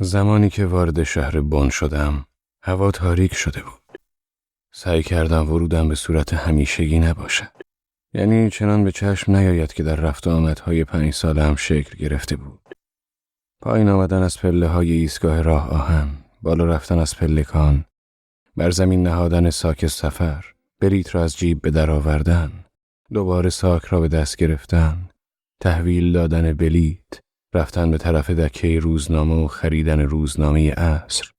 زمانی که وارد شهر بن شدم، هوا تاریک شده بود. سعی کردم ورودم به صورت همیشگی نباشد. یعنی چنان به چشم نیاید که در رفت و آمدهای 5 سالم شکل گرفته بود. پایین آمدن از پله‌های ایستگاه راه آهن، بالا رفتن از پلکان، بر زمین نهادن ساک سفر، بلیط را از جیب به در آوردن، دوباره ساک را به دست گرفتن، تحویل دادن بلیط، رفتن به طرف دکه روزنامه و خریدن روزنامه عصر،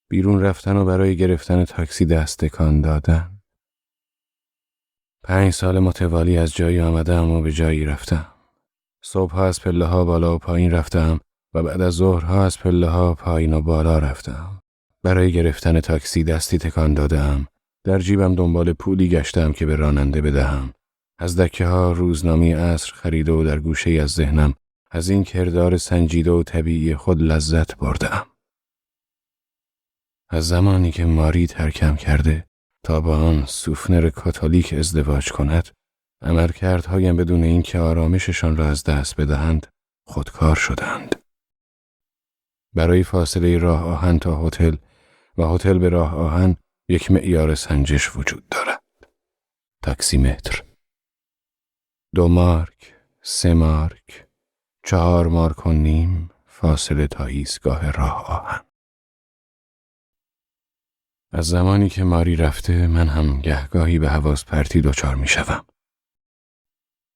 بیرون رفتن و برای گرفتن تاکسی دست تکان دادن. 5 سال متوالی از جایی آمدم و به جایی رفتم. صبحها از پله‌ها بالا و پایین رفتم و بعد از ظهرها از پله‌ها پایین و بالا رفتم. برای گرفتن تاکسی دستی تکان دادم. در جیبم دنبال پولی گشتم که به راننده بدهم. از دکه‌ها روزنامه عصر خریده و در گوشه از ذهنم از این کردار سنجیده و طبیعی خود لذت بردم. از زمانی که ماری ترکم کرده تا با آن سوفنر کاتولیک ازدواج کند، عملکردهایم بدون اینکه آرامششان را از دست بدهند خودکار شدند. برای فاصله راه آهن تا هتل و هتل به راه آهن یک معیار سنجش وجود دارد. تاکسیمتر. 2 مارک، 3 مارک، 4 مارک و نیم فاصله تا ایستگاه راه آهن. از زمانی که ماری رفته من هم گهگاهی به حواس پرتی دچار می شدم.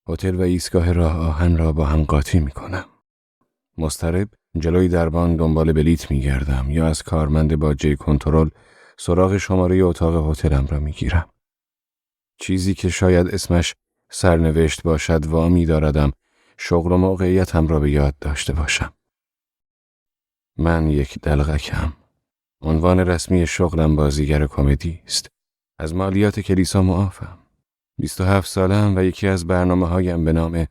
هتل و ایستگاه راه آهن را با هم قاطی می کنم. مضطرب جلوی دربان دنبال بلیط می گردم یا از کارمند باجه کنترل سراغ شماره اتاق هتلم را می گیرم. چیزی که شاید اسمش سرنوشت باشد وامی داردم شغل و موقعیتم را به یاد داشته باشم. من یک دلغکم. عنوان رسمی شغلم بازیگر کمدی است. از مالیات کلیسا معافم. 27 سالم و یکی از برنامه‌هایم به نام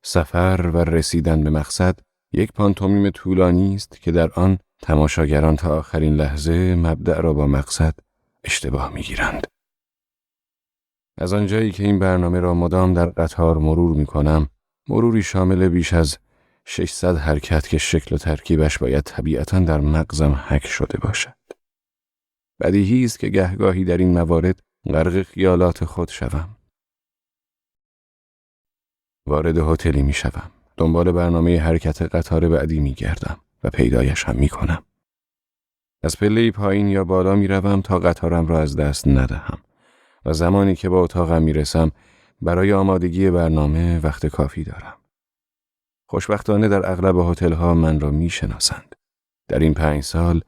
سفر و رسیدن به مقصد یک پانتومیم طولانی است که در آن تماشاگران تا آخرین لحظه مبدأ را با مقصد اشتباه می‌گیرند. از آنجایی که این برنامه را مدام در قطار مرور می‌کنم، مروری شامل بیش از 600 حرکت که شکل و ترکیبش باید طبیعتاً در مغزم حک شده باشد. بدیهی است که گهگاهی در این موارد غرق خیالات خود شوم. وارد هتلی می شوم. دنبال برنامه حرکت قطار بعدی می گردم و پیدایش هم می کنم. از پله پایین یا بالا می روم تا قطارم را از دست ندهم و زمانی که با اتاقم می رسم برای آمادگی برنامه وقت کافی دارم. خوشبختانه در اغلب هتل‌ها من را می شناسند. در این 5 سال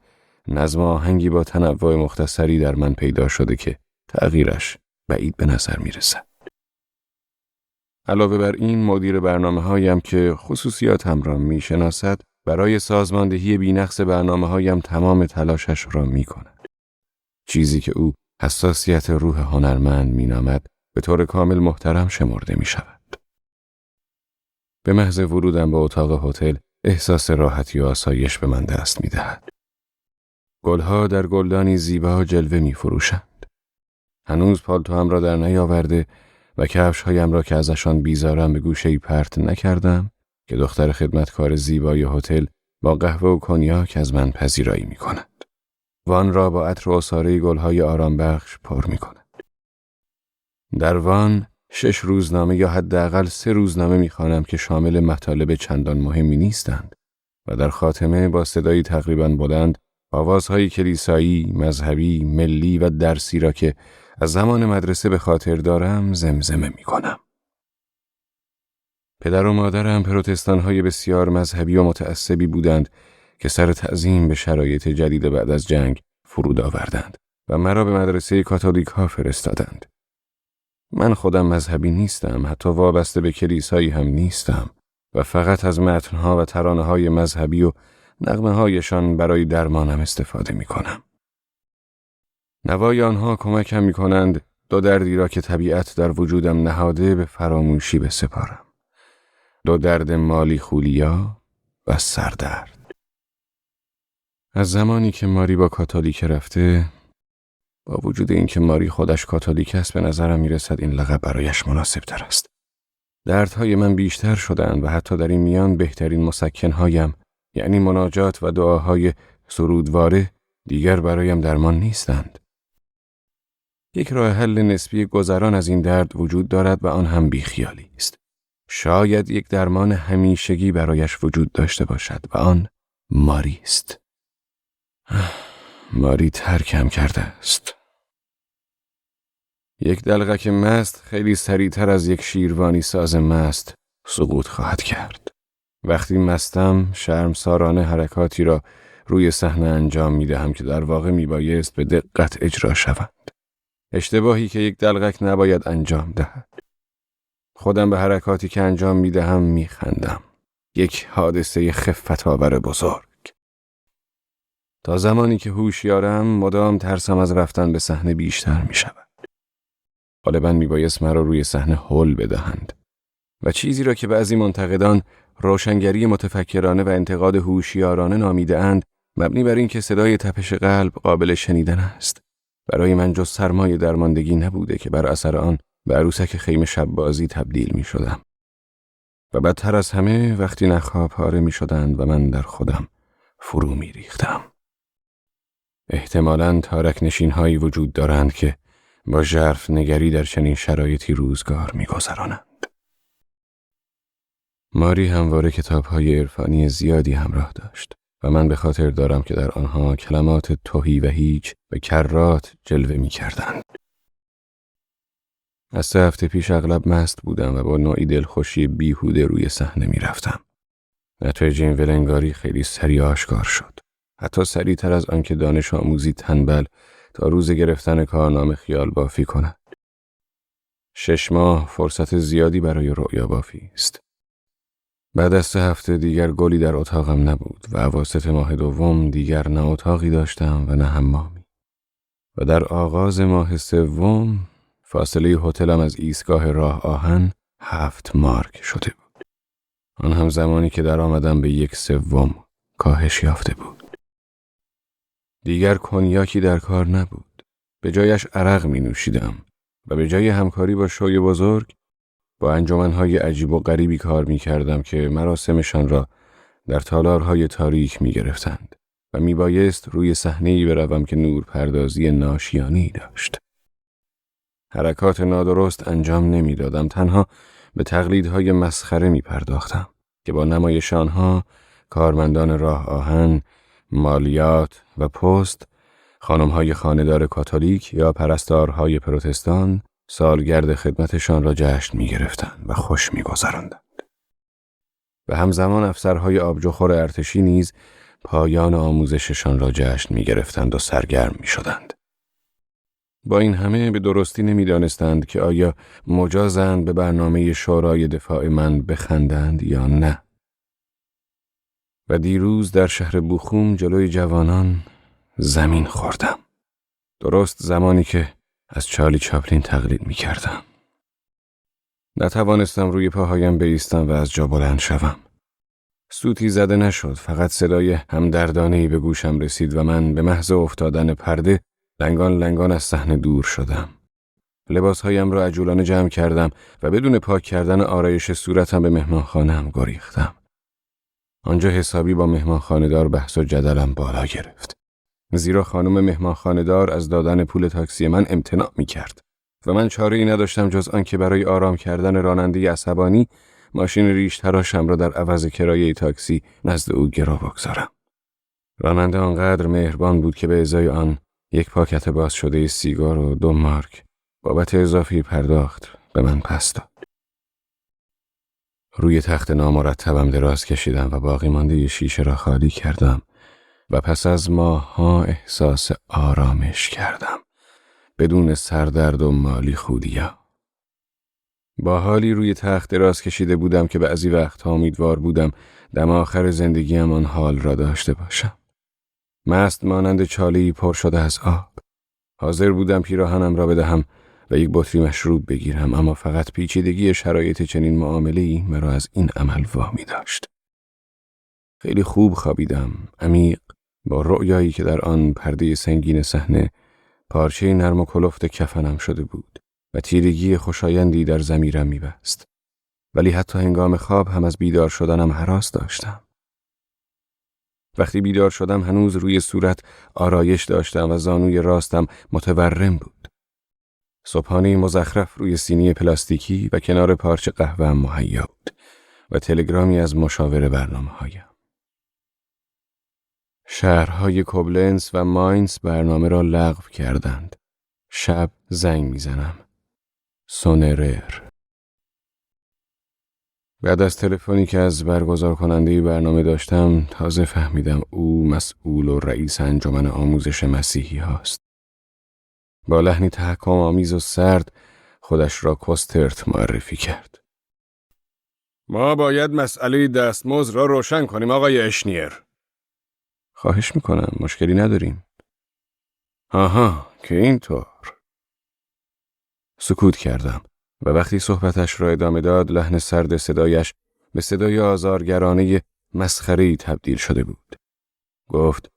نظم آهنگی با تنوع مختصری در من پیدا شده که تغییرش بعید به نظر می رسد. علاوه بر این مدیر برنامه‌هایم که خصوصیاتم را می شناسد برای سازماندهی بی‌نقص برنامه‌هایم تمام تلاشش را می کند. چیزی که او حساسیت روح هنرمند می نامد به طور کامل محترم شمرده می شود. به محض ورودم به اتاق هتل احساس راحتی و آسایش به من دست می دهد. گلها در گلدانی زیبا جلوه می فروشند. هنوز پالتوام را در نیاورده و کفش‌هایم را که ازشان بیزارم به گوشه‌ای پرت نکردم که دختر خدمتکار زیبای هتل با قهوه و کنیاک از من پذیرایی می کند. وان را با عطر و عصاره گلهای آرام بخش پر می کند. در وان 6 روزنامه یا حداقل 3 روزنامه می خوانم که شامل مطالب چندان مهمی نیستند و در خاتمه با صدایی تقریباً بلند آوازهای کلیسایی، مذهبی، ملی و درسی را که از زمان مدرسه به خاطر دارم زمزمه می کنم. پدر و مادرم پروتستان‌های بسیار مذهبی و متعصبی بودند که سر تعظیم به شرایط جدید بعد از جنگ فرود آوردند و مرا به مدرسه کاتولیک ها فرستادند. من خودم مذهبی نیستم، حتی وابسته به کلیسایی هم نیستم و فقط از متن‌ها و ترانه‌های مذهبی و نغمه‌هایشان برای درمانم استفاده می‌کنم. نوای آنها کمکم می‌کنند 2 دردی را که طبیعت در وجودم نهاده به فراموشی بسپارم. 2 درد مالی خولیا و سردرد. از زمانی که ماری با کاتولیک رفته، با وجود اینکه ماری خودش کاتولیک است به نظرم میرسد این لقب برایش مناسب تر است. دردهای من بیشتر شدند و حتی در این میان بهترین مسکنهایم یعنی مناجات و دعاهای سرودواره دیگر برایم درمان نیستند. یک راه حل نسبی گذران از این درد وجود دارد و آن هم بیخیالی است. شاید یک درمان همیشگی برایش وجود داشته باشد و آن ماری است. ماری ترکم کرده است. یک دلغک مست خیلی سریعتر از یک شیروانی ساز مست سقوط خواهد کرد. وقتی مستم شرمسارانه حرکاتی را روی صحنه انجام می دهم که در واقع می بایست به دقت اجرا شوند. اشتباهی که یک دلغک نباید انجام دهد. خودم به حرکاتی که انجام می دهم می خندم. یک حادثه خفت‌آور بزرگ. تا زمانی که هوشیارم مدام ترسم از رفتن به صحنه بیشتر می شود. غالباً می بایست مرا روی صحنه هل بدهند و چیزی را که بعضی منتقدان روشنگری متفکرانه و انتقاد هوشیارانه نامیده اند مبنی بر این که صدای تپش قلب قابل شنیدن است. برای من جز سرمای درماندگی نبوده که بر اثر آن به عروسک خیمه شب بازی تبدیل می شدم. و بدتر از همه وقتی نخها پاره می شدند و من در خودم فرو می ریختم. احتمالاً تارک نشین هایی وجود دارند که با ژرف نگری در چنین شرایطی روزگار می گذرانند. ماری همواره کتاب‌های عرفانی زیادی همراه داشت و من به خاطر دارم که در آنها کلمات تهی و هیچ و کرات جلوه می کردند. از 3 هفته پیش اغلب مست بودم و با نوعی دلخوشی بیهوده روی صحنه می رفتم. نتایج این ولنگاری خیلی سریع آشکار شد. حتی سریعتر از آنکه دانش آموزی تنبل تا روز گرفتن کارنامه خیال بافی کند. 6 ماه فرصت زیادی برای رؤیا بافی است. بعد از 3 هفته دیگر گلی در اتاقم نبود و اواسط ماه دوم دیگر نه اتاقی داشتم و نه حمامی. و در آغاز ماه سوم فاصله هتلم از ایستگاه راه آهن 7 مارک شده بود. آن هم زمانی که در آمدم به 1/3 کاهش یافته بود. دیگر کنیاکی در کار نبود. به جایش عرق می نوشیدم و به جای همکاری با شوی بزرگ با انجمن‌های عجیب و غریبی کار می کردم که مراسمشان را در تالارهای تاریک می گرفتند و می بایست روی صحنه‌ای بروم که نور پردازی ناشیانی داشت. حرکات نادرست انجام نمی دادم، تنها به تقلیدهای مسخره می پرداختم که با نمایش آنها کارمندان راه آهن، مالیات و پست، خانم‌های خانه‌دار کاتولیک یا پرستارهای پروتستان سالگرد خدمتشان را جشن می گرفتند و خوش می گذراندند. و همزمان افسرهای آبجوخور ارتشی نیز پایان آموزششان را جشن می گرفتند و سرگرم می شدند. با این همه به درستی نمی دانستند که آیا مجازند به برنامه شورای دفاع من بخندند یا نه. و دیروز در شهر بوخوم جلوی جوانان زمین خوردم. درست زمانی که از چارلی چاپلین تقلید می کردم. نتوانستم روی پاهایم بایستم و از جا بلند شوم. سوتی زده نشد، فقط صدای همدردانه‌ای به گوشم رسید و من به محض افتادن پرده لنگان لنگان از صحنه دور شدم. لباسهایم را عجولانه جمع کردم و بدون پاک کردن آرایش صورتم به مهمانخانه‌ام گریختم. آنجا حسابی با مهمانخانه‌دار بحث و جدلم بالا گرفت. زیرا خانم مهمانخانه‌دار از دادن پول تاکسی من امتناع می‌کرد و من چاره‌ای نداشتم جز آنکه برای آرام کردن راننده عصبانی ماشین ریش تراشم را در عوض کرایه تاکسی نزد او گرو بگذارم. راننده آنقدر مهربان بود که به ازای آن 1 پاکت باز شده سیگار و 2 مارک بابت اضافی پرداخت به من پس داد. روی تخت نامرتبم دراز کشیدم و باقی مانده شیشه را خالی کردم و پس از ماه‌ها احساس آرامش کردم بدون سردرد و مالی خودیا. با حالی روی تخت دراز کشیده بودم که بعضی وقتها امیدوار بودم دم آخر زندگیم آن حال را داشته باشم. مست مانند چاله‌ای پر شده از آب. حاضر بودم پیراهنم را بدهم و 1 بطری مشروب بگیرم، اما فقط پیچیدگی شرایط چنین معامله‌ای مرا از این عمل وامی داشت. خیلی خوب خوابیدم، عمیق، با رؤیایی که در آن پرده سنگین صحنه پارچه نرم و کلفت کفنم شده بود و تیرگی خوشایندی در ضمیرم می‌بست. ولی حتی هنگام خواب هم از بیدار شدنم هراس داشتم. وقتی بیدار شدم هنوز روی صورت آرایش داشتم و زانوی راستم متورم بود. صبحانه مزخرف روی سینی پلاستیکی و کنار پارچه قهوه‌ام مهیا بود و تلگرامی از مشاور برنامه‌هایم. شهرهای کوبلنز و ماینز برنامه را لغو کردند. شب زنگ میزنم. سونرر. بعد از تلفنی که از برگزار کننده برنامه داشتم تازه فهمیدم او مسئول و رئیس انجمن آموزش مسیحی هاست. با لحنی تحکم آمیز و سرد خودش را کوسترت معرفی کرد. ما باید مسئله دستمزد را روشن کنیم آقای اشنیر. خواهش میکنم، مشکلی نداریم. آها، که اینطور. سکوت کردم و وقتی صحبتش را ادامه داد لحن سرد صدایش به صدای آزارگرانه مسخره‌ای تبدیل شده بود. گفت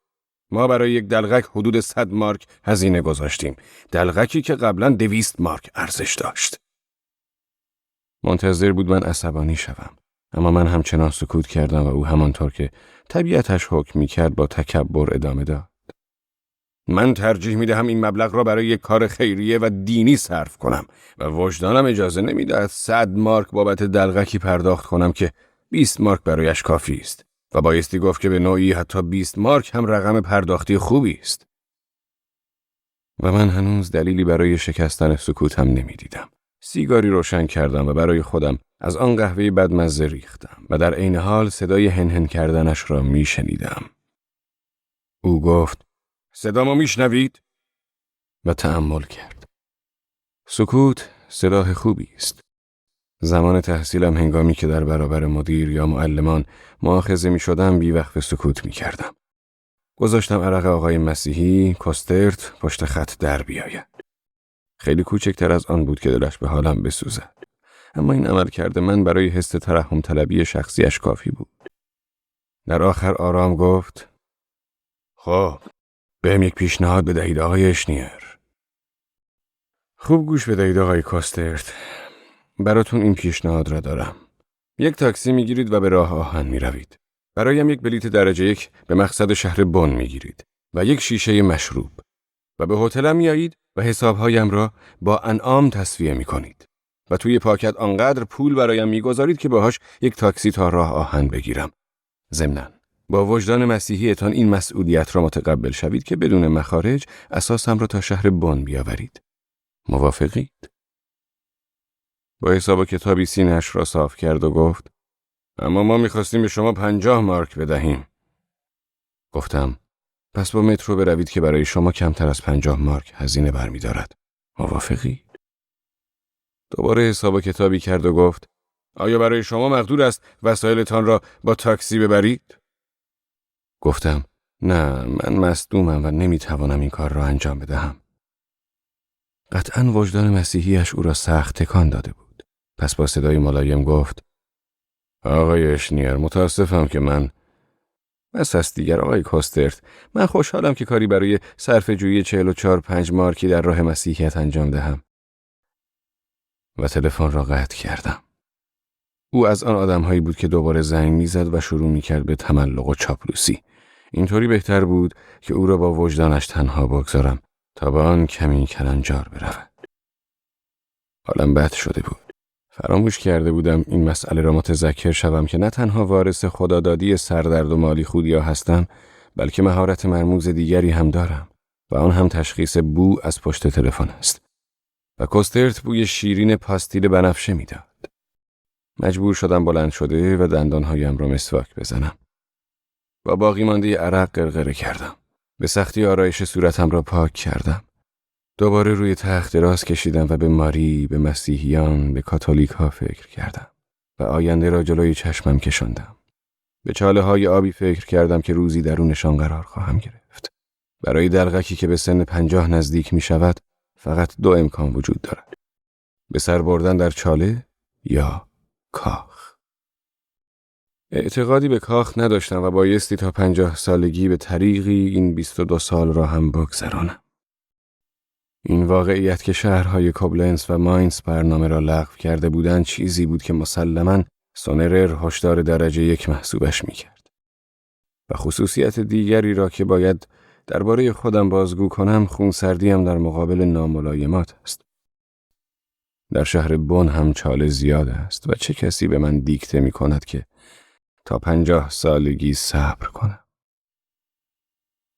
ما برای یک دلغک حدود 100 مارک هزینه گذاشتیم. دلغکی که قبلا 200 مارک ارزش داشت. منتظر بود من عصبانی شوم. اما من همچنان سکوت کردم و او همانطور که طبیعتش حکم می‌کرد با تکبر ادامه داد. من ترجیح می‌دهم این مبلغ را برای یک کار خیریه و دینی صرف کنم و وجدانم اجازه نمی‌دهد 100 مارک بابت دلغکی پرداخت کنم که 20 مارک برایش کافی است و بایستی گفت که به نوعی حتی 20 مارک هم رقم پرداختی خوبی است. و من هنوز دلیلی برای شکستن سکوتم نمی‌دیدم. سیگاری روشن کردم و برای خودم از آن قهوه بدمزه ریختم و در عین حال صدای هنهن کردنش را میشنیدم. او گفت صدامو میشنوید؟ و تأمل کرد. سکوت سلاح خوبی است. زمان تحصیلم هنگامی که در برابر مدیر یا معلمان مؤاخذه میشدم بیوقفه سکوت میکردم. گذاشتم عرق آقای مسیحی کوسترت پشت خط در بیاید. خیلی کوچکتر از آن بود که دلش به حالم بسوزد. اما این عمل کرده من برای حس ترحم طلبی شخصیش کافی بود. در آخر آرام گفت خب بهم یک پیشنهاد بدهید آقای اشنیر. خوب گوش بدهید آقای کوسترت. براتون این پیشنهاد را دارم. یک تاکسی میگیرید و به راه آهن میروید. برایم یک بلیت درجه 1 به مقصد شهر بن میگیرید و یک شیشه مشروب و به هتلم میایید و حسابهایم را با انعام تسویه میکنید و توی پاکت آنقدر پول برایم میگذارید که باهاش یک تاکسی تا راه آهن بگیرم. ضمناً با وجدان مسیحیتان این مسئولیت را متقبل شوید که بدون مخارج اساسم را تا شهر بن بیاورید. موافقید؟ با حساب و کتابی سینه‌اش را صاف کرد و گفت اما ما می‌خواستیم به شما 50 مارک بدهیم. گفتم پس با مترو بروید که برای شما کمتر از 50 مارک هزینه برمی‌دارد. موافقید؟ دوباره حساب و کتابی کرد و گفت آیا برای شما مقدور است وسایلتان را با تاکسی ببرید؟ گفتم نه، من مصدومم و نمیتوانم این کار را انجام بدهم. قطعاً وجدان مسیحیش او را سخت تکان داده بود. پس با صدای ملایم گفت آقای اشنیر متاسفم که من بس است دیگر آقای کوسترت. من خوشحالم که کاری برای صرفه‌جویی 44-5 مارکی در راه مسیحیت انجام دهم. و تلفن را قطع کردم. او از آن آدم‌هایی بود که دوباره زنگ می‌زد و شروع می‌کرد به تملق و چاپلوسی. اینطوری بهتر بود که او را با وجدانش تنها بگذارم تا به آن کمی کلنجار برود. حالم بد شده بود. فراموش کرده بودم این مسئله را متذکر شوم که نه تنها وارث خدادادی سردرد و مالی خودیا هستم، بلکه مهارت مرموز دیگری هم دارم و آن هم تشخیص بو از پشت تلفن است. و کوسترت بوی شیرین پاستیل بنفشه میداد. مجبور شدم بلند شده و دندانهایم را مسواک بزنم. با باقی مانده عرق غرغره کردم. به سختی آرایش صورتم را پاک کردم. دوباره روی تخت دراز کشیدم و به ماری، به مسیحیان، به کاتولیک ها فکر کردم و آینده را جلوی چشمم کشاندم. به چاله های آبی فکر کردم که روزی درونشان قرار خواهم گرفت. برای دلغکی که به سن 50 نزدیک می شود فقط 2 امکان وجود دارد. به سر بردن در چاله یا کاخ. اعتقادی به کاخ نداشتم و بایستی تا 50 سالگی به طریقی این 22 سال را هم بگذرانم. این واقعیت که شهرهای کوبلنز و ماینز برنامه را لغو کرده بودند چیزی بود که مسلماً سونرر هشدار درجه 1 محسوبش می‌کرد. و خصوصیت دیگری را که باید درباره خودم بازگو کنم خونسردیم در مقابل ناملایمات است. در شهر بن هم چاله زیاد است و چه کسی به من دیکته می کند که تا 50 سالگی صبر کنم.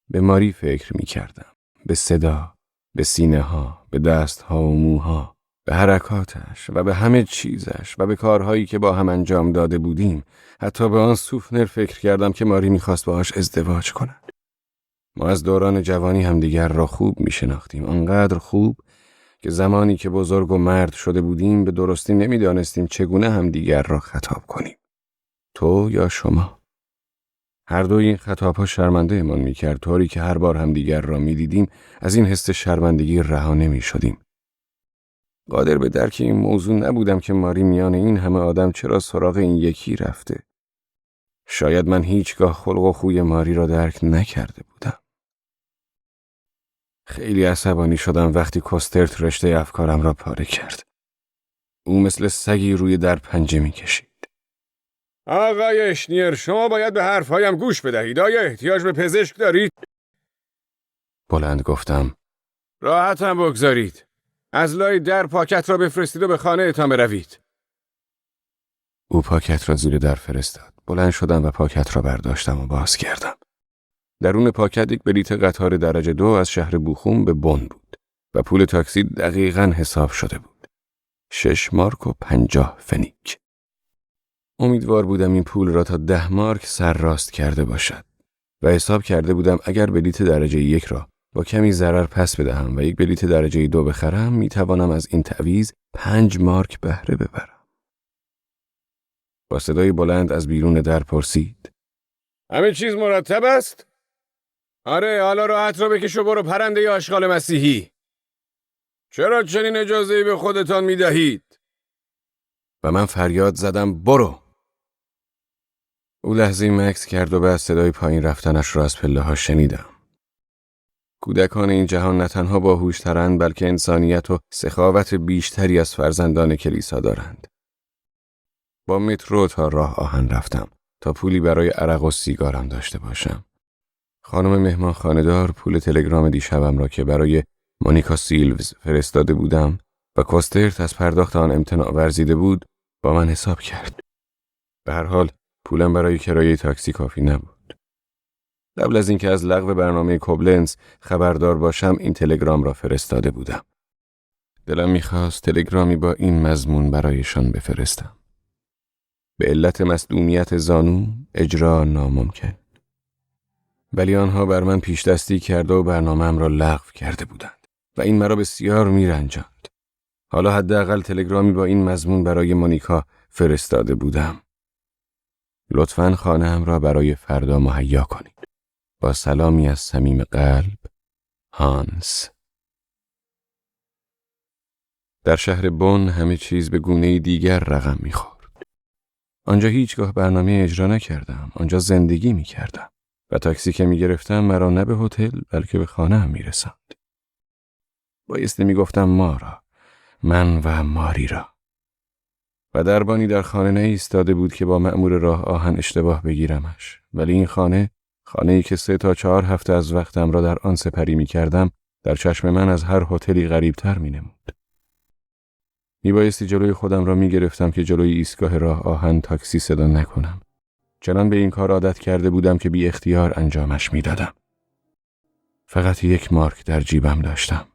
به ماری فکر می کردم. به صدا، به سینه ها، به دست ها و موها، به حرکاتش و به همه چیزش و به کارهایی که با هم انجام داده بودیم. حتی به آن سوفنر فکر کردم که ماری میخواست باهاش ازدواج کند. ما از دوران جوانی همدیگر را خوب میشناختیم، آنقدر خوب که زمانی که بزرگ و مرد شده بودیم به درستی نمیدانستیم چگونه همدیگر را خطاب کنیم. تو یا شما. هر دوی این خطابها شرمنده امان میکرد، طوری که هر بار همدیگر را میدیدیم از این حس شرمندگی رها نمیشدیم. قادر به درک این موضوع نبودم که ماری میان این همه آدم چرا سراغ این یکی رفته. شاید من هیچگاه خلق و خوی ماری را درک نکرده بودم. خیلی عصبانی شدم وقتی کوسترت رشته افکارم را پاره کرد. او مثل سگی روی در پنجه میکشید. آقای اشنیر، شما باید به حرفهایم گوش بدهید. آیا احتیاج به پزشک دارید؟ بلند گفتم. راحتم بگذارید. از لای در پاکت را بفرستید و به خانه اتان بروید. او پاکت را زیر در فرستاد. بلند شدم و پاکت را برداشتم و باز کردم. درون پاکت یک بلیط قطار درجه 2 از شهر بوخوم به بن بود و پول تاکسی دقیقاً حساب شده بود. 6 مارک و 50 فنیک. امیدوار بودم این پول را تا 10 مارک سر راست کرده باشد و حساب کرده بودم اگر بلیط درجه 1 را با کمی ضرر پس بدهم و یک بلیط درجه 2 بخرم میتوانم از این تعویض 5 مارک بهره ببرم. با صدای بلند از بیرون در پرسید. همه چیز مرتب است؟ آره، حالا راحت را بکش و برو پرنده آشغال مسیحی. چرا چنین اجازه‌ای به خودتان میدهید؟ و من فریاد زدم برو. او لحظه‌ای مکث کرد و بعد صدای پایین رفتنش را از پله‌ها شنیدم. کودکان این جهان نه تنها باهوش‌ترند بلکه انسانیت و سخاوت بیشتری از فرزندان کلیسا دارند. با مترو تا راه آهن رفتم تا پولی برای عرق و سیگارم داشته باشم. خانم مهمان خانه‌دار پول تلگرام دیشبم را که برای مونیکا سیلوز فرستاده بودم و کوسترت از پرداخت آن امتناع ورزیده بود با من حساب کرد. به هر حال پولم برای کرایه تاکسی کافی نبود. قبل از اینکه از لغو برنامه کوبلنز خبردار باشم این تلگرام را فرستاده بودم. دلم می‌خواست تلگرامی با این مضمون برایشان بفرستم. به علت مصدومیت زانو اجرا ناممکن. ولی آنها بر من پیش دستی کرده و برنامه‌ام را لغو کرده بودند و این مرا بسیار میرنجاند. حالا حداقل تلگرامی با این مضمون برای مونیکا فرستاده بودم. لطفاً خانه‌ام را برای فردا مهیا کنید. با سلامی از صمیم قلب، هانس. در شهر بن همه چیز به گونه‌ای دیگر رقم می‌خورد. آنجا هیچگاه برنامه اجرا نکردم. آنجا زندگی می‌کردم. و تاکسی که می‌گرفتم مرا نه به هتل بلکه به خانه هم می‌رساند. بایستی می‌گفتم ما را، من و ماری را. و دربانی در خانه نایستاده بود که با مأمور راه آهن اشتباه بگیرمش. ولی این خانه‌ای که 3 تا 4 هفته از وقتم را در آن سپری می‌کردم، در چشم من از هر هتلی غریب‌تر می‌نمود. میبایستی جلوی خودم را می‌گرفتم که جلوی ایستگاه راه آهن تاکسی صدا نکنم. چنان به این کار عادت کرده بودم که بی اختیار انجامش میدادم. فقط 1 مارک در جیبم داشتم.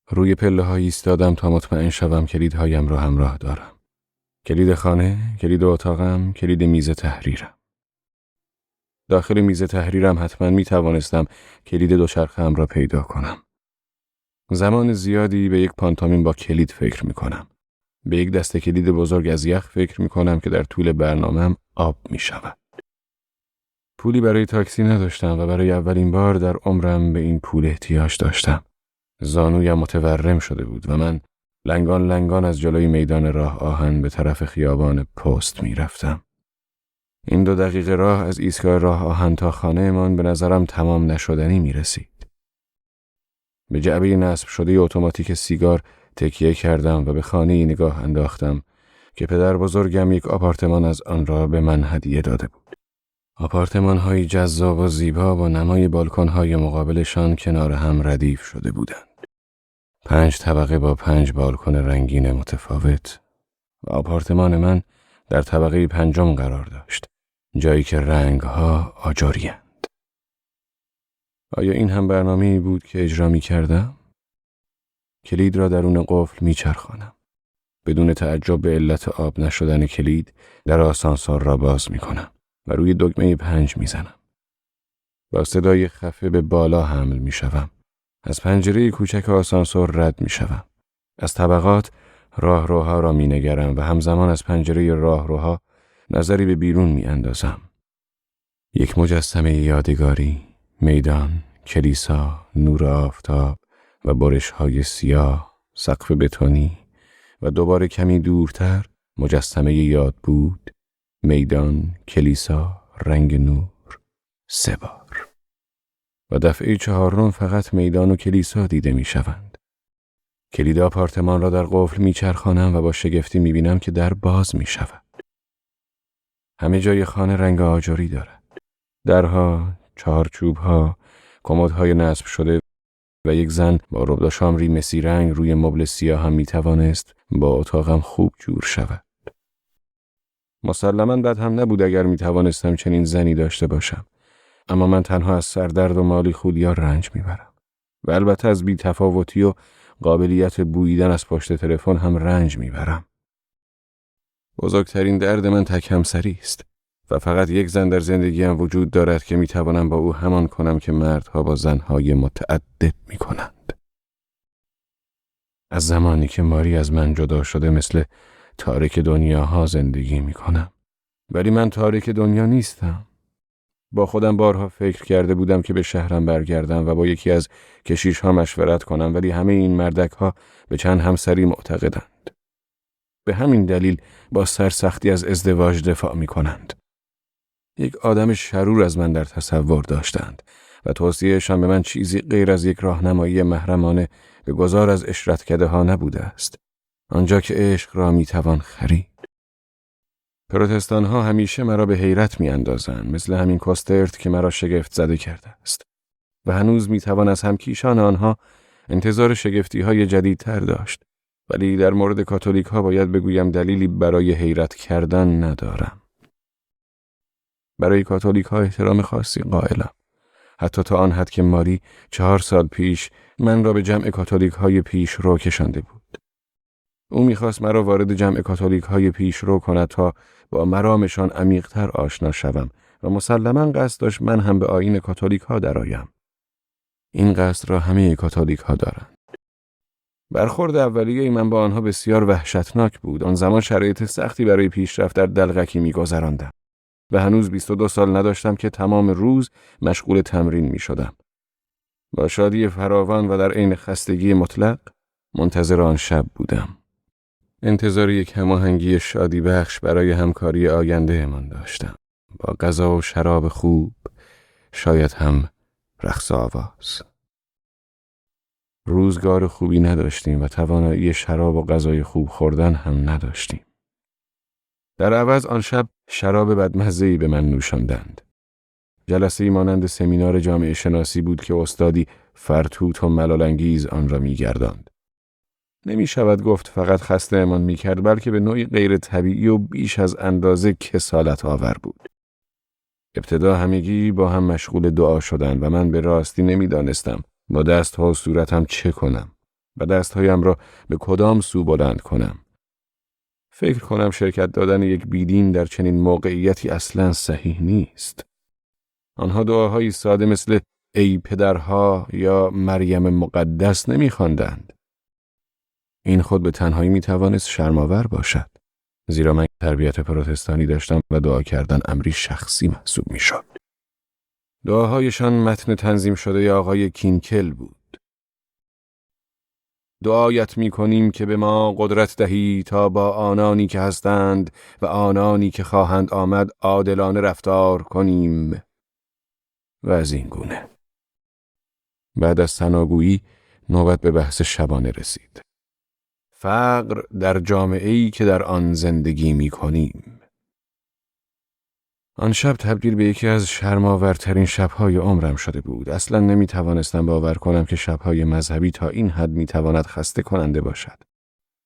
روی پله‌ها ایستادم تا مطمئن شوم کلیدهایم را همراه دارم. کلید خانه، کلید اتاقم، کلید میز تحریرم. داخل میز تحریرم حتما میتوانستم کلید دوچرخه‌ام را پیدا کنم. زمان زیادی به یک پانتومین با کلید فکر میکنم. به یک دسته کلید بزرگ از یخ فکر میکنم که در طول برنامه‌ام آب میشود. پولی برای تاکسی نداشتم و برای اولین بار در عمرم به این پول احتیاج داشتم. زانویم متورم شده بود و من لنگان لنگان از جلوی میدان راه آهن به طرف خیابان پست میرفتم. این 2 دقیقه راه از ایستگاه راه آهن تا خانه‌مان به نظرم تمام نشدنی میرسید. به جعبه نصب شده اتوماتیک سیگار تکیه کردم و به خانه‌ای نگاه انداختم که پدر بزرگم یک آپارتمان از آن را به من هدیه داده بود. آپارتمان‌های جذاب و زیبا با نمای بالکن‌های مقابلشان کنار هم ردیف شده بودند. 5 طبقه با 5 بالکن رنگین متفاوت و آپارتمان من در طبقه 5 قرار داشت، جایی که رنگ‌ها آجرند. آیا این هم برنامه‌ای بود که اجرا می‌کردم؟ کلید را درون قفل می‌چرخانم. بدون تعجب به علت آب نشدن کلید در آسانسور را باز می‌کنم و روی دکمه 5 می‌زنم. با صدای خفه به بالا حمل می‌شوم. از پنجره کوچک آسانسور رد می‌شوم. از طبقات راهروها را می‌نگرم و همزمان از پنجره راهروها نظری به بیرون می‌اندازم. یک مجسمه یادگاری، میدان، کلیسا، نور آفتاب و برش‌های سیاه، سقف بتونی و دوباره کمی دورتر مجسمه یاد بود، میدان، کلیسا، رنگ نور، 3 بار. و دفعه 4 فقط میدان و کلیسا دیده می شوند. کلید آپارتمان را در قفل می چرخانم و با شگفتی می بینم که در باز می شود. همه جای خانه رنگ آجری دارد. درها، چهارچوبها، کمدهای نصب شده و یک زن با ربدا شامری مسی رنگ روی مبل سیاه هم می توانست با اتاقم خوب جور شود. مسلماً بد هم نبود اگر می توانستم چنین زنی داشته باشم. اما من تنها از سردرد و مالی خولیا رنج می برم. و البته از بی تفاوتی و قابلیت بوییدن از پشت تلفن هم رنج می برم. بزرگترین درد من تک همسری است و فقط یک زن در زندگیم وجود دارد که می توانم با او همان کنم که مردها با زنهای متعدد می کنند. از زمانی که ماری از من جدا شده مثل تارک دنیاها زندگی می کنم. ولی من تارک دنیا نیستم. با خودم بارها فکر کرده بودم که به شهرم برگردم و با یکی از کشیش‌ها مشورت کنم، ولی همه این مردک‌ها به چند همسری معتقدند. به همین دلیل با سرسختی از ازدواج دفاع می کنند. یک آدم شرور از من در تصور داشتند و توصیهشان به من چیزی غیر از یک راهنمایی محرمانه به گذار از عشرتکده ها نبوده است. آنجا که عشق را می توان خرید. پروتستان ها همیشه مرا به حیرت می اندازند، مثل همین کوسترت که مرا شگفت زده کرده است. و هنوز می توان از همکیشان آنها انتظار شگفتی های جدیدتر داشت. ولی در مورد کاتولیک ها باید بگویم دلیلی برای حیرت کردن ندارم. برای کاتولیک ها احترام خاصی قائلم. حتی تا آن حد که ماری 4 سال پیش من را به جمع کاتولیک های پیش رو کشانده بود. او میخواست مرا وارد جمع کاتولیک های پیش رو کند تا با مرامشان عمیق‌تر آشنا شوم و مسلماً قصد داشت من هم به آیین کاتولیک ها درآیم. این قصد را همه کاتولیک ها دارند. برخورد اولیه من با آنها بسیار وحشتناک بود. آن زمان شرایط سختی برای پیشرفت در دلقکی می‌گذراندم و هنوز 22 سال نداشتم که تمام روز مشغول تمرین می‌شدم. با شادی فراوان و در عین خستگی مطلق منتظر آن شب بودم. انتظار یک هماهنگی شادی بخش برای همکاری آینده من داشتم. با غذا و شراب خوب، شاید هم رقص آواز. روزگار خوبی نداشتیم و توانایی شراب و غذای خوب خوردن هم نداشتیم. در عوض آن شب شراب بدمزه‌ای به من نوشاندند. جلسه‌ای مانند سمینار جامعه شناسی بود که استادی فرتوت و ملال‌انگیز آن را می‌گرداند. نمی شود گفت فقط خسته امان می کرد، بلکه به نوعی غیر طبیعی و بیش از اندازه کسالت آور بود. ابتدا همگی با هم مشغول دعا شدند و من به راستی نمی دانستم با دستها و صورتم چه کنم و دستهایم را به کدام سو بلند کنم. فکر کنم شرکت دادن یک بیدین در چنین موقعیتی اصلاً صحیح نیست. آنها دعاهایی ساده مثل ای پدرها یا مریم مقدس نمی خواندند. این خود به تنهایی می توانست شرم‌آور باشد. زیرا من تربیت پروتستانی داشتم و دعا کردن امری شخصی محسوب می شد. دعاهایشان متن تنظیم شده آقای کینکل بود. دعایت می کنیم که به ما قدرت دهی تا با آنانی که هستند و آنانی که خواهند آمد عادلانه رفتار کنیم. و از این گونه. بعد از ثناگویی نوبت به بحث شبانه رسید. فقر در جامعه‌ای که در آن زندگی می کنیم. آن شب تبدیل به یکی از شرم‌آورترین شب‌های عمرم شده بود. اصلا نمی‌توانستم باور کنم که شب‌های مذهبی تا این حد می‌تواند خسته کننده باشد.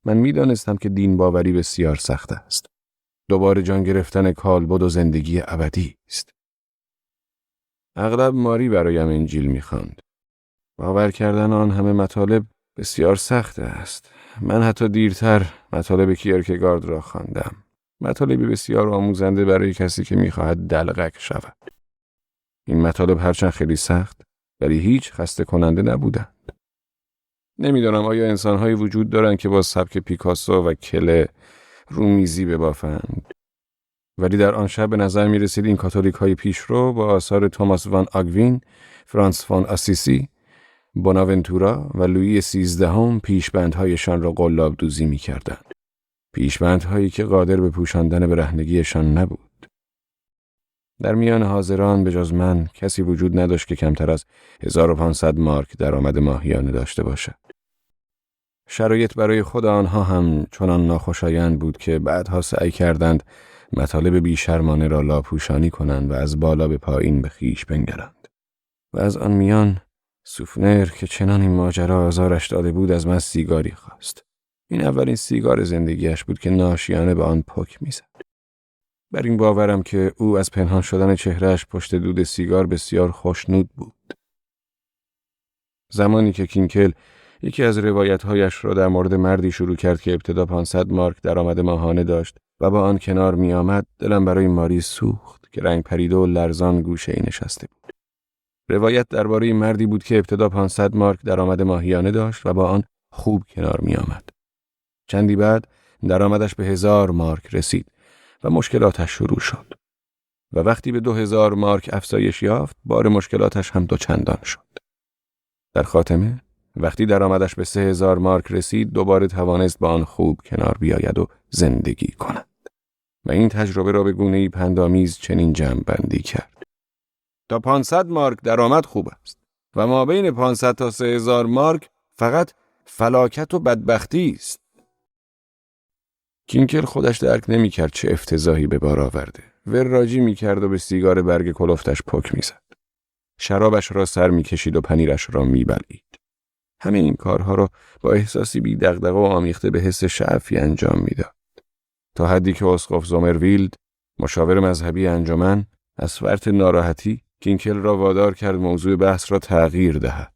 من می‌دانستم که دین باوری بسیار سخت است. دوباره جان گرفتن کالبد و زندگی ابدی است. اغلب ماری برایم انجیل می‌خواند. باور کردن آن همه مطالب بسیار سخت است. من حتی دیرتر مطالب کیرکگارد را خواندم. مطالبی بسیار آموزنده برای کسی که می‌خواهد دلقک شود. این مطالب هرچند خیلی سخت، ولی هیچ خسته کننده نبودند. نمی‌دانم آیا انسان‌هایی وجود دارند که با سبک پیکاسو و کله رومیزی ببافند. ولی در آن شب به نظر می‌رسید این کاتولیک‌های پیشرو با آثار توماس وان آگوین، فرانس وان آسیسی، بوناونتورا و لویی 13 پیشبندهایشان را قلاب دوزی می‌کردند. پیشبندهایی که قادر به پوشاندن برهنگیشان نبود. در میان حاضران به جز من کسی وجود نداشت که کمتر از 1500 مارک درآمد ماهیانه داشته باشد. شرایط برای خود آنها هم چنان ناخوشایند بود که بعدها سعی کردند مطالب بیشرمانه را لاپوشانی کنند و از بالا به پایین به خویش بنگرند. و از آن میان سوفنر که چنان این ماجرا آزارش داده بود از من سیگاری خواست. این اولین سیگار زندگیش بود که ناشیانه به آن پک می‌زد. بر این باورم که او از پنهان شدن چهرهش پشت دود سیگار بسیار خوشنود بود. زمانی که کینکل یکی از روایت‌هایش را در مورد مردی شروع کرد که ابتدا 500 مارک درآمد ماهانه داشت و با آن کنار می آمد، دلم برای ماری سوخت که رنگ پریده و لرزان گوشه‌ای نشسته بود. روایت درباره مردی بود که ابتدا 500 مارک درآمد ماهیانه داشت و با آن خوب کنار می آمد. چندی بعد درآمدش به 1000 مارک رسید و مشکلاتش شروع شد. و وقتی به 2000 مارک افزایش یافت، بار مشکلاتش هم دوچندان شد. در خاتمه وقتی درآمدش به 3000 مارک رسید، دوباره توانست با آن خوب کنار بیاید و زندگی کند. و این تجربه را به گونه‌ای پندآمیز چنین جمع‌بندی کرد: تا 500 مارک درآمد خوب است و ما بین 500 تا 3000 مارک فقط فلاکت و بدبختی است. کینکل خودش درک نمی‌کرد چه افتضاحی به بار آورده. وراجی می‌کرد و به سیگار برگ کلفتش پک می‌زد. شرابش را سر می‌کشید و پنیرش را می‌بلعید. همه این کارها را با احساسی بی دغدغه و آمیخته به حس شعفی انجام می‌داد. تا حدی که اسقف زومرویلد، مشاور مذهبی انجمن، از فرط ناراحتی کینکل را وادار کرد موضوع بحث را تغییر دهد.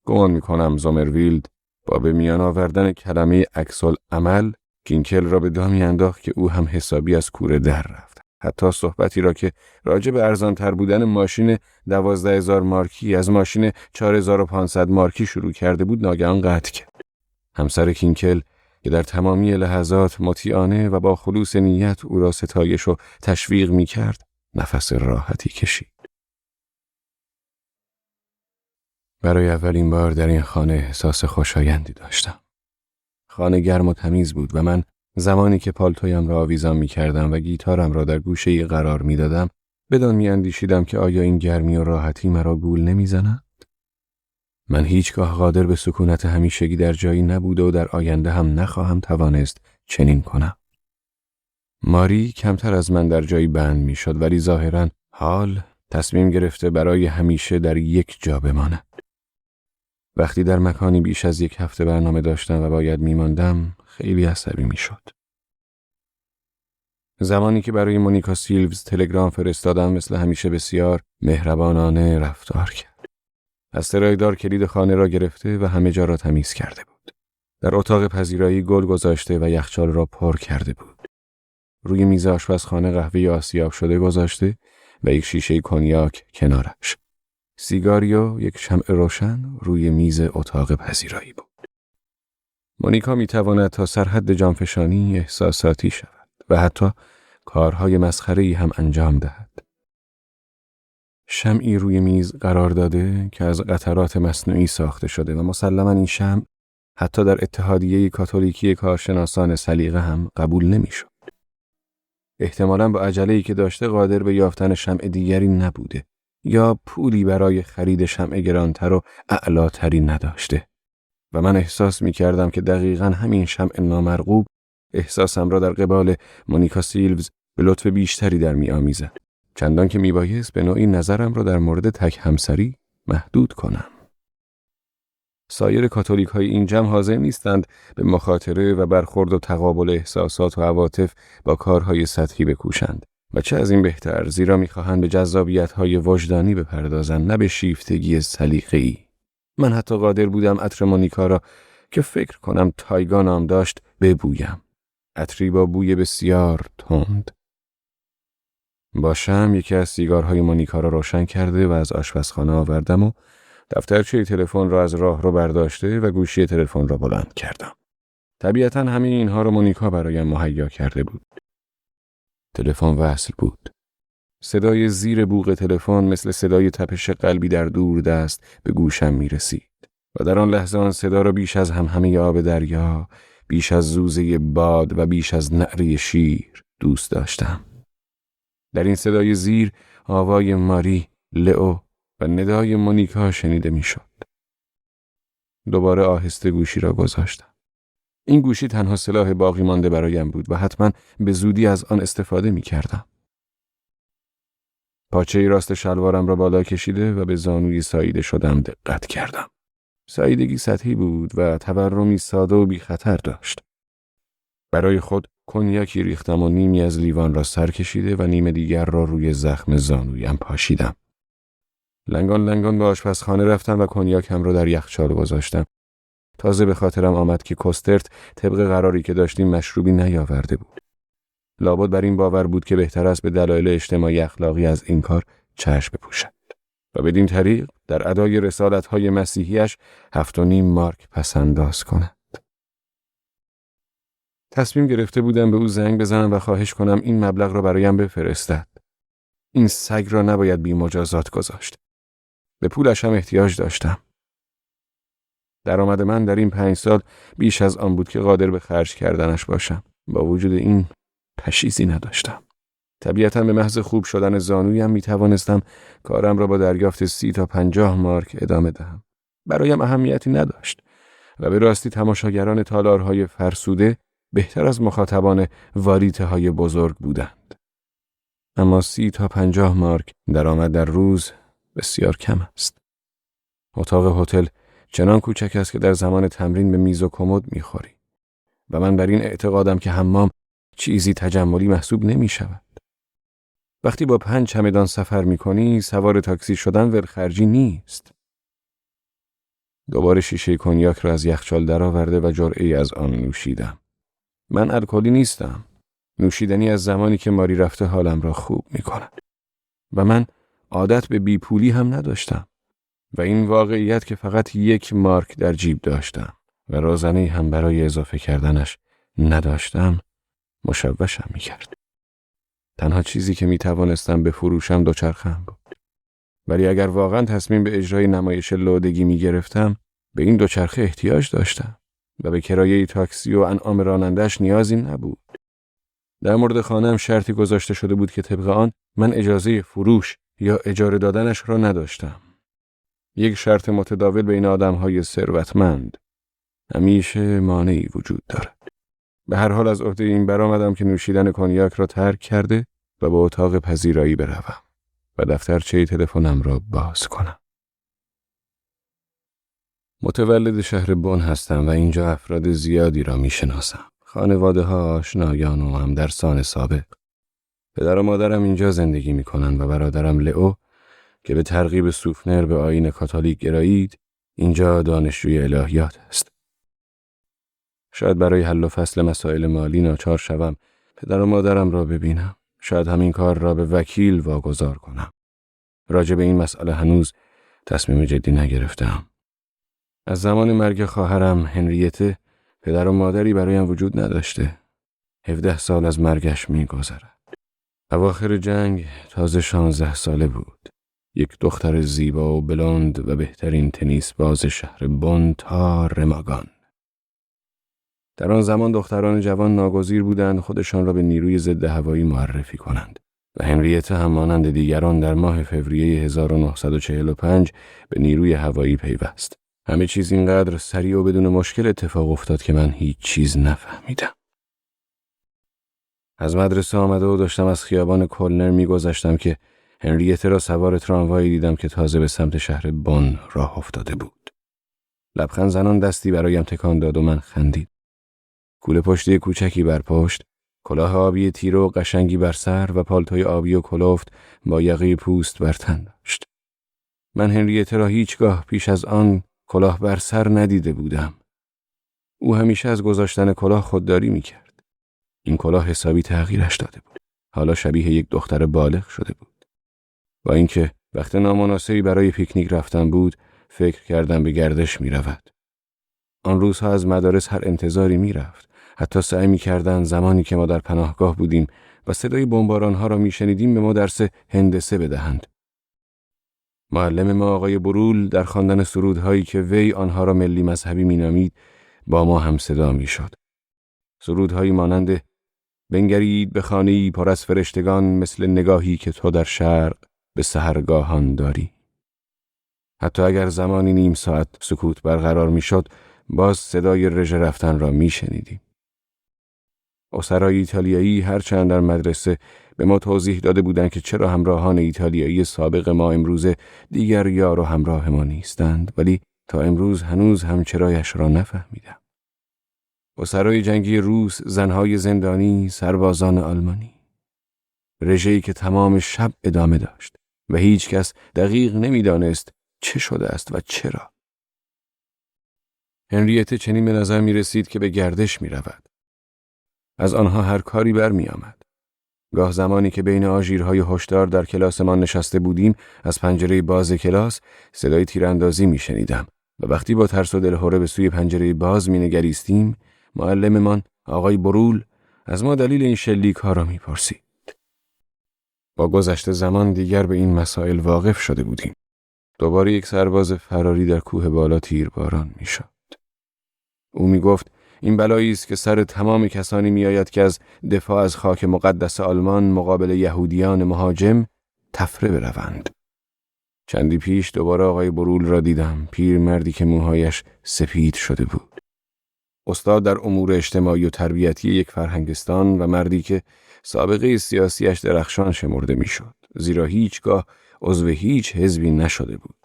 گمان می‌کنم زومرویلد با به میان آوردن کلمه عکس‌العمل کینکل را به دامی انداخت که او هم حسابی از کوره در رفت. حتی صحبتی را که راجع به ارزان‌تر بودن ماشین 12000 مارکی از ماشین 4500 مارکی شروع کرده بود ناگهان قطع کرد. همسر کینکل که در تمامی لحظات مطیعانه و با خلوص نیت او را ستایش و تشویق می‌کرد، نفس راحتی کشید. برای اولین بار در این خانه احساس خوشایندی داشتم. خانه گرم و تمیز بود و من زمانی که پالتویم را آویزان می‌کردم و گیتارم را در گوشه‌ای قرار می‌دادم، بدان می‌اندیشیدم که آیا این گرمی و راحتی مرا گول نمی‌زند؟ من هیچگاه قادر به سکونت همیشگی در جایی نبوده و در آینده هم نخواهم توانست چنین کنم. ماری کمتر از من در جایی بند می‌شد، ولی ظاهراً حال تصمیم گرفته برای همیشه در یک جا بماند. وقتی در مکانی بیش از 1 هفته برنامه داشتم و باید می‌ماندم، خیلی عصبی می‌شد. زمانی که برای مونیکا سیلوز تلگرام فرستادم، مثل همیشه بسیار مهربانانه رفتار کرد. از سرایدار کلید خانه را گرفته و همه جا را تمیز کرده بود. در اتاق پذیرایی گل گذاشته و یخچال را پر کرده بود. روی میز آشپزخانه قهوه آسیاب شده گذاشته و یک شیشه کنیاک کنارش. سیگاری و یک شمع روشن روی میز اتاق پذیرایی بود. مونیکا میتواند تا سرحد جانفشانی احساساتی شود و حتی کارهای مسخره‌ای هم انجام دهد. شمعی روی میز قرار داده که از قطرات مصنوعی ساخته شده و مسلماً این شمع حتی در اتحادیه کاتولیکی کارشناسان سلیقه هم قبول نمیشد. احتمالاً با عجله‌ای که داشته قادر به یافتن شمع دیگری نبوده یا پولی برای خرید شمع گرانتر و اعلاتری نداشته و من احساس می‌کردم که دقیقاً همین شمع نامرغوب احساسم را در قبال مونیکا سیلوز به لطف بیشتری در می‌آمیزد، چندان که میبایست به نوعی نظرم را در مورد تک همسری محدود کنم. سایر کاتولیک های این جمع حاضر نیستند به مخاطره و برخورد و تقابل احساسات و عواطف با کارهای سطحی بکوشند و چه از این بهتر، زیرا میخواهند به جذابیت های وجدانی بپردازند، نه به شیفتگی سلیقه‌ای. من حتی قادر بودم عطر مونیکا را که فکر کنم تایگا نام داشت ببویم. عطری با بوی بسیار تند. با شمع یکی از سیگارهای مونیکا را روشن کرده و از آشپزخانه آوردم و دفترچه تلفن را از راه رو برداشته و گوشی تلفن را بلند کردم. طبیعتاً همه اینها را مونیکا برایم مهیا کرده بود. تلفن وصل بود. صدای زیر بوق تلفن مثل صدای تپش قلبی در دور دست به گوشم می رسید و در آن لحظه آن صدا را بیش از همه آب دریا، بیش از زوزه باد و بیش از نعره شیر دوست داشتم. در این صدای زیر آوای ماری، لئو و ندای مونیکا شنیده می شد. دوباره آهسته گوشی را گذاشتم. این گوشی تنها سلاح باقی مانده برایم بود و حتما به زودی از آن استفاده می کردم. پاچه راست شلوارم را بالا کشیده و به زانوی ساییده شدم دقت کردم. ساییدگی سطحی بود و تورمی ساده و بی خطر داشت. برای خود کنیاکی ریختم و نیمی از لیوان را سر کشیده و نیم دیگر را روی زخم زانویم پاشیدم. لنگان لنگان به آشپزخانه رفتم و کنیاکم را در یخچال گذاشتم. تازه به خاطرم آمد که کوسترت طبق قراری که داشتیم مشروبی نیاورده بود. لابد بر این باور بود که بهتر است به دلایل اجتماعی اخلاقی از این کار چشم بپوشد و بدین طریق در ادای رسالت‌های مسیحیش 7.5 مارک پس‌انداز کند. تصمیم گرفته بودم به او زنگ بزنم و خواهش کنم این مبلغ را برایم بفرستد. این سگ را نباید بی مجازات گذاشت. به پولش هم احتیاج داشتم. درآمد من در این 5 سال بیش از آن بود که قادر به خرج کردنش باشم. با وجود این پشیزی نداشتم. طبیعتاً به محض خوب شدن زانویم می توانستم کارم را با دریافت 30 تا 50 مارک ادامه دهم. برایم اهمیتی نداشت و به راستی تماشاگران تالارهای فرسوده بهتر از مخاطبان واریته های بزرگ بودند. اما 30 تا 50 مارک درآمد در روز بسیار کم است. اتاق هتل چنان کوچک است که در زمان تمرین به میز و کمد می‌خوری و من بر این اعتقادم که حمام چیزی تجملی محسوب نمی‌شود. وقتی با 5 چمدان سفر می‌کنی، سوار تاکسی شدن ولخرجی نیست. دوباره شیشه کنیاک را از یخچال درآورده و جرعه‌ای از آن نوشیدم. من الکلی نیستم. نوشیدنی از زمانی که ماری رفته حالم را خوب می‌کند. و من عادت به بیپولی هم نداشتم. و این واقعیت که فقط 1 مارک در جیب داشتم و روزنه‌ای هم برای اضافه کردنش نداشتم مشوشم می‌کرد. تنها چیزی که می‌توانستم بفروشم دوچرخه‌ام بود. ولی اگر واقعا تصمیم به اجرای نمایش لودگی می‌گرفتم، به این دوچرخه احتیاج داشتم و به کرایه تاکسی و انعام راننده‌اش نیازی نبود. در مورد خانه‌ام شرطی گذاشته شده بود که طبق آن من اجازه فروش یا اجاره دادنش را نداشتم. یک شرط متداول بین آدم‌های ثروتمند. همیشه مانعی وجود دارد. به هر حال از عهده این برآمدم که نوشیدن کنیاک را ترک کرده و به اتاق پذیرایی بروم و دفترچه تلفنم را باز کنم. متولد شهر بن هستم و اینجا افراد زیادی را میشناسم. خانواده‌ها، آشنایان و همدرسان سابق. پدر و مادرم اینجا زندگی میکنند و برادرم لئو که به ترغیب سوفنر به آیین کاتولیک گرایید، اینجا دانشجوی الهیات است. شاید برای حل و فصل مسائل مالی ناچار شوم پدر و مادرم را ببینم. شاید همین کار را به وکیل واگذار کنم. راجع به این مسئله هنوز تصمیم جدی نگرفتم. از زمان مرگ خواهرم هنریته پدر و مادری برایم وجود نداشته. 17 سال از مرگش می‌گذرد. اواخر جنگ تازه 16 ساله بود. یک دختر زیبا و بلوند و بهترین تنیس باز شهر بن تا رماگان. در آن زمان دختران جوان ناگزیر بودند خودشان را به نیروی ضد هوایی معرفی کنند و هنریته هم مانند دیگران در ماه فوریه 1945 به نیروی هوایی پیوست. همه چیز اینقدر سریع و بدون مشکل اتفاق افتاد که من هیچ چیز نفهمیدم. از مدرسه آمده و داشتم از خیابان کلنر می‌گذشتم که هنریته را سوار تراموایی دیدم که تازه به سمت شهر بون راه افتاده بود. لبخند زنان دستی برایم تکان داد و من خندید. کوله پشتی کوچکی بر پشت، کلاه آبی تیره و قشنگی بر سر و پالتوی آبی و کلفت با یقه پوست بر تن داشت. من هنریته را هیچگاه پیش از آن کلاه بر سر ندیده بودم. او همیشه از گذاشتن کلاه خودداری می‌کرد. این کلاه حسابی تغییرش داده بود. حالا شبیه یک دختر بالغ شده بود. با اینکه وقت نامناسبی برای پیکنیک رفتن بود، فکر کردم به گردش می‌رود. آن روزها از مدارس هر انتظاری می‌رفت. حتی سعی می‌کردند زمانی که ما در پناهگاه بودیم و صدای بمباران‌ها را می‌شنیدیم به ما درس هندسه بدهند. معلم ما آقای برول در خواندن سرودهایی که وی آنها را ملی مذهبی می‌نامید با ما هم صدا می‌شد. سرودهایی مانند بنگرید به خانه‌ای پر از فرشتگان مثل نگاهی که تو در شرق به سحرگاهان داری. حتی اگر زمانی نیم ساعت سکوت برقرار می‌شد، باز صدای رژه رفتن را می‌شنیدیم. اسرای ایتالیایی هرچند در مدرسه به ما توضیح داده بودند که چرا همراهان ایتالیایی سابق ما امروزه دیگر یار و همراه ما نیستند، ولی تا امروز هنوز هم چرایش را نفهمیدم. اسرای جنگی روس، زنهای زندانی، سربازان آلمانی. رژه‌ای که تمام شب ادامه داشت و هیچ کس دقیق نمی‌دانست چه شده است و چرا. هنریته چنین به نظر می رسید که به گردش می رود. از آنها هر کاری برمی آمد. گاه زمانی که بین آژیرهای هشدار در کلاسمان نشسته بودیم، از پنجره باز کلاس صدای تیراندازی می شنیدم و وقتی با ترس و دلهره به سوی پنجره باز می نگریستیم، معلممان آقای برول از ما دلیل این شلیک ها را می پرسید. با گذشت زمان دیگر به این مسائل واقف شده بودیم. دوباره یک سرباز فراری در کوه بالا تیرباران می شد. او می گفت این بلایی است که سر تمام کسانی می آید که از دفاع از خاک مقدس آلمان مقابل یهودیان مهاجم تفره بروند. چندی پیش دوباره آقای برول را دیدم، پیرمردی که موهایش سپید شده بود. استاد در امور اجتماعی و تربیتی یک فرهنگستان و مردی که سابقه سیاسیش درخشان شمرده می شد، زیرا هیچگاه عضو هیچ حزبی نشده بود.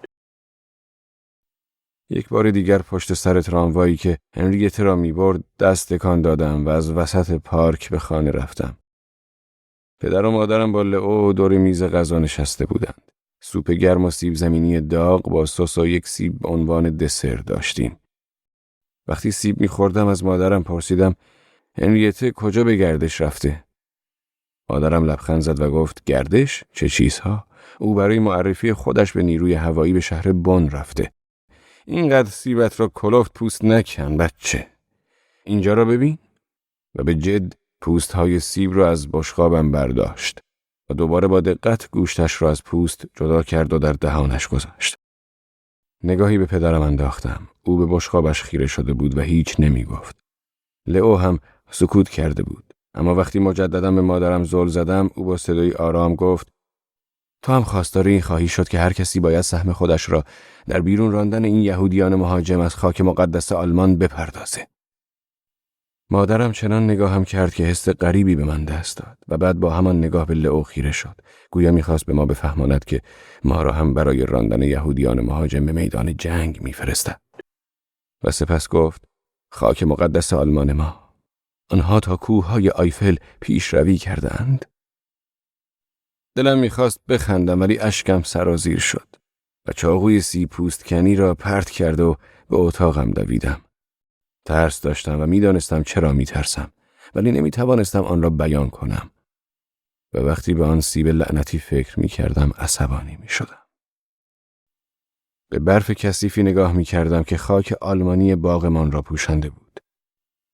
یک بار دیگر پشت سر تراموایی که هنریته را می برد دست تکان دادم و از وسط پارک به خانه رفتم. پدر و مادرم با لئو دور میز غذا نشسته بودند. سوپ گرم و سیب زمینی داغ با سس و یک سیب به عنوان دسر داشتیم. وقتی سیب می خوردم از مادرم پرسیدم هنریته کجا به گردش رفته؟ مادرم لبخند زد و گفت گردش؟ چه چیزها؟ او برای معرفی خودش به نیروی هوایی به شهر بون رفته. اینقدر سیبت را کلفت پوست نکن بچه. اینجا را ببین. و به جد پوست های سیب را از بشقابم برداشت و دوباره با دقت گوشتش را از پوست جدا کرد و در دهانش گذاشت. نگاهی به پدرم انداختم. او به بشقابش خیره شده بود و هیچ نمی گفت. لئو هم سکوت کرده بود. اما وقتی مجددا به مادرم زل زدم، او با صدای آرام گفت تو هم خواستار این خواهی شد که هر کسی باید سهم خودش را در بیرون راندن این یهودیان مهاجم از خاک مقدس آلمان بپردازه. مادرم چنان نگاهم کرد که حس غریبی به من دست داد و بعد با همان نگاه به لئو خیره شد. گویا می‌خواست به ما بفهماند که ما را هم برای راندن یهودیان مهاجم به میدان جنگ می‌فرستد. و سپس گفت خاک مقدس آلمان ما. آنها تا کوههای آیفل پیشروی کردند. دلم می‌خواست بخندم ولی اشکم سرازیر شد و چاقوی سی پوست کنی را پرت کرد و به اتاقم دویدم. ترس داشتم و می‌دانستم چرا می‌ترسم، ولی نمی‌توانستم آن را بیان کنم. و وقتی به آن سیب لعنتی فکر می‌کردم عصبانی می‌شدم. به برف کثیفی نگاه می‌کردم که خاک آلمانی باغمان را پوشانده بود.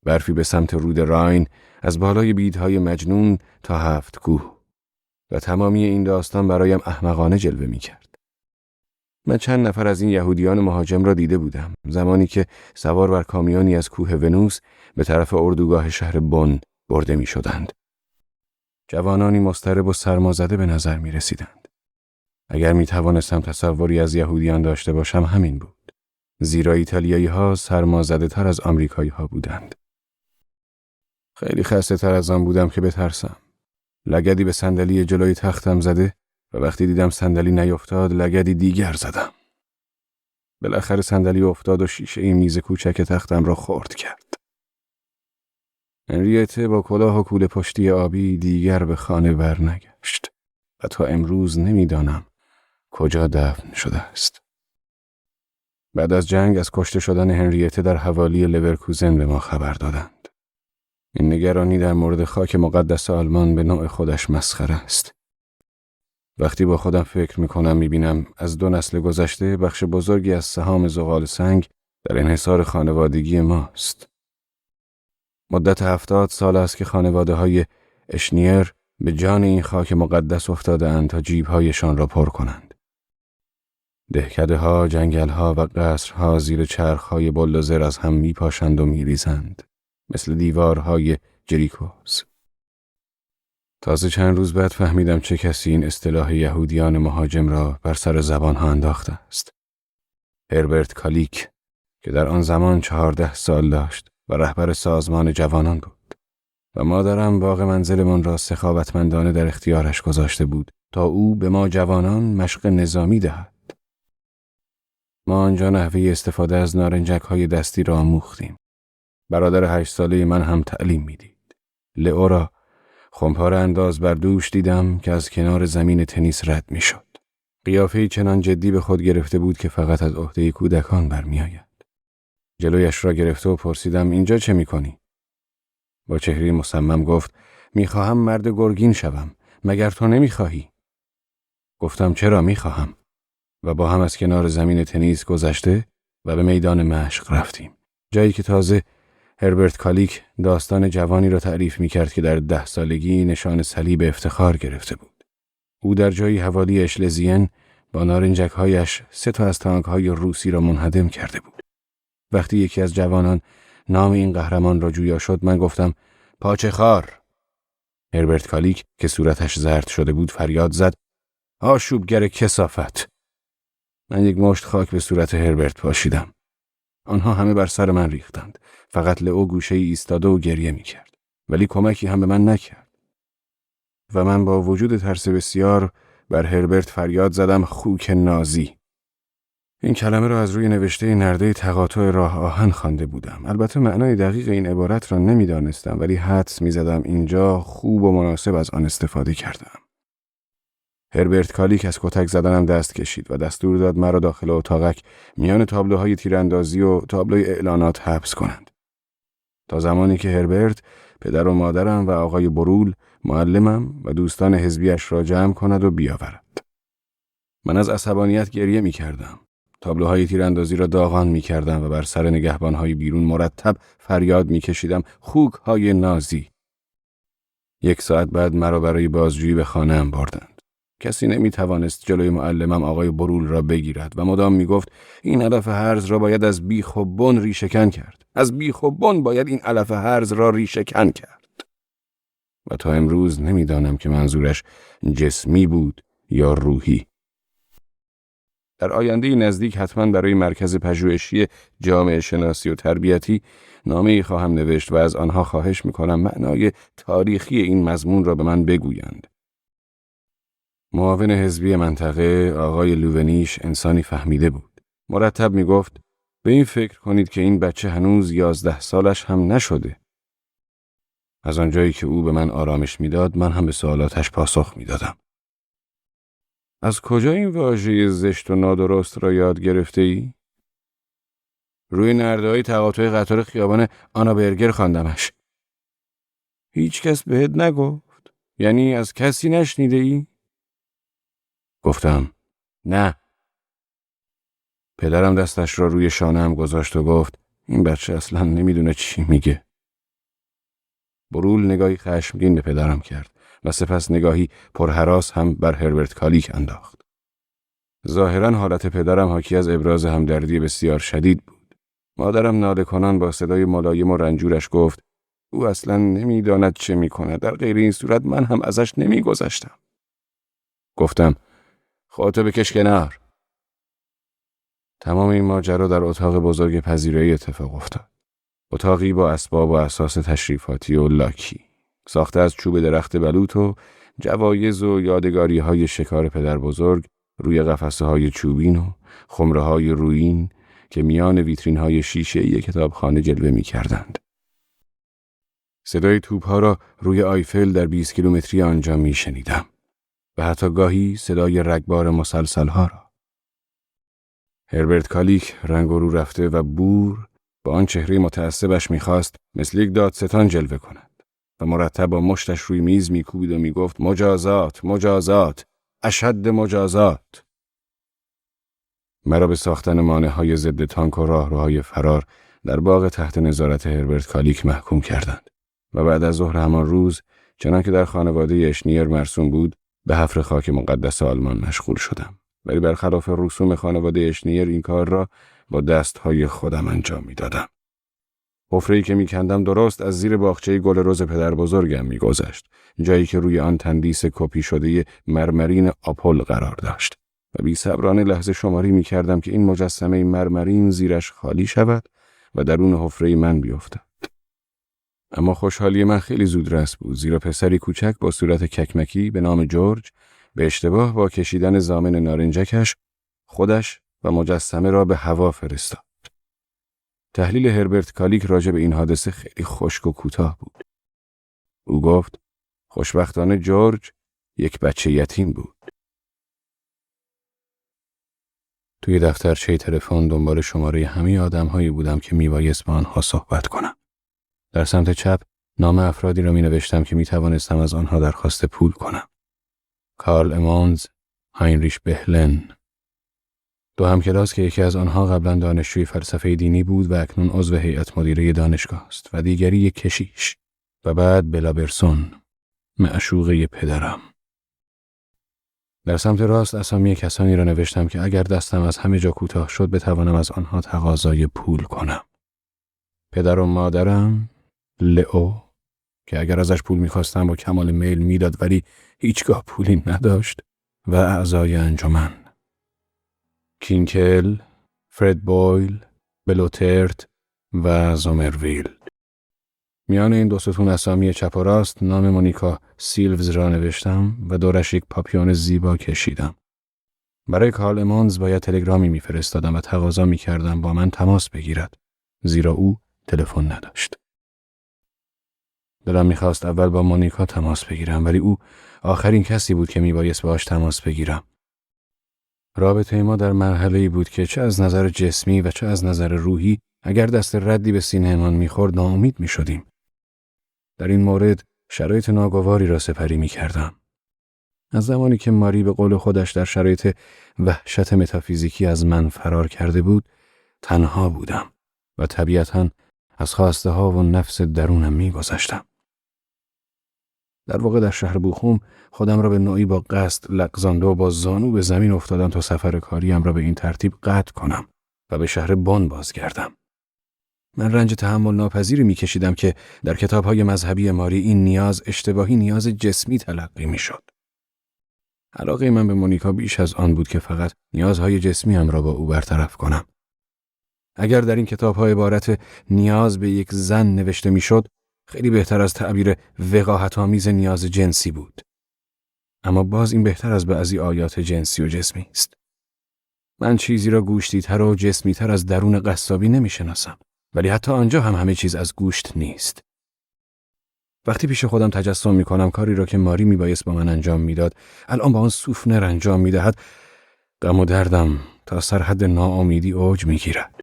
برفی به سمت رود راین از بالای بیدهای مجنون تا 7 کوه. و تمامی این داستان برایم احمقانه جلوه می‌کرد. من چند نفر از این یهودیان مهاجم را دیده بودم زمانی که سوار بر کامیونی از کوه ونوس به طرف اردوگاه شهر بون برده می شدند. جوانانی مضطرب و سرمازده به نظر می رسیدند. اگر می توانستم تصوری از یهودیان داشته باشم همین بود. زیرا ایتالیایی ها سرمازده تر از آمریکایی ها بودند. خیلی خسته تر از آن بودم که بترسم. لگدی به صندلی جلوی تختم زده و وقتی دیدم صندلی نیفتاد لگدی دیگر زدم. بالاخره صندلی افتاد و شیشه این میز کوچک تختم را خرد کرد. هنریته با کلاه و کوله پشتی آبی دیگر به خانه برنگشت و تا امروز نمیدانم کجا دفن شده است. بعد از جنگ از کشته شدن هنریته در حوالی لورکوزن به ما خبر دادند. این نگرانی در مورد خاک مقدس آلمان به نوع خودش مسخره است. وقتی با خودم فکر میکنم میبینم از 2 نسل گذشته بخش بزرگی از سهام زغال سنگ در انحصار خانوادگی ماست. مدت 70 سال است که خانواده های اشنیر به جان این خاک مقدس افتاده‌اند تا جیب‌هایشان را پر کنند. دهکده‌ها، جنگل‌ها و قصرها زیر چرخ‌های بلدوزر از هم میپاشند و میریزند، مثل دیوارهای جریکوس. تازه چند روز بعد فهمیدم چه کسی این اصطلاح یهودیان مهاجم را بر سر زبانها انداخته است. هربرت کالیک که در آن زمان 14 سال داشت و رهبر سازمان جوانان بود و مادرم باغ منزلمان را سخاوتمندانه در اختیارش گذاشته بود تا او به ما جوانان مشق نظامی دهد. ما آنجا نحوه استفاده از نارنجک‌های دستی را آموختیم. برادر 8 ساله من هم تعلیم میدید. لئو را خمپاره انداز بر دوش دیدم که از کنار زمین تنیس رد میشد. قیافه‌ای چنان جدی به خود گرفته بود که فقط از عهده کودکان برمیآید. جلویش را گرفته و پرسیدم اینجا چه میکنی؟ با چهره مصمم گفت میخواهم مرد گرگین شوم. مگر تو نمیخواهی؟ گفتم چرا میخواهم. و با هم از کنار زمین تنیس گذشته و به میدان مشق رفتیم. جایی که تازه هربرت کالیک داستان جوانی را تعریف میکرد که در 10 سالگی نشان صلیب افتخار گرفته بود. او در جایی حوالی اشلزین با نارنجک‌هایش 3 تا از تانک‌های روسی را منهدم کرده بود. وقتی یکی از جوانان نام این قهرمان را جویا شد من گفتم پاچه خار. هربرت کالیک که صورتش زرد شده بود فریاد زد آشوبگر کثافت. من یک مشت خاک به صورت هربرت پاشیدم. آنها همه بر سر من ریختند. فقط لئو گوشه ایستاده و گریه میکرد. ولی کمکی هم به من نکرد. و من با وجود ترس بسیار بر هربرت فریاد زدم خوک نازی. این کلمه را از روی نوشته نرده تقاطع راه آهن خوانده بودم. البته معنای دقیق این عبارت را نمیدانستم ولی حدس میزدم اینجا خوب و مناسب از آن استفاده کردم. هربرت کالیک از کتک زدنم دست کشید و دستور داد مرا داخل اتاقک میان تابلوهای تیراندازی و تابلوی اعلانات حبس کنند. تا زمانی که هربرت پدر و مادرم و آقای برول معلمم و دوستان حزبیش را جمع کند و بیاورد. من از عصبانیت گریه می کردم. تابلوهای تیراندازی را داغان می کردم و بر سر نگهبانهای بیرون مرتب فریاد می کشیدم خوک های نازی. 1 ساعت بعد مرا برای بازجویی به خانه‌ام بردند. کسی نمی توانست جلوی معلمم آقای برول را بگیرد و مدام می گفت این علف هرز را باید از بیخ و بن ریشه‌کن کرد. از بیخ و بن باید این علف هرز را ریشه‌کن کرد. و تا امروز نمیدانم که منظورش جسمی بود یا روحی. در آینده نزدیک حتما برای مرکز پژوهشی جامعه شناسی و تربیتی نامه‌ای خواهم نوشت و از آنها خواهش می‌کنم معنای تاریخی این مضمون را به من بگویند. معاون حزبی منطقه آقای لوونیش انسانی فهمیده بود. مرتب میگفت به این فکر کنید که این بچه هنوز 11 سالش هم نشده. از آنجایی که او به من آرامش میداد من هم به سوالاتش پاسخ میدادم. از کجا این واژه زشت و نادرست را یاد گرفته ای؟ روی نرده‌های تقاطع قطار خیابان آنا برگر خواندمش. هیچ کس بهت نگفت؟ یعنی از کسی نشنیده ای؟ گفتم نه. پدرم دستش را روی شانه‌ام گذاشت و گفت این بچه اصلا نمیدونه چی میگه. برول نگاهی خشمگین به پدرم کرد و سپس نگاهی پرهراس هم بر هربرت کالیک انداخت. ظاهراً حالت پدرم حاکی از ابراز همدردی بسیار شدید بود. مادرم ناله کنان با صدای ملایم و رنجورش گفت او اصلا نمیداند چه میکنه. در غیر این صورت من هم ازش نمیگذشتم. گفتم خودتو بکش کنار. تمام این ماجرا در اتاق بزرگ پذیرایی اتفاق افتاد. اتاقی با اسباب و اساس تشریفاتی و لاکی، ساخته از چوب درخت بلوط و جوایز و یادگاری‌های شکار پدر بزرگ روی قفسه‌های چوبین و خمره‌های رویین که میان ویترین‌های شیشه‌ای کتابخانه جلوه می‌کردند. صدای توپ‌ها را روی آیفل در 20 کیلومتری آنجا می‌شنیدم و حتی گاهی صدای رگبار مسلسل‌ها را. هربرت کالیک رنگ رو رفته و بور با آن چهره متعصبش می‌خواست مثل یک دادستان جلوه کند و مرتب با مشتش روی میز می‌کوبید و می‌گفت مجازات، مجازات، اشد مجازات. مرا به ساختن مانع‌های ضد تانک و راهروهای فرار در باغ تحت نظارت هربرت کالیک محکوم کردند و بعد از ظهر همان روز چنان که در خانواده اشنیر مرسوم بود به حفر خاک مقدس آلمان مشغول شدم، ولی برخلاف رسوم خانواده اشنیر این کار را با دستهای خودم انجام می‌دادم. حفره‌ای که می‌کندم درست از زیر باغچه گل رز پدر بزرگم می‌گذشت، جایی که روی آن تندیس کپی شده مرمرین آپل قرار داشت و بی‌صبرانه لحظه شماری می‌کردم که این مجسمه مرمرین زیرش خالی شود و درون حفره من بیفتد. اما خوشحالی من خیلی زودرس بود، زیرا پسری کوچک با صورت ککمکی به نام جورج به اشتباه با کشیدن زامن نارنجکش خودش و مجسمه را به هوا فرستاد. تحلیل هربرت کالیک راجع به این حادثه خیلی خشک و کوتاه بود. او گفت خوشبختانه جورج یک بچه یتیم بود. توی دفترچه تلفن دنبال شماره همه آدم‌هایی بودم که میبایست با آنها صحبت کنم. در سمت چپ نام افرادی را می‌نوشتم که می‌توانستم از آنها درخواست پول کنم. کارل امانز، هاینریش بهلن. دو همکلاس که یکی از آنها قبلا دانشجوی فلسفه دینی بود و اکنون عضو هیئت مدیره دانشگاه است و دیگری یک کشیش و بعد بلابرسون، معشوقه پدرم. در سمت راست اسامی کسانی را نوشتم که اگر دستم از همه جا کوتاه شد بتوانم از آنها تقاضای پول کنم. پدر و مادرم، لئو، که اگر ازش پول می‌خواستم با کمال میل میداد ولی هیچگاه پولی نداشت، و اعضای انجمن. کینکل، فرد بویل، بلوترت و زومرویل. میان این دو ستون اسامی چپ و راست نام مونیکا سیلوز را نوشتم و دورش یک پاپیون زیبا کشیدم. برای کارل امانز باید تلگرامی میفرستادم و تقاضا میکردم با من تماس بگیرد، زیرا او تلفن نداشت. دلم میخواست اول با مونیکا تماس بگیرم، ولی او آخرین کسی بود که میبایست باهاش تماس بگیرم. رابطه ما در مرحله‌ای بود که چه از نظر جسمی و چه از نظر روحی اگر دست ردی به سینه‌مان میخورد ناامید میشدیم. در این مورد شرایط ناگواری را سپری میکردم. از زمانی که ماری به قول خودش در شرایط وحشت متافیزیکی از من فرار کرده بود، تنها بودم و طبیعتاً از خواسته ها و نفس درونم میگذشتم. در واقع در شهر بوخوم خودم را به نوعی با قصد لغزانده و با زانو به زمین افتادم تا سفر کاریم را به این ترتیب قطع کنم و به شهر بون بازگردم. من رنج تحمل ناپذیری میکشیدم که در کتاب‌های مذهبی ماری این نیاز اشتباهی نیاز جسمی تلقی میشد. علاقه من به مونیکا بیش از آن بود که فقط نیازهای جسمیم را با او برطرف کنم. اگر در این کتاب‌ها عبارت نیاز به یک زن نوشته میشد، خیلی بهتر از تعبیر وقاحت‌آمیز نیاز جنسی بود. اما باز این بهتر از بعضی آیات جنسی و جسمی است. من چیزی را گوشتی‌تر و جسمی‌تر از درون قصابی نمی‌شناسم، ولی حتی آنجا هم همه چیز از گوشت نیست. وقتی پیش خودم تجسم می‌کنم کاری را که ماری میبایست با من انجام میداد، الان با آن سوفنر انجام میدهد، غم و دردم تا سرحد ناامیدی اوج میگیرد.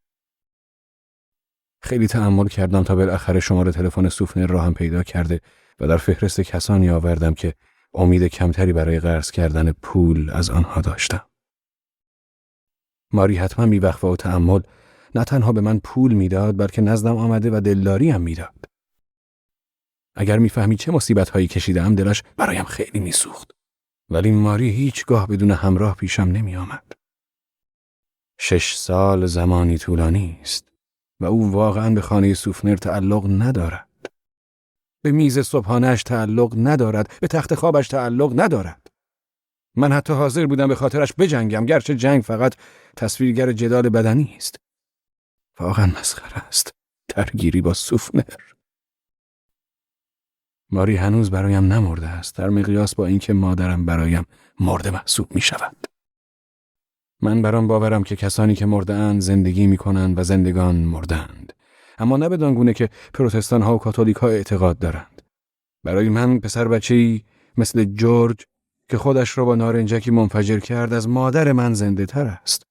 خیلی تأمل کردم تا بالاخره شماره تلفن سوفنر را هم پیدا کرده و در فهرست کسانی آوردم که امید کمتری برای قرض کردن پول از آنها داشتم. ماری حتما بی‌وقفه و تأمل نه تنها به من پول میداد بلکه نزدم آمده و دلداری هم میداد. اگر میفهمی چه مصیبت‌هایی کشیدم دلش برایم خیلی میسوخت. ولی ماری هیچگاه بدون همراه پیشم نمی آمد. 6 سال زمانی طولانی است و او واقعاً به خانه سوفنر تعلق ندارد. به میز صبحانه‌اش تعلق ندارد، به تخت خوابش تعلق ندارد. من حتی حاضر بودم به خاطرش بجنگم، گرچه جنگ فقط تصویرگر جدال بدنی است. واقعاً مسخره است. درگیری با سوفنر. ماری هنوز برایم نمرده است، در مقیاس با اینکه مادرم برایم مرده محسوب می شود. من برام باورم که کسانی که مرده اند زندگی می کنند و زندگان مردند، اما نه بدان گونه که پروتستان ها و کاتولیک ها اعتقاد دارند. برای من پسر بچه‌ای مثل جورج که خودش را با نارنجکی منفجر کرد از مادر من زنده تر است.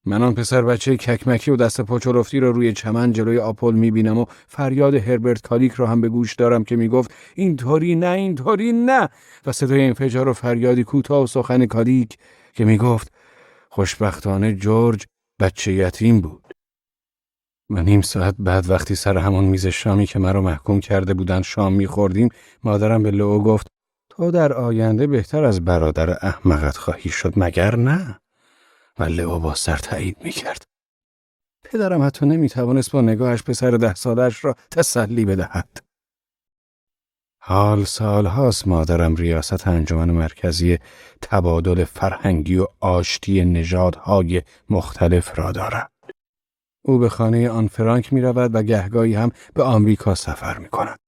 من آن پسر بچه ککمکی و دست پاچولفتی را روی چمن جلوی آپل میبینم و فریاد هربرت کالیک را هم به گوش دارم که میگفت اینطوری نه، اینطوری نه، و صدای انفجار و فریادی کوتاه و سخن کالیک که میگفت خوشبختانه جورج بچه یتیم بود. و نیم ساعت بعد وقتی سر همان میز شامی که مرا محکوم کرده بودند شام میخوردیم، مادرم به لئو گفت تو در آینده بهتر از برادر احمقت خواهی شد، مگر نه؟ و لئو با سر تایید میکرد. پدرم حتی نمیتوانست با نگاهش پسر 10 سالش را تسلی بدهد. حال سالهاست مادرم ریاست انجمن مرکزی تبادل فرهنگی و آشتی نژادهای مختلف را دارد. او به خانه آن فرانک می رود و گهگاهی هم به آمریکا سفر می کند.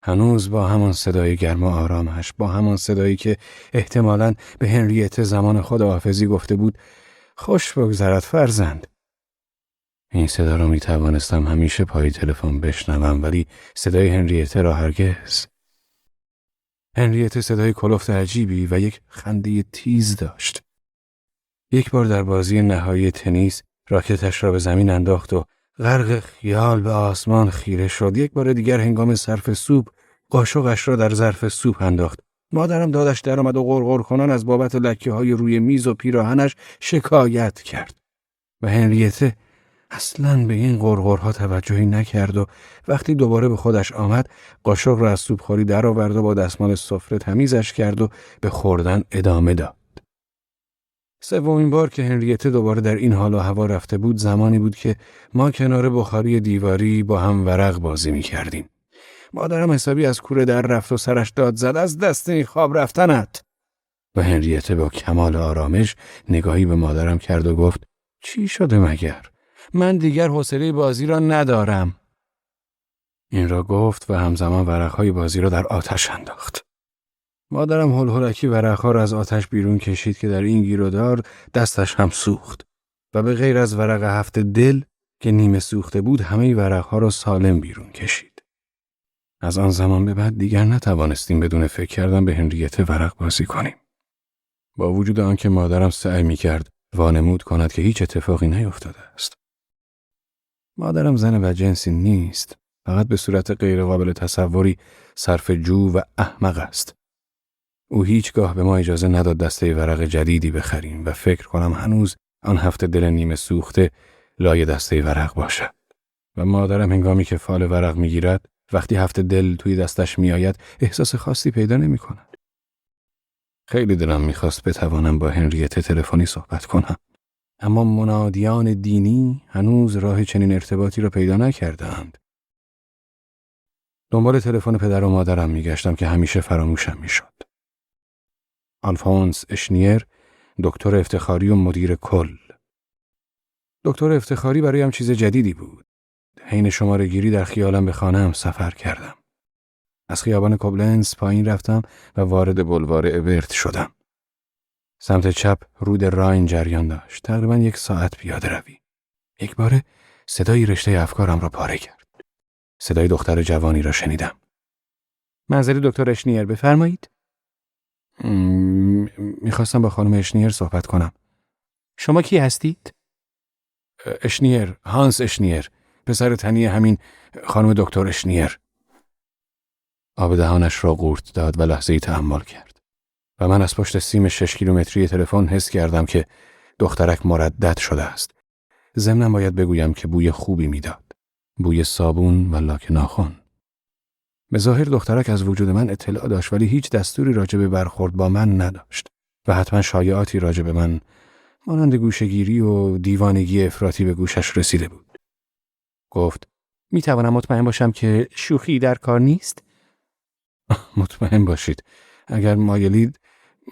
هنوز با همان صدای گرم و آرامش، با همان صدایی که احتمالاً به هنریته زمان خداحافظی گفته بود خوش بگذرد فرزند. این صدا را می توانستم همیشه پای تلفن بشنوم، ولی صدای هنریته را هرگز. هنریته صدای کلفت عجیبی و یک خنده تیز داشت. یک بار در بازی نهایی تنیس راکتش را به زمین انداخت و غرق خیال به آسمان خیره شد. یک بار دیگر هنگام صرف سوپ قاشقش را در ظرف سوپ انداخت. مادرم دادش در آمد و غرغر کنان از بابت لکه‌های روی میز و پیراهنش شکایت کرد. و هنریته اصلاً به این غرغرها توجهی نکرد و وقتی دوباره به خودش آمد قاشق را از سوپخوری در آورد و با دستمال سفره تمیزش کرد و به خوردن ادامه داد. سومین بار که هنریته دوباره در این حال و هوا رفته بود زمانی بود که ما کنار بخاری دیواری با هم ورق بازی می کردیم. مادرم حسابی از کوره در رفت و سرش داد زد از دست این خواب رفتنت. و هنریته با کمال آرامش نگاهی به مادرم کرد و گفت چی شده مگر؟ من دیگر حوصله بازی را ندارم. این را گفت و همزمان ورقهای بازی را در آتش انداخت. مادرم هلهلکی ورقها را از آتش بیرون کشید که در این گیرودار دستش هم سوخت و به غیر از ورق 7 دل که نیمه سوخته بود همه ورقها را سالم بیرون کشید. از آن زمان به بعد دیگر نتوانستیم بدون فکر کردن به هنریته ورق بازی کنیم. با وجود آنکه مادرم سعی می‌کرد وانمود کند که هیچ اتفاقی نیفتاده است. مادرم زن و جنسی نیست، فقط به صورت غیرقابل تصوری صرفه‌جو و احمق است. او هیچگاه به ما اجازه نداد دسته ورق جدیدی بخریم و فکر کنم هنوز آن 7 دل نیمه سوخته لای دسته ورق باشد. و مادرم هنگامی که فال ورق میگیرد وقتی 7 دل توی دستش میآید احساس خاصی پیدا نمی کند. خیلی دلم میخواست بتوانم با هنریته تلفنی صحبت کنم، اما منادیان دینی هنوز راه چنین ارتباطی را پیدا نکردند. دنبال تلفن پدر و مادرم میگشتم که همیشه فراموشم میشد. آلفونس اشنیر، دکتر افتخاری و مدیر کل. دکتر افتخاری برایم چیز جدیدی بود. حین شماره‌گیری در خیالم به خانه‌ام سفر کردم. از خیابان کوبلنز پایین رفتم و وارد بولوار ابرت شدم. سمت چپ رود راین جریان داشت. تقریباً 1 ساعت پیاده روی. یک باره صدای رشته افکارم را پاره کرد. صدای دختر جوانی را شنیدم. منزل دکتر اشنیر بفرمایید. میخواستم با خانم اشنیر صحبت کنم. شما کی هستید؟ اشنیر، هانس اشنیر، پسر تنی همین خانم دکتر اشنیر. آب دهانش را قورت داد و لحظه‌ای تأمل کرد. و من از پشت سیم 6 کیلومتری تلفن حس کردم که دخترک مردد شده است. ضمناً باید بگویم که بوی خوبی میداد. بوی صابون و لاک ناخن. به ظاهر دخترک از وجود من اطلاع داشت ولی هیچ دستوری راجع به برخورد با من نداشت و حتما شایعاتی راجع به من مانند گوشه‌گیری و دیوانگی افراطی به گوشش رسیده بود. گفت می توانم مطمئن باشم که شوخی در کار نیست؟ مطمئن باشید. اگر مایلید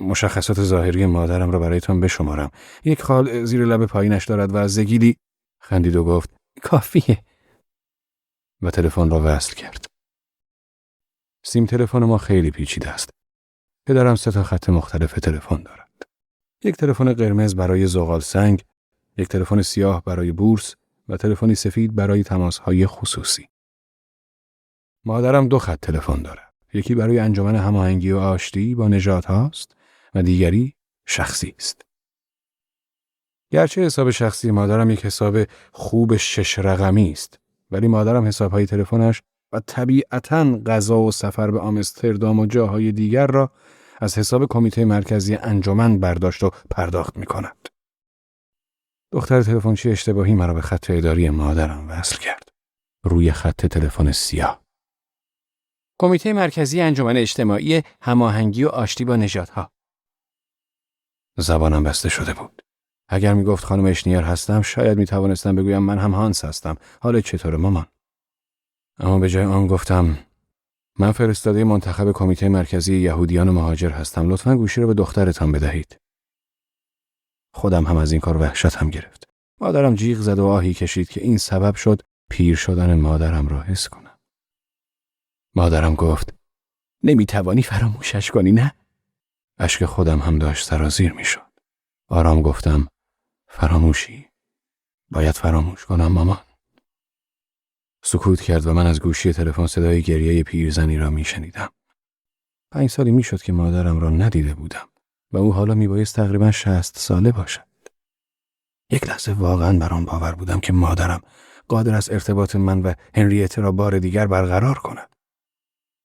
مشخصات ظاهری مادرم را برایتان بشمارم. یک خال زیر لب پایینش دارد و از زگیلی خندید و گفت کافیه. و تلفن را وصل کرد. سیم تلفن ما خیلی پیچیده است. پدرم 3 خط مختلف تلفن دارد. یک تلفن قرمز برای زغال سنگ، یک تلفن سیاه برای بورس و تلفنی سفید برای تماس‌های خصوصی. مادرم 2 خط تلفن دارد. یکی برای انجمن هماهنگی و آشتی با نژادهاست و دیگری شخصی است. گرچه حساب شخصی مادرم یک حساب خوب 6 رقمی است، ولی مادرم حساب‌های تلفنش و طبیعتاً غذا و سفر به آمستردام و جاهای دیگر را از حساب کمیته مرکزی انجمن برداشت و پرداخت می‌کند. دختر تلفنچی اشتباهی مرا به خط اداری مادرم وصل کرد. روی خط تلفن سیاه. کمیته مرکزی انجمن اجتماعی هماهنگی و آشتی با نژادها. زبانم بسته شده بود. اگر میگفت خانم اشنیر هستم، شاید میتوانستم بگویم من هم هانس هستم. حالت چطوره مامان؟ اما به جای آن گفتم من فرستاده منتخب کمیته مرکزی یهودیان مهاجر هستم. لطفاً گوشی را به دخترتان بدهید. خودم هم از این کار وحشتم گرفت. مادرم جیغ زد و آهی کشید که این سبب شد پیر شدن مادرم را حس کنم. مادرم گفت نمیتوانی فراموشش کنی نه؟ اشک خودم هم داشت سرازیر میشد. آرام گفتم فراموشی؟ باید فراموش کنم مامان. سکوت کرد و من از گوشی تلفن صدای گریه پیرزنی را میشنیدم. 5 سالی میشد که مادرم را ندیده بودم و او حالا میبایست تقریبا 60 ساله باشد. یک لحظه واقعا بر آن باور بودم که مادرم قادر است ارتباط من و هنریته را بار دیگر برقرار کند.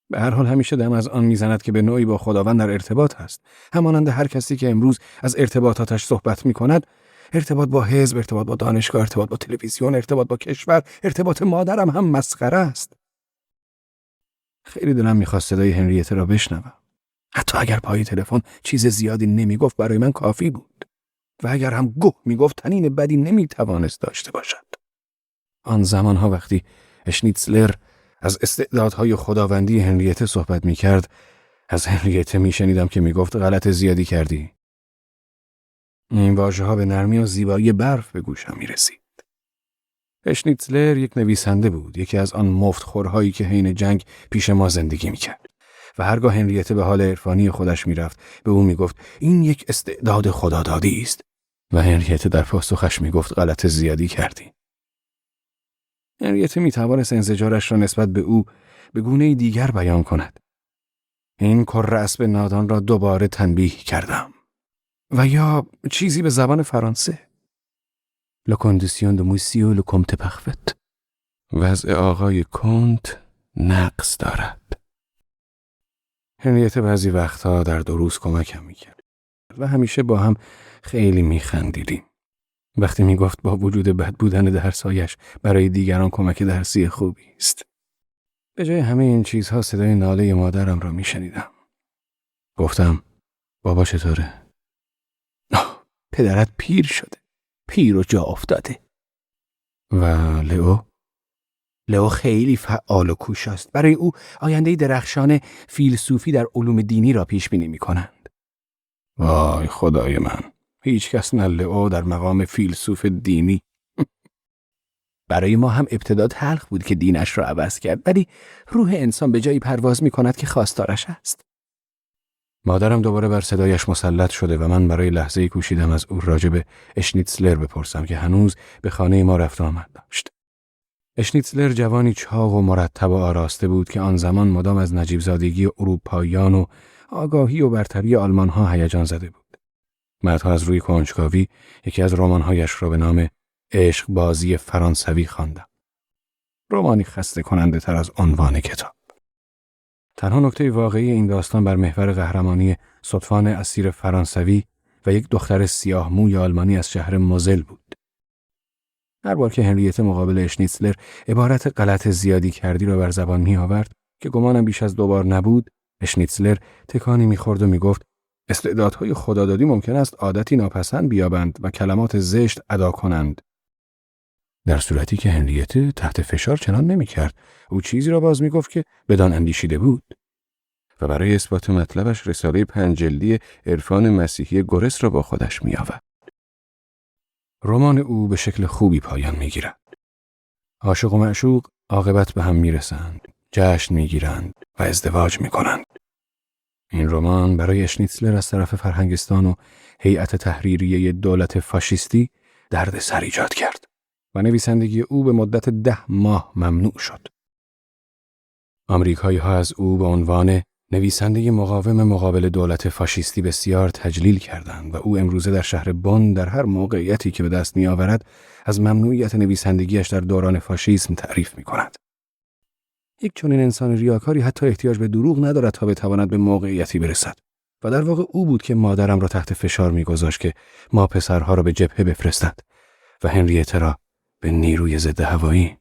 به هر حال همیشه دم از آن میزند که به نوعی با خداوند در ارتباط است. همانند هر کسی که امروز از ارتباطاتش صحبت میکند، ارتباط با حزب، ارتباط با دانشگاه، ارتباط با تلویزیون، ارتباط با کشور، ارتباط مادرم هم مسخره است. خیلی دلم میخواست صدای هنریته را بشنوم. حتی اگر پای تلفن چیز زیادی نمیگفت برای من کافی بود. و اگر هم گه میگفت طنین بدی نمیتوانست داشته باشد. آن زمانها وقتی اشنیتزلر از استعدادهای خداوندی هنریته صحبت میکرد، از هنریته میشنیدم که میگفت غلط زیادی کردی. این واژه‌ها به نرمی و زیبایی برف به گوشم میرسید. اشنیتزلر یک نویسنده بود، یکی از آن مفتخورهایی که حین جنگ پیش ما زندگی میکرد. و هرگاه هنریته به حال عرفانی خودش میرفت، به او میگفت این یک استعداد خدادادی است. و هنریته در پاسخش میگفت غلط زیادی کردی. هنریته میتوانست انزجارش را نسبت به او به گونه دیگر بیان کند. این کره اسب نادان را دوباره تنبیه کردم. و یا چیزی به زبان فرانسه. La condition de monsieur le comte parfait. وضع آقای کنت نقص دارد. هنریته بعضی وقتها در دروس کمکم میکرد و همیشه با هم خیلی میخندیدیم. وقتی میگفت با وجود بد بودن درسایش برای دیگران کمک درسی خوبی است. به جای همه این چیزها صدای ناله مادرم را میشنیدم. گفتم بابا چطوره؟ پدرت پیر شده. پیر و جا افتاده. و لئو؟ لئو خیلی فعال و کوشاست. برای او آینده درخشان فیلسوفی در علوم دینی را پیش بینی می‌کنند. وای خدای من. هیچ کس نه لئو در مقام فیلسوف دینی. برای ما هم ابتدا تلخ بود که دینش را عوض کرد، ولی روح انسان به جایی پرواز می‌کند که خواستارش است. مادرم دوباره بر صدایش مسلط شده و من برای لحظه‌ای کوشیدم از او راجع به اشنیتزلر بپرسم که هنوز به خانه ما رفت و آمد داشت. اشنیتزلر جوانی چاق و مرتب و آراسته بود که آن زمان مدام از نجیب زادگی اروپاییان و آگاهی و برتری آلمان‌ها هیجان زده بود. بعدها از روی کنجکاوی یکی از رمان‌هایش را به نام عشق بازی فرانسوی خواندم. رمانی خسته کننده تر از عنوان کتاب. تنها نکته واقعی این داستان بر محور قهرمانی صدفان اسیر فرانسوی و یک دختر سیاه موی آلمانی از شهر موزل بود. هر بار که هنریته مقابل اشنیتزلر عبارت غلط زیادی کردی را بر زبان می آورد که گمانم بیش از 2 بار نبود، اشنیتزلر تکانی می خورد و می گفت استعدادهای خدادادی ممکن است عادتی ناپسند بیابند و کلمات زشت ادا کنند. در صورتی که هنریته تحت فشار چنان نمی کرد. او چیزی را باز می گفت که بدان اندیشیده بود. و برای اثبات مطلبش رساله 5 جلدی عرفان مسیحی گورس را با خودش می آورد. رمان او به شکل خوبی پایان می گیرد. عاشق و معشوق عاقبت به هم میرسند، جشن میگیرند و ازدواج میکنند. این رمان برای اشنیتزلر از طرف فرهنگستان و هیئت تحریریه دولت فاشیستی دردسر ایجاد کرد و نویسندگی او به مدت 10 ماه ممنوع شد. آمریکایی‌ها از او به عنوان نویسنده مقاوم مقابل دولت فاشیستی بسیار تجلیل کردند و او امروزه در شهر بن در هر موقعیتی که به دست می‌آورد از ممنوعیت نویسندگیش در دوران فاشیسم تعریف می‌کند. یک چنین انسان ریاکاری حتی احتیاج به دروغ ندارد تا بتواند به موقعیتی برسد و در واقع او بود که مادرم را تحت فشار می‌گذاشت که ما پسرها را به جبهه بفرستد و هنریته را به نیروی ضد هوایی.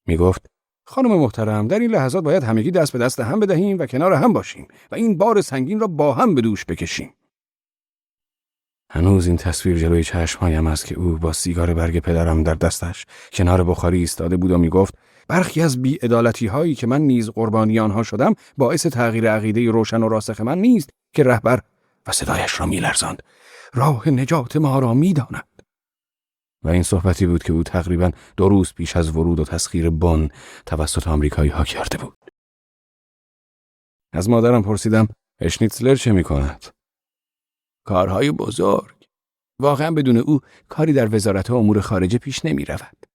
می‌گفت خانم محترم، در این لحظات باید همگی دست به دست هم بدهیم و کنار هم باشیم و این بار سنگین را با هم به دوش بکشیم. هنوز این تصویر جلوی چشمهایم است که او با سیگار برگ پدرم در دستش کنار بخاری ایستاده بود و میگفت برخی از بی‌عدالتی‌هایی که من نیز قربانی آنها شدم باعث تغییر عقیده روشن و راسخ من نیست که رهبر، و صدایش را می‌لرزاند، راه نجات ما را می‌داند. و این صحبتی بود که او تقریباً 2 روز پیش از ورود و تسخیر بن توسط آمریکایی‌ها کرده بود. از مادرم پرسیدم اشنیتزلر چه می‌کند؟ کارهای بزرگ. واقعاً بدون او کاری در وزارت امور خارجه پیش نمی‌رود.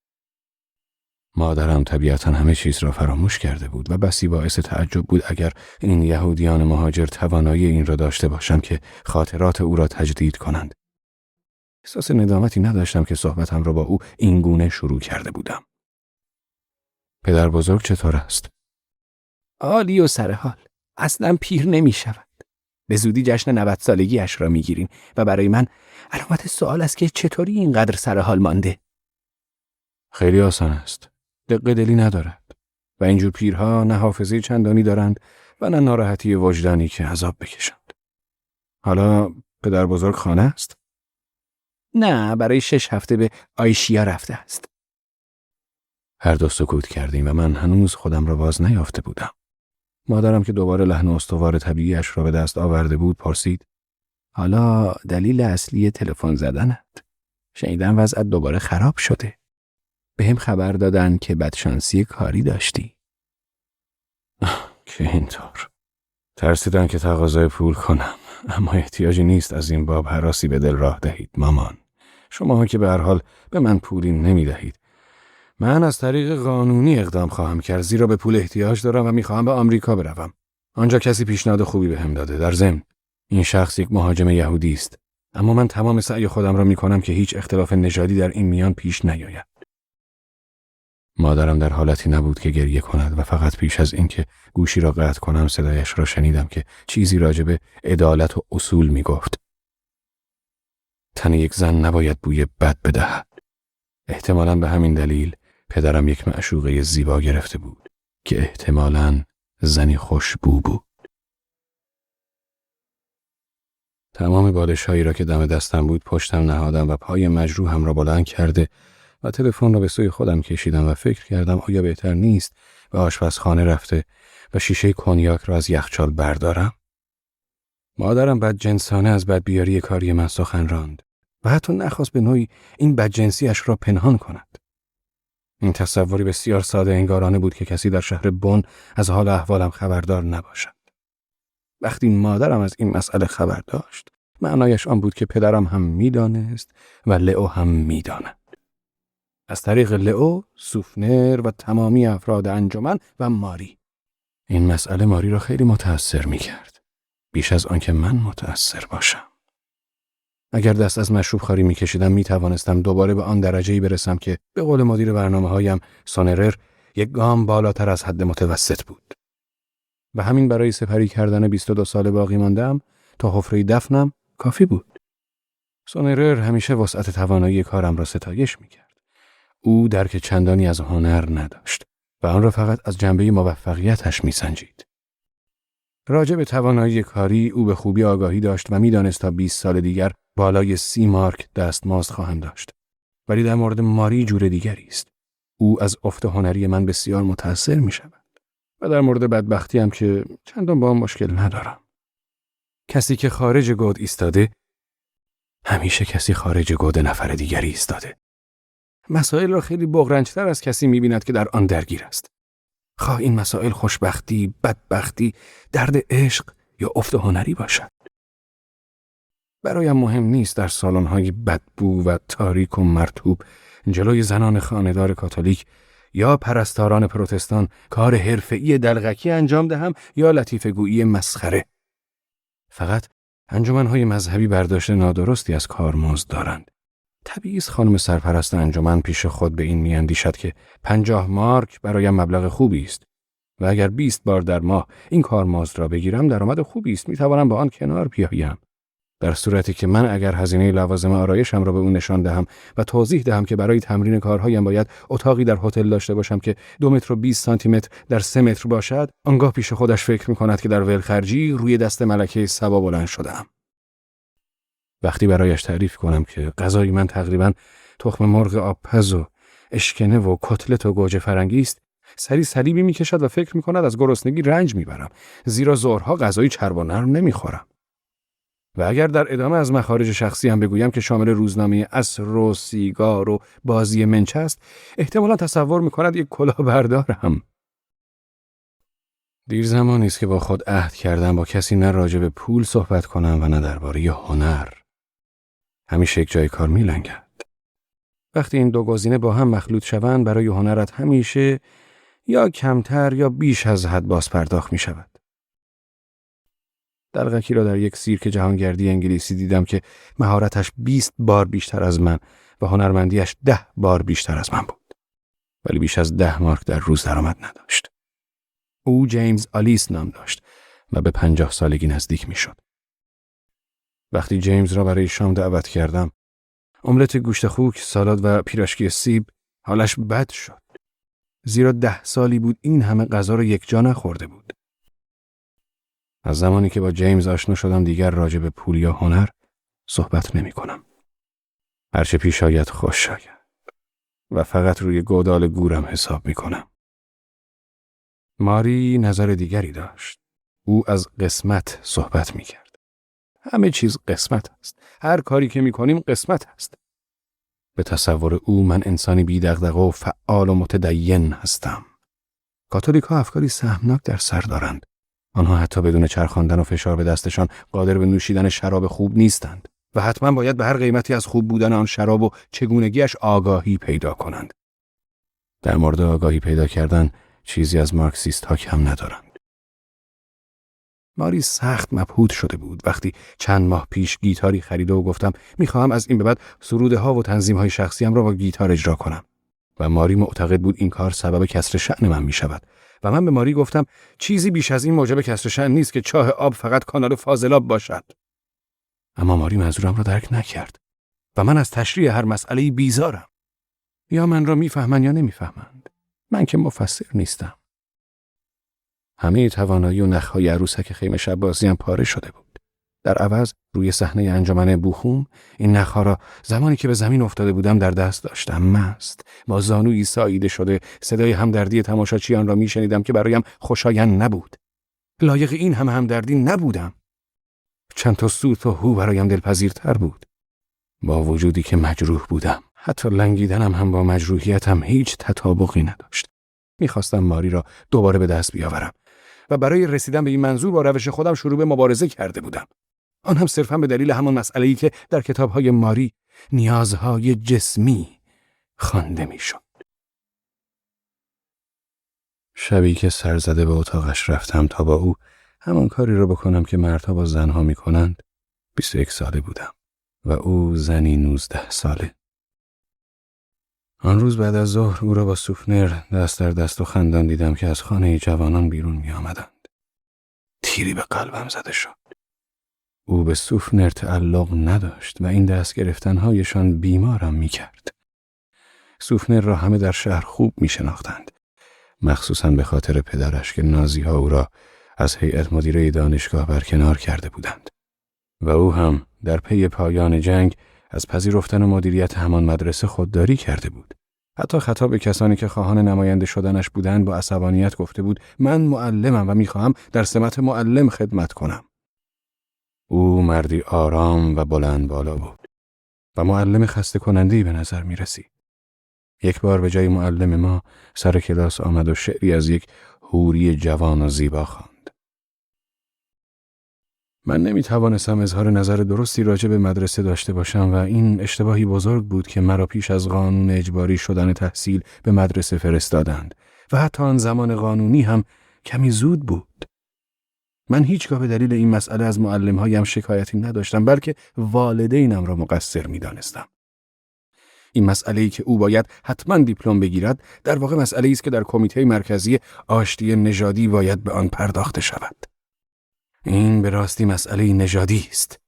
مادرم طبیعتاً همه چیز را فراموش کرده بود و بسی باعث تعجب بود اگر این یهودیان مهاجر توانایی این را داشته باشند که خاطرات او را تجدید کنند. احساس ندامتی نداشتم که صحبتم را با او این گونه شروع کرده بودم. پدر بزرگ چطور است؟ عالی و سرحال. اصلاً پیر نمی شود. به زودی جشن 90 سالگیش را می گیریم و برای من علامت سوال است که چطوری اینقدر سرحال مانده. خیلی آسان است. دقیق دلی ندارد. و اینجور پیرها نه حافظه چندانی دارند و نه ناراحتی وجدانی که عذاب بکشند. حالا پدر بزرگ خانه است؟ نه، برای 6 هفته به آیشیا رفته است. هر دو سکوت کردیم و من هنوز خودم را باز نیافته بودم. مادرم که دوباره لحن استوار طبیعیش را به دست آورده بود پرسید حالا دلیل اصلی تلفن زدنت؟ شنیدم وضعت دوباره خراب شده. بهم خبر دادن که بدشانسی کاری داشتی. که اینطور. ترسیدم که تقاضای پول کنم، اما احتیاجی نیست از این باب هراسی به دل راه دهید مامان. شماها که به هر حال به من پولی نمی دهید. من از طریق قانونی اقدام خواهم کرد زیرا به پول احتیاج دارم و میخواهم به آمریکا بروم. آنجا کسی پیشنهاد خوبی بهم داده. در ضمن این شخص یک مهاجم یهودی است، اما من تمام سعی خودم را میکنم که هیچ اختلاف نژادی در این میان پیش نیاید. مادرم در حالتی نبود که گریه کند و فقط پیش از اینکه گوشی را قطع کنم صدایش را شنیدم که چیزی راجع به عدالت و اصول میگفت. تن یک زن نباید بوی بد بدهد. احتمالاً به همین دلیل پدرم یک معشوقه زیبا گرفته بود که احتمالاً زنی خوشبو بود. تمام بالش‌هایی را که دم دستم بود پشتم نهادم و پای مجروحم را بلند کرده و تلفن را به سوی خودم کشیدم و فکر کردم آیا بهتر نیست به آشپزخانه رفته و شیشه کنیاک را از یخچال بردارم؟ مادرم بدجنسانه از بدبیاری کاری من سخن راند و حتی نخواست به نوعی این بدجنسیش را پنهان کند. این تصوری بسیار ساده انگارانه بود که کسی در شهر بن از حال احوالم خبردار نباشد. وقتی مادرم از این مسئله خبر داشت، معنایش آن بود که پدرم هم می‌دانست و لئو هم می‌داند. از طریق لئو، سوفنر و تمامی افراد انجمن و ماری. این مسئله ماری را خیلی متأثر می‌کرد. بیش از آنکه من متأثر باشم. اگر دست از مشروب خواری می‌کشیدم می‌توانستم دوباره به آن درجه‌ای برسم که به قول مدیر برنامه‌هایم سونرر یک گام بالاتر از حد متوسط بود. و همین برای سپری کردن 22 سال باقی مانده‌ام تا حفره دفنم کافی بود. سونرر همیشه وسعت توانایی کارم را ستایش می‌کرد. او درک چندانی از هنر نداشت و آن را فقط از جنبه موفقیتش می‌سنجید. راجع به توانایی کاری او به خوبی آگاهی داشت و می‌دانست تا 20 سال دیگر بالای 30 مارک دستمزد خواهم داشت. ولی در مورد ماری جور دیگری است. او از افت هنری من بسیار متأثر می‌شود. و در مورد بدبختی هم که چندان با آن مشکل ندارم. کسی که خارج گود ایستاده، همیشه کسی خارج گود نفر دیگری ایستاده. مسائل را خیلی بغرنج‌تر از کسی می‌بیند که در آن درگیر است. خواه این مسائل خوشبختی، بدبختی، درد عشق یا افت هنری باشد. برایم مهم نیست در سالن‌های بدبو و تاریک و مرطوب جلوی زنان خانه‌دار کاتولیک یا پرستاران پروتستان کار حرفه‌ای دلغکی انجام دهم یا لطیفه‌گویی مسخره. فقط انجمن‌های مذهبی برداشت نادرستی از کارمزد دارند. طبیعی است خانم سرپرست انجمن پیش خود به این می‌اندیشد که 50 مارک برایم مبلغ خوبی است و اگر 20 بار در ماه این کارمزد را بگیرم درآمد خوبی است، می‌توانم با آن کنار بیایم. در صورتی که من اگر هزینه لوازم آرایشم را به او نشان دهم و توضیح دهم که برای تمرین کارهایم باید اتاقی در هتل داشته باشم که 2 متر و 20 سانتی متر در 3 متر باشد، آنگاه پیش خودش فکر می‌کند که در ولخرجی روی دست ملکه سبا بلند شده‌ام. وقتی برایش تعریف کنم که غذای من تقریباً تخم مرغ آبپز و اشکنه و کتلت و گوجه فرنگی است، سری صلیبی می‌کشد و فکر می‌کند از گرسنگی رنج می‌برم، زیرا ظهرها غذای چرب و نرم نمی‌خورم. و اگر در ادامه از مخارج شخصی هم بگویم که شامل روزنامه عصر و سیگار و بازی منچ است، احتمالاً تصور می‌کند یک کلاهبردارم. دیر زمانی است که با خود عهد کردم با کسی نه راجع به پول صحبت کنم و نه درباره هنر. همیشه یک جای کار می‌لنگد. وقتی این دو گزینه با هم مخلوط شوند، برای هنرت همیشه یا کمتر یا بیش از حد باز پرداخت می‌شود. دلغکی را در یک سیرک جهانگردی انگلیسی دیدم که مهارتش 20 بار بیشتر از من و هنرمندیش 10 بار بیشتر از من بود. ولی بیش از 10 مارک در روز درآمد نداشت. او جیمز آلیس نام داشت و به 50 سالگی نزدیک میشد. وقتی جیمز را برای شام دعوت کردم، املت گوشت خوک، سالاد و پیراشکی سیب، حالش بد شد. زیرا 10 سالی بود این همه غذا را یک جا نخورده بود. از زمانی که با جیمز آشنا شدم دیگر راجع به پول یا هنر صحبت نمی کنم. هرچه پیش آید خوش آید و فقط روی گودال گورم حساب می کنم. ماری نظر دیگری داشت. او از قسمت صحبت می کرد. همه چیز قسمت است. هر کاری که می کنیم قسمت است. به تصور او من انسانی بی دغدغه و فعال و متدین هستم. کاتولیک ها افکاری سهمناک در سر دارند. آنها حتی بدون چرخاندن و فشار به دستشان قادر به نوشیدن شراب خوب نیستند و حتما باید به هر قیمتی از خوب بودن آن شراب و چگونگیش آگاهی پیدا کنند. در مورد آگاهی پیدا کردن چیزی از مارکسیست ها کم ندارند. ماری سخت مبهوت شده بود وقتی چند ماه پیش گیتاری خریده و گفتم میخواهم از این به بعد سروده ها و تنظیم های شخصیم را با گیتار اجرا کنم و ماری معتقد بود این کار سبب کسر شأن من میشود. و من به ماری گفتم چیزی بیش از این موجب کسر شأن نیست که چاه آب فقط کانال فاضلاب باشد. اما ماری منظورم را درک نکرد و من از تشریح هر مسئله‌ای بیزارم. یا من را میفهمند یا نمیفهمند. من که مفسر نیستم. همه توانایی و نخهای عروسک خیمه شب بازیم پاره شده بود. در عوض روی صحنه انجمن بوخوم این نخها را زمانی که به زمین افتاده بودم در دست داشتم، مست با زانویی ساییده شده، صدای همدردی تماشاچیان را میشنیدم که برایم خوشایند نبود. لایق این همه همدردی نبودم. چند تا سوت و هو برایم دلپذیرتر بود. با وجودی که مجروح بودم، حتی لنگیدنم هم با مجروحیتم هیچ تطابقی نداشت. میخواستم ماری را دوباره به دست بیاورم و برای رسیدن به این منظور با روش خودم شروع به مبارزه کرده بودم. آن هم صرفاً به دلیل همان مسئله‌ای که در کتاب‌های ماری نیازهای جسمی خوانده می‌شد. شبی که سرزده به اتاقش رفتم تا با او همان کاری را بکنم که مردها با زنها می‌کنند، 21 ساله بودم و او زنی 19 ساله. آن روز بعد از ظهر او را با سوفنر دست در دست و خندان دیدم که از خانه جوانان بیرون می‌آمدند. تیری به قلبم زده شد. او به سوفنر تعلق نداشت و این دست گرفتنهایشان بیمارم می‌کرد. سوفنر را همه در شهر خوب می‌شناختند، مخصوصاً به خاطر پدرش که نازی‌ها او را از هیئت مدیره دانشگاه برکنار کرده بودند و او هم در پی پایان جنگ از پذیرفتن مدیریت همان مدرسه خودداری کرده بود. حتی خطاب به کسانی که خواهان نماینده شدنش بودند با عصبانیت گفته بود من معلمم و می‌خواهم در سمت معلم خدمت کنم. او مردی آرام و بلند بالا بود و معلم خسته کننده‌ای به نظر می رسید. یک بار به جای معلم ما سر کلاس آمد و شعری از یک حوری جوان و زیبا خواند. من نمیتوانستم اظهار نظر درستی راجع به مدرسه داشته باشم و این اشتباهی بزرگ بود که مرا پیش از قانون اجباری شدن تحصیل به مدرسه فرستادند و حتی آن زمان قانونی هم کمی زود بود. من هیچگاه به دلیل این مسئله از معلم‌هایم شکایتی نداشتم، بلکه والدینم را مقصر می‌دانستم. این مسئله‌ای که او باید حتما دیپلم بگیرد، در واقع مسئله‌ای است که در کمیته مرکزی آشتی نژادی باید به آن پرداخته شود. این به راستی مسئله نژادی است.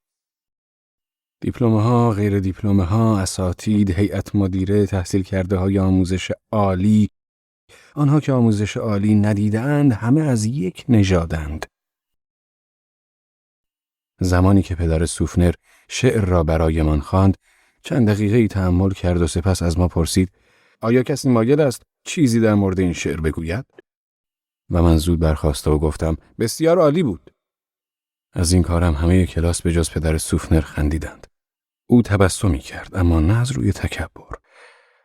دیپلم‌ها، غیر دیپلم‌ها، اساتید، هیئت مدیره، تحصیل کرده های آموزش عالی، آنها که آموزش عالی ندیدند، همه از یک نژادند. زمانی که پدر سوفنر شعر را برایمان خواند، چند دقیقه‌ای تأمل کرد و سپس از ما پرسید: آیا کسی مایل است چیزی در مورد این شعر بگوید؟ و من زود برخاسته و گفتم: بسیار عالی بود. از این کارم همه کلاس به جز پدر سوفنر خندیدند. او تبسمی کرد، اما نه از روی تکبر.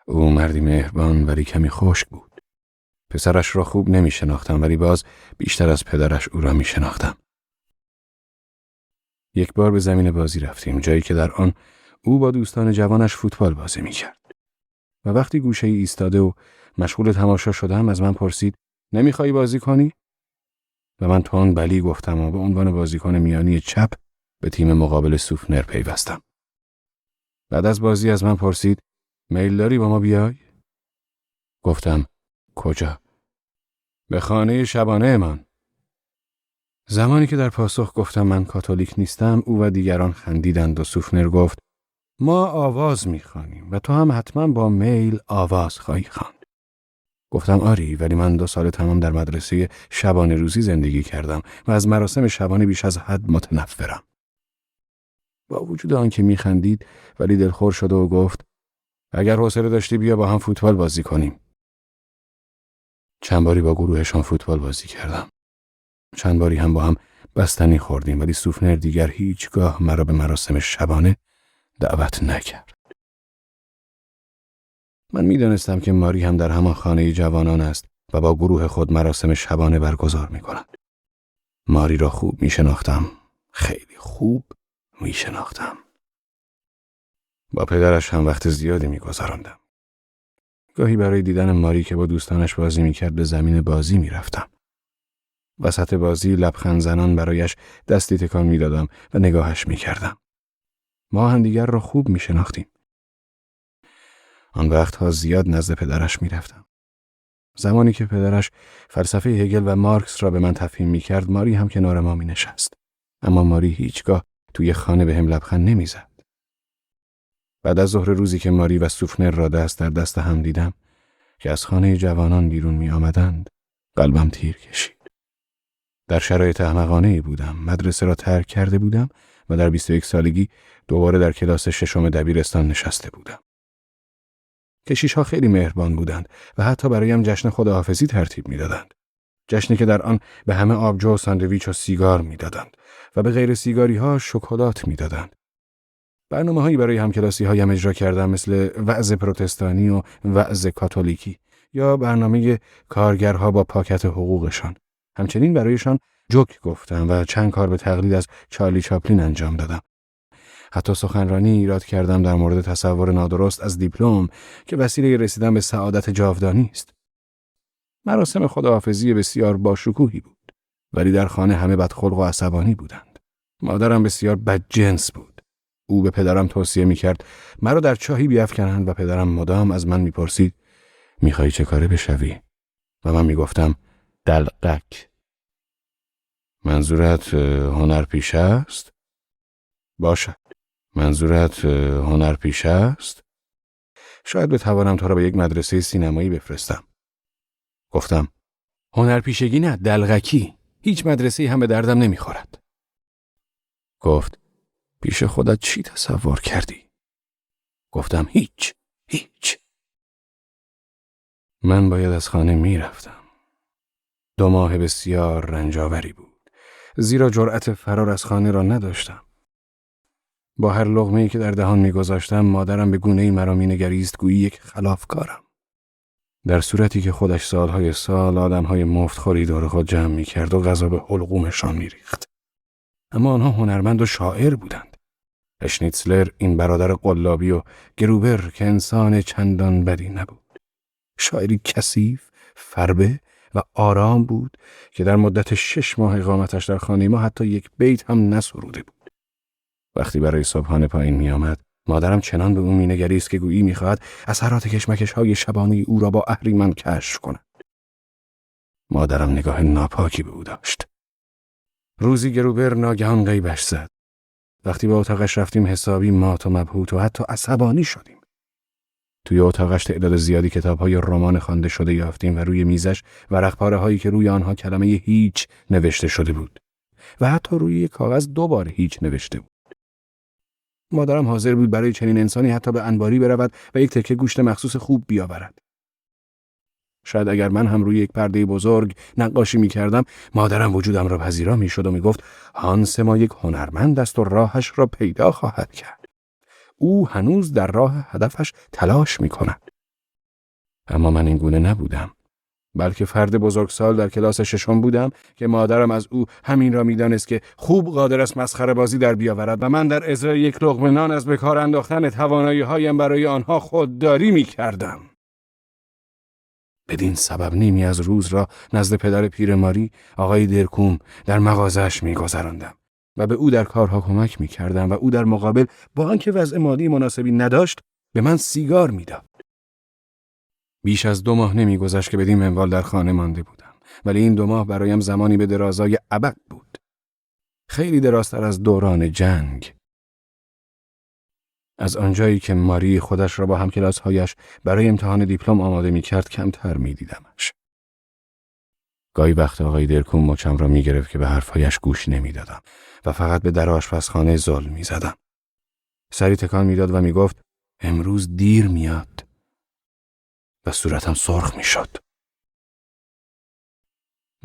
او مردی مهربان ولی کمی خشک بود. پسرش را خوب نمی شناختم، ولی باز بیشتر از پدرش او را می شناختم. یک بار به زمین بازی رفتیم، جایی که در آن او با دوستان جوانش فوتبال بازی می کرد. و وقتی گوشه ای ایستاده و مشغول تماشا شدم، از من پرسید: نمیخوای بازی کنی؟ و من تون بلی گفتم و به عنوان بازیکن میانی چپ به تیم مقابل سوفنر پیوستم. بعد از بازی از من پرسید: میل داری با ما بیای؟ گفتم: کجا؟ به خانه شبانه من. زمانی که در پاسخ گفتم من کاتولیک نیستم، او و دیگران خندیدند و سوفنر گفت: ما آواز میخوانیم و تو هم حتما با میل آواز خواهی خواند. گفتم: آری، ولی من 2 سال تمام در مدرسه شبانه روزی زندگی کردم و از مراسم شبانه بیش از حد متنفرم. با وجود آنکه میخندید ولی دلخور شد و گفت: اگر حوصله داشتی بیا با هم فوتبال بازی کنیم. چند باری با گروهشان فوتبال بازی کردم. چند باری هم با هم بستنی خوردیم، ولی سوفنر دیگر هیچگاه مرا به مراسم شبانه دعوت نکرد. من میدانستم که ماری هم در همان خانه جوانان است و با گروه خود مراسم شبانه برگزار می‌کند. ماری را خوب می‌شناختم، خیلی خوب می‌شناختم. با پدرش هم وقت زیادی می‌گذراندم. گاهی برای دیدن ماری که با دوستانش بازی می‌کرد به زمین بازی می‌رفتم. وسط بازی لبخند زنان برایش دستی تکان می‌دادم و نگاهش می‌کردم. ما هم دیگر را خوب می‌شناختیم. آن وقتها زیاد نزد پدرش می‌رفتم. زمانی که پدرش فلسفه هگل و مارکس را به من تفهیم می‌کرد، ماری هم کنار ما می‌نشست. اما ماری هیچگاه توی خانه به هم لبخند نمی‌زد. بعد از ظهر روزی که ماری و سوفنر را دست در دست هم دیدم که از خانه جوانان بیرون می‌آمدند، قلبم تیر کشید. در شرایط احمقانه‌ای بودم. مدرسه را ترک کرده بودم و در 21 سالگی دوباره در کلاس 6 دبیرستان نشسته بودم. کشیش‌ها خیلی مهربان بودند و حتی برایم جشن خداحافظی ترتیب می‌دادند. جشنی که در آن به همه آبجو و ساندویچ و سیگار می‌دادند و به غیر سیگاری‌ها شکلات می‌دادند. برنامه‌هایی برای همکلاسی‌هایم اجرا کردم، مثل وعظ پروتستانی و وعظ کاتولیکی یا برنامه کارگرها با پاکت حقوقشان. همچنین برایشان جوک گفتم و چند کار به تقلید از چارلی چاپلین انجام دادم. حتی سخنرانی ایراد کردم در مورد تصور نادرست از دیپلم که وسیله رسیدن به سعادت جاودانی است. مراسم خداحافظی بسیار باشکوهی بود، ولی در خانه همه بدخلق و عصبانی بودند. مادرم بسیار بدجنس بود. او به پدرم توصیه می‌کرد مرا در چاهی بیفکنند و پدرم مدام از من می‌پرسید: می‌خوای چه کاره بشوی؟ و من می‌گفتم: دلقک. منظورت هنرپیشه است؟ باشد. منظورت هنرپیشه است؟ شاید بتوانم تو را به یک مدرسه سینمایی بفرستم. گفتم: هنرپیشگی نه، دلقکی. هیچ مدرسه‌ای هم به دردم نمیخورد. گفت: پیش خودت چی تصور کردی؟ گفتم: هیچ. من باید از خانه میرفتم. 2 ماه بسیار رنجاوری بود، زیرا جرأت فرار از خانه را نداشتم. با هر لقمه‌ای که در دهان می‌گذاشتم، مادرم به گونه‌ای مرا می‌نگریست گویی یک خلافکارم. در صورتی که خودش سالهای سال آدمهای مفتخوری دور خود جمع می‌کرد و غذا به حلقومشان می‌ریخت. اما آنها هنرمند و شاعر بودند. اشنیتزلر این برادر قلابی و گروبر که انسان چندان بدی نبود. شاعری کثیف، فربه و آرام بود که در مدت 6 ماه اقامتش در خانه ما حتی یک بیت هم نسروده بود. وقتی برای صبحانه پایین می آمد، مادرم چنان به او می نگریست که گویی می خواهد اثرات کشمکش های شبانه او را با اهریمن کشف کند. مادرم نگاه ناپاکی به او داشت. روزی گروبر ناگهان غیبش زد. وقتی به اتاقش رفتیم حسابی مات و مبهوت و حتی عصبانی شدیم. توی اتاقش تعداد زیادی کتاب‌های رمان خوانده شده یافتیم و روی میزش ورق‌پاره‌هایی که روی آنها کلمه هیچ نوشته شده بود و حتی روی یک کاغذ 2 بار هیچ نوشته بود. مادرم حاضر بود برای چنین انسانی حتی به انباری برود و یک تکه گوشت مخصوص خوب بیاورد. شاید اگر من هم روی یک پرده بزرگ نقاشی می‌کردم، مادرم وجودم را پذیرا می‌شد و می‌گفت هانس ما یک هنرمند است و راهش را پیدا خواهد کرد. او هنوز در راه هدفش تلاش می‌کند. اما من این گونه نبودم. بلکه فرد بزرگسال در کلاس 6 بودم که مادرم از او همین را می‌دانست که خوب قادر است مسخره بازی در بیاورد و من در ازای یک لقمه نان از بکار انداختن توانایی‌هایم برای آنها خودداری می‌کردم. بدین سبب نیمی از روز را نزد پدر پیر ماری، آقای درکوم، در مغازه‌اش می‌گذراندم و به او در کارها کمک می‌کردم و او در مقابل با آنکه وضع مالی مناسبی نداشت، به من سیگار می‌داد. بیش از 2 ماه نمی‌گذشت که بدین منوال در خانه مانده بودم، ولی این 2 ماه برایم زمانی به درازای ابد بود. خیلی درازتر از دوران جنگ. از آنجایی که ماری خودش را با همکلاس‌هایش برای امتحان دیپلم آماده می‌کرد کمتر می‌دیدمش. گاهی وقت آقای درکوم مچم را می‌گرفت که به حرف‌هایش گوش نمی‌دادم و فقط به در آشپزخانه زل می‌زدم. سری تکان می‌داد و می‌گفت امروز دیر میاد و صورتم سرخ می‌شد.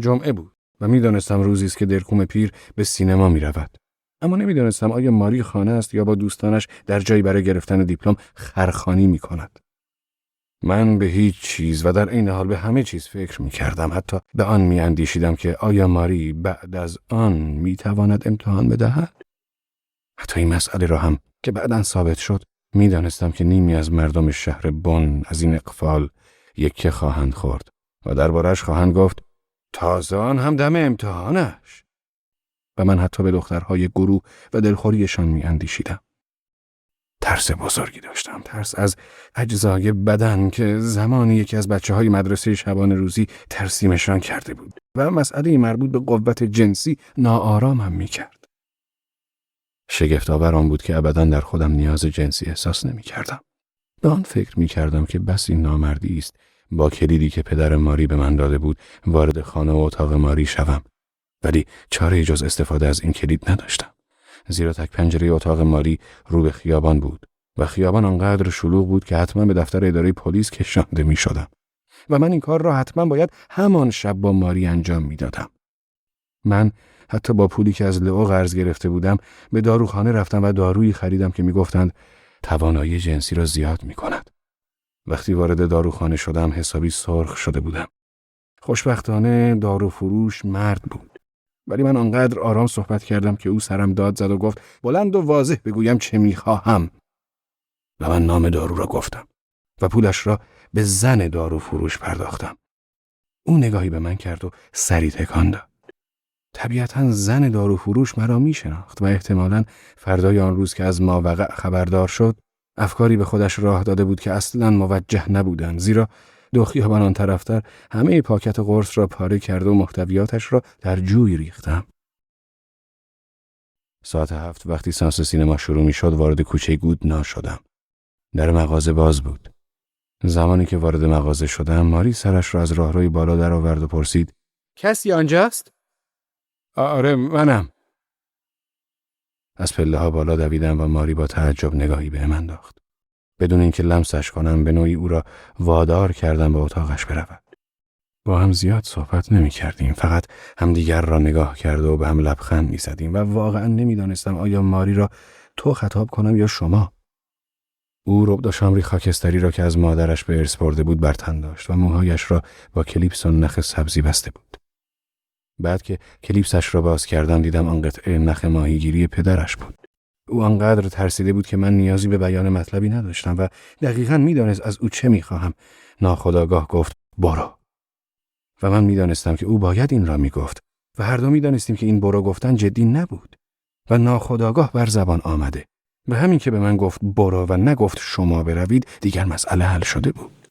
جمعه بود و می‌دانستم روزی است که درکوم پیر به سینما می‌رود. اما نمی‌دانستم آیا ماری خانه است یا با دوستانش در جایی برای گرفتن دیپلم خرخانی می‌کند. من به هیچ چیز و در این حال به همه چیز فکر می‌کردم، حتی به آن می‌اندیشیدم که آیا ماری بعد از آن می‌تواند امتحان بدهد؟ حتی این مسئله را هم که بعداً ثابت شد، می‌دانستم که نیمی از مردم شهر بن از این اقفال یکه خواهند خورد و دربارش خواهند گفت تازه آن هم دم امتحانش. و من حتی به دخترهای گروه و دلخوریشان می‌اندیشیدم. ترس بزرگی داشتم، ترس از اجزای بدن که زمانی یکی از بچه‌های مدرسه شبانه روزی ترسیمشان کرده بود و مسئله مربوط به قوت جنسی ناآرامم می‌کرد. شگفت‌آور آن بود که ابداً در خودم نیاز جنسی احساس نمی‌کردم. به آن فکر می‌کردم که بس این نامردی است با کلیدی که پدر ماری به من داده بود وارد خانه و اتاق ماری شوم، ولی چاره جز استفاده از این کلید نداشتم. زیرا تک پنجره اتاق ماری رو به خیابان بود و خیابان آنقدر شلوغ بود که حتما به دفتر اداره پلیس کشانده می شدم و من این کار را حتما باید همان شب با ماری انجام می دادم. من حتی با پولی که از لئو قرض گرفته بودم به داروخانه رفتم و دارویی خریدم که می گفتند توانایی جنسی را زیاد می کند. وقتی وارد داروخانه شدم حسابی سرخ شده بودم. خوشبختانه داروفروش مرد بود. ولی من آنقدر آرام صحبت کردم که او سرم داد زد و گفت بلند و واضح بگویم چه میخواهم. و من نام دارو را گفتم و پولش را به زن دارو فروش پرداختم. او نگاهی به من کرد و سری تکان داد. طبیعتاً زن دارو فروش مرا میشناخت و احتمالاً فردای آن روز که از ماوقع خبردار شد افکاری به خودش راه داده بود که اصلاً موجه نبودند، زیرا 2 خیابان آن طرفتر همه پاکت قرص را پاره کرده و محتویاتش را در جوی ریختم. ساعت 7 وقتی سانس سینما شروع می شد وارد کوچه گودنا شدم. در مغازه باز بود. زمانی که وارد مغازه شدم ماری سرش را از راهروی بالا در آورد و پرسید کسی آنجاست؟ آره منم. از پله ها بالا دویدم و ماری با تعجب نگاهی به من انداخت. بدون اینکه لمسش کنم به نوعی او را وادار کردم به اتاقش برود. با هم زیاد صحبت نمی کردیم، فقط همدیگر را نگاه کرده و به هم لبخند می زدیم و واقعا نمی دانستم آیا ماری را تو خطاب کنم یا شما. او ربدا شامری خاکستری را که از مادرش به ارث برده بود بر تن داشت و موهایش را با کلیپس و نخ سبزی بسته بود. بعد که کلیپسش را باز کردم دیدم آن قطعه نخ ماهیگیری پدرش بود. او آنقدر ترسیده بود که من نیازی به بیان مطلبی نداشتم و دقیقاً می‌دانست از او چه می‌خواهم. ناخودآگاه گفت برو. و من می‌دانستم که او باید این را می‌گفت و هر دو می‌دانستیم که این برو گفتن جدی نبود و ناخودآگاه بر زبان آمده. به همین که به من گفت برو و نگفت شما بروید دیگر مسئله حل شده بود.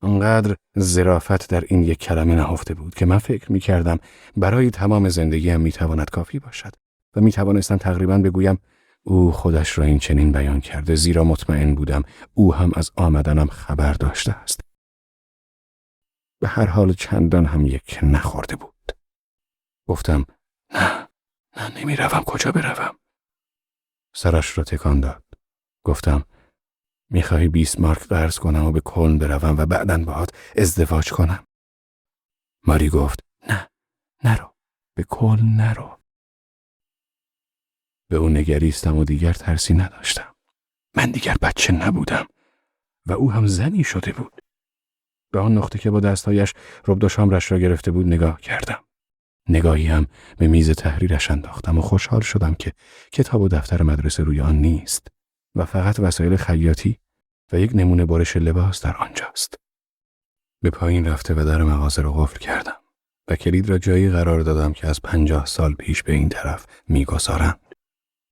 آنقدر ظرافت در این یک کلمه نهفته بود که من فکر می‌کردم برای تمام زندگیم می‌تواند کافی باشد و می‌توانستم تقریباً بگویم او خودش را این چنین بیان کرده، زیرا مطمئن بودم او هم از آمدنم خبر داشته است. به هر حال چندان هم یک نخورده بود. گفتم نه نمی‌روم. کجا بروم؟ سرش را تکان داد. گفتم می‌خواهی 20 مارک قرض کنم و به کلن بروم و بعداً باهات ازدواج کنم؟ ماری گفت نه نرو. به کلن نرو. به او نگریستم و دیگر ترسی نداشتم. من دیگر بچه نبودم و او هم زنی شده بود. به آن نقطه که با دستهایش ربد و شامرش را گرفته بود نگاه کردم. نگاهی هم به میز تحریرش انداختم و خوشحال شدم که کتاب و دفتر مدرسه روی آن نیست و فقط وسایل خیاطی و یک نمونه برش لباس در آنجاست. به پایین رفته و در مغازه را قفل کردم و کلید را جایی قرار دادم که از 50 سال پیش به این طرف می‌گذارند.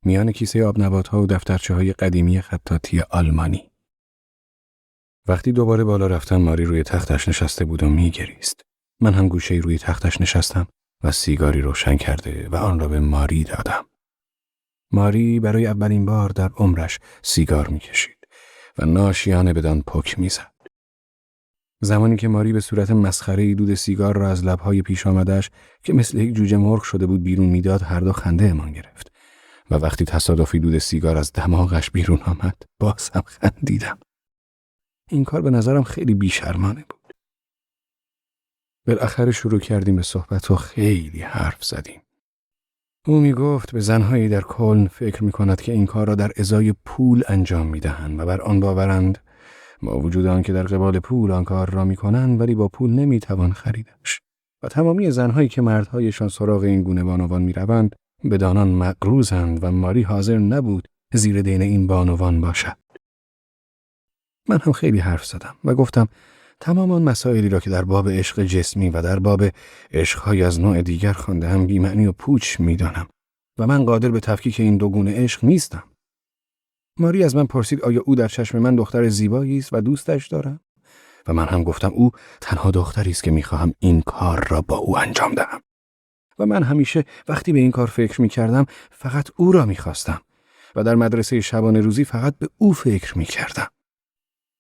میان کیسه آب نبات‌ها و دفترچه‌های قدیمی خطاطی آلمانی. وقتی دوباره بالا رفتم ماری روی تختش نشسته بود و می‌گریست. من هم گوشه‌ای روی تختش نشستم و سیگاری روشن کرده و آن را به ماری دادم. ماری برای اولین بار در عمرش سیگار می‌کشید و ناشیانه بدان پک می‌زد. زمانی که ماری به صورت مسخره‌ای دود سیگار را از لب‌های پیش آمدش که مثل یک جوجه مرغ شده بود بیرون می‌داد، هر دو خنده‌مان گرفت. و وقتی تصادفی دود سیگار از دماغش بیرون آمد باز هم خندیدم. این کار به نظرم خیلی بیشرمانه بود. بالاخره شروع کردیم به صحبت و خیلی حرف زدیم. او می گفت به زنهایی در کلن فکر می کند که این کار را در ازای پول انجام می دهند و بر آن باورند، با وجود آن که در قبال پول آن کار را می کنند ولی با پول نمی توان خریدش. و تمامی زنهایی که مردهایشان سراغ این گونه بانوان می روند بدانان مغروزند و ماری حاضر نبود زیر دین این بانوان باشد. من هم خیلی حرف زدم و گفتم تمام آن مسائلی را که در باب عشق جسمی و در باب عشق‌های از نوع دیگر خوانده هم بی‌معنی و پوچ می‌دانم و من قادر به تفکیک این دو گونه عشق نیستم. ماری از من پرسید آیا او در چشم من دختر زیبایی است و دوستش دارم؟ و من هم گفتم او تنها دختری است که می‌خواهم این کار را با او انجام دهم. و من همیشه وقتی به این کار فکر می‌کردم فقط او را می‌خواستم و در مدرسه شبانه روزی فقط به او فکر می‌کردم.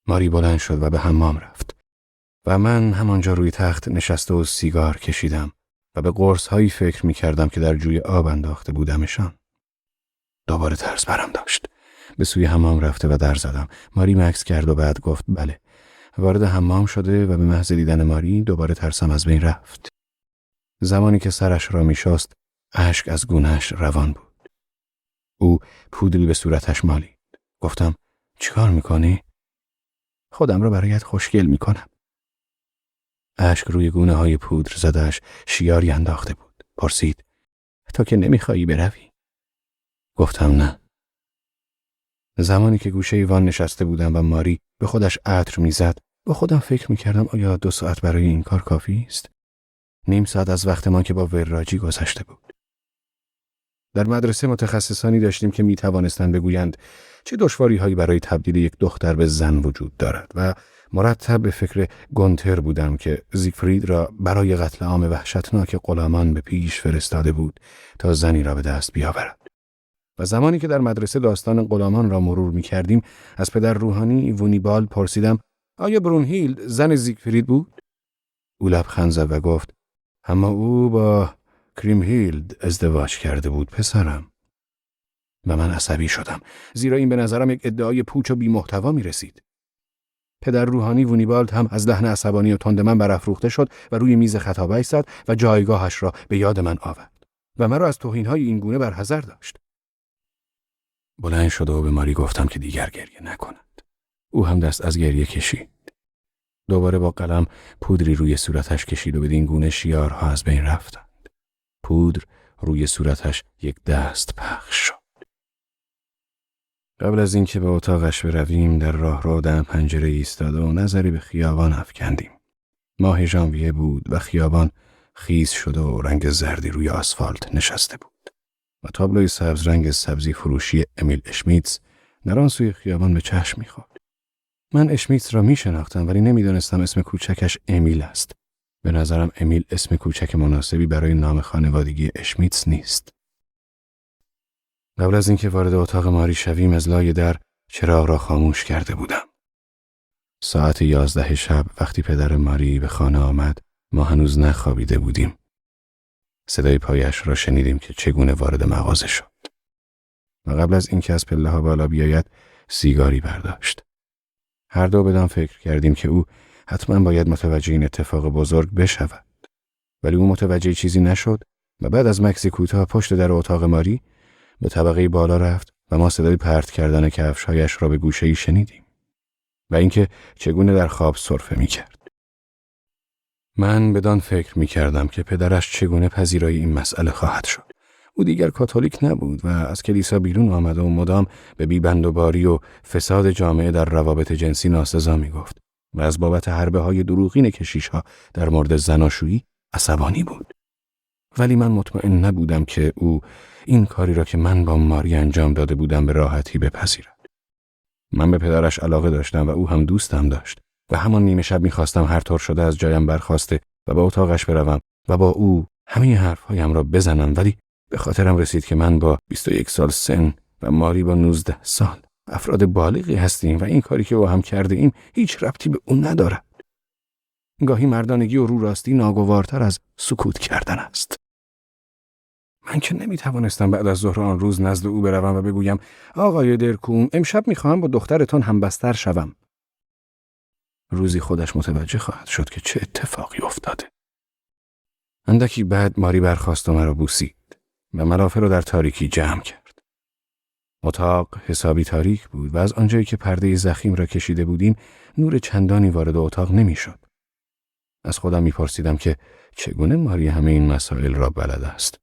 ماری بلند شد و به حمام رفت و من همانجا روی تخت نشسته و سیگار کشیدم و به قرص‌هایی فکر می‌کردم که در جوی آب انداخته بودمشان. دوباره ترس برم داشت. به سوی حمام رفته و در زدم. ماری مکث کرد و بعد گفت بله. وارد حمام شده و به محض دیدن ماری دوباره ترسم از بین رفت. زمانی که سرش را می‌شست اشک از گونه‌اش روان بود. او پودری به صورتش مالید. گفتم چیکار می‌کنی؟ خودم را برایت خوشگل می‌کنم. اشک روی گونه‌های پودر زده‌اش شیاری انداخته بود. پرسید تو که نمی‌خوایی بروی؟ گفتم نه. زمانی که گوشه وان نشسته بودم و ماری به خودش عطر می‌زد با خودم فکر می‌کردم آیا 2 ساعت برای این کار کافی است؟ نیم ساعت از وقتمان که با وراجی گذشته بود. در مدرسه متخصصانی داشتیم که می‌توانستند بگویند چه دشواری‌هایی برای تبدیل یک دختر به زن وجود دارد و مرتب به فکر گونتر بودم که زیگفرید را برای قتل عام وحشتناک غلامان به پیش فرستاده بود تا زنی را به دست بیاورد. و زمانی که در مدرسه داستان غلامان را مرور می‌کردیم از پدر روحانی وونیبال پرسیدم آیا برونهیلد زن زیگفرید بود؟ او لبخند زد و گفت اما او با کریمهیلد ازدواج کرده بود پسرم. و من عصبی شدم زیرا این به نظرم یک ادعای پوچ و بی محتوا می رسید. پدر روحانی وونیبالد هم از لحن عصبانی و تند من برافروخته شد و روی میز خطابه زد و جایگاهش را به یاد من آورد و مرا از توهین‌های این گونه برحذر داشت. بلند شد و به ماری گفتم که دیگر گریه نکند. او هم دست از گریه کشید. دوباره با قلم پودری روی صورتش کشید و بدین گونه شیارها از بین رفتند. پودر روی صورتش یک دست پخش شد. قبل از اینکه به اتاقش برویم در راهرو دم پنجره ایستاده و نظری به خیابان افکندیم. ماه ژانویه بود و خیابان خیس شده و رنگ زردی روی آسفالت نشسته بود و تابلوی سبز رنگ سبزی فروشی امیل اشمیتز در آن سوی خیابان به چشم می‌خورد. من اشمیتز را می‌شناختم ولی نمی‌دانستم اسم کوچکش امیل است. به نظرم امیل اسم کوچک مناسبی برای نام خانوادگی اشمیتز نیست. قبل از اینکه وارد اتاق ماری شویم از لای در چراغ را خاموش کرده بودم. ساعت 11 شب وقتی پدر ماری به خانه آمد ما هنوز نخوابیده بودیم. صدای پایش را شنیدیم که چگونه وارد مغازه شد. و قبل از اینکه از پله‌ها بالا بیاید سیگاری برداشت. هر دو بدان فکر کردیم که او حتما باید متوجه این اتفاق بزرگ بشود. ولی او متوجه چیزی نشد و بعد از مکسی کوتاه پشت در اتاق ماری به طبقه بالا رفت و ما صدای پرت کردن کفش‌هایش را به گوشه‌ای شنیدیم و اینکه چگونه در خواب سرفه می‌کرد. من بدان فکر می‌کردم که پدرش چگونه پذیرای این مسئله خواهد شد. او دیگر کاتولیک نبود و از کلیسا بیرون آمده و مدام به بی‌بندوباری و فساد جامعه در روابط جنسی ناسزا می‌گفت و از بابت حربه‌های دروغین کشیش‌ها در مورد زناشویی عصبانی بود. ولی من مطمئن نبودم که او این کاری را که من با ماری انجام داده بودم به راحتی بپذیرد. من به پدرش علاقه داشتم و او هم دوستم داشت و همان نیمه شب می‌خواستم هر طور شده از جایم برخاسته و به اتاقش بروم و با او همه حرفهایم را بزنم، ولی به خاطرم رسید که من با 21 سال سن و ماری با 19 سال افراد بالغی هستیم و این کاری که با هم کرده ایم هیچ ربطی به او ندارد. گاهی مردانگی و رو راستی ناگوارتر از سکوت کردن است. من که نمیتوانستم بعد از ظهر آن روز نزد او بروم و بگویم آقای درکوم امشب میخواهم با دخترتان همبستر شوم. روزی خودش متوجه خواهد شد که چه اتفاقی افتاده. اندکی بعد ماری برخاست و مرا بوسید و ملافه را در تاریکی جمع کرد. اتاق حسابی تاریک بود و از آنجایی که پرده ضخیم را کشیده بودیم نور چندانی وارد اتاق نمیشد. از خودم میپرسیدم که چگونه ماری همه این مسائل را بلد است.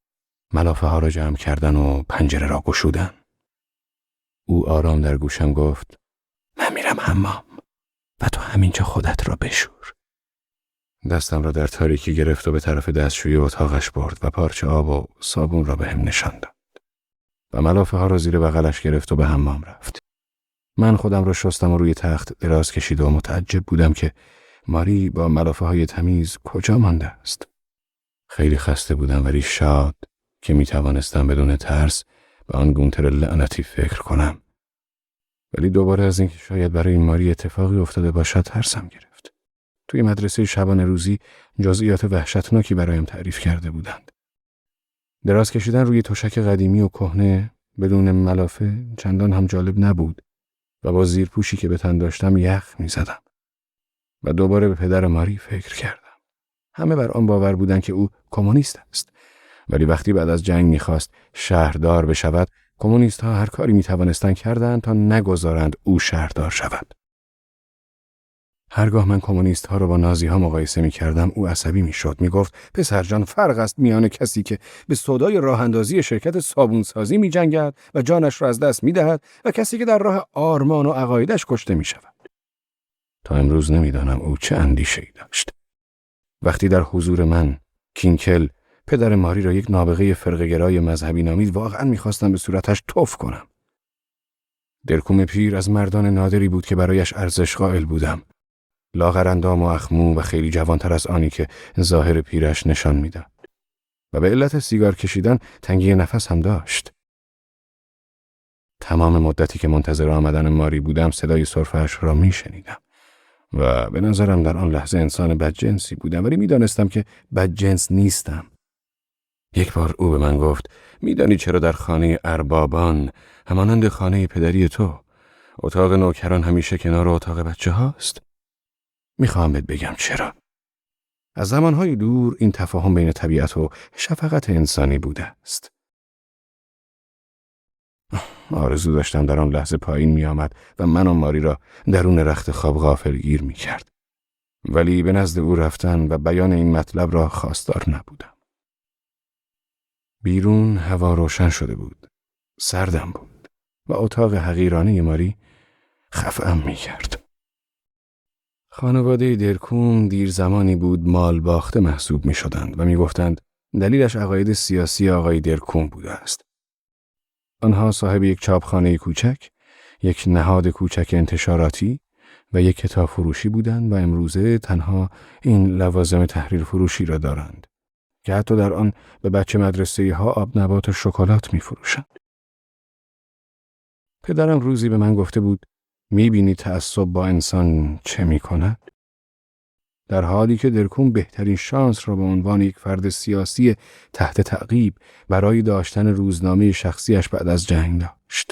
ملافه ها را جمع کردن و پنجره را گشودن. او آرام در گوشم گفت من میرم حمام و تو همینجا خودت را بشور. دستم را در تاریکی گرفت و به طرف دستشویی اتاقش برد و پارچه آب و صابون را به هم نشان داد. و ملافه ها را زیر بغلش گرفت و به حمام رفت. من خودم را شستم و روی تخت دراز کشید و متعجب بودم که ماری با ملافه های تمیز کجا مانده است. خیلی خسته بودم ولی شاد که می توانستم بدون ترس به آن گونتر لعنتی فکر کنم. ولی دوباره از اینکه شاید برای ماری اتفاقی افتاده باشد ترسم گرفت. توی مدرسه شبانه روزی جزئیات وحشتناکی برایم تعریف کرده بودند. دراز کشیدن روی تشک قدیمی و کهنه بدون ملافه چندان هم جالب نبود و با زیرپوشی که به تن داشتم یخ می زدم. و دوباره به پدر ماری فکر کردم. همه بر آن باور بودند که او کمونیست است. ولی وقتی بعد از جنگ می‌خواست شهردار بشود، کمونیست‌ها هر کاری می‌توانستند کردند تا نگذارند او شهردار شود. هرگاه من کمونیست‌ها را با نازی‌ها مقایسه می‌کردم، او عصبی می‌شد. می‌گفت پسرجان فرق است میان کسی که به سودای راه‌اندازی شرکت صابونسازی می‌جنگد و جانش را از دست می‌دهد و کسی که در راه آرمان و عقایدش کشته می‌شود. تا امروز نمی‌دانم او چه اندیشه‌ای داشت. وقتی در حضور من کینکل پدر ماری را یک نابغه فرقه‌گرای مذهبی نامید، واقعا می‌خواستم به صورتش تف کنم. درکوم پیر از مردان نادری بود که برایش ارزش قائل بودم. لاغر اندام و اخمو و خیلی جوانتر از آنی که ظاهر پیرش نشان میداد. و به علت سیگار کشیدن تنگی نفس هم داشت. تمام مدتی که منتظر آمدن ماری بودم صدای سرفه‌اش را میشنیدم. و به نظرم در آن لحظه انسان بدجنسی بودم، ولی میدانستم که بدجنس نیستم. یک بار او به من گفت میدانی چرا در خانه اربابان همانند خانه پدری تو اتاق نوکران همیشه کنار اتاق بچه هاست؟ میخوام بهت بگم چرا. از زمانهای دور این تفاهم بین طبیعت و شفقت انسانی بوده است. آرزو داشتم در آن لحظه پایین می آمد و من و ماری را درون رخت خواب غافلگیر می کرد. ولی به نزد او رفتن و بیان این مطلب را خواستار نبودم. بیرون هوا روشن شده بود. سردم بود و اتاق حقیرانه ماری خفه‌ام می کرد. خانواده درکوم دیر زمانی بود مال باخته محسوب می شدند و می گفتند دلیلش عقاید سیاسی آقای درکوم بوده است. آنها صاحب یک چاپخانه کوچک، یک نهاد کوچک انتشاراتی و یک کتاب فروشی بودند و امروزه تنها این لوازم تحریر فروشی را دارند که حتی در آن به بچه مدرسه‌ای ها آب نبات و شکلات می فروشند. پدرم روزی به من گفته بود می‌بینی تعصب با انسان چه می‌کند؟ در حالی که درکوم بهترین شانس را به عنوان یک فرد سیاسی تحت تعقیب برای داشتن روزنامه شخصیش بعد از جنگ داشت.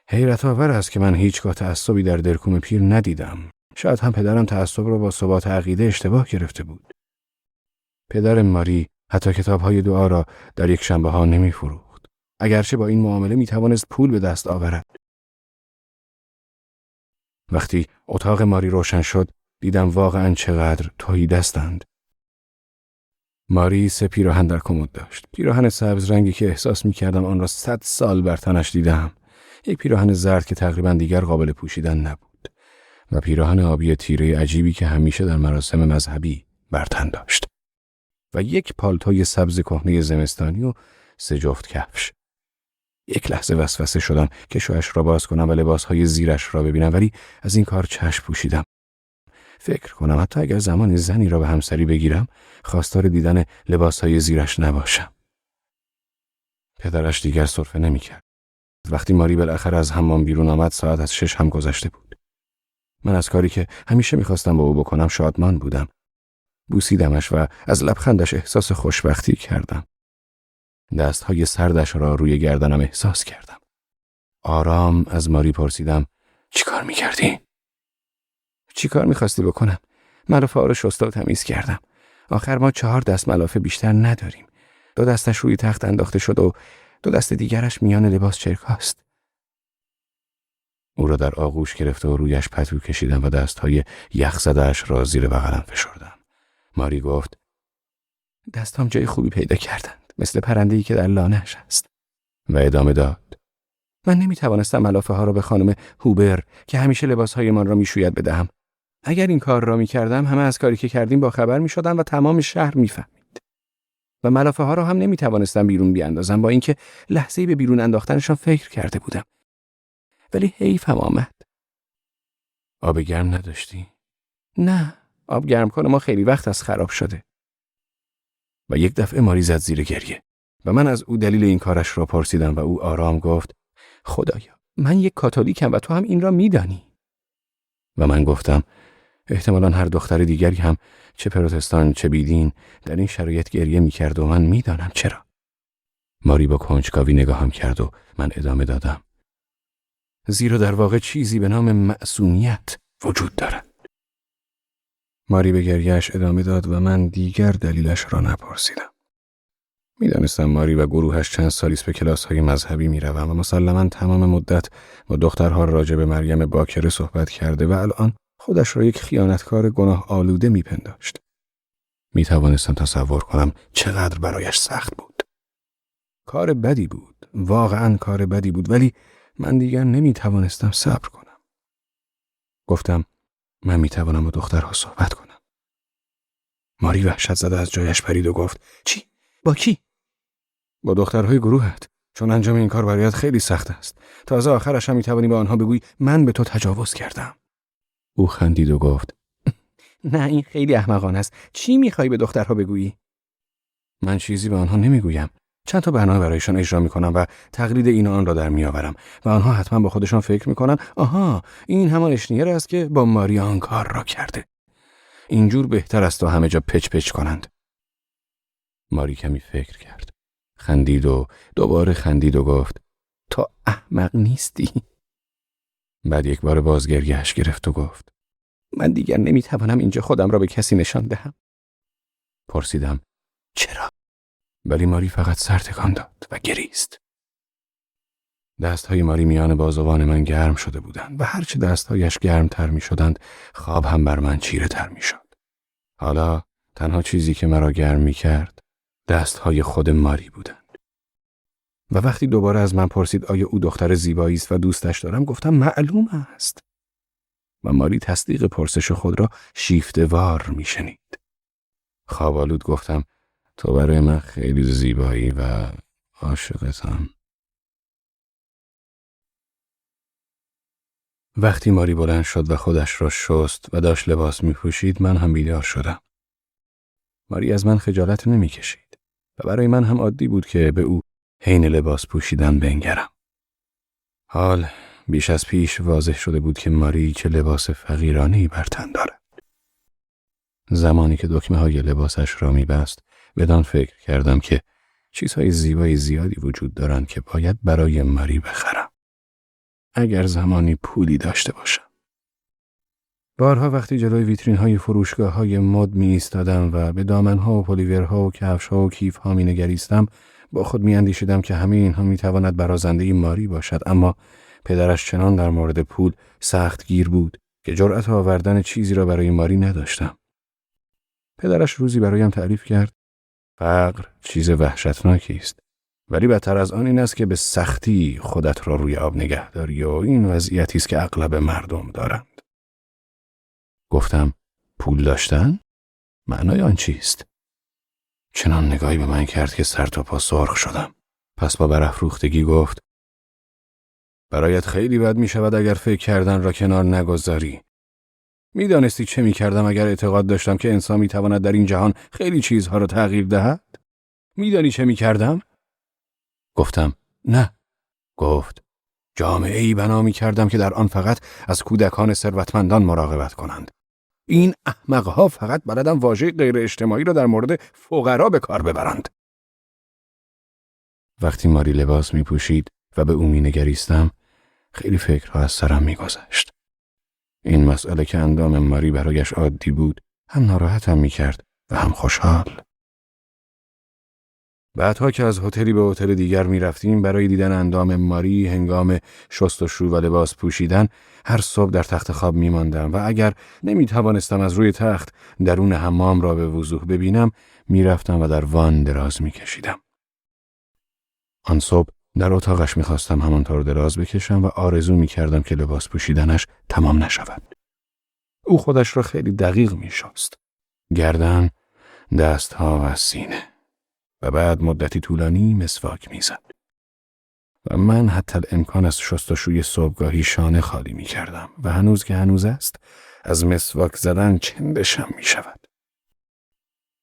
حیرت آور است که من هیچگاه تعصبی در درکوم پیر ندیدم. شاید هم پدرم تعصب را با ثبات عقیده اشتباه گرفته بود. پدر ماری حتی کتاب‌های دعا را در یک شنبه‌ها نمی‌فروخت. اگرچه با این معامله می‌توانست پول به دست آورد. وقتی اتاق ماری روشن شد، دیدم واقعاً چقدر تهیدستند. ماری 3 پیراهن در کمد داشت. پیراهن سبز رنگی که احساس می‌کردم آن را 100 سال بر تنش دیدم. یک پیراهن زرد که تقریباً دیگر قابل پوشیدن نبود و پیراهن آبی تیره عجیبی که همیشه در مراسم مذهبی بر تن داشت. و یک پالتوی سبز کهنه زمستانی و 3 جفت کفش. یک لحظه وسوسه شدم که شویش را باز کنم و لباسهای زیرش را ببینم، ولی از این کار چشم پوشیدم. فکر کنم حتی اگر زمانی زنی را به همسری بگیرم، خواستار دیدن لباسهای زیرش نباشم. پدرش دیگر سرفه نمی‌کرد. وقتی ماری بالاخره از حمام بیرون آمد، ساعت از 6 هم گذشته بود. من از کاری که همیشه می‌خواستم با او بکنم شادمان بودم. بوسیدمش و از لبخندش احساس خوشبختی کردم. دستهای سردش را روی گردنم احساس کردم. آرام از ماری پرسیدم چی کار می‌کردی؟ چی کار می‌خواستی بکنم؟ ملافه ها رو شسته و تمیز کردم. آخر ما 4 دست ملافه بیشتر نداریم. 2 دستش روی تخت انداخته شد و 2 دست دیگرش میان لباس چرکاست. او را در آغوش گرفته و رویش پتو کشیدم و دستهای یخ زده‌اش را زیر بغلم فشردم. ماری گفت دستام جای خوبی پیدا کردند، مثل پرنده‌ای که در لانه‌اش است. و ادامه داد من نمی‌توانستم ملافه ها را به خانم هوبر که همیشه لباس‌هایمان را می‌شوید بدهم. اگر این کار را می‌کردم، همه از کاری که کردیم با خبر می‌شدند و تمام شهر می‌فهمید. و ملافه ها را هم نمی‌توانستم بیرون بیاندازم، با اینکه لحظه‌ای به بیرون انداختنشان فکر کرده بودم. ولی حیفم آمد. آب گرم نداشتی؟ نه، آب گرم کن ما خیلی وقت از خراب شده. و یک دفعه ماری زد زیر گریه و من از او دلیل این کارش را پرسیدم و او آرام گفت خدایا، من یک کاتولیکم و تو هم این را می‌دانی. و من گفتم احتمالاً هر دختر دیگری هم چه پروتستان چه بیدین در این شرایط گریه می‌کرد و من می‌دانم چرا. ماری با کنجکاوی نگاهم کرد و من ادامه دادم زیرا در واقع چیزی به نام معصومیت وجود دارد. ماری به گریه‌اش ادامه داد و من دیگر دلیلش را نپرسیدم. میدانستم ماری و گروهش چند سالی است به کلاس‌های مذهبی می‌روند و مسلماً تمام مدت با دخترها راجع به مریم باکره صحبت کرده و الان خودش را یک خیانتکار گناه آلوده می‌پنداشت. می‌توانستم تصور کنم چقدر برایش سخت بود. کار بدی بود، واقعاً کار بدی بود، ولی من دیگر نمی‌توانستم صبر کنم. گفتم من می‌توانم با دخترها صحبت کنم. ماری وحشت زده از جایش پرید و گفت چی؟ با کی؟ با دخترهای گروهت، چون انجام این کار برایت خیلی سخت است. تازه آخرش هم می‌توانی به آنها بگویی من به تو تجاوز کردم. او خندید و گفت نه، این خیلی احمقانه است. چی می‌خوای به دخترها بگویی؟ من چیزی به آنها نمی‌گویم. چند تا برنامه برایشان اجرا می‌کنم و تقلید این و آن را در می‌آورم و آنها حتما با خودشان فکر می‌کنند آها، این همان اشنیر است که با ماریا آن کار را کرده. اینجور بهتر است تا همه جا پچ پچ کنند. ماری کمی فکر کرد. خندید و دوباره خندید و گفت تو احمق نیستی؟ بعد یک بار بازگریه‌اش گرفت و گفت من دیگر نمی‌توانم اینجا خودم را به کسی نشان دهم. پرسیدم چرا؟ ولی ماری فقط سر تکان داد و گریست. دستهای ماری میان بازوان من گرم شده بودند و هرچه دستهایش گرمتر می شدند خواب هم بر من چیره تر می شد. حالا تنها چیزی که مرا گرم می کرد دستهای خود ماری بودند. و وقتی دوباره از من پرسید آیا او دختر زیبایی است و دوستش دارم، گفتم معلوم است. و ماری تصدیق پرسش خود را شیفته‌وار می شنید. خواب‌آلود گفتم تو برای من خیلی زیبایی و عاشقتم. وقتی ماری بلند شد و خودش را شست و داشت لباس می پوشید، من هم بیدار شدم. ماری از من خجالت نمی کشید و برای من هم عادی بود که به او حین لباس پوشیدن بنگرم. حال بیش از پیش واضح شده بود که ماری چه لباس فقیرانه‌ای بر تن دارد. زمانی که دکمه های لباسش را می بست، بدان فکر کردم که چیزهای زیبای زیادی وجود دارند که باید برای ماری بخرم. اگر زمانی پولی داشته باشم. بارها وقتی جلوی ویترین های فروشگاه های مد می ایستادم و به دامن ها و پلیورها و کفش ها و کیف ها می نگریستم، با خود می اندیشیدم که همه اینها می تواند برازنده ماری باشد، اما پدرش چنان در مورد پول سخت گیر بود که جرأت آوردن چیزی را برای ماری نداشتم. پدرش روزی برایم تعریف کرد فقر چیز وحشتناکی است، ولی بدتر از آن این است که به سختی خودت را روی آب نگه داری و این وضعیتی است که اغلب مردم دارند. گفتم پول داشتن؟ معنای آن چیست؟ چنان نگاهی به من کرد که سر تا پا سرخ شدم. پس با برافروختگی گفت برایت خیلی بد می شود اگر فکر کردن را کنار نگذاری. می دانستی چه می کردم اگر اعتقاد داشتم که انسان می تواند در این جهان خیلی چیزها را تغییر دهد؟ می دانی چه می کردم؟ گفتم نه. گفت جامعه‌ای بنا می کردم که در آن فقط از کودکان ثروتمندان مراقبت کنند. این احمقها فقط بلدن واژه غیر اجتماعی را در مورد فقرا به کار ببرند. وقتی ماری لباس می پوشید و به او می نگریستم، خیلی فکرها از سرم می گذشت. این مسئله که اندام ماری برایش عادی بود، هم ناراحتم می کرد و هم خوشحال. بعدها که از هتلی به هتل دیگر می رفتیم برای دیدن اندام ماری هنگام شستشو و لباس پوشیدن، هر صبح در تخت خواب می ماندم و اگر نمی توانستم از روی تخت درون حمام را به وضوح ببینم، می رفتم و در وان دراز می کشیدم. آن صبح در اتاقش می خواستم همانطور دراز بکشم و آرزو می کردم که لباس پوشیدنش تمام نشود. او خودش را خیلی دقیق می شست. گردن، دستها و سینه. و بعد مدتی طولانی مسواک می زد. و من حتی الامکان از شستشوی صبحگاهی شانه خالی می کردم و هنوز که هنوز است از مسواک زدن چندشم می شود.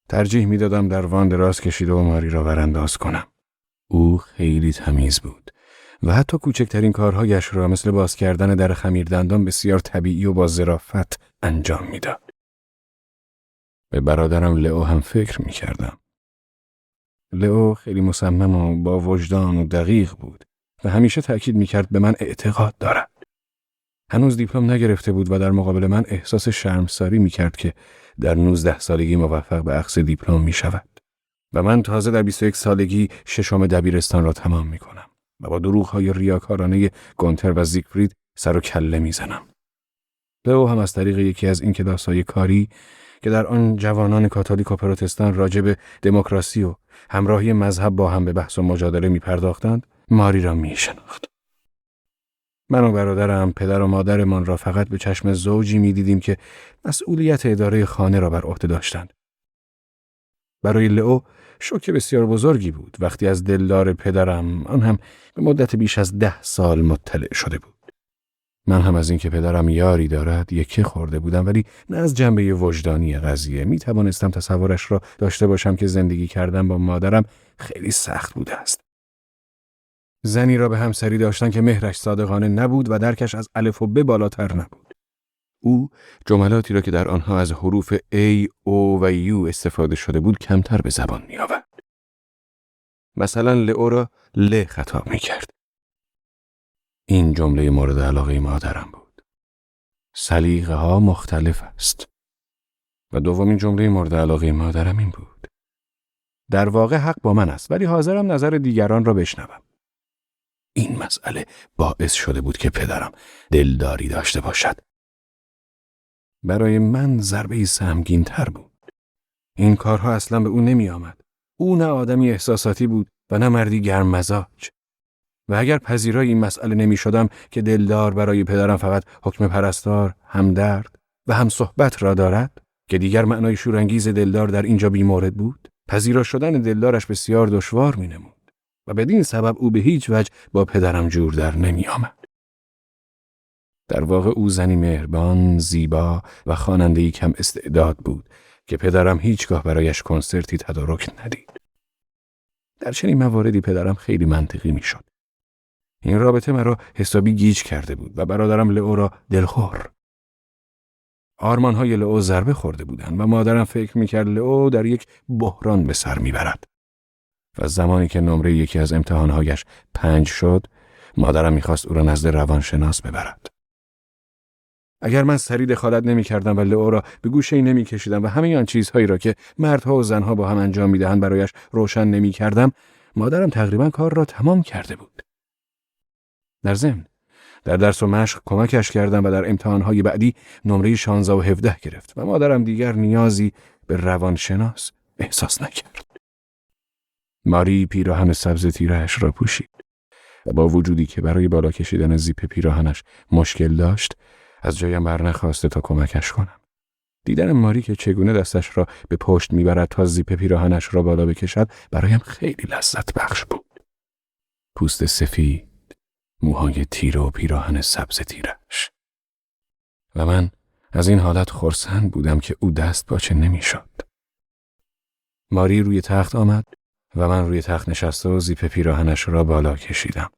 ترجیح می دادم در وان دراز کشیده و ماری را ورانداز کنم. او خیلی تمیز بود و حتی کوچکترین کارهایش را مثل باز کردن در خمیردندان بسیار طبیعی و با ظرافت انجام می داد. به برادرم لئو هم فکر می کردم. لئو خیلی مصمم و با وجدان و دقیق بود و همیشه تأکید می‌کرد به من اعتقاد دارد. هنوز دیپلم نگرفته بود و در مقابل من احساس شرمساری می‌کرد که در 19 سالگی موفق به اخذ دیپلم می‌شود و من تازه در 21 سالگی ششم دبیرستان را تمام می‌کنم و با دروغ‌های ریاکارانه گونتر و زیگفرید سر و کله می‌زنم. لئو هم از طریق یکی از این کلاس‌های کاری که در آن جوانان کاتولیک و پروتستان راجع به دموکراسی و همراهی مذهب با هم به بحث و مجادله می پرداختند، ماری را می شناخت. من و برادرم پدر و مادرمان را فقط به چشم زوجی می دیدیم که مسئولیت اداره خانه را بر عهده داشتند. برای لئو شوک بسیار بزرگی بود وقتی از دلدار پدرم، آن هم به مدت بیش از 10 سال مطلع شده بود. من هم از اینکه پدرم یاری دارد یکی خورده بودم، ولی نه از جنبه وجدانی قضیه. می توانستم تصورش را داشته باشم که زندگی کردن با مادرم خیلی سخت بوده است. زنی را به همسری داشتن که مهرش صادقانه نبود و درکش از الف و ب بالاتر نبود. او جملاتی را که در آنها از حروف A, O و U استفاده شده بود کمتر به زبان می آورد. مثلا لئو را ل خطاب می کرد. این جمله مورد علاقه مادرم بود. سلیقه ها مختلف است. و دومین جمله مورد علاقه مادرم این بود. در واقع حق با من است، ولی حاضرم نظر دیگران را بشنوم. این مسئله باعث شده بود که پدرم دلداری داشته باشد. برای من ضربه‌ای سهمگین‌تر بود. این کارها اصلا به او نمی آمد. او نه آدمی احساساتی بود و نه مردی گرم مزاج. و اگر پذیرای این مسئله نمی شدم که دلدار برای پدرم فقط حکم پرستار، همدرد و هم صحبت را دارد، که دیگر معنای شورانگیز دلدار در اینجا بی‌مورد بود، پذیرا شدن دلدارش بسیار دشوار می نمود و بدین سبب او به هیچ وجه با پدرم جور در نمی آمد. در واقع او زنی مهربان، زیبا و خواننده‌ای کم استعداد بود که پدرم هیچگاه برایش کنسرتی تدارک ندید. در چنین مواردی پدرم خیلی منطقی می شد. این رابطه مرا حسابی گیج کرده بود و برادرم لئو را دلخور. آرمان‌های لئو ضربه خورده بودند و مادرم فکر می‌کرد لئو در یک بحران به سر می‌برد. و زمانی که نمره یکی از امتحان‌هایش 5 شد، مادرم می‌خواست او را نزد روانشناس ببرد. اگر من سریع دخالت نمی‌کردم و لئو را به گوشه‌ای نمی‌کشیدم و همه آن چیزهایی را که مردها و زنها با هم انجام می‌دهند برایش روشن نمی‌کردم، مادرم تقریباً کار را تمام کرده بود. در ضمن در درس و مشق کمکش کردم و در امتحانهای بعدی نمره 16 و 17 گرفت و مادرم دیگر نیازی به روانشناس احساس نکرد. ماری پیراهن سبز تیره‌اش را پوشید و با وجودی که برای بالا کشیدن زیپ پیراهنش مشکل داشت، از جایم برنخواسته تا کمکش کنم. دیدن ماری که چگونه دستش را به پشت میبرد تا زیپ پیراهنش را بالا بکشد برایم خیلی لذت بخش بود. پوست سفید، موهای تیره و پیراهن سبز تیرش. و من از این حالت خرسند بودم که او دست باچه نمیشد. ماری روی تخت آمد و من روی تخت نشسته و زیپ پیراهنش را بالا کشیدم.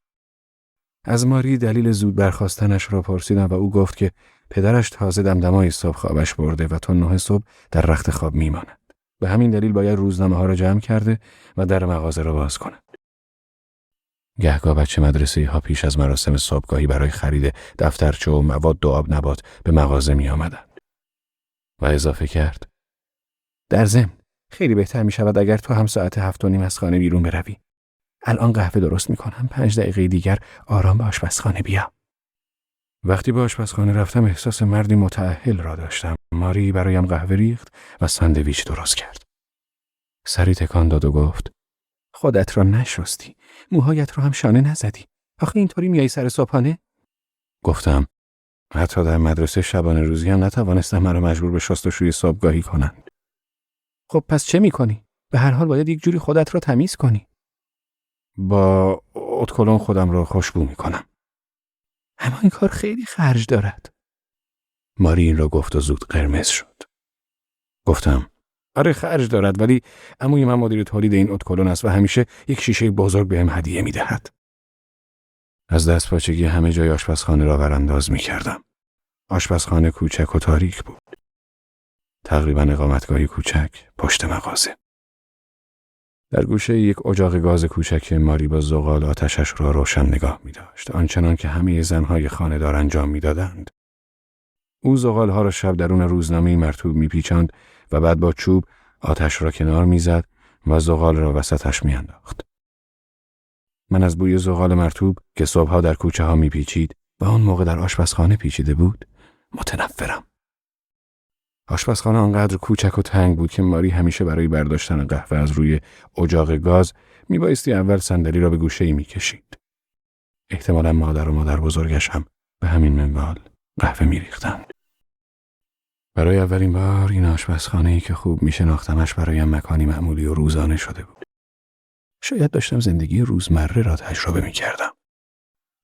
از ماری دلیل زود برخاستنش را پرسیدم و او گفت که پدرش تازه دمدمای صبح خوابش برده و تا 9 صبح در رخت خواب میماند. به همین دلیل باید روزنامه ها را جمع کرده و در مغازه را باز کند. گهگاه بچه مدرسه‌ای ها پیش از مراسم صبحگاهی برای خرید دفترچه و مواد و آب نبات به مغازه می آمدند. و اضافه کرد: در ضمن خیلی بهتر می شود اگر تو هم ساعت 7:30 از خانه بیرون بروی. الان قهوه درست می کنم. 5 دقیقه دیگر آرام به آشپزخانه بیا. وقتی به آشپزخانه رفتم احساس مردی متأهل را داشتم. ماری برایم قهوه ریخت و ساندویچ درست کرد. سری تکان داد و گفت: خودت را نشستی. موهایت را هم شانه نزدی. آخه اینطوری میای سر صبحانه؟ گفتم: حتی در مدرسه شبانه روزی هم نتوانستم مرا مجبور به شستشوی صبحگاهی کنند. خب پس چه میکنی؟ به هر حال باید یک جوری خودت را تمیز کنی. با ادکلن خودم را خوشبو میکنم. اما این کار خیلی خرج دارد. ماری این را گفت و زود قرمز شد. گفتم: آره خرج دارد، ولی عموی من مدیر تولید این ادکلن است و همیشه یک شیشه بزرگ بهم هدیه میدهد. از دستپاچگی همه جای آشپزخانه را ورانداز میکردم. آشپزخانه کوچک و تاریک بود. تقریبا اقامتگاهی کوچک پشت مغازه. در گوشه یک اجاق گاز کوچک ماری با زغال آتشش را روشن نگاه می‌داشت، آنچنان که همه زنهای خانه‌دار انجام می‌دادند. او زغال‌ها را شب درون روزنامه‌ای مرطوب می‌پیچاند و بعد با چوب آتش را کنار می‌زد و زغال را وسطش می‌انداخت. من از بوی زغال مرطوب که صبح‌ها در کوچه‌ها می‌پیچید و آن موقع در آشپزخانه پیچیده بود، متنفرم. آشپزخانه آنقدر کوچک و تنگ بود که ماری همیشه برای برداشتن قهوه از روی اجاق گاز میبایستی اول صندلی را به گوشه‌ای میکشید. احتمالاً مادر و مادر بزرگش هم به همین منوال قهوه میریختند. برای اولین بار این آشپزخانه‌ای که خوب میشناختمش برایم مکانی معمولی و روزانه شده بود. شاید داشتم زندگی روزمره را تجربه میکردم.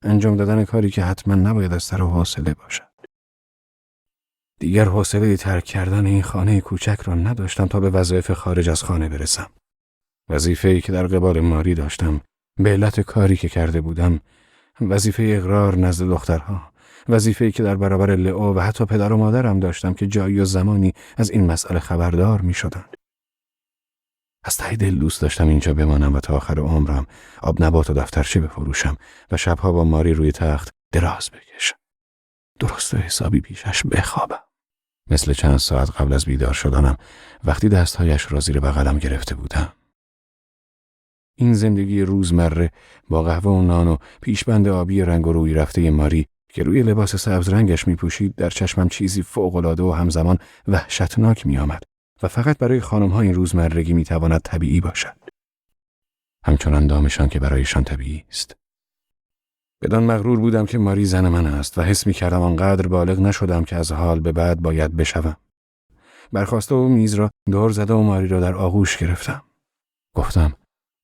انجام دادن کاری که حتما نباید از سر و حوصله باشد. دیگر حوصله ترک کردن این خانه کوچک را نداشتم تا به وظایف خارج از خانه برسم. وظیفه‌ای که در قبال ماری داشتم به علت کاری که کرده بودم، وظیفه اقرار نزد دخترها، وظیفه‌ای که در برابر لئو و حتی پدر و مادرم داشتم که جایی و زمانی از این مسئله خبردار می‌شدند. از ته دل دوست داشتم اینجا بمانم و تا آخر عمرم آب نبات و دفترچه بفروشم و شبها با ماری روی تخت دراز بکشم. درست و حسابی پیشش بخوابم. مثل چند ساعت قبل از بیدار شدنم وقتی دستهایش را زیر بغلم گرفته بودم. این زندگی روزمره با قهوه و نان و پیشبند آبی رنگ و روی رفته ماری که روی لباس سبز رنگش می‌پوشید در چشمم چیزی فوق‌العاده و همزمان وحشتناک می‌آمد و فقط برای خانم‌ها این روزمرگی می‌تواند طبیعی باشد. همچون اندامشان که برایشان طبیعی است. بدان مغرور بودم که ماری زن من است و حس می‌کردم آنقدر بالغ نشدم که از حال به بعد باید بشوم. برخاسته و میز را دور زده و ماری را در آغوش گرفتم. گفتم: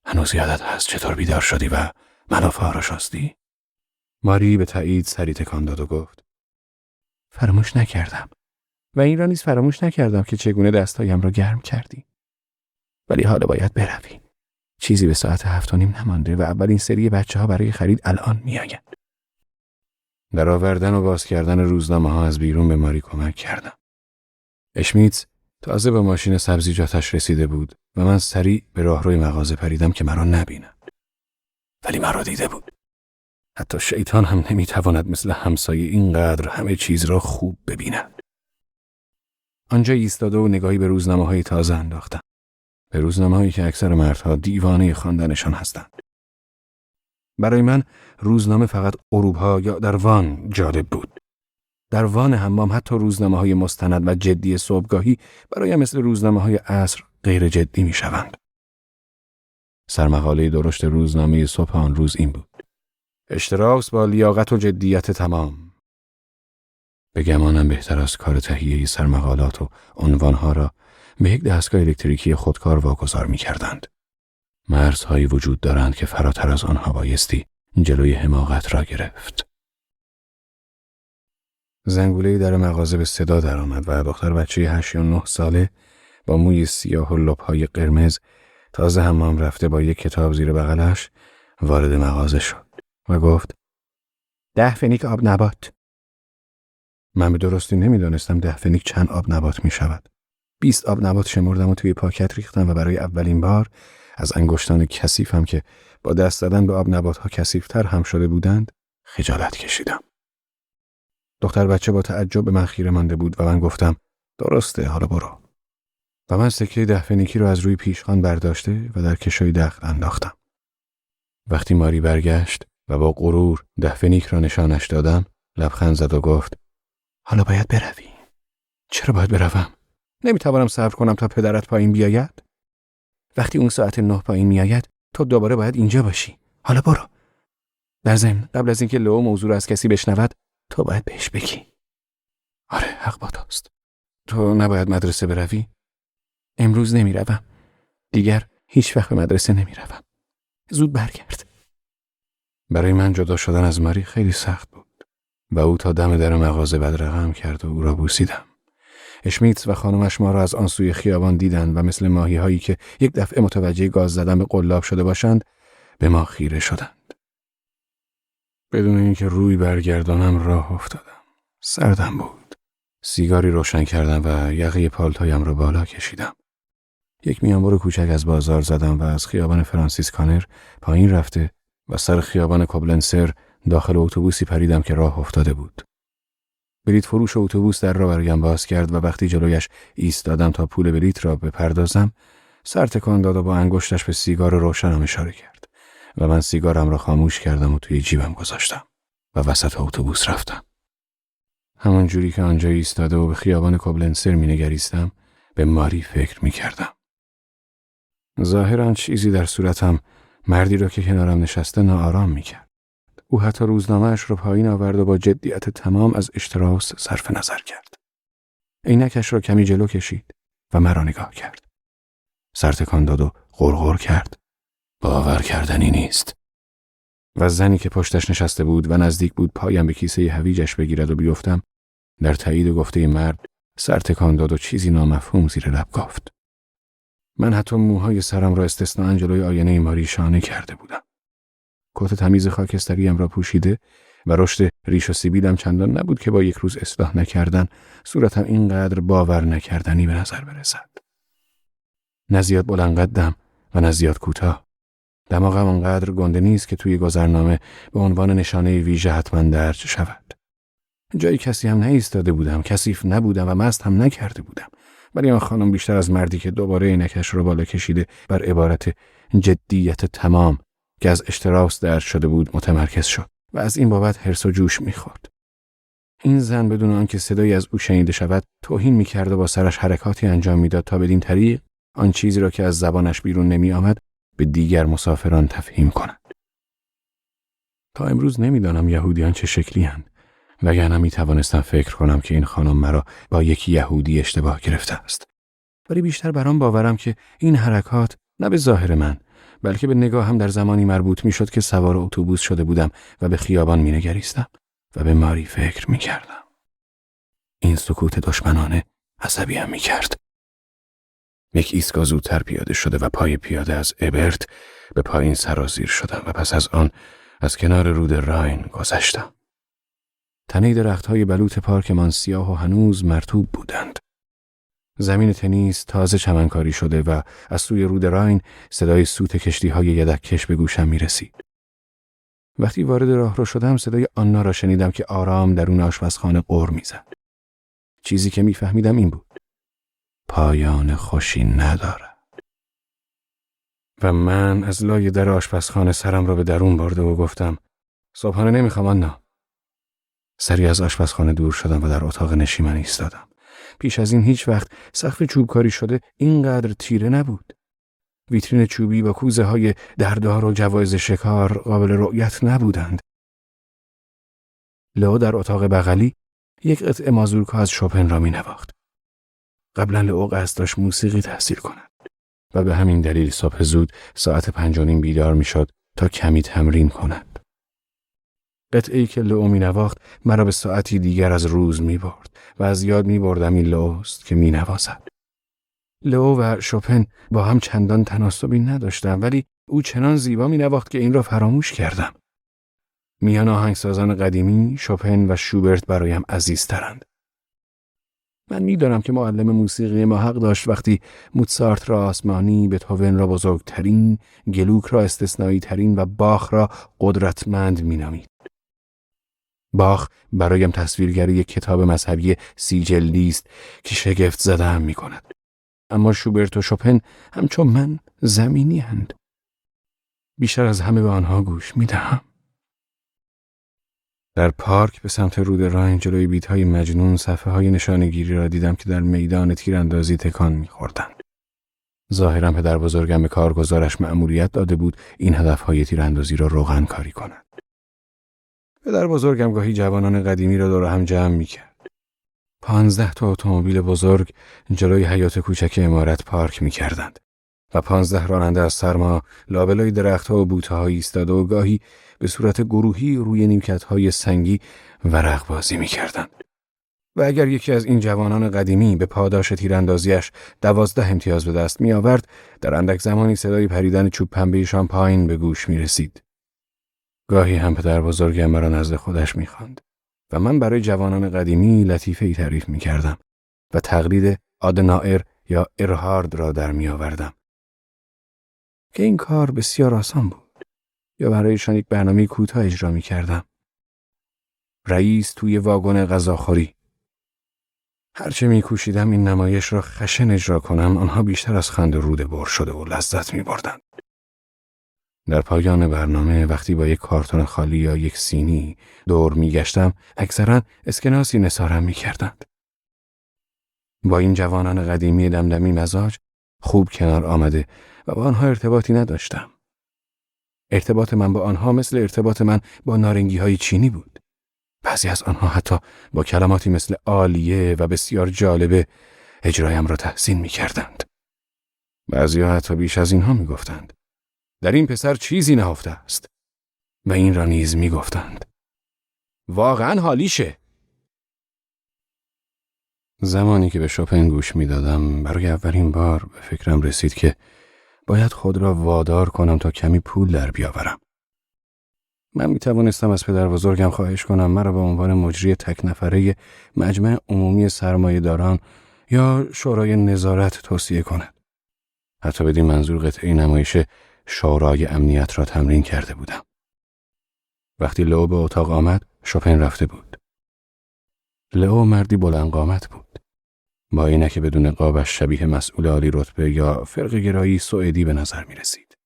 هنوز یادت هست چطور بیدار شدی و منو فراشاستی؟ ماری به تایید سری تکان داد و گفت: فراموش نکردم و این را نیز فراموش نکردم که چگونه دستهایم را گرم کردی. ولی حالا باید بروی. چیزی به ساعت 7:30 نمانده و اولین سری بچه‌ها برای خرید الان میآیند. در آوردن و باز کردن روزنامه‌ها از بیرون به ماری کمک کردم. اشمیتز تازه با ماشین سبزیجاتش رسیده بود و من سریع به راهروی مغازه پریدم که مرا نبیند. ولی مرا دیده بود. حتی شیطان هم نمیتواند مثل همسایه اینقدر همه چیز را خوب ببیند. آنجا ایستاده و نگاهی به روزنامه‌های تازه انداختم. به روزنامه‌هایی که اکثر مردها دیوانه خواندنشان هستند. برای من روزنامه فقط اروپا یا در وان جالب بود. در وان حمام حتی روزنامه‌های مستند و جدی صبحگاهی برایم مثل روزنامه‌های عصر غیر جدی می‌شوند. سرمقاله درشت روزنامه صبح آن روز این بود: اشتراس با لیاقت و جدیت تمام. به گمانم بهتر از کار تهیه سرمقالات و عنوانها را به یک دستگاه الکتریکی خودکار واگذار می‌کردند. مرزهایی وجود دارند که فراتر از آنها بایستی جلوی حماقت را گرفت. زنگوله در مغازه به صدا درآمد و دختر بچه 8 یا 9 ساله با موی سیاه و لب‌های قرمز تازه حمام رفته با یک کتاب زیر بغلش وارد مغازه شد و گفت: 10 فنیک آب نبات. من به درستی نمیدانستم 10 فنیک چند آب نبات می شود. 20 آب نبات شمردم و توی پاکت ریختم و برای اولین بار از انگشتان کثیفم که با دست زدن به آب نبات‌ها کثیف‌تر هم شده بودند خجالت کشیدم. دختر بچه با تعجب به من خیره مانده بود و من گفتم: درسته، حالا برو. و من سکه 10 فنیکی رو از روی پیشخوان برداشته و در کشوی دخل انداختم. وقتی ماری برگشت و با غرور 10 فنیک را نشانش دادم، لبخند زد و گفت: حالا باید بروی. چرا باید بروم؟ نمیتوانم صبر کنم تا پدرت پایین بیاید؟ وقتی اون ساعت 9 پایین میآید، تو دوباره باید اینجا باشی. حالا برو. در ضمن قبل از اینکه لئو موضوع را از کسی بشنود، تو باید بهش بگی. آره، حق با توست. تو نباید مدرسه بروی؟ امروز نمیروم. دیگر هیچ وقت به مدرسه نمیروم. زود برگرد. برای من جدا شدن از ماری خیلی سخت بود و او تا دم در مغازه بدرقم کرد و او را بوسیدم. اشمیتز و خانمش ما را از آن سوی خیابان دیدند و مثل ماهی هایی که یک دفعه متوجه گاز زدن به قلاب شده باشند به ما خیره شدند. بدون اینکه روی برگردانم راه افتادم. سردم بود. سیگاری روشن کردم و یقه پالتویم را بالا کشیدم. یک میانبر کوچک از بازار زدم و از خیابان فرانسیس کانر پایین رفته و سر خیابان کوبلنسر داخل اتوبوسی پریدم که راه افتاده بود. بلیط فروش اتوبوس در را برایم باز کرد و وقتی جلویش ایستادم تا پول بلیط را بپردازم، سر تکان داد و با انگشتش به سیگار روشنم اشاره کرد و من سیگارم را خاموش کردم و توی جیبم گذاشتم و وسط اتوبوس رفتم. همون جوری که آنجا ایستاده و به خیابان کوبلنسر مینگریستم، به ماری فکر میکردم. ظاهراً چیزی در صورتم مردی را که کنارم نشسته ناآرام میکرد. او حتی روزنامه‌اش رو پایین آورد و با جدیت تمام از اشتراس صرف نظر کرد. عینکش را کمی جلو کشید و مرا نگاه کرد. سر تکان داد و غرغر کرد: باور کردنی نیست. و زنی که پشتش نشسته بود و نزدیک بود پایم به کیسه هویجش بگیرد و بیفتم، در تایید گفته مرد سر تکان داد و چیزی نامفهوم زیر لب گفت. من حتی موهای سرم را استثناء جلوی آینه ماری شانه کرده بودم. کت تمیز خاکستریم را پوشیده و رشد ریش و سیبیلم چندان نبود که با یک روز اصلاح نکردن صورتم اینقدر باور نکردنی به نظر برسد. نه زیاد بلند قدم و نه زیاد کوتاه. دماغم آنقدر گنده نیست که توی گذرنامه به عنوان نشانه ویژه حتما درج شود. جای کسی هم نایستاده بودم، کثیف نبودم و مست هم نکرده بودم ولی آن خانم بیشتر از مردی که دوباره عینکش را بالا کشیده بر عبارت جدیت تمام که از اشتراس درد شده بود متمرکز شد و از این بابت حرص و جوش می‌خورد. این زن بدون آنکه صدایی از او شنیده شود توهین می‌کرد و با سرش حرکاتی انجام می‌داد تا بدین طریق آن چیزی را که از زبانش بیرون نمی‌آمد به دیگر مسافران تفهیم کند. تا امروز نمی‌دانم یهودیان چه شکلی اند، وگرنه می‌توانستم فکر کنم که این خانم مرا با یک یهودی اشتباه گرفته است. ولی بیشتر بر آن باورم که این حرکات نه به ظاهر من بلکه به نگاهم در زمانی مربوط می‌شد که سوار اتوبوس شده بودم و به خیابان می‌نگریستم و به ماری فکر می‌کردم. این سکوت دشمنانه عصبیم می‌کرد. یک ایستگاه زودتر پیاده شده و پای پیاده از ابرت به پایین سرازیر شدم و پس از آن از کنار رود راین گذشتم. تنه درخت‌های بلوط پارکمان سیاه و هنوز مرطوب بودند. زمین تنیس تازه چمنکاری شده و از سوی رود راین صدای سوت کشتی‌های یدک‌کش به گوشم می‌رسید. وقتی وارد راهرو شدم صدای آنا را شنیدم که آرام درون آشپزخانه غر می‌زد. چیزی که می‌فهمیدم این بود: پایان خوشی ندارد. و من از لای در آشپزخانه سرم را به درون برده و گفتم: صبحانه نمی‌خوام آنا. سری از آشپزخانه دور شدم و در اتاق نشیمن ایستادم. پیش از این هیچ وقت سقف چوبکاری شده اینقدر تیره نبود. ویترین چوبی با کوزه های دردار و جوایز شکار قابل رؤیت نبودند. لئو در اتاق بغلی یک قطعه مازورکا از شوپن را می نواخت. قبلا لئو قصد داشت موسیقی تحصیل کند و به همین دلیل صبح زود ساعت 5:30 بیدار می شد تا کمی تمرین کند. قطعه‌ای که لئو می نواخت مرا به ساعتی دیگر از روز می برد و از یاد می بردم این لئوست که می نوازد. لئو و شوپن با هم چندان تناسبی نداشتند ولی او چنان زیبا می نواخت که این را فراموش کردم. میان آهنگسازان قدیمی شوپن و شوبرت برایم عزیزترند. من میدانم که معلم موسیقی ما حق داشت وقتی موتسارت را آسمانی، بتهوون را بزرگترین، گلوک را استثنایی ترین و باخ را قدرتمند مینامید. باخ برایم تصویرگری یک کتاب مذهبی 30 جلدی است که شگفت زده‌ام می‌کند. اما شوبرت و شوپن همچون من زمینی هستند. بیشتر از همه به آنها گوش می‌دهم. در پارک به سمت رود راین جلوی بیت‌های مجنون صفحه‌های نشانه‌گیری را دیدم که در میدان تیراندازی تکان می‌خوردند. ظاهراً پدر بزرگم به کارگزارش مأموریت داده بود این هدف‌های تیراندازی را روغن کاری کند. پدر بزرگم گاهی جوانان قدیمی را دور هم جمع می‌کرد. 15 تا اتومبیل بزرگ جلوی حیاط کوچک عمارت پارک می‌کردند و 15 راننده از سرما لابلای درخت‌ها و بوته‌های ایستاده و گاهی به صورت گروهی روی نیمکت‌های سنگی ورق بازی می‌کردند. و اگر یکی از این جوانان قدیمی به پاداش تیراندازیش 12 امتیاز به دست می‌آورد، در اندک زمانی صدای پریدن چوب پنبه‌شان پایین به گوش می‌رسید. گاهی هم پدر بزرگم مرا نزد خودش می‌خواند و من برای جوانان قدیمی لطیفه‌ای تعریف می‌کردم و تقلید آدنائر یا ارهارد را در می‌آوردم که این کار بسیار آسان بود. یا برایشان یک برنامه کوتاه اجرا می‌کردم. رئیس توی واگن غذاخوری. هرچه می‌کوشیدم این نمایش را خشن اجرا کنم، آنها بیشتر از خنده روده بر شده و لذت می‌بردند. در پایان برنامه وقتی با یک کارتون خالی یا یک سینی دور می‌گشتم، اکثراً اسکناسی نثارم می‌کردند. با این جوانان قدیمی دمدمی مزاج خوب کنار آمده و با آنها ارتباطی نداشتم. ارتباط من با آنها مثل ارتباط من با نارنگی‌های چینی بود. بعضی از آنها حتی با کلماتی مثل عالیه و بسیار جالبه اجرایم را تحسین می‌کردند. بعضی‌ها حتی بیش از اینها می‌گفتند: در این پسر چیزی نهفته است. و این را نیز می‌گفتند: واقعاً حالیشه. زمانی که به شوپن گوش می‌دادم، برای اولین بار به فکرم رسید که باید خود را وادار کنم تا کمی پول در بیاورم. من می‌توانستم از پدر بزرگم خواهش کنم مرا به عنوان مجری تک نفره مجمع عمومی سرمایه‌داران یا شورای نظارت توصیه کند. حتی بدین منظور قطعه نمایش شورای امنیت را تمرین کرده بودم. وقتی لئو به اتاق آمد، شوپن رفته بود. لئو مردی بلند قامت بود. با عینک بدون قابش شبیه مسئول عالی رتبه یا فرق گرایی سوئدی به نظر می رسید.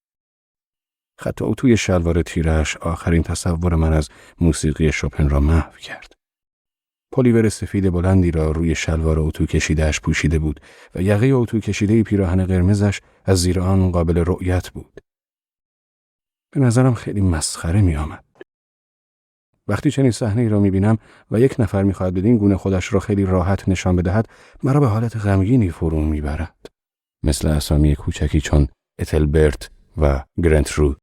خط اتوی شلوار تیره‌اش آخرین تصور من از موسیقی شوپن را محو کرد. پلیور سفید بلندی را روی شلوار اتو کشیده‌اش پوشیده بود و یقه اتو کشیده پیراهن قرمزش از زیر آن قابل رؤیت بود. به نظرم خیلی مسخره می آمد. وقتی چنین صحنه‌ای را می‌بینم و یک نفر می‌خواهد بدین گونه خودش را خیلی راحت نشان بدهد، مرا به حالت غمگینی فرو می‌برد. مثل اسامی کوچکی چون اتلبرت و گرنترود.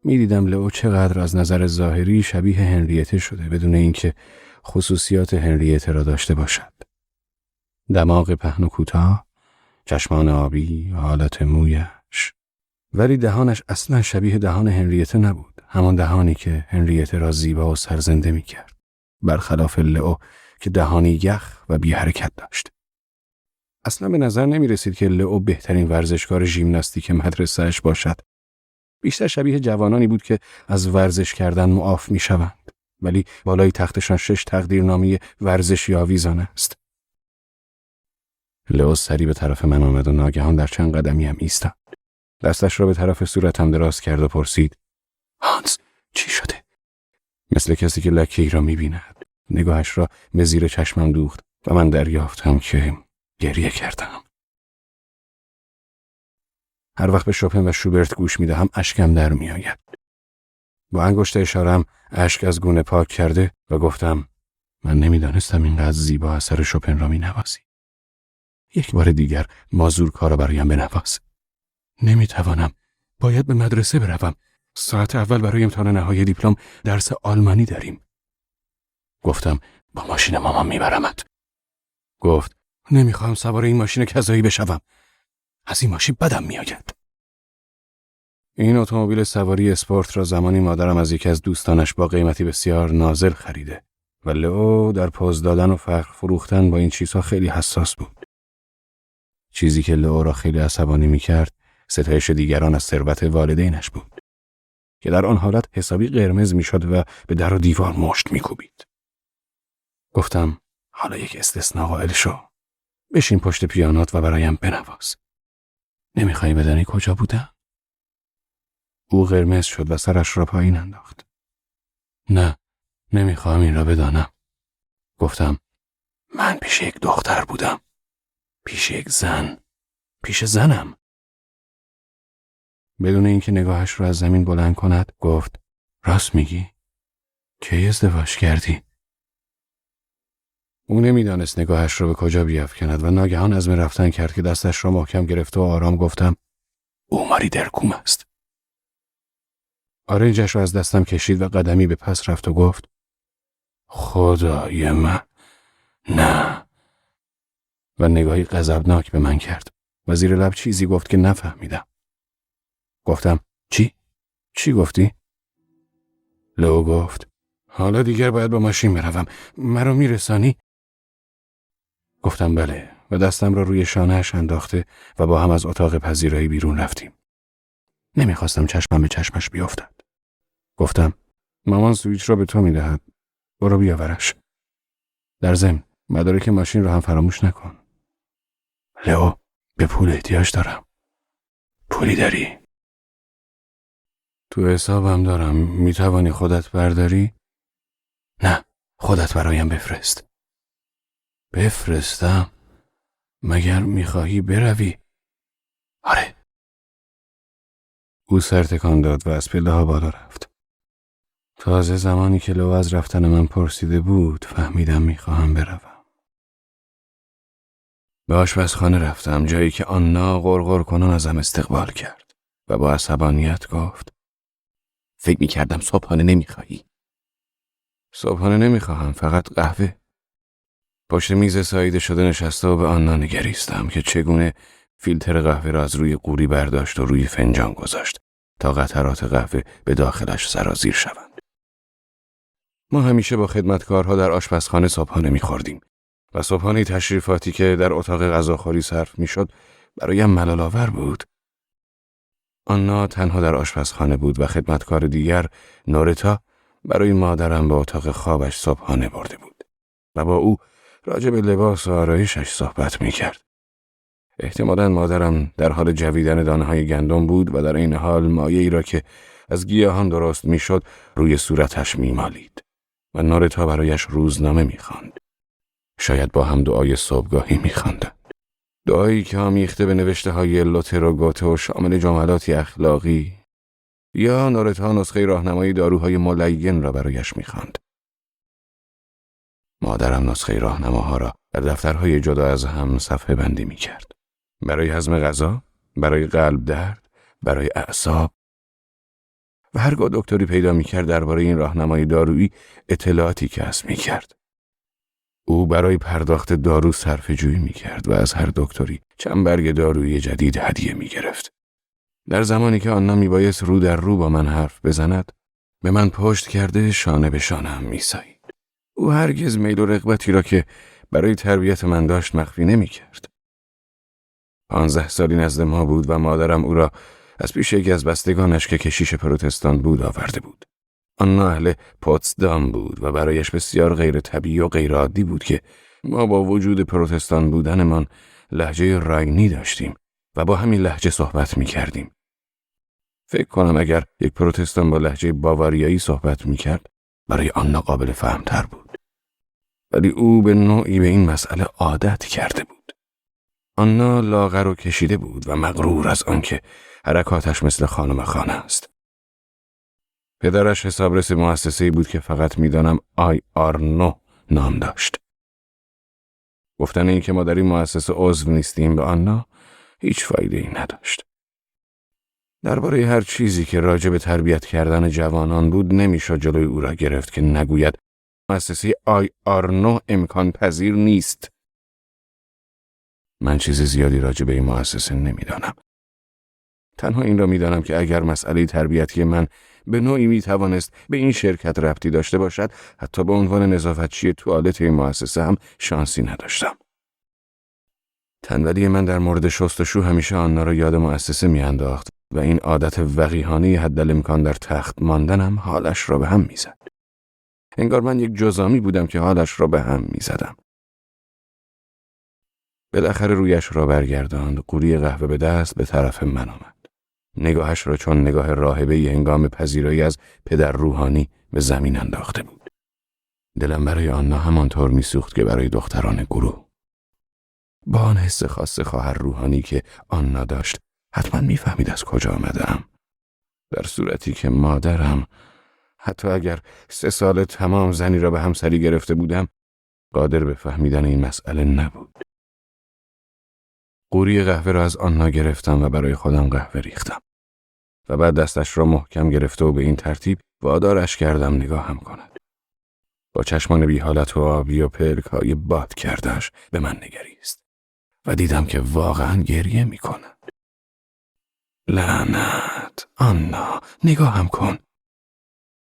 می‌دیدم لئو چقدر از نظر ظاهری شبیه هنریته شده بدون اینکه خصوصیات هنریته را داشته باشد. دماغ پهن و کوتاه، چشمان آبی، حالت مویش. ولی دهانش اصلا شبیه دهان هنریته نبود. همان دهانی که هنریته را زیبا و سرزنده می کرد. برخلاف لئو که دهانی یخ و بی حرکت داشت. اصلا به نظر نمی رسید که لئو بهترین ورزشکار ژیمناستیک مدرسه‌اش باشد. بیشتر شبیه جوانانی بود که از ورزش کردن معاف می شوند. ولی بالای تختشان 6 تقدیرنامه ورزشی آویزان است. لئو سری به طرف من آمد و ناگهان در چند قدمی هم ایستاد. دستش را به طرف صورتم دراز کرد و پرسید: هانس، چی شده؟ مثل کسی که لکه‌ای را می‌بیند. نگاهش را به زیر چشمم دوخت و من دریافتم که گریه کردم. هر وقت به شوپن و شوبرت گوش می‌دهم اشکم در می‌آید. با انگشت اشاره‌ام اشک از گونه پاک کرده و گفتم: من نمی‌دانستم اینقدر زیبا اثر شوپن را می‌نوازی. یک بار دیگر مازورکا را برایم بنواز. نمی‌توانم. باید به مدرسه بروم. ساعت اول برای امتحان نهایی دیپلم درس آلمانی داریم. گفتم: با ماشین مامان میبرمت. گفت: نمیخوام سوار این ماشین کذایی بشوم. از این ماشین بدم میآید. این اتومبیل سواری اسپورت را زمانی مادرم از یکی از دوستانش با قیمتی بسیار نازل خریده و لئو در پوز دادن و فخر فروختن با این چیزها خیلی حساس بود. چیزی که لئو را خیلی عصبانی میکرد ستایش دیگران از ثروت والدینش بود که در آن حالت حسابی قرمز میشد و به در و دیوار مشت میکوبید. گفتم: حالا یک استثناء قائل شو. بشین پشت پیانوت و برایم بنواز. نمیخوای بدانی کجا بودم؟ او قرمز شد و سرش را پایین انداخت. نه، نمیخوام این را بدانم. گفتم: من پیش یک دختر بودم. پیش یک زن. پیش زنم. بدون اینکه نگاهش را از زمین بلند کند گفت: راست میگی؟ کی ازدواج کردی؟ او نمیدانست نگاهش را به کجا بیافکند و ناگهان عزم رفتن کرد که دستش را محکم گرفت و آرام گفتم: او ماری درکوم است. آرنجش را از دستم کشید و قدمی به پس رفت و گفت: خدای من، نه. و نگاهی غضبناک به من کرد و زیر لب چیزی گفت که نفهمیدم. گفتم: چی؟ چی گفتی؟ لئو گفت: حالا دیگر باید با ماشین بروم. مرا میرسانی؟ گفتم: بله و دستم را روی شانه‌اش انداخته و با هم از اتاق پذیرایی بیرون رفتیم. نمیخواستم چشمم به چشمش بیفتد. گفتم: مامان سویچ را به تو میدهد. برو بیاورش. در ضمن مدارک ماشین را هم فراموش نکن. لئو، به پول احتیاج دارم. پولی داری؟ تو حسابم دارم. میتوانی خودت برداری؟ نه، خودت برایم بفرست. بفرستم؟ مگر میخواهی بروی؟ آره. او سر تکان داد و از پله‌ها بالا رفت. تازه زمانی که لئو از رفتن من پرسیده بود فهمیدم میخواهم بروم. به آشپزخانه رفتم، جایی که آنا غرغر کنان ازم استقبال کرد و با عصبانیت گفت: فکر میکردم صبحانه نمیخواهی. صبحانه نمیخواهم، فقط قهوه. پشت میز ساییده شده نشسته و به آنا نگریستم که چگونه فیلتر قهوه را از روی قوری برداشت و روی فنجان گذاشت تا قطرات قهوه به داخلش سرازیر شوند. ما همیشه با خدمتکارها در آشپزخانه صبحانه میخوردیم و صبحانه تشریفاتی که در اتاق غذاخوری صرف میشد برایم ملال‌آور بود. آنا تنها در آشپزخانه بود و خدمتکار دیگر، نورتا، برای مادرم به اتاق خوابش صبحانه برده بود و با او راجع به لباس و آرایشش صحبت میکرد. احتمالاً مادرم در حال جویدن دانه‌های گندم بود و در این حال مایعی را که از گیاهان درست میشد روی صورتش میمالید و نورتا برایش روزنامه میخواند. شاید با هم دعای صبحگاهی میخواندند. دعایی که آمیخته به نوشته‌های لوتر و گوته و شامل جملاتی اخلاقی، یا نورتا نسخه راهنمای داروهای ملین را برایش میخواند. مادرم نسخه راهنماها را در دفترهای جدا از هم صفحه بندی میکرد. برای هضم غذا، برای قلب درد، برای اعصاب. و هرگاه دکتری پیدا میکرد درباره این راهنمای دارویی اطلاعاتی کسب میکرد. او برای پرداخت دارو صرفه‌جویی میکرد و از هر دکتری چند برگ دارویی جدید هدیه میگرفت. در زمانی که آنها میبایست رو در رو با من حرف بزند، به من پشت کرده شانه به شانه‌ام میسایید. او هرگز میل و رغبتی را که برای تربیت من داشت مخفی نمیکرد. 15 سالی نزد ما بود و مادرم او را از پیش یکی از بستگانش که کشیش پروتستان بود آورده بود. آن اهل پوتسدام بود و برایش بسیار غیر طبیعی و غیر عادی بود که ما با وجود پروتستان بودنمان لهجه راینی داشتیم و با همین لهجه صحبت می کردیم. فکر کنم اگر یک پروتستان با لهجه باواریایی صحبت می کرد برای آن قابل فهمتر بود. ولی او به نوعی به این مسئله عادت کرده بود. آنا لاغر و کشیده بود و مغرور از آنکه حرکاتش مثل خانم خانه است. پدرش حسابرس مؤسسه‌ای بود که فقط میدانم IR9 نام داشت. گفتن این که ما در این مؤسسه عضو نیستیم به آنا هیچ فایده‌ای نداشت. درباره هر چیزی که راجع به تربیت کردن جوانان بود نمیشد جلوی او را گرفت که نگوید مؤسسه IR9 امکان پذیر نیست. من چیز زیادی راجع به این مؤسسه نمیدانم. تنها این را میدانم که اگر مسئله تربیتی من به نوعی میتوانست به این شرکت ربطی داشته باشد، حتی به عنوان نظافتچی توالت این مؤسسه هم شانسی نداشتم. تنبلی من در مورد شستشو همیشه آنها را یاد مؤسسه میانداخت و این عادت وقیحانه حدالامکان در تخت ماندنم حالش را به هم میزد. انگار من یک جزامی بودم که حالش را به هم میزدم. بالاخره رویش را برگرداند، قوری قهوه به دست به طرف من آمد. نگاهش را چون نگاه راهبه‌ای هنگام پذیرایی از پدر روحانی به زمین انداخته بود. دلم برای آنها همانطور میسوخت که برای دختران گروه. با آن حس خاص خواهر روحانی که آنها داشت، حتما میفهمید از کجا آمدم. در صورتی که مادرم، حتی اگر 3 سال تمام زنی را به همسری گرفته بودم، قادر به فهمیدن این مسئله نبود. قوری قهوه را از آنها گرفتم و برای خودم قهوه ریختم. و بعد دستش را محکم گرفته و به این ترتیب وادارش کردم نگاهم کند. با چشمان بی حالت و آبی و پلک‌های باد کردهش به من نگریست و دیدم که واقعا گریه می کند. لعنت، آنا، نگاهم کن.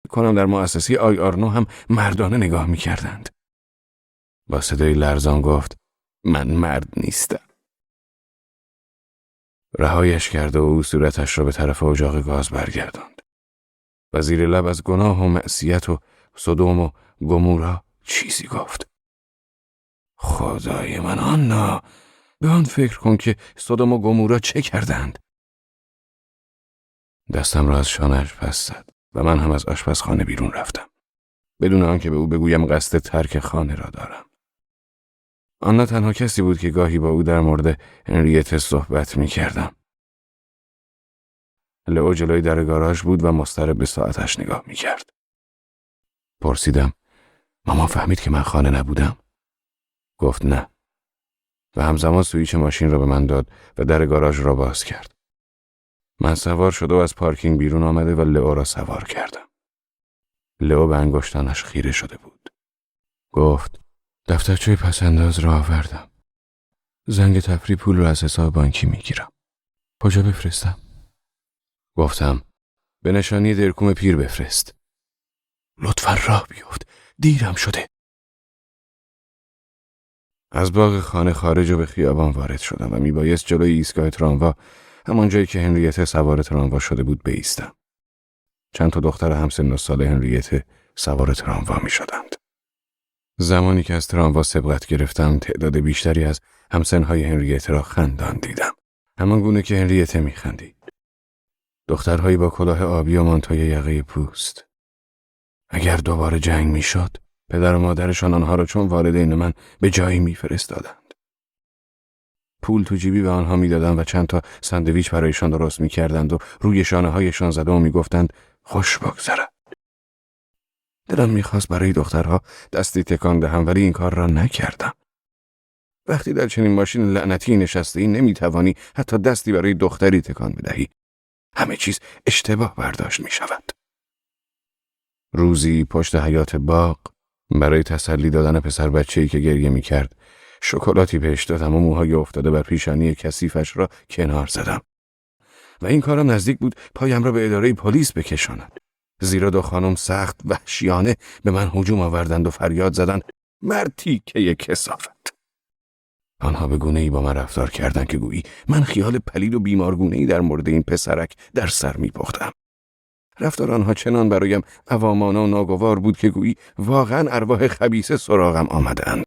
کنم در مؤسسه IR9 هم مردانه نگاه می کردند. با صدای لرزان گفت من مرد نیستم. رهایش کرد و او صورتش را به طرف اجاق گاز برگرداند و زیر لب از گناه و معصیت و سدوم و گمورا چیزی گفت. خدای من، آنا، به آن فکر کن که سدوم و گمورا چه کردند. دستم را از شانه‌اش پس زد و من هم از آشپزخانه بیرون رفتم بدون آنکه به او بگویم قصد ترک خانه را دارم. آنا تنها کسی بود که گاهی با او در مورد هنریته صحبت می کردم. لئو جلوی در گاراژ بود و مضطرب به ساعتش نگاه می کرد. پرسیدم مامان فهمید که من خانه نبودم؟ گفت نه. و همزمان سویچ ماشین را به من داد و در گاراژ را باز کرد. من سوار شده و از پارکینگ بیرون آمده و لئو را سوار کردم. لئو به انگشتانش خیره شده بود. گفت دفترچه پسنداز را آوردم. زنگ تفریح پول را از حساب بانکی میگیرم. کجا بفرستم؟ گفتم به نشانی درکوم پیر بفرست. لطفاً راه بیفت، دیرم شده. از باغ خانه خارج و به خیابان وارد شدم و میبایست جلوی ایستگاه تراموا، همان جایی که هنریته سوار تراموا شده بود، بایستم. چند تا دختر همسن و سال هنریته سوار تراموا میشدند. زمانی که از تراموا سبقت گرفتم تعداد بیشتری از همسنهای هنریته را خندان دیدم. همان گونه که هنریته میخندید. دخترهایی با کلاه آبی و مانتوی یقه پوست. اگر دوباره جنگ میشد، پدر و مادرشان آنها را چون والدین من به جایی میفرستادند. پول تو جیبی به آنها میدادند و چند تا ساندویچ برایشان درست میکردند و روی شانه هایشان زده و میگفتند خوش بگذرد. دلم میخواست برای دخترها دستی تکان دهم، ولی این کار را نکردم. وقتی در چنین ماشین لعنتی نشسته‌ای نمیتوانی حتی دستی برای دختری تکان بدهی. همه چیز اشتباه برداشت میشود. روزی پشت حیاط باغ برای تسلی دادن پسر بچه‌ای که گریه میکرد شکلاتی بهش دادم و موهای افتاده بر پیشانی کثیفش را کنار زدم. و این کارم نزدیک بود پایم را به اداره پلیس بکشاند. زیرا دو خانم سخت وحشیانه به من هجوم آوردند و فریاد زدند مرتی که کثافت. آنها به گونه‌ای با من رفتار کردند که گویی من خیال پلید و بیمارگونه‌ای در مورد این پسرک در سر می‌پختم. رفتار آنها چنان برایم عوامانه و ناگوار بود که گویی واقعا ارواح خبیثه سراغم آمدند.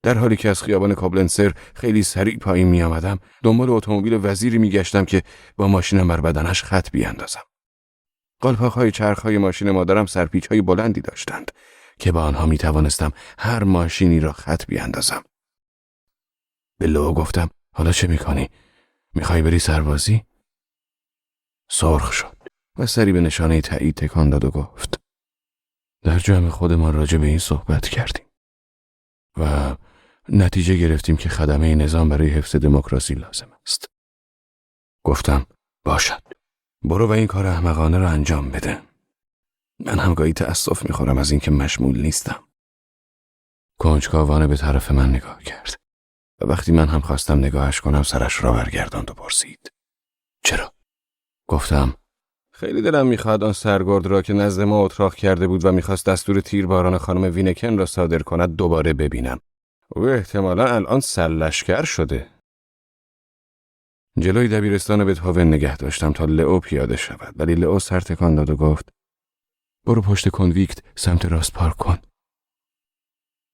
در حالی که از خیابان کابلنسر خیلی سریع پایین می آمدم، دنبال اتومبیل وزیری می گشتم که با ماشینم بر بدنش خط بیاندازم. قالپاق‌های چرخ‌های ماشین مادرم سرپیچ‌های بلندی داشتند که با آنها می توانستم هر ماشینی را خط بیاندازم. به لو گفتم حالا چه می کنی؟ می خواهی بری سربازی؟ سرخ شد و سری به نشانه تایید تکان داد و گفت در جمع خودمان راجع به این صحبت کردیم و نتیجه گرفتیم که خدمه نظام برای حفظ دموکراسی لازم است. گفتم باشد، برو و این کار احمقانه را انجام بده. من هم گاهی تأسف میخورم از اینکه مشمول نیستم. کنجکاوانه به طرف من نگاه کرد و وقتی من هم خواستم نگاهش کنم سرش را برگرداند و پرسید چرا؟ گفتم خیلی دلم میخواد آن سرگرد را که نزد ما اتراق کرده بود و میخواست دستور تیرباران خانم وینکن را صادر کند دوباره ببینم. او احتمالا الان سرلشکر شده. جلوی دبیرستان بتهوون نگه داشتم تا لئو پیاده شود، ولی لئو سر تکان داد و گفت برو پشت کنویکت سمت راست پارک کن.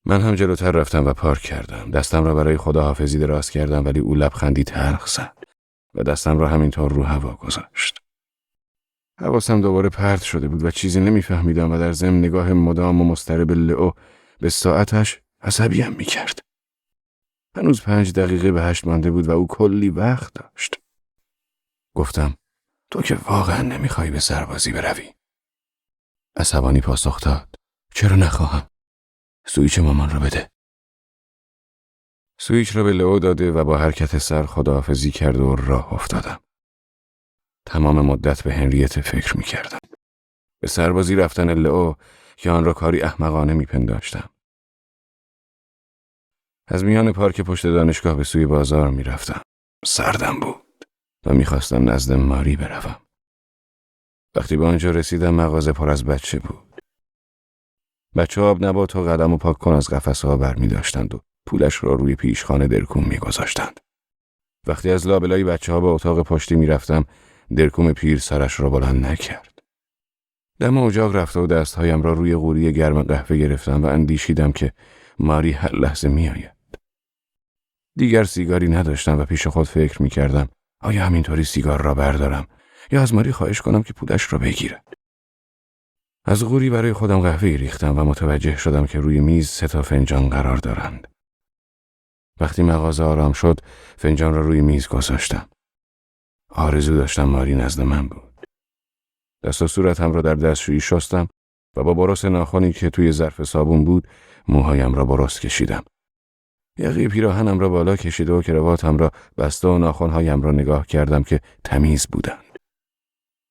من هم جلوتر رفتم و پارک کردم. دستم را برای خداحافظی دراز کردم، ولی او لبخندی تلخ زد و دستم را همینطور رو هوا گذاشت. حواسم دوباره پرت شده بود و چیزی نمیفهمیدم و در ضمن نگاه مدام و مضطرب لئو به ساعتش عصبیم میکرد. هنوز 5 دقیقه به 8 مانده بود و او کلی وقت داشت. گفتم تو که واقعا نمیخوای به سربازی بروی؟ عصبانی پاسخ داد چرا نخواهم؟ سویچ مامان را بده. سویچ را به لئو داده و با حرکت سر خداحافظی کرد و راه افتادم. تمام مدت به هنریته فکر میکردم. به سربازی رفتن لئو که آن را کاری احمقانه میپنداشتم. از میان پارک پشت دانشگاه به سوی بازار میرفتم. سردم بود و میخواستم نزد ماری بروم. وقتی به آنجا رسیدم مغازه پر از بچه بود. بچه ها آب نبات و قلم و پاک کن از قفسه ها بر می داشتند و پولش را روی پیشخانه درکوم می گذاشتند. وقتی از لابلای بچه ها به اتاق پشتی می رفتم درکوم پیر سرش را بلند نکرد. دم اجاق رفته و دستهایم را روی قوری گرم قهوه گرفتم و اندیشیدم که ماری هر لحظه می آید. دیگر سیگاری نداشتم و پیش خود فکر می کردم آیا همینطوری سیگار را بردارم یا از ماری خواهش کنم که پولش را بگیرد. از قوری برای خودم قهوه ریختم و متوجه شدم که روی میز 3 تا فنجان قرار دارند. وقتی مغازه آرام شد فنجان را روی میز گذاشتم. آرزو داشتم ماری نزد من بود. دست و صورتم را در دستشویی شستم و با برس ناخنی که توی ظرف صابون بود موهایم را برس کشیدم. یقه پیراهنم را بالا کشیده و کراواتم را بسته و ناخنهایم را نگاه کردم که تمیز بودند.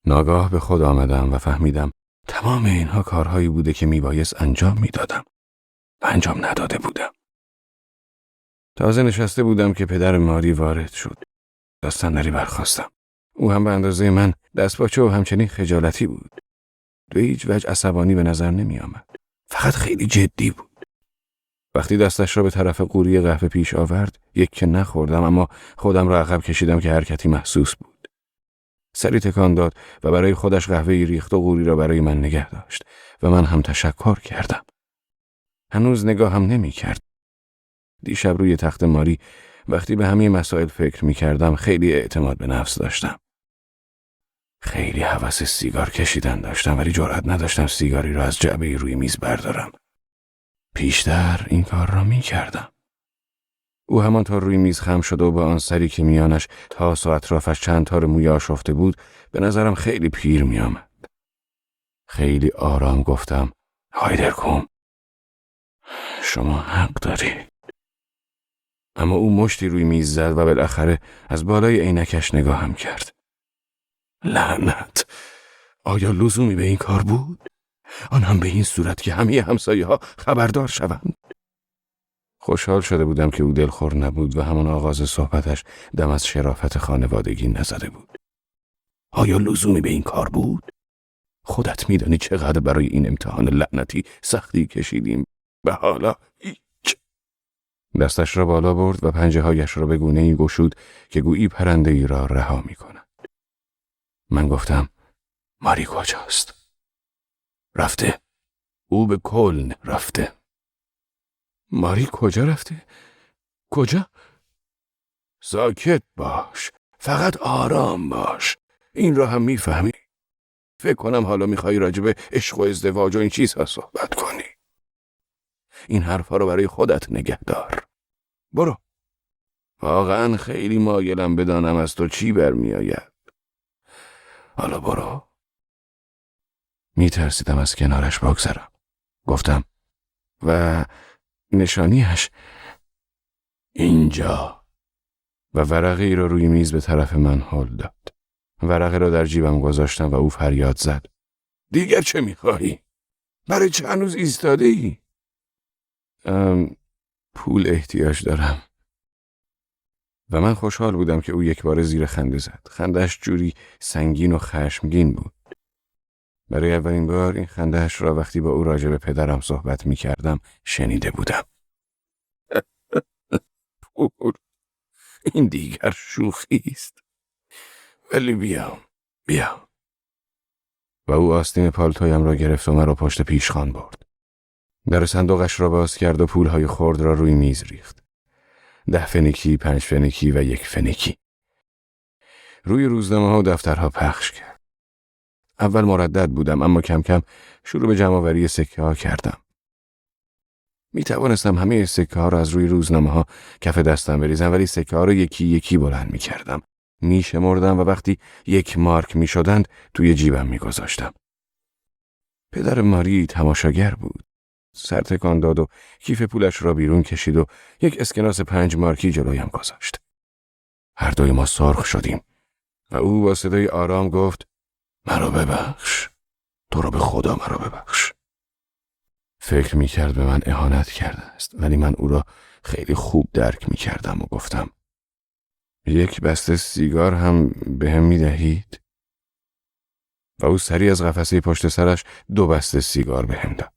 ناگاه به خود آمدم و فهمیدم تمام اینها کارهایی بوده که میبایست انجام میدادم و انجام نداده بودم. تازه نشسته بودم که پدر ماری وارد شد. از صندلی برخاستم. او هم به اندازه من دستپاچه و همچنین خجالتی بود. به هیچ وجه عصبانی به نظر نمی آمد. فقط خیلی جدی بود. وقتی دستش را به طرف قوری قهوه پیش آورد، یک که نخوردم اما خودم را عقب کشیدم که حرکتی محسوس بود. سری تکان داد و برای خودش قهوه‌ای ریخت و قوری را برای من نگه داشت و من هم تشکر کردم. هنوز نگاهم نمی کرد. دیشب روی تخت ماری وقتی به همین مسائل فکر می کردم خیلی اعتماد به نفس داشتم. خیلی هوس سیگار کشیدن داشتم ولی جرأت نداشتم سیگاری را از جعبه روی میز بردارم. پیشتر این کار را می کردم. او همانطور روی میز خم شده و با آن سری که میانش تاس و اطرافش چند تار موی آشفته بود به نظرم خیلی پیر می آمد. خیلی آرام گفتم هایدرکوم، شما حق داری. اما او مشتی روی میز زد و بالاخره از بالای عینکش نگاهم کرد. لعنت، آیا لزومی به این کار بود؟ آن هم به این صورت که همه همسایه ها خبردار شوند. خوشحال شده بودم که او دلخور نبود و همان آغاز صحبتش دم از شرافت خانوادگی نزده بود. آیا لزومی به این کار بود؟ خودت میدانی چقدر برای این امتحان لعنتی سختی کشیدیم و حالا هیچ. دستش را بالا برد و پنجه هایش را به گونه‌ای گشود که گویی پرنده ای را رها می کند. من گفتم ماری کجاست؟ رفته. او به کلن رفته. ماری کجا رفته؟ کجا؟ ساکت باش. فقط آرام باش. این را هم میفهمی؟ فکر کنم حالا میخوایی راجع به عشق و ازدواج و این چیزها صحبت کنی. این حرفا رو برای خودت نگه دار. برو. واقعا خیلی مایلم بدانم از تو چی برمیآید. حالا برو. میترسیدم از کنارش بگذرم. گفتم و نشانیش اینجا. و ورقه ای را روی میز به طرف من هل داد. ورقه را در جیبم گذاشتم و او فریاد زد. دیگر چه میخواهی؟ برای چه هنوز ایستاده ای؟ پول احتیاج دارم. و من خوشحال بودم که او یک بار زیر خنده زد. خنده‌اش جوری سنگین و خشمگین بود. برای اولین بار این خنده‌اش را وقتی با او راجع به پدرم صحبت می کردم شنیده بودم. پول، این دیگر شوخی است. ولی بیا. و او آستین پالتویم را گرفت و مرا پشت پیشخوان برد. در صندوقش را باز کرد و پولهای خرد را روی میز ریخت. 10 فنیکی، 5 فنیکی و 1 فنیکی. روی روزنامه‌ها و دفترها پخش کرد. اول مردد بودم اما کم کم شروع به جمع‌آوری سکه ها کردم. می توانستم همه سکه ها را از روی روزنامه ها کف دستم بریزم ولی سکه ها را یکی یکی بلند می کردم. می شمردم و وقتی 1 مارک می شدند توی جیبم می گذاشتم. پدر ماری تماشاگر بود. سر تکان داد و کیف پولش را بیرون کشید و 1 اسکناس 5 مارکی جلویم گذاشت. هر دوی ما سرخ شدیم و او با صدای آرام گفت مرا ببخش. تو را به خدا مرا ببخش. فکر می کرد به من اهانت کرده است ولی من او را خیلی خوب درک می کردم و گفتم 1 بسته سیگار هم به هم می دهید؟ و او سری از قفسه پشت سرش 2 بسته سیگار به هم داد.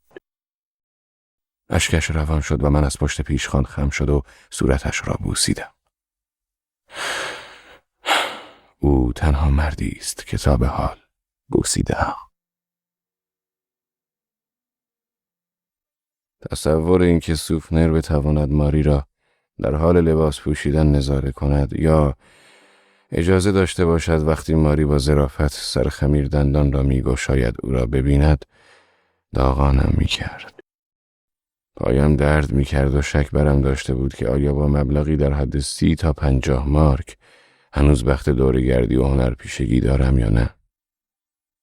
اشکش روان شد و من از پشت پیشخوان خم شد و صورتش را بوسیدم. او تنها مردی است که تا به حال بوسیدم. تصور اینکه سوفنر بتواند ماری را در حال لباس پوشیدن نظاره کند یا اجازه داشته باشد وقتی ماری با ظرافت سر خمیر دندان را می‌گشاید او را ببیند داغانم می‌کرد. پایم درد می‌کرد و شک برم داشته بود که آیا با مبلغی در حد 30 تا 50 مارک هنوز بخت دوره‌گردی و هنرپیشگی دارم یا نه.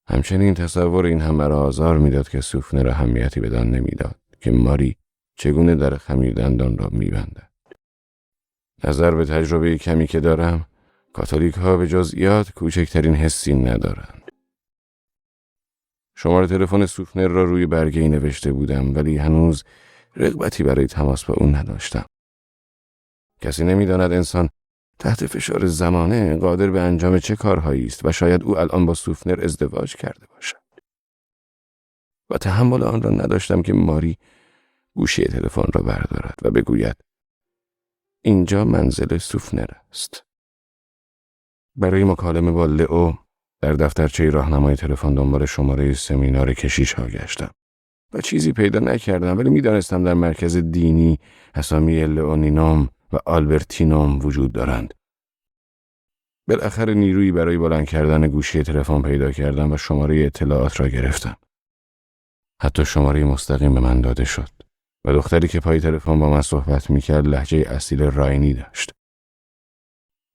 همچنین تصور این هم مرا آزار می‌داد که سوفنر اهمیتی بدان نمی‌داد که ماری چگونه در خمیر دندان را می‌بندد. نظر به تجربه کمی که دارم، کاتولیک ها به جزئیات کوچکترین حسی ندارند. شماره تلفن سوفنر را روی برگه‌ای نوشته بودم ولی هنوز رغبتی برای تماس با او نداشتم. کسی نمی‌داند انسان تحت فشار زمانه قادر به انجام چه کارهایی است و شاید او الان با سوفنر ازدواج کرده باشد. و تحمل آن را نداشتم که ماری گوشی تلفن را بردارد و بگوید اینجا منزل سوفنر است. برای مکالمه با لئو در دفترچه راهنمای تلفن دنبال شماره سمینار کشیش ها گشتم. و چیزی پیدا نکردم، ولی میدانستم در مرکز دینی اسامی لئونینوم و آلبرتینوم وجود دارند. بالاخره نیرویی برای بلند کردن گوشی تلفن پیدا کردم و شماره اطلاعات را گرفتم. حتی شماره مستقیم به من داده شد و دختری که پای تلفن با من صحبت میکرد لهجه اصیل راینی داشت.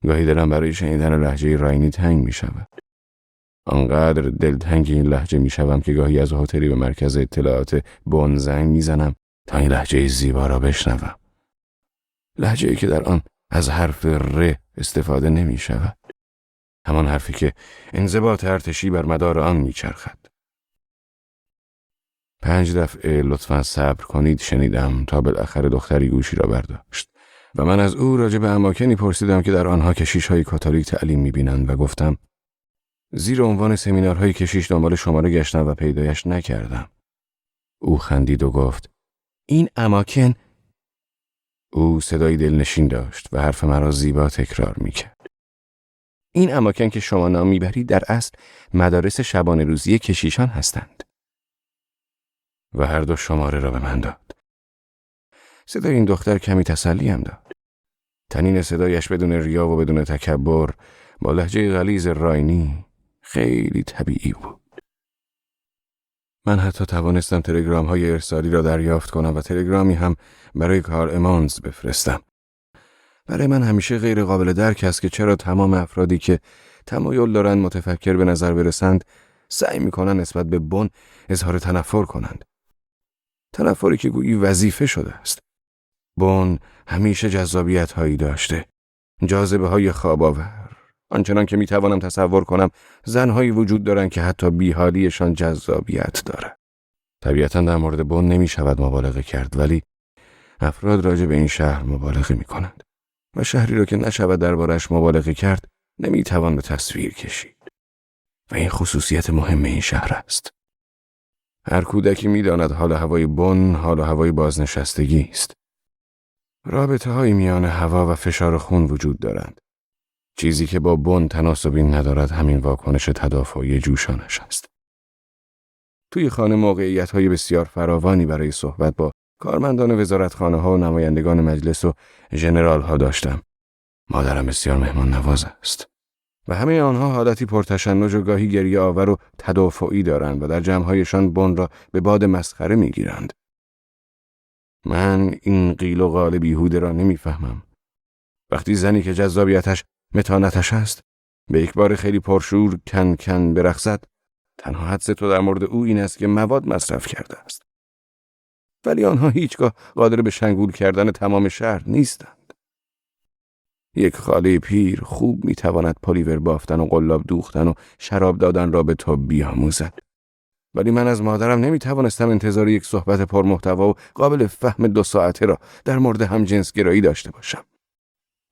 گاهی دلم برای شنیدن لهجه راینی تنگ میشود. آنقدر دلتنگ این لهجه میشوم که گاهی از هتلی به مرکز اطلاعات بن زنگ میزنم تا این لهجه زیبا را بشنوم. لهجه‌ای که در آن از حرف ر استفاده نمی شود. همان حرفی که انضباط ارتشی بر مدار آن میچرخد. 5 دفعه لطفاً صبر کنید شنیدم تا بالاخره دختری گوشی را برداشت و من از او راجع به اماکنی پرسیدم که در آنها کشیش‌های کاتولیک تعلیم می‌بینند و گفتم زیر عنوان سمینارهای کشیش دنبال شماره گشتم و پیدایش نکردم. او خندید و گفت این اماکن. او صدای دلنشین داشت و حرف مرا زیبا تکرار می‌کرد. این اماکن که شما نام می‌برید در اصل مدارس شبانه روزی کشیشان هستند. و هر دو شماره را به من داد. صدای این دختر کمی تسلیم داد. تنین صدایش بدون ریا و بدون تکبر با لهجه غلیظ راینی خیلی طبیعی بود. من حتی توانستم تلگرام های ارسالی را دریافت کنم و تلگرامی هم برای کار امانز بفرستم. برای من همیشه غیر قابل درک است که چرا تمام افرادی که تمایل دارند متفکر به نظر برسند سعی می‌کنند نسبت به بن اظهار تنفر کنند. تنفری که گویی وظیفه شده است. بن همیشه جذابیت هایی داشته. جاذبه های خواب‌آور. آنچنان که میتوانم تصور کنم زنهایی وجود دارند که حتی بیحالیشان جذابیت دارد. طبیعتاً در مورد بن نمی شود مبالغه کرد، ولی افراد راجع به این شهر مبالغه می کنند و شهری را که نشود دربارش مبالغه کرد نمی توان به تصویر کشید. و این خصوصیت مهم این شهر است. هر کودکی می داند حال هوای بن حال هوای بازنشستگی است. رابطه های میان هوا و فشار خون وجود دارند. چیزی که با بن تناسبی ندارد همین واکنش تدافعی جوشانش است. توی خانه موقعیت‌های بسیار فراوانی برای صحبت با کارمندان وزارتخانه‌ها و نمایندگان مجلس و ژنرال‌ها داشتم. مادرم بسیار مهمان نواز است و همه آنها حالتی پرتشنج و گاهی گریه آور و تدافعی دارند و در جمع‌هایشان بن را به باد مسخره می‌گیرند. من این قیل و قال بیهوده را نمی‌فهمم. وقتی زنی که جذابیتش متانتش است به یک بار خیلی پرشور کن کن برقصد، تنها حدس تو در مورد او این است که مواد مصرف کرده است. ولی آنها هیچگاه قادر به شنگول کردن تمام شهر نیستند. یک خاله پیر خوب میتواند پلیور بافتن و قلاب دوختن و شراب دادن را به تو بیاموزد. ولی من از مادرم نمیتوانستم انتظار یک صحبت پرمحتوا و قابل فهم 2 ساعته را در مورد همجنسگرایی داشته باشم.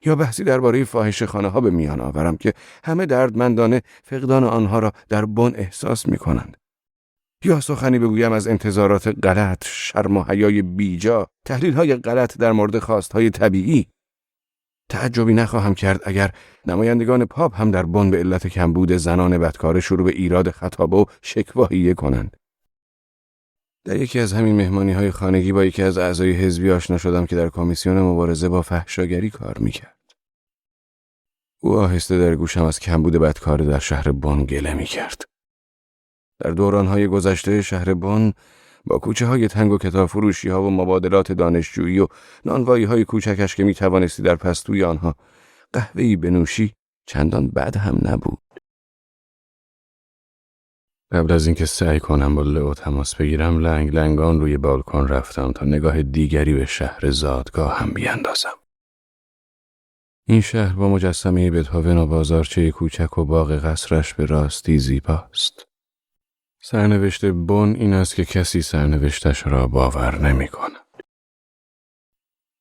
یا بحثی درباره فاحشه‌خانه‌ها به میان آورم که همه دردمندانه فقدان آنها را در بن احساس می‌کنند. یا سخنی بگویم از انتظارات غلط، شرم و حیای بیجا، تحلیل‌های غلط در مورد خواست‌های طبیعی. تعجبی نخواهم کرد اگر نمایندگان پاپ هم در بن به علت کمبود زنان بدکار شروع به ایراد خطابه و شکواییه کنند. در یکی از همین مهمانی‌های خانگی با یکی از اعضای حزبی آشنا شدم که در کمیسیون مبارزه با فحشاگری کار می‌کرد. او آهسته در گوشم از کمبود بدکار در شهر بن گله می‌کرد. در دوران‌های گذشته شهر بن با کوچه‌های تنگ و کتاب فروشی‌ها و مبادلات دانشجویی و نانوایی‌های کوچکش که می‌توانستی در پستوی آنها قهوه‌ای بنوشی چندان بد هم نبود. قبل از اینکه سعی کنم با لئو تماس بگیرم لنگ لنگان روی بالکن رفتم تا نگاه دیگری به شهر زادگاه هم بیاندازم. این شهر با مجسمه بتهوون و بازارچه کوچک و باغ قصرش به راستی زیباست. سرنوشت بن این است که کسی سرنوشتش را باور نمی کند.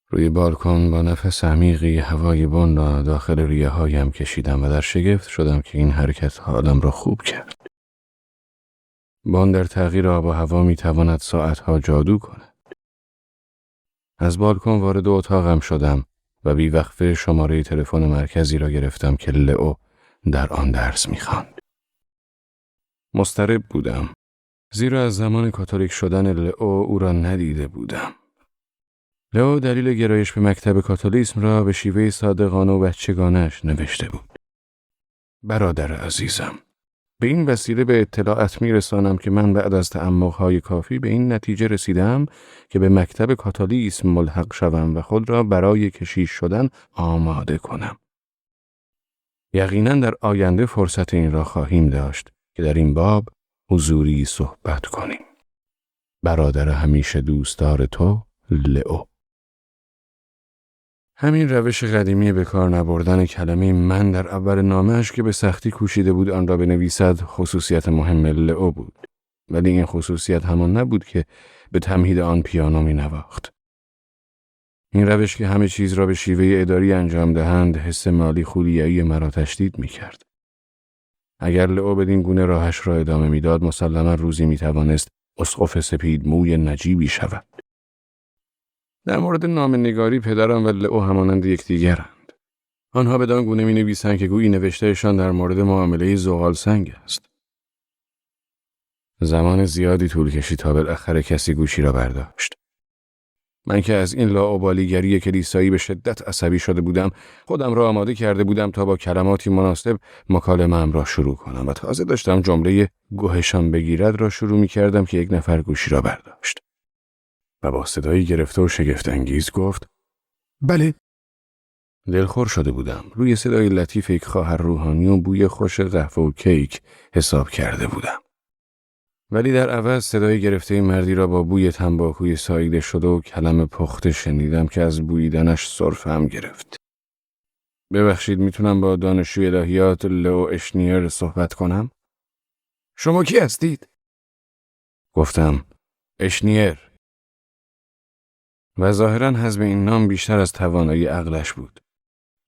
روی بالکن با نفس عمیقی هوای بن را داخل ریه هایم کشیدم و در شگفت شدم که این حرکت حالم را خوب کرد. بن در تغییر آب و هوا می تواند ساعتها جادو کند. از بالکن وارد اتاقم شدم و بیوقفه شماره تلفن مرکزی را گرفتم که لئو در آن درس می خواند. مضطرب بودم. زیرا از زمان کاتولیک شدن لئو او را ندیده بودم. لئو دلیل گرایش به مکتب کاتولیسم را به شیوه صادقانه و بچگانه‌اش نوشته بود. برادر عزیزم، به این وسیله به اطلاعت می‌رسانم که من بعد از تعمق‌های کافی به این نتیجه رسیدم که به مکتب کاتولیسم ملحق شوم و خود را برای کشیش شدن آماده کنم. یقیناً در آینده فرصت این را خواهیم داشت که در این باب حضوری صحبت کنیم. برادر همیشه دوستدار تو، لئو. همین روش قدیمی به کار نبردن کلمه من در اول نامه‌اش که به سختی کوشیده بود آن را بنویسد خصوصیت مهم لئو بود. ولی این خصوصیت همان نبود که به تمهید آن پیانو می نواخت. این روش که همه چیز را به شیوه اداری انجام دهند حس مالی خولیایی مرا تشدید می کرد. اگر لئو بدین گونه راهش را ادامه میداد مسلما روزی می توانست اسقف سپید موی نجیبی شود. در مورد نامه‌نگاری پدرم و لئو همانند یکدیگرند. آنها بدان گونه می نویسند که گویی نوشتهشان در مورد معامله زغال سنگ است. زمان زیادی طول کشید تا بالاخره کسی گوشی را برداشت. من که از این لاابالیگری کلیسایی به شدت عصبی شده بودم، خودم را آماده کرده بودم تا با کلماتی مناسب مکالمه‌ام را شروع کنم و تازه داشتم جمله گوهشان بگیرد را شروع می کردم که یک نفر گوشی را برداشت. و با صدایی گرفته و شگفت انگیز گفت: بله. دلخور شده بودم. روی صدای لطیف یک خواهر روحانی و بوی خوش قهوه و کیک حساب کرده بودم. ولی در عوض صدای گرفته مردی را با بوی تنباکوی ساییده شده و کلم پخته شنیدم که از بوییدنش سرفه‌ام گرفت. ببخشید میتونم با دانشجوی الهیات لئو اشنیر صحبت کنم؟ شما کی هستید؟ گفتم اشنیر. و ظاهراً حزم این نام بیشتر از توانایی عقلش بود.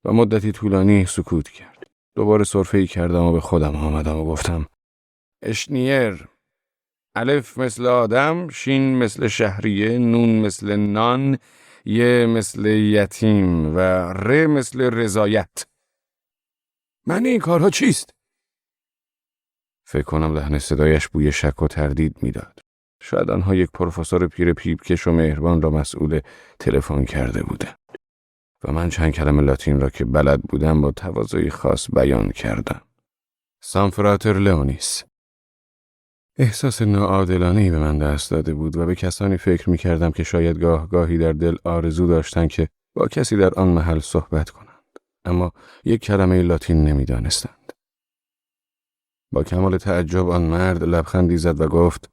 و مدتی طولانی سکوت کرد. دوباره سرفه‌ای کردم و به خودم آمدم و گفتم: اشنیر. الف مثل آدم، شین مثل شهریه، نون مثل نان، ی مثل یتیم و ر مثل رضایت. معنی این کارها چیست؟ فکر کنم لحن صدایش بوی شک و تردید میداد. شاید آنها یک پروفسور پیر پیپکش و مهربان را مسئول تلفن کرده بودند. و من چند کلمه لاتین را که بلد بودم با تواضعی خاص بیان کردم. سانفراتر لئونیس. احساس ناعادلانه‌ای به من دست داده بود و به کسانی فکر می کردم که شاید گاهی در دل آرزو داشتند که با کسی در آن محل صحبت کنند، اما یک کلمه لاتین نمی دانستند. با کمال تعجب آن مرد لبخندی زد و گفت: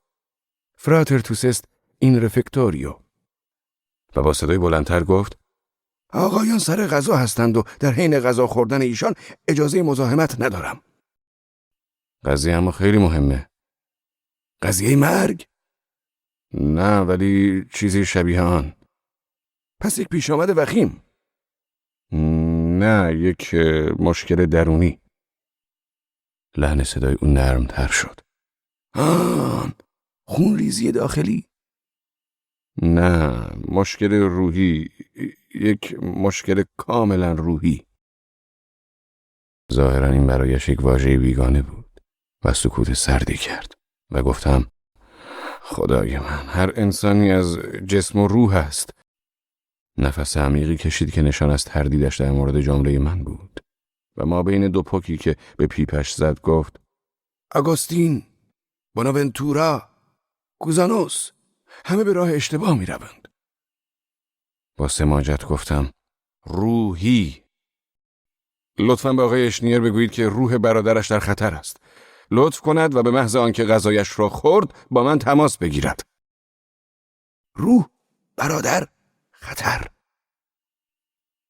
فراتر توس است این رفکتوریو. و با صدای بلندتر گفت: آقایان سر غذا هستند و در حین غذا خوردن ایشان اجازه مزاحمت ندارم. قضیه اما خیلی مهمه. قضیه مرگ؟ نه، ولی چیزی شبیه آن. پس یک پیش آمد وخیم؟ نه، یک مشکل درونی. لحن صدای اون نرمتر شد. خون ریزی داخلی؟ نه، مشکل روحی. یک مشکل کاملا روحی. ظاهرا این برایش یک واژه بیگانه بود و سکوت سردی کرد و گفتم: خدای من، هر انسانی از جسم و روح است. نفس عمیقی کشید که نشان از تردیدش در مورد جمله من بود و ما بین دو پوکی که به پیپش زد گفت: آگوستین، بوناونتورا، کوزانوس، همه به راه اشتباه می روند. با سماجت گفتم: روحی. لطفاً به آقای اشنیر بگویید که روح برادرش در خطر است. لطف کند و به محض آنکه غذایش را خورد با من تماس بگیرد. روح برادر خطر.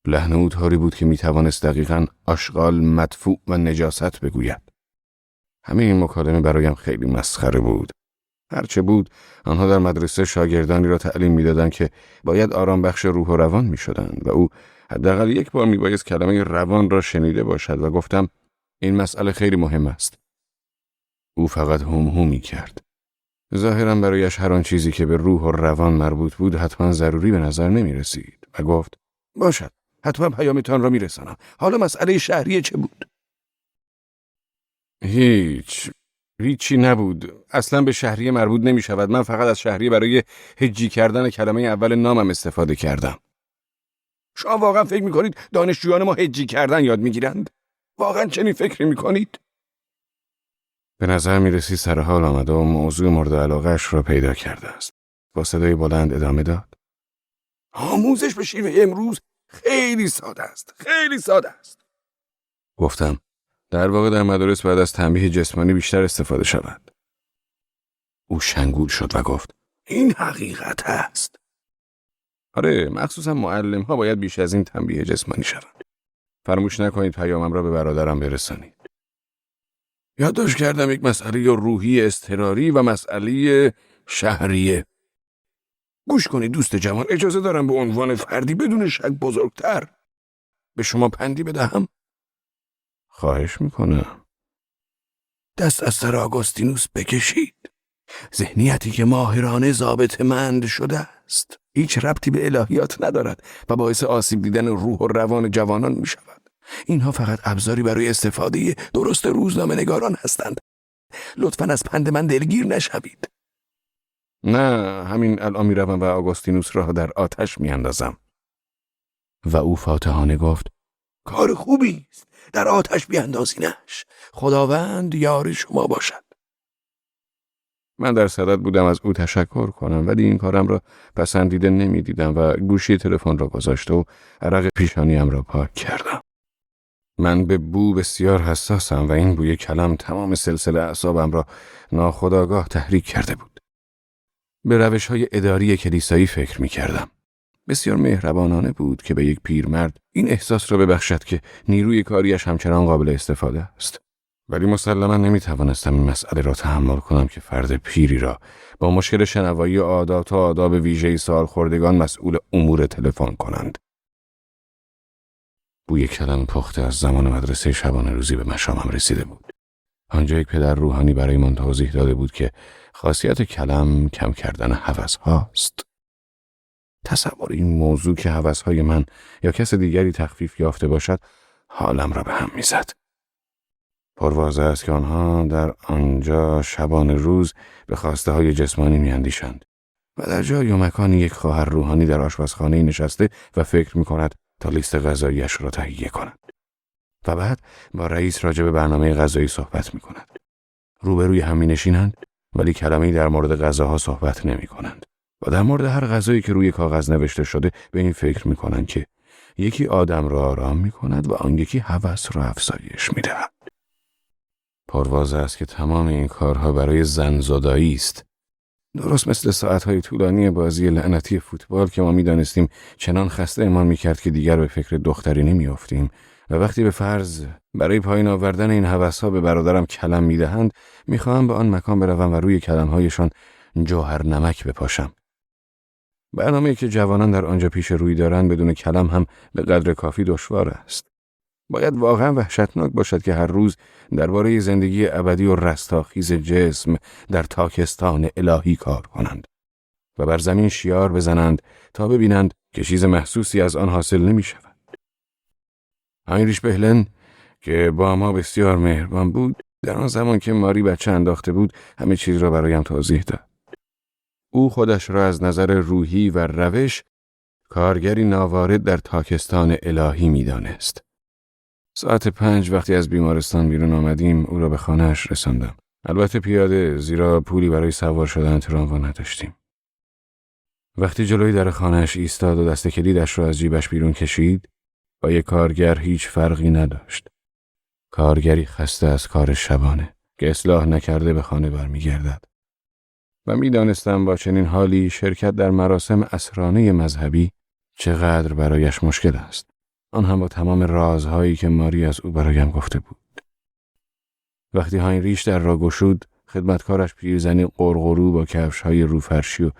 لحن او طوری بود که می توانست دقیقاً آشغال، مدفوع و نجاست بگوید. همه این مکالمه برایم خیلی مسخره بود. هرچه بود آنها در مدرسه شاگردانی را تعلیم می‌دادند که باید آرام بخش روح و روان می‌شدند و او حداقل یک بار میبایست کلمه روان را شنیده باشد و گفتم: این مسئله خیلی مهم است. او فقط هومی کرد. ظاهراً برایش هر آن چیزی که به روح و روان مربوط بود حتما ضروری به نظر نمی رسید و گفت: باشد، حتما پیامتان را میرسانم. حالا مسئله شهریه چه بود؟ هیچ. هیچی نبود. اصلا به شهریه مربوط نمی شود. من فقط از شهریه برای هجی کردن کلمه اول نامم استفاده کردم. شما واقعا فکر میکنید دانشجویان ما هجی کردن یاد میگیرند؟ واقعا چنین فکری میکنید؟ به نظر میرسی سر حال آمده و موضوع مورد علاقه‌اش را پیدا کرده است. با صدای بلند ادامه داد. آموزش به شیوه امروز خیلی ساده است. خیلی ساده است. گفتم در واقع در مدارس بعد از تنبیه جسمانی بیشتر استفاده شود. او شنگول شد و گفت این حقیقت است. آره، مخصوصا معلم ها باید بیش از این تنبیه جسمانی شوند. فراموش نکنید پیامم را به برادرم برسانید. یادداشت کردم یک مسئله روحی اضطراری و مسئله شهریه. گوش کنید دوست جوان، اجازه دارم به عنوان فردی بدون شک بزرگتر به شما پندی بدهم؟ خواهش میکنم. دست از سر آگوستینوس بکشید. ذهنیتی که ماهرانه ضابطه‌مند شده است هیچ ربطی به الهیات ندارد و باعث آسیب دیدن روح و روان جوانان می شود. اینها فقط ابزاری برای استفاده درست روزنامه نگاران هستند. لطفاً از پند من دلگیر نشوید. نه، همین الان می روم و آگوستینوس را در آتش می اندازم. و او فاتحانه گفت کار خوبی است. در آتش بیاندازینش. خداوند یار شما باشد. من در صدد بودم از او تشکر کنم ولی این کارم را پسندیده نمی دیدم و گوشی تلفن را گذاشته و عرق پیشانیم را پاک کردم. من به بو بسیار حساسم و این بوی کلم تمام سلسله اعصابم را ناخودآگاه تحریک کرده بود. به روش‌های اداری کلیسایی فکر می کردم. بسیار مهربانانه بود که به یک پیرمرد این احساس را ببخشد که نیروی کاریش همچنان قابل استفاده است. ولی مسلما نمیتوانستم این مسئله را تحمل کنم که فرد پیری را با مشکل شنوایی عادات و آداب ویژه‌ای سالخوردگان مسئول امور تلفن کنند. بوی کلم پخته از زمان مدرسه شبانه روزی به مشامم رسیده بود. آنجا یک پدر روحانی برای من توضیح داده بود که خاصیت کلم کم کردن هوس هاست. تصور این موضوع که هوس‌های من یا کس دیگری تخفیف یافته باشد حالم را به هم میزد. پرواضح است که آنها در آنجا شبانه روز به خواسته های جسمانی میاندیشند و در جای و مکانی یک خواهر روحانی در آشپزخانه نشسته و فکر می کند تا لیست غذاییش را تهیه کند و بعد با رئیس راجع به برنامه غذایی صحبت می کند. روبروی هم می نشینند ولی کلمه‌ای در مورد غذاها صحبت نمی کنند و در مورد هر غذایی که روی کاغذ نوشته شده به این فکر می کنند که یکی آدم را آرام می کند و آن یکی هوس را افزایش می دهد. پرواضح است که تمام این کارها برای زن زدایی است. درست مثل ساعتهای طولانی بازی لعنتی فوتبال که ما می‌دانستیم چنان خسته امان می‌کرد که دیگر به فکر دختری نمی‌افتیم و وقتی به فرض برای پایین آوردن این هوس‌ها به برادرم کلم می‌دهند می‌خواهم به آن مکان بروم و روی کلم‌هایشان جوهر نمک بپاشم. برنامه‌ای که جوانان در آنجا پیش روی دارند بدون کلم هم به قدر کافی دشوار است. باید واقعا وحشتناک باشد که هر روز درباره زندگی ابدی و رستاخیز جسم در تاکستان الهی کار کنند و بر زمین شیار بزنند تا ببینند که چیز محسوسی از آن حاصل نمی شود. هاینریش بهلن که با ما بسیار مهربان بود در آن زمان که ماری بچه انداخته بود همه چیز را برایم توضیح داد. او خودش را از نظر روحی و روش کارگری ناوارد در تاکستان الهی می دانست. ساعت 5 وقتی از بیمارستان بیرون آمدیم او را به خانه‌اش رساندم. البته پیاده زیرا پولی برای سوار شدن تراموا نداشتیم. وقتی جلوی در خانه‌اش ایستاد و دست کلیدش را از جیبش بیرون کشید با یک کارگر هیچ فرقی نداشت. کارگری خسته از کار شبانه که اصلاح نکرده به خانه برمیگردد. و می‌دانستم با چنین حالی شرکت در مراسم عصرانه مذهبی چقدر برایش مشکل است. آن هم با تمام رازهایی که ماری از او برایم گفته بود. وقتی هاینریش در را گشود، خدمتکارش پیرزنی قرقرو با کفش‌های روفرشی و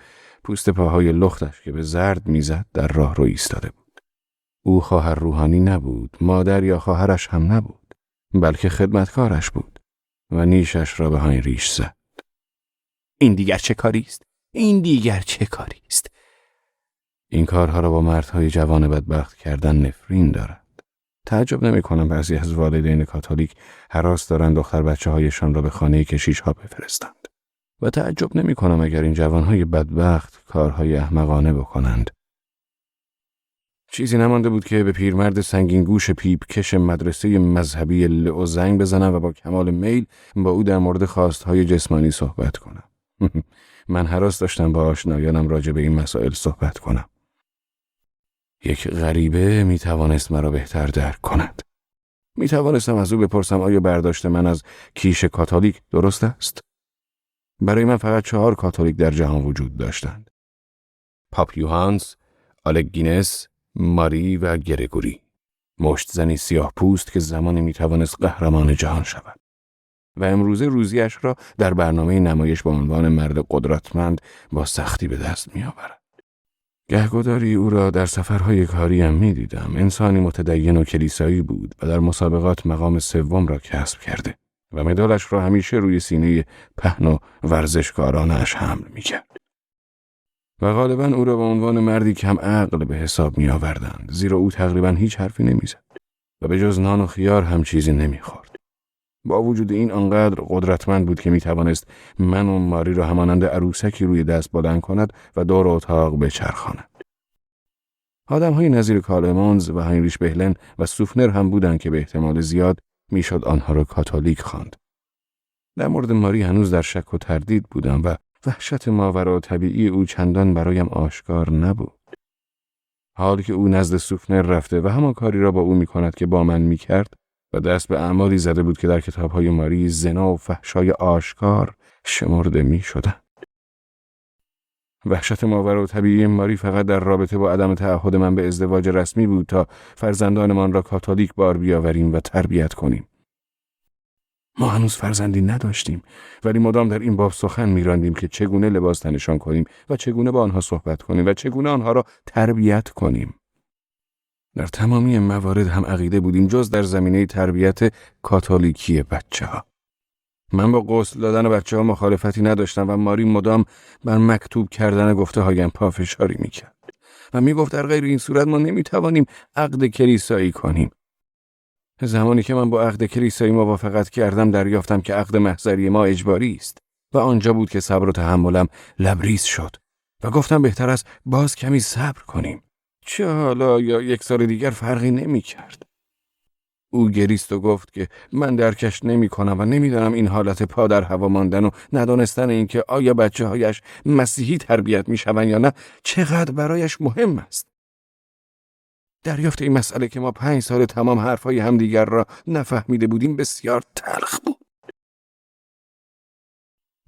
پوست پاهای لختش که به زرد میزد در راه رو ایستاده بود. او خواهر روحانی نبود، مادر یا خواهرش هم نبود، بلکه خدمتکارش بود و نیشش را به هاینریش زد. این دیگر چه کاری است؟ این دیگر چه کاری است؟ این کارها را با مردهای جوان بدبخت کردن نفرین دارد. تعجب نمی‌کنم بعضی از والدین کاتولیک هراس دارند دختر بچه‌هایشان را به خانه کشیش‌ها بفرستند. و تعجب نمی‌کنم اگر این جوانهای بدبخت کارهای احمقانه بکنند. چیزی نمانده بود که به پیرمرد سنگین گوش پیپ کش مدرسه مذهبی لئو زنگ بزنم و با کمال میل با او در مورد خواستهای جسمانی صحبت کنم. من هراس داشتم با آشنایانم راجع به این مسائل صحبت کنم. یک غریبه می توانست مرا بهتر درک کند. می توانستم از او بپرسم آیا برداشت من از کیش کاتولیک درست است؟ برای من فقط 4 کاتولیک در جهان وجود داشتند. پاپ یوهانس، آلگینس، ماری و گرگوری. مشت زنی سیاه پوست که زمانی می توانست قهرمان جهان شود. و امروزه روزیش را در برنامه نمایش با عنوان مرد قدرتمند با سختی به دست می آورد. گهگداری او را در سفرهای کاریم می دیدم. انسانی متدین و کلیسایی بود و در مسابقات مقام 3 را کسب کرده و مدالش را همیشه روی سینه پهن و ورزشکارانش حمل می کرد. و غالباً او را به عنوان مردی کم عقل به حساب می آوردند، زیرا او تقریباً هیچ حرفی نمی زد و به جز نان و خیار هم چیزی نمی خورد. با وجود این آنقدر قدرتمند بود که می توانست من و ماری را همانند عروسکی روی دست بلند کند و دور اتاق بچرخاند. آدم‌های نظیر کالمانز و هینریش بهلن و سوفنر هم بودند که به احتمال زیاد میشد آنها را کاتولیک خواند. در مورد ماری هنوز در شک و تردید بودم و وحشت ماورا طبیعی او چندان برایم آشکار نبود. حال که او نزد سوفنر رفته و همان کاری را با او می‌کند که با من می‌کرد و دست به اعمالی زده بود که در کتاب‌های ماری زنا و فحشای آشکار شمرده می‌شدند. وحشت ماورا طبیعی ماری فقط در رابطه با عدم تعهد من به ازدواج رسمی بود تا فرزندانمان را کاتولیک بار بیاوریم و تربیت کنیم. ما هنوز فرزندی نداشتیم ولی مدام در این باب سخن می‌راندیم که چگونه لباس تنشان کنیم و چگونه با آنها صحبت کنیم و چگونه آنها را تربیت کنیم. در تمامی موارد هم عقیده بودیم جز در زمینه تربیت کاتولیکی بچه‌ها. من با غسل دادن بچه‌ها مخالفتی نداشتم و ماری مدام بر مکتوب کردن گفته‌هایم پافشاری می‌کرد و می‌گفت در غیر این صورت ما نمی‌توانیم عقد کلیسایی کنیم. زمانی که من با عقد کلیسایی موافقت کردم دریافتم که عقد محضری ما اجباری است و آنجا بود که صبر و تحملم لبریز شد و گفتم بهتر است باز کمی صبر کنیم. چه حالا یا 1 سال دیگر فرقی نمی‌کرد. او گریست و گفت که من درکش نمی‌کنم و نمی‌دانم این حالت پا در هوا ماندن و ندانستن اینکه آیا بچه‌هایش مسیحی تربیت می‌شوند یا نه چقدر برایش مهم است. دریافت این مسئله که ما 5 سال تمام حرفهای همدیگر را نفهمیده بودیم بسیار تلخ بود.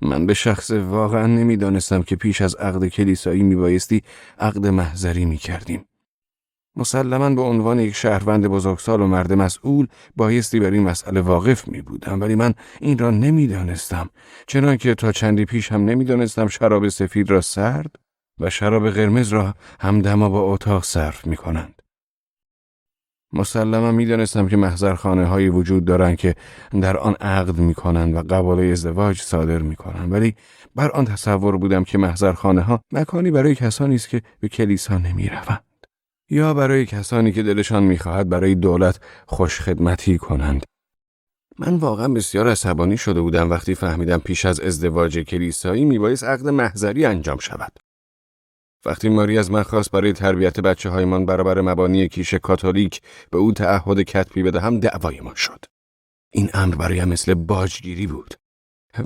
من به شخص واقعا نمی‌دانستم که پیش از عقد کلیسایی میبایستی عقد محضری می‌کردیم. مسلماً به عنوان یک شهروند بزرگسال و مرد مسئول بایستی بر این مسئله واقف می بودم ولی من این را نمی‌دانستم، چنانکه تا چندی پیش هم نمی‌دانستم شراب سفید را سرد و شراب قرمز را همدما با اتاق صرف می‌کنند. مسلماً می‌دانستم که محضرخانه‌هایی وجود دارند که در آن عقد می‌کنند و قباله ازدواج صادر می‌کنند ولی بر آن تصور بودم که محضرخانه‌ها مکانی برای کسانی است که به کلیسا نمی‌روند یا برای کسانی که دلشان می‌خواهد برای دولت خوشخدمتی کنند. من واقعا بسیار عصبانی شده بودم وقتی فهمیدم پیش از ازدواج کلیسایی میبایست عقد محضری انجام شود. وقتی ماری از من خواست برای تربیت بچه‌هایمان برابر مبانی کیش کاتولیک به او تعهد کتبی بدهم دعوای ما شد. این امر برایم مثل باجگیری بود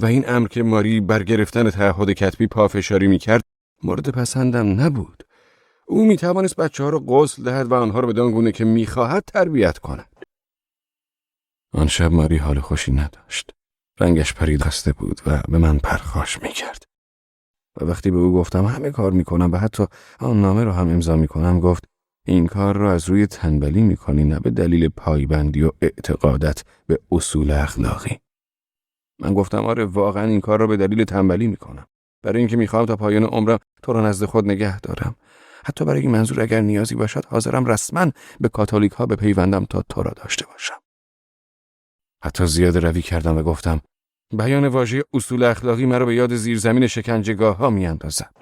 و این امر که ماری بر گرفتن تعهد کتبی پافشاری می‌کرد مورد پسندم نبود. او میتوانست بچه‌ها را غسل دهد و آنها را بدان گونه که میخواهد تربیت کند. آن شب ماری حال خوشی نداشت. رنگش پرید خسته بود و به من پرخاش میکرد. و وقتی به او گفتم همه کار میکنم و حتی آن نامه را هم امضا میکنم گفت این کار را از روی تنبلی میکنی نه به دلیل پایبندی و اعتقادت به اصول اخلاقی. من گفتم آره واقعا این کار را به دلیل تنبلی میکنم. برای اینکه میخوام تا پایان عمرم تو را نزد خود نگه دارم. حتی برای این منظور اگر نیازی باشد حاضرم رسما به کاتولیک ها بپیوندم تا تو را داشته باشم. حتی زیاده روی کردم و گفتم بیان واژه اصول اخلاقی مرا به یاد زیرزمین شکنجهگاه ها میاندازد.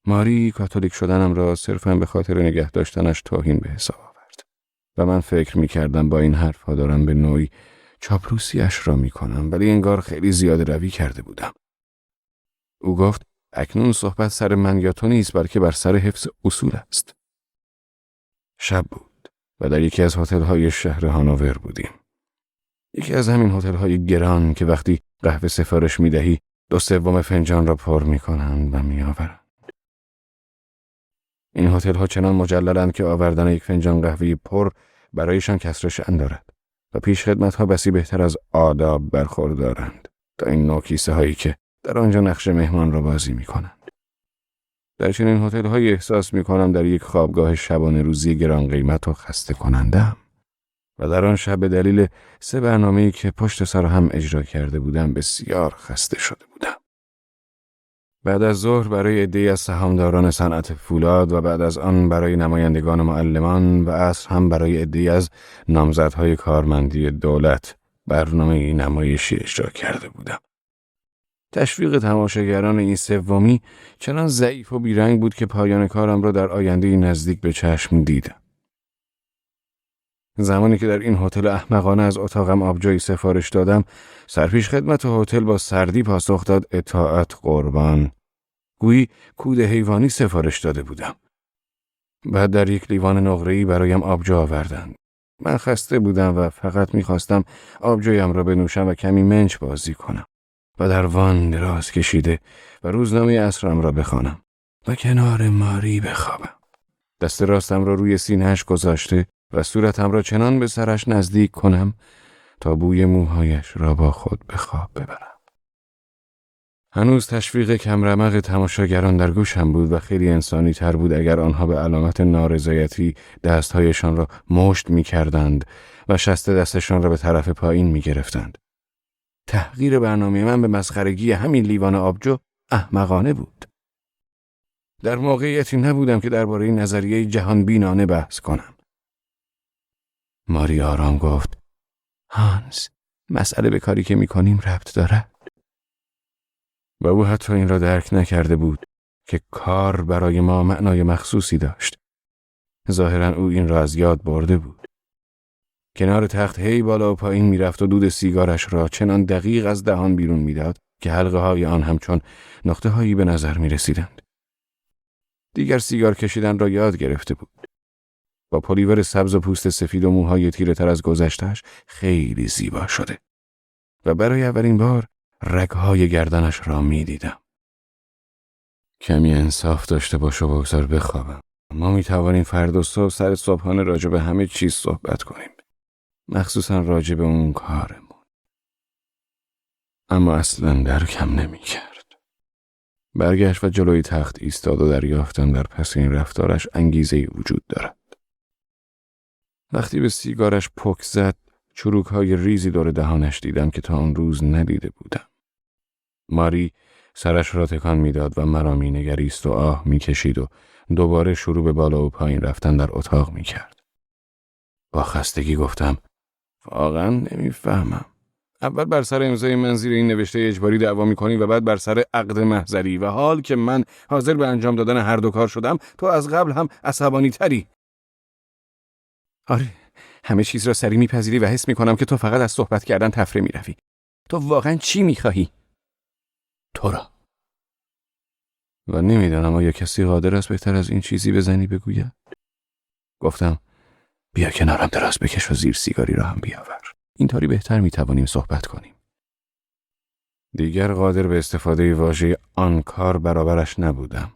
ماری کاتولیک شدنم را صرفاً به خاطر نگه داشتنش توهین به حساب آورد. و من فکر می‌کردم با این حرف‌ها دارم به نوعی چاپلوسی‌اش را می‌کنم، ولی انگار خیلی زیاده روی کرده بودم. او گفت اکنون صحبت سر من یا تو نیست، بلکه بر سر حفظ اصول است. شب بود و در یکی از هتل‌های شهر هانوور بودیم. یکی از همین هتل‌های گران که وقتی قهوه سفارش می‌دهی 2/3 فنجان را پر می‌کنند و می‌آورند. این هتل‌ها چنان مجللند که آوردن یک فنجان قهوه پر برایشان کسر شأن دارد و پیشخدمت‌ها بسی بهتر از آداب برخوردارند تا این نوع کیسه‌هایی که در آنجا نقش مهمان را بازی می‌کنند. در چنین هتل‌هایی احساس می‌کنم در یک خوابگاه شبانه روزی گران قیمت و خسته کننده‌ام و در آن شب به دلیل 3 برنامه‌ای که پشت سر هم اجرا کرده بودم بسیار خسته شده بودم. بعد از ظهر برای عده‌ای از سهامداران صنعت فولاد و بعد از آن برای نمایندگان معلمان و عصر هم برای عده‌ای از نامزدهای کارمندی دولت برنامه نمایشی اجرا کرده بودم. تشویق تماشاگران این سومی چنان ضعیف و بیرنگ بود که پایان کارم را در آینده نزدیک به چشم دیدم. زمانی که در این هتل احمقانه از اتاقم آبجوی سفارش دادم، سرپیش خدمت هتل با سردی پاسخ داد اطاعت قربان. گویی کود حیوانی سفارش داده بودم. بعد در یک لیوان نقره‌ای برایم آبجو آوردند. من خسته بودم و فقط می‌خواستم آبجویم را بنوشم و کمی منچ بازی کنم و در وان دراز کشیده و روزنامه عصرم را بخوانم و کنار ماری بخوابم. دست راستم را روی سینه‌اش گذاشته و صورتم را چنان به سرش نزدیک کنم تا بوی موهایش را با خود به خواب ببرم. هنوز تشویق کمرمق تماشاگران در گوشم بود و خیلی انسانی تر بود اگر آنها به علامت نارضایتی دستهایشان را مشت می کردند و شست دستشان را به طرف پایین می گرفتند. تحقیر برنامه من به مسخرگی همین لیوان آبجو احمقانه بود. در موقعیتی نبودم که درباره نظریه جهان بینانه بحث کنم. ماری آرام گفت هانس، مسئله به کاری که می کنیم ربط دارد. و او حتی این را درک نکرده بود که کار برای ما معنای مخصوصی داشت. ظاهراً او این را از یاد برده بود. کنار تخت هی بالا و پایین میرفت و دود سیگارش را چنان دقیق از دهان بیرون میداد که حلقه های آن همچون نقطه هایی به نظر می رسیدند. دیگر سیگار کشیدن را یاد گرفته بود. با پلیور سبز و پوست سفید و موهای تیره تر از گذشته‌اش خیلی زیبا شده و برای اولین بار رگ‌های گردنش را می دیدم. کمی انصاف داشته باش و بگذار بخوابم. ما می توانیم فردا صبح سر صبحانه راجع به همه چیز صحبت کنیم. مخصوصا راجع به اون کارمون. اما اصلا درکم نمی کرد. برگشت و جلوی تخت ایستاد و دریافتم در پس این رفتارش انگیزه‌ای وجود دارد. وقتی به سیگارش پک زد، چروک‌های ریزی دور دهانش دیدم که تا آن روز ندیده بودم. ماری سرش را تکان میداد و مرا مینگریست و آه میکشید و دوباره شروع به بالا و پایین رفتن در اتاق میکرد. با خستگی گفتم واقعا نمیفهمم. اول بر سر امضای من زیر این نوشته اجباری دعوا میکنی و بعد بر سر عقد محضری و حال که من حاضر به انجام دادن هر دو کار شدم تو از قبل هم عصبانی تری. آره، همه چیز را سری میپذیری و حس میکنم که تو فقط از صحبت کردن تفره میروی. تو واقعا چی میخواهی؟ تو را. و نمیدانم آیا کسی قادر است بهتر از این چیزی بزنی بگوید؟ گفتم بیا کنارم دراز بکش و زیر سیگاری را هم بیاور. اینطوری بهتر میتوانیم صحبت کنیم. دیگر قادر به استفاده واژه آن کار برابرش نبودم.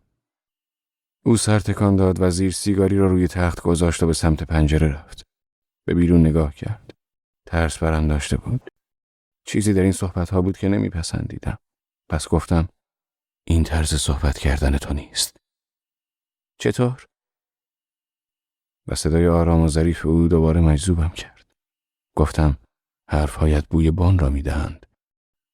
او سر تکان داد و زیر سیگاری را روی تخت گذاشت و به سمت پنجره رفت. به بیرون نگاه کرد. ترس برم داشته بود. چیزی در این صحبت‌ها بود که نمیپسندیدم. پس گفتم این طرز صحبت کردن تو نیست. چطور؟ و صدای آرام و ظریف او دوباره مجذوبم کرد. گفتم حرفهایت بوی بان را میدهند.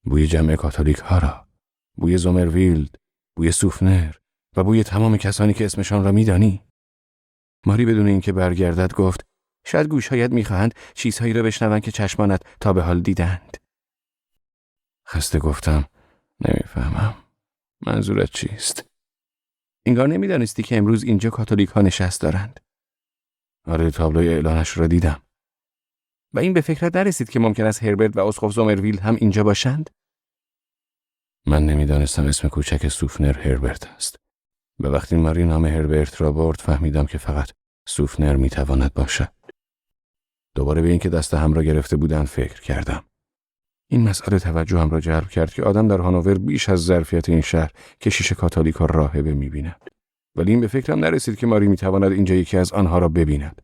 بوی جمع کاتولیک ها را. بوی زومرویلد، بوی سوفنر و بوی تمام کسانی که اسمشان را میدانی. ماری بدون اینکه برگردد گفت شاید گوشهایت میخواهند چیزهایی را بشنوند که چشمانت تا به حال دیدند. خسته گفتم نمیفهمم. منظورت چیست؟ انگار نمیدانستی که امروز اینجا کاتولیک ها نشست دارند. آره، تابلوی اعلانش را دیدم. و این به فکرت نرسید که ممکن است هربرت و اسقف زومرویلد هم اینجا باشند؟ من نمیدانستم اسم کوچک سوفنر هربرت است. و وقتی ماری نام هربرت را برد فهمیدم که فقط سوفنر میتواند باشد. دوباره به اینکه دست هم را گرفته بودند فکر کردم. این مسئله توجهم را جلب کرد که آدم در هانوور بیش از ظرفیت این شهر کشیش کاتولیک ها راهبه می‌بیند. ولی این به فکرم نرسید که ماری میتواند اینجا یکی از آنها را ببیند.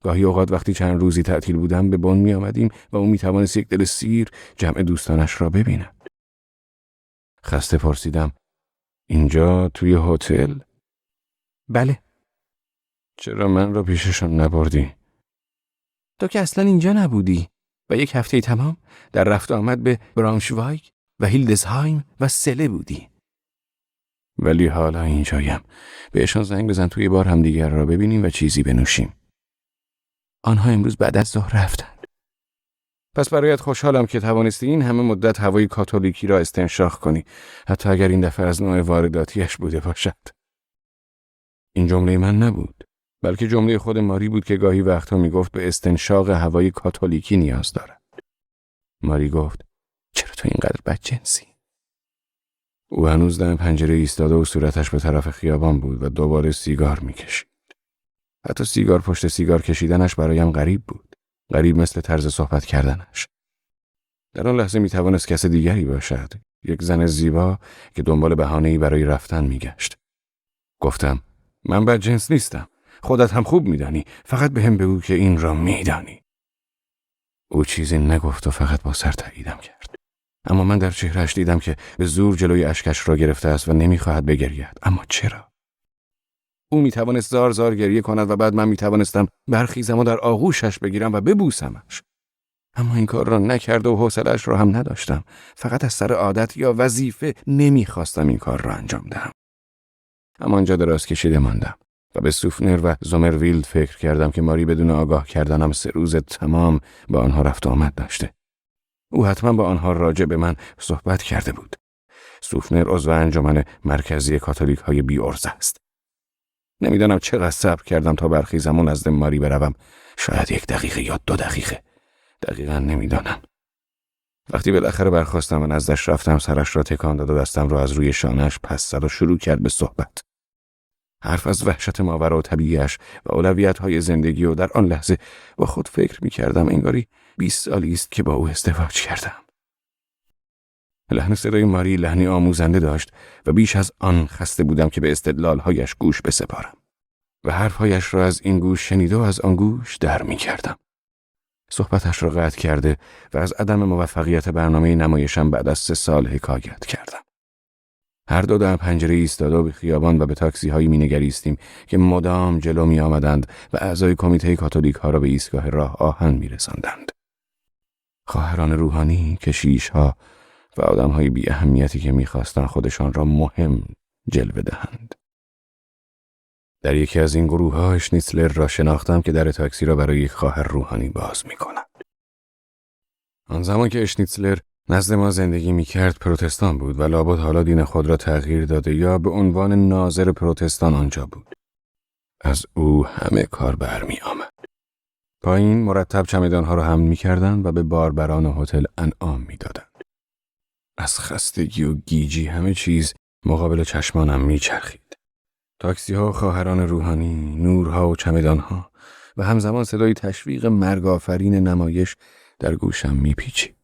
گاهی اوقات وقتی چند روزی تعطیل بودم به بن می‌آمدیم و او میتوانست یک دل سیر جمع دوستانش را ببیند. خسته پرسیدم: اینجا توی هتل؟ بله. چرا من را پیششان نبردی؟ تو که اصلا اینجا نبودی و یک هفته تمام در رفت آمد به برانشوایگ و هیلدزهایم و سله بودی. ولی حالا اینجایم. بهشان زنگ بزن توی بار همدیگر را ببینیم و چیزی بنوشیم. آنها امروز بعد از ظهر رفتند. پس برایت خوشحالم که توانستی این همه مدت هوای کاتولیکی را استنشاق کنی، حتی اگر این دفعه از نوع وارداتیش بوده باشد. این جمله من نبود، بلکه جمله خود ماری بود که گاهی وقتا میگفت به استنشاق هوای کاتولیکی نیاز دارد. ماری گفت: چرا تو اینقدر بدجنسی؟ او هنوز دم پنجره ایستاده و صورتش به طرف خیابان بود و دوباره سیگار میکشید. حتی سیگار پشت سیگار کشیدنش برایم غریب بود. غریب مثل طرز صحبت کردنش. در آن لحظه میتوانست کس دیگری باشد. یک زن زیبا که دنبال بهانه‌ای برای رفتن میگشت. گفتم: من بدجنس نیستم. خودت هم خوب میدانی. فقط بهم بگو که این را میدانی. او چیزی نگفت و فقط با سر تاییدم کرد. اما من در چهرهش دیدم که به زور جلوی اشکش را گرفته است و نمیخواهد بگرید. اما چرا؟ او میتوانست زار زار گریه کند و بعد من میتوانستم برخیزم و در آغوشش بگیرم و ببوسمش. اما این کار را نکرد و حوصله‌اش را هم نداشتم. فقط از سر عادت یا وظیفه نمیخواستم این کار را انجام دهم. اما آنجا دراز کشیده ماندم و به سوفنر و زومرویلد فکر کردم که ماری بدون آگاه کردنم 3 روز تمام با آنها رفت و آمد داشته. او حتما با آنها راجع به من صحبت کرده بود. سوفنر عضو انجمن مرکزی کاتولیک های بی ارزه است. نمیدانم چقدر صبر کردم تا برخیزم و نزد ماری بروم. شاید 1 دقیقه یا 2 دقیقه. دقیقا نمیدانم. وقتی بالاخره برخاستم و نزدش رفتم سرش را تکان داد و دستم را از روی شانه‌اش پس زد و شروع کرد به صحبت. حرف از وحشت ماورا و طبیعیش و اولویت‌های زندگی و در آن لحظه با خود فکر می‌کردم انگاری 20 سالی است که با او ازدواج کردم. لحن صدای ماری لحنی آموزنده داشت و بیش از آن خسته بودم که به استدلال‌هایش گوش بسپارم و حرف‌هایش را از این گوش شنیده و از آن گوش در می‌کردم. صحبتش را قطع کرده و از عدم موفقیت برنامه نمایشم بعد از 3 سال حکایت کردم. هر دو در پنجره ایستاده و به خیابان و به تاکسی هایی مینگریستیم که مدام جلو می آمدند و اعضای کمیته کاتولیک ها را به ایستگاه راه آهن می رساندند. خواهران روحانی، کشیش ها و آدم های بی اهمیتی که می خواستند خودشان را مهم جلوه دهند. در یکی از این گروه ها اشنیتسلر را شناختم که در تاکسی را برای یک خواهر روحانی باز می کند. آن زمان که اشنیتسلر نزد ما زندگی می کرد پروتستان بود و لابد حالا دین خود را تغییر داده یا به عنوان ناظر پروتستان آنجا بود. از او همه کار برمی آمد. پایین مرتب چمدانها را حمل می کردند و به باربران هتل انعام می دادند. از خستگی و گیجی همه چیز مقابل چشمانم می چرخید. تاکسی ها و خواهران روحانی، نورها و چمدانها و همزمان صدای تشویق مرگ‌آفرین نمایش در گوشم می پیچید.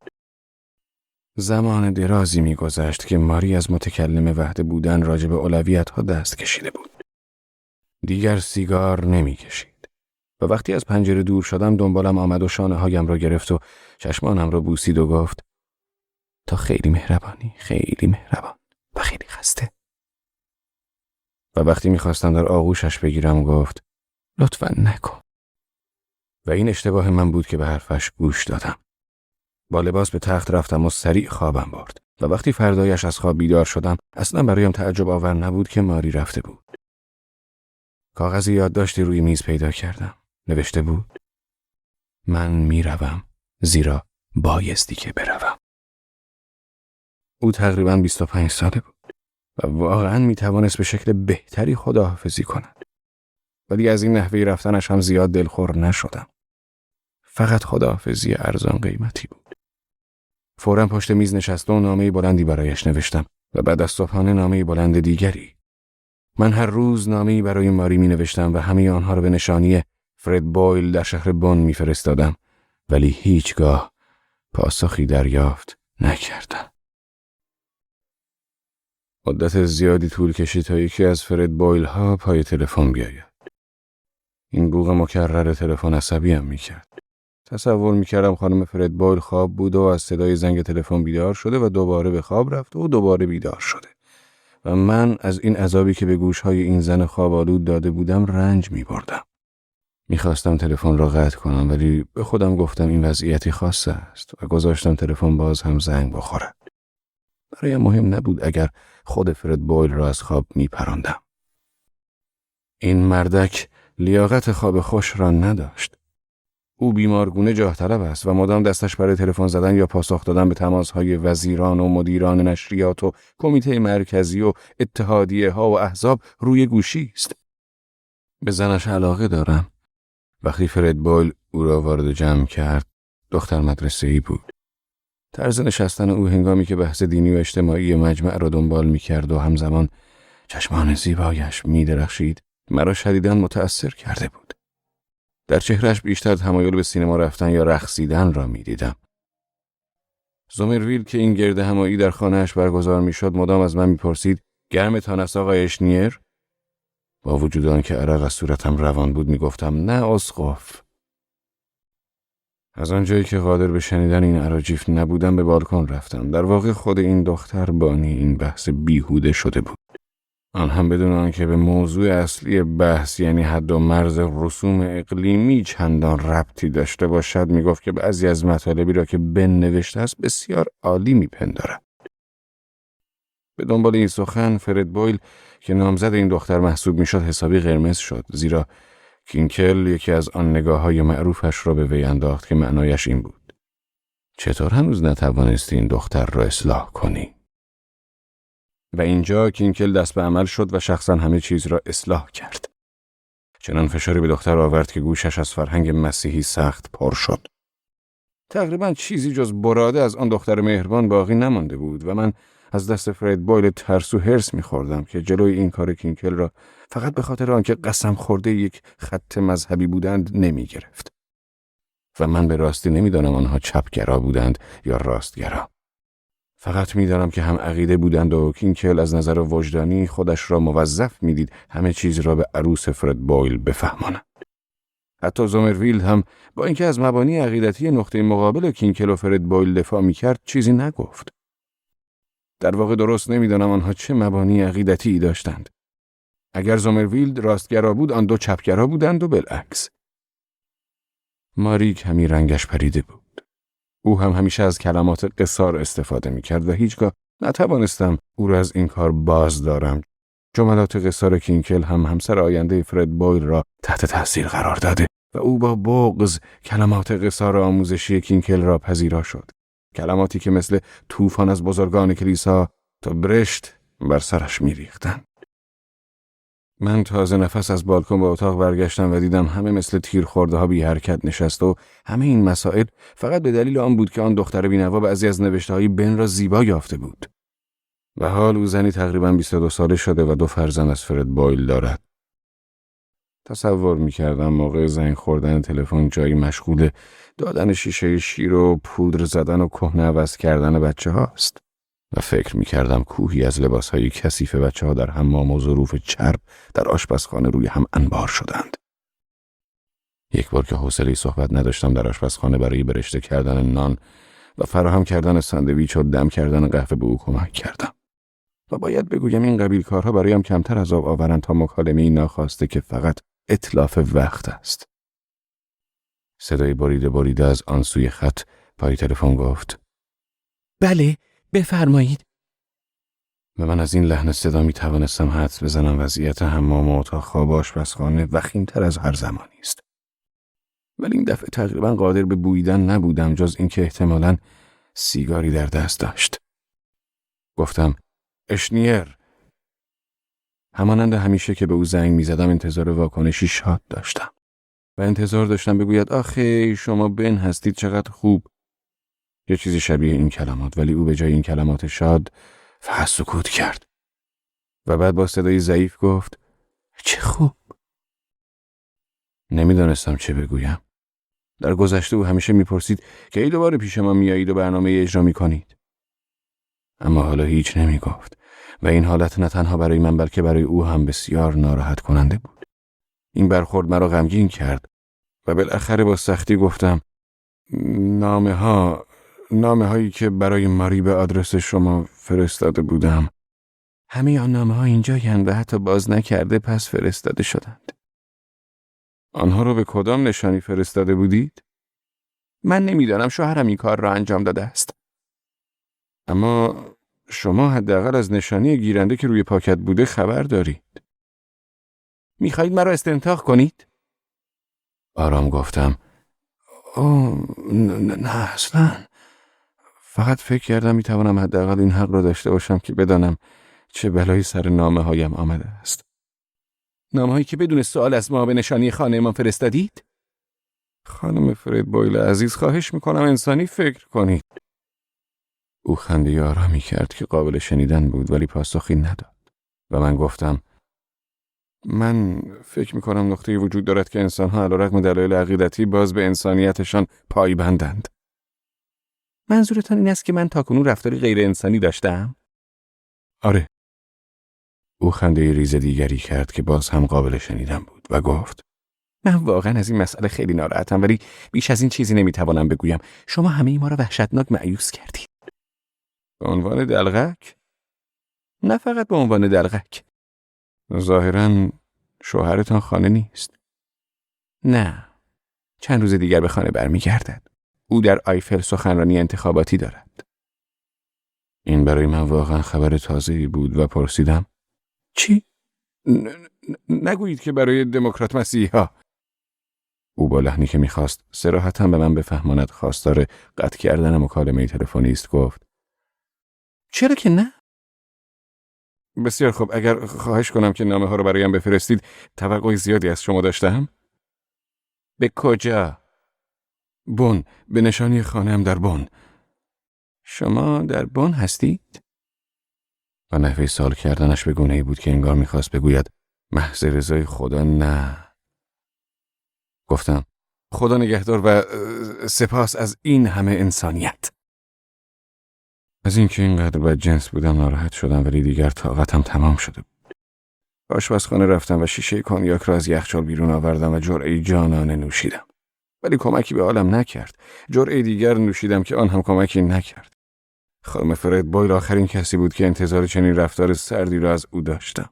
زمان درازی می‌گذشت که ماری از متکلم وحده بودن راجع به اولویت‌ها دست کشیده بود. دیگر سیگار نمی‌کشید. و وقتی از پنجره دور شدم دنبالم آمد و شانه‌هایم را گرفت و چشمانم را بوسید و گفت: تو خیلی مهربانی، خیلی مهربان و خیلی خسته. و وقتی می‌خواستم در آغوشش بگیرم گفت: لطفاً نکن. و این اشتباه من بود که به حرفش گوش دادم. با لباس به تخت رفتم و سریع خوابم برد و وقتی فردایش از خواب بیدار شدم اصلا برایم تعجب آور نبود که ماری رفته بود. کاغذ یادداشتی روی میز پیدا کردم. نوشته بود: من میروم زیرا بایستی که بروم. او تقریباً 25 ساله بود و واقعاً میتوانست به شکل بهتری خداحافظی کند. ولی از این نحوه رفتنش هم زیاد دلخور نشدم. فقط خداحافظی ارزان قیمتی بود. فوراً پشت میز نشستم و نامه بلندی برایش نوشتم و بعد از صبحانه نامه بلند دیگری. من هر روز نامه‌ای برای ماری می نوشتم و همه آنها را به نشانی فرد بویل در شهر بن می فرستادم، ولی هیچگاه پاسخی دریافت نکردم. مدت زیادی طول کشید تا یکی از فرد بویل ها پای تلفن بیاید. این بوق مکرر تلفن عصبیم می کرد. تصور می کردم خانم فرد بویل خواب بود و از صدای زنگ تلفن بیدار شده و دوباره به خواب رفته و دوباره بیدار شده. و من از این عذابی که به گوشهای این زن خواب آلود داده بودم رنج می بردم. می خواستم تلفن را قطع کنم ولی به خودم گفتم این وضعیتی خاصه است و گذاشتم تلفن باز هم زنگ بخورد. برایم مهم نبود اگر خود فرد بویل را از خواب می پراندم. این مردک لیاقت خواب خوش را نداشت. او بیمارگونه جاه طلب است و مدام دستش برای تلفن زدن یا پاسخ دادن به تماس‌های وزیران و مدیران نشریات و کمیته مرکزی و اتحادیه ها و احزاب روی گوشی است. به زنش علاقه دارم. وقتی فرد بویل او را وارد جمع کرد، دختر مدرسه‌ای بود. طرز نشستن او هنگامی که بحث دینی و اجتماعی مجمع را دنبال می‌کرد و همزمان چشمان زیبایش می‌درخشید، مرا شدیداً متأثر کرده بود. در چهرهش بیشتر تمایل به سینما رفتن یا رقصیدن را می‌دیدم. زومرویل که این گرد همایی در خانه‌اش برگزار می‌شد، مدام از من می‌پرسید: گرمتان است آقای اشنیر؟ با وجود آنکه عرق از صورتم روان بود می‌گفتم: نه اسقف. از آنجایی که قادر به شنیدن این اراجیف نبودم به بالکن رفتم. در واقع خود این دختر بانی این بحث بیهوده شده بود. آن هم بدون آنکه به موضوع اصلی بحث یعنی حد و مرز رسوم اقلیمی چندان ربطی داشته باشد میگفت که بعضی از مطالبی را که بن نوشته است بسیار عالی میپندارد. به دنبال این سخن فرد بویل که نامزد این دختر محسوب میشد حسابی قرمز شد، زیرا کینکل یکی از آن نگاه‌های معروفش را به وی انداخت که معنایش این بود: چطور هنوز نتوانستی این دختر را اصلاح کنی؟ و اینجا کینکل دست به عمل شد و شخصا همه چیز را اصلاح کرد. چنان فشاری به دختر آورد که گوشش از فرهنگ مسیحی سخت پر شد. تقریبا چیزی جز براده از آن دختر مهربان باقی نمانده بود و من از دست فرد بویل ترس و هرس می‌خوردم که جلوی این کار کینکل را فقط به خاطر آنکه قسم خورده یک خط مذهبی بودند نمی‌گرفت. و من به راستی نمی‌دانم آنها چپگرا بودند یا راستگرا. فقط می‌دانم که هم عقیده بودند و کینکل از نظر وجدانی خودش را موظف می‌دید همه چیز را به عروس فرد بویل بفهماند. حتی زومرویل هم با اینکه از مبانی عقیدتی نقطه مقابل کینکل و فرد بویل دفاع می‌کرد چیزی نگفت. در واقع درست نمی‌دانم آنها چه مبانی عقیدتی داشتند. اگر زومرویل راستگرا بود آن دو چپگرا بودند و بالعکس. ماری کمی رنگش پریده بود. او هم همیشه از کلمات قصار استفاده می‌کرد و هیچگاه نتوانستم او را از این کار باز دارم. جملات قصار کینکل هم همسر آینده فرد بویل را تحت تاثیر قرار داده و او با بغض کلمات قصار آموزشی کینکل را پذیرا شد. کلماتی که مثل طوفان از بزرگان کلیسا تا برشت بر سرش می‌ریختند. من تازه نفس از بالکن به اتاق برگشتم و دیدم همه مثل تیر خورده ها بی حرکت نشست و همه این مسائل فقط به دلیل آن بود که آن دختر بی‌نوا بعضی از نوشته‌های بن را زیبا یافته بود. و حال او زنی تقریباً 22 ساله شده و 2 فرزند از فرد بویل دارد. تصور می‌کردم موقع زنگ خوردن تلفن جایی مشغول دادن شیشه شیر و پودر زدن و کهنه عوض کردن بچه‌هاست. و فکر می‌کردم کوهی از لباس‌های کثیف بچه‌ها در حمام و ظروف چرب در آشپزخانه روی هم انبار شدند. یک بار که حوصله صحبت نداشتم در آشپزخانه برای برشته کردن نان و فراهم کردن ساندویچ و دم کردن قهوه به او کمک کردم. و باید بگویم این قبیل کارها برایم کمتر عذاب آورند تا مکالمه‌ای ناخواسته که فقط اتلاف وقت است. صدای بریده از آن سوی خط پای تلفن گفت: بله، بفرمایید. و من از این لحن صدا می توانستم حدس بزنم وضعیت حمام و اتاق خواب آشپزخانه وخیم‌تر از هر زمانی است. ولی این دفعه تقریبا قادر به بوییدن نبودم جز اینکه احتمالاً سیگاری در دست داشت. گفتم: اشنیر. همانند همیشه که به او زنگ می‌زدم انتظار واکنشی شاد داشتم و انتظار داشتم بگوید آخه شما بن هستید چقدر خوب. یه چیزی شبیه این کلمات، ولی او به جای این کلمات شاد فقط سکوت کرد و بعد با صدای ضعیف گفت چه خوب. نمیدانستم چه بگویم. در گذشته او همیشه میپرسید که ای دوباره پیش ما میایید و برنامه اجرا میکنید. اما حالا هیچ نمیگفت و این حالت نه تنها برای من بلکه برای او هم بسیار ناراحت کننده بود. این برخورد مرا غمگین کرد و بالاخره با سختی گفتم نامه هایی که برای ماری به آدرس شما فرستاده بودم. همه آن نامه ها اینجایند و حتی باز نکرده پس فرستاده شدند. آنها رو به کدام نشانی فرستاده بودید؟ من نمیدانم، شوهرم این کار را انجام داده است. اما شما حداقل از نشانی گیرنده که روی پاکت بوده خبر دارید. میخواهید مرا استنطاق کنید؟ آرام گفتم نه اصلا. فقط فکر کردم میتوانم حداقل این حق را داشته باشم که بدانم چه بلایی سر نامه هایم آمده است. نامه هایی که بدون سوال از ما به نشانی خانه ما فرستادید؟ خانم فرید بویل عزیز، خواهش میکنم انسانی فکر کنید. او خنده آرامی کرد که قابل شنیدن بود ولی پاسخی نداد و من گفتم من فکر میکنم نقطه‌ای وجود دارد که انسانها علیرغم دلایل عقیدتی باز به انسانیتشان پایبندند. منظورتان این است که من تاکنون رفتاری غیر انسانی داشتم؟ آره. او خنده ریز دیگری کرد که باز هم قابل شنیدن بود و گفت من واقعا از این مسئله خیلی ناراحتم ولی بیش از این چیزی نمیتوانم بگویم. شما همه ما را وحشتناک مایوس کردید. به عنوان دلغک؟ نه فقط به عنوان دلغک. ظاهراً شوهرتان خانه نیست. نه. چند روز دیگر به خانه برمیگردد. او در آیفل سخنرانی انتخاباتی دارد. این برای من واقعا خبر تازه‌ای بود و پرسیدم چی؟ نگویید که برای دموکرات مسیحا. او با لحنی که میخواست صراحتاً به من بفهماند خواستار قطع کردن مکالمه تلفنی است گفت چرا که نه؟ بسیار خوب، اگر خواهش کنم که نامه ها رو برایم بفرستید. توقع زیادی از شما داشتم. به کجا؟ بن، به نشانی خانه‌ام در بن. شما در بن هستید؟ و نحوه سوال کردنش به گونه‌ای بود که انگار میخواست بگوید محض رضای خدا نه. گفتم خدا نگهدار و سپاس از این همه انسانیت. از اینکه اینقدر بدجنس بودم ناراحت شدم ولی دیگر طاقتم تمام شده بود. آشپزخانه رفتم و شیشه کنیاک را از یخچال بیرون آوردم و جرعه‌ای جانانه نوشیدم. ولی کمکی به حالم نکرد. جرعه دیگر نوشیدم که آن هم کمکی نکرد. خانم فرید بویل آخرین کسی بود که انتظار چنین رفتار سردی را از او داشتم.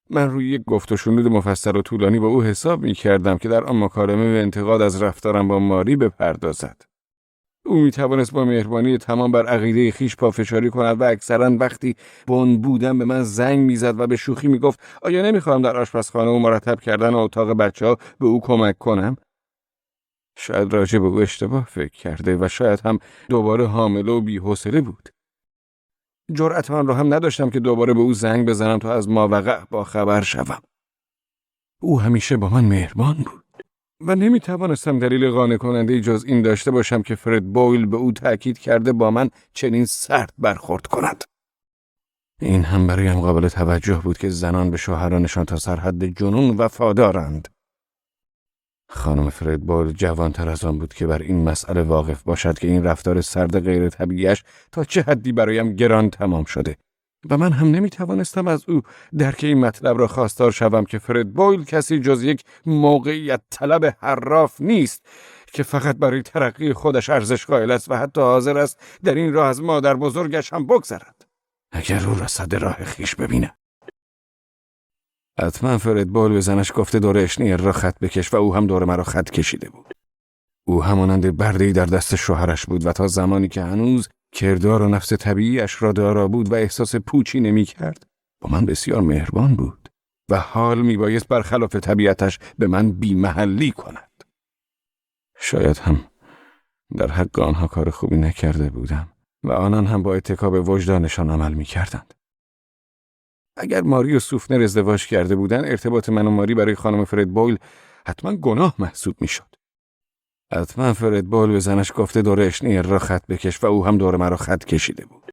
من روی یک گفت و شنود مفصل و طولانی با او حساب می کردم که در آن مکالمه به انتقاد از رفتارم با ماری بپردازد. او می توانست با مهربانی تمام بر عقیده خیش پافشاری کند و اکثرا وقتی بن بودم به من زنگ میزد و به شوخی می گفت آیا نمیخواهم در آشپزخانه و مرتب کردن اتاق بچه‌ها به او کمک کنم؟ شاید راجع به او اشتباه فکر کرده و شاید هم دوباره حامله و بی‌حوصله بود. جرأت آن را هم نداشتم که دوباره به او زنگ بزنم تا از ماوقع با خبر شوم. او همیشه با من مهربان بود و نمیتوانستم دلیل قانع کننده جز این داشته باشم که فرید بویل به او تأکید کرده با من چنین سرد برخورد کند. این هم برایم قابل توجه بود که زنان به شوهرانشان تا سرحد جنون وفادارند. خانم فرید بویل جوانتر از آن بود که بر این مسئله واقف باشد که این رفتار سرد غیر طبیعیش تا چه حدی برایم گران تمام شده و من هم نمیتوانستم از او درک این مطلب را خواستار شوم که فرید بویل کسی جز یک موقعیت طلب حراف نیست که فقط برای ترقی خودش ارزش قائل است و حتی حاضر است در این راه از مادر بزرگش هم بگذرد اگر او را صد راه خیش ببیند. حتما فرید بویل به زنش گفته دور اشنیر را خط بکش و او هم دور مرا خط کشیده بود. او همانند برده‌ای در دست شوهرش بود و تا زمانی که هنوز کردار و نفس طبیعیش را دارا بود و احساس پوچی نمی کرد با من بسیار مهربان بود و حال می بایست برخلاف طبیعتش به من بی‌محلی کند. شاید هم در حق آنها کار خوبی نکرده بودم و آنان هم با اتکا به وجدانشان عمل می کردند. اگر ماری و سوفنر ازدواج کرده بودن، ارتباط من و ماری برای خانم فرد بویل حتما گناه محسوب میشد. حتما فرد بویل به زنش گفته دور اشنیر را خط بکش و او هم دور مرا خط کشیده بود.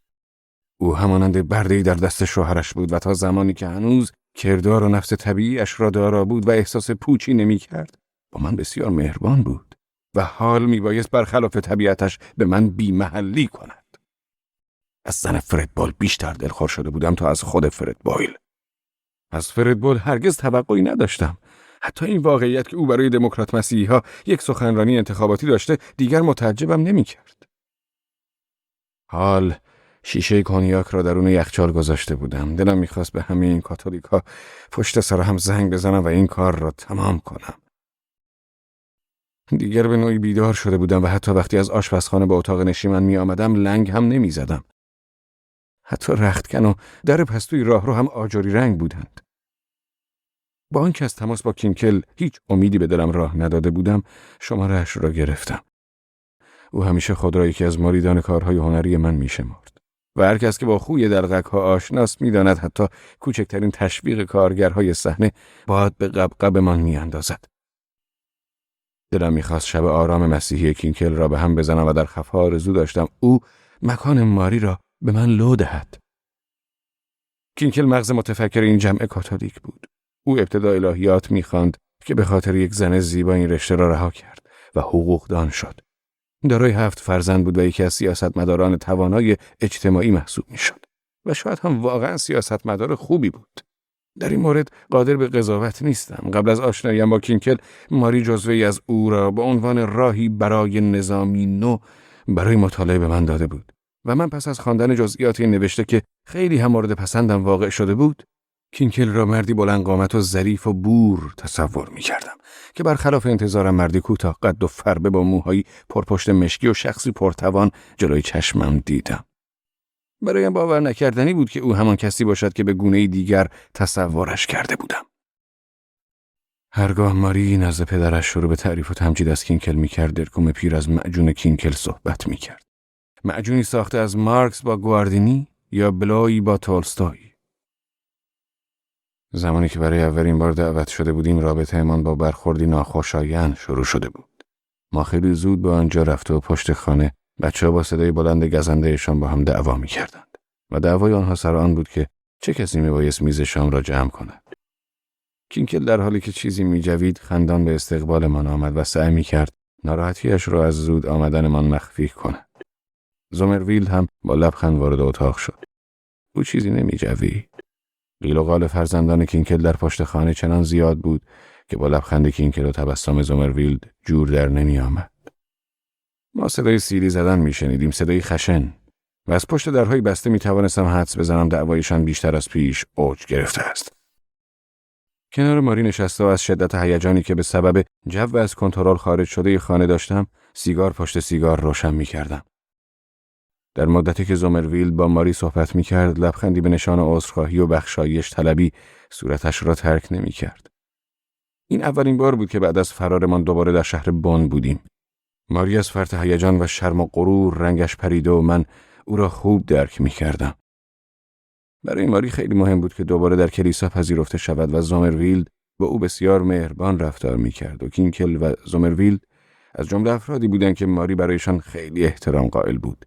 او همانند برده‌ای در دست شوهرش بود و تا زمانی که هنوز کردار و نفس طبیعیش را دارا بود و احساس پوچی نمی کرد، با من بسیار مهربان بود و حال می بایست برخلاف طبیعتش به من بی‌محلی کند. از زن فرد بویل بیشتر دلخور شده بودم تا از خود فرد بویل. از فرد بویل هرگز توقعی نداشتم. حتی این واقعیت که او برای دموکرات مسیحی‌ها یک سخنرانی انتخاباتی داشته دیگر متعجبم نمی‌کرد. حال شیشه کنیاک را درون یخچال گذاشته بودم. دلم می‌خواست به همه این کاتولیک‌ها پشت سر هم زنگ بزنم و این کار را تمام کنم. دیگر به نوعی بیدار شده بودم و حتی وقتی از آشپزخانه به اتاق نشیمن می‌آمدم لنگ هم نمی‌زدم. حتی رختکن و در پستوی راهرو هم آجری رنگ بودند. با آنکه از تماس با کینکل هیچ امیدی به دلم راه نداده بودم، شماره‌اش را گرفتم. او همیشه خود را یکی از مریدان کارهای هنری من می‌شمرد و هر کس که با خوی دلقک‌ها آشناست می‌داند حتی کوچکترین تشویق کارگرهای صحنه باد به قبقبمان می‌اندازد. دلم می‌خواست شب آرام مسیحی کینکل را به هم بزنم و در خفا آرزو داشتم او مکان ماری را به من لو دهد. کینکل مغز متفکر این جمع کاتولیک بود. او ابتدا الهیات می‌خواند که به خاطر یک زن زیبا این رشته را رها کرد و حقوقدان شد. دارای 7 فرزند بود و یکی از سیاستمداران توانای اجتماعی محسوب می‌شد و شاید هم واقعا سیاستمدار خوبی بود. در این مورد قادر به قضاوت نیستم. قبل از آشناییم با کینکل، ماری جزوه‌ای از او را به عنوان راهی برای نظامی نو برای مطالعه به من داده بود و من پس از خواندن جزئیات این نوشته که خیلی هم مورد پسندم واقع شده بود، کینکل را مردی بلند قامت و ظریف و بور تصور می‌کردم که برخلاف انتظارم مردی کوتاه قد و فربه با موهایی پرپشت مشکی و شخصی پرتوان جلوی چشمم دیدم. برایم باور نکردنی بود که او همان کسی باشد که به گونه‌ای دیگر تصورش کرده بودم. هرگاه ماری نزد پدرش شروع به تعریف و تمجید از کینکل می‌کرد، درکوم پیر از معجون کینکل صحبت می‌کرد. معجونی ساخته از مارکس با گواردینی یا بلوی با تولستوی. زمانی که برای اولین بار دعوت شده بودیم، رابطه‌مان با برخوردی ناخوشایند شروع شده بود. ما خیلی زود به آنجا رفته و پشت خانه بچه‌ها با صدای بلند گزنده‌شان با هم دعوا می‌کردند و دعوای آنها سر آن بود که چه کسی می‌بایست میز شام را جمع کند. کینکل در حالی که چیزی می‌جوید خندان به استقبالمان آمد و سعی می‌کرد ناراحتی‌اش را از زود آمدنمان مخفی کند. زومرویلد هم با لبخند وارد اتاق شد. او چیزی نمی‌جوید. قیل و قال فرزندان کینکل در پشت خانه چنان زیاد بود که با لبخند کینکل و تبسم زومرویلد جور در نمی آمد. ما صدای سیلی زدن می شنیدیم، صدای خشن، و از پشت درهای بسته می توانستم حدس بزنم دعوایشان بیشتر از پیش اوج گرفته است. کنار ماری نشسته و از شدت هیجانی که به سبب جو از کنترل خارج شده خانه داشتم، سیگار پشت سیگار روشن می کردم. در مدتی که زومرویلد با ماری صحبت می‌کرد، لبخندی به نشان عذرخواهی و بخشایش طلبی صورتش را ترک نمی‌کرد. این اولین بار بود که بعد از فرارمان دوباره در شهر بن بودیم. ماری از فرط هیجان و شرم و غرور رنگش پریده و من او را خوب درک می‌کردم. برای ماری خیلی مهم بود که دوباره در کلیسا پذیرفته شود و زومرویلد با او بسیار مهربان رفتار می‌کرد و کینکل و زومرویلد از جمله افرادی بودند که ماری برایشان خیلی احترام قائل بود.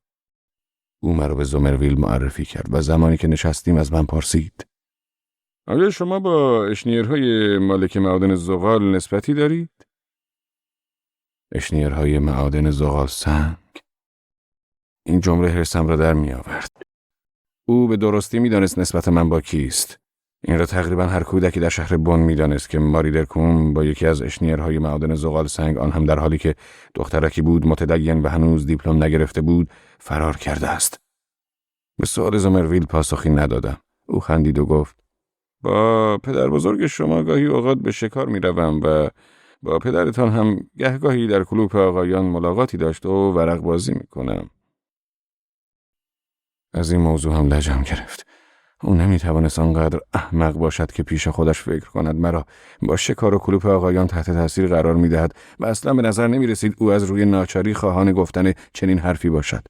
او مرا به زومرویلد معرفی کرد و زمانی که نشستیم از من پرسید: آیا شما با اشنیرهای مالک معادن زغال نسبتی دارید؟ اشنیرهای معادن زغال سنگ؟ این جمله حرصم را در می آورد. او به درستی می دانست نسبت من با کیست. این را تقریبا هر کودکی در شهر بن می دانست که ماری درکوم با یکی از اشنیرهای معادن زغال سنگ، آن هم در حالی که دخترکی بود متدین و هنوز دیپلم نگرفته بود، فرار کرده است. به سؤال زومرویلد پاسخی ندادم. او خندید و گفت: با پدر بزرگ شما گاهی اوقات به شکار می روم و با پدرتان هم گهگاهی در کلوپ آقایان ملاقاتی داشت و ورق بازی می کنم. از این موضوع هم لجم گرفت. او نمی توانست آنقدر احمق باشد که پیش خودش فکر کند مرا با شکار و کلوپ آقایان تحت تاثیر قرار می دهد و اصلا به نظر نمی رسید او از روی ناچاری خواهان گفتن چنین حرفی باشد.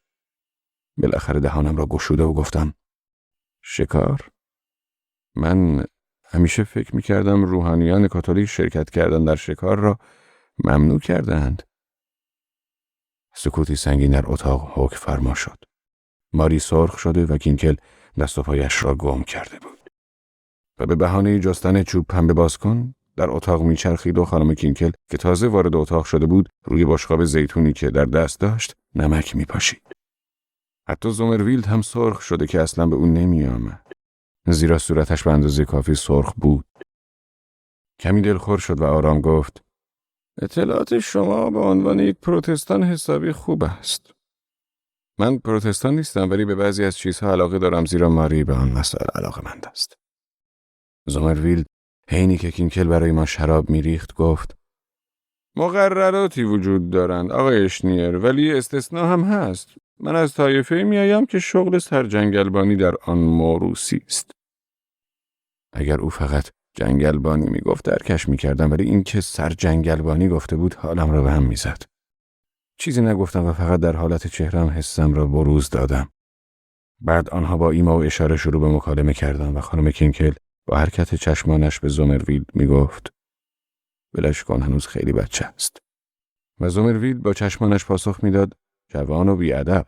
بالاخره دهانم را گشوده و گفتم: شکار؟ من همیشه فکر می‌کردم روحانیان کاتولیک شرکت کردن در شکار را ممنوع کردند. سکوتی سنگین در اتاق حکم فرما شد. ماری سرخ شده و کینکل دست و پایش را گم کرده بود. و به بهانه جستن چوب پنبه باز کن در اتاق میچرخید و خانم کینکل که تازه وارد اتاق شده بود روی بشقاب زیتونی که در دست داشت نمک میپاشید. حتی زومرویلد هم سرخ شده که اصلا به اون نمی آمد. زیرا صورتش به اندازه کافی سرخ بود. کمی دلخور شد و آرام گفت: اطلاعات شما به عنوان یک پروتستان حسابی خوب است. من پروتستان نیستم ولی به بعضی از چیزها علاقه دارم زیرا ماری به آن مسائل علاقه‌مند است. زومرویلد حینی که کینکل برای ما شراب میریخت گفت: مقرراتی وجود دارند آقای اشنیر، ولی استثناء هم هست. من از طایفه میایم که شغل سرجنگلبانی در آن موروثی است. اگر او فقط جنگلبانی میگفت درکش میکردم، ولی این که سرجنگلبانی گفته بود حالم را به هم میزد. چیزی نگفتم و فقط در حالت چهرم حسم را بروز دادم. بعد آنها با ایما و اشاره شروع به مکالمه کردند و خانم کینکل با حرکت چشمانش به زومرویلد میگفت: ولش کن، هنوز خیلی بچه است. و زومرویلد با چشمانش پاسخ میداد: جوان و بی‌ادب.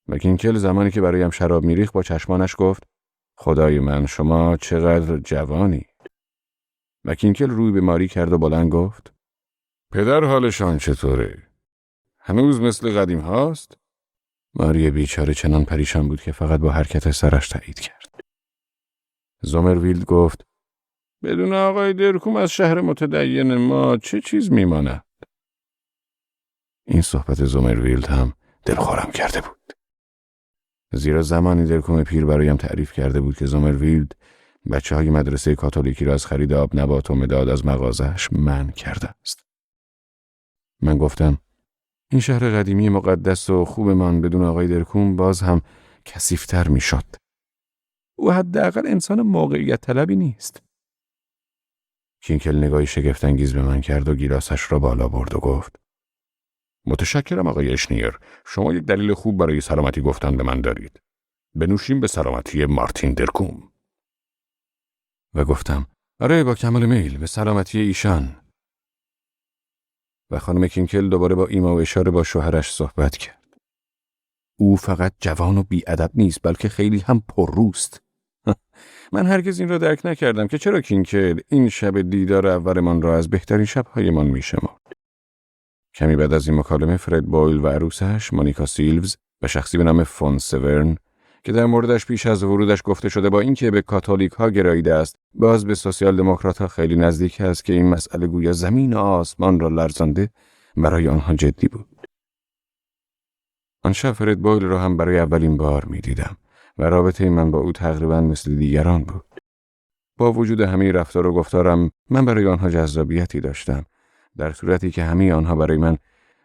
و کینکل زمانی که برایم شراب میریخت با چشمانش گفت: خدای من، شما چقدر جوانی. و کینکل روی به ماری کرد و بلند گفت: پدر حالشان چطوره؟ هنوز مثل قدیم هاست؟ ماری بیچاره چنان پریشان بود که فقط با حرکت سرش تایید کرد. زومرویلد گفت: بدون آقای درکوم از شهر متدین ما چه چیز میماند؟ این صحبت زومرویلد هم دلخورم کرده بود. زیرا زمانی درکوم پیر برایم تعریف کرده بود که زومرویلد بچه‌های مدرسه کاتولیکی را از خرید آب نبات و مداد از مغازه‌اش منع کرده است. من گفتم: این شهر قدیمی مقدس و خوبمان بدون آقای درکوم باز هم کثیف‌تر میشد. او حداقل انسان موقعیت طلبی نیست. کینکل نگاهی شگفت‌انگیز به من کرد و گیلاسش را بالا برد و گفت: متشکرم آقای اشنیر، شما یک دلیل خوب برای سلامتی گفتن به من دارید. بنوشیم به سلامتی مارتین درکوم. و گفتم: آره، با کمال میل، به سلامتی ایشان. و خانم کینکل دوباره با ایما و اشاره با شوهرش صحبت کرد. او فقط جوان و بی‌ادب نیست، بلکه خیلی هم پرروست. من هرگز این را درک نکردم که چرا کینکل این شب دیدار اولمان را از بهترین شب‌هایمان می‌شمرد. کمی بعد از این مکالمه فرد بویل و عروسش مونیکا سیلوز و شخصی به نام فون سورن که در موردش پیش از ورودش گفته شده با اینکه به کاتولیک ها گراییده است، باز به سوسیال دموکرات ها خیلی نزدیک است که این مسئله گویا زمین و آسمان را لرزانده، برای آنها جدی بود. آن شب فرد بویل را هم برای اولین بار می دیدم و رابطه من با او تقریبا مثل دیگران بود. با وجود همه رفتار و گفتارم من برای آنها جذابیتی داشتم، در صورتی که همه آنها برای من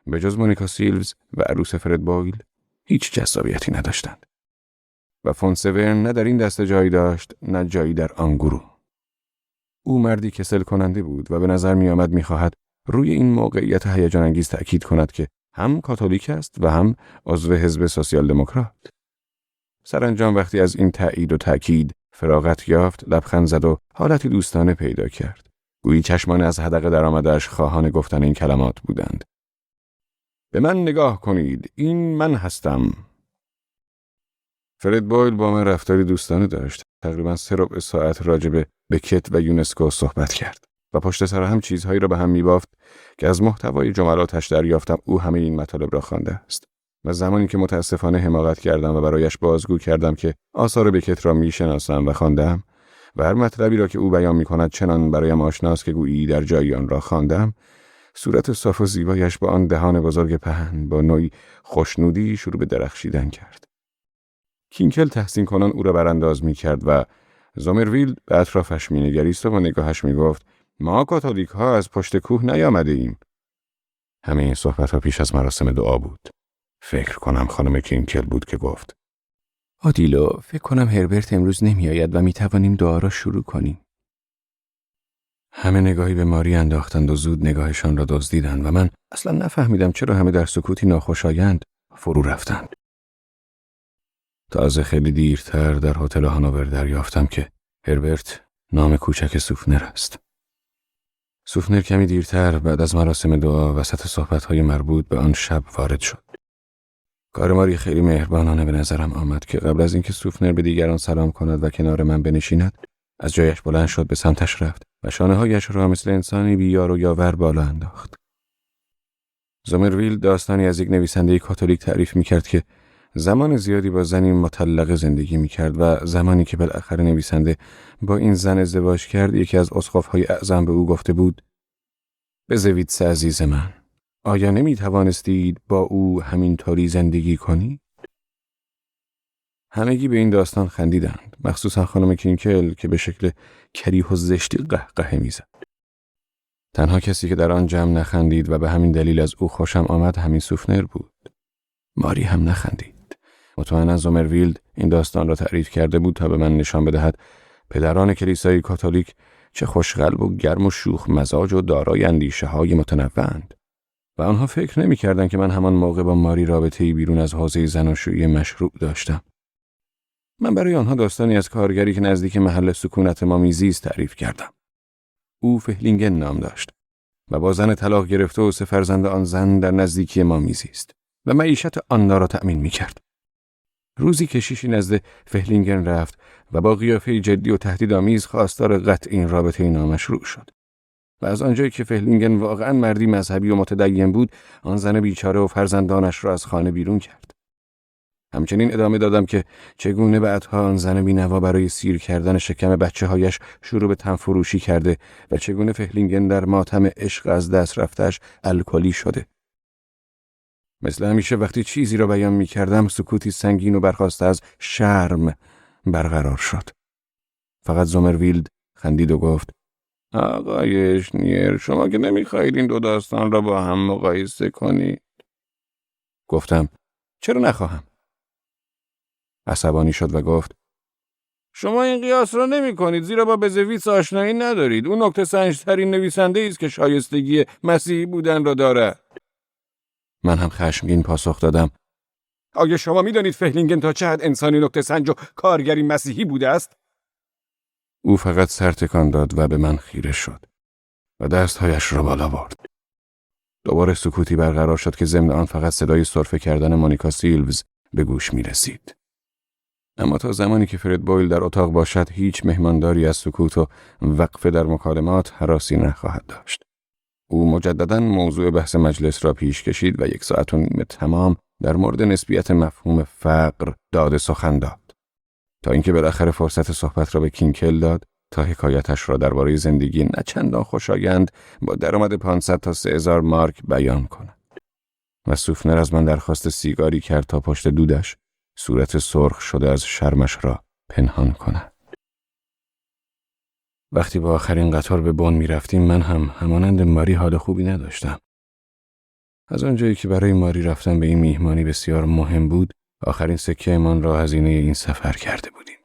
به جز مونیکا سیلوز و عروس فرد بویل هیچ جذابیتی نداشتند. و فون سورن نه در این دسته جایی داشت نه جایی در آن گروه. او مردی کسل کننده بود و به نظر می آمد می خواهد روی این موقعیت هیجان انگیز تأکید کند که هم کاتولیک است و هم عضو حزب سوسیال دموکرات. سرانجام وقتی از این تأیید و تأکید فراغت یافت، لبخند زد و حالتی دوستانه پیدا کرد. گویی چشمان از حدقه درآمده‌اش خواهان گفتن این کلمات بودند: به من نگاه کنید، این من هستم. فرد بویل با من رفتاری دوستانه داشت. تقریباً 3 ساعت راجع به بکت و یونسکو صحبت کرد و پشت سر هم چیزهایی را به هم می‌بافت که از محتوای جملاتش دریافتم او همه این مطالب را خوانده است. و زمانی که متاسفانه حماقت کردم و برایش بازگو کردم که آثار بکت را میشناسم و خواندم و هر مطلبی را که او بیان می‌کند چنان برایم آشناست که گویی در جایی آن را خواندم، صورت صاف و زیبایش با آن دهان بزرگ پهن با نوعی خوشنودی شروع به درخشیدن کرد. کینکل تحسین کنان او را برانداز می کرد و زومرویلد به اطرافش می نگریست و با نگاهش می گفت: ما کاتولیک ها از پشت کوه نیامده ایم. همه این صحبت ها پیش از مراسم دعا بود. فکر کنم خانم کینکل بود که گفت: آدیلو، فکر کنم هربرت امروز نمی آید و می توانیم دعا را شروع کنیم. همه نگاهی به ماری انداختند و زود نگاهشان را دزدیدند و من اصلا نفهمیدم چرا همه در سکوتی ناخوشایند فرو رفتند. تازه خیلی دیرتر در هتل هانوور دریافتم که هربرت نام کوچک سوفنر است. سوفنر کمی دیرتر بعد از مراسم دعا وسط صحبت‌های مربوط به آن شب وارد شد. کار ماری خیلی مهربانانه به نظرم آمد که قبل از اینکه سوفنر به دیگران سلام کند و کنار من بنشیند، از جایش بلند شد به سمتش رفت و شانه‌هایش را مثل انسانی بی‌یار و یاور بالا انداخت. زومرویلد داستانی از یک نویسنده کاتولیک تعریف می‌کرد که زمان زیادی با زنی مطلقه زندگی می‌کرد و زمانی که بالاخره نویسنده با این زن ازدواج کرد، یکی از اسقف‌های اعظم به او گفته بود: بزویدس عزیز من، آیا نمی‌توانستید با او همینطوری زندگی کنید؟ همگی به این داستان خندیدند، مخصوصا خانم کینکل که به شکل کریه و زشتی قهقهه می‌زد. تنها کسی که در آن جمع نخندید و به همین دلیل از او خوشم آمد همین سوفنر بود. ماری هم نخندید. مطمئنا زومرویلد این داستان را تعریف کرده بود تا به من نشان بدهد پدران کلیسای کاتولیک چه خوشقلب و گرم و شوخ مزاج و دارای اندیشه‌های متنوع‌اند و آنها فکر نمی‌کردند که من همان موقع با ماری رابطه‌ای بیرون از حوزه زناشویی مشروع داشتم. من برای آنها داستانی از کارگری که نزدیک محل سکونت ما میزیست تعریف کردم. او فهلینگن نام داشت و با زن طلاق گرفته و 3 فرزند آن زن در نزدیکی ما میزیست و معیشت آنها را تأمین می‌کرد. روزی کشیشی نزد فهلینگن رفت و با قیافه جدی و تهدیدآمیز خواستار قطع این رابطه نامشروع شد. و از آنجایی که فهلینگن واقعاً مردی مذهبی و متدین بود، آن زن بیچاره و فرزندانش را از خانه بیرون کرد. همچنین ادامه دادم که چگونه بعدها آن زن بی‌نوا برای سیر کردن شکم بچه‌هایش شروع به تنفروشی کرده و چگونه فهلینگن در ماتم عشق از دست رفتش الکلی شده. مثل همیشه وقتی چیزی را بیان می کردم سکوتی سنگین و برخاسته از شرم برقرار شد. فقط زومرویلد خندید و گفت: آقای اشنیر، شما که نمی‌خواهید این دو داستان را با هم مقایسه کنید. گفتم: چرا نخواهم؟ عصبانی شد و گفت: شما این قیاس را نمی کنید زیرا با بزویدس آشنایی ندارید. او نکته سنج‌ترین نویسنده است که شایستگی مسیحی بودن را دارد. من هم خشمگین پاسخ دادم: آیا شما می دانید فهلینگن تا چه حد انسانی نکته سنج و کارگری مسیحی بوده است؟ او فقط سر تکان داد و به من خیره شد و دستهایش را بالا برد. دوباره سکوتی برقرار شد که ضمن آن فقط صدای سرفه کردن مونیکا سیلوز به گوش می رسید. اما تا زمانی که فرد بویل در اتاق باشد هیچ مهمانداری از سکوت و وقفه در مکالمات هراسی نخواهد داشت. او مجدداً موضوع بحث مجلس را پیش کشید و 1 ساعت و نیم تمام در مورد نسبیت مفهوم فقر داد سخن داد تا اینکه بالاخره فرصت صحبت را به کینکل داد تا حکایتش را درباره زندگی نه چندان خوشایند با درآمد 500 تا 3000 مارک بیان کند. و سوفنر از من درخواست سیگاری کرد تا پشت دودش صورت سرخ شده از شرمش را پنهان کند. وقتی با آخرین قطار به بن می رفتیم من هم همانند ماری حال خوبی نداشتم. از آنجایی که برای ماری رفتن به این میهمانی بسیار مهم بود، آخرین سکه من را هزینه این سفر کرده بودیم.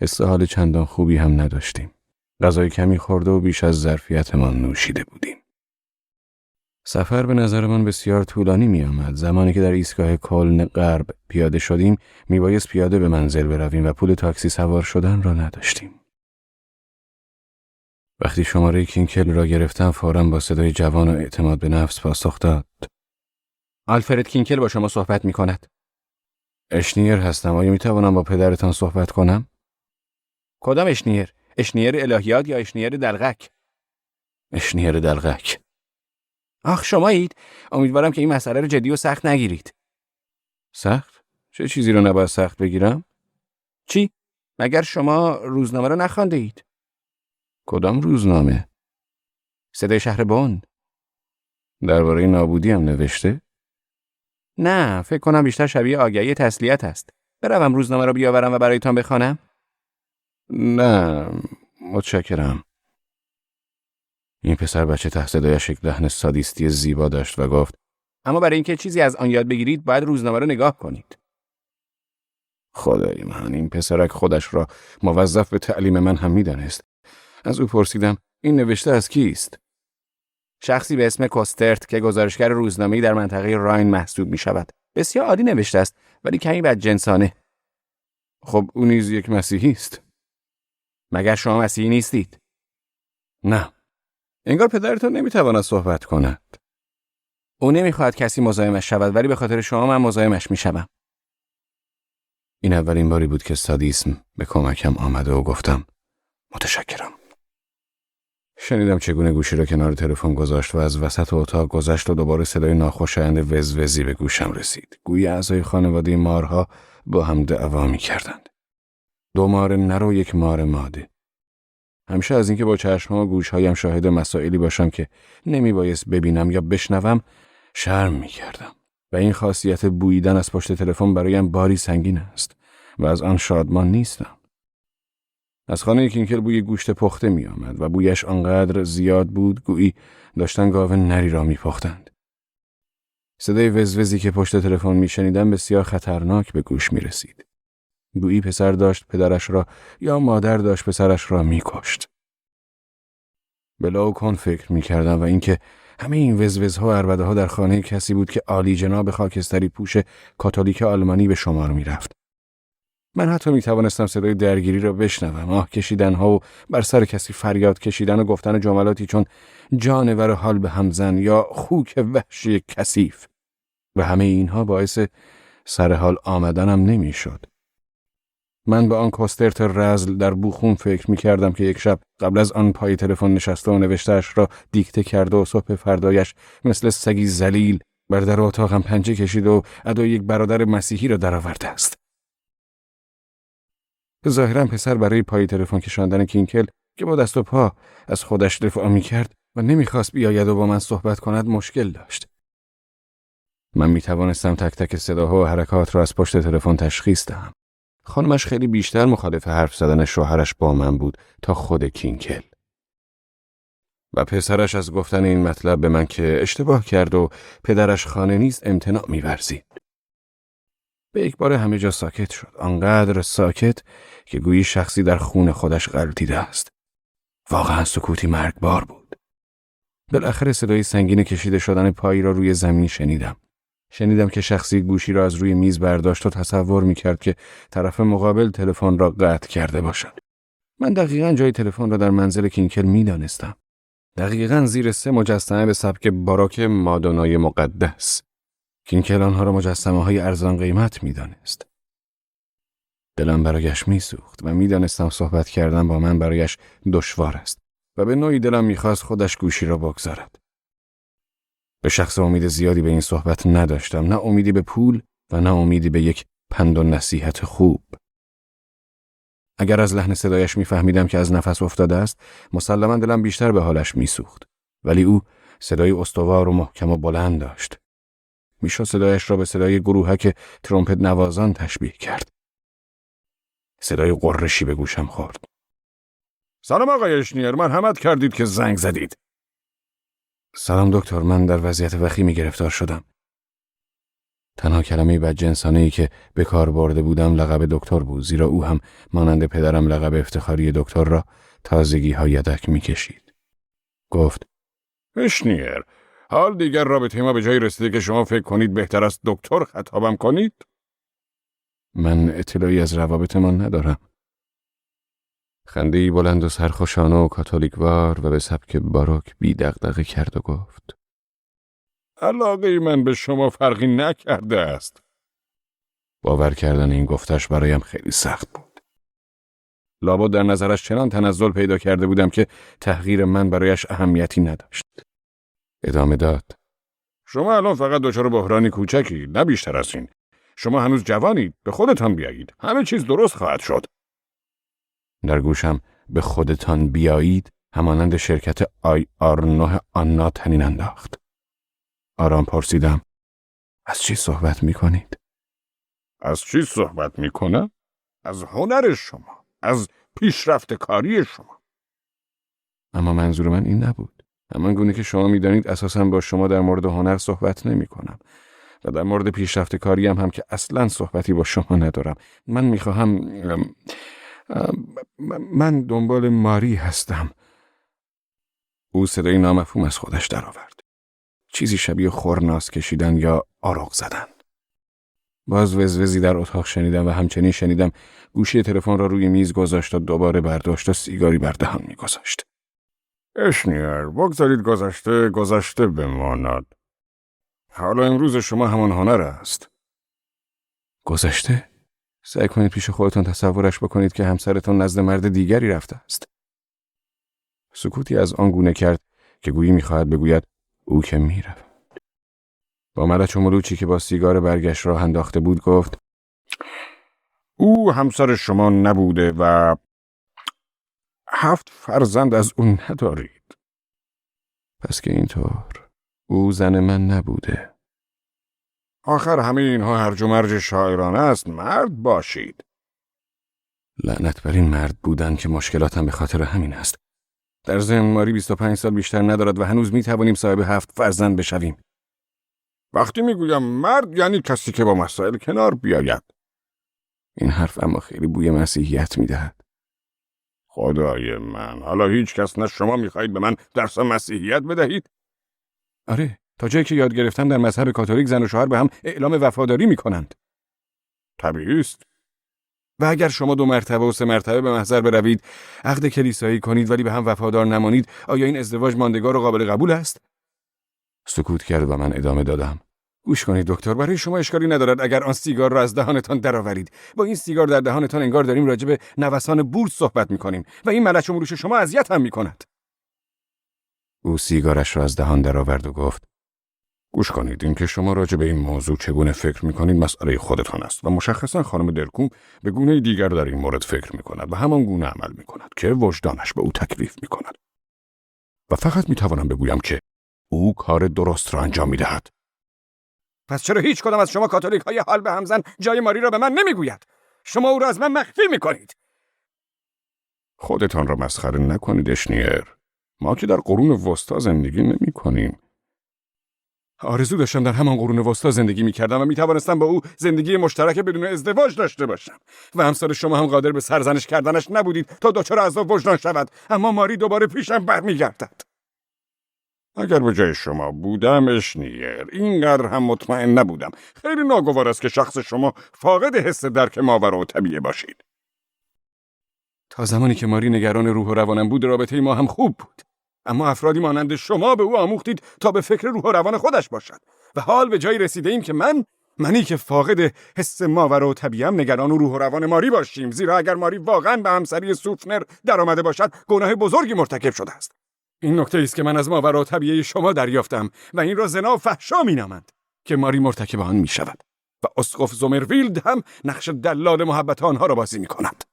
حس حال چندان خوبی هم نداشتیم. غذای کمی خورده و بیش از ظرفیتمان نوشیده بودیم. سفر به نظر من بسیار طولانی می آمد. زمانی که در ایستگاه کلن غرب پیاده شدیم، می بایست پیاده به منزل برویم و پول تاکسی سوار شدن را نداشتیم. وقتی شماره کینکل را گرفتم فوراً با صدای جوان و اعتماد به نفس پاسخ داد: آلفرد کینکل با شما صحبت می کند. اشنیر هستم. آیا می توانم با پدرتان صحبت کنم؟ کدام اشنیر؟ اشنیر الهیات یا اشنیر دلغک؟ اشنیر دلغک. آخ شمایید؟ امیدوارم که این مسئله رو جدی و سخت نگیرید. سخت؟ چه چیزی رو نباید سخت بگیرم؟ چی؟ مگر شما روزنامه رو نخوانده اید؟ کدام روزنامه؟ صدای شهر بن. درباره نابودی هم نوشته؟ نه، فکر کنم بیشتر شبیه آگهی تسلیت است. بروم روزنامه رو بیاورم و برایتان بخوانم؟ نه، متشکرم. این پسر بچه ته صدایش یک لحن سادیستی زیبا داشت و گفت: اما برای اینکه چیزی از آن یاد بگیرید باید روزنامه رو نگاه کنید. خدای من، این پسرک خودش را موظف به تعلیم من هم می‌دانست. از او پرسیدم: این نوشته از کیست؟ شخصی به اسم کوسترت که گزارشگر روزنامه‌ای در منطقه راین محسوب می‌شود. بسیار عالی نوشته است ولی کمی بدجنسانه. خب او نیز یک مسیحی است. مگر شما مسیحی نیستید؟ نه. انگار پدرتان نمیتواند صحبت کند. او نمیخواهد کسی مزاحمش شود، ولی به خاطر شما من مزاحمش میشوم. این اولین باری بود که سادیسم به کمکم آمده و گفتم متشکرم. شنیدم چگونه گوشی را کنار تلفن گذاشت و از وسط اتاق گذشت و دوباره صدای ناخوشایند وزوزی به گوشم رسید. گویی اعضای خانواده مارها با هم دعوا می‌کردند. 2 مار نر و 1 مار ماده. همیشه از اینکه با چشم‌ها و گوش‌هایم شاهد مسائلی باشم که نمیبایست ببینم یا بشنوم شرم می‌کردم. و این خاصیت بوییدن از پشت تلفن برایم باری سنگین است و از آن شادمان نیستم. از خانه کینکل بوی گوشت پخته می آمد و بویش آنقدر زیاد بود گویی داشتن گاو نری را می پختند. صدای وزوزی که پشت تلفن می شنیدم بسیار خطرناک به گوش می رسید. گویی پسر داشت پدرش را یا مادر داشت پسرش را می کشت. بلا و کن فکر می کردم و اینکه همه این وزوزها و عربده‌ها در خانه کسی بود که عالی جناب خاکستری پوش کاتولیک آلمانی به شمار می رفت. من حتی می توانستم صدای درگیری را بشنوم، آه کشیدنها و بر سر کسی فریاد کشیدن و گفتن جملاتی چون جانور حال به همزن یا خوک وحشی کثیف و همه اینها باعث سر حال آمدنم نمی شد. من به آن کوسترت رزل در بوخون فکر می کردم که یک شب قبل از آن پای تلفن نشسته و نوشته‌اش را دیکته کرده و صبح فردایش مثل سگی ذلیل بر در اتاقم پنجه کشید و ادای یک برادر مسیحی را درآورده است. ظاهراً پسر برای پای تلفن کشاندن کینکل که با دست و پا از خودش دفاع می‌کرد و نمی‌خواست بیاید و با من صحبت کند مشکل داشت. من می‌توانستم تک تک صداها و حرکات را از پشت تلفن تشخیص دهم. خانمش خیلی بیشتر مخالف حرف زدن شوهرش با من بود تا خود کینکل. و پسرش از گفتن این مطلب به من که اشتباه کرد و پدرش خانه نیست امتناع می‌ورزید. به یک بار همه جا ساکت شد. آنقدر ساکت که گویی شخصی در خون خودش غلطیده است. واقعا سکوتی مرگبار بود. بالاخره صدای سنگین کشیده شدن پایی را روی زمین شنیدم. شنیدم که شخصی گوشی را از روی میز برداشت و تصور می‌کرد که طرف مقابل تلفن را قطع کرده باشد. من دقیقاً جای تلفن را در منزل کینکل می‌دانستم. دقیقاً زیر 3 مجسمه به سبک باروک مادونای مقدس. کینکل آنها را مجسمه‌های ارزان قیمت می‌دانست. دلم برایش می‌سوخت و می‌دانستم صحبت کردن با من برایش دشوار است و به نوعی دلم می‌خواست خودش گوشی را بگذارد. به شخص امید زیادی به این صحبت نداشتم، نه امیدی به پول و نه امیدی به یک پند و نصیحت خوب. اگر از لحن صدایش می‌فهمیدم که از نفس افتاده است، مسلماً دلم بیشتر به حالش می‌سوخت. ولی او صدای استوار و محکم و بلند داشت. میشد صدایش را به صدای گروهک ترومپت نوازان تشبیه کرد. صدای قرشی به گوشم خورد. سلام آقای اشنیر، مرحمت کردید که زنگ زدید. سلام دکتر، من در وضعیت وخیمی گرفتار شدم. تنها کلمه بدجنسانه‌ای که به کار برده بودم لقب دکتر بود، زیرا او هم مانند پدرم لقب افتخاری دکتر را تازگی‌ها یدک می‌کشید. گفت: اشنیر، حال دیگر رابطه ما به جایی رسیده که شما فکر کنید بهتر است دکتر خطابم کنید؟ من اطلاعی از روابطمان ندارم. خنده‌ای بلند و سرخوشانه و کاتولیکوار و به سبک باروک بی دغدغه کرد و گفت: علاقه من به شما فرقی نکرده است. باور کردن این گفتش برایم خیلی سخت بود. لابد در نظرش چنان تنزل پیدا کرده بودم که تحقیر من برایش اهمیتی نداشت. ادامه داد: شما الان فقط دچار بحرانی کوچکی، نه بیشتر از این. شما هنوز جوانید، به خودتان بیایید. همه چیز درست خواهد شد. در گوشم به خودتان بیایید همانند شرکت IR9 آنا طنین انداخت. آرام پرسیدم: از چی صحبت می‌کنید؟ از چی صحبت می‌کنم؟ از هنر شما، از پیشرفت کاری شما. اما منظور من این نبود. همان گونه که شما می‌دانید اساساً با شما در مورد هنر صحبت نمی‌کنم و در مورد پیشرفت کاری هم که اصلاً صحبتی با شما ندارم. من می‌خواهم من دنبال ماری هستم. او صدای نامفهوم از خودش درآورد. چیزی شبیه خورناس کشیدن یا آروغ زدن. باز وزوزی در اتاق شنیدم و همچنین شنیدم گوشی تلفن را روی میز گذاشت و دوباره برداشت و سیگاری بر دهان می‌گذاشت. اشنیر، بگذارید گذشته بماند. حالا امروز شما همان هنر است. گذشته؟ سعی کنید پیش خودتان تصورش بکنید که همسرتان نزد مرد دیگری رفته است. سکوتی از آن گونه کرد که گویی می‌خواهد بگوید او که می‌رود. با ملچ و ملوچی که با سیگار برگشت راه انداخته بود گفت: او همسر شما نبوده و 7 فرزند از او ندارید. پس که اینطور او زن من نبوده. آخر همه اینها هرج و مرج شاعرانه است. مرد باشید. لعنت بر این مرد بودن که مشکلاتم به خاطر همین است. در ضمن ماری 25 سال بیشتر ندارد و هنوز میتوانیم صاحب 7 فرزند بشویم. وقتی میگویم مرد یعنی کسی که با مسائل کنار بیاید. این حرف اما خیلی بوی مسیحیت میدهد. خدای من، حالا هیچ کس نه شما میخواهید به من درس مسیحیت بدهید؟ آره، تا جایی که یاد گرفتم در مذهب کاتولیک زن و شوهر به هم اعلام وفاداری میکنند. طبیعی است. و اگر شما 2 مرتبه و 3 مرتبه به محضر بروید، عقد کلیسایی کنید ولی به هم وفادار نمانید، آیا این ازدواج ماندگار و قابل قبول است؟ سکوت کرد و من ادامه دادم: گوش کنید دکتر، برای شما اشکالی ندارد اگر آن سیگار را از دهانتان درآورید. با این سیگار در دهانتان انگار داریم راجع به نوسان بورس صحبت میکنیم و این ملچ و ملوچ شما اذیت هم میکند. او سیگارش را از دهان درآورد و گفت: گوش کنید، این که شما راجع به این موضوع چگونه فکر میکنید مسئله خودتان است و مشخصا خانم دلکوم به گونه دیگر در این مورد فکر میکند و همان گونه عمل میکند که وجدانش به او تکلیف میکند. و فقط میتوانم بگویم که او کار درست را انجام میدهد. پس چرا هیچ کدام از شما کاتولیک های حال به همزن جای ماری را به من نمیگوید؟ شما او را از من مخفی میکنید. خودتان را مسخره نکنید اشنیر. ما که در قرون وسطا زندگی نمی کنیم. آرزو داشتم در همان قرون وسطا زندگی میکردم و میتوانستم با او زندگی مشترک بدون ازدواج داشته باشم. و همسر شما هم قادر به سرزنش کردنش نبودید تا دچار عذاب وجدان شود. اما ماری دوباره پیشم برمیگردد. اگر به جای شما بودم اشنیر، اینقدر هم مطمئن نبودم. خیلی ناگوار است که شخص شما فاقد حس درک ماورا و طبیعه باشید. تا زمانی که ماری نگران روح و روانم بود رابطه ما هم خوب بود. اما افرادی مانند شما به او آموختید تا به فکر روح و روان خودش باشد و حال به جایی رسیده ایم که منی که فاقد حس ماورا و طبیعم نگران روح و روان ماری باشیم، زیرا اگر ماری واقعا به همسری سوفنر در آمده باشد گناه بزرگی مرتکب شده است. این نکته است که من از ماورا و طبیعه شما دریافتم و این را زنا و فحشا می‌نامند که ماری مرتکب آن می‌شود و اسقف زومرویلد هم نقش دلال محبت آنها را بازی می‌کند.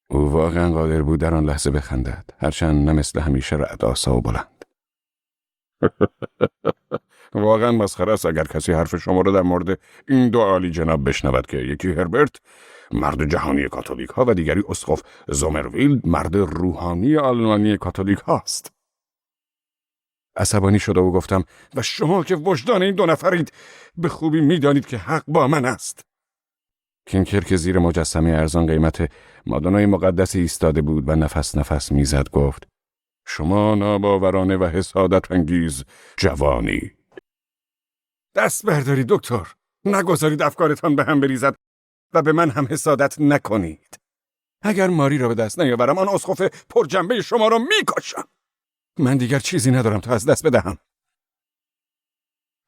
او واقعا قادر بود در آن لحظه بخندد، هرچند نه مثل همیشه رعدآسا و بلند. واقعا مسخره است اگر کسی حرف شما را در مورد این 2 عالی جناب بشنود که یکی هربرت مرد جهانی کاتولیک ها و دیگری اسقف زومرویلد مرد روحانی آلمانی کاتولیک هاست. عصبانی شده و گفتم: و شما که وجدان این 2 نفرید به خوبی میدانید که حق با من است. کینکر که زیر مجسمه ارزان قیمت مادونای مقدس ایستاده بود و نفس نفس میزد گفت: شما ناباورانه و حسادت انگیز جوانی. دست بردارید دکتر، نگذارید افکارتان به هم بریزد و به من هم حسادت نکنید. اگر ماری را به دست نیاورم آن اسقف پرجنبه شما را میکشم. من دیگر چیزی ندارم تا از دست بدهم.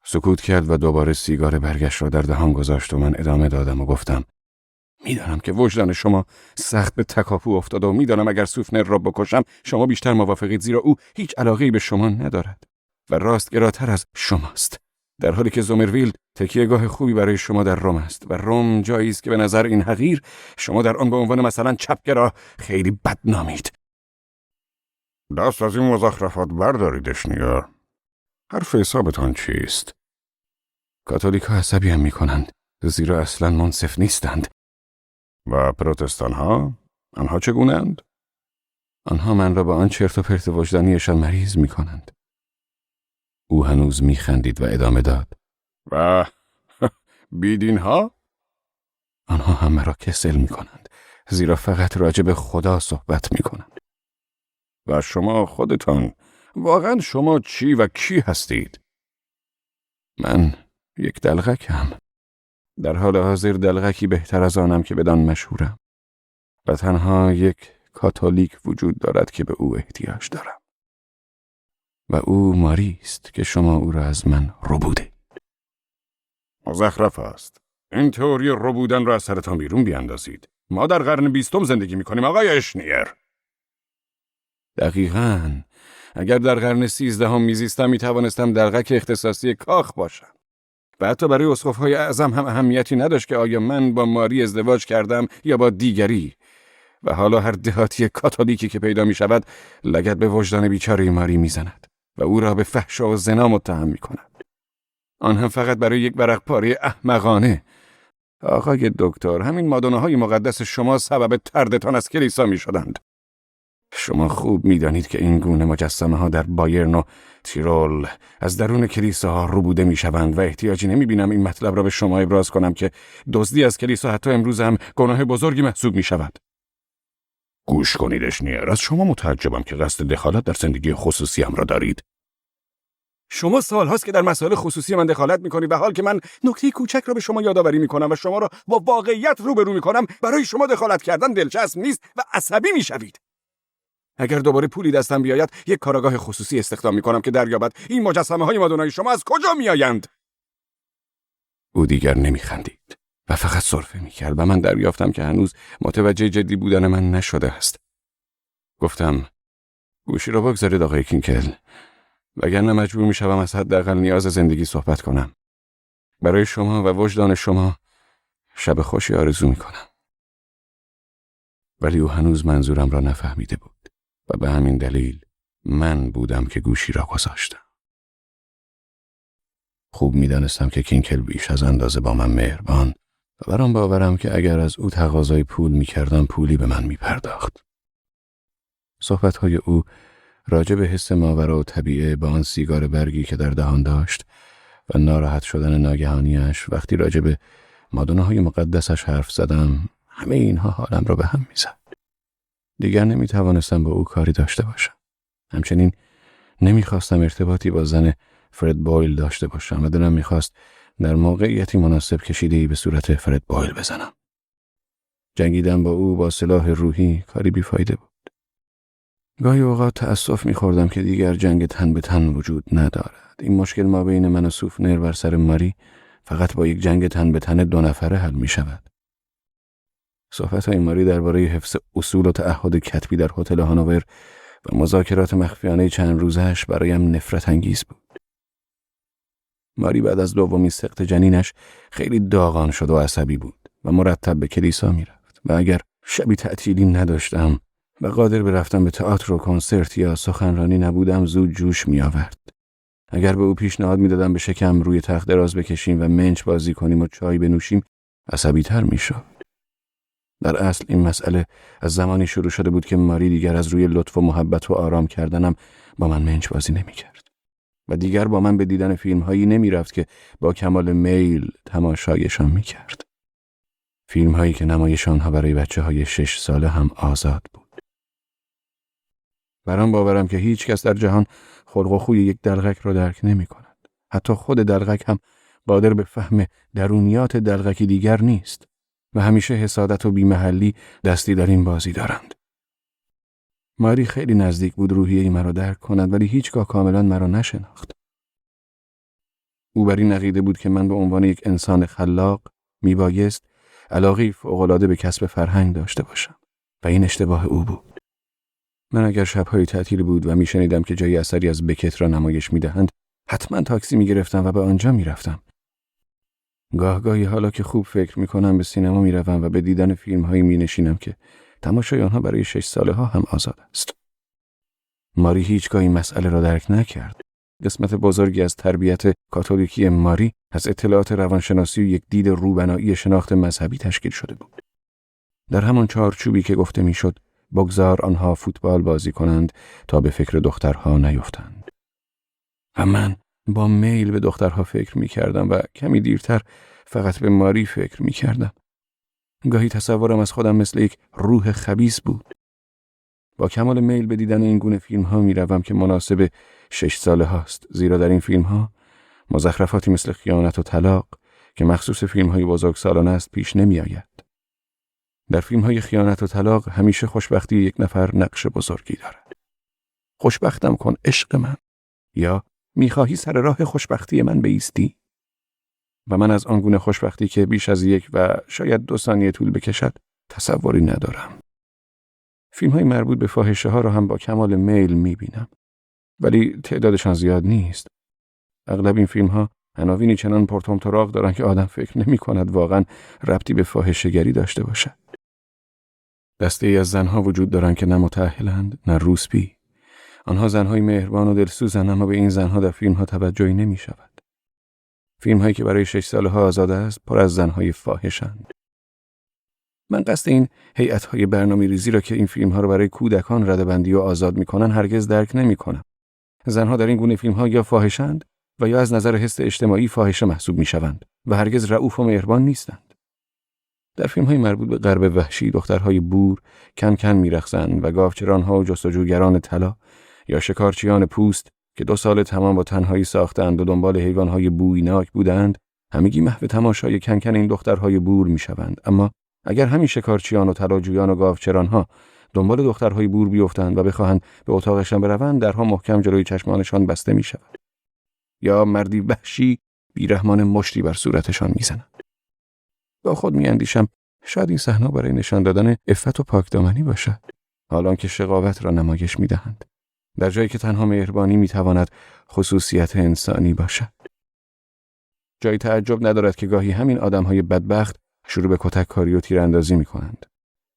سکوت کرد و دوباره سیگار برگشت را در دهان گذاشت و من ادامه دادم و گفتم: میدانم که وجدان شما سخت به تکاپو افتاده و میدانم اگر سوفنر را بکشم شما بیشتر موافقید، زیرا او هیچ علاقه‌ای به شما ندارد و راستگراتر از شماست، در حالی که زومرویلد تکیهگاه خوبی برای شما در روم است و روم جایی است که به نظر این حقیر شما در آن به عنوان مثلا چپگرا خیلی بدنامید. دست از این مزخرفات بردارید اشنیر. حرف حسابتان چیست؟ کاتولیک ها عصبی هم میکنند، زیرا اصلا منصف نیستند. و پروتستان ها؟ آنها چگونند؟ آنها من را با آن چرت و پرت وجدانیشان مریض میکنند. او هنوز میخندید و ادامه داد: و بیدین ها؟ آنها هم مرا کسل میکنند، زیرا فقط راجع به خدا صحبت میکنند. و شما خودتان، واقعا شما چی و کی هستید؟ من یک دلغکم. در حال حاضر دلغکی بهتر از آنم که بدان مشهورم و تنها یک کاتولیک وجود دارد که به او احتیاج دارم و او ماری است که شما او را از من ربوده. مزخرف است. این تئوری ربودن را از سرتان بیرون بیاندازید. ما در قرن 20 زندگی می‌کنیم آقای اشنیر. دقیقاً. اگر در قرن 13 میزیستم میتوانستم دلغک اختصاصی کاخ باشم. و حتی برای اسقف‌های اعظم هم اهمیتی نداشت که آیا من با ماری ازدواج کردم یا با دیگری. و حالا هر دهاتی کاتولیکی که پیدا می شود لگد به وجدان بیچاره ماری می زند و او را به فحش و زنا متهم می کند. آن هم فقط برای یک ورق پاره احمقانه. آقای دکتر، همین مادونه‌های مقدس شما سبب طردتان از کلیسا می شدند. شما خوب می دانید که این گونه مجسمه ها در بایرن و تیرول از درون کلیساها ربوده می شوند و احتیاجی نمی بینم این مطلب را به شما ابراز کنم که دزدی از کلیسا حتی امروز هم گناه بزرگی محسوب می شود. گوش کنید اشنیر، از شما متعجبم که قصد دخالت در زندگی خصوصیم را دارید. شما سال‌هاست که در مسائل خصوصی من دخالت می‌کنید و حال که من نکته کوچک را به شما یادآوری می‌کنم و شما را با واقعیت روبرو می‌کنم، برای شما دخالت کردن دلچسب نیست و عصبی می‌شوید. اگر دوباره پولی دستم بیاید، یک کارآگاه خصوصی استخدام می‌کنم که دریابد این مجسمه‌های مادونای شما از کجا می‌آیند. او دیگر نمی‌خندید و فقط سرفه می‌کرد و من دریافتم که هنوز متوجه جدی بودن من نشده است. گفتم: گوشی را بگذارید آقای کینکل، وگرنه مجبور می‌شوم از حداقل نیاز زندگی صحبت کنم. برای شما و وجدان شما شب خوشی آرزو می‌کنم. ولی او هنوز منظورم را نفهمیده بود و به همین دلیل من بودم که گوشی را گذاشتم. خوب می‌دانستم که کینکل بیش از اندازه با من مهربان و برام باورم که اگر از او تقاضای پول می‌کردم پولی به من می‌پرداخت. صحبت‌های او راجع به حس ماورا و طبیعه با آن سیگار برگی که در دهان داشت و ناراحت شدن ناگهانیش وقتی راجع به مادونه‌های مقدسش حرف زدم، همه اینها حالم را به هم می‌زد. دیگر نمی‌توانستم با او کاری داشته باشم. همچنین نمی‌خواستم ارتباطی با زن فرد بویل داشته باشم و دلم می‌خواست در موقعیتی مناسب کشیده‌ای به صورت فرد بویل بزنم. جنگیدن با او با سلاح روحی کاری بیفایده بود. گاهی اوقات تأسف می‌خوردم که دیگر جنگ تن به تن وجود ندارد. این مشکل ما بین من و سوفنر بر سر ماری فقط با یک جنگ تن به تن 2 نفره حل می‌شود. صحبت‌های ماری درباره حفظ اصول و تعهد کتبی در هتل هانوور و مذاکرات مخفیانه چند روزه‌اش برایم نفرت انگیز بود. ماری بعد از دومین سقط جنینش خیلی داغان شد و عصبی بود و مرتب به کلیسا می‌رفت و اگر شبی تعطیلی نداشتم و قادر به رفتن به تئاتر و کنسرت یا سخنرانی نبودم زود جوش می آورد. اگر به او پیشنهاد می دادم به شکم روی تخت دراز بکشیم و منچ بازی کنیم و چای بنوشیم عصبی تر می شد. در اصل این مسئله از زمانی شروع شده بود که ماری دیگر از روی لطف و محبت و آرام کردنم با من منچ بازی نمی کرد و دیگر با من به دیدن فیلم هایی نمی رفت که با کمال میل تماشایشان می کرد. فیلم هایی که نمایش آنها برای بچه های 6 ساله هم آزاد بود. برام باورم که هیچ کس در جهان خلق و خوی یک دلغک را درک نمی کند. حتی خود دلغک هم قادر به فهم درونیات دلغکی دیگر نیست و همیشه حسادت و بیمحلی دستی در این بازی دارند. ماری خیلی نزدیک بود روحیه مرا درک کند ولی هیچگاه کاملا مرا نشناخت. او بر این عقیده بود که من به عنوان یک انسان خلاق میبایست علاقه‌ای فوق‌العاده به کسب فرهنگ داشته باشم و این اشتباه او بود. من اگر شب‌های تعطیل بود و میشنیدم که جای اثری از بکت را نمایش میدهند حتما تاکسی میگرفتم و به آنجا میرفتم. گاهی حالا که خوب فکر میکنم به سینما میروم و به دیدن فیلم‌هایی مینشینم که تماشای آنها برای 6 ساله ها هم آزاد است. ماری هیچگاه این مسئله را درک نکرد. قسمت بزرگی از تربیت کاتولیکی ماری از اطلاعات روانشناسی و یک دید روبنایی شناخت مذهبی تشکیل شده بود. در همان چارچوبی که گفته میشد بگذار آنها فوتبال بازی کنند تا به فکر دخترها نیفتند. و من با میل به دخترها فکر می کردم و کمی دیرتر فقط به ماری فکر می کردم. گاهی تصورم از خودم مثل یک روح خبیث بود. با کمال میل به دیدن این گونه فیلم ها می روم که مناسب 6 ساله هاست، زیرا در این فیلم ها مزخرفاتی مثل خیانت و طلاق که مخصوص فیلم‌های بزرگسالانه است پیش نمی‌آید. در فیلم‌های خیانت و طلاق همیشه خوشبختی یک نفر نقش بزرگی دارد. خوشبختم کن عشق من، یا می‌خواهی سر راه خوشبختی من بایستی؟ و من از آنگونه خوشبختی که بیش از 1 و شاید 2 ثانیه طول بکشد تصوری ندارم. فیلم‌های مربوط به فاحشه‌ها را هم با کمال میل می‌بینم، ولی تعدادشان زیاد نیست. اغلب این فیلم‌ها عناوینی چنان پرطمطراق دارند که آدم فکر نمی‌کند واقعاً ربطی به فاحشه‌گری داشته باشد. دسته‌ای از زنها وجود دارند که نه متأهلند نه روسپی. آنها زنهای مهربان و دلسوزند، اما به این زنها در فیلم‌ها توجهی نمی‌شود. فیلم‌هایی که برای 6 ساله‌ها آزاده است پر از زنهای فاحشند. من قصد این هیئت‌های برنامه‌ریزی را که این فیلم‌ها را برای کودکان رده‌بندی و آزاد می‌کنند هرگز درک نمی‌کنم. زنها در این گونه فیلم‌ها یا فاحشند و یا از نظر حس اجتماعی فاحشه محسوب می‌شوند و هرگز رئوف و مهربان نیستند. در فیلم‌های مربوط به غرب وحشی دخترهای بور کن کن می‌رقصند و گاوچران‌ها و جستجوگران طلا یا شکارچیان پوست که 2 سال تمام با تنهایی ساختند و دنبال حیوان‌های بویناک بودند، همگی محو تماشای کن کن این دخترهای بور می‌شوند. اما اگر همین شکارچیان و طلاجویان و گاوچران‌ها دنبال دخترهای بور بیفتند و بخواهند به اتاقشان بروند، درها محکم جلوی چشمانشان بسته می‌شود. یا مردی وحشی بیرحمان مشتی بر صورتشان می‌زند. با خود می‌اندیشم شاید این صحنه برای نشان دادن عفت و پاکدامنی باشد، حالان که شقاوت را نمایش می‌دهند، در جایی که تنها مهربانی می‌تواند خصوصیت انسانی باشد. جای تعجب ندارد که گاهی همین آدم‌های بدبخت شروع به کتککاری و تیراندازی می‌کنند.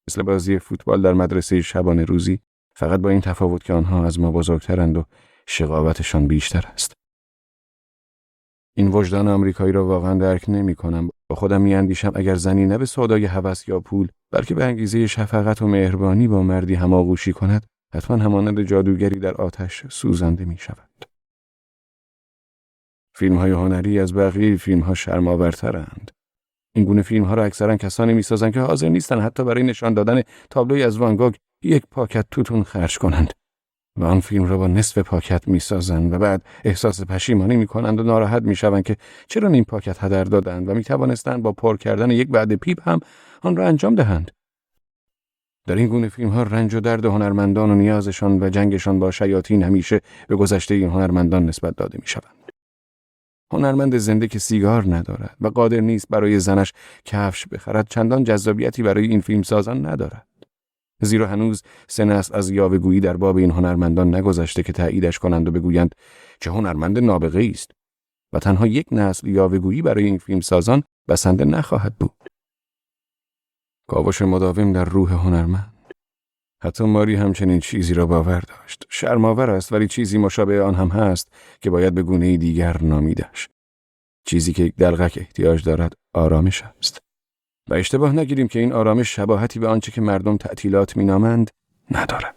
مثل بازی فوتبال در مدرسه شبانه روزی، فقط با این تفاوت که آنها از ما بزرگترند و شقاوتشان بیشتر است. این وجدان آمریکایی را واقعا درک نمی‌کنم. با خودم می‌اندیشم اگر زنی نه به سودای هوس یا پول، بلکه به انگیزه شفقت و مهربانی با مردی هماغوشی کند، حتما همانند جادوگری در آتش سوزانده می‌شود. فیلم‌های هنری از بقیه فیلم‌ها شرم‌آورترند. این گونه فیلم‌ها را اکثرا کسانی می‌سازند که حاضر نیستند حتی برای نشان دادن تابلوی از وان گوگ 1 پاکت توتون خرج کنند و آن فیلم را با نصف پاکت می‌سازند و بعد احساس پشیمانی می‌کنند و ناراحت می‌شوند که چرا نیم پاکت هدر دادند و می‌توانستند با پر کردن 1 وعده پیپ هم آن را انجام دهند. در این گونه فیلم‌ها رنج و درد هنرمندان و نیازشان و جنگشان با شیاطین همیشه به گذشته این هنرمندان نسبت داده می‌شوند. هنرمند زنده که سیگار ندارد و قادر نیست برای زنش کفش بخرد چندان جذابیتی برای این فیلمسازان ندارد. زیرا هنوز 3 نسل از یاوه‌گویی در باب این هنرمندان نگذشته که تاییدش کنند و بگویند چه هنرمند نابغه‌ای است، و تنها 1 نسل یاوه‌گویی برای این فیلمسازان بسنده نخواهد بود. کاوش مداوم در روح هنرمند. حتی ماری همچنین چیزی را باور داشت. شرم‌آور است، ولی چیزی مشابه آن هم هست که باید به گونه‌ای دیگر نامیدش. چیزی که یک دلغک احتیاج دارد آرامش است. و اشتباه نگیریم که این آرامش شباهتی به آنچه که مردم تعطیلات می‌نامند ندارد.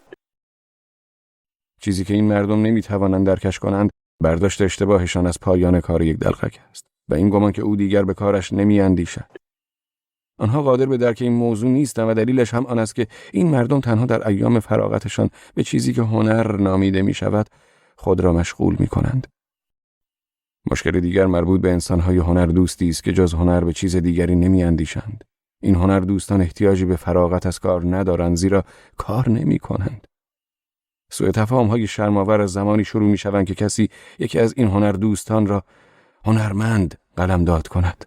چیزی که این مردم نمی‌توانند درکش کنند برداشت اشتباهشان از پایان کار یک دلغک است و این گمان که او دیگر به کارش نمی‌اندیشد. آنها قادر به درک این موضوع نیستند و دلیلش هم آن است که این مردم تنها در ایام فراغتشان به چیزی که هنر نامیده می‌شود خود را مشغول می‌کنند. مشکل دیگر مربوط به انسان‌های هنر دوستی است که جز هنر به چیز دیگری نمی‌اندیشند. این هنر دوستان احتیاجی به فراغت از کار ندارند، زیرا کار نمی‌کنند. سوء تفاهم‌های شرم‌آور از زمانی شروع می‌شوند که کسی یکی از این هنر دوستان را هنرمند قلمداد کند.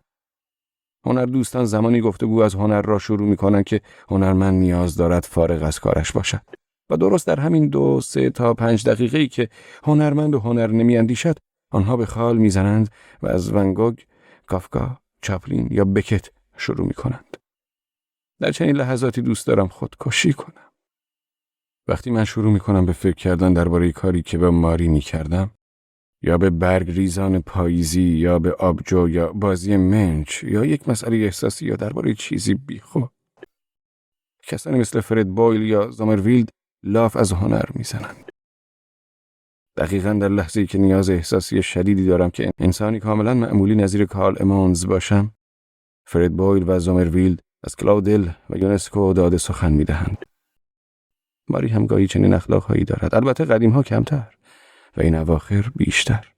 هنر دوستان زمانی گفتگو از هنر را شروع می‌کنند که هنرمند نیاز دارد فارغ از کارش باشد. و درست در همین 2، 3 تا 5 دقیقه‌ای که هنرمند و هنر نمی‌اندیشد، آنها به خال می‌زنند و از ون گوگ، کافکا، چاپلین یا بکت شروع می‌کنند. در چنین لحظاتی دوست دارم خودکشی کنم. وقتی من شروع می‌کنم به فکر کردن درباره کاری که با ماری می‌کردم، یا به برگ ریزان پاییزی یا به آبجو یا بازی منچ یا یک مسئله احساسی یا درباره چیزی بیخود، کسانی مثل فرد بویل یا زامرویلد لاف از هنر میزنند. دقیقاً در لحظه‌ای که نیاز احساسی شدیدی دارم که انسانی کاملاً معمولی نظیر کارل امانز باشم، فرد بویل و زامرویلد از کلاودل و یونسکو داد سخن میدهند. ماری هم گاهی چنین اخلاقهایی دارد، البته قدیم‌ها کمتر و این اواخر بیشتر.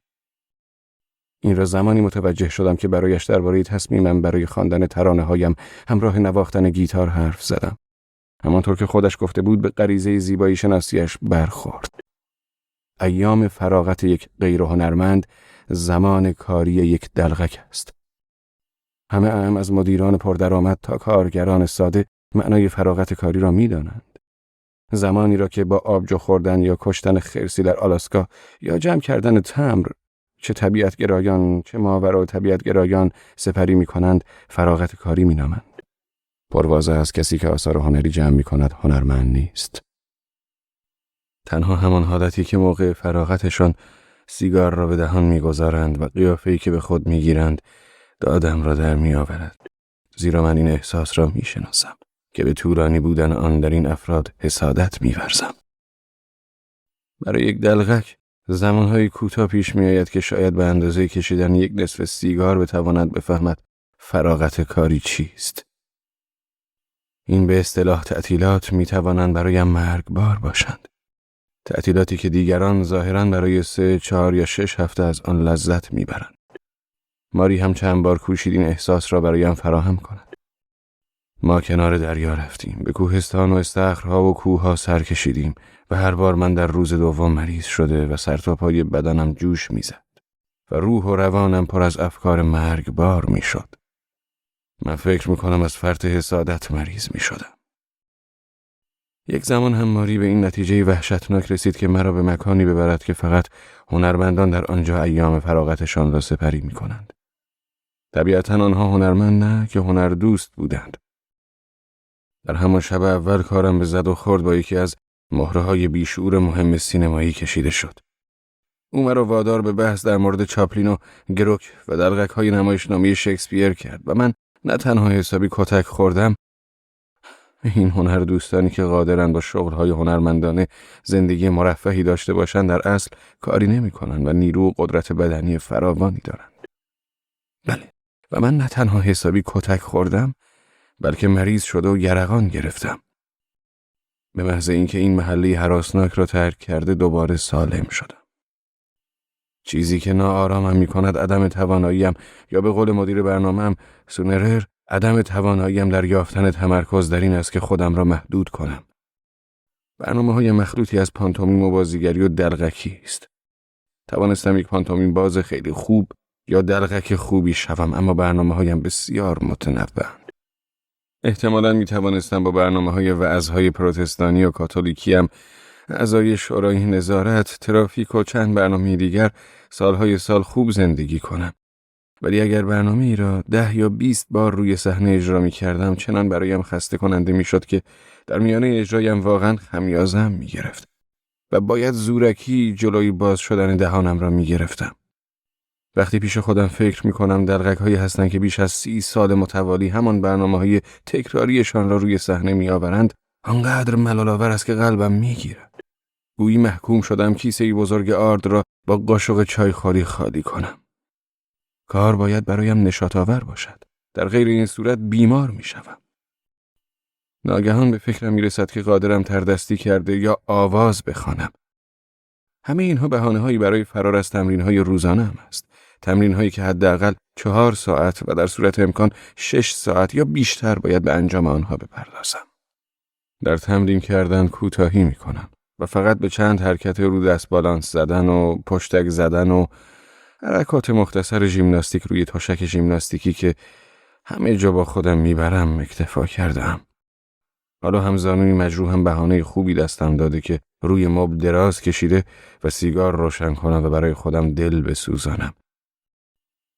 این را زمانی متوجه شدم که برایش درباره تصمیمم برای خواندن ترانه‌هایم همراه نواختن گیتار حرف زدم. همانطور که خودش گفته بود به غریزه زیبایی شناسیش برخورد. ایام فراغت یک غیر هنرمند زمان کاری یک دلغک است. همه از مدیران پردرآمد تا کارگران ساده معنای فراغت کاری را می‌دانند. زمانی را که با آبجو خوردن یا کشتن خرسی در آلاسکا یا جمع کردن تمر چه طبیعتگرایان چه ماورا طبیعتگرایان سپری می‌کنند فراغت کاری می‌نامند. پرواضح از کسی که آثار هنری جمع می‌کند هنرمند نیست. تنها همان حالتی که موقع فراغتشان سیگار را به دهان می‌گذارند و قیافه‌ای که به خود می‌گیرند دادم را در می‌آورد. زیرا من این احساس را می‌شناسم که به طولانی بودن آن در این افراد حسادت می‌ورزم. برای یک دلغک زمانهای کوتاه پیش می‌آید که شاید به اندازه کشیدن یک نصف سیگار بتواند بفهمد فراغت کاری چیست. این به اصطلاح تعطیلات می‌توانند برایم مرگبار باشند. تعطیلاتی که دیگران ظاهراً برای 3، 4 یا 6 هفته از آن لذت می‌برند. ماری هم چند بار کوشید این احساس را برایم فراهم کند. ما کنار دریا رفتیم، به کوهستان و استخرها و کوهها سر کشیدیم و هر بار من در روز دوم مریض شده و سرتاپای بدنم جوش میزد و روح و روانم پر از افکار مرگبار میشد. من فکر میکنم از فرط حسادت مریض میشدم. یک زمان هم ماری به این نتیجه وحشتناک رسید که مرا به مکانی ببرد که فقط هنرمندان در آنجا ایام فراغتشان را سپری میکنند. طبیعتاً آنها هنرمند نه که هنر دوست بودند. در همان شب اول کارم به زد و خورد با یکی از مهره‌های بیشعور مهم سینمایی کشیده شد. او مرا وادار به بحث در مورد چاپلین و گروک و دلغک‌های نمایشنامه شکسپیر کرد و من نه تنها حسابی کتک خوردم، این هنر دوستانی که قادرند با شغل‌های هنرمندانه زندگی مرفهی داشته باشند در اصل کاری نمی‌کنند و نیرو و قدرت بدنی فراوانی دارند. بله، و من نه تنها حسابی کتک خوردم بلکه مریض شده و یرقان گرفتم. به محض اینکه این محله هراسناک را ترک کرده دوباره سالم شدم. چیزی که ناآرامم می‌کند عدم تواناییم یا به قول مدیر برنامه‌ام سونرر عدم تواناییم در یافتن تمرکز در این است که خودم را محدود کنم. برنامه‌های مخلوطی از پانتومیم و بازیگری و دلغکی است. توانستم یک پانتومیم باز خیلی خوب یا دلغک خوبی شوم، اما برنامه‌هایم بسیار متنوع‌اند. احتمالاً می‌توانستم با برنامه‌های وعظهای پروتستانی و کاتولیکیم، اعضای شورای نظارت، ترافیک و چند برنامه دیگر سالهای سال خوب زندگی کنم. ولی اگر برنامه ای را 10 یا 20 بار روی صحنه اجرا می‌کردم چنان برایم خسته کننده می‌شد که در میانه اجرایم واقعاً خمیازم می‌گرفت و باید زورکی جلوی باز شدن دهانم را می‌گرفتم. وقتی پیش خودم فکر می‌کنم دلغک‌هایی هستند که بیش از 30 سال متوالی همان برنامه‌های تکراریشان را روی صحنه می‌آورند، آنقدر ملال‌آور است که قلبم می‌گیرد. گویی محکوم شدم کیسه‌ای بزرگ آرد را با قاشق چایخوری خالی کنم. کار باید برایم نشاط‌آور باشد. در غیر این صورت بیمار می‌شوم. ناگهان به فکرم می‌رسد که قادرم تردستی کرده یا آواز بخوانم. همه اینها بهانه‌هایی برای فرار از تمرین‌های روزانه‌ام است. تمرین‌هایی که حداقل 4 ساعت و در صورت امکان 6 ساعت یا بیشتر باید به انجام آنها بپردازم. در تمرین کردن کوتاهی می‌کنم و فقط به چند حرکت رو دست بالانس زدن و پشتک زدن و حرکات مختصر ژیمناستیک روی تشک ژیمناستیکی که همه جا با خودم میبرم اکتفا کردم. حالا هم زانوی مجروحم بهانه خوبی دستم داده که روی مبل دراز کشیده و سیگار روشن کنم و برای خودم دل بسوزانم.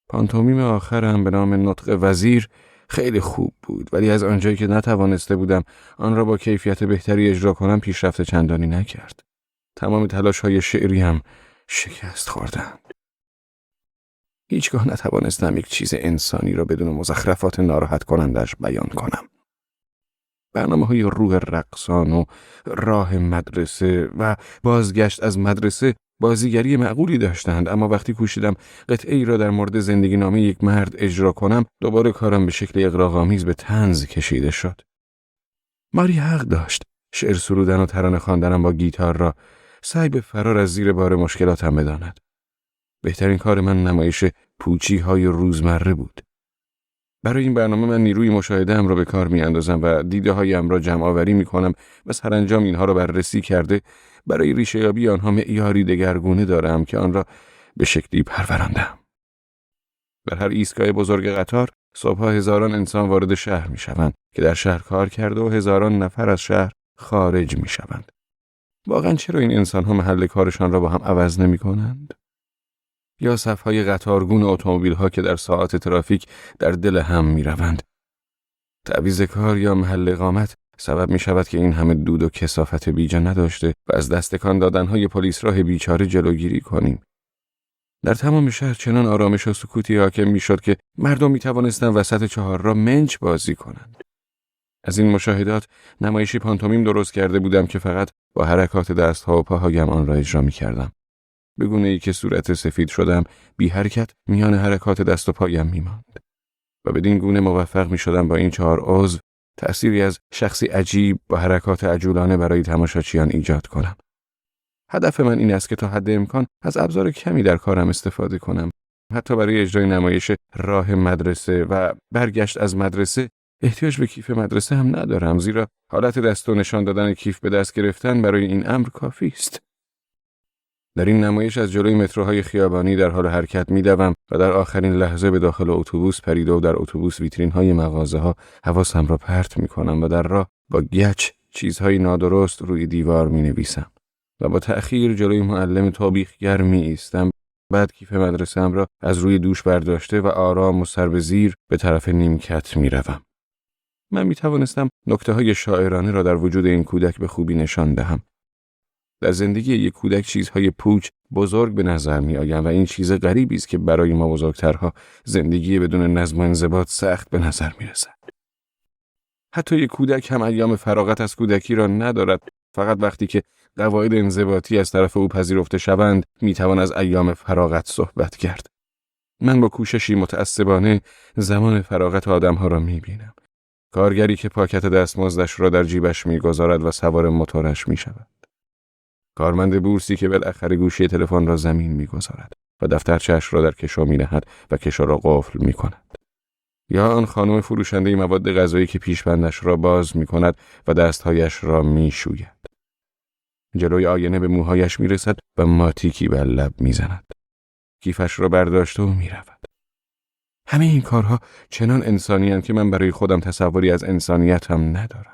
پانتومیم آخرم به نام نطق وزیر خیلی خوب بود، ولی از آنجایی که نتوانسته بودم آن را با کیفیت بهتری اجرا کنم پیشرفت چندانی نکرد. تمام تلاش‌های شعریم شکست خوردند. هیچگاه نتوانستم یک چیز انسانی را بدون مزخرفات ناراحت کنندش بیان کنم. برنامه‌های روح رقصان و راه مدرسه و بازگشت از مدرسه بازیگری معقولی داشتند، اما وقتی کوشیدم قطعه‌ای را در مورد زندگی نامه یک مرد اجرا کنم دوباره کارم به شکل اغراق‌آمیز به طنز کشیده شد. ماری حق داشت. شعر سرودن و ترانه خواندنم با گیتار را سعی به فرار از زیر بار مشکلاتم بداند. بهترین کار من نمایش پوچی‌های روزمره بود. برای این برنامه من نیروی مشاهده‌ام را به کار می‌اندازم و دیده‌هایم را جمع‌آوری می‌کنم و سرانجام اینها را بررسی کرده برای ریشه‌یابی آنها معیاری دگرگونه دارم که آن را به شکلی پروراندم. در هر ایستگاه بزرگ قطار صبح‌ها هزاران انسان وارد شهر می‌شوند که در شهر کار کرده و هزاران نفر از شهر خارج می‌شوند. واقعاً چرا این انسان‌ها محل کارشان را با هم عوض نمی‌کنند؟ یا صف‌های قطارگون اتومبیل‌ها که در ساعات ترافیک در دل هم می‌روند. تعویض کار یا محل اقامت سبب می‌شود که این همه دود و کثافت بیجا نداشته و از دستکان دادن‌های پلیس راه بیچاره جلوگیری کنیم. در تمام شهر چنان آرامش و سکوتی حاکم می‌شد که مردم می‌توانستند وسط چهارراه منچ بازی کنند. از این مشاهدات نمایشی پانتومیم درست کرده بودم که فقط با حرکات دست‌ها و پاهایم آن را اجرا می‌کردم. به گونه‌ای که صورت سفید شدم، بی حرکت میان حرکات دست و پایم می‌ماند. و بدین گونه موفق می‌شدم با این 4 عضو تأثیری از شخصی عجیب با حرکات عجولانه برای تماشاچیان ایجاد کنم. هدف من این است که تا حد امکان از ابزار کمی در کارم استفاده کنم. حتی برای اجرای نمایش راه مدرسه و برگشت از مدرسه احتیاج به کیف مدرسه هم ندارم، زیرا حالت دست و نشان دادن کیف به دست گرفتن برای این امر کافی است. در این نمایش از جلوی متروهای خیابانی در حال حرکت می‌دوم و در آخرین لحظه به داخل اتوبوس پریده و در اتوبوس ویترین‌های مغازه‌ها حواسم را پرت می‌کنم و در راه با گچ چیزهای نادرست روی دیوار می‌نویسم و با تأخیر جلوی معلم طابیخگر می‌ایستم. بعد کیف مدرسه‌ام را از روی دوش برداشته و آرام و سر به زیر به طرف نیمکت می‌روم. من می‌توانستم نکته‌های شاعرانه را در وجود این کودک به خوبی نشان دهم. در زندگی یک کودک چیزهای پوچ بزرگ به نظر می آیند و این چیز غریبی است که برای ما بزرگترها زندگی بدون نظم و انضباط سخت به نظر می رسد. حتی یک کودک هم ایام فراغت از کودکی را ندارد. فقط وقتی که قواعد انضباطی از طرف او پذیرفته شوند می توان از ایام فراغت صحبت کرد. من با کوششی متعصبانه زمان فراغت آدمها را می بینم. کارگری که پاکت دستمزدش را در جیبش می گذارد و سوار موتورش می شود. کارمند بورسی که بالاخره گوشی تلفن را زمین می‌گذارد و دفترچه‌اش را در کشو می‌نهد و کشو را قفل می‌کند. یا آن خانم فروشنده مواد غذایی که پیشبندش را باز می‌کند و دستهایش را می‌شوید. جلوی آینه به موهایش می‌رسد و ماتیکی بر لب می‌زند. کیفش را برداشته و می‌رود. همه این کارها چنان انسانی‌اند که من برای خودم تصوری از انسانیت هم ندارم.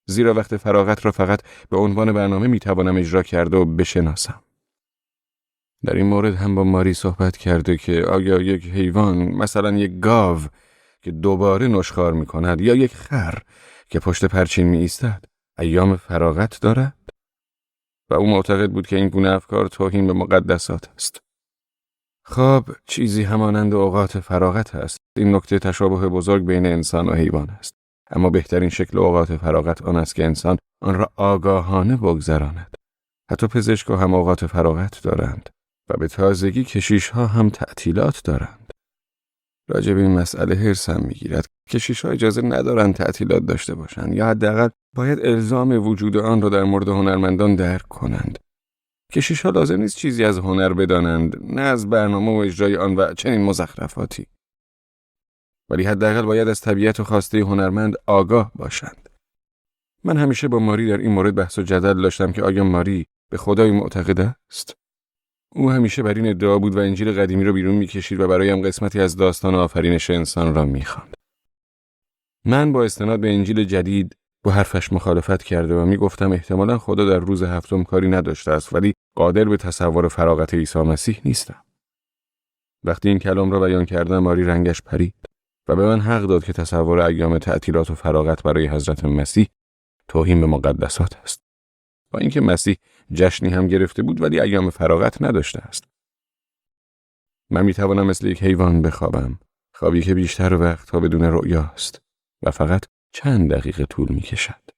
زیرا وقت فراغت را فقط به عنوان برنامه میتوانم اجرا کرده و بشناسم. در این مورد هم با ماری صحبت کرده که آیا یک حیوان، مثلا یک گاو که دوباره نشخوار میکند یا یک خر که پشت پرچین می ایستد ایام فراغت دارد؟ و او معتقد بود که این گونه افکار توهین به مقدسات است. خواب چیزی همانند اوقات فراغت است. این نکته تشابه بزرگ بین انسان و حیوان است. اما بهترین شکل اوقات فراغت آن است که انسان آن را آگاهانه بگذراند. حتی پزشک‌ها هم اوقات فراغت دارند و به تازگی کشیش‌ها هم تعطیلات دارند. راجع به این مسئله حرصم می‌گیرد. کشیش‌ها اجازه ندارند تعطیلات داشته باشند یا حداقل باید الزام وجود آن را در مورد هنرمندان درک کنند. کشیش‌ها لازم نیست چیزی از هنر بدانند، نه از برنامه و اجرای آن و چنین مزخرفاتی. ولی حداقل باید از طبیعت و خواسته هنرمند آگاه باشند. من همیشه با ماری در این مورد بحث و جدل داشتم که آیا ماری به خدای معتقد است؟ او همیشه بر این ادعا بود و انجیل قدیمی را بیرون می‌کشید و برایم قسمتی از داستان آفرینش انسان را می‌خواند. من با استناد به انجیل جدید با حرفش مخالفت کرده و میگفتم احتمالاً خدا در روز هفتم کاری نداشته است، ولی قادر به تصور فراغت عیسی مسیح نیستم. وقتی این کلام را بیان کردم ماری رنگش پرید و به من حق داد که تصور ایام تعطیلات و فراغت برای حضرت مسیح توهین به مقدسات است. با اینکه مسیح جشنی هم گرفته بود ولی ایام فراغت نداشته است. من میتوانم مثل یک حیوان بخوابم، خوابی که بیشتر وقتها بدون رؤیاست و فقط چند دقیقه طول میکشد.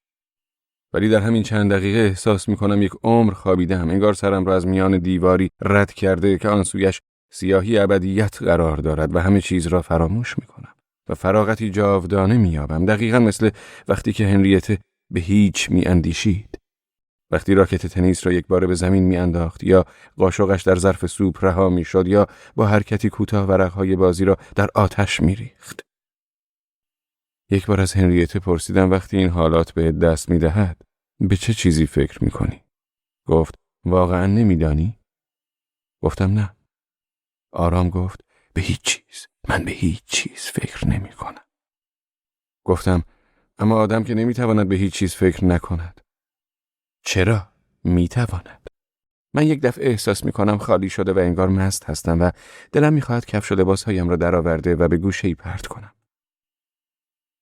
ولی در همین چند دقیقه احساس میکنم یک عمر خوابیدم، انگار سرم را از میان دیواری رد کرده که آن سویش سیاهی ابدیت قرار دارد و همه چیز را فراموش میکنم و فراغتی جاودانه مییابم، دقیقاً مثل وقتی که هنریته به هیچ میاندیشید. وقتی راکت تنیس را یک بار به زمین میانداخت یا قاشقش در ظرف سوپ رها میشد یا با حرکتی کوتاه ورقهای بازی را در آتش میریخت. یک بار از هنریته پرسیدم وقتی این حالات به دست میدهد به چه چیزی فکر میکنی؟ گفت واقعا نمیدانی؟ گفتم نه. آرام گفت به هیچ چیز. من به هیچ چیز فکر نمی کنم. گفتم اما آدم که نمیتواند به هیچ چیز فکر نکند. چرا؟ میتواند. من یک دفعه احساس میکنم خالی شده و انگار مست هستم و دلم میخواهد کفش و لباسهایم را درآورده و به گوشه‌ای پرت کنم.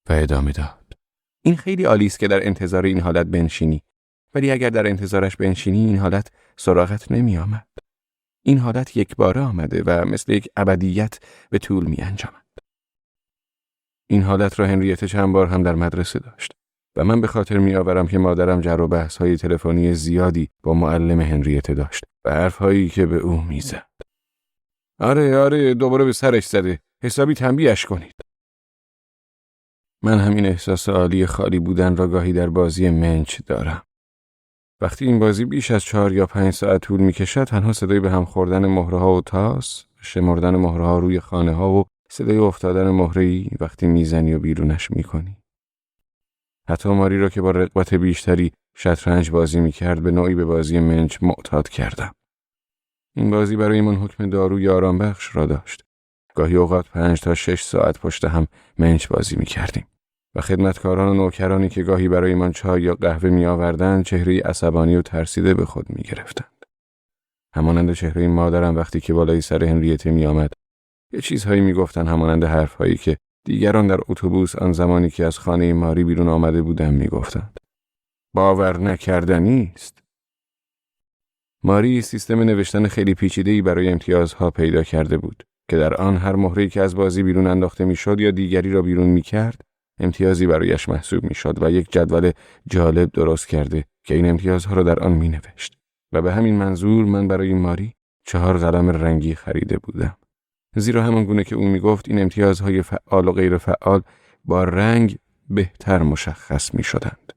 و ادامه داد. این خیلی عالی است که در انتظار این حالت بنشینی، ولی اگر در انتظارش بنشینی این حالت سراغت نمی آمد. این حالت یک باره آمده و مثل یک ابدیت به طول می انجامد. این حالت را هنریته چند بار هم در مدرسه داشت و من به خاطر می آورم که مادرم جر و بحث های تلفنی زیادی با معلم هنریته داشت و حرف هایی که به او می زد. آره دوباره به سرش زده. حسابی تنبیهش کنید. من همین احساس عالی خالی بودن را گاهی در بازی منچ دارم. وقتی این بازی بیش از 4 یا 5 ساعت طول می کشد تنها صدای به هم خوردن مهره‌ها و تاس، شمردن مهره‌ها روی خانه‌ها و صدای افتادن مهره‌ای وقتی میزنی و بیرونش میکنی. حتی ماری را که با رغبت بیشتری شطرنج بازی میکرد به نوعی به بازی منچ معتاد کردم. این بازی برای من حکم داروی آرام بخش را داشت. گاهی اوقات 5 تا 6 ساعت پشت هم منچ بازی میکردیم. و خدمتکاران و نوکرانی که گاهی برای من چای یا قهوه می آوردند چهره عصبانی و ترسیده به خود می گرفتند. همانند چهره مادرم وقتی که بالای سر هنریته می آمد. یه چیزهایی می گفتن همانند حرفهایی که دیگران در اتوبوس آن زمانی که از خانه ماری بیرون آمده بودند می گفتند. باور نکردنی است. ماری سیستم نوشتن خیلی پیچیده‌ای برای امتیازها پیدا کرده بود که در آن هر مهره‌ای که از بازی بیرون انداخته می شد یا دیگری را بیرون می کرد امتیازی برایش محسوب می شد و یک جدول جالب درست کرده که این امتیازها را در آن می نوشت و به همین منظور من برای ماری 4 قلم رنگی خریده بودم. زیرا همان گونه که او می گفت این امتیازهای فعال و غیر فعال با رنگ بهتر مشخص می شدند.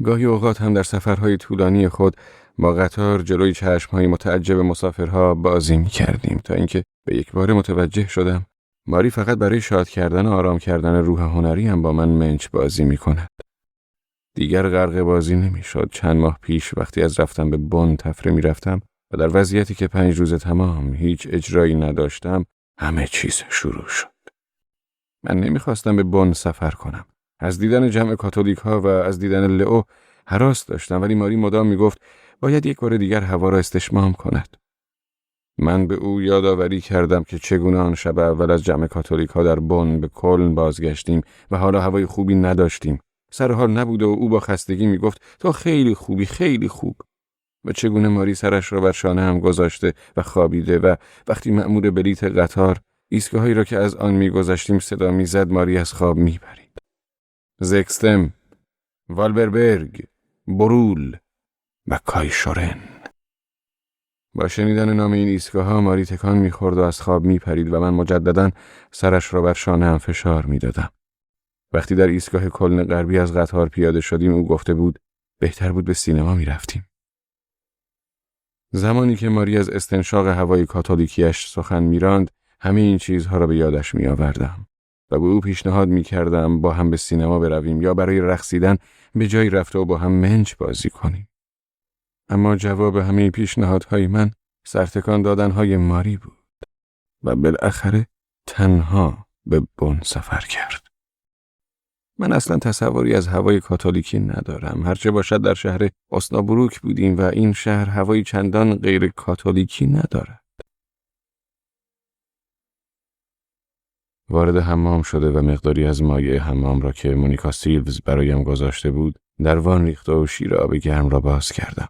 گاهی اوقات هم در سفرهای طولانی خود با قطار جلوی چشمهای متعجب مسافرها بازی می کردیم تا اینکه به یک بار متوجه شدم ماری فقط برای شاد کردن و آرام کردن روح هنری هم با من منچ بازی می کند. دیگر غرق بازی نمی شد. چند ماه پیش وقتی از رفتم به بن تفره می رفتم و در وضعیتی که 5 روز تمام هیچ اجرایی نداشتم همه چیز شروع شد. من نمی خواستم به بن سفر کنم. از دیدن جمع کاتولیک ها و از دیدن لئو هراس داشتم ولی ماری مدام می گفت باید یک بار دیگر هوا را استشمام کند. من به او یادآوری کردم که چگونه آن شب اول از جمع کاتولیک ها در بن به کلن بازگشتیم و حالا هوای خوبی نداشتیم. سر حال نبود و او با خستگی می گفت تو خیلی خوبی، خیلی خوب. و چگونه ماری سرش را بر شانه هم گذاشته و خوابیده و وقتی مأمور بلیت قطار ایستگاهی را که از آن می گذشتیم صدا می زد ماری از خواب می پرید. زکستم، والبربرگ، برول و کایشورن. با شنیدن نام این ایستگاه‌ها ماری تکان می‌خورد و از خواب می‌پرید و من مجدداً سرش را بر شانه‌ام فشار می‌دادم. وقتی در ایستگاه کلن غربی از قطار پیاده شدیم او گفته بود بهتر بود به سینما می‌رفتیم. زمانی که ماری از استنشاق هوای کاتولیکیش سخن می‌راند همه این چیزها را به یادش می‌آوردم و به او پیشنهاد می‌کردم با هم به سینما برویم یا برای رقصیدن به جایی رفته و با هم منچ بازی کنیم. اما جواب همه پیشنهادهای من سرتکان دادنهای ماری بود و بالاخره تنها به بن سفر کرد. من اصلا تصوری از هوای کاتولیکی ندارم. هرچه باشد در شهر اسنابروک بودیم و این شهر هوای چندان غیر کاتولیکی ندارد. وارد حمام شده و مقداری از مایع حمام را که مونیکا سیلوز برایم گذاشته بود در وان ریخته و شیر آب گرم را باز کردم.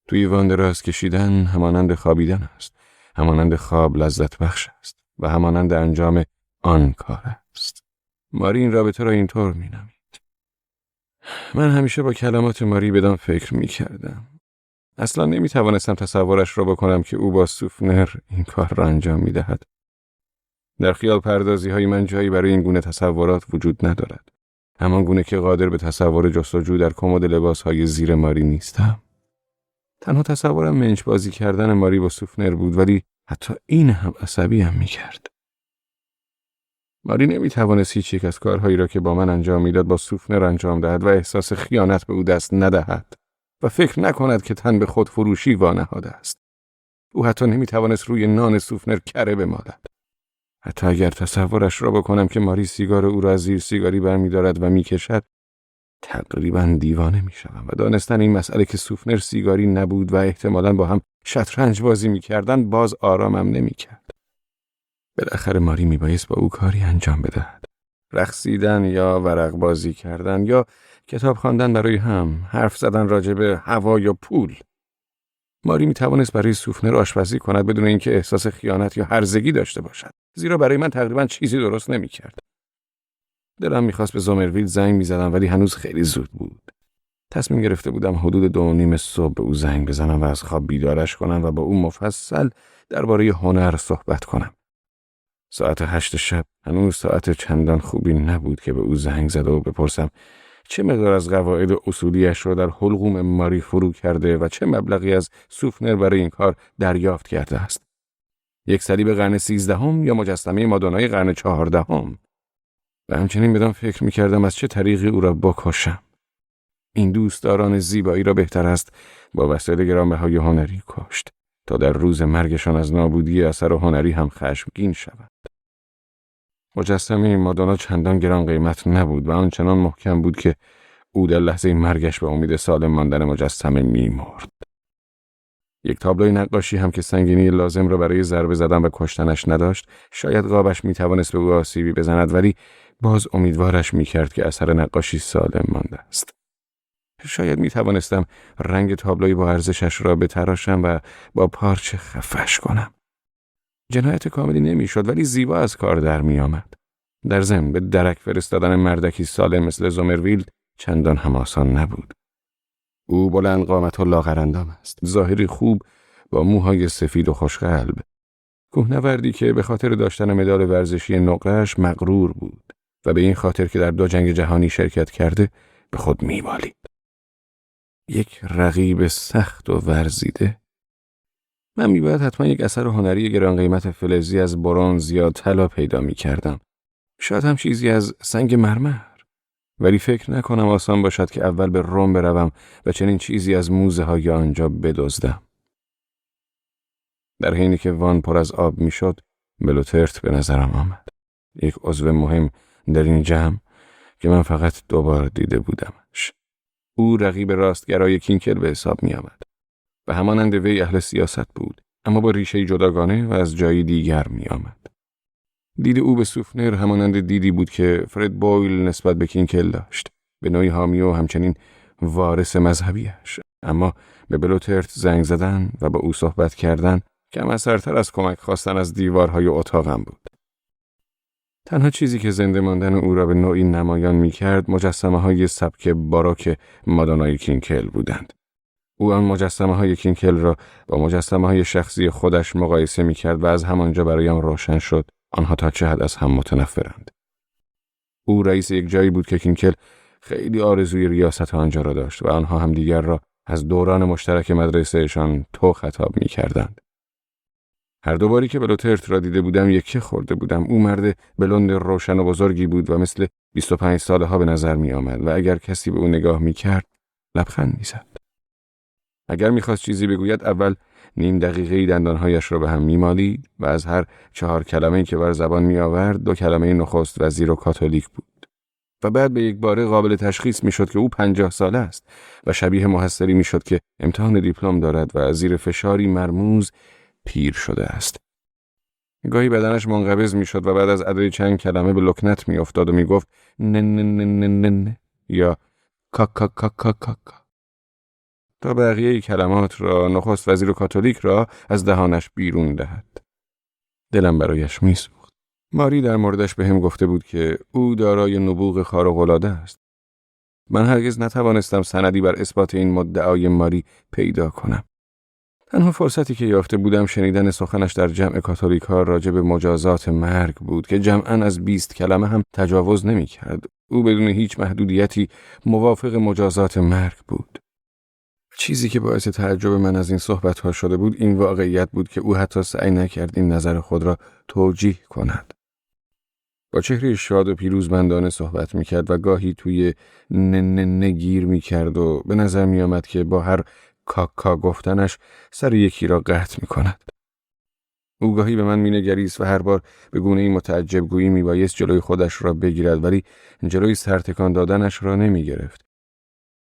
توی وان دراز کشیدن همانند خوابیدن است. همانند خواب لذت بخش است و همانند انجام آن کار است. ماری این رابطه را اینطور می‌نمید. من همیشه با کلمات ماری بدان فکر می‌کردم. اصلا نمی‌توانستم تصورش را بکنم که او با سوفنر این کار را انجام می‌دهد. در خیال پردازی‌های من جایی برای این گونه تصورات وجود ندارد. همان گونه که قادر به تصور جستجو در کمد لباسهای زیر ماری نیستم. تنها تصورم منچ بازی کردن ماری با سوفنر بود، ولی حتی این هم عصبیم می‌کرد. ماری نمی‌توانست هیچ یک از کارهایی را که با من انجام میداد با سوفنر انجام دهد و احساس خیانت به او دست ندهد و فکر نکند که تن به خود فروشی وانهاده است. او حتی نمی‌توانست روی نان سوفنر کره بمالد. حتی اگر تصورش را بکنم که ماری سیگار او را از زیر سیگاری برمی‌دارد و می‌کشد، تقریباً دیوانه می‌شوم و دانستن این مسئله که سوفنر سیگاری نبود و احتمالاً با هم شطرنج بازی می‌کردند باز آرامم نمی‌کرد. بالاخره ماری میبایست با او کاری انجام بدهد. رقصیدن یا ورق بازی کردن یا کتاب خواندن برای هم، حرف زدن راجع به هوا یا پول. ماری میتوانست برای سوفنر آشپزی کند بدون اینکه احساس خیانت یا هرزگی داشته باشد، زیرا برای من تقریباً چیزی درست نمیکرد. دلم میخواست به زومرویل زنگ میزدم ولی هنوز خیلی زود بود. تصمیم گرفته بودم حدود 2:30 صبح به او زنگ بزنم و از خواب بیدارش کنم و با او مفصل درباره هنر صحبت کنم. ساعت 8 شب هنوز ساعت چندان خوبی نبود که به او زنگ زده و بپرسم چه مقدار از قواعد اصولیش را در حلقوم ماری فرو کرده و چه مبلغی از سوفنر برای این کار دریافت کرده است. یک صلیب قرن 13 یا مجسمه مادونای قرن 14. و همچنین بدان فکر می‌کردم از چه طریقی او را بکشم. این دوستداران زیبایی را بهتر است با وسایل گرانبهای هنری کشت تا در روز مرگشان از نابودی اثر هنری هم خشمگین شوند. مجسمه مادونا چندان گران قیمت نبود و آنچنان محکم بود که او در لحظه مرگش به امید سالم ماندن مجسمه می‌مرد. یک تابلوی نقاشی هم که سنگینی لازم را برای ضربه زدن و کشتنش نداشت، شاید قابش می‌توانست به او آسیبی بزند، ولی باز امیدوارش می‌کرد که اثر نقاشی سالم مانده است. شاید می‌توانستم رنگ تابلوی با ارزشش را بتراشم و با پارچه خفش کنم. جنایت کاملی نمی‌شد ولی زیبا از کار در می‌آمد. در ضمن به درک فرستادن مردکی سالم مثل زومرویل چندان هم آسان نبود. او بلند قامت و لاغرندام است، ظاهری خوب با موهای سفید و خوشقلب. کوهنوردی که به خاطر داشتن مدال ورزشی نقره‌اش مغرور بود و به این خاطر که در 2 جنگ جهانی شرکت کرده به خود می‌بالید. یک رقیب سخت و ورزیده. من می‌باید حتما یک اثر هنری گران قیمت فلزی از برنز یا طلا پیدا می‌کردم. شاید هم چیزی از سنگ مرمر. ولی فکر نکنم آسان باشد که اول به روم بروم و چنین چیزی از موزه‌های آنجا بدزدم. در حینی که وان پر از آب میشد، بلوترت به نظرم آمد. یک عضو مهم در این جمع که من فقط 2 بار دیده بودمش. او رقیب راستگرای کینکل به حساب می آمد. و همانند وی اهل سیاست بود، اما با ریشه جداگانه و از جایی دیگر می آمد. دید او به سوفنر همانند دیدی بود که فرد بویل نسبت به کینکل داشت، به نوعی حامی و همچنین وارث مذهبیش. اما به بلوترت زنگ زدن و با او صحبت کردن کم اثرتر از کمک خواستن از دیوارهای اتاقم بود. تنها چیزی که زنده ماندن او را به نوعی نمایان می کرد مجسمه‌های سبک باروک مادونای کینکل بودند. او آن مجسمه‌های کینکل را با مجسمه‌های شخصی خودش مقایسه می کرد و از همانجا برایم روشن شد آنها تا چه حد از هم متنفرند. او رئیس یک جایی بود که کینکل خیلی آرزوی ریاست آنجا را داشت و آنها هم دیگر را از دوران مشترک مدرسهشان تو خطاب می کردند. هر 2 باری که بلوترت را دیده بودم یکی خورده بودم. او مرد بلند روشن و بزرگی بود و مثل 25 ساله ها به نظر می آمد و اگر کسی به او نگاه می کرد لبخند می زد. اگر می خواست چیزی بگوید اول نیم دقیقه دندانهایش را به هم می مالید و از هر 4 کلمه‌ای که بر زبان می آورد 2 کلمه نخست وزیر و کاتولیک بود. و بعد به یک باره قابل تشخیص می شد که او 50 ساله است و شبیه محصلی می شد که امتحان دیپلم دارد و زیر فشاری مرموز پیر شده است. گاهی بدنش منقبض می شد و بعد از ادای چند کلمه به لکنت می افتاد و می گفت نه نه نه نه نه نه یا کا کا کا کا کا تا بقیه کلمات را نخست وزیر و کاتولیک را از دهانش بیرون دهد. دلم برایش می سوخت. ماری در موردش به هم گفته بود که او دارای نبوغ خارق‌العاده است. من هرگز نتوانستم سندی بر اثبات این مدعای ماری پیدا کنم. تنها فرصتی که یافته بودم شنیدن سخنش در جمع کاتولیک‌ها راجع به مجازات مرگ بود که جمعاً از 20 کلمه هم تجاوز نمی‌کرد. او بدون هیچ محدودیتی موافق مجازات مرگ بود. چیزی که باعث تعجب من از این صحبت‌ها شده بود این واقعیت بود که او حتی سعی نکرد این نظر خود را توجیه کند. با چهره شاد و پیروزمندانه صحبت میکرد و گاهی توی نگیر میکرد و به نظر میآمد که با هر کاکا گفتنش سر یکی را قطع میکند. او گاهی به من مینگریست و هر بار به گونه‌ای متعجب گویی میبایست جلوی خودش را بگیرد ولی جلوی سرتکان دادنش را نمیگرفت.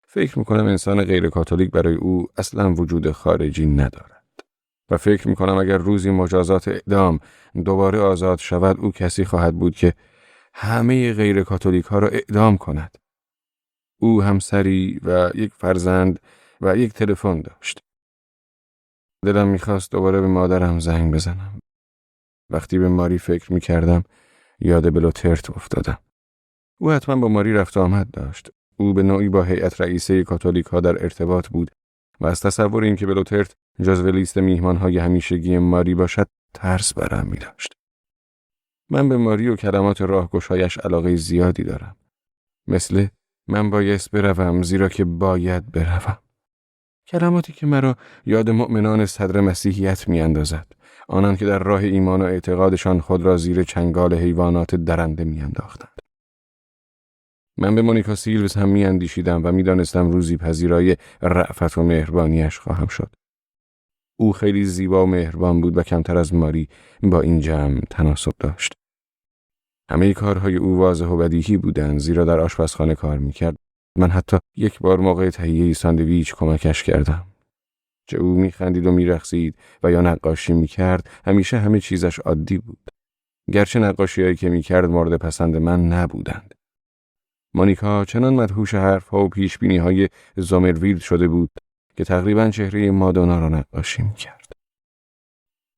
فکر میکنم انسان غیر کاتولیک برای او اصلا وجود خارجی ندارد و فکر میکنم اگر روزی مجازات اعدام دوباره آزاد شود او کسی خواهد بود که همه غیر کاتولیک ها را اعدام کند. او همسری و یک فرزند و یک تلفن داشت. دلم میخواست دوباره به مادرم زنگ بزنم. وقتی به ماری فکر میکردم یاد بلوترت افتادم. او حتما با ماری رفت آمد داشت. او به نوعی با هیئت رئیسه کاتولیک ها در ارتباط بود و از تصور اینکه بلوترت جزو لیست میهمان‌های همیشگی ماری باشد ترس برم می‌داشت. من به ماری و کلمات راهگشایش علاقه زیادی دارم. مثل من بایست بروم زیرا که باید بروم. کلماتی که مرا یاد مؤمنان صدر مسیحیت می‌اندازد. آنان که در راه ایمان و اعتقادشان خود را زیر چنگال حیوانات درنده می‌انداختند. من به مونیکا سیلوز هم می‌اندیشیدم و می‌دانستم روزی پذیرای رأفت و مهربانیش خواهم شد. او خیلی زیبا و مهربان بود و کمتر از ماری با این جمع تناسب داشت. همه کارهای او واضح و بدیهی بودند زیرا در آشپزخانه کار می‌کرد. من حتی یک بار موقع تهیه ساندویچ کمکش کردم. چه او می‌خندید و می‌رقصید و یا نقاشی می‌کرد، همیشه همه چیزش عادی بود. گرچه نقاشی‌هایی که می‌کرد مورد پسند من نبودند. مونیکا چنان مدهوش حرف‌ها و پیش‌بینی‌های زومرویلد شده بود که تقریباً چهره مادونا را نقاشی می‌کرد.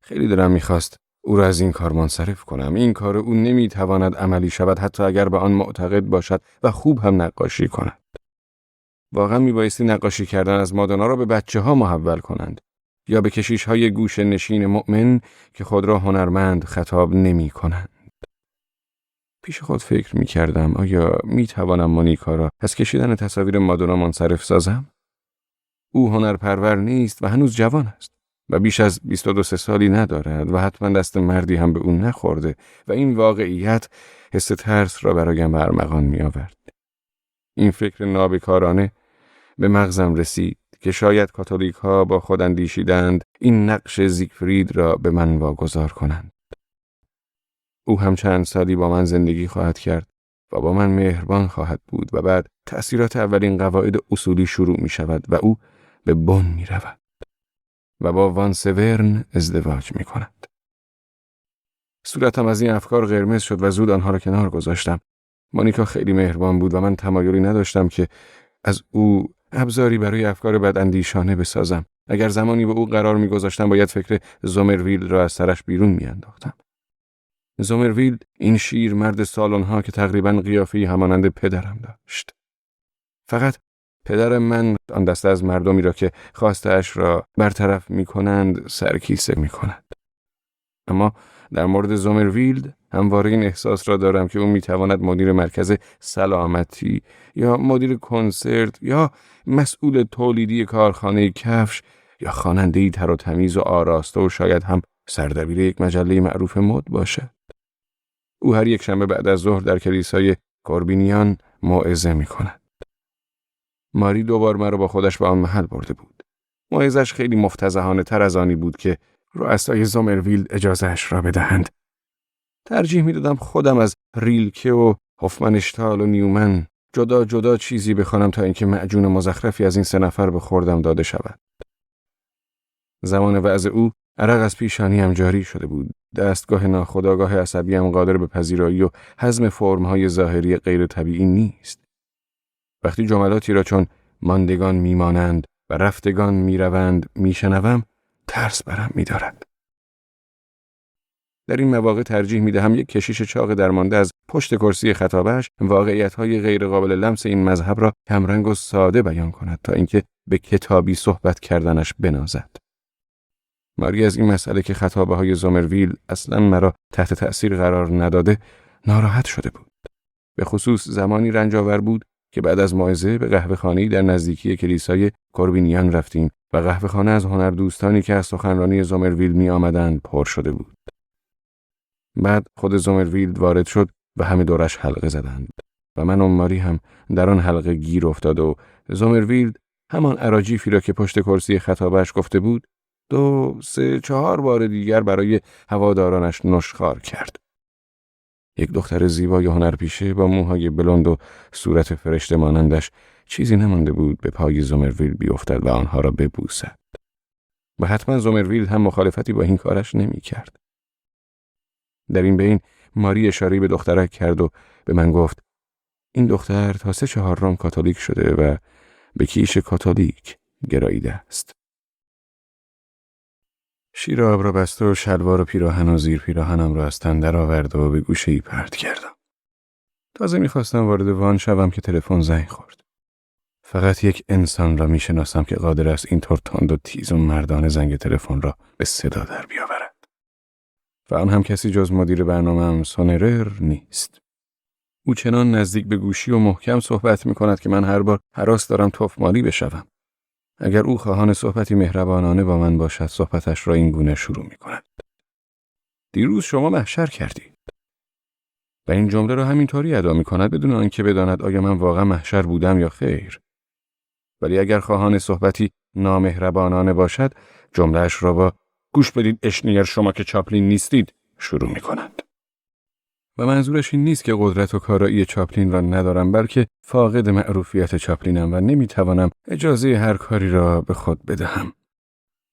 خیلی دلم می‌خواست او را از این کار منصرف کنم. این کار او نمی‌تواند عملی شود حتی اگر به آن معتقد باشد و خوب هم نقاشی کند. واقعاً می‌بایستی نقاشی کردن از مادونا را به بچه‌ها محول کنند یا به کشیش‌های گوشه نشین مؤمن که خود را هنرمند خطاب نمی‌کنند. پیش خود فکر می‌کردم آیا می‌توانم مونیکا را از کشیدن تصاویر مادونا منصرف سازم؟ او هنرپرور نیست و هنوز جوان است و بیش از 22 سالی ندارد و حتما دست مردی هم به او نخورده و این واقعیت حس ترس را برایم برمغان می‌آورد. این فکر نابکارانه به مغزم رسید که شاید کاتولیک ها با خود اندیشیدند این نقش زیگفرید را به من واگذار کنند. او هم چند سالی با من زندگی خواهد کرد و با من مهربان خواهد بود و بعد تأثیرات اولین قواعد اصولی شروع می شود و او به بن می رود و با وان سورن ازدواج می کند. صورتم از این افکار قرمز شد و زود آنها را کنار گذاشتم. مونیکا خیلی مهربان بود و من تمایلی نداشتم که از او ابزاری برای افکار بداندیشانه بسازم. اگر زمانی به او قرار می‌گذاشتم باید فکر زومرویلد را از سرش بیرون می‌انداختم. زومرویلد این شیر مرد سالن‌ها که تقریباً قیافه‌ای همانند پدرم داشت. فقط پدر من آن دسته از مردمی را که خواسته‌اش را برطرف می‌کنند سرکیسه می‌کند. اما در مورد زومرویلد همواره این احساس را دارم که او میتواند مدیر مرکز سلامتی یا مدیر کنسرت یا مسئول تولیدی کارخانه کفش یا خواننده‌ای تر و تمیز و آراسته و شاید هم سردبیر یک مجله معروف مد باشد. او هر یک شنبه بعد از ظهر در کلیسای کوربینیان موعظه میکند. ماری دوبار مرا با خودش به آن محل برده بود. موعظه‌اش خیلی مفتضحانه تر از آنی بود که رؤسای زومرویلد اجازهش را بدهند. ترجیح میدادم خودم از ریلکه و هوفمنشتال و نیومن جدا جدا چیزی بخوانم تا اینکه معجون مزخرفی از این 3 نفر به خوردم داده شود. زمان وعظ او عرق از پیشانیم جاری شده بود. دستگاه ناخودآگاه عصبیم قادر به پذیرایی و هضم فرم‌های ظاهری غیر طبیعی نیست. وقتی جملاتی را چون ماندگان میمانند و رفتگان میروند میشنوم ترس برم می‌دارد. در این مواقع ترجیح می‌دهم یک کشیش چاق درمانده از پشت کرسی خطابه‌اش واقعیت‌های غیر قابل لمس این مذهب را کمرنگ و ساده بیان کند تا اینکه به کتابی صحبت کردنش بنازد. ماری از این مسئله که خطابه‌های زومرویلد اصلاً مرا تحت تأثیر قرار نداده ناراحت شده بود. به خصوص زمانی رنجاور بود که بعد از موعظه به قهوه‌خانه‌ای در نزدیکی کلیسای کوربینیان رفتیم و قهوه‌خانه از هنردوستانی که از سخنرانی زومرویل می آمدند پر شده بود. بعد خود زومرویل وارد شد و همه دورش حلقه زدند و من و ماری هم در آن حلقه گیر افتاد و زومرویل همان اراجیفی را که پشت کرسی خطابش گفته بود 2، 3، 4 بار دیگر برای هوادارانش نشخوار کرد. یک دختر زیبای هنرپیشه با موهای بلند و صورت فرشته مانندش چیزی نمانده بود به پای زومرویل بیفتد و آنها را ببوسد. و حتما زومرویل هم مخالفتی با این کارش نمی کرد. در این بین ماری اشاره به دخترک کرد و به من گفت این دختر تا 3/4 کاتولیک شده و به کیش کاتولیک گراییده است. شیر آب را بسته و شلوار و پیراهن و زیر پیراهنم را از تن درآورد و به گوشه‌ای پرت کردم. تازه می‌خواستم وارد وان شوم که تلفن زنگ خورد. فقط یک انسان را می‌شناسم که قادر است اینطور تند و تیز و مردانه زنگ تلفن را به صدا در بیاورد. و آن هم کسی جز مدیر برنامه‌ام سونرر نیست. او چنان نزدیک به گوشی و محکم صحبت می‌کند که من هر بار هراس دارم تفمالی بشوم. اگر او خواهان صحبتی مهربانانه با من باشد صحبتش را این گونه شروع می‌کند. دیروز شما محشر کردید. و این جمله را همینطوری ادا می‌کند بدون آنکه بداند آیا من واقعا محشر بودم یا خیر. ولی اگر خواهان صحبتی نامهربانانه باشد جمله‌اش را با گوش بدید اشنیر شما که چاپلین نیستید شروع می‌کند. و منظورش این نیست که قدرت و کارایی چاپلین را ندارم بلکه فاقد معروفیت چاپلینم و نمیتوانم اجازه هر کاری را به خود بدهم.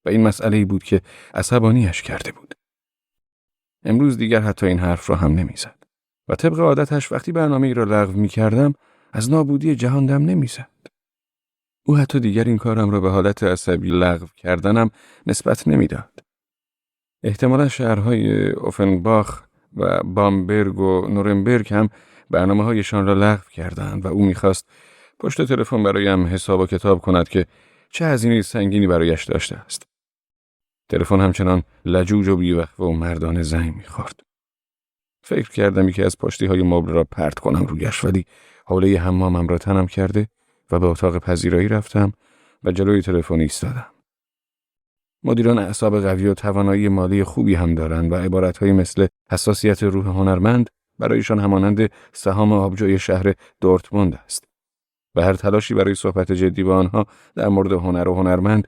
و این مسئله‌ای بود که عصبانیش کرده بود. امروز دیگر حتی این حرف را هم نمیزد. و طبق عادتش وقتی برنامه‌ای را لغو می‌کردم از نابودی جهان دم نمیزد. او حتی دیگر این کارم را به حالت عصبی لغو کردنم نسبت نمیداد. احتمالا شهرهای اوفنباخ و بامبرگ و نورنبرگ هم برنامه‌هایشان را لغو کردند و او می‌خواست پشت تلفن برایم حساب و کتاب کند که چه هزینه سنگینی برایش داشته است. تلفن همچنان لجوج و بی‌وقفه و مردانه زنگ می‌خورد. فکر کردم که از پشتی‌های مبل را پرت کنم رویش ولی حوله حمامم را تنم کرده و به اتاق پذیرایی رفتم و جلوی تلفن ایستادم. مدیران اعصاب قوی و توانایی مالی خوبی هم دارند و عبارت‌هایی مثل حساسیت روح هنرمند برایشان همانند سهام آبجوی شهر دورتموند است. و هر تلاشی برای صحبت جدی با آنها در مورد هنر و هنرمند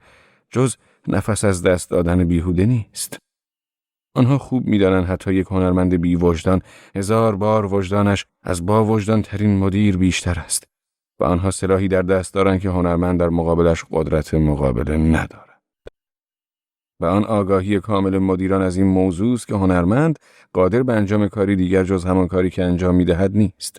جز نفس از دست دادن بیهوده نیست. آنها خوب می‌دانند حتی یک هنرمند بی وجدان 1000 بار وجدانش از با وجدان ترین مدیر بیشتر است. و آنها سلاحی در دست دارند که هنرمند در مقابلش قدرت مقابله ندارد. و آن آگاهی کامل مدیران از این موضوع است که هنرمند قادر به انجام کاری دیگر جز همان کاری که انجام می‌دهد نیست.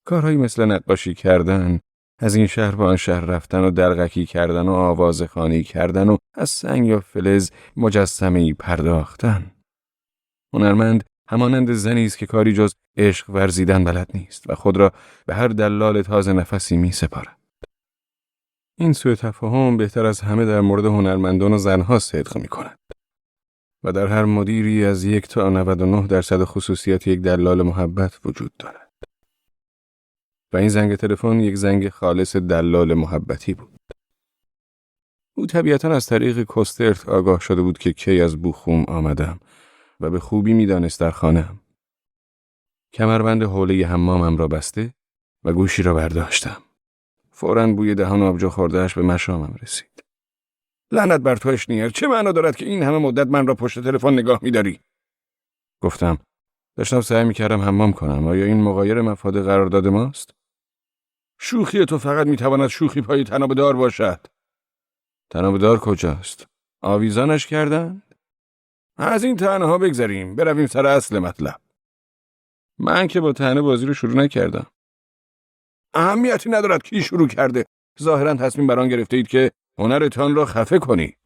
کارهایی مثل نقاشی کردن، از این شهر به آن شهر رفتن و دلغکی کردن و آوازخوانی کردن و از سنگ یا فلز مجسمه‌ای پرداختن. هنرمند همانند زنی است که کاری جز عشق ورزیدن بلد نیست و خود را به هر دلال تازه نفسی می‌سپارد. این سوء تفاهم بهتر از همه در مورد هنرمندان و زنها صدق می‌کند. و در هر مدیری از 1 تا 99% خصوصیات یک دلال محبت وجود دارد. و این زنگ تلفن یک زنگ خالص دلال محبتی بود. او طبیعتاً از طریق کوسترت آگاه شده بود که کی از بوخوم آمدم و به خوبی می‌دانست در خانه‌ام. کمربند حوله حمامم را بسته و گوشی را برداشتم. فوراً بوی دهان آبجو خورده‌اش به مشامم رسید. لعنت بر تو اشنیر، چه معنا دارد که این همه مدت من را پشت تلفن نگاه می‌داری؟ گفتم داشتم سعی می‌کردم حمام کنم. آیا این مغایر مفاد قرارداد ماست؟ شوخی تو فقط می‌تواند شوخی پای طنابدار باشد. طنابدار کجاست؟ آویزانش کردند؟ از این طعنه‌ها بگذریم، برویم سر اصل مطلب. من که با طعنه بازی رو شروع نکردم. اهمیتی ندارد کی شروع کرده. ظاهراً تصمیم بر آن گرفته اید که هنرتان را خفه کنید.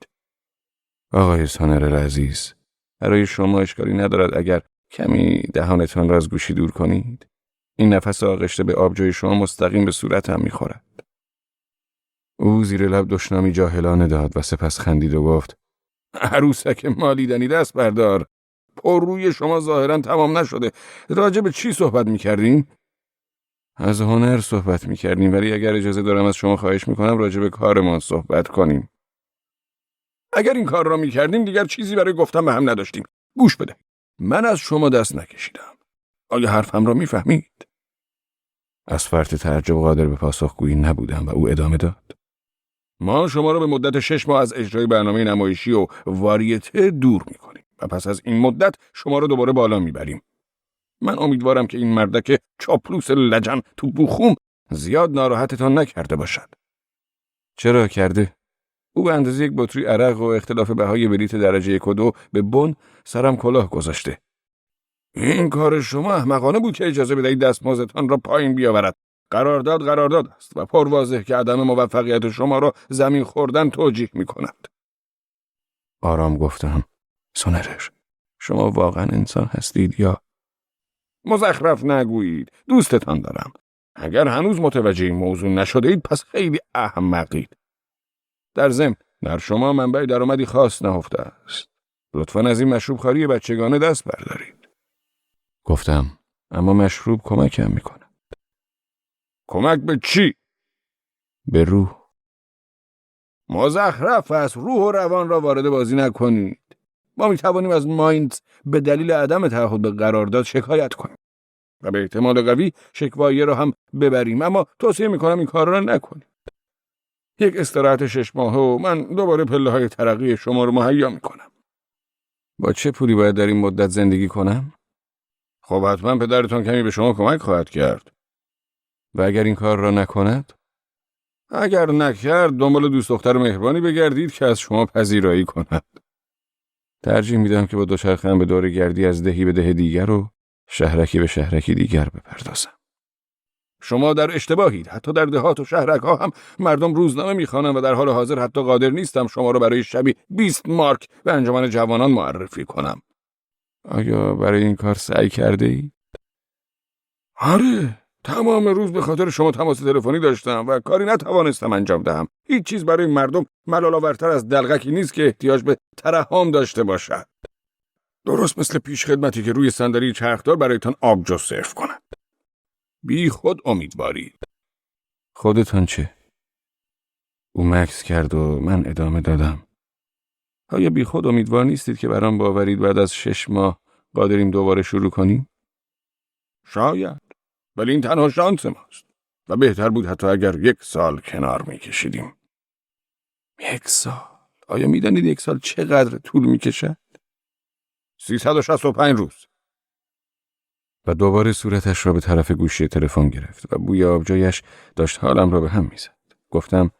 آقای سونرر عزیز، برای شما اشکالی ندارد اگر کمی دهانتان را از گوشی دور کنید. این نفس آغشته به آبجوی شما مستقیم به صورتم می‌خورد. او زیر لب دشنامی جاهلانه داد و سپس خندید و گفت عروسک مالیدنی دست بردار. پر روی شما ظاهراً تمام نشده. راجع به چی صحبت می‌کردیم؟ از هنر صحبت میکردیم، ولی اگر اجازه دارم از شما خواهش میکنم راجع به کارمان صحبت کنیم. اگر این کار را میکردیم دیگر چیزی برای گفتن به هم نداشتیم. گوش بده. من از شما دست نکشیدم. آیا حرفم را میفهمید؟ از فرط تعجب قادر به پاسخگویی نبودم و او ادامه داد. ما شما را به مدت 6 ماه از اجرای برنامه نمایشی و واریته دور میکنیم و پس از این مدت شما را دوباره بالا میبریم. من امیدوارم که این مردک چاپلوس لجن تو بوخوم زیاد ناراحتتان نکرده باشد. چرا کرده؟ او به اندازه یک بطری عرق و اختلاف بهای بلیت درجه 1 و 2 به بن سرم کلاه گذاشته. این کار شما احمقانه بود که اجازه بدهید دستمزدتان را پایین بیاورد. قرارداد است و پرواضح که عدم موفقیت شما را زمین خوردن توجیه می کند. آرام گفتم. سونرش، شما واقعا انسان هستید یا؟ مزخرف نگویید. دوستتان دارم. اگر هنوز متوجه این موضوع نشده اید پس خیلی احمقید. در ضمن در شما منبع درآمدی خاص نهفته است. لطفاً از این مشروب خواری بچگانه دست بردارید. گفتم اما مشروب کمکم میکنه. کمک به چی؟ به روح. مزخرف است. روح و روان را وارد بازی نکنید. ما می توانیم از مایندز به دلیل عدم تعهد به قرارداد شکایت کنیم و به احتمال قوی شکوایه را هم ببریم، اما توصیه می کنم این کار را نکنید. یک استراحت 6 ماهه و من دوباره پله‌های ترقی شما رو مهیا می کنم. با چه پولی باید در این مدت زندگی کنم؟ خب حتما پدرتان کمی به شما کمک خواهد کرد. و اگر این کار را نکند؟ اگر نکرد دنبال دوست دختر مهربانی بگردید که از شما پذیرایی کند. ترجیح میدم که با دوچرخه‌ام به دور گردی از دهی به ده دیگر و شهرکی به شهرکی دیگر بپردازم. شما در اشتباهید. حتی در دهات و شهرک ها هم مردم روزنامه میخوانند و در حال حاضر حتی قادر نیستم شما را برای شبی 20 مارک به انجمن جوانان معرفی کنم. آیا برای این کار سعی کرده ای؟ آره، تمام روز به خاطر شما تماس تلفنی داشتم و کاری نتوانستم انجام دهم. هیچ چیز برای مردم ملال‌آورتر از دلغکی نیست که احتیاج به ترحم داشته باشد. درست مثل پیش خدمتی که روی صندلی چرخدار برایتان آبجو سرو کند. بی خود امیدوارید. خودتان چه؟ او مکث کرد و من ادامه دادم. آیا بی خود امیدوار نیستید که برام باورید بعد از 6 ماه قادریم دوباره شروع کنیم؟ شاید، ولی این تنها شانس ماست و بهتر بود حتی اگر 1 سال کنار میکشیدیم. 1 سال؟ آیا میدانید 1 سال چقدر طول میکشد؟ 365 روز. و دوباره صورتش را به طرف گوشی تلفن گرفت و بوی آبجویش داشت حالم را به هم میزد. گفتم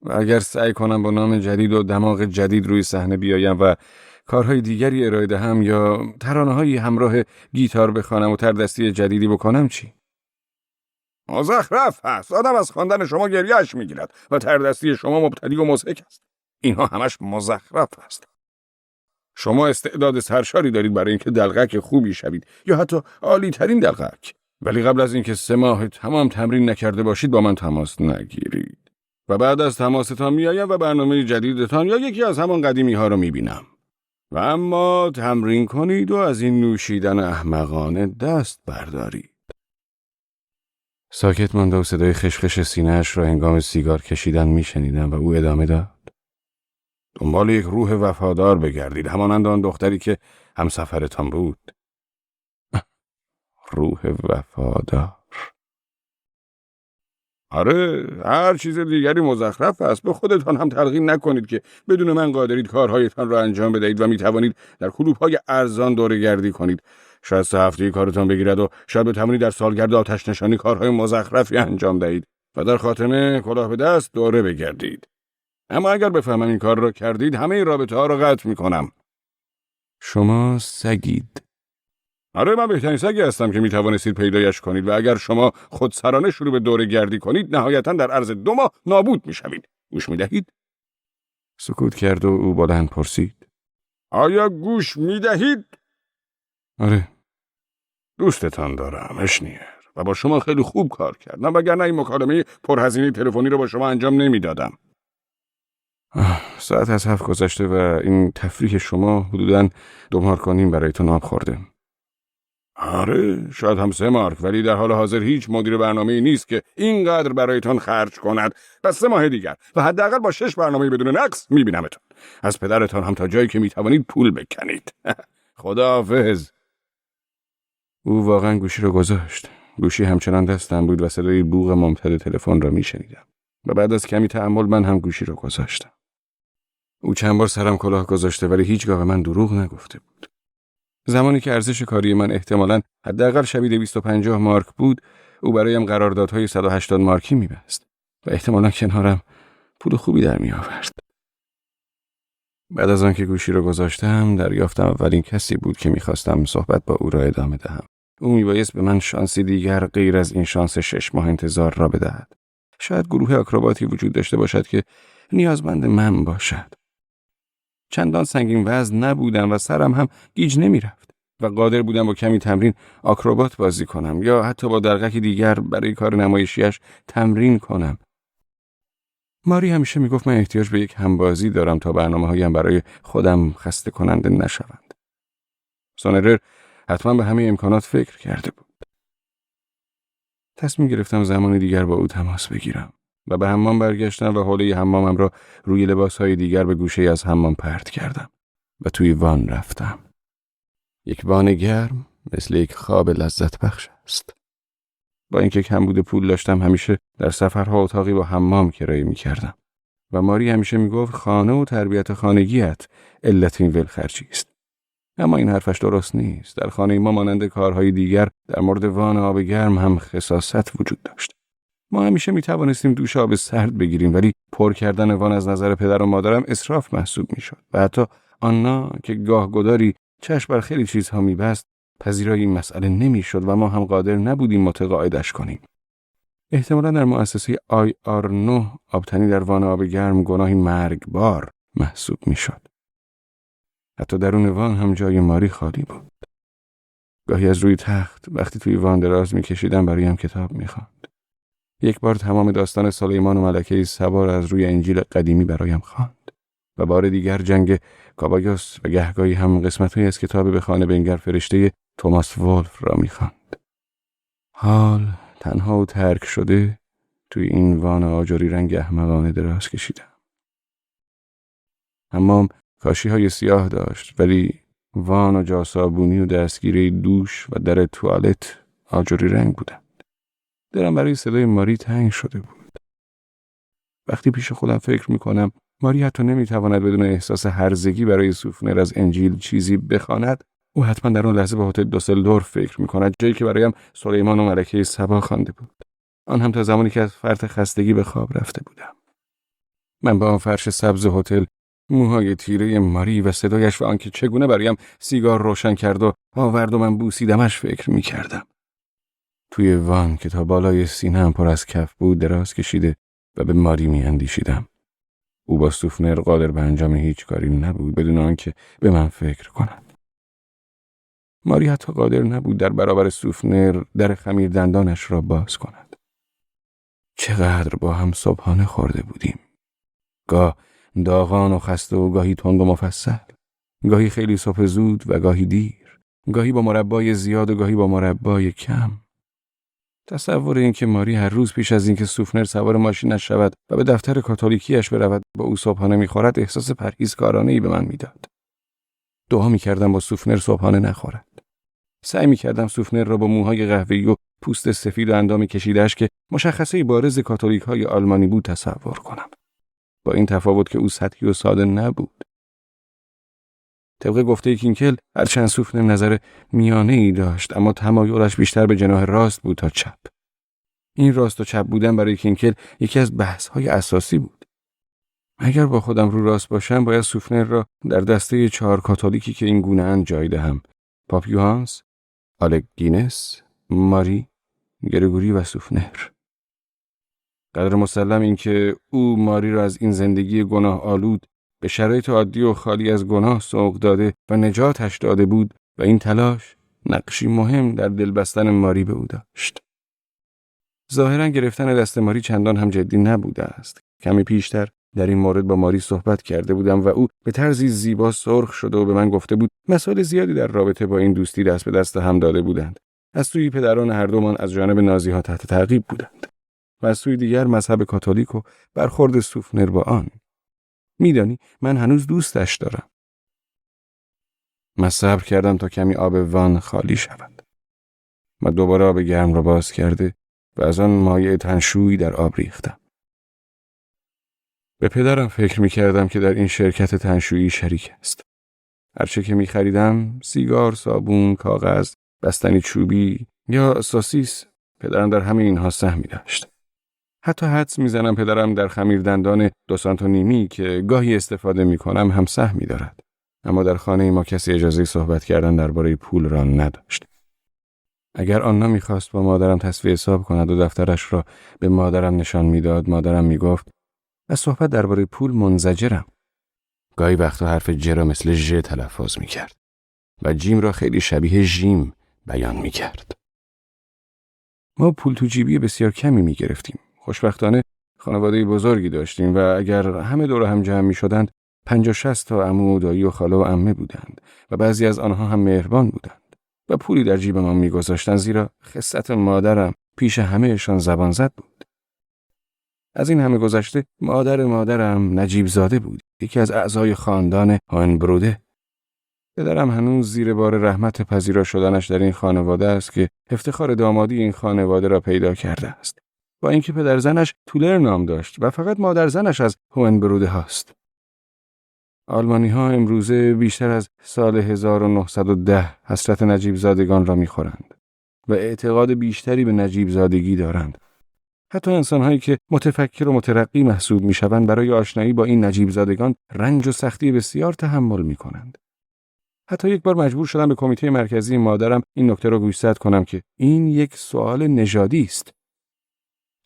و اگر سعی کنم با نام جدید و دماغ جدید روی صحنه بیایم و کارهای دیگری ارائه دهم یا ترانه‌های همراه گیتار بخوانم و تردستی جدیدی بکنم چی؟ مزخرف هست. آدم از خواندن شما گریه‌اش میگیرد و تردستی شما مبتدی و مضحک است. اینها همش مزخرف است. شما استعداد سرشاری دارید برای اینکه دلغک خوبی شوید یا حتی عالی ترین دلغک، ولی قبل از اینکه 3 ماه تمام تمرین نکرده باشید با من تماس نگیرید و بعد از تماستان میایم و برنامه جدیدتان یا یکی از همان قدیمی ها رو میبینم و اما تمرین کنید و از این نوشیدن احمقانه دست بردارید. ساکت مانده و صدای خشخش سینه‌اش را هنگام سیگار کشیدن میشنیدم و او ادامه داد. دنبال یک روح وفادار بگردید، همانند آن دختری که همسفرتان بود. روح وفادار. آره، هر چیز دیگری مزخرف است. به خودتان هم تلقین نکنید که بدون من قادرید کارهایتان را انجام بدهید و می توانید در کلوب‌های ارزان دوره‌گردی کنید. شاید 3 هفته کارتان بگیرد و شاید بتوانید در سالگرد آتش نشانی کارهای مزخرفی انجام دهید و در خاتمه کلاه به دست دوره بگردید. اما اگر بفهمم این کار را کردید همه رابطه‌ها را قطع می‌کنم. شما سگید. آره، من بهترین سگی هستم که میتوانستید پیدایش کنید و اگر شما خودسرانه شروع به دوره گردی کنید نهایتاً در عرض 2 ماه نابود میشوید. گوش میدهید؟ سکوت کرد و او بلند پرسید. آیا گوش میدهید؟ آره. دوستتان دارم اشنیر و با شما خیلی خوب کار کردم وگرنه این مکالمه پرهزینه تلفنی را با شما انجام نمیدادم. ساعت از 7 گذشته و این تفریح شما حدوداً 2 مارک و نیم برای تو ناب خورده. آره، شاید هم 3 مارک، ولی در حال حاضر هیچ مدیر برنامه‌ای نیست که اینقدر برایتان خرج کند. پس 3 ماه دیگر و حداقل با 6 برنامه بدون نقص میبینمتون. از پدرتان هم تا جایی که میتوانید پول بکنید. خداحافظ. او واقعا گوشی رو گذاشت. گوشی همچنان دستم بود و صدای بوق ممتد تلفن را میشنیدم. و بعد از کمی تأمل من هم گوشی رو گذاشتم. او چند بار سرم کلاه گذاشته ولی هیچگاه به من دروغ نگفته بود. زمانی که ارزش کاری من احتمالاً حداقل شبیه 250 مارک بود، او برایم قراردادهای 180 مارکی می‌بست و احتمالاً کنارم پول خوبی در می‌آورد. بعد از آنکه گوشی رو گذاشتم، دریافتم اولین کسی بود که می‌خواستم صحبت با او را ادامه دهم. او میبایست به من شانسی دیگر غیر از این شانس 6 ماه انتظار را بدهد. شاید گروه آکروباتی وجود داشته باشد که نیازمند من باشد. چندان سنگین وزن نبودم و سرم هم گیج نمی‌رفت و قادر بودم با کمی تمرین آکروبات بازی کنم یا حتی با دلغک دیگر برای کار نمایشیش تمرین کنم. ماری همیشه میگفت من احتیاج به یک همبازی دارم تا برنامه‌هایم برای خودم خسته کننده نشوند. سونرر حتما به همه امکانات فکر کرده بود. تصمیم گرفتم زمان دیگر با او تماس بگیرم و به حمام برگشتم و حوله حمامم را روی لباسهای دیگر به گوشه از حمام پرت کردم و توی وان رفتم. یک وان گرم مثل یک خواب لذت بخش است. با اینکه کمبود پول داشتم همیشه در سفرها اتاقی با حمام کرایه می‌کردم و ماری همیشه میگفت خانه و تربیت خانگیت علت این ولخرجی است. اما این حرفش درست نیست. در خانه ما مانند کارهای دیگر در مورد وان آب گرم هم خصاصت وجود داشت. ما همیشه می توانستیم دوش آب سرد بگیریم ولی پر کردن وان از نظر پدر و مادرم اسراف محسوب می شد و حتی آنها که گاه گداری چشم بر خیلی چیزها می بست پذیرای این مسئله نمی شد و ما هم قادر نبودیم متقاعدش کنیم. احتمالا در مؤسسه IR9 آبتنی در وان آب گرم گناهی مرگبار محسوب می شد. حتی درون وان هم جای ماری خالی بود. گاهی از روی تخت وقتی توی وان دراز می کشیدم برایم کتاب می خواند. یک بار تمام داستان سلیمان و ملکه سبا را از روی انجیل قدیمی برایم خواند و بار دیگر جنگ کابایوس و گهگاهی هم قسمت‌هایی از کتاب به خانه بنگر فرشته توماس ولف را می خواند. حال تنها و ترک شده توی این وان آجری رنگ احمقانه دراز کشیدم. حمام کاشی‌های سیاه داشت ولی وان و جاسابونی و دستگیره دوش و در توالت آجری رنگ بودند. دلم برای صدای ماری تنگ شده بود. وقتی پیش خودم فکر می‌کنم ماری حتی نمی‌تواند بدون احساس هرزگی برای سوفنر از انجیل چیزی بخواند، او حتما در اون لحظه به هتل دوسلدورف فکر می‌کند، جایی که برایم سلیمان و ملکه سبا خوانده بود. آن هم تا زمانی که از فرط خستگی به خواب رفته بودم. من با آن فرش سبز هتل، موهای تیره ماری و صدایش و آنکه چگونه برایم سیگار روشن کرد و آورد و من بوسیدمش فکر می‌کردم. توی وان که تا بالای سینه‌ام پر از کف بود دراز کشیده و به ماری می‌اندیشیدم. او با سوفنر قادر به انجام هیچ کاری نبود بدون آنکه به من فکر کند. ماری حتی قادر نبود در برابر سوفنر در خمیر دندانش را باز کند. چقدر با هم صبحانه خورده بودیم. گاه داغان و خسته و گاهی تند و مفصل. گاهی خیلی صبح زود و گاهی دیر. گاهی با مربای زیاد و گاهی با مربای کم. تصور این که ماری هر روز پیش از اینکه سوفنر سوار ماشینش شود و به دفتر کاتولیکیش برود با او صبحانه می‌خورد احساس پرهیزکارانه‌ای به من میداد. دعا می‌کردم با سوفنر صبحانه نخورد. سعی می‌کردم سوفنر را با موهای قهوه‌ای و پوست سفید و اندام کشیده‌اش که مشخصه بارز کاتولیک‌های آلمانی بود تصور کنم. با این تفاوت که او سطحی و ساده نبود. طبق گفته کینکل هرچند سوفنر نظر میانه‌ای داشت اما تمایلش بیشتر به جناح راست بود تا چپ. این راست و چپ بودن برای کینکل یکی از بحث‌های اساسی بود. اگر با خودم رو راست باشم باید سوفنر را در دسته 4 کاتولیکی که این گونه اند جای دهم: پاپ یوهانس، آلک گینس، ماری، گرگوری و سوفنر. قدر مسلم این که او ماری را از این زندگی گناه آلود به شرایط عادی و خالی از گناه سوق داده و نجاتش داده بود و این تلاش نقشی مهم در دل بستن ماری به او داشت. ظاهراً گرفتن دست ماری چندان هم جدی نبوده است. کمی پیشتر در این مورد با ماری صحبت کرده بودم و او به طرزی زیبا سرخ شده و به من گفته بود مسائل زیادی در رابطه با این دوستی دست به دست هم داده بودند. از سوی پدران هر دومان از جانب نازی‌ها تحت تعقیب بودند و از سوی دیگر مذهب کاتولیک و برخورد سوفنر با آن. میدانی من هنوز دوستش دارم. من صبر کردم تا کمی آب وان خالی شود. من دوباره آب گرم را باز کرده و از آن مایع تنشویی در آب ریختم. به پدرم فکر می‌کردم که در این شرکت تنشویی شریک است. هرچه که می‌خریدم، سیگار، صابون، کاغذ، بستنی چوبی یا سوسیس، پدرم در همه اینها سهمی داشت. حتی حدس می‌زنم پدرم در خمیر دندان 2 سانت و نیمی که گاهی استفاده می‌کنم هم سهمی دارد. اما در خانه ما کسی اجازه صحبت کردن درباره پول را نداشت. اگر آنها می‌خواست با مادرم تسویه حساب کند و دفترش را به مادرم نشان می‌داد، مادرم می‌گفت از صحبت درباره پول منزجرم. گاهی وقتا حرف ج را مثل ژ تلفظ می‌کرد و جیم را خیلی شبیه ژیم بیان می‌کرد. ما پول تو جیبی بسیار کمی می‌گرفتیم. خوشبختانه خانواده بزرگی داشتیم و اگر همه دور هم جمع می‌شدند 50-60 تا عمو و دایی و خاله و عمه بودند و بعضی از آنها هم مهربان بودند و پولی در جیب ما می‌گذاشتند زیرا خست مادرم پیش همه‌شان زبان زد بود. از این همه گذشته مادرم نجیب زاده بود، یکی از اعضای خاندان هوئنبروده. پدرم هنوز زیر بار رحمت پذیرا شدنش در این خانواده است که افتخار دامادی این خانواده را پیدا کرده است. با اینکه پدر زنش تولر نام داشت و فقط مادر زنش از هوئنبروده هاست. آلمانی ها امروزه بیشتر از سال 1910 حسرت نجیب زادگان را می‌خورند و اعتقاد بیشتری به نجیب زادگی دارند. حتی انسان‌هایی که متفکر و مترقی محسوب می‌شوند برای آشنایی با این نجیب زادگان رنج و سختی بسیار تحمل می‌کنند. حتی یک بار مجبور شدم به کمیته مرکزی مادرم این نکته را گوشزد کنم که این یک سوال نژادی است.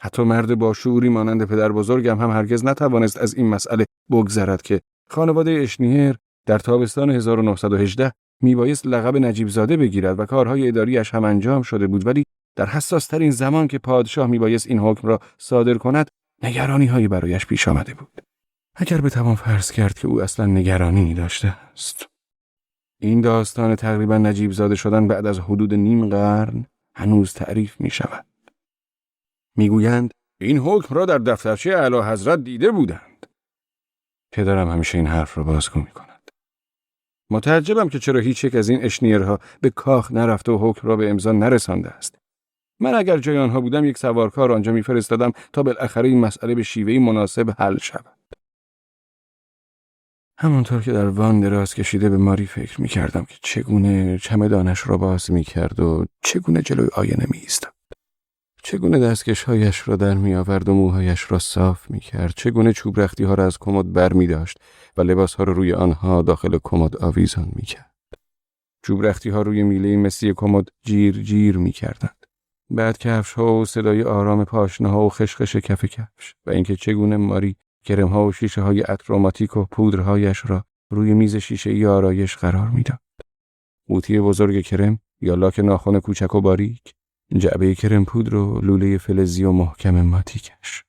حتی مرد با شعوری مانند پدر بزرگم هم هرگز نتوانست از این مسئله بگذرد که خانواده اشنیر در تابستان 1918 میبایست لقب نجیب زاده بگیرد و کارهای اداریش هم انجام شده بود، ولی در حساس ترین زمان که پادشاه میبایست این حکم را صادر کند نگرانی هایی برایش پیش آمده بود. اگر بتوان فرض کرد که او اصلا نگرانی داشته است. این داستان تقریبا نجیب زاده شدن بعد از حدود نیم قرن هنوز تعریف می شود. میگویند این حکم را در دفترچه اعلیحضرت دیده بودند. پدرم همیشه این حرف را بازگو می کند. متعجبم که چرا هیچ یک از این اشنیرها به کاخ نرفته و حکم را به امضا نرسانده است. من اگر جای آنها بودم یک سوارکار آنجا میفرستادم تا بالاخره این مسئله به شیوهی مناسب حل شود. همانطور که در وان دراز کشیده به ماری فکر می‌کردم که چگونه چمدانش را باز می‌کرد و چگونه جلوی آینه می‌ایستاد. چگونه دستکش‌هایش را در می‌آورد و موهایش را صاف می‌کرد. چگونه چوب رختی‌ها را از کمد برمی‌داشت و لباس‌ها را روی آنها داخل کمد آویزان می‌کرد. چوب رختی‌ها روی میله مسی کمد جیر جیر می‌کردند. بعد کفش‌ها و صدای آرام پاشنه‌ها و خشخش کف کفش و اینکه چگونه ماری کرم‌ها و شیشه‌های اتروماتیک و پودرهایش را روی میز شیشه‌ای آرایش قرار می‌داد. قوطی بزرگ کرم یا لاک ناخن کوچک و باریک، جعبه کرم پودر و لوله فلزی و محکم ماتیکش.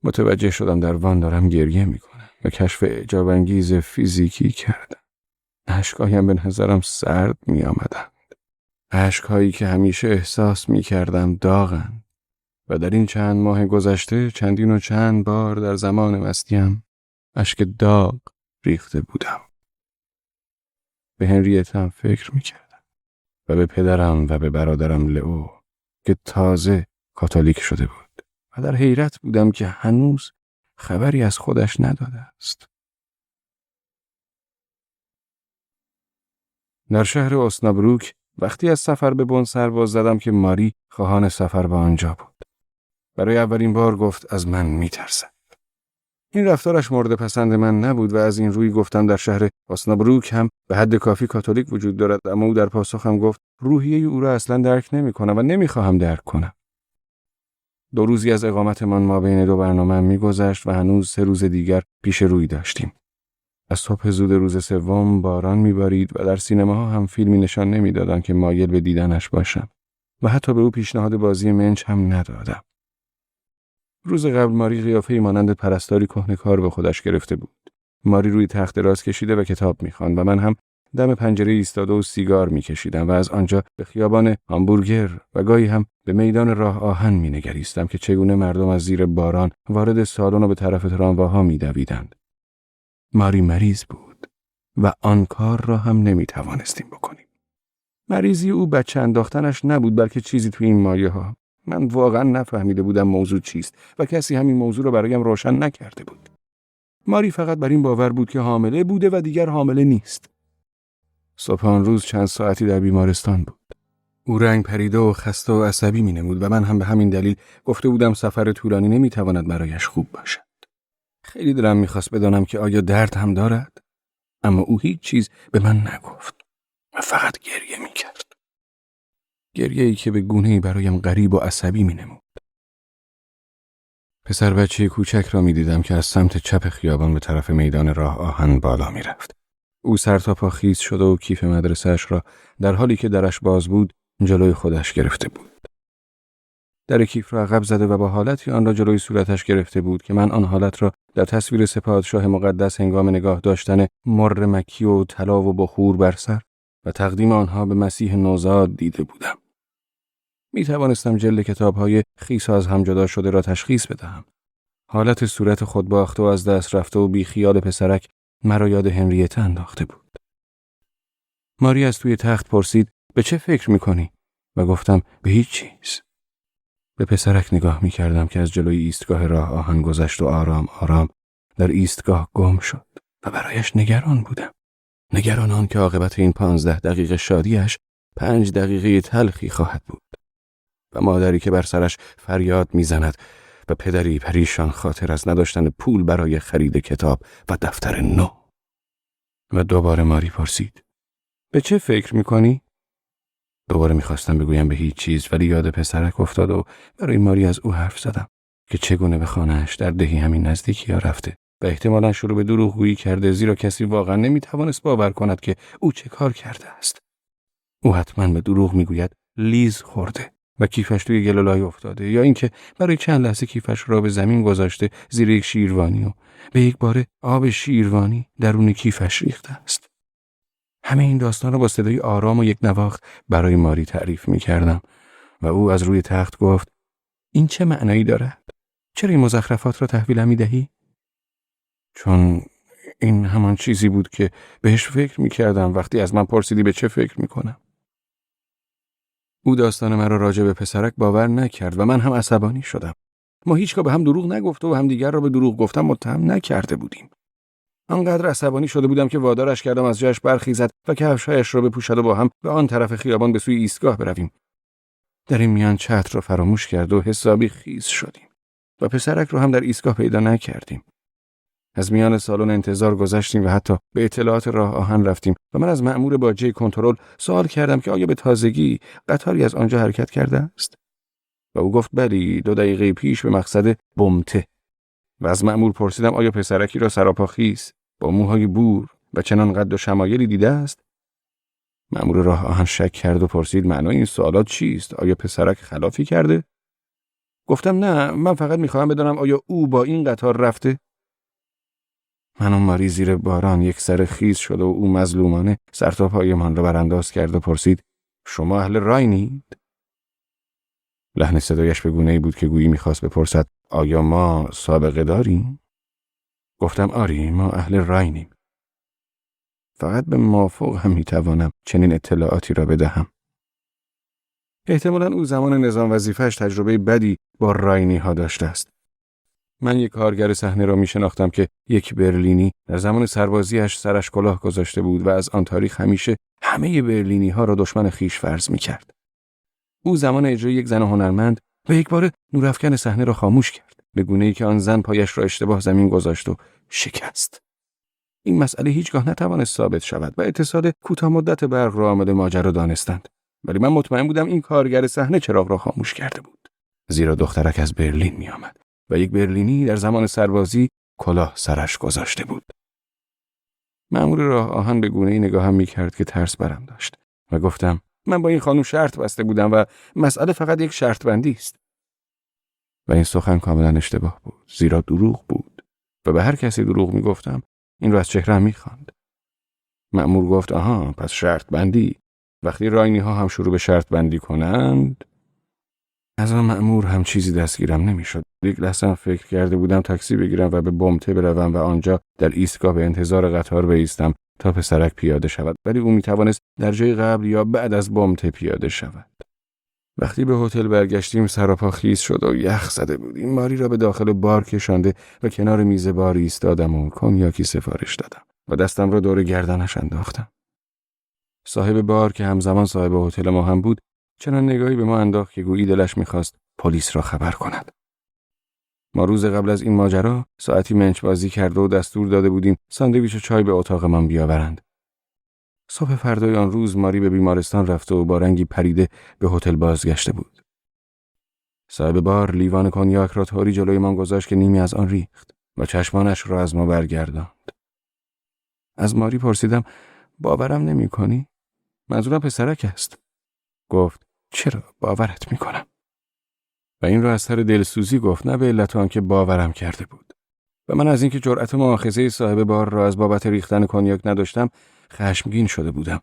متوجه شدم در وان دارم گریه می‌کنم و کشف اعجاب‌انگیز فیزیکی کردم. اشک‌هایم به نظرم سرد می‌آمدند. اشک‌هایی که همیشه احساس می‌کردم داغند. و در این چند ماه گذشته چندین و چند بار در زمان مستیم اشک داغ ریخته بودم. به هنریتم فکر می‌کردم و به پدرم و به برادرم لئو که تازه کاتولیک شده بود و در حیرت بودم که هنوز خبری از خودش نداده است. در شهر اوسنابروک وقتی از سفر به بن سرباز زدم که ماری خواهان سفر به آنجا بود. برای اولین بار گفت از من میترسد. این رفتارش مورد پسند من نبود و از این روی گفتم در شهر اوسنابروک هم به حد کافی کاتولیک وجود دارد، اما او در پاسخم گفت روحیه او را اصلا درک نمی‌کنم و نمی‌خواهم درک کنم. 2 روزی از اقامتمان ما بین 2 برنامه می‌گذشت و هنوز 3 روز دیگر پیش روی داشتیم. از صبح زود روز سوم باران می‌بارید و در سینماها هم فیلمی نشان نمی‌دادند که مایل به دیدنش باشم. و حتی به او پیشنهاد بازی منچ هم ندادم. روز قبل ماری قیافه‌ای مانند پرستاری کهنه‌کار به خودش گرفته بود. ماری روی تخت دراز کشیده و کتاب می‌خواند و من هم دم پنجره ایستاده و سیگار می‌کشیدم و از آنجا به خیابان هامبورگر و گاهی هم به میدان راه آهن می‌نگریستم که چگونه مردم از زیر باران وارد سالن و به طرف ترامواها می‌دویدند. ماری مریض بود و آن کار را هم نمی‌توانستیم بکنیم. مریضی او بچه انداختنش نبود، بلکه چیزی توی این مایه‌ها. من واقعا نفهمیده بودم موضوع چیست و کسی همین موضوع را برایم روشن نکرده بود. ماری فقط بر این باور بود که حامله بوده و دیگر حامله نیست. صبح آن روز چند ساعتی در بیمارستان بود. او رنگ پریده و خسته و عصبی می‌نمود و من هم به همین دلیل گفته بودم سفر طولانی نمی‌تواند برایش خوب باشد. خیلی دلم می‌خواست بدانم که آیا درد هم دارد، اما او هیچ چیز به من نگفت و فقط گریه می‌کرد. گریه‌ای که به گونه‌ای برایم غریب و عصبی می‌نمود. پسر بچه کوچک را می‌دیدم که از سمت چپ خیابان به طرف میدان راه آهن بالا می‌رفت. او سر تا پا خیس شده و کیف مدرسه‌اش را در حالی که درش باز بود جلوی خودش گرفته بود. در کیف را عقب زده و با حالتی آن را جلوی صورتش گرفته بود که من آن حالت را در تصویر سپاهدشاه مقدس هنگام نگاه داشتن مر مکی و طلا و بخور بر سر و تقدیم آنها به مسیح نوزاد دیده بودم. می توانستم جلد کتاب‌های خیس از هم جدا شده را تشخیص بدهم. حالت صورت خود باخته و از دست رفته و بی خیال پسرک مرا یاد هنریته انداخته بود. ماری از توی تخت پرسید به چه فکر می‌کنی؟ و گفتم به هیچ چیز. به پسرک نگاه می‌کردم که از جلوی ایستگاه راه آهن گذشت و آرام آرام در ایستگاه گم شد و برایش نگران بودم. نگران آن که عاقبت این 15 دقیقه شادیش 5 دقیقه تلخی خواهد بود. و مادری که بر سرش فریاد می‌زند و پدری پریشان خاطر از نداشتن پول برای خرید کتاب و دفتر نو. و دوباره ماری پرسید به چه فکر می‌کنی؟ دوباره می‌خواستم بگویم به هیچ چیز، ولی یاد پسرک افتاد و برای ماری از او حرف زدم که چگونه به خانه‌اش در دهی همین نزدیکی رفته و احتمالاً شروع به دروغگویی کرده، زیرا کسی واقعاً نمی‌توانست باور کند که او چه کار کرده است. او حتماً به دروغ می‌گوید لیز خورده و کیفش توی گلولای افتاده، یا اینکه برای چند لحظه کیفش را به زمین گذاشته زیر یک شیروانی و به یک بار آب شیروانی درون کیفش ریخته است. همه این داستان را با صدای آرام و یک نواخت برای ماری تعریف می‌کردم و او از روی تخت گفت این چه معنایی دارد؟ چرا این مزخرفات را تحویلم می‌دهی؟ چون این همان چیزی بود که بهش فکر می‌کردم وقتی از من پرسیدی به چه فکر می‌کنم. او داستان مرا راجع به پسرک باور نکرد و من هم عصبانی شدم. ما هیچگاه به هم دروغ نگفته و همدیگر را به دروغ گفتن متهم نکرده بودیم. آنقدر عصبانی شده بودم که وادارش کردم از جایش برخیزد و کفش‌هایش را بپوشد و با هم به آن طرف خیابان به سوی ایستگاه برویم. در این میان چتر را فراموش کرد و حسابی خیس شدیم و پسرک را هم در ایستگاه پیدا نکردیم. از میان سالن انتظار گذشتیم و حتی به اطلاعات راه آهن رفتیم و من از مأمور باجه کنترل سوال کردم که آیا به تازگی قطاری از آنجا حرکت کرده است؟ و او گفت بلی، 2 دقیقه پیش به مقصد بمته. و از مأمور پرسیدم آیا پسرکی را سراپا خیس با موهای بور و چنان قد و شمایلی دیده است؟ مأمور راه آهن شک کرد و پرسید معنای این سوالات چیست؟ آیا پسرک خلافی کرده؟ گفتم نه، من فقط میخواهم بدانم آیا او با این قطار رفته؟ من و ماری زیر باران یک سر خیز شد و او مظلومانه سر تا پایمان را برانداز کرد و پرسید شما اهل راینید؟ لحن صدایش به گونه‌ای بود که گویی میخواست بپرسد آیا ما سابقه داریم؟ گفتم آری، ما اهل راینیم. فقط به مافوق هم میتوانم چنین اطلاعاتی را بدهم. احتمالاً او زمان نظام وظیفه‌اش تجربه بدی با راینی ها داشته است. من یک کارگر صحنه را میشناختم که یک برلینی در زمان سربازیش سرش کلاه گذاشته بود و از آن تاریخ همیشه همه برلینی ها را دشمن خیش فرض میکرد. او زمان اجرای یک زن هنرمند و یک بار نورافکن صحنه را خاموش کرد، به گونه‌ای که آن زن پایش را اشتباه زمین گذاشت و شکست. این مسئله هیچگاه نتوانست ثابت شود و اتصال کوتاه مدت برق را عامل ماجرا دانستند. ولی من مطمئن بودم این کارگر صحنه چراغ را خاموش کرده بود، زیرا دخترک از برلین می آمد و یک برلینی در زمان سربازی کلاه سرش گذاشته بود. مأمور راه آهن به گونه‌ای نگاهم می‌کرد که ترس برم داشت و گفتم من با این خانم شرط بسته بودم و مسئله فقط یک شرط بندی است. و این سخن کاملا اشتباه بود، زیرا دروغ بود و به هر کسی دروغ میگفتم این را از چهره‌ام میخواند. مأمور گفت آها، پس شرط بندی. وقتی راینی ها هم شروع به شرط بندی کنند. از آن مأمور هم چیزی دستگیرم نمیشد. یک لحظه فکر کرده بودم تاکسی بگیرم و به بومته بروم و آنجا در ایستگاه به انتظار قطار بایستم تا پسرک پیاده شود، ولی او میتوانست در جای قبل یا بعد از بومته پیاده شود. وقتی به هتل برگشتیم سراپا خیس شد و یخ زده بودیم. ماری را به داخل بار کشانده و کنار میز بار ایستادم و کنیاکی سفارش دادم و دستم را دور گردنش انداختم. صاحب بار که همزمان صاحب هتل ما هم بود چنان نگاهی به ما انداخت که گویی دلش می‌خواست پلیس را خبر کند. ما روز قبل از این ماجرا ساعتی منچ بازی کرده و دستور داده بودیم ساندویچ و چای به اتاقمان بیاورند. صبح فردای آن روز ماری به بیمارستان رفته و با رنگی پریده به هتل بازگشته بود. صاحب بار لیوان کنیاک را طوری جلوی من گذاشت که نیمی از آن ریخت و چشمانش را از ما برگرداند. از ماری پرسیدم باورم نمی‌کنی؟ منظورم پسرک است. گفت چرا باورت می‌کنم. و این را از سر دلسوزی گفت، نه به علت آنکه باورم کرده بود. و من از اینکه جرأت مؤاخذه صاحب بار را از بابت ریختن کنیاک نداشتم خشمگین شده بودم.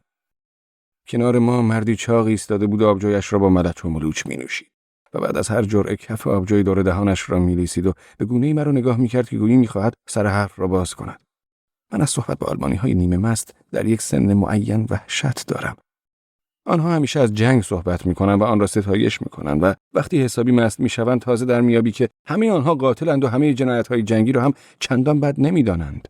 کنار ما مردی چاق ایستاده بود و آبجویش را با ملچ و ملوچ می‌نوشید و بعد از هر جرعه کف آبجوی دور دهانش را می‌لیسید و به گونه‌ای مرا نگاه می‌کرد که گویی می‌خواهد سر حرف را باز کند. من از صحبت با آلمانی‌های نیمه مست در یک سن معین وحشت دارم. آنها همیشه از جنگ صحبت می‌کنند و آن را ستایش می‌کنند و وقتی حسابی مست می‌شوند تازه در میابی که همه آنها قاتلند و همه جنایت‌های جنگی را هم چندان بد نمی‌دانند.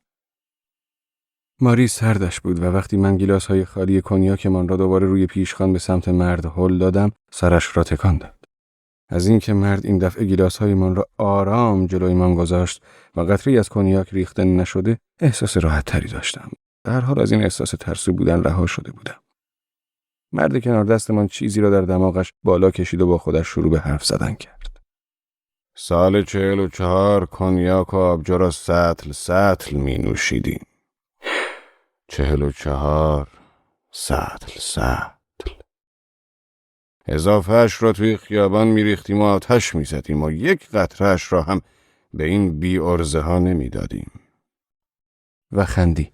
ماری سردش بود و وقتی من گیلاس‌های خالی کنیاکمان را دوباره روی پیشخوان به سمت مرد هل دادم، سرش را تکان داد. از اینکه مرد این دفعه گیلاس‌هایمان را آرام جلوی من گذاشت و قطره‌ای از کنیاک ریخته نشده، احساس راحت‌تری داشتم. در حال از این احساس ترسو بودن رها شده بودم. مرد کنار دستمان چیزی را در دماغش بالا کشید و با خودش شروع به حرف زدن کرد. سال 44 کنیاک و آبجو را سطل می نوشیدیم. 44 سطل. اضافهش را توی خیابان می ریختیم و آتش می زدیم و یک قطرهش را هم به این بی ارزه ها نمی دادیم. و خندید.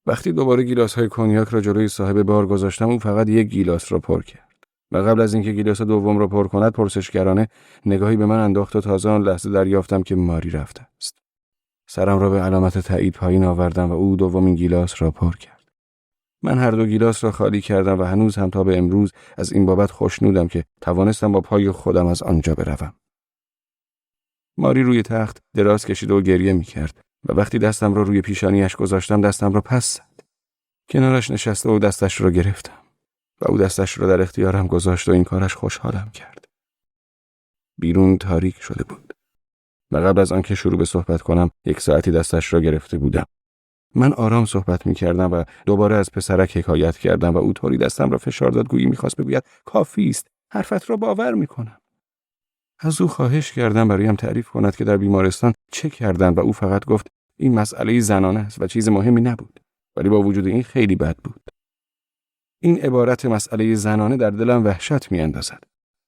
وقتی دوباره گیلاس‌های کنیاک را جلوی صاحب بار گذاشتم او فقط یک گیلاس را پر کرد. و قبل از اینکه گیلاس دوم را پر کند پرسشگرانه نگاهی به من انداخت و تازه آن لحظه دریافتم که ماری رفته است. سرم را به علامت تایید پایین آوردم و او دومین گیلاس را پر کرد. من هر دو گیلاس را خالی کردم و هنوز هم تا به امروز از این بابت خوشنودم که توانستم با پای خودم از آنجا بروم. ماری روی تخت دراز کشید و گریه می‌کرد و وقتی دستم را روی پیشانیش گذاشتم دستم را پس زد. کنارش نشسته و دستش را گرفتم و او دستش را در اختیارم گذاشت و این کارش خوشحالم کرد. بیرون تاریک شده بود و قبل از آنکه شروع به صحبت کنم 1 ساعتی دستش را گرفته بودم. من آرام صحبت می‌کردم و دوباره از پسرک حکایت کردم و او طوری دستم را فشار داد گویی می‌خواست بگوید کافی است، حرفت را باور می‌کنم. از او خواهش کردم برایم تعریف کند که در بیمارستان چه کردند و او فقط گفت این مسئله زنانه است و چیز مهمی نبود، ولی با وجود این خیلی بد بود. این عبارت مسئله زنانه در دلم وحشت می‌اندازد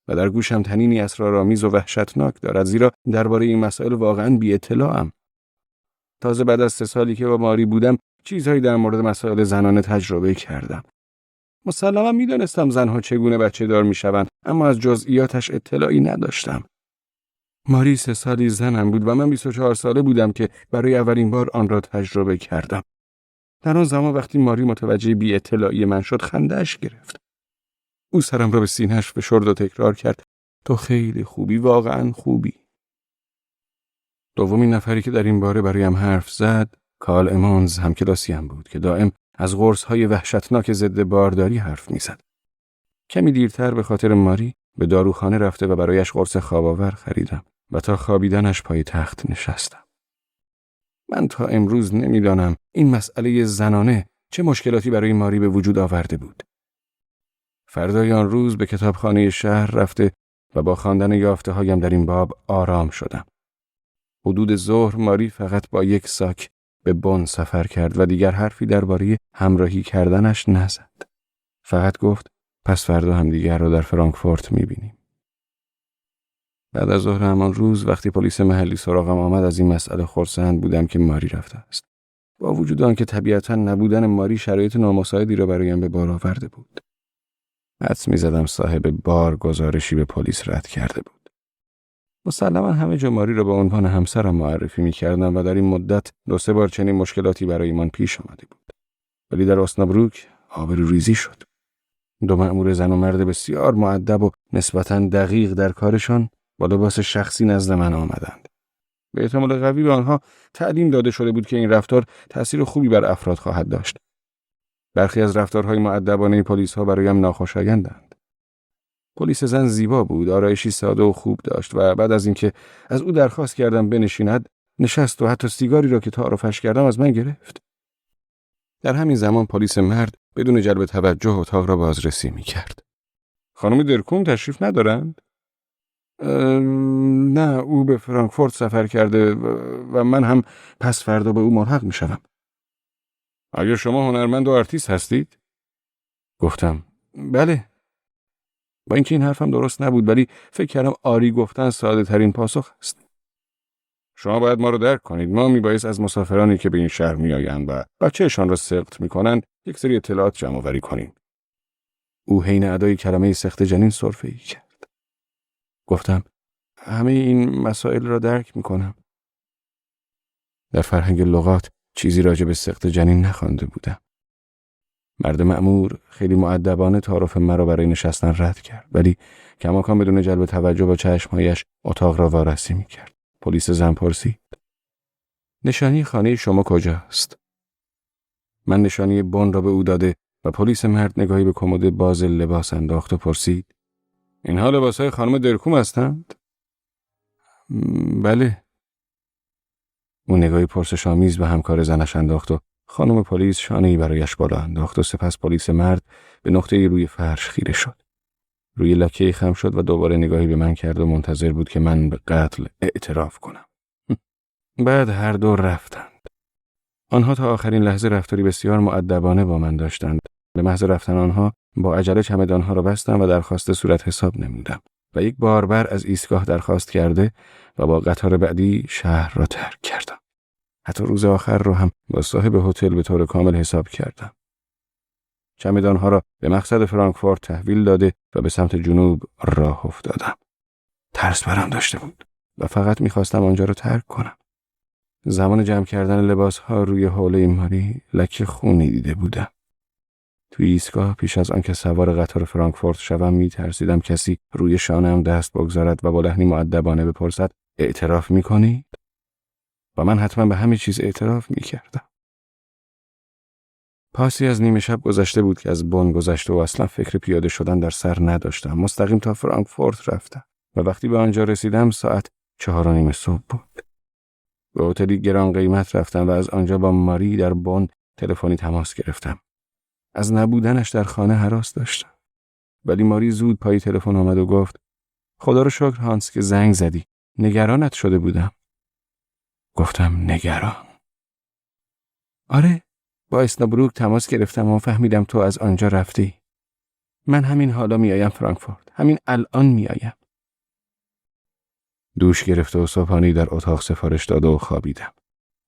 و در گوشم طنینی اسرارآمیز و وحشتناک دارد، زیرا درباره این مسائل واقعاً بی‌اطلاعم. تازه بعد از 3 سالی که با ماری بودم چیزهایی در مورد مسائل زنانه تجربه کردم. مسلماً می‌دانستم زنها چگونه بچه‌دار می‌شوند، اما از جزئیاتش اطلاعی نداشتم. ماری 3 سالی زنم بود و من 24 ساله بودم که برای اولین بار آن را تجربه کردم. در آن زمان وقتی ماری متوجه بی اطلاعی من شد خنده‌اش گرفت. او سرم را به سینه‌اش فشرد و تکرار کرد تو خیلی خوبی، واقعاً خوبی. دومین نفری که در این باره برایم حرف زد کارل امانز همکلاسیم بود که دائم از قرص‌های وحشتناک ضد بارداری حرف می‌زد. کمی دیرتر به خاطر ماری به داروخانه رفته و برایش قرص خواب‌آور خریدم و تا خوابیدنش پای تخت نشستم. من تا امروز نمیدانم این مسئله زنانه چه مشکلاتی برای ماری به وجود آورده بود. فردای آن روز به کتابخانه شهر رفته و با خواندن یافته‌هایم در این باب آرام شدم. حدود ظهر ماری فقط با 1 ساک به بن سفر کرد و دیگر حرفی درباره همراهی کردنش نزد. فقط گفت پس فردا همدیگر رو در فرانکفورت میبینیم. بعد از ظهر همان روز وقتی پلیس محلی سراغم آمد از این مسئله خرسند بودم که ماری رفته است. با وجود آنکه طبیعتاً نبودن ماری شرایط نامساعدی را برایم به بار آورده بود. حدس می‌زدم صاحب بار گزارشی به پلیس رد کرده بود. مسلماً همه جا ماری را به عنوان همسرم معرفی می‌کردم و در این مدت 2-3 بار چنین مشکلاتی برایمان پیش آمده بود. ولی در اسنابروک آبروریزی شد. 2 مأمور زن و مرد بسیار مؤدب و نسبتاً دقیق در کارشان با لباس شخصی نزد من آمدند. به احتمال قوی به آنها تعلیم داده شده بود که این رفتار تأثیر خوبی بر افراد خواهد داشت. برخی از رفتارهای مؤدبانه پلیس‌ها برایم ناخوشایندند. پلیس زن زیبا بود، آرایشی ساده و خوب داشت و بعد از اینکه از او درخواست کردم بنشیند، نشست و حتی سیگاری را که تعارفش کردم از من گرفت. در همین زمان پلیس مرد بدون جلب توجه اتاق را بازرسی می‌کرد. خانم درکوم تشریف ندارند؟ نه، او به فرانکفورت سفر کرده و من هم پس فردا به او ملحق می‌شوم. آیا شما هنرمند و آرتیست هستید؟ گفتم بله. با اینکه این حرفم درست نبود ولی فکر کردم آری گفتن ساده ترین پاسخ است. شما باید ما رو درک کنید. ما میبایست از مسافرانی که به این شهر میآیند و بچه‌شان را سقط میکنند یک سری اطلاعات جمع آوری کنیم. او حین ادای کلمه سقط جنین سرفه‌ای کرد. گفتم همه این مسائل را درک میکنم. در فرهنگ لغات چیزی راجع به سقط جنین نخوانده بودم. مرد مأمور خیلی مؤدبانه تعارف مرا برای نشستن رد کرد ولی کماکان بدون جلب توجه با چشمهایش اتاق را وارسی میکرد. پلیس زن پرسید نشانی خانه شما کجاست؟ من نشانی بن را به او داده و پلیس مرد نگاهی به کمد باز لباس انداخت و پرسید اینها لباسهای خانم درکوم هستند؟ بله. او نگاهی پرسش‌آمیز به همکار زنش انداخت و خانم پلیس شانه‌ای برایش بالا انداخت و سپس پلیس مرد به نقطه‌ای روی فرش خیره شد. روی لکه‌ای خم شد و دوباره نگاهی به من کرد و منتظر بود که من به قتل اعتراف کنم. بعد هر دو رفتند. آنها تا آخرین لحظه رفتاری بسیار مؤدبانه با من داشتند. به محض رفتن آنها با عجله چمدانها را بستم و درخواست صورت حساب نمودم و یک باربر از ایستگاه درخواست کرده و با قطار بعدی شهر را ترک کردم. حتی روز آخر رو هم با صاحب هتل به طور کامل حساب کردم. چمدانها را به مقصد فرانکفورت تحویل داده و به سمت جنوب راه افتادم. ترس برم داشته بود و فقط می‌خواستم آنجا را ترک کنم. زمان جمع کردن لباس‌ها روی حوله ماری لکه خونی دیده بودم. توی ایستگاه پیش از آنکه سوار قطار فرانکفورت شوم می‌ترسیدم کسی روی شانه‌ام دست بگذارد و با لحنی مؤدبانه بپرسد اعتراف می‌کنید؟ و من حتما به همه چیز اعتراف می‌کردم. پاسی از نیمه شب گذشته بود که از بن گذشته و اصلا فکر پیاده شدن در سر نداشتم. مستقیم تا فرانکفورت رفتم و وقتی به آنجا رسیدم ساعت 4:30 صبح بود. به هتلی گران قیمت رفتم و از آنجا با ماری در بن تلفنی تماس گرفتم. از نبودنش در خانه هراس داشتم. ولی ماری زود پای تلفن آمد و گفت خدا رو شکر هانس که زنگ زدی. نگرانت شده بودم. گفتم نگران؟ آره، با اسنابروک تماس گرفتم و فهمیدم تو از آنجا رفتی. من همین حالا میایم فرانکفورت. همین الان میایم. دوش گرفته و صبحانی در اتاق سفارش داده و خوابیدم.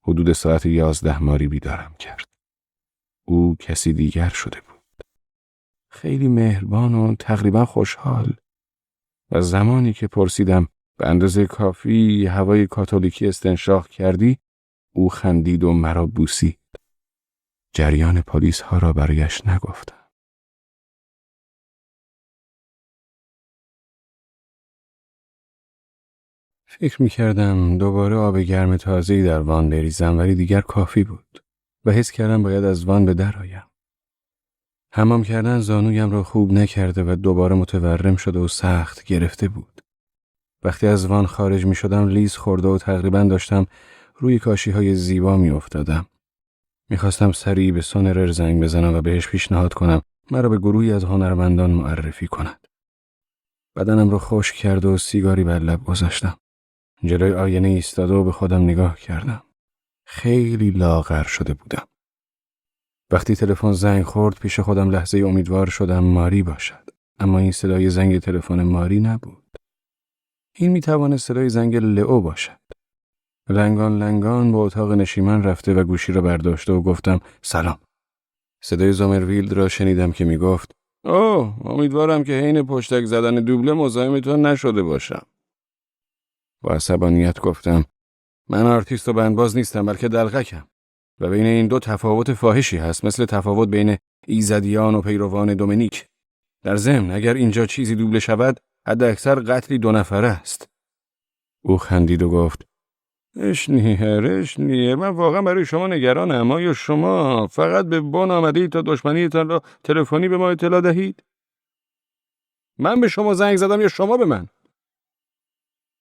حدود ساعت 11 ماری بیدارم کرد. او کسی دیگر شده بود. خیلی مهربان و تقریبا خوشحال. و زمانی که پرسیدم به اندازه کافی هوای کاتولیکی استنشاق کردی، او خندید و مرا بوسید. جریان پلیس ها را برایش نگفتم. فکر می‌کردم دوباره آب گرم تازه‌ای در وان بریزم ولی دیگر کافی بود و حس کردم باید از وان به در آیم. حمام کردن زانویم را خوب نکرده و دوباره متورم شده و سخت گرفته بود. وقتی از وان خارج می شدم لیز خورده و تقریبا داشتم روی کاشی‌های زیبا می افتادم. می‌خواستم سریع به سونرر زنگ بزنم و بهش پیشنهاد کنم مرا به گروهی از هنرمندان معرفی کند. بدنم را خشک کرد و سیگاری بر لب گذاشتم. جلوی آینه ایستاده و به خودم نگاه کردم. خیلی لاغر شده بودم. وقتی تلفن زنگ خورد پیش خودم لحظه امیدوار شدم ماری باشد. اما این صدای زنگ تلفن ماری نبود. این میتواند صدای زنگ لئو باشد. لنگان لنگان به اتاق نشیمن رفته و گوشی را برداشته و گفتم سلام. صدای زامرویلد را شنیدم که میگفت امیدوارم که حین پشتک زدن دوبله مزاحمتون نشده باشم. با عصبانیت گفتم من آرتیست و بندباز نیستم بلکه دلغکم و بین این دو تفاوت فاحشی هست، مثل تفاوت بین ایزدیان و پیروان دومینیک. در ضمن اگر اینجا چیزی دوبله شود حد اکثر قتلی 2 نفره است. او خندید و گفت اشنیه من واقعا برای شما نگرانم. آیا شما فقط به بن آمده اید تا دشمنیتان را تلفنی به ما اطلاع دهید؟ من به شما زنگ زدم یا شما به من؟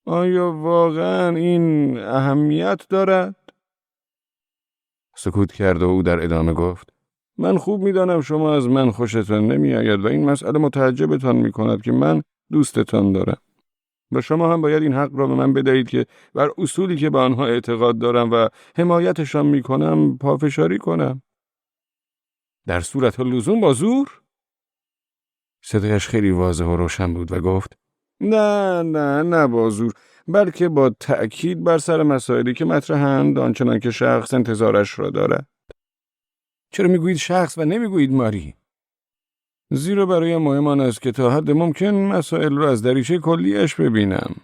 آیا واقعا این اهمیت دارد؟ سکوت کرد و او در ادامه گفت من خوب میدانم شما از من خوشتان نمی آید و این مسئله متعجبتان می کند که من دوستتان دارم. و شما هم باید این حق را به من بدهید که بر اصولی که به آنها اعتقاد دارم و حمایتشان می کنم پافشاری کنم. در صورت لزوم با زور؟ صدایش خیلی واضح و روشن بود و گفت نه با زور، بلکه با تأکید بر سر مسائلی که مطرحند آنچنان که شخص انتظارش را دارد. چرا میگویید شخص و نمیگویید ماری؟ زیرا برای مهم آن است که تا حد ممکن مسائل را از دریچه کلیش ببینم.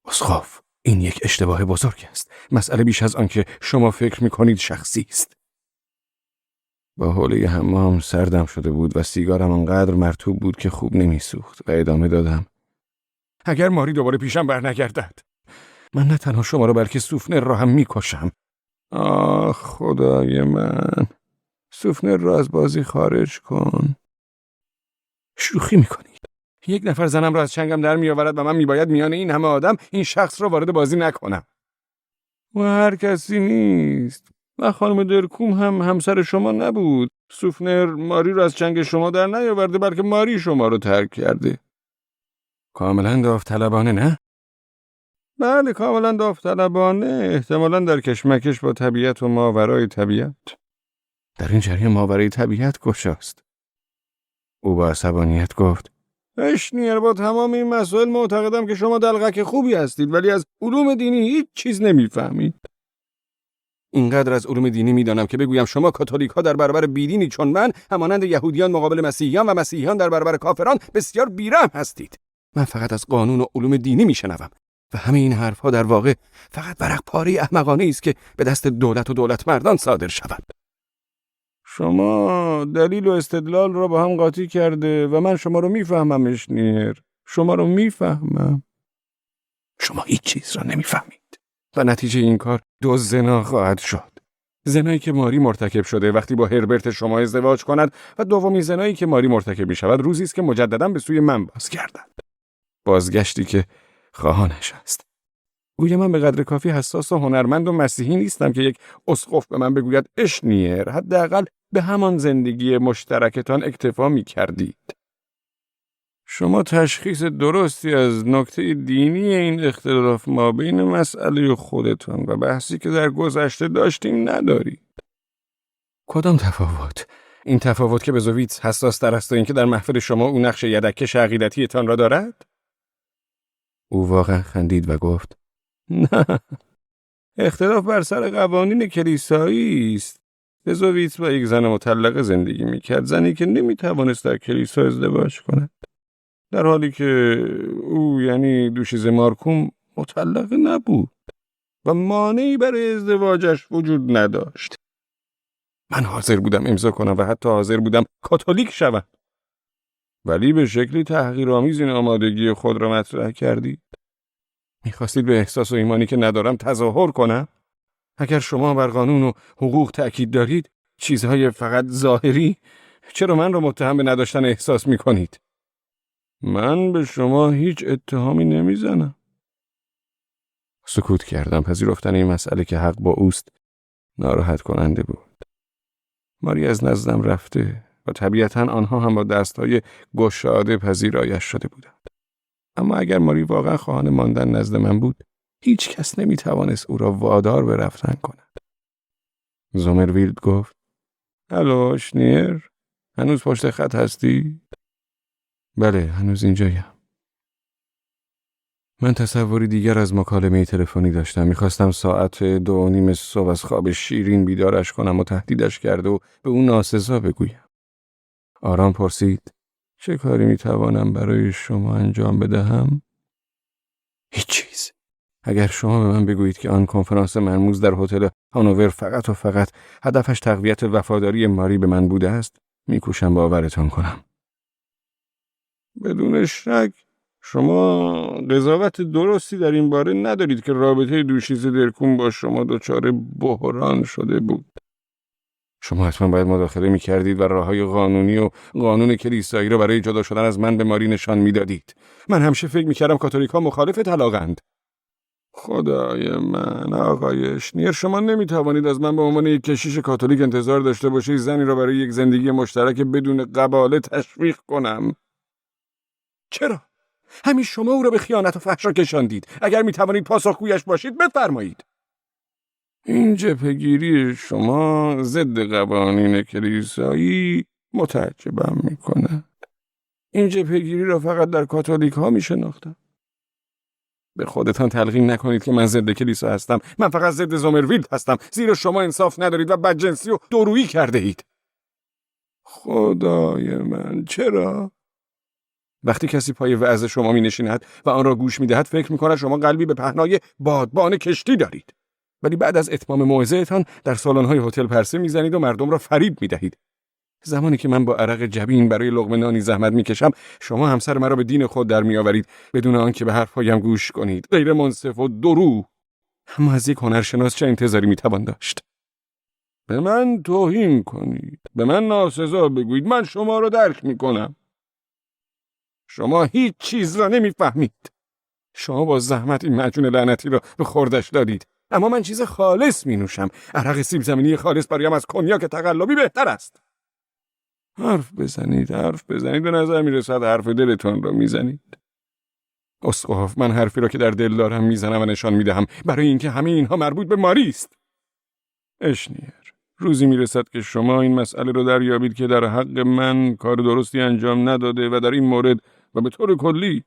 اسخاف، این یک اشتباه بزرگ است. مسئله بیش از آن که شما فکر میکنید شخصی است. با حوله حمام سردم شده بود و سیگارم انقدر مرطوب بود که خوب نمیسوخت و ادامه دادم. اگر ماری دوباره پیشم برنگردد من نه تنها شما را بلکه سوفنر را هم میکشم. آه خدای من، سوفنر را از بازی خارج کن. شوخی میکنید. 1 نفر زنم را از چنگم در میآورد و من میباید میان این همه آدم این شخص را وارد بازی نکنم. و هر کسی نیست. و خانم درکوم هم همسر شما نبود. سوفنر ماری را از چنگ شما در نیاورده بلکه ماری شما را ترک کرده. کاملا داوطلبانه نه؟ بله کاملا داوطلبانه، احتمالا در کشمکش با طبیعت و ماورای طبیعت. در این جریان ماورای طبیعت کجاست؟ او با عصبانیت گفت اشنیر با تمام این مسائل معتقدم که شما دلغک خوبی هستید ولی از علوم دینی هیچ چیز نمیفهمید. اینقدر از علوم دینی میدانم که بگویم شما کاتولیک ها در برابر بیدینی چون من همانند یهودیان مقابل مسیحیان و مسیحیان در برابر کافران بسیار بیرحم هستید. من فقط از قانون و علوم دینی میشنوم و همه این حرفها در واقع فقط ورق پاره احمقانه است که به دست دولت و دولتمردان صادر شود. شما دلیل و استدلال را با هم قاطی کرده و من شما رو میفهمم اشنیر. شما رو میفهمم. شما هیچ چیز را نمیفهمید و نتیجه این کار 2 زنا خواهد شد. زنایی که ماری مرتکب شده وقتی با هربرت شما ازدواج کند و دومین زنایی که ماری مرتکب می شود روزی است که مجددا به سوی من بازگردد. بازگشتی که خواهانش است. گویا من به قدر کافی حساس و هنرمند و مسیحی نیستم که یک اسقف به من بگوید اشنیر حداقل به همان زندگی مشترکتان اکتفا می کردید. شما تشخیص درستی از نکته دینی این اختلاف ما بین مسئله خودتان و بحثی که در گذشته داشتیم ندارید. کدام تفاوت؟ این تفاوت که بزویتس حساس تر است و اینکه در محفل شما او نقش یدکش عقیدتیتان را دارد؟ او واقعا خندید و گفت نه، اختلاف بر سر قوانین کلیسایی است. بزویتس با یک زن مطلقه زندگی میکرد، زنی که نمیتوانست در کلیسا ازدواج کند، در حالی که او یعنی دوشیزه مارکوم مطلقه نبود و مانعی برای ازدواجش وجود نداشت. من حاضر بودم امضا کنم و حتی حاضر بودم کاتولیک شوم، ولی به شکلی تحقیرآمیز این آمادگی خود را مطرح کردید. میخواستید به احساس و ایمانی که ندارم تظاهر کنم؟ اگر شما بر قانون و حقوق تأکید دارید، چیزهای فقط ظاهری، چرا من را متهم به نداشتن احساس میکنید؟ من به شما هیچ اتهامی نمیزنم. سکوت کردم. پذیرفتن این مسئله که حق با اوست ناراحت کننده بود. ماری از نزدم رفته و طبیعتاً آنها هم با دستهای گشاده پذیرایش شده بودند. اما اگر ماری واقعا خواهان ماندن نزد من بود، هیچ کس نمیتوانست او را وادار به رفتن کند. زامرویلد گفت الو شنیر، هنوز پشت خط هستی؟ بله، هنوز اینجایم. من تصوری دیگر از مکالمه تلفنی داشتم. میخواستم ساعت 2:30 صبح از خواب شیرین بیدارش کنم و تهدیدش کرده و به اون ناسزا بگویم. آرام پرسید: چه کاری میتوانم برای شما انجام بدهم؟ هیچ چیز. اگر شما به من بگویید که آن کنفرانس مرموز در هتل هانوور فقط و فقط هدفش تقویت وفاداری ماری به من بوده است، میکوشم باورتان کنم. بدون شک شما قضاوت درستی در این باره ندارید که رابطه دوشیز درکون با شما دچار بحران شده بود. شما حتما باید مداخله می‌کردید و راههای قانونی و قانون کلیسایی را برای جدا شدن از من به ماری نشان می‌دادید. من همیشه فکر می‌کردم کاتولیک‌ها مخالف طلاقند. خدای من، آقای شنیر، شما نمی‌توانید از من به عنوان یک کشیش کاتولیک انتظار داشته باشید زنی را برای یک زندگی مشترک بدون قباله تشویق کنم. چرا؟ همین شما او را به خیانت و فحشا کشاندید. اگر می‌توانید پاسخگویش باشید بفرمایید. این جبهه‌گیری شما ضد قوانین کلیسایی متعجبم می‌کند. این جبهه‌گیری را فقط در کاتولیک ها می‌شناختم. به خودتان تلقین نکنید که من ضد کلیسا هستم. من فقط ضد زومرویلد هستم، زیرا شما انصاف ندارید و بدجنسی و دورویی کرده اید. خدای من، چرا؟ وقتی کسی پای وعظ شما می نشیند و آن را گوش می دهد فکر می کند شما قلبی به پهنای بادبان کشتی دارید. ولی بعد از اتمام موعظه‌تان در سالن‌های هتل پرسه می زنید و مردم را فریب می دهید. زمانی که من با عرق جبین برای لقمه نانی زحمت می کشم، شما همسر مرا به دین خود در می آورید بدون آنکه به حرفهایم گوش کنید. غیر منصف و درو. اما از یک هنرشناس چه انتظاری می توان داشت؟ به من توهین کنید، به من ناسزا بگویید، من شما را درک می کنم. شما هیچ چیز را نمیفهمید. شما با زحمت این معجون لعنتی را به خوردش دادید. اما من چیز خالص می نوشم. عرق سیب زمینی خالص برایم از کنیاک تقلبی بهتر است. حرف بزنید. به نظر می رسد حرف دلتان را می زنید. اسقف، من حرفی را که در دل دارم می زنم و نشان می دهم، برای اینکه همه اینها مربوط به ماری است. اشنیر، روزی می رسد که شما این مسئله را دریابید که در حق من کار درستی انجام نداده و در این مورد و به طور کلی.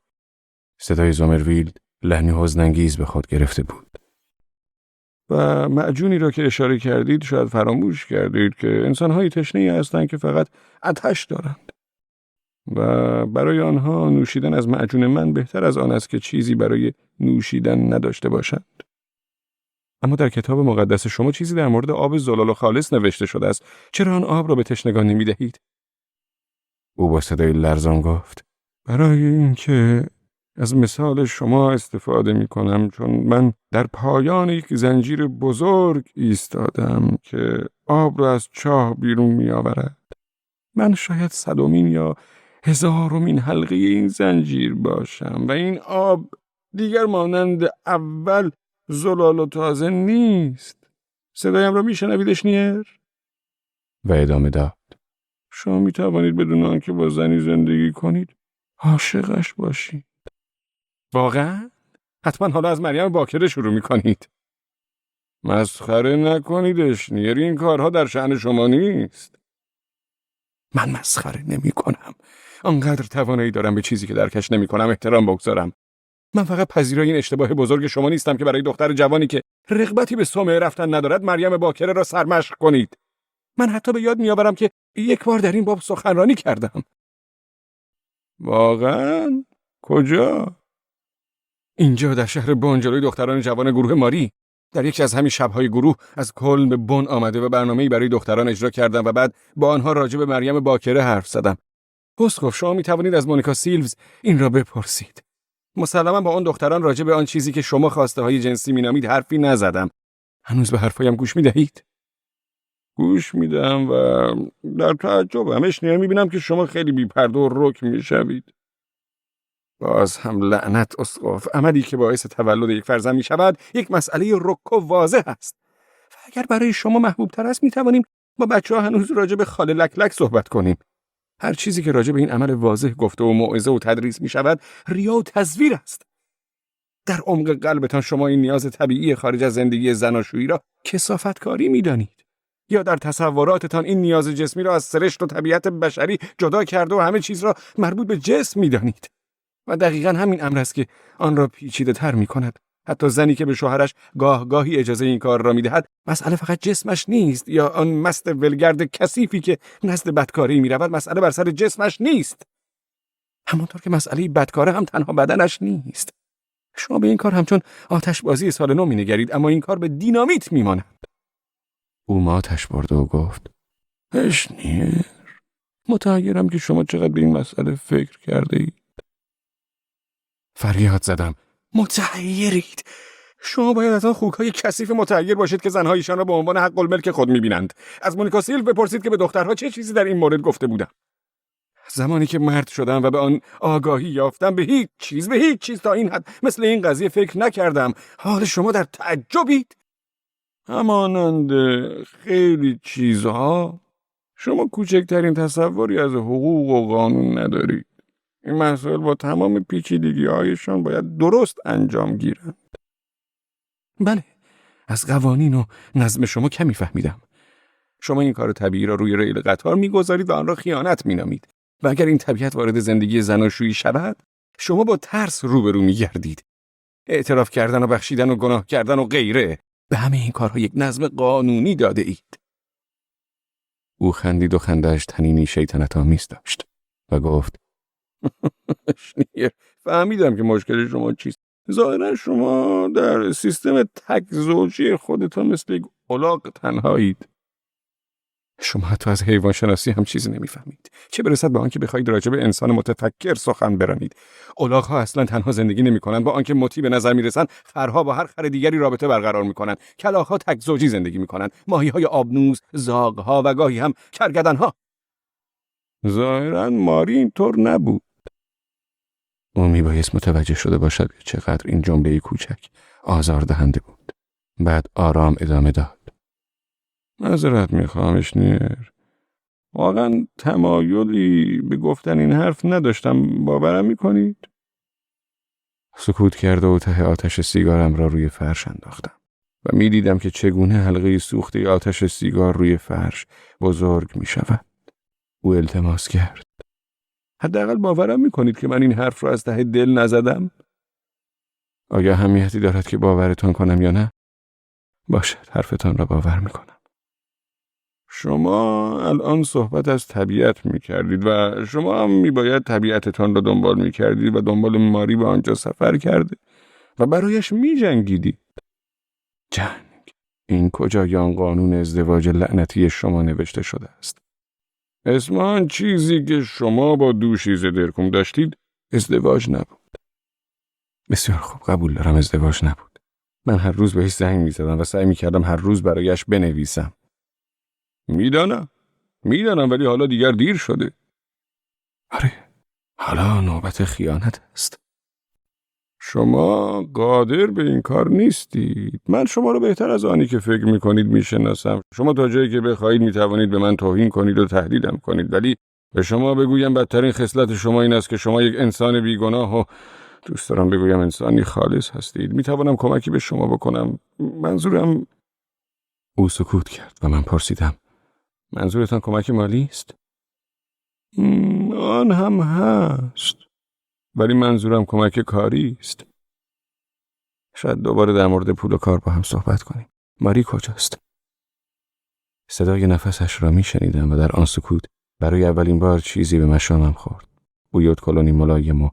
صدای زومرویلد لحنی حزن‌انگیز به خود گرفته بود. و معجونی را که اشاره کردید شاید فراموش کردید که انسان‌های تشنه‌ای هستند که فقط آتش دارند. و برای آنها نوشیدن از معجون من بهتر از آن است که چیزی برای نوشیدن نداشته باشند. اما در کتاب مقدس شما چیزی در مورد آب زلال و خالص نوشته شده است. چرا آن آب را به تشنگان نمی‌دهید؟ او با صدای لرزان گفت: برای اینکه از مثال شما استفاده می کنم، چون من در پایان یک زنجیر بزرگ ایستادم که آب را از چاه بیرون می آورد. من شاید 100مین یا 1000مین حلقه این زنجیر باشم و این آب دیگر مانند اول زلال و تازه نیست. صدایم را می شنوید اشنیر؟ و ادامه داد: شما می توانید بدون آنکه با زنی زندگی کنید عاشقش باشید. واقعا؟ حتما حالا از مریم باکره شروع می کنید. مسخره نکنید اشنیر، این کارها در شأن شما نیست. من مسخره نمی کنم. آنقدر توانایی دارم به چیزی که درکش نمی کنم احترام بگذارم. من فقط پذیرای این اشتباه بزرگ شما نیستم که برای دختر جوانی که رغبتی به صومعه رفتن ندارد مریم باکره را سرمشق کنید. من حتی به یاد میآورم که یک بار در این باب سخنرانی کردم. واقعا؟ کجا؟ اینجا در شهر بن، جلوی دختران جوان گروه ماری. در یکی از همین شب‌های گروه از کلن به بن آمده و برنامه‌ای برای دختران اجرا کردم و بعد با آنها راجع به مریم باکره حرف زدم. اسقف، شما می توانید از مونیکا سیلوز این را بپرسید. مسلما با آن دختران راجع به آن چیزی که شما خواسته های جنسی مینامید حرفی نزدم. هنوز به حرفایم گوش می دهید؟ گوش می دهم و در تعجبم اشنیر می بینم که شما خیلی بی پرده و رک می شوید. باز هم لعنت اسقف، عملی که باعث تولد یک فرزند می شود یک مسئله رک و واضح است. و اگر برای شما محبوب تر است می توانیم با بچه‌ها هنوز راجع به خاله لکلک صحبت کنیم. هر چیزی که راجع به این عمل واضح گفته و موعظه و تدریس می شود ریا و تزویر است. در عمق قلبتان شما این نیاز طبیعی خارج از زندگی زناشویی را کثافتکاری می دانید. یا در تصوراتتان این نیاز جسمی را از سرشت و طبیعت بشری جدا کرده و همه چیز را مربوط به جسم می‌دانید. و دقیقاً همین امر است که آن را پیچیده‌تر می‌کند. حتی زنی که به شوهرش گاهی اجازه این کار را می‌دهد، مسئله فقط جسمش نیست، یا آن مست ولگرد کثیفی که نزد بدکاری می‌رود، مسئله بر سر جسمش نیست. همانطور که مسئله بدکاره هم تنها بدنش نیست. شما به این کار همچون آتش بازی سال نو می‌نگرید، اما این کار به دینامیت می‌ماند. او ماتش برد و گفت: اشنیر، متحیرم که شما چقدر به این مسئله فکر کرده اید. فریاد زدم: متحیرید؟ شما باید از آن خوک‌های کثیف متحیر باشید که زنهایشان را به عنوان حق الملک خود می‌بینند. از مونیکا سیلو بپرسید که به دخترها چه چیزی در این مورد گفته بودم. زمانی که مرد شدم و به آن آگاهی یافتم، به هیچ چیز تا این حد مثل این قضیه فکر نکردم. حال شما در تعجبید؟ همانند خیلی چیزها شما کوچکترین تصوری از حقوق و قانون ندارید. این مسائل با تمام پیچیدگی‌هایشان باید درست انجام گیرند. بله، از قوانین و نظم شما کمی فهمیدم. شما این کار طبیعی را روی ریل قطار می‌گذارید و آن را خیانت می‌نامید. و اگر این طبیعت وارد زندگی زناشویی شود، شما با ترس روبرو می‌گردید. اعتراف کردن و بخشیدن و گناه کردن و غیره. به همه این کارها یک نظم قانونی داده اید. او خندید و خنده‌اش طنینی شیطنت‌آمیز داشت و گفت: شنیر، فهمیدم که مشکل شما چیست. ظاهرا شما در سیستم تک زوجی خودتان مثل یک الاغ تنهایید. شما حتی از حیوان شناسی هم چیزی نمیفهمید. چه برسد به آنکه بخواید راجع به انسان متفکر سخن برانید. الاغ‌ها اصلا تنها زندگی نمی‌کنند، با آنکه مطیع به نظر می‌رسند. خرها با هر خر دیگری رابطه برقرار می‌کنند. کلاغ‌ها تک زوجی زندگی می‌کنند. ماهی‌های آبنوز، زاغ‌ها و گاهی هم کرگدن‌ها. ظاهرا ماری اینطور نبود. او میبایست متوجه شده باشد که چقدر این جمله کوچک آزاردهنده بود. بعد آرام ادامه داد: معذرت میخوام اشنیر. واقعا تمایلی به گفتن این حرف نداشتم. باورم میکنید؟ سکوت کرد و ته آتش سیگارم را روی فرش انداختم و میدیدم که چگونه حلقه سوخته آتش سیگار روی فرش بزرگ میشود. او التماس کرد: حداقل باورم میکنید که من این حرف را از ته دل نزدم؟ آیا اهمیتی دارد که باورتان کنم یا نه؟ باشد، حرفتان را باور میکنم. شما الان صحبت از طبیعت میکردید و شما هم میباید طبیعتتان را دنبال میکردید و دنبال ماری به آنجا سفر کرده و برایش میجنگیدید. جنگ؟ این کجای آن قانون ازدواج لعنتی شما نوشته شده است؟ اسم آن چیزی که شما با دوشیزه درکم داشتید ازدواج نبود. بسیار خوب، قبول دارم ازدواج نبود. من هر روز بهش زنگ میزدم و سعی میکردم هر روز برایش بنویسم. میدانم ولی حالا دیگر دیر شده. آره، حالا نوبت خیانت است. شما قادر به این کار نیستید. من شما رو بهتر از آنی که فکر میکنید میشناسم. شما تا جایی که بخواهید میتوانید به من توهین کنید و تهدیدم کنید، ولی به شما بگویم بدترین خصلت شما این است که شما یک انسان بیگناه و دوست دارم بگویم انسانی خالص هستید. میتوانم کمکی به شما بکنم. منظورم... او سکوت کرد و من پرسیدم: منظورتان کمک مالی است؟ آن هم هست، ولی منظورم کمک کاری است. شاید دوباره در مورد پول و کار با هم صحبت کنیم. ماری کجاست؟ صدای نفسش را میشنیدم و در آن سکوت برای اولین بار چیزی به مشامم خورد. بوی ادکلونی ملایم و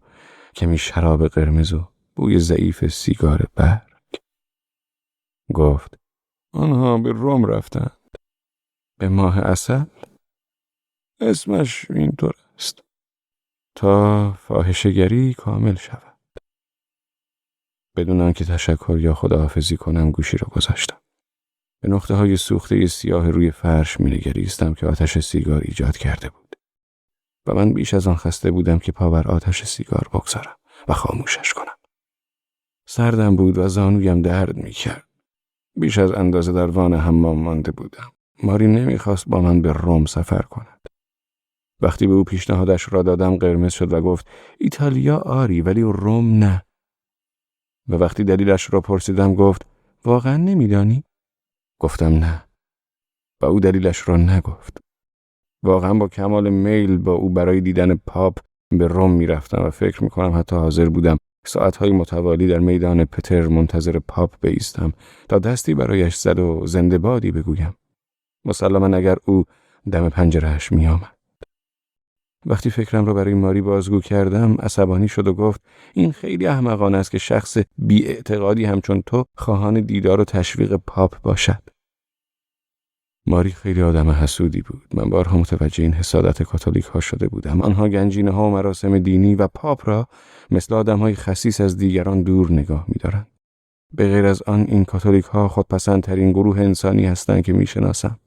کمی شراب قرمز و بوی ضعیف سیگار برگ. گفت: آنها به روم رفتند. به ماه عسل؟ اسمش اینطور است. تا فاحشه‌گری کامل شود. بدون آنکه تشکر یا خداحافظی کنم گوشی را گذاشتم. به نقطه‌های سوخته سیاه روی فرش می‌نگریستم که آتش سیگار ایجاد کرده بود. و من بیش از آن خسته بودم که پا بر آتش سیگار بگذارم و خاموشش کنم. سردم بود و زانویم درد می‌کرد. بیش از اندازه در وان حمام مانده بودم. ماری نمی‌خواست با من به روم سفر کند. وقتی به او پیشنهادش را دادم قرمز شد و گفت: ایتالیا آری ولی روم نه. و وقتی دلیلش را پرسیدم گفت: واقعا نمیدانی؟ گفتم نه. و او دلیلش را نگفت. واقعا با کمال میل با او برای دیدن پاپ به روم میرفتم و فکر میکنم حتی حاضر بودم ساعتهای متوالی در میدان پتر منتظر پاپ بایستم تا دستی برایش زد و زنده بادی بگویم. مسلما اگر او دم پنجره‌اش میآمد. وقتی فکرم را برای ماری بازگو کردم عصبانی شد و گفت این خیلی احمقانه است که شخص بی‌اعتقادی همچون تو خواهان دیدار و تشویق پاپ باشد. ماری خیلی آدم حسودی بود. من بارها متوجه این حسادت کاتولیک ها شده بودم. آنها گنجینه ها و مراسم دینی و پاپ را مثل آدم های خسیس از دیگران دور نگاه می دارند. به غیر از آن این کاتولیک ها خودپسندترین گروه انسانی هستند که می شناسم.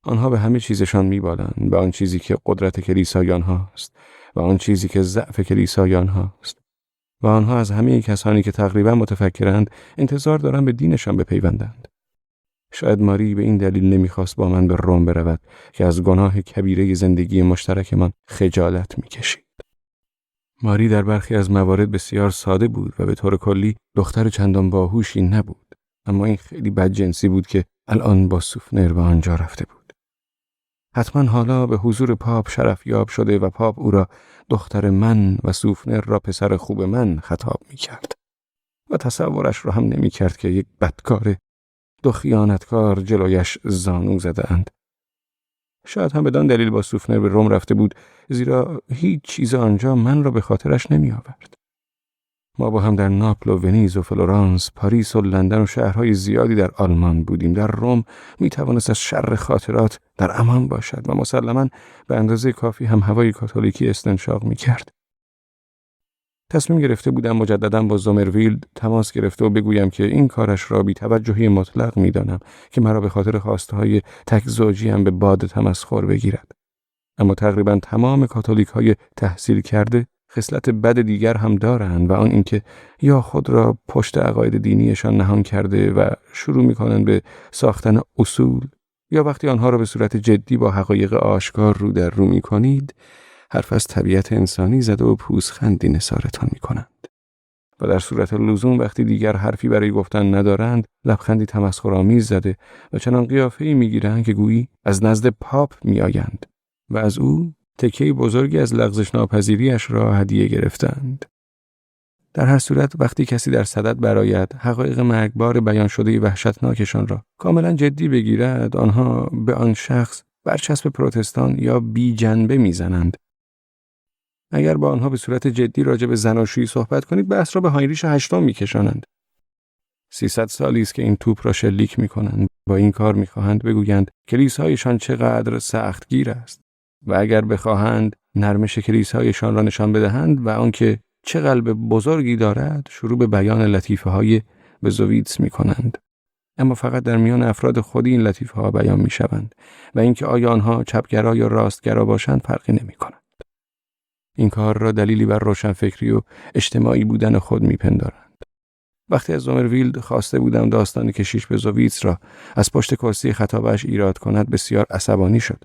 آنها به همه چیزشان می بالند، به آن چیزی که قدرت کلیسای آنهاست و آن چیزی که ضعف کلیسای آنهاست. و آنها از همه کسانی که تقریبا متفکرند انتظار دارند به دینشان بپیوندند. شاید ماری به این دلیل نمیخواست با من به روم برود که از گناه کبیره زندگی مشترکمان خجالت میکشید. ماری در برخی از موارد بسیار ساده بود و به طور کلی دختر چندان باهوشی نبود، اما این خیلی بدجنسی بود که الان با سوفنر به آنجا رفته بود. حتما حالا به حضور پاپ شرفیاب شده و پاپ او را دختر من و سوفنر را پسر خوب من خطاب میکرد و تصورش را هم نمیکرد که یک بدکار دو خیانتکار جلویش زانو زده اند. شاید هم بدان دلیل با سوفنر به روم رفته بود، زیرا هیچ چیز آنجا من را به خاطرش نمی آورد. ما با هم در ناپل و ونیز و فلورانس، پاریس و لندن و شهرهای زیادی در آلمان بودیم. در روم می توانست از شر خاطرات در امان باشد و مسلماً به اندازه کافی هم هوای کاتولیکی استنشاق می کرد. تصمیم گرفته بودم مجدداً با زومرویلد تماس گرفته و بگویم که این کارش را بی توجهی مطلق می دانم که مرا به خاطر خواستهای تک زوجی هم به باد تمسخر بگیرد. اما تقریباً تمام کاتولیک های تحصیل کرده خصلت بد دیگر هم دارند و آن اینکه یا خود را پشت عقاید دینیشان نهان کرده و شروع می کنند به ساختن اصول، یا وقتی آنها را به صورت جدی با حقایق آشکار رو در رو می کنید حرف از طبیعت انسانی زده و پوزخندی نثارتان می کنند. و در صورت لزوم وقتی دیگر حرفی برای گفتن ندارند لبخندی تمسخرآمیز زده و چنان قیافه‌ای می‌گیرند که گویی از نزد پاپ می‌آیند و از او تکه بزرگی از لغزش ناپذیریش را هدیه گرفتند. در هر صورت وقتی کسی در صدد برآید حقایق مرگبار بیان شده وحشتناکشان را کاملا جدی بگیرد، آنها به آن شخص برچسب پروتستان یا بی جنبه می‌زنند. اگر با آنها به صورت جدی راجع به زناشویی صحبت کنید بحث را به هاینریش هشتم می‌کشانند. 300 سالی است که این توپ را شلیک می‌کنند. با این کار می‌خواهند بگویند کلیسایشان چقدر سختگیر است و اگر بخواهند نرمش کلیسایشان را نشان بدهند و آنکه چه قلب بزرگی دارد شروع به بیان لطیفه‌های بزوویتس می‌کنند. اما فقط در میان افراد خودی این لطیفه‌ها بیان می‌شوند و اینکه آیا آنها چپگرا یا راستگرا باشند فرقی نمی‌کند. این کار را دلیلی بر روشنفکری و اجتماعی بودن خود میپندارند. وقتی از زومرویلد خواسته بودم داستان کشیش بزوویتس را از پشت کرسی خطابه‌اش ایراد کند بسیار عصبانی شد.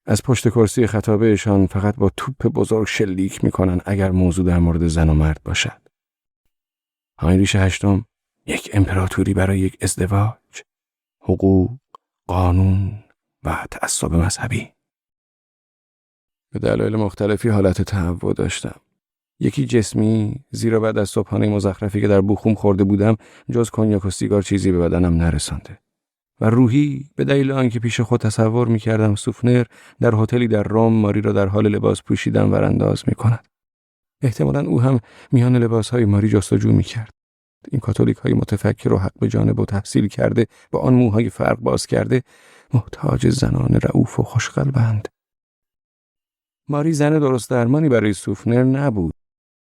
از پشت کرسی خطابه‌شان فقط با توپ بزرگ شلیک میکنند اگر موضوع در مورد زن و مرد باشد. هاینریش هشتم یک امپراتوری برای یک ازدواج، حقوق، قانون و تعصب مذهبی. به دلایل مختلفی حالت تهوع داشتم. یکی جسمی، زیرا بعد از صبحانه مزخرفی که در بوخوم خورده بودم جز کنیاک و سیگار چیزی به بدنم نرسانده. و روحی، به دلیل آنکه پیش خود تصور می‌کردم سوفنر در هتلی در روم ماری را در حال لباس پوشیدن ورانداز می‌کند. احتمالاً او هم میان لباس‌های ماری جستجو می‌کرد. این کاتولیک‌های متفکر و حق به جانب و تحصیل کرده با آن موهای فرق باز کرده محتاج زنان رئوف و خوشقلبند. ماری زن درست درمانی برای سوفنر نبود.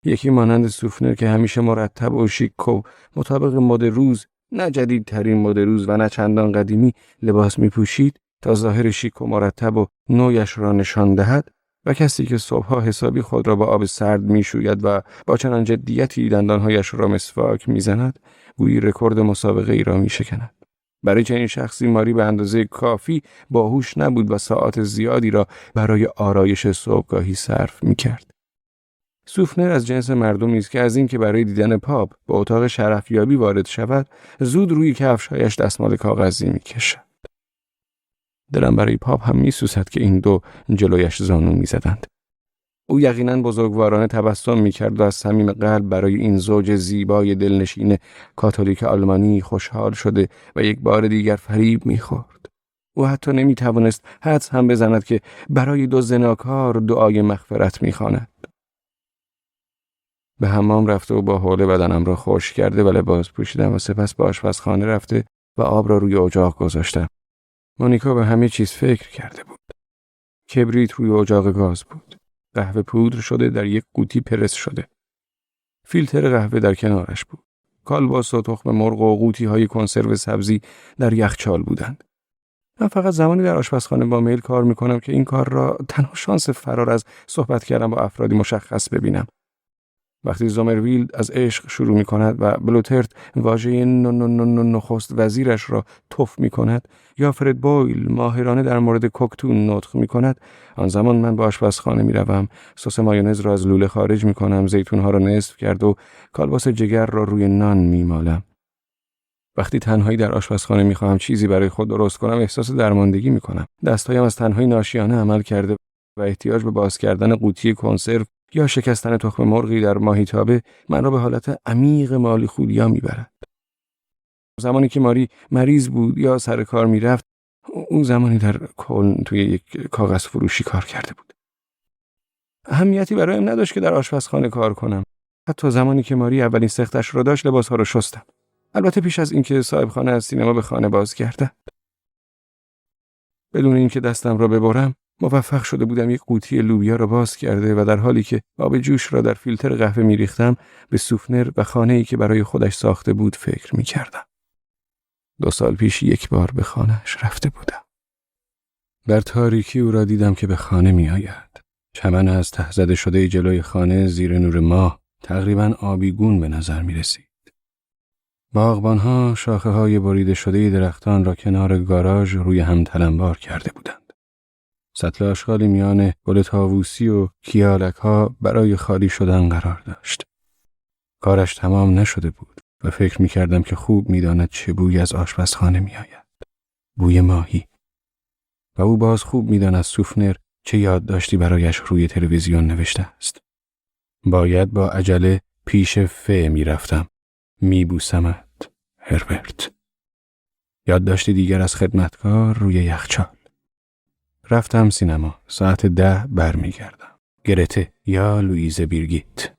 یکی مانند سوفنر که همیشه مرتب و شیک و مطابق مد روز، نه جدیدترین مد روز و نه چندان قدیمی لباس می پوشید تا ظاهر شیک و مرتب و نویش را نشان دهد و کسی که صبحها حسابی خود را با آب سرد می شوید و با چنان جدیتی دندانهایش را مسواک می زند گویی رکورد مسابقه ای را می شکند. برای چنین شخصی ماری به اندازه کافی باهوش نبود و ساعات زیادی را برای آرایش صبحگاهی صرف می‌کرد. سوفنر از جنس مردمی است که از اینکه برای دیدن پاپ به اتاق شرفیابی وارد شود، زود روی کفش‌هایش دستمال کاغذی می‌کشد. دلم برای پاپ هم میسوزد که این دو جلویش زانو میزدند. او یقینا بزرگوارانه تبسم میکرد و از صمیم قلب برای این زوج زیبای دلنشین کاتولیک آلمانی خوشحال شده و یک بار دیگر فریب میخورد. او حتی نمیتوانست حدس هم بزند که برای دو زناکار دعای مغفرت میخواند. به حمام رفته و با حوله بدنم را خشک کرده و لباس پوشیدم و سپس به آشپزخانه رفته و آب را روی اجاق گذاشتم. مونیکا به همه چیز فکر کرده بود. کبریت روی اجاق گاز بود. قهوه پودر شده در یک قوطی پرس شده. فیلتر قهوه در کنارش بود. کالباس و تخم مرغ و قوطی های کنسرو سبزی در یخچال بودند. من فقط زمانی در آشپزخانه با میل کار میکنم که این کار را تنها شانس فرار از صحبت کردن با افرادی مشخص ببینم. وقتی زومرویلد از عشق شروع می کند و بلوترت واژه نخست وزیرش را تف می کند یا فرد بویل ماهرانه در مورد کوکتون نطق می کند، آن زمان من به آشپزخانه می روم، سس مایونز را از لوله خارج می کنم، زیتونها را نصف کرد و کالباس جگر را روی نان می مالم. وقتی تنهایی در آشپزخانه می خواهم چیزی برای خود درست کنم، احساس درماندگی می کنم. دستهایم از تنهایی ناشیانه عمل کرده و احتیاج به باز کردن قوطی کنسرو یا شکستن تخم مرغی در ماهیتابه من را به حالت عمیق مالیخولیا میبرد. زمانی که ماری مریض بود یا سر کار میرفت، اون زمانی در کلن توی یک کاغذ فروشی کار کرده بود. اهمیتی برایم نداشت که در آشپزخانه کار کنم. حتی زمانی که ماری اولین سختش را داشت، لباسها را شستم. البته پیش از اینکه صاحب خانه از سینما به خانه باز کرده. بدون اینکه دستم را ببرم، موفق شده بودم یک قوطی لوبیا را باز کرده و در حالی که آب جوش را در فیلتر قهوه می‌ریختم به سوفنر و خانه‌ای که برای خودش ساخته بود فکر می‌کردم. 2 سال پیش یک بار به خانه‌اش رفته بودم. در تاریکی او را دیدم که به خانه می‌آید. چمن از ته زده شده جلوی خانه زیر نور ماه تقریباً آبیگون به نظر می‌رسید. باغبان‌ها شاخه‌های بریده شده درختان را کنار گاراژ روی هم تلمبار کرده بودند. سطل آشغالی میان گل طاووسی و کیالک‌ها برای خالی شدن قرار داشت. کارش تمام نشده بود و فکر می‌کردم که خوب می‌داند چه بویی از آشپزخانه می‌آید. بوی ماهی. و او باز خوب می‌داند سوفنر چه یادداشتی برایش روی تلویزیون نوشته است. باید با عجله پیش می‌رفتم. می‌بوسمت، هربرت. یادداشتی دیگر از خدمتکار روی یخچال. رفتم سینما. ساعت 10 برمیگردم. گرته یا لوئیز بیرگیت.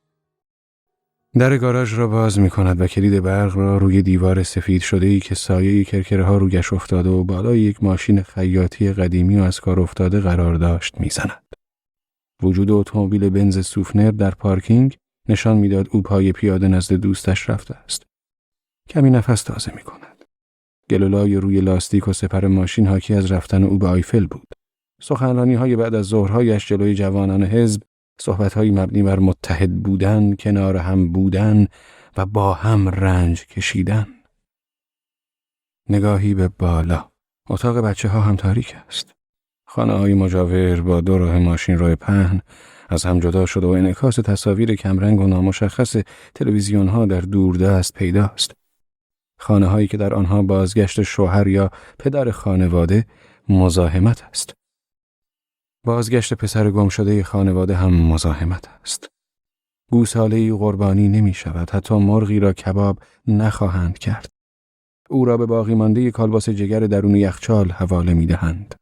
در گاراژ را باز می کند و کلید برق را روی دیوار سفید شده‌ای که سایه کرکره ها رویش افتاده و بالای یک ماشین خیاطی قدیمی و از کار افتاده قرار داشت می زند. وجود اتومبیل بنز سوفنر در پارکینگ نشان میداد او پای پیاده نزد دوستش رفته است. کمی نفس تازه می کند. گلولای روی لاستیک و سپر ماشین حاکی از رفتن او به آیفل بود. سخنرانی‌های بعد از ظهرهایش جلوی جوانان حزب، صحبت‌های مبنی بر متحد بودن، کنار هم بودن و با هم رنج کشیدن. نگاهی به بالا. اتاق بچه‌ها هم تاریک است. خانه‌های مجاور با 2 راه ماشین راه پهن از هم جدا شده و انعکاس تصاویر کمرنگ و نامشخص تلویزیون‌ها در دوردست پیداست. خانه‌هایی که در آنها بازگشت شوهر یا پدر خانواده مزاحمت است. بازگشت پسر گم شده خانواده هم مزاحمت است. گوساله‌ای قربانی نمی شود، حتی مرغی را کباب نخواهند کرد. او را به باقی مانده کالباس جگر درون یخچال حواله می دهند.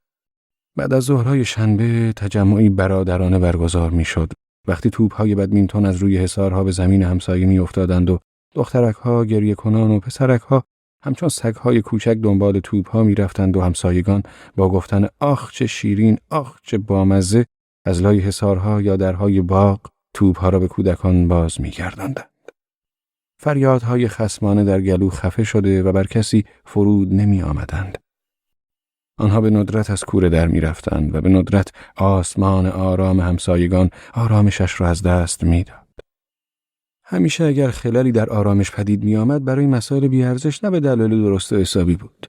بعد از ظهرهای شنبه تجمعی برادرانه برگزار می شد. وقتی توپ‌های بدمینتون از روی حصارها به زمین همسایه می افتادند و دخترک‌ها گریه کنان و پسرک‌ها همچون سگ‌های کوچک دنبال توپ‌ها می‌رفتند و همسایگان با گفتن آخ چه شیرین، آخ چه بامزه از لای حصارها یا درهای باغ توپ‌ها را به کودکان باز می‌گرداندند. فریادهای خصمانه در گلو خفه شده و بر کسی فرود نمی‌آمدند. آنها به ندرت از کوره در می‌رفتند و به ندرت آسمان آرام همسایگان آرامشش را از دست می‌داد. همیشه اگر خللی در آرامش پدید می آمد برای مسائل بی‌ارزش نه به دلایل درست و حسابی بود.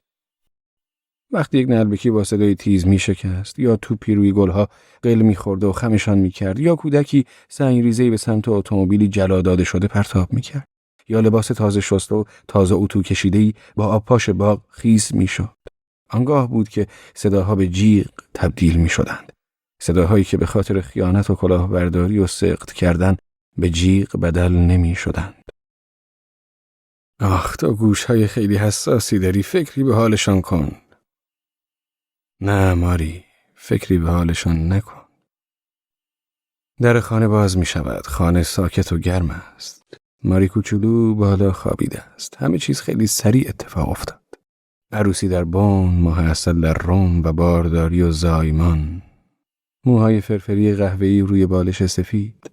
وقتی یک نعلبکی با صدای تیز می شکست یا توپی روی گلها قل می خورد و خمشان می کرد یا کودکی سنگریزه‌ای به سمت اتومبیلی جلا داده شده پرتاب می کرد یا لباس تازه شسته و تازه اتو کشیده‌ای با آبپاش باغ خیس می شد. آنگاه بود که صداها به جیغ تبدیل می شدند. صداهایی که به خاطر خیانت و کلاهبرداری و سقط کردن به جیغ بدل نمی شدند. آخ، تو گوشهای خیلی حساسی داری، فکری به حالشان کن. نه ماری، فکری به حالشان نکن. در خانه باز می شود. خانه ساکت و گرم است. ماری کوچولو بالا خوابیده است. همه چیز خیلی سریع اتفاق افتاد. عروسی در بون، ماه عسل در روم و بارداری و زایمان. موهای فرفری قهوه‌ای روی بالش سفید.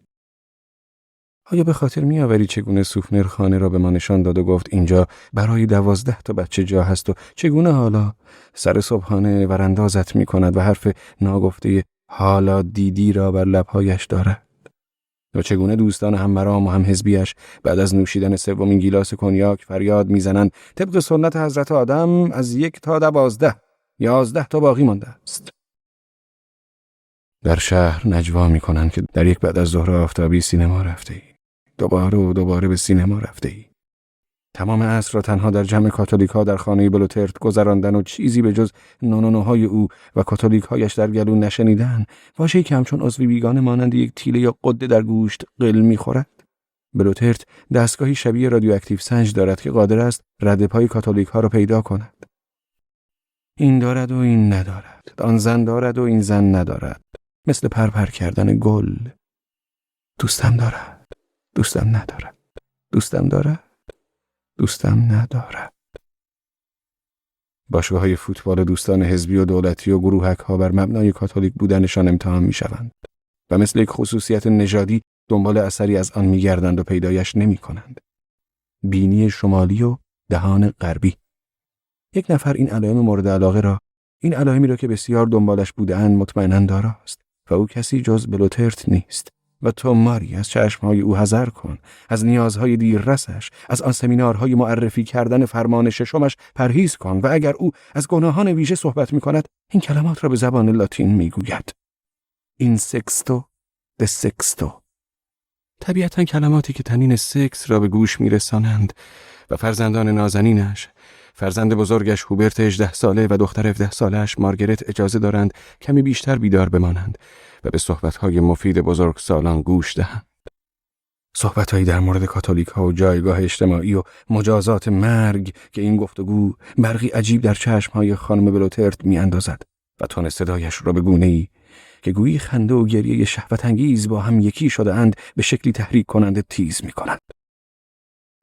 آیا به خاطر می‌آوری چگونه سوفنر خانه را به ما نشان داد و گفت اینجا برای 12 تا بچه جا هست و چگونه حالا سر صبحانه وراندازت می‌کند و حرف ناگفته حالا دیدی را بر لب‌هایش دارد؟ و چگونه دوستان هم مرام و هم حزبیش بعد از نوشیدن سومین گیلاس کنیاک فریاد میزنند طبق سنت حضرت آدم از 1 تا 12، 11 تا باقی مانده است. در شهر نجوا میکنند که در یک بعد از ظهر آفتابی سینما رفته ای. دوباره و دوباره به سینما رفته ای. تمام عصر را تنها در جمع کاتولیک‌ها در خانه بلوترت گذراندن و چیزی به جز نونونوهای او و کاتولیک‌هایش در گلو نشنیدن، واژه‌ای که همچون عضوی بیگانه مانند یک تیله یا قده در گوشت قل می‌خورد. بلوترت دستگاهی شبیه رادیواکتیو سنج دارد که قادر است ردپای کاتولیک‌ها را پیدا کند. این دارد و این ندارد. آن زن دارد و این زن ندارد. مثل پرپر کردن گل. دوستم دارد. دوستم ندارد. دوستم دارد. دوستم ندارد. باشگاه‌های فوتبال دوستان حزبی و دولتی و گروهک‌ها بر مبنای کاتولیک بودنشان امتحان می‌شوند و مثل یک خصوصیت نژادی دنبال اثری از آن می‌گردند و پیدایش نمی‌کنند. بینی شمالی و دهان غربی. یک نفر این علائم مورد علاقه را، این علائمی را که بسیار دنبالش بوده‌اند مطمئناً داراست و او کسی جز بلوترت نیست. و تو ماری از چشمهای او حذر کن، از نیازهای دیررسش، از آن سمینارهای معرفی کردن فرمان ششمش پرهیز کن و اگر او از گناهان ویژه صحبت می کند این کلمات را به زبان لاتین می گوید. این سکستو د سکستو. طبیعتاً کلماتی که طنین سکس را به گوش می رسانند و فرزندان نازنینش، فرزند بزرگش هوبرت 18 ساله و دختر 17 سالش مارگرت اجازه دارند کمی بیشتر بیدار بمانند و به صحبت‌های مفید بزرگسالان گوش دهند. صحبت‌هایی در مورد کاتولیک‌ها و جایگاه اجتماعی و مجازات مرگ که این گفتگو برقی عجیب در چشم‌های خانم بلوترت می‌اندازد و تون صدایش را به گونه‌ای که گویی خنده و گریه شهوت‌انگیز با هم یکی شده اند به شکلی تحریک کننده تیز می‌کند.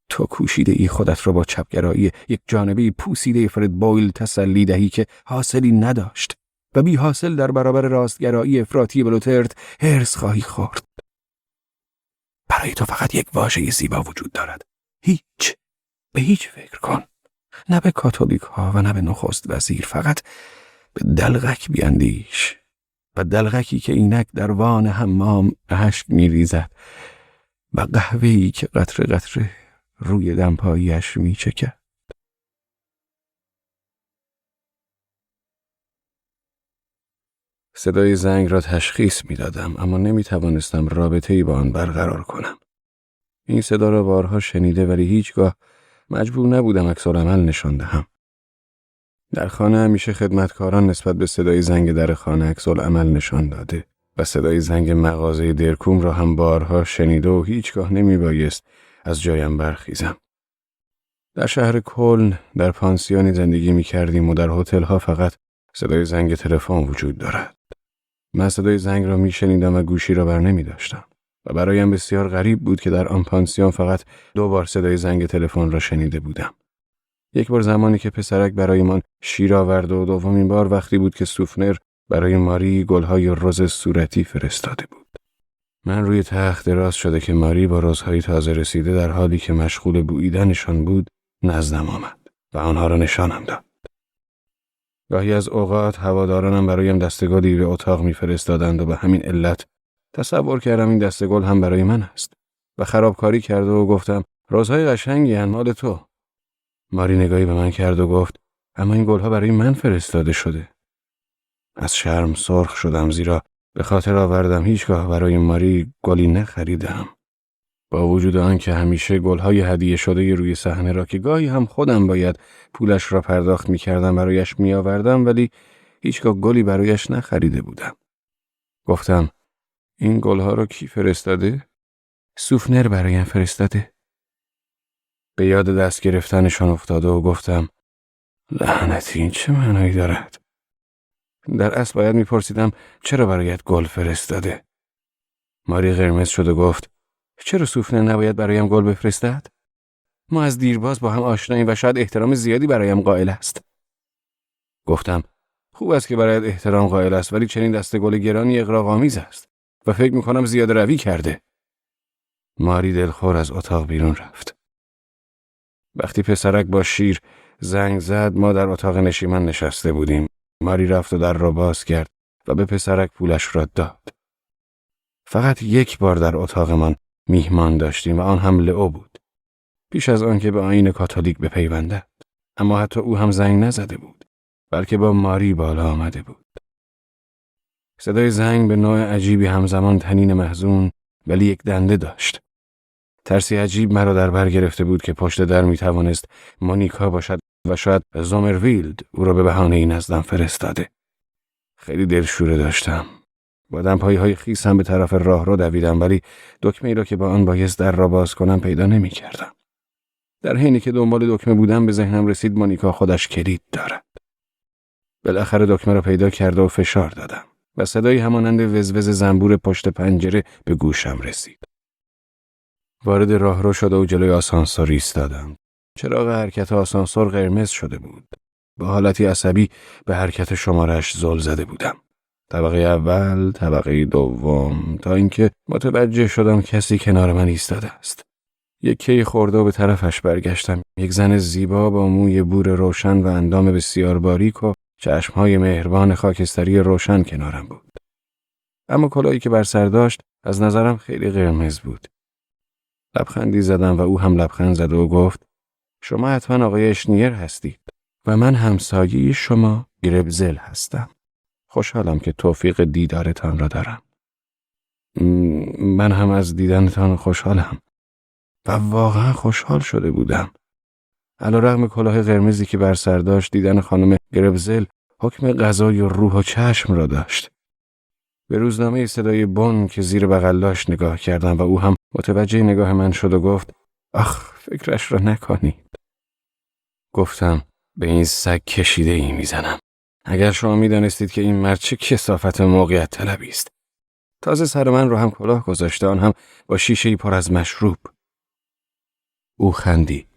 تو کوشیده ای خودت را با چپگرایی یک جانبه پوسیده فرد بویل تسلی دهی که حاصلی نداشت و بی حاصل در برابر راستگرایی افراطی بلوترت هرس خواهی خورد. برای تو فقط یک واژه زیبا وجود دارد. هیچ. به هیچ فکر کن. نه به کاتولیک ها و نه به نخست وزیر. فقط به دلغک بیاندیش. و دلغکی که اینک در وان حمام اشک می‌ریزد و قهوه‌ای که قطره قطره روی دمپاییش می‌چکد. صدای زنگ را تشخیص می‌دادم اما نمی‌توانستم رابطه‌ای با آن برقرار کنم. این صدا را بارها شنیده ولی هیچگاه مجبور نبودم عکس‌العمل نشان دهم. در خانه همیشه خدمتکاران نسبت به صدای زنگ در خانه عکس‌العمل نشان داده و صدای زنگ مغازه درکوم را هم بارها شنیده و هیچگاه نمی‌بایست از جایم برخیزم. در شهر کلن در پانسیونی زندگی می‌کردیم و در هتل‌ها فقط صدای زنگ تلفن وجود دارد. من صدای زنگ را می‌شنیدم و گوشی را بر نمی‌داشتم و برایم بسیار غریب بود که در آن پانسیون فقط 2 بار صدای زنگ تلفن را شنیده بودم. یک بار زمانی که پسرک برایمان شیر آورد و دومین بار وقتی بود که سوفنر برای ماری گل‌های رز صورتی فرستاده بود. من روی تخت دراز شده که ماری با رزهای تازه رسیده در حالی که مشغول بوییدنشان بود نزدم آمد و آنها را نشانم داد. گاهی از اوقات هوادارانم برایم دستگلی به اتاق می‌فرستادند و به همین علت تصور کردم این دستگل هم برای من است و خرابکاری کرد و گفتم رزهای قشنگی ان مال تو. ماری نگاهی به من کرد و گفت اما این گل‌ها برای من فرستاده شده. از شرم سرخ شدم زیرا به خاطر آوردم هیچگاه برای ماری گلی نخریدم. با وجود آنکه همیشه گل‌های هدیه شده روی صحنه را که گاهی هم خودم باید پولش را پرداخت می‌کردم برایش می‌آوردم، ولی هیچگاه گلی برایش نخریده بودم. گفتم: این گل‌ها را کی فرستاده؟ سوفنر برایم فرستاده. به یاد دست گرفتنشان افتاده و گفتم: لعنتی، این چه معنایی دارد؟ در اصل باید می‌پرسیدم چرا برایت گل فرستاده؟ ماری قرمز شد و گفت: چرا سوفنر نباید برایم گل بفرستد؟ ما از دیرباز با هم آشناییم و شاید احترام زیادی برایم قائل است. گفتم: خوب است که برایت احترام قائل است، ولی چنین دسته گل گرانی اغراق‌آمیز است و فکر می‌کنم زیاده روی کرده. ماری دلخور از اتاق بیرون رفت. وقتی پسرک با شیر زنگ زد، ما در اتاق نشیمن نشسته بودیم. ماری رفت و در را باز کرد و به پسرک پولش را داد. فقط یک بار در اتاقمان میهمان داشتیم و آن هم لئو بود. پیش از آن که به آیین کاتولیک بپیوندد. اما حتی او هم زنگ نزده بود، بلکه با ماری بالا آمده بود. صدای زنگ به نوع عجیبی همزمان طنین محزون ولی یک دنده داشت. ترسی عجیب مرا در بر گرفته بود که پشت در میتوانست مونیکا باشد و شاید زومرویلد او را به بهانه‌ای نزدم فرستاده. خیلی دلشوره داشتم. با دمپایی‌های خیسم به طرف راهرو دویدم، ولی دکمه‌ای را که با آن بایست در را باز کنم پیدا نمی‌کردم. در حینی که دنبال دکمه بودم به ذهنم رسید مونیکا خودش کلید دارد. بالاخره دکمه را پیدا کرده و فشار دادم و صدایی همانند وزوز زنبور پشت پنجره به گوشم رسید. وارد راهرو شده و جلوی آسانسور ایستادم. چراغ حرکت آسانسور قرمز شده بود. با حالتی عصبی به حرکت شمارش زل زده بودم. طبقه اول، طبقه دوم، تا اینکه متوجه شدم کسی کنار من ایستاده است. یک کی خورده و به طرفش برگشتم. یک زن زیبا با موی بور روشن و اندام بسیار باریک و چشمهای مهربان خاکستری روشن کنارم بود. اما کلاهی که بر سر داشت از نظرم خیلی قرمز بود. لبخندی زدم و او هم لبخند زد و گفت: شما حتما آقای اشنیر هستید و من همسایه شما گربزل هستم. خوشحالم که توفیق دیدارتان را دارم. من هم از دیدنتان خوشحالم و واقعا خوشحال شده بودم. علیرغم کلاه قرمزی که بر سر داشت، دیدن خانم گربزل حکم قضای روح و چشم را داشت. به روزنامه صدای بن که زیر بغل داشت نگاه کردم و او هم متوجه نگاه من شد و گفت: آخ، فکرش را نکنید. گفتم: به این سگ کشیده ای میزنم. اگر شما میدانستید که این مرد چه کثافت موقعیت طلبی است. تازه سر من رو هم کلاه گذاشته، آن هم با شیشه‌ای پر از مشروب. او خندید.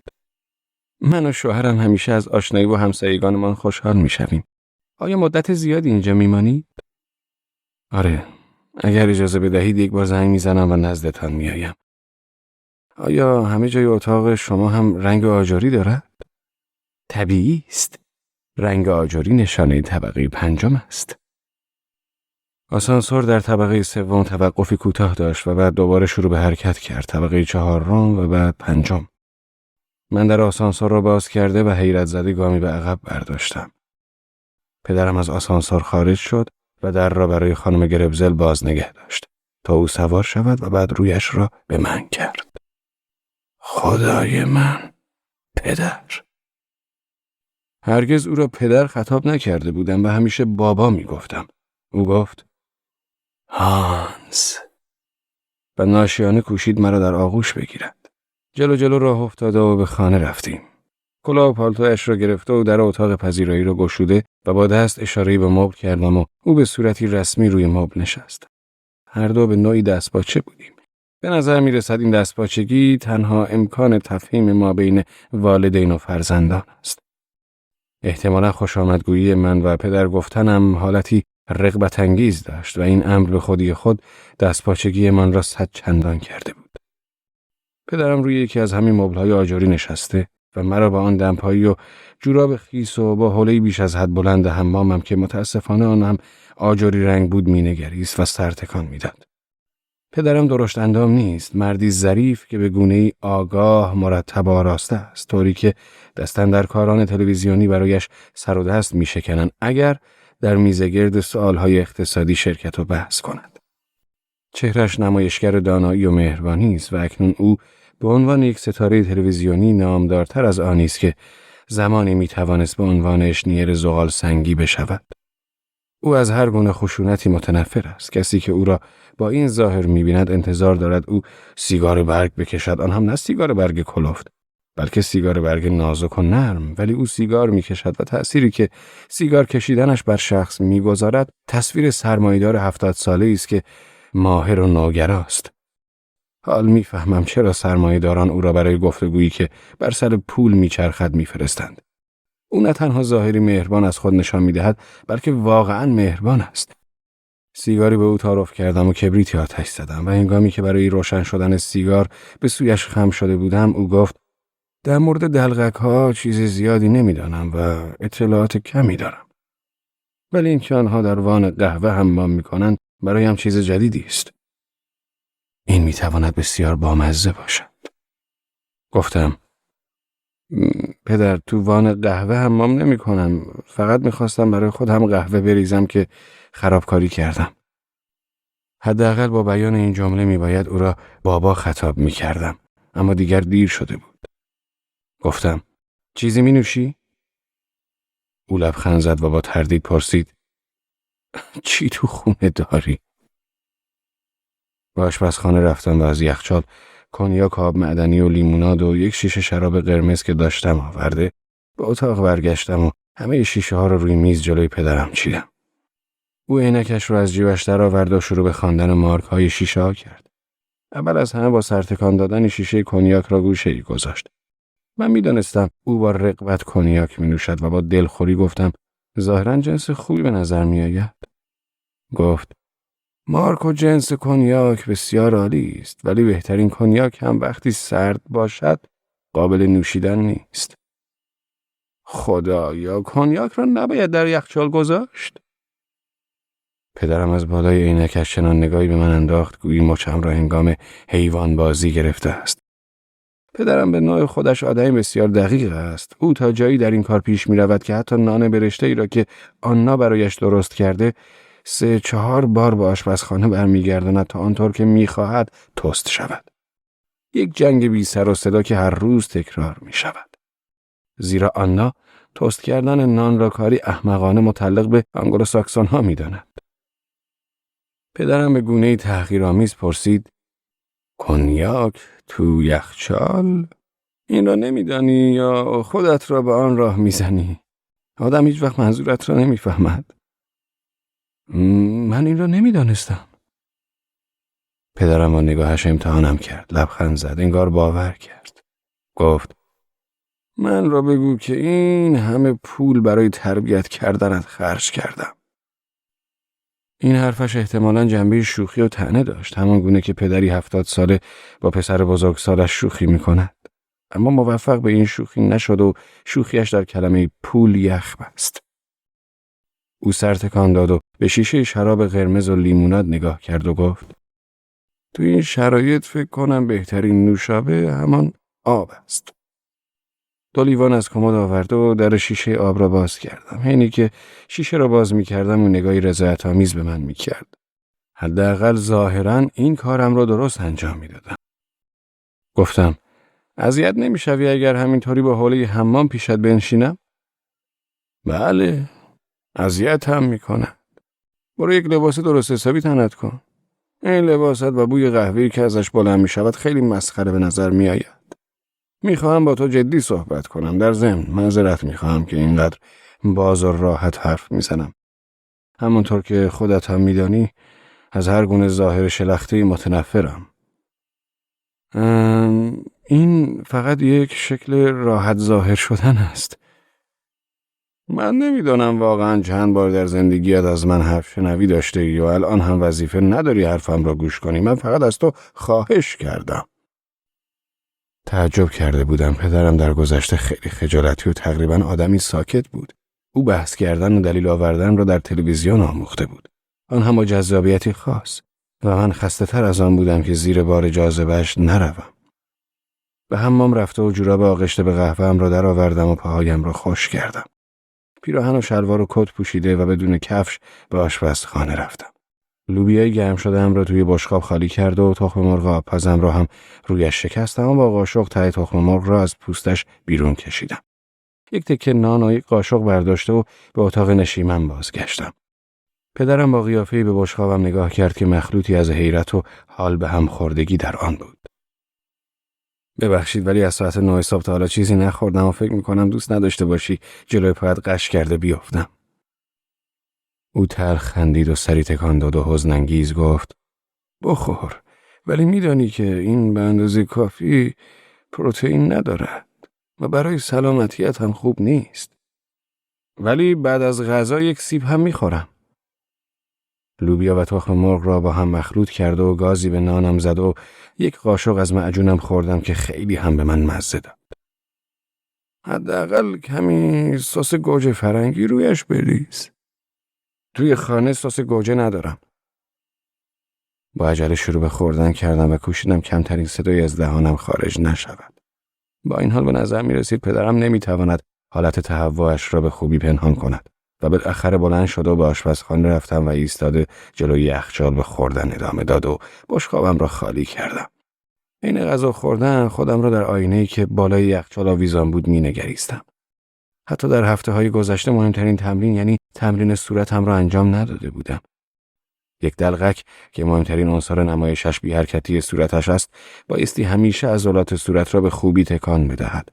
من و شوهرم همیشه از آشنایی با همسایگانمان خوشحال میشویم. آیا مدت زیادی اینجا میمانید؟ آره، اگر اجازه بدهید یک بار زنگ میزنم و نزدتان میایم. آیا همه جای اتاق شما هم رنگ آجری دارد؟ طبیعی است. رنگ آجری نشانه طبقه 5 است. آسانسور در طبقه 3 توقفی کوتاه داشت و بعد دوباره شروع به حرکت کرد. طبقه 4 و بعد 5. من در آسانسور را باز کرده و حیرت زده گامی به عقب برداشتم. پدرم از آسانسور خارج شد و در را برای خانم گربزل باز نگه داشت تا او سوار شود و بعد رویش را به من کرد. خدای من، پدر! هرگز او را پدر خطاب نکرده بودم و همیشه بابا می گفتم. او گفت: هانس، و ناشیانه کوشید مرا در آغوش بگیرد. جلو راه افتاده و به خانه رفتیم. کلاه و پالتویش را گرفته و در اتاق پذیرایی را گشوده و با دست اشاره‌ای به مبل کردم و او به صورتی رسمی روی مبل نشست. هر دو به نوعی دستپاچه بودیم. به نظر می رسد این دستپاچگی تنها امکان تفهیم ما بین والدین و فرزندان است. احتمالا خوشامدگویی من و پدر گفتنم حالتی رغبت انگیز داشت و این امر به خودی خود دستپاچگی من را 100 چندان کرده بود. پدرم روی یکی از همین مبل‌های آجری نشسته و مرا با آن دمپایی و جوراب خیس و با حوله بیش از حد بلند حمامم که متاسفانه آن هم آجری رنگ بود مینگریست و سر تکان میداد. پدرم درشت اندام نیست، مردی ظریف که به گونه‌ای آگاه، مرتب و آراسته است، طوری که دستاندرکاران تلویزیونی برایش سر و دست میشکنند اگر در میزگرد سؤالهای اقتصادی شرکت و بحث کند. چهرش نمایشگر دانایی و مهربانی است و اکنون او به عنوان یک ستاره تلویزیونی نامدارتر از آنی است که زمانی میتوانست به عنوان اشنیر زغال سنگی بشود. او از هر گونه خشونتی متنفر است. کسی که او را با این ظاهر می‌بیند انتظار دارد او سیگار برگ بکشد، آن هم نه سیگار برگ کلفت، بلکه سیگار برگ نازک و نرم. ولی او سیگار می‌کشد و تأثیری که سیگار کشیدنش بر شخص می‌گذارد تصویر سرمایه‌دار 70 ساله‌ای است که ماهر و ناگراست. حال می‌فهمم چرا سرمایه‌داران او را برای گفتگویی که بر سر پول می‌چرخد می‌فرستند. او نه تنها ظاهری مهربان از خود نشان می‌دهد، بلکه واقعاً مهربان است. سیگاری به او تعارف کردم و کبریتی آتش زدم و هنگامی که برای روشن شدن سیگار به سویش خم شده بودم او گفت: در مورد دلقک‌ها چیز زیادی نمی‌دانم و اطلاعات کمی دارم. ولی اینکه آنها در وان قهوه حمام می‌کنند برایم چیز جدیدی است. این می‌تواند بسیار بامزه باشد. گفتم: پدر، تو وان قهوه حمام نمی‌کنم. فقط می‌خواستم برای خودم قهوه بریزم که خرابکاری کردم. حداقل با بیان این جمله میباید او را بابا خطاب میکردم، اما دیگر دیر شده بود. گفتم: چیزی مینوشی؟ او لبخند زد و با تردید پرسید: چی تو خونه داری؟ به آشپزخانه رفتم و از یخچال کنیاک، آب معدنی و لیموناد و یک شیشه شراب قرمز که داشتم آورده به اتاق برگشتم و همه شیشه ها رو روی میز جلوی پدرم چیدم. او عینکش رو از جیبش درآورد و شروع به خواندن مارک های شیشه ها کرد. اول از همه با سرتکان دادن شیشه کنیاک را گوشه‌ای گذاشت. من می‌دانستم او با رغبت کنیاک می‌نوشد و با دلخوری گفتم: ظاهراً جنس خوبی به نظر می‌آید. گفت: مارک و جنس کنیاک بسیار عالی است، ولی بهترین کنیاک هم وقتی سرد باشد قابل نوشیدن نیست. خدایا، کنیاک را نباید در یخچال گذاشت؟ پدرم از بالای عینکش چنان نگاهی به من انداخت گویی مچم را هنگام حیوان بازی گرفته است. پدرم به نوع خودش آدمی بسیار دقیق است. او تا جایی در این کار پیش می رود که حتی نان برشته‌ای را که آنا برایش درست کرده 3-4 بار به آشپزخانه برمیگرداند تا آنطور که می‌خواهد تست شود. یک جنگ بی سر و صدا که هر روز تکرار می شود. زیرا آنا تست کردن نان را کاری احمقانه متعلق به آنگلوساکسون ها می داند. پدرم به گونه‌ای تحقیرآمیز پرسید: کنیاک تو یخچال؟ این را نمی‌دانی یا خودت را به آن راه می‌زنی؟ آدم هیچ وقت منظورت را نمی‌فهمد. من این را نمی‌دانستم. پدرم با نگاهش امتحانم کرد. لبخند زد. انگار باور کرد. گفت: من را بگو که این همه پول برای تربیت کردنت خرج کردم. این حرفش احتمالاً جنبه شوخی و طعنه داشت، همان گونه که پدری 70 ساله با پسر بزرگسالش شوخی می‌کند. اما موفق به این شوخی نشد و شوخیش در کلمه پول یخ بست. او سر تکان داد و به شیشه شراب قرمز و لیموناد نگاه کرد و گفت: تو این شرایط فکر کنم بهترین نوشابه همان آب است. 2 لیوان از کمد آورد و در شیشه آب را باز کردم. حینی که شیشه را باز می کردم و نگاهی رضایت‌آمیز به من می کرد. حداقل ظاهراً این کارم را درست انجام می دادم. گفتم: اذیت نمی شوی اگر همینطوری با حوله حمام پیشت بنشینم؟ بله، اذیت هم می کند. برو یک لباس درست حسابی تنت کن. این لباست و بوی قهوه‌ای که ازش بلند می شود خیلی مسخره به نظر می آید. میخواهم با تو جدی صحبت کنم. در ضمن معذرت میخواهم که اینقدر باز و راحت حرف میزنم. همونطور که خودت هم میدانی از هر گونه ظاهر شلختی متنفرم. این فقط یک شکل راحت ظاهر شدن است. من نمیدانم واقعا چند بار در زندگیت از من حرف شنوی داشته ای و الان هم وظیفه نداری حرفم را گوش کنی. من فقط از تو خواهش کردم. تعجب کرده بودم. پدرم در گذشته خیلی خجالتی و تقریبا آدمی ساکت بود. او بحث کردن و دلیل آوردن را در تلویزیون آموخته بود. آن هم با جذابیتی خاص و من خسته تر از آن بودم که زیر بار جاذبه‌اش نروم. به حمام رفته و جوراب آغشته به قهوه‌ام را درآوردم و پاهایم را خشک کردم. پیراهن و شلوار و کت پوشیده و بدون کفش به آشپزخانه رفتم. لوبیای گرم شده‌ام را توی بشقاب خالی کرد و تخم مرغ آبپزم را هم رویش شکستم و با قاشق ته تخم مرغ را از پوستش بیرون کشیدم. یک تکه نان و یک قاشق برداشته و به اتاق نشیمن بازگشتم. پدرم با قیافه‌ای به بشقابم نگاه کرد که مخلوطی از حیرت و حال به هم خوردگی در آن بود. ببخشید ولی از ساعت 9 صبح تا حالا چیزی نخوردم و فکر می‌کنم دوست نداشته باشی جلوی پایت قش کرده بیافتم. او تلخ خندید و سری تکان داد و حزن‌انگیز گفت: بخور، ولی میدانی که این به اندازه کافی پروتئین ندارد و برای سلامتیت هم خوب نیست. ولی بعد از غذا یک سیب هم میخورم. لوبیا و تخم مرغ را با هم مخلوط کرد و گازی به نانم زد و یک قاشق از معجونم خوردم که خیلی هم به من مزه داد. حداقل کمی سس گوجه فرنگی رویش بریز. توی خانه سس گوجه ندارم. با عجله شروع به خوردن کردم و کوشیدم کمترین صدایی از دهانم خارج نشود. با این حال به نظر می رسید پدرم نمی تواند حالت تهوعش را به خوبی پنهان کند و بالاخره بلند شد و به آشپزخانه رفتم و ایستاده جلوی یخچال به خوردن ادامه داد و بشقابم را خالی کردم. عین غذا خوردن خودم را در آینه‌ای که بالای یخچال آویزان بود می نگریستم. حتی در هفته‌های گذشته مهمترین تمرین یعنی تمرین صورتم را انجام نداده بودم. یک دلغک که مهمترین عنصر نمایشش بی حرکتی صورتش است، بایستی همیشه عضلات صورت را به خوبی تکان بدهد.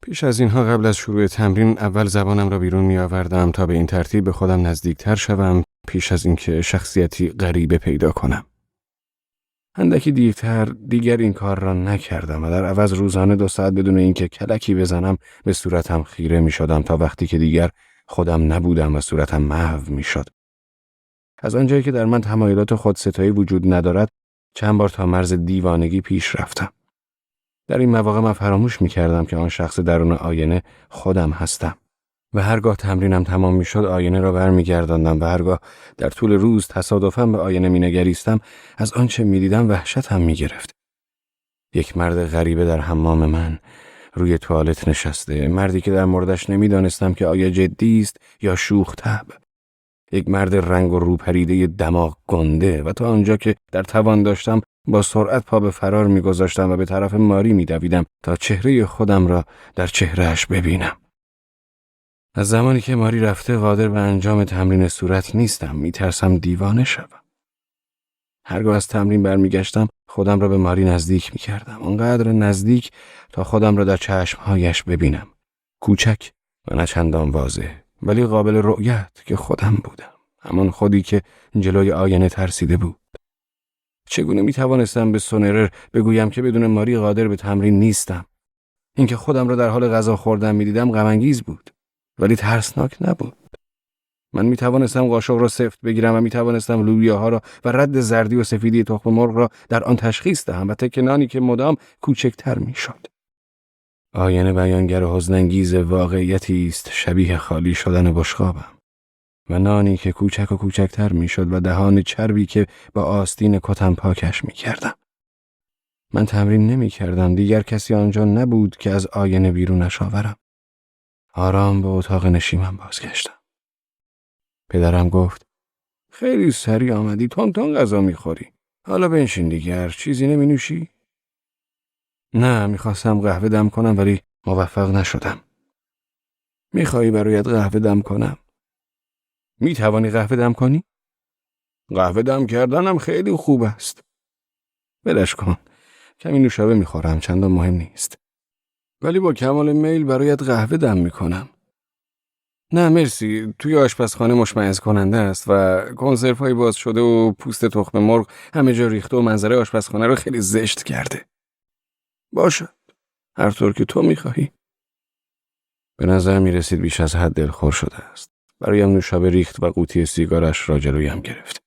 پیش از اینها قبل از شروع تمرین اول زبانم را بیرون می آوردم تا به این ترتیب به خودم نزدیکتر شوم پیش از اینکه شخصیتی غریبه پیدا کنم. اندکی دیرتر دیگر این کار را نکردم و در عوض روزانه 2 ساعت بدون اینکه کلکی بزنم به صورتم خیره می شدم تا وقتی که دیگر خودم نبودم و صورتم محو می شد. از آنجایی که در من تمایلات خودستایی وجود ندارد، چند بار تا مرز دیوانگی پیش رفتم. در این مواقع من فراموش می کردم که آن شخص درون آینه خودم هستم. و هرگاه تمرینم تمام می شد آینه را برمی گرداندم و هرگاه در طول روز تصادفاً به آینه می نگریستم از آنچه می دیدم وحشتم می گرفت. یک مرد غریبه در حمام من روی توالت نشسته، مردی که در موردش نمی دانستم که آیا جدی است یا شوخ طبع. یک مرد رنگ و روپریده دماغ گنده و تا آنجا که در توان داشتم با سرعت پا به فرار می‌گذاشتم و به طرف ماری می‌دویدم تا چهره خودم را در چهرهش ببینم. از زمانی که ماری رفته قادر به انجام تمرین صورت نیستم، می‌ترسم دیوانه شوم. هرگاه از تمرین برمیگشتم خودم را به ماری نزدیک می‌کردم، آنقدر نزدیک تا خودم را در چشم‌هایش ببینم. کوچک و نه چندان واضح، ولی قابل رؤیت که خودم بودم، همان خودی که جلوی آینه ترسیده بود. چگونه می توانستم به سونرر بگویم که بدون ماری قادر به تمرین نیستم؟ اینکه خودم را در حال غذا خوردن می دیدم غم انگیز بود، ولی ترسناک نبود. من می توانستم قاشق را سفت بگیرم و می توانستم لوبیاها را و رد زردی و سفیدی تخم مرغ را در آن تشخیص دهم و تکه نانی که مدام کوچکتر می شد. آینه بیانگر حزن‌انگیز واقعیتی است شبیه خالی شدن بشقابم و نانی که کوچک و کوچکتر می شد و دهان چربی که با آستین کتم پاکش می کردم. من تمرین نمی کردم، دیگر کسی آنجا نبود که از آینه بیرونش آورم. آرام به اتاق نشیمن بازگشتم. پدرم گفت: خیلی سریع آمدی، تون غذا می خوری. حالا بنشین دیگر، چیزی نمی نوشی؟ نه، میخواستم قهوه دم کنم ولی موفق نشدم. میخوایی برایت قهوه دم کنم؟ میتوانی قهوه دم کنی؟ قهوه دم کردنم خیلی خوب است. ولش کن، کمی نوشابه میخورم، چندان مهم نیست. ولی با کمال میل برایت قهوه دم میکنم. نه مرسی، توی آشپزخانه مشمئز کننده است و کنسروهای باز شده و پوست تخم مرغ همه جا ریخته و منظره آشپزخانه رو خیلی زشت کرده. باشد، هر طور که تو میخواهی. به نظر میرسید بیش از حد دلخور شده است. برایم نوشابه ریخت و قوطی سیگارش را جلویم گرفت.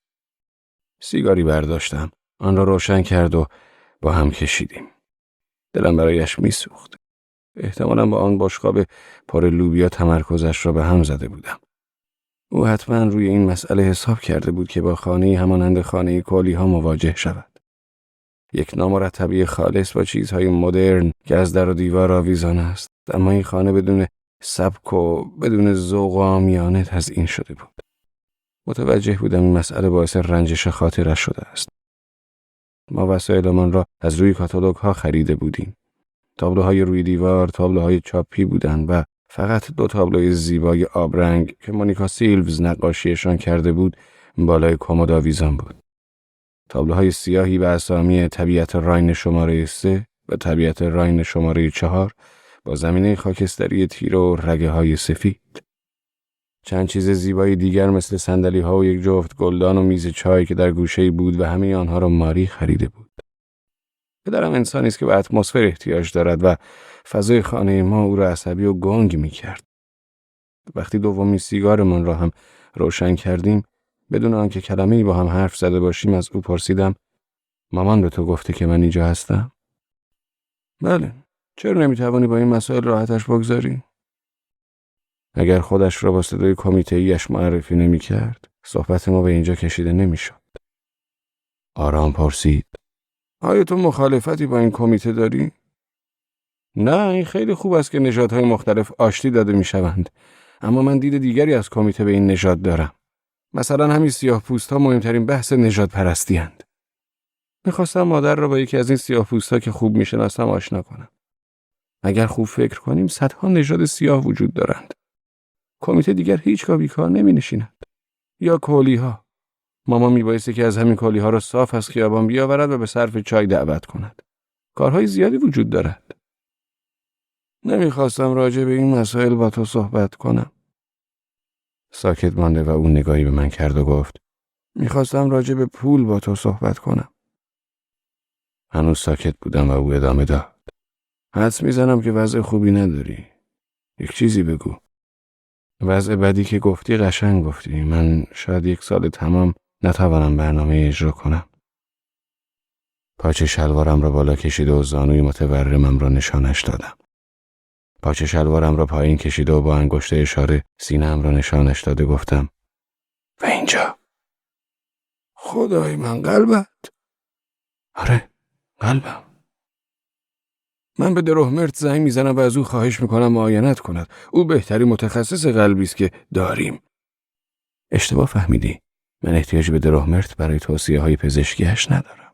سیگاری برداشتم، آن را روشن کرد و با هم کشیدیم. دلم برایش میسوخت. احتمالاً با آن بشقاب پر لوبیا تمرکزش را به هم زده بودم. او حتما روی این مسئله حساب کرده بود که با خانه‌ای همانند خانه کولی‌ها مواجه شود. یک نامرتبی خالص با چیزهای مدرن که از در و دیوار آویزان است، اما این خانه بدون سبک و بدون ذوق و عامیانه تزیین شده بود. متوجه بودم این مسئله باعث رنجش خاطرش شده است. ما وسایلمان را از روی کاتالوگ ها خریده بودیم. تابلوهای روی دیوار تابلوهای چاپی بودند و فقط 2 تابلوی زیبای آبرنگ که مونیکا سیلوز نقاشیشان کرده بود بالای کمد آویزان بود. تابلوهای سیاهی به اسامی طبیعت راین شماره 3 و طبیعت راین شماره 4 با زمینه خاکستری تیره و رگه های سفید. چند چیز زیبای دیگر مثل صندلی ها و یک جفت گلدان و میز چای که در گوشه‌ای بود و همه آنها را ماری خریده بود. پدرم انسانی است که به اتمسفر احتیاج دارد و فضای خانه ما او را عصبی و گنگ می‌کرد. وقتی دومین سیگارمان را هم روشن کردیم، بدون آنکه کلمه‌ای با هم حرف زده باشیم از او پرسیدم: مامان به تو گفته که من اینجا هستم؟ بله. چرا نمی‌توانی با این مسائل راحتش بگذاری؟ اگر خودش را با صدای کمیته‌ایش معرفی نمی‌کرد، صحبت ما به اینجا کشیده نمی‌شد. آرام پرسید: آیا تو مخالفتی با این کمیته داری؟ نه، این خیلی خوب است که نژادهای مختلف آشتی داده می‌شوند، اما من دید دیگری از کمیته به این نژاد دارم. مثلا همین سیاه‌پوست‌ها مهمترین بحث نژاد پرستی اند. می‌خواستم مادر را با یکی از این سیاه‌پوست‌ها که خوب می‌شناسم آشنا کنم. اگر خوب فکر کنیم صدها نژاد سیاه وجود دارند. کمیته دیگر هیچگاه بیکار نمی‌نشیند. یا کولی‌ها. ماما میبایستی که از همین کولی‌ها را صاف از خیابان بیاورد و به صرف چای دعوت کند. کارهای زیادی وجود دارد. نمیخواستم راجع به این مسائل با تو صحبت کنم. ساکت مانده و او نگاهی به من کرد و گفت: میخواستم راجع به پول با تو صحبت کنم. هنوز ساکت بودم و او ادامه داد: حدس میزنم که وضع خوبی نداری. یک چیزی بگو. وضع بدی که گفتی قشنگ گفتی. من شاید 1 سال تمام نتوانم برنامه اجرا کنم. پاچه شلوارم را بالا کشید و زانوی متورمم را نشانش دادم. پاچه شلوارم را پایین کشید و با انگشت اشاره سینه‌ام را نشانش داده گفتم: و اینجا. خدای من، قلبت؟ آره، قلبم. من به دروهمرت زنگ میزنم و از او خواهش میکنم معاینت کند. او بهترین متخصص قلبی است که داریم. اشتباه فهمیدی. من احتیاج به دروهمرت برای توصیه‌های پزشکیش ندارم.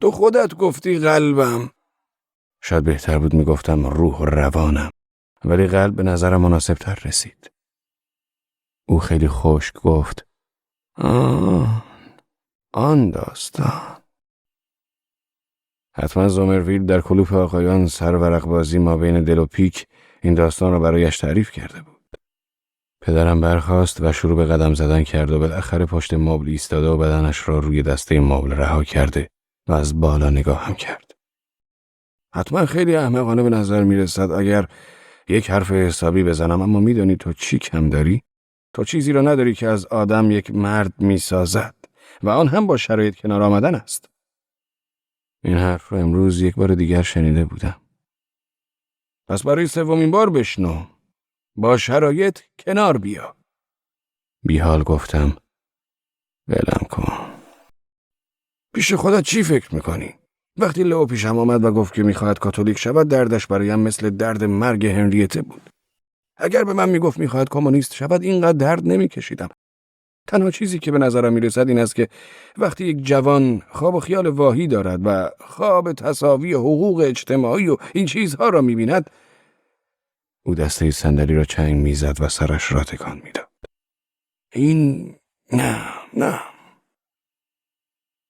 تو خودت گفتی قلبم. شاید بهتر بود میگفتم روح و روانم، ولی قلب به نظرم مناسبتر رسید. او خیلی خشک گفت: آن داستان. حتما زومرویل در کلوپ آقایان سرورق بازی ما بین دل و پیک این داستان را برایش تعریف کرده بود. پدرم برخاست و شروع به قدم زدن کرد و بالاخره پشت مبل ایستاده و بدنش را روی دسته مبل رها کرده و از بالا نگاهم کرد. حتما خیلی احمقانه به نظر میرسد اگر یک حرف حسابی بزنم، اما میدانی تو چی کم داری؟ تو چیزی را نداری که از آدم یک مرد میسازد و آن هم با شرایط کنار آمدن است. این حرف را امروز 1 بار دیگر شنیده بودم. پس برای 3مین بار بشنو. با شرایط کنار بیا. بیحال گفتم: ولم کن. پیش خودت چی فکر میکنی؟ وقتی لئو پیشم آمد و گفت که میخواهد کاتولیک شود، دردش برایم مثل درد مرگ هنریته بود. اگر به من میگفت میخواهد کمونیست شود، اینقدر درد نمیکشیدم. تنها چیزی که به نظرم میرسد این است که وقتی یک جوان خواب و خیال واهی دارد و خواب تساوی حقوق اجتماعی و این چیزها را میبیند، او دسته صندلی را چنگ میزد و سرش را تکان میداد. نه.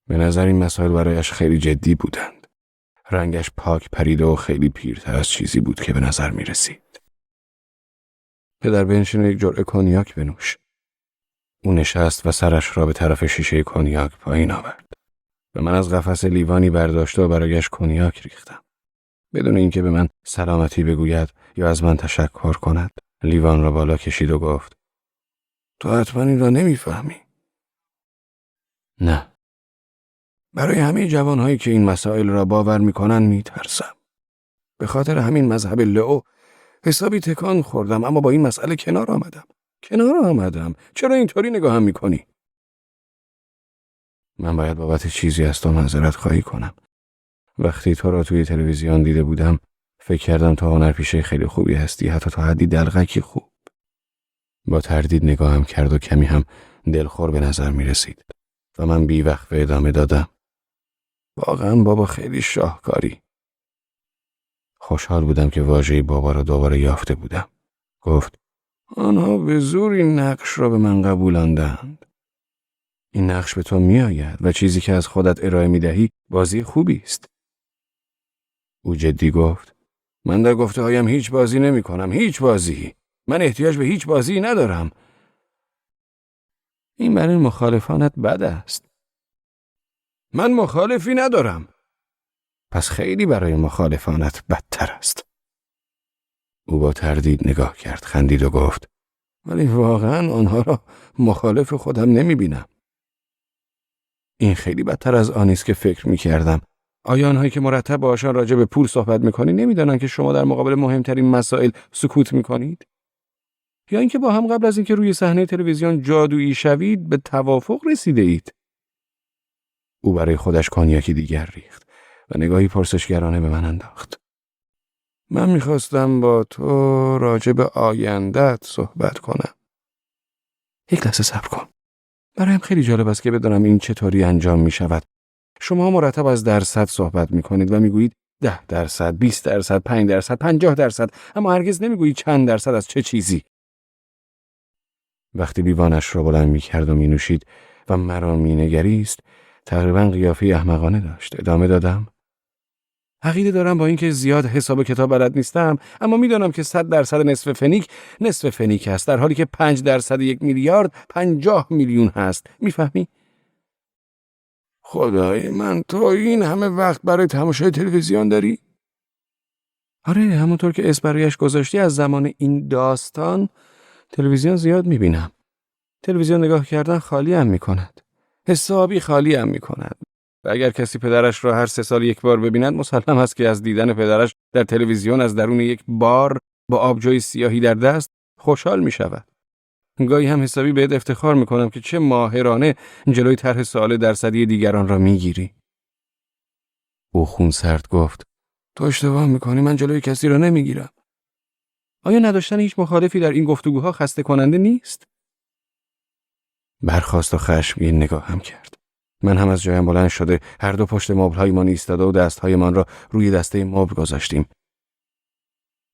به نظر این مسائل برایش خیلی جدی بودند. رنگش پاک پریده و خیلی پیرتر از چیزی بود که به نظر می رسید. پدر بنشین و 1 جرعه کنیاک بنوش. او نشست و سرش را به طرف شیشه کنیاک پایین آورد. و من از قفس لیوانی برداشته و برایش کنیاک ریختم. بدون اینکه به من سلامتی بگوید یا از من تشکر کند، لیوان را بالا کشید و گفت: تو حتما این را نمیفهمی. نه. برای همه جوانهایی که این مسائل را باور میکنن میترسم. به خاطر همین مذهب لئو حسابی تکان خوردم، اما با این مسئله کنار آمدم. چرا اینطوری نگاهم میکنی؟ من باید بابت چیزی از تو معذرت خواهی کنم. وقتی تو را توی تلویزیون دیده بودم، فکر کردم تو هنرپیشه خیلی خوبی هستی، حتی تا حدی دلغکی خوب. با تردید نگاهم کرد و کمی هم دلخور به نظر می رسید و من بی‌وقفه ادامه دادم. واقعا بابا خیلی شاهکاری. خوشحال بودم که واژه بابا را دوباره یافته بودم. گفت آنها به زور این نقش را به من قبولاندند. این نقش به تو می آید و چیزی که از خودت ارائه می دهی بازی خوبی است. او جدی گفت من در گفته هایم هیچ بازی نمی کنم، هیچ بازی. من احتیاج به هیچ بازی ندارم. این برای مخالفانت بد است. من مخالفی ندارم. پس خیلی برای مخالفانت بدتر است. او با تردید نگاه کرد، خندید و گفت ولی واقعا آنها را مخالف خودم نمی بینم. این خیلی بدتر از آنی است که فکر می کردم. آیا آنهایی که مرتب باهاشان راجع به پول صحبت می کنید نمی‌دانند که شما در مقابل مهمترین مسائل سکوت می کنید؟ یا اینکه با هم قبل از اینکه روی صحنه تلویزیون جادویی شوید به توافق رسیده اید؟ او برای خودش کنیاکی دیگر ریخت و نگاهی پرسشگرانه به من انداخت. من میخواستم با تو راجع به آینده‌ات صحبت کنم. یک لحظه صبر کن. برایم خیلی جالب است که بدانم این چطوری انجام می شود. شما مرتب از درصد صحبت می کنید و می گویید 10%، 20%، 5%، 50%، اما هرگز نمی گویید چند درصد از چه چیزی. وقتی لیوانش را بلند می کرد و می نوشید و مرا می نگریست، تقریبا قیافه احمقانه داشت. ادامه دادم. عقیده دارم با اینکه زیاد حساب کتاب بلد نیستم، اما میدانم که 100% نصف فنیک است، در حالی که 5% 1 میلیارد 50 میلیون هست. میفهمی؟ خدای من، تو این همه وقت برای تماشای تلویزیون داری؟ آره، همونطور که اسم برایش گذاشتی از زمان این داستان تلویزیون زیاد میبینم. تلویزیون نگاه کردن خالی هم میکند. حسابی خالی هم میکند. و اگر کسی پدرش را هر 3 سال یک بار ببیند مسلم است که از دیدن پدرش در تلویزیون از درون یک بار با آبجوی سیاهی در دست خوشحال می شود. گاهی هم حسابی بهت افتخار می کنم که چه ماهرانه جلوی طرح سوال درصدی دیگران را می گیری. او خونسرد گفت تو اشتباه می کنی، من جلوی کسی را نمی گیرم. آیا نداشتن هیچ مخالفی در این گفتگوها خسته کننده نیست؟ برخاست و خشمگین نگاهم کرد. من هم از جایم بلند شده هر دو پشت مبل‌هایمان ایستاده و دست‌هایمان را روی دسته مبل گذاشتیم.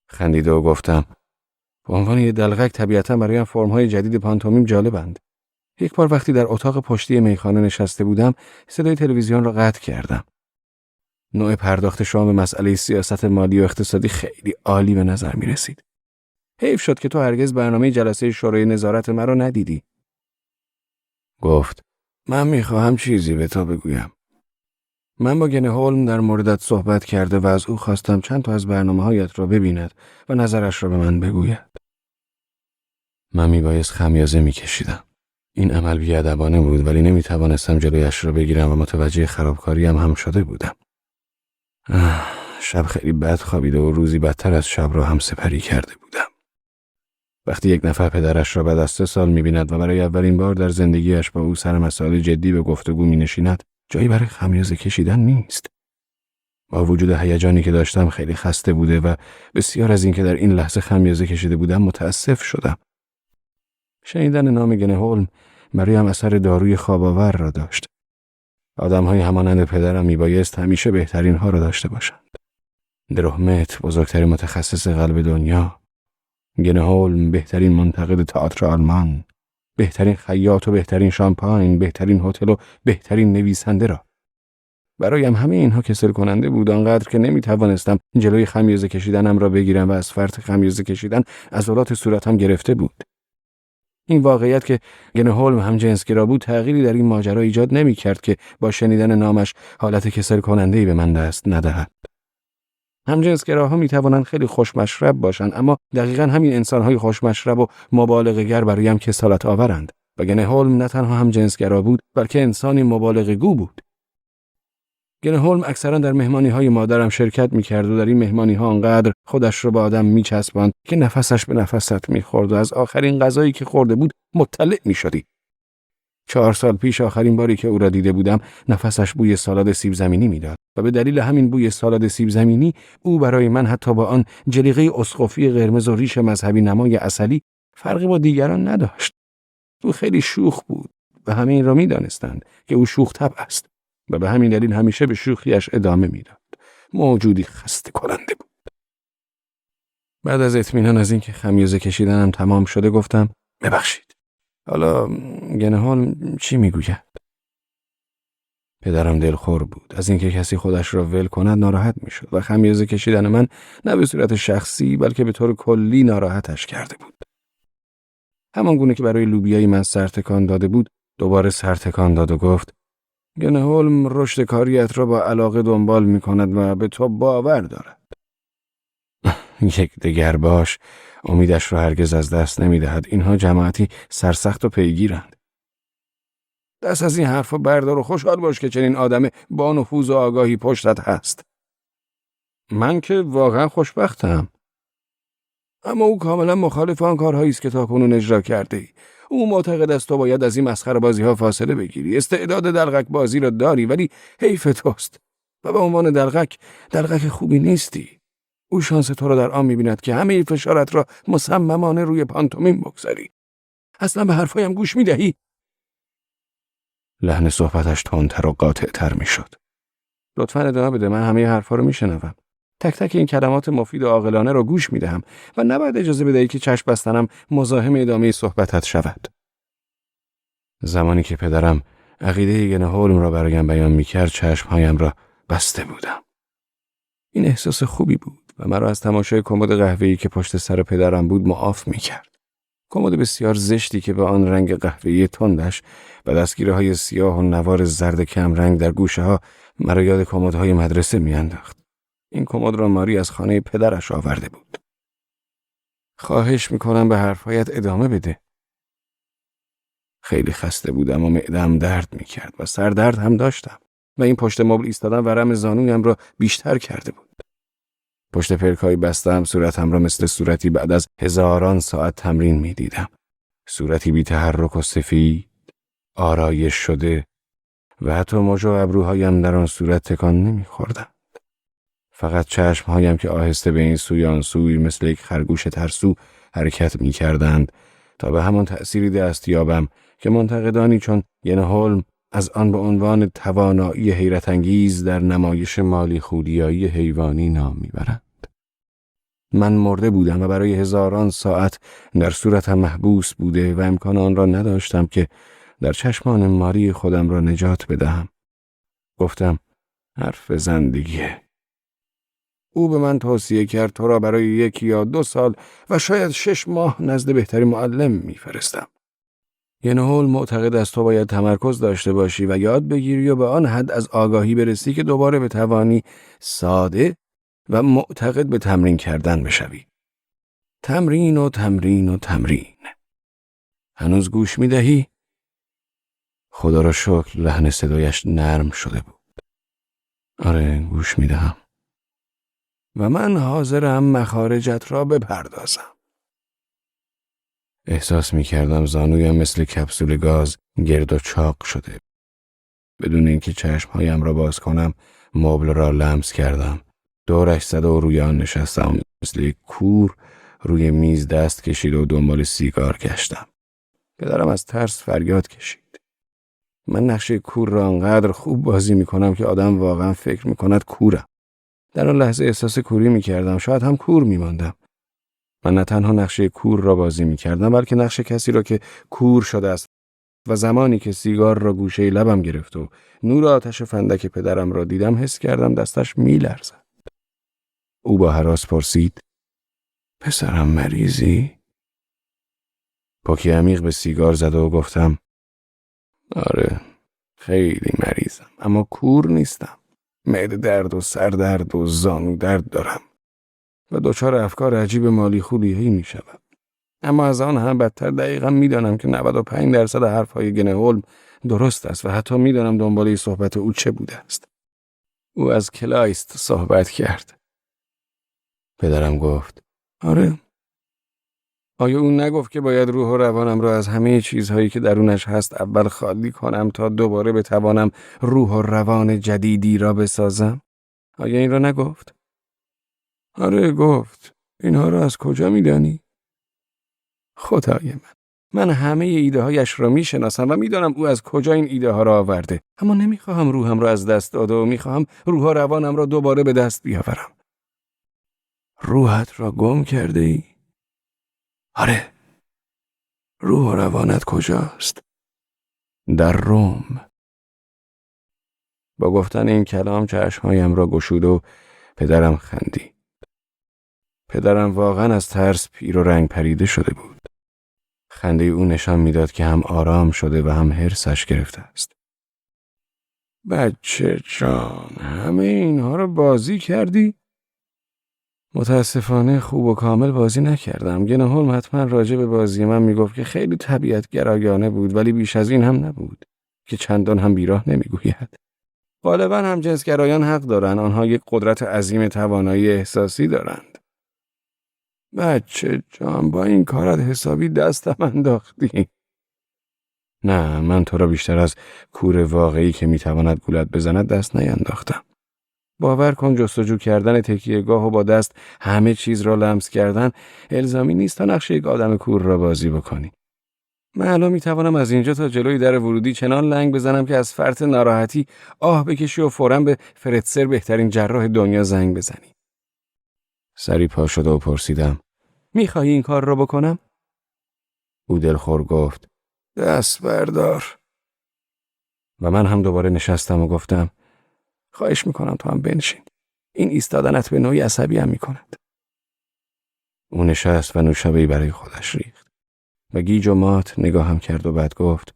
خندیده و گفتم به عنوان یه دلغک طبیعتاً برایم فرم‌های جدید پانتومیم جالبند. یک بار وقتی در اتاق پشتی میخانه نشسته بودم صدای تلویزیون را قطع کردم. نوع پرداخت شما به مسئله سیاست مالی و اقتصادی خیلی عالی به نظر می رسید. حیف شد که تو هرگز برنامه جلسه شورای نظارت مرا ندیدی. گفت من میخواهم چیزی به تو بگویم. من با گنه هولم در موردت صحبت کرده و از او خواستم چند تا از برنامه‌هایت را ببیند و نظرش را به من بگوید. من میبایست خمیازه میکشیدم. این عمل بی‌ادبانه بود ولی نمیتوانستم جلویش را بگیرم و متوجه خرابکاریم هم شده بودم. شب خیلی بد خوابیده و روزی بدتر از شب را هم سپری کرده بودم. وقتی یک نفر پدرش را بعد از 3 سال می‌بیند و برای اولین بار در زندگیش با او سر مسائل جدی به گفتگو می‌نشیند، جایی برای خمیازه کشیدن نیست. با وجود هیجانی که داشتم خیلی خسته بوده و بسیار از این که در این لحظه خمیازه کشیده بودم متاسف شدم. شنیدن نام گنه هولم برایم اثر داروی خواب‌آور را داشت. آدم‌های همانند پدرم میبایست همیشه بهترین ها را داشته باشند. دروهمت، بزرگترین متخصص قلب دنیا، گنه هولم، بهترین منتقد تئاتر آلمان، بهترین خیاط و بهترین شامپاین، بهترین هتل و بهترین نویسنده را. برایم همه اینها کسل کننده بود آنقدر که نمیتوانستم جلوی خمیازه کشیدنم را بگیرم و از فرط خمیازه کشیدن عضلات صورتم گرفته بود. این واقعیت که گنه هولم هم جنسگرا بود تغییری در این ماجرا ایجاد نمی‌کرد که با شنیدن نامش حالت کسل کننده‌ای به من دست ندهد. هم جنسگراها می‌توانند خیلی خوشمشرب باشند، اما دقیقاً همین انسان‌های خوشمشرب و مبالغه‌گر برایم کسالت آورند. و گنه هولم نه تنها هم جنسگرا بود، بلکه انسانی مبالغه‌گو بود. گنه هولم اکثرا در مهمانی‌های مادرم شرکت می‌کرد و در این مهمانی‌ها آنقدر خودش را به آدم می‌چسباند که نفسش به نفست می‌خورد و از آخرین غذایی که خورده بود مطلع می‌شدی. 4 سال پیش آخرین باری که او را دیده بودم نفسش بوی سالاد سیب زمینی می‌داد و به دلیل همین بوی سالاد سیب زمینی او برای من حتی با آن جلیقه اسقفی قرمز و ریش مذهبی نمای عسلی فرقی با دیگران نداشت. او خیلی شوخ بود و همه این را می‌دانستند که او شوخ طبع است و به همین دلیل همیشه به شوخیش ادامه می‌داد. موجودی خسته کننده بود. بعد از اطمینان از اینکه خمیازه کشیدنم تمام شده گفتم ببخشید. حالا گنهال چی میگوید؟ پدرم دلخور بود. از اینکه کسی خودش را ول کند ناراحت میشد و خمیازه کشیدن من نه به صورت شخصی بلکه به طور کلی ناراحتش کرده بود. همان گونه که برای لوبیای من سرتکان داده بود دوباره سرتکان داد و گفت گنهولم رشد کاریت را با علاقه دنبال میکند و به تو باور دارد. یک دگر باش، امیدش را هرگز از دست نمیدهد. اینها جماعتی سرسخت و پیگیرند. دست از این حرفا بردار و خوشحال باش که چنین آدم با نفوذ و آگاهی پشتت هست. من که واقعا خوشبختم. اما او کاملا مخالف آن کارهایی است که تاکنون اجرا کرده ای. او معتقد است تو باید از این مسخره بازی ها فاصله بگیری. استعداد دلقک بازی را داری ولی حیف توست و به عنوان دلقک خوبی نیستی. او شانس تو را در آن می‌بیند که همه فشارت را مصممانه روی پانتومیم بگذاری. اصلا به حرفایم گوش می‌دهی؟ لحن صحبتش تندتر و قاطع‌تر می‌شد. لطفاً ادامه بده، من همه حرفا رو می‌شنوم. تک تک این کلمات مفید و عاقلانه را گوش می‌دهم و نباید اجازه بدهی که چشم بستنم مزاحم ادامه صحبتت شود. زمانی که پدرم عقیده گنهولم را برایم بیان می‌کرد چشم‌هایم را بسته بودم. این احساس خوبی بود و مرا از تماشای کمد قهوه‌ای که پشت سر پدرم بود معاف می‌کرد. کمد بسیار زشتی که به آن رنگ قهوه‌ای تندش و دستگیره‌های سیاه و نوار زرد کم رنگ در گوشه‌ها مرا یاد کمدهای مدرسه می‌انداخت. این کمد را ماری از خانه پدرش آورده بود. خواهش می‌کنم به حرفایت ادامه بده. خیلی خسته بودم و معده‌ام درد می‌کرد و سردرد هم داشتم و این پشت مبل ایستادن ورم زانویم را بیشتر کرده بود. پشت پلکای بستم صورتم را مثل صورتی بعد از هزاران ساعت تمرین می‌دیدم. صورتی بی تحرک و سفید، آرایش شده و حتی مژ و ابروهایم در آن صورت تکان نمی‌خوردند. فقط چشمهایم که آهسته به این سوی آن سوی مثل یک خرگوش ترسو حرکت می‌کردند تا به همان تأثیری دست یابم که منتقدانی چون گنهولم از آن به عنوان توانایی حیرت انگیز در نمایش مالی خودیایی حیوانی نام میبرند. من مرده بودم و برای هزاران ساعت در صورتم محبوس بوده و امکان آن را نداشتم که در چشمان ماری خودم را نجات بدهم. گفتم حرف زندگیه. او به من توصیه کرد تو را برای 1 یا 2 سال و شاید 6 ماه نزد بهترین معلم میفرستم. گنهول معتقد است تو باید تمرکز داشته باشی و یاد بگیری و به آن حد از آگاهی برسی که دوباره به توانی ساده و معتقد به تمرین کردن بشوی. تمرین و تمرین و تمرین. هنوز گوش می دهی؟ خدا را شکر لحن صدایش نرم شده بود. آره گوش می دهم. و من حاضرم مخارجت را بپردازم. احساس می کردم زانویم مثل کپسول گاز گرد و چاق شده. بدون اینکه چشمهایم را باز کنم مبل را لمس کردم. دورش زد و روی آن نشستم مثل یک کور روی میز دست کشید و دنبال سیگار گشتم. پدرم از ترس فریاد کشید. من نقشه کور را انقدر خوب بازی می کنم که آدم واقعا فکر می کند کورم. در آن لحظه احساس کوری می کردم. شاید هم کور می ماندم. من نه تنها نقشه کور را بازی می کردم بلکه نقشه کسی را که کور شده است و زمانی که سیگار را گوشه لبم گرفت و نور آتش فندک پدرم را دیدم حس کردم دستش می لرزد. او با هراس پرسید پسرم مریضی؟ پاکی عمیق به سیگار زد و گفتم آره خیلی مریضم اما کور نیستم. معده درد و سردرد و زانو درد دارم و دچار افکار عجیب مالی خولیه‌ای می شدم. اما از آن هم بدتر دقیقا می دانم که 95% حرفهای گنهولم درست است و حتی می دانم دنباله صحبت او چه بوده است. او از کلایست صحبت کرد. پدرم گفت آره. آیا او نگفت که باید روح و روانم را از همه چیزهایی که درونش هست اول خالی کنم تا دوباره بتوانم روح و روان جدیدی را بسازم؟ آیا این را نگفت؟ آره گفت. اینها را از کجا می دانی؟ خدای من همه ایده هایش را میشناسم و میدانم او از کجا این ایده ها را آورده، اما نمیخواهم روحم را از دست داده و میخواهم روح و روانم را دوباره به دست بیاورم. روحت را گم کرده ای؟ آره. روح و روانت کجاست؟ در روم. با گفتن این کلام چشمهایم را گشود و پدرم خندید. پدرم واقعا از ترس پیر و رنگ پریده شده بود. خنده او نشان میداد که هم آرام شده و هم حرصش گرفته است. بچه جان، همه اینها رو بازی کردی؟ متاسفانه خوب و کامل بازی نکردم. گنهولم حتما راجع به بازی من میگفت که خیلی طبیعت گرایانه بود، ولی بیش از این هم نبود که چندان هم بیراه نمیگوید. غالبا هم جنسگرایان حق دارند، آنها یک قدرت عظیم توانایی احساسی دارند. بچه جان، با این کارت حسابی دستم انداختی. نه، من تو را بیشتر از کور واقعی که میتواند گولت بزند دست نینداختم. باور کن جستجو کردن تکیهگاه و با دست همه چیز را لمس کردن الزامی نیست تا نقش یک آدم کور را بازی بکنی. من الان میتوانم از اینجا تا جلوی در ورودی چنان لنگ بزنم که از فرط ناراحتی آه بکشی و فوراً به فرتسر بهترین جراح دنیا زنگ بزنی. سری پا شد و پرسیدم: میخوایی این کار را بکنم؟ او دلخور گفت: دست بردار. و من هم دوباره نشستم و گفتم: خواهش میکنم تو هم بنشین. این ایستادنت به نوعی عصبی هم میکند. او نشست و نوشابه‌ای برای خودش ریخت و گیج و مات نگاهم کرد و بعد گفت: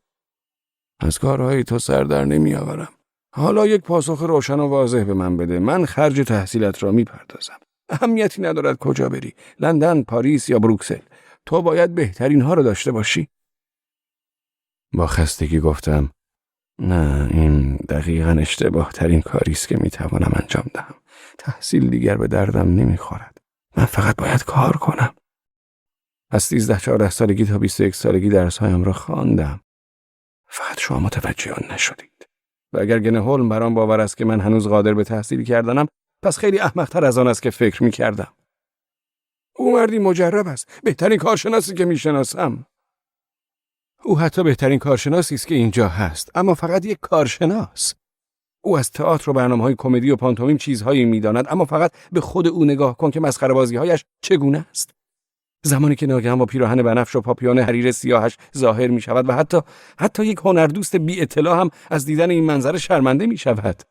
از کارهای تو سر در نمیآورم. حالا یک پاسخ روشن و واضح به من بده. من خرج تحصیلت را میپردازم. اهمیتی ندارد کجا بری، لندن، پاریس یا بروکسل. تو باید بهترین ها رو داشته باشی. با خستگی گفتم: نه، این دقیقاً اشتباه ترین کاری است که میتوانم انجام دهم. تحصیل دیگر به دردم نمیخورد. من فقط باید کار کنم. از 13-14 سالگی تا 21 سالگی درسهایم را خواندم. فقط شما متوجه آن نشدید. و اگر گنهولم برام باور است که من هنوز قادر به تحصیل کردنم، پس خیلی احمق‌تر از آن است که فکر میکردم. او مردی مجرب است، بهترین کارشناسی که میشناسم. او حتی بهترین کارشناسی است که اینجا هست، اما فقط یک کارشناس. او از تئاتر و برنامه‌های کمدی و پانتومیم چیزهایی می‌داند، اما فقط به خود او نگاه کن که مسخره‌بازی‌هایش چگونه است. زمانی که ناگهان با پیراهن بنفش و پاپیون حریر سیاهش ظاهر می‌شود و حتی یک هنردوست بی اطلاع هم از دیدن این منظره شرمنده می‌شود.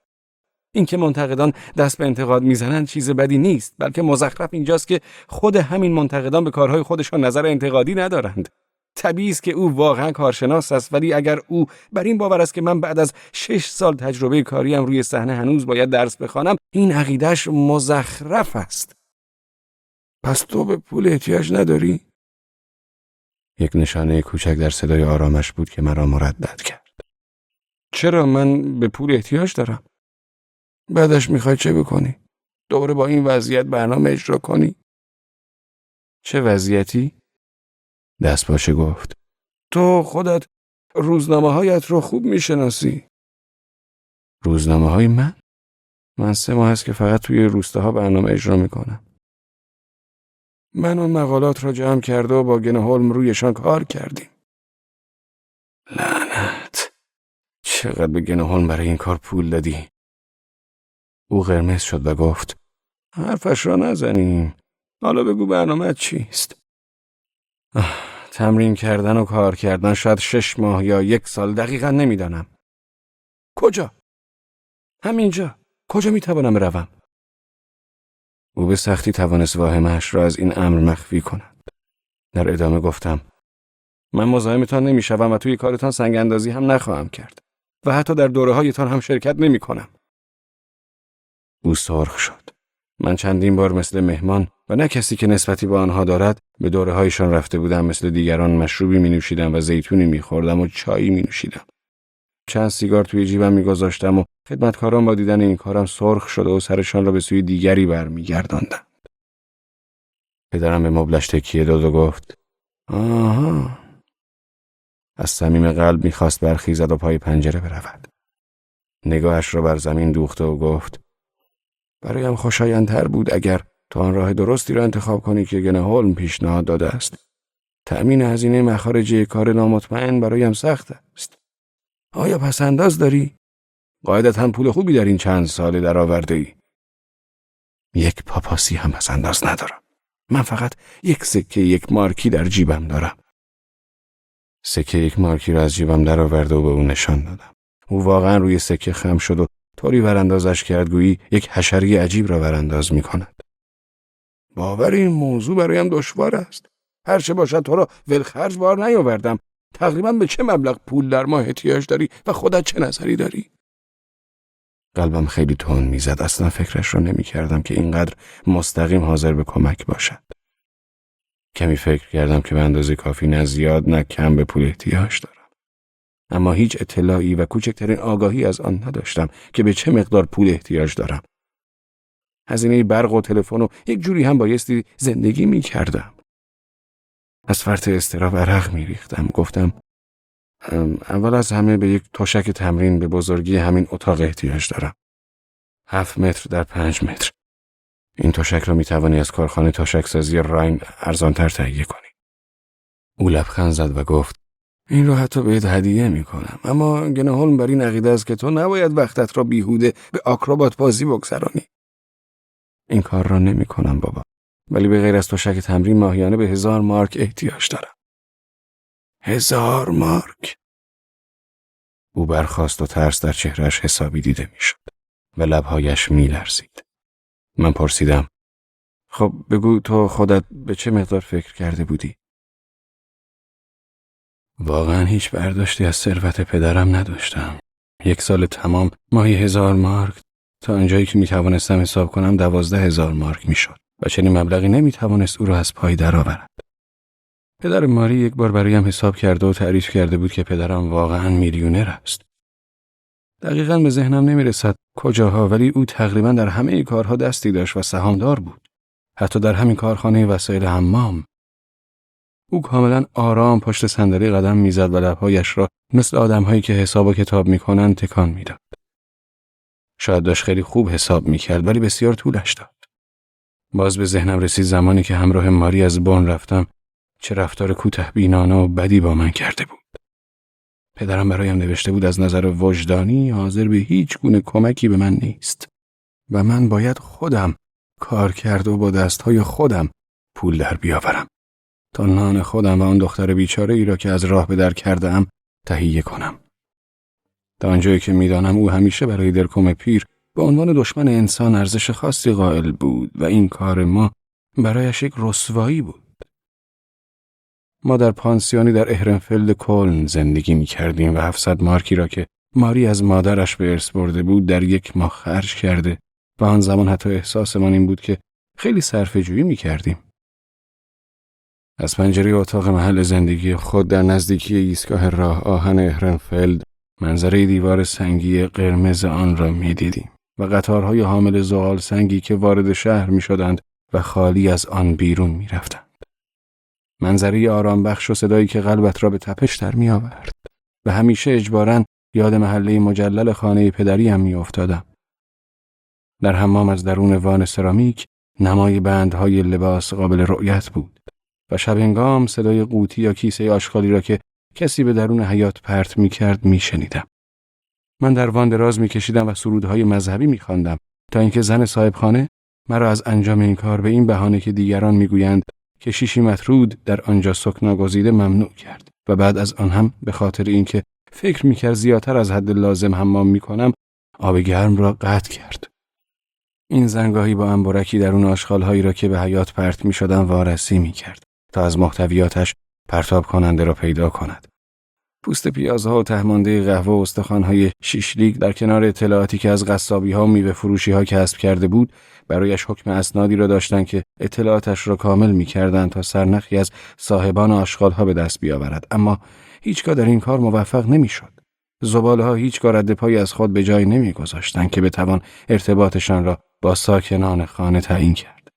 اینکه منتقدان دست به انتقاد می‌زنند چیز بدی نیست، بلکه مزخرف اینجاست که خود همین منتقدان به کارهای خودشان نظر انتقادی ندارند. طبیعی است که او واقعا کارشناس است، ولی اگر او بر این باور است که من بعد از 6 سال تجربه کاریم روی صحنه هنوز باید درس بخوانم، این عقیده‌اش مزخرف است. پس تو به پول احتیاج نداری؟ یک نشانه کوچک در صدای آرامش بود که مرا مردد کرد. چرا من به پول احتیاج دارم؟ بعدش میخوای چه بکنی؟ دوباره با این وضعیت برنامه اجرا کنی؟ چه وضعیتی؟ دستپاچه گفت: تو خودت روزنامه‌هایت رو خوب میشناسی. روزنامه‌های من؟ من 3 ماه است که فقط توی روستاها برنامه اجرا میکنم. من اون مقالات را جمع کرده و با گنهولم رویشان کار کردیم. لعنت. چقدر به گنهولم برای این کار پول دادی؟ او قرمز شد و گفت: حرفش را نزنیم. حالا بگو برنامه چیست؟ تمرین کردن و کار کردن، شاید 6 ماه یا 1 سال، دقیقا نمیدانم. کجا؟ همینجا. کجا میتوانم بروم؟ او به سختی توانست واهمه‌اش را از این امر مخفی کند. در ادامه گفتم: من مزاحمتان نمیشوم و توی کارتان سنگ اندازی هم نخواهم کرد و حتی در دوره‌هایتان هم شرکت نمی کنم. او سرخ شد. من چندین بار مثل مهمان و نه کسی که نسبتی با آنها دارد به دوره‌هایشان رفته بودم. مثل دیگران مشروبی می نوشیدم و زیتونی می خوردم و چایی می نوشیدم. چند سیگار توی جیبم می گذاشتم و خدمتکاران با دیدن این کارم سرخ شده و سرشان را به سوی دیگری برمیگرداندند. پدرم به مبلش تکیه داد و گفت: آها. از صمیم قلب می‌خواست برخیزد و پای پنجره برود. نگاهش را بر زمین دوخته و گفت: برایم خوشایندتر بود اگر تو آن راه درستی را انتخاب کنی که گنهولم پیشنهاد داده است. تأمین هزینه مخارجی کار نامطمئن برایم سخت است. آیا پسنداز داری؟ قاعدتاً پول خوبی در این چند سال درآورده‌ای. یک پاپاسی هم پسنداز ندارم. من فقط یک سکه 1 مارکی در جیبم دارم. سکه 1 مارکی را از جیبم درآورد و به او نشان دادم. او واقعا روی سکه خم شد و طوری وراندازش کرد گویی یک حشره عجیب را ورانداز می‌کند. باور این موضوع برایم دشوار است. هر چه باشد تو را ولخرج بار نیاوردم. تقریباً به چه مبلغ پول در ماه احتیاج داری و خودت چه نظری داری؟ قلبم خیلی تند میزد. اصلا فکرش را نمی‌کردم که اینقدر مستقیم حاضر به کمک باشد. کمی فکر کردم که به اندازه کافی نه زیاد نه کم به پول احتیاج دارم. اما هیچ اطلاعی و کوچکترین آگاهی از آن نداشتم که به چه مقدار پول احتیاج دارم. هزینه برق و تلفن و یک جوری هم بایستی زندگی می‌کردم. از فرط اضطراب عرق می‌ریختم. گفتم اول از همه به یک تشک تمرین به بزرگی همین اتاق احتیاج دارم. 7 متر در 5 متر. این تشک را می‌توانی از کارخانه تشک‌سازی راین ارزان‌تر تهیه کنی. او لبخند زد و گفت این را حتی بهت هدیه می‌کنم، اما گنهولم بر این عقیده است که تو نباید وقتت را بیهوده به آکروبات بازی بگذرانی. این کار را نمی‌کنم بابا، ولی به غیر از تشک تمرین ماهیانه به 1000 مارک احتیاج دارم. 1000 مارک؟ او برخاست و ترس در چهرهش حسابی دیده میشد و لبهایش میلرزید. من پرسیدم خب بگو تو خودت به چه مقدار فکر کرده بودی؟ واقعا هیچ برداشتی از ثروت پدرم نداشتم. 1 سال تمام ماهی 1000 مارک، تا آنجایی که میتوانستم حساب کنم 12000 مارک میشد و چنین مبلغی نمیتوانست او را از پای درآورد. پدر ماری یک بار برایم حساب کرده و تعریف کرده بود که پدرم واقعاً میلیونر است. دقیقاً به ذهنم نمیرسد کجاها، ولی او تقریباً در همه کارها دستی داشت و سهامدار بود. حتی در همین کارخانه وسایل حمام. او کاملاً آرام پشت صندلی قدم میزد و لبهایش را مثل آدم‌هایی که حساب و کتاب میکنند تکان میداد. شاید داشت خیلی خوب حساب میکرد، ولی بسیار طولش داد. باز به ذهنم رسید زمانی که همراه ماری از بن رفتم چه رفتار کوتاه‌بینانه و بدی با من کرده بود. پدرم برایم نوشته بود از نظر وجدانی حاضر به هیچ گونه کمکی به من نیست و من باید خودم کار کرد و با دستهای خودم پول در بیاورم تا نان خودم و آن دختر بیچاره ای را که از راه به در کرده‌ام تهیه کنم. تا آنجایی که میدانم او همیشه برای دلکم پیر به عنوان دشمن انسان ارزش خاصی قائل بود و این کار ما برایش یک رسوایی بود. ما در پانسیونی در اهرنفلد کلن زندگی می کردیم و 700 مارکی را که ماری از مادرش به ارث برده بود در 1 ماه خرج کرده و آن زمان حتی احساسمان این بود که خیلی صرفه‌جویی می کردیم. از پنجره اتاق محل زندگی خود در نزدیکی ایستگاه راه آهن اهرنفلد منظره دیوار سنگی قرمز آن را می دیدیم و قطارهای حامل زغال سنگی که وارد شهر می شدند و خالی از آن بیرون می رفتند. منظره آرام بخش و صدایی که قلبت را به تپش در می آورد و همیشه اجباراً یاد محله مجلل خانه پدریم می افتادم. در حمام از درون وان سرامیک نمای بندهای لباس قابل رؤیت بود و شب‌هنگام صدای قوطی یا کیسه آشغالی را که کسی به درون حیاط پرت می کرد می شنیدم. من در وان دراز می کشیدم و سرودهای مذهبی می خواندم تا اینکه زن صاحب خانه مرا از انجام این کار به این بهانه که دیگران می گویند که شیشی مطرود در آنجا سکنا گزیده ممنوع کرد و بعد از آن هم به خاطر اینکه فکر می‌کرد زیادتر از حد لازم حمام می‌کنم آب گرم را قطع کرد. این زنگاهی با انبرکی درون آشغال‌هایی را که به حیاط پرت می‌شدند وارسی می‌کرد تا از محتویاتش پرتاب کننده را پیدا کند. پوست پیازها و تهمانده قهوه و استخوان‌های شیشلیک در کنار اطلاعاتی که از قصابی‌ها و میوه فروشی‌ها کسب کرده بود برایش حکم اسنادی را داشتند که اطلاعاتش را کامل می‌کردند تا سرنخی از صاحبان آشغال‌ها به دست بیاورد، اما هیچگاه در این کار موفق نمی‌شد. زباله‌ها هیچگاه رد پایی از خود به جای نمی‌گذاشتند که بتوان ارتباطشان را با ساکنان خانه تعیین کرد.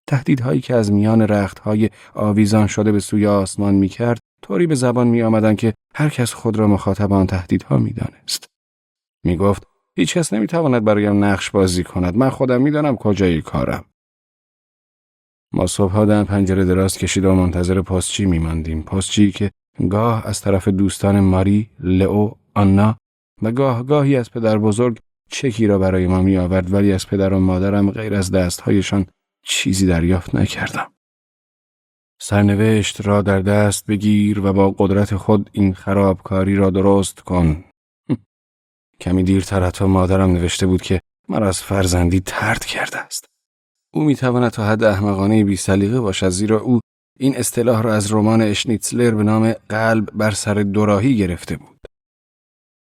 تهدیدهایی که از میان رخت‌های آویزان شده به سوی آسمان می‌کرد طوری به زبان می‌آمدند که هر کس خود را مخاطب آن تهدیدها می‌دانست. می‌گفت هیچ کس نمی‌تواند برایم نقش بازی کند. من خودم می‌دانم کجای کارم. ما صبح‌ها در پنجره دراز کشیده و منتظر پستچی می‌ماندیم. پستچی که گاه از طرف دوستان ماری، لئو، آنا و گاهی از پدر بزرگ چکی را برای ما می آورد، ولی از پدر و مادرم غیر از دستهایشان چیزی دریافت نکردم. سرنوشت را در دست بگیر و با قدرت خود این خرابکاری را درست کن. کمی دیرتر حتی مادرم نوشته بود که مرا از فرزندی طرد کرده است. او میتواند تا حد احمقانه بی سلیقه باشد، زیرا او این اصطلاح را از رمان اشنیتزلر به نام قلب بر سر دوراهی گرفته بود.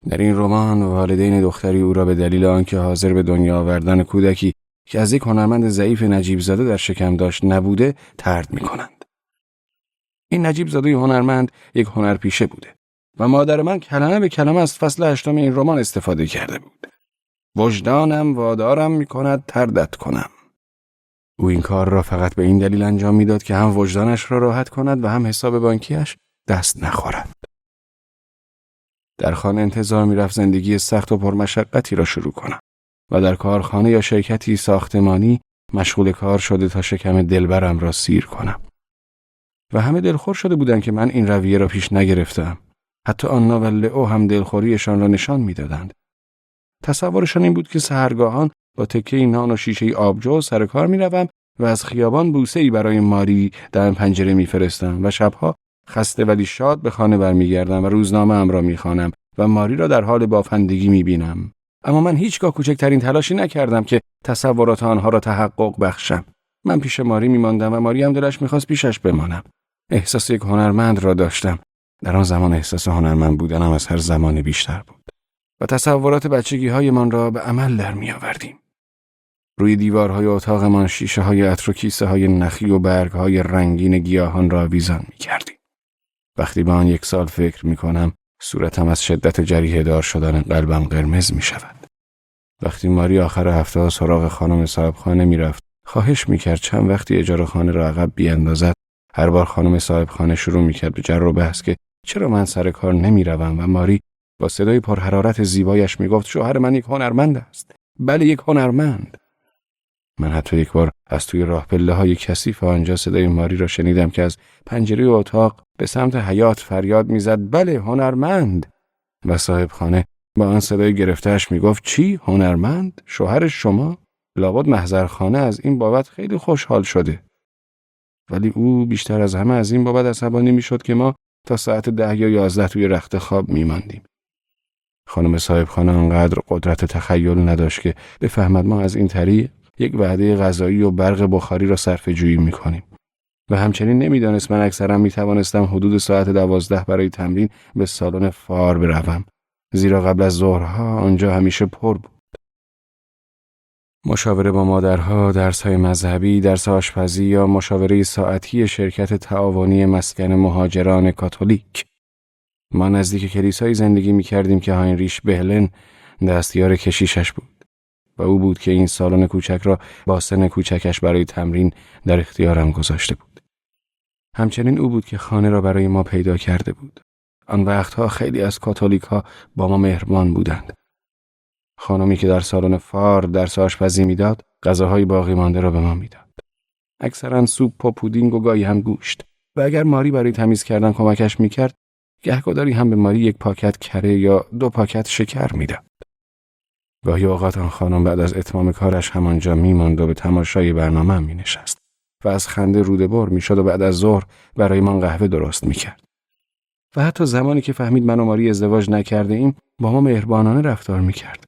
در این رمان والدین دختری او را به دلیل آنکه حاضر به دنیا آوردن کودکی که از یک هنرمند ضعیف نجیب زاده در شکم داشت نبوده طرد می‌کنند. این نجیب زاده هنرمند یک هنرپیشه بوده و مادر من کلمه به کلمه از فصل 8 این رمان استفاده کرده بود. وجدانم وادارم می‌کند طردت کنم. او این کار را فقط به این دلیل انجام میداد که هم وجدانش را راحت کند و هم حساب بانکیش دست نخورد. در خانه انتظار میرفت زندگی سخت و پرمشقتی را شروع کنم و در کارخانه یا شرکتی ساختمانی مشغول کار شده تا شکم دلبرم را سیر کنم. و همه دلخور شده بودند که من این رویه را پیش نگرفتم. حتی آنا و لئو هم دلخوریشان را نشان میدادند. تصورشان این بود که سحرگاهان با تکه نان و شیشه آبجو سر کار میروم و از خیابان بوسه‌ای برای ماری در پنجره میفرستم و شبها خسته ولی شاد به خانه برمیگردم و روزنامه‌ام را میخوانم و ماری را در حال بافندگی میبینم. اما من هیچگاه کوچکترین تلاشی نکردم که تصورات آنها را تحقق بخشم. من پیش ماری میماندم و ماری هم دلش میخواست پیشش بمانم. احساس یک هنرمند را داشتم. در آن زمان احساس هنرمند بودنم از هر زمان بیشتر بود. و تصورات بچگی‌هایمان را به عمل در میآوردیم. روی دیوارهای اتاقمان شیشه‌های عطر و کیسه‌های نخی و برگ‌های رنگین گیاهان را آویزان می‌کردیم. وقتی به آن 1 سال فکر می‌کنم، صورتم از شدت جریحه دار شدن قلبم قرمز می‌شود. وقتی ماری آخر هفته سراغ خانم صاحبخانه می‌رفت، خواهش می‌کرد چند وقتی اجاره خانه را عقب بیاندازد، هر بار خانم صاحبخانه شروع می‌کرد به جر و بحث که چرا من سر کار نمی‌روم و ماری با صدای پرحرارت زیبایش می‌گفت شوهر من یک هنرمند است. بله، یک هنرمند. من حتی یک بار از توی راه پله‌های کثیف آنجا صدای ماری را شنیدم که از پنجره اتاق به سمت حیاط فریاد میزد بله، هنرمند. و صاحب خانه با آن صدای گرفته‌اش میگفت چی؟ هنرمند؟ شوهر شما؟ لابد محضرخانه از این بابت خیلی خوشحال شده. ولی او بیشتر از همه از این بابت عصبانی میشد که ما تا ساعت 10 یا 11 توی رخت خواب میماندیم. خانم صاحب خانه آنقدر قدرت تخیل نداشت که بفهمد ما از این طریق یک وعده غذایی و برق بخاری را صرفه‌جویی می‌کنیم. و همچنین نمی‌دانست من اکثرا می‌توانستم حدود ساعت 12 برای تمرین به سالن فار بروم، زیرا قبل از ظهرها آنجا همیشه پر بود. مشاوره با مادرها، درس‌های مذهبی، درس آشپزی یا مشاوره ساعتی شرکت تعاونی مسکن مهاجران کاتولیک. ما نزدیک کلیسایی زندگی می‌کردیم که هاینریش بهلن دستیار کشیشش بود. و او بود که این سالن کوچک را با سن کوچکش برای تمرین در اختیارم گذاشته بود. همچنین او بود که خانه را برای ما پیدا کرده بود. آن وقتها خیلی از کاتولیک‌ها با ما مهربان بودند. خانمی که در سالن فار درس آشپزی میداد، غذاهای باقی مانده را به ما میداد. اکثرا سوپ و پودینگ و گاهی هم گوشت. و اگر ماری برای تمیز کردن کمکش میکرد، گهگداری هم به ماری 1 پاکت کره یا 2 پاکت شکر میداد. گاهی اوقات آن خانم بعد از اتمام کارش همانجا میماند و به تماشای برنامه مینشست و از خنده روده بر میشد و بعد از ظهر برای من قهوه درست میکرد. و حتی زمانی که فهمید من و ماری ازدواج نکرده ایم، با ما مهربانانه رفتار میکرد.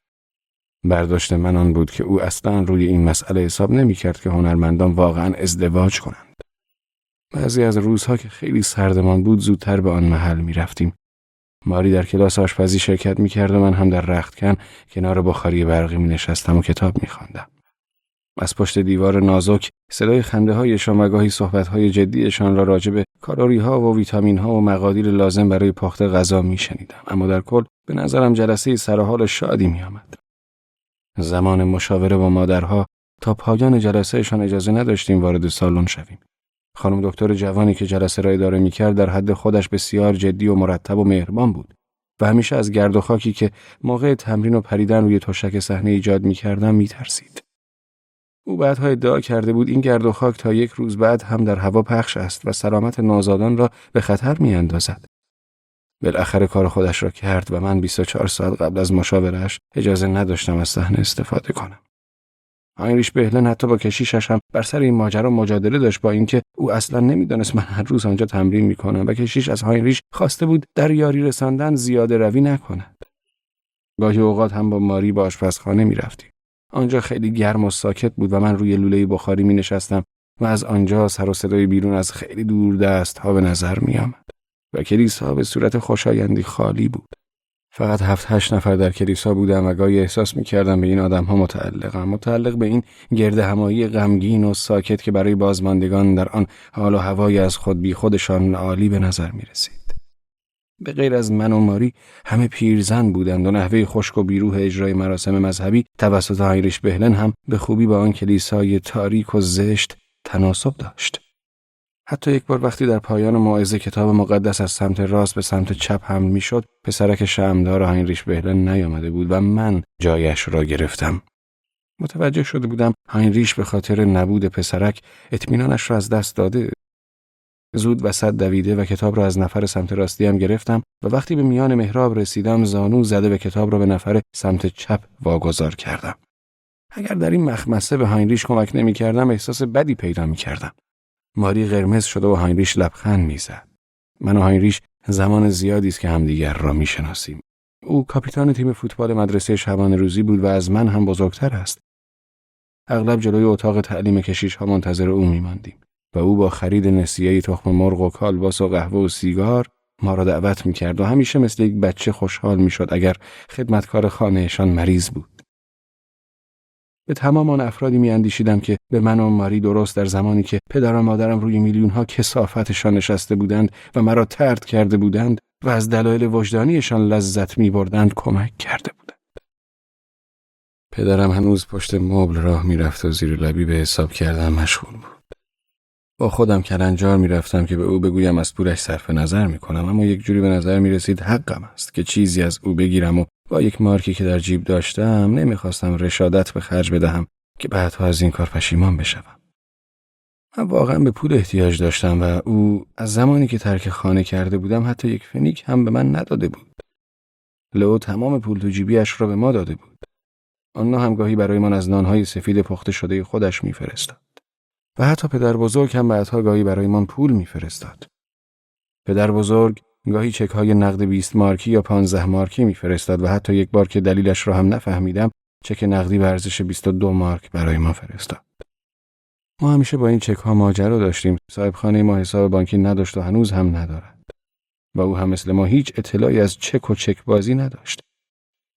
برداشت من آن بود که او اصلا روی این مسئله حساب نمیکرد که هنرمندان واقعا ازدواج کنند. بعضی از روزها که خیلی سردمان بود زودتر به آن محل میرفتیم. ماری در کلاس آشپزی شرکت می‌کرد و من هم در رختکن کنار بخاری برقی می‌نشستم و کتاب می‌خواندم. از پشت دیوار نازک صدای خنده‌هایشان و گاهی صحبت‌های جدیشان را راجع به کالری‌ها و ویتامین‌ها و مقادیر لازم برای پخت غذا می‌شنیدم، اما در کل به نظرم جلسه سرحال شادی می‌آمد. زمان مشاوره با مادرها تا پایان جلسهشان اجازه نداشتیم وارد سالن شویم. خانم دکتر جوانی که جلسه را اداره می‌کرد در حد خودش بسیار جدی و مرتب و مهربان بود و همیشه از گرد و خاکی که موقع تمرین و پریدن روی تشک صحنه ایجاد می‌کردم می‌ترسید. او بعدها ادعا کرده بود این گرد و خاک تا یک روز بعد هم در هوا پخش است و سلامت نوزادان را به خطر می‌اندازد. بالاخره کار خودش را کرد و من 24 ساعت قبل از مشاوره‌اش اجازه نداشتم از صحنه استفاده کنم. هاینریش بهلن حتی با کشیشش هم بر سر این ماجرا مجادله داشت، با اینکه او اصلا نمیدانست من هر روز آنجا تمرین میکنم و کشیش از هاینریش خواسته بود در یاری رساندن زیاده روی نکند. گاهی اوقات هم با ماری به آشپزخانه میرفتیم. آنجا خیلی گرم و ساکت بود و من روی لوله بخاری می نشستم و از آنجا سر و صدای بیرون از خیلی دور دست ها به نظر می آمد و کلیسا به صورت خوشایندی خالی بود. فقط 7-8 نفر در کلیسا بودم و گاهی احساس می کردم به این آدم ها متعلق به این گرد همایی غمگین و ساکت که برای بازماندگان در آن حال و هوای از خود بی خودشان عالی به نظر می رسید. به غیر از من و ماری همه پیرزن بودند و نحوه خشک و بیروح اجرای مراسم مذهبی توسط هاینریش بهلن هم به خوبی با آن کلیسای تاریک و زشت تناسب داشت. حتی یک بار وقتی در پایان موعظه کتاب مقدس از سمت راست به سمت چپ حمل میشد، پسرک شمعدار هاینریش بهلن نیامده بود و من جایش را گرفتم. متوجه شده بودم هاینریش به خاطر نبود پسرک اطمینانش را از دست داده. زود وسط دویده و کتاب را از نفر سمت راستی هم گرفتم و وقتی به میان محراب رسیدم زانو زده و کتاب را به نفر سمت چپ واگذار کردم. اگر در این مخمسه به هاینریش کمک نمی کردم احساس بدی پیدا می کردم. ماری قرمز شده و هاینریش لبخند می زد. من و هاینریش زمان زیادی است که همدیگر را می شناسیم. او کاپیتان تیم فوتبال مدرسه شبانه روزی بود و از من هم بزرگتر است. اغلب جلوی اتاق تعلیم کشیش ها منتظر او می ماندیم و او با خرید نسیه تخم مرغ و کالباس و قهوه و سیگار ما را دعوت می کرد و همیشه مثل یک بچه خوشحال می شد اگر خدمتکار خانهشان مریض بود. به تمام آن افرادی می اندیشیدم که به من و ماری درست در زمانی که پدر و مادرم روی میلیون‌ها کثافتشان نشسته بودند و مرا طرد کرده بودند و از دلایل وجدانیشان لذت می بردند کمک کرده بودند. پدرم هنوز پشت مبل راه می رفت و زیر لبی به حساب کردن مشغول بود. با خودم کلنجار می رفتم که به او بگویم از پولش صرف نظر می کنم، اما یک جوری به نظر می رسید حقم است که چیزی از او بگیرم و با یک مارکی که در جیب داشتم نمی خواستم رشادت به خرج بدهم که بعدها از این کار پشیمان بشوم. من واقعا به پول احتیاج داشتم و او از زمانی که ترک خانه کرده بودم حتی یک فنیک هم به من نداده بود. لئو تمام پول تو جیبیش را به ما داده بود. آنها هم گاهی برای من از نانهای سفید پخته شده خودش می‌فرستاد. و حتی پدر بزرگ هم بعدها گاهی برای من پول می‌فرستاد. پدر بزرگ گاهی چک‌های نقد 20 مارکی یا 15 مارکی می‌فرستاد و حتی یک بار که دلیلش را هم نفهمیدم چک نقدی به ارزش 22 مارک برای ما فرستاد. ما همیشه با این چک‌ها ماجرا داشتیم. صاحبخانه ما حساب بانکی نداشت و هنوز هم ندارد. و او هم مثل ما هیچ اطلاعی از چک و چک بازی نداشت.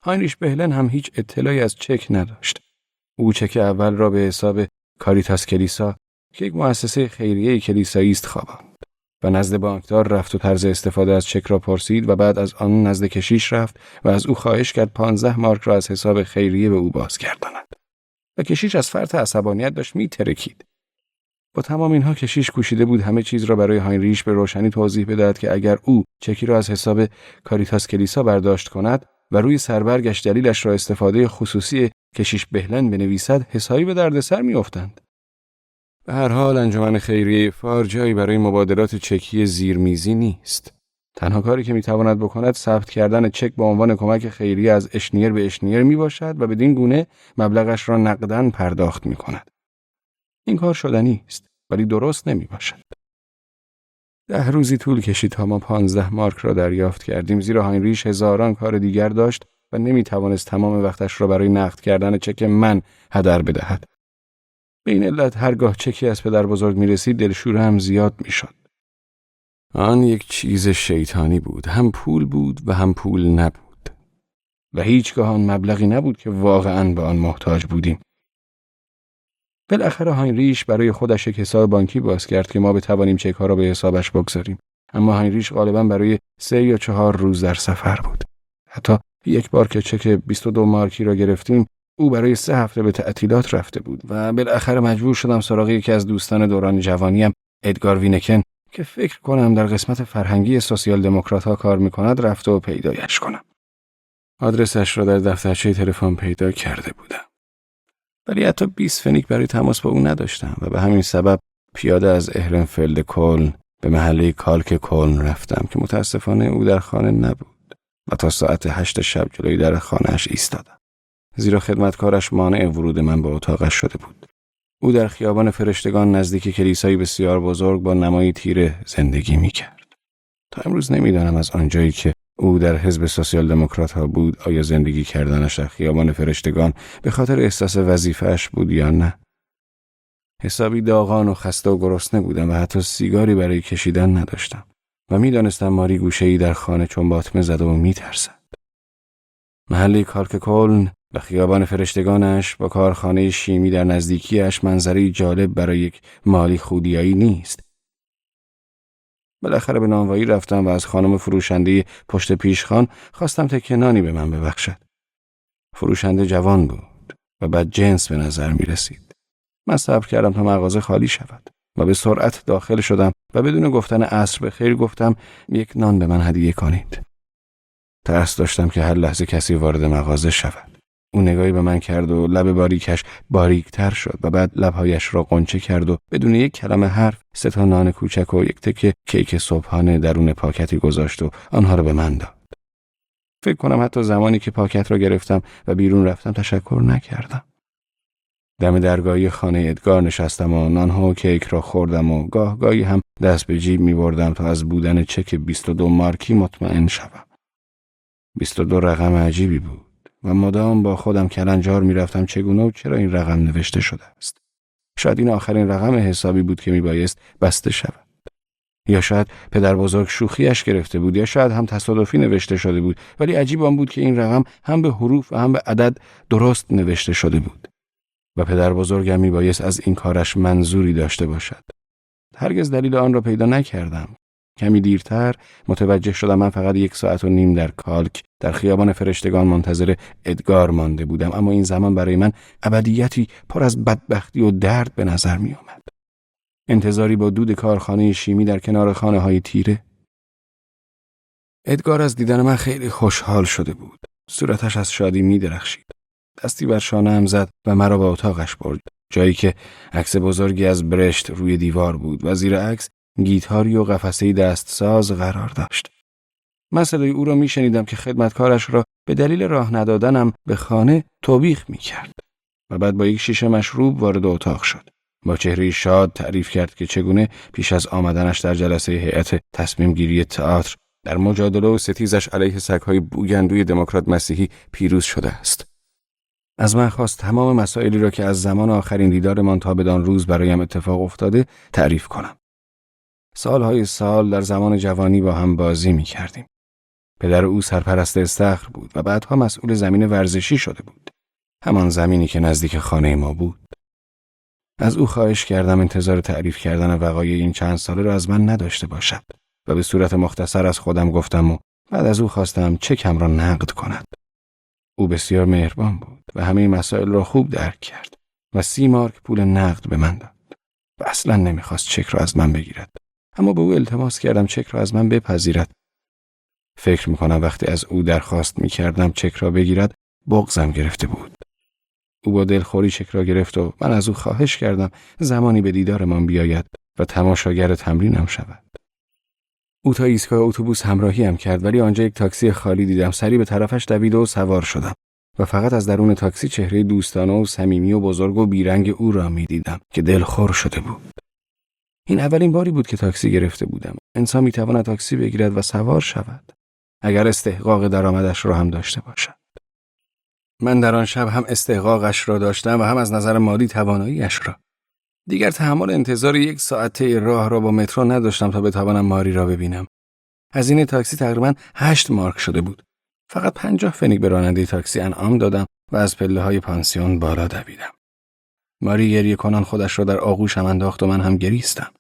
هاینریش بهلن هم هیچ اطلاعی از چک نداشت. او چک اول را به حساب کاریتاس کلیسا که یک مؤسسه خیریه کلیسایی است خواباند و نزد بانکدار رفت و طرز استفاده از چک را پرسید و بعد از آن نزد کشیش رفت و از او خواهش کرد 15 مارک را از حساب خیریه به او بازگرداند. و کشیش از فرط عصبانیت داشت می‌ترکید. با تمام اینها کشیش کوشیده بود همه چیز را برای هاینریش به روشنی توضیح بدهد که اگر او چکی را از حساب کاریتاس کلیسا برداشت کند و روی سربرگش دلیلش را استفاده خصوصی کشیش بهلن بنویسد حسابی به دردسر می‌افتند. به هر حال انجمن خیریه فار جایی برای مبادلات چکی زیرمیزی نیست. تنها کاری که میتواند بکند ثبت کردن چک به عنوان کمک خیریه از اشنیر به اشنیر میباشد و بدین گونه مبلغش را نقداً پرداخت میکند. این کار شدنی است ولی درست نمیباشد. 10 روزی طول کشید تا ما 15 مارک را دریافت کردیم، زیرا هاینریش هزاران کار دیگر داشت و نمیتوانست تمام وقتش را برای نقد کردن چک من هدر بدهد. به این علت هرگاه چکی از پدر بزرگ می رسید دلشوره هم زیاد می شد. آن یک چیز شیطانی بود، هم پول بود و هم پول نبود. و هیچگاه آن مبلغی نبود که واقعاً به آن محتاج بودیم. بالاخره هاینریش برای خودش یک حساب بانکی باز کرد که ما بتوانیم چک‌ها را به حسابش بگذاریم. اما هاینریش غالباً برای 3 یا 4 روز در سفر بود. حتی یک بار که چک 22 مارکی را گرفتیم او برای 3 هفته به تعطیلات رفته بود و بالاخره مجبور شدم سراغ یکی از دوستان دوران جوانیم، ادگار وینکن، که فکر کنم در قسمت فرهنگی سوسیال دموکرات‌ها کار می‌کند رفت و پیدایش کنم. آدرسش را در دفترچه تلفن پیدا کرده بودم. ولی حتی 20 فنیک برای تماس با او نداشتم و به همین سبب پیاده از اهرنفلد کلن به محله کالک کلن رفتم که متاسفانه او در خانه نبود و تا ساعت 8 شب جلوی در خانه‌اش ایستادم. زیرا خدمتکارش مانع ورود من به اتاقش شده بود. او در خیابان فرشتگان نزدیک کلیسایی بسیار بزرگ با نمایی تیره زندگی می‌کرد. تا امروز نمی‌دانم از آنجایی که او در حزب سوسیال دموکرات ها بود آیا زندگی کردنش در خیابان فرشتگان به خاطر احساس وظیفه‌اش بود یا نه. حسابی داغان و خسته و گرسنه بودم و حتی سیگاری برای کشیدن نداشتم و می‌دانستم ماری گوشه‌ای در خانه چون باطمه زده و می‌ترسد. محله کالک کلن و خیابان فرشتگانش با کارخانه شیمی در نزدیکیش منظری جالب برای یک مالی خودیایی نیست. بالاخره به نانوایی رفتم و از خانم فروشنده پشت پیشخوان خواستم تکه نانی به من ببخشد. فروشنده جوان بود و بد جنس به نظر می رسید. من صبر کردم تا مغازه خالی شود و به سرعت داخل شدم و بدون گفتن عصر بخیر گفتم یک نان به من هدیه کنید. ترس داشتم که هر لحظه کسی وارد مغازه شود. او نگاهی به من کرد و لب باریکش باریکتر شد و بعد لبهایش را قنچه کرد و بدون یک کلمه حرف 3 نان کوچک و یک تکه کیک صبحانه درون پاکتی گذاشت و آنها را به من داد. فکر کنم حتی زمانی که پاکت را گرفتم و بیرون رفتم تشکر نکردم. دم درگاهی خانه ادگار نشستم و نانها و کیک را خوردم و گاهی هم دست به جیب می بردم تا از بودن چک 22 مارکی مطمئن شوم. 22 رقم عجیبی بود و مدام با خودم کلنجار می رفتم چگونه و چرا این رقم نوشته شده است. شاید این آخرین رقم حسابی بود که می بایست بسته شود. یا شاید پدر بزرگ شوخیش گرفته بود یا شاید هم تصادفی نوشته شده بود، ولی عجیب آن بود که این رقم هم به حروف و هم به عدد درست نوشته شده بود و پدر بزرگم می بایست از این کارش منظوری داشته باشد. هرگز دلیل آن را پیدا نکردم. کمی دیرتر متوجه شدم من فقط 1.5 ساعت در کالک در خیابان فرشتگان منتظر ادگار مانده بودم، اما این زمان برای من ابدیتی پر از بدبختی و درد به نظر می آمد. انتظاری با دود کارخانه شیمی در کنار خانه‌های تیره. ادگار از دیدن من خیلی خوشحال شده بود. صورتش از شادی می درخشید. دستی بر شانه‌ام زد و مرا به اتاقش برد، جایی که عکس بزرگی از برشت روی دیوار بود و زیر عکس گیتاری و قفسه‌ای دستساز قرار داشت. من صدای او را میشنیدم که خدمتکارش را به دلیل راه ندادنم به خانه توبیخ میکرد و بعد با یک شیشه مشروب وارد اتاق شد. با چهره شاد تعریف کرد که چگونه پیش از آمدنش در جلسه هیئت تصمیم گیری تئاتر در مجادله و ستیزش علیه سگ‌های بوگندوی دموکرات مسیحی پیروز شده است. از من خواست تمام مسائلی را که از زمان آخرین دیدارمان تا بدان روز برایم اتفاق افتاده تعریف کنم. سالهای سال در زمان جوانی با هم بازی می کردیم. پدر او سرپرست استخر بود و بعدها مسئول زمین ورزشی شده بود. همان زمینی که نزدیک خانه ما بود. از او خواهش کردم انتظار تعریف کردن وقایع این چند ساله را از من نداشته باشد و به صورت مختصر از خودم گفتم و بعد از او خواستم چکم را نقد کند. او بسیار مهربان بود و همه مسائل را خوب درک کرد و 30 مارک پول نقد به من داد و اصلا نمیخواست چک را از من بگیرد. اما به او التماس کردم چک را از من بپذیرد. فکر میکنم وقتی از او درخواست میکردم چک را بگیرد بغضم گرفته بود. او با دلخوری چک را گرفت و من از او خواهش کردم زمانی به دیدارمان بیاید و تماشاگر تمرینم شود. او تا ایستگاه اتوبوس همراهیم کرد، ولی آنجا یک تاکسی خالی دیدم. سریع به طرفش دوید و سوار شدم و فقط از درون تاکسی چهره دوستانه و صمیمی و بزرگ و بیرنگ او را میدیدم که دلخور شده بود. این اولین باری بود که تاکسی گرفته بودم. انسان میتواند تاکسی بگیرد و سوار شود اگر استحقاق درآمدش را هم داشته باشد. من در آن شب هم استحقاقش را داشتم و هم از نظر مالی تواناییش را. دیگر تحمل انتظار 1 ساعته راه را با مترو نداشتم تا بتوانم ماری را ببینم. هزینه تاکسی تقریباً 8 مارک شده بود. فقط 50 فنیک به راننده تاکسی انعام دادم و از پله‌های پانسیون بالا دویدم. ماری گریه کنان خودش را در آغوشم انداخت و من هم گریستم.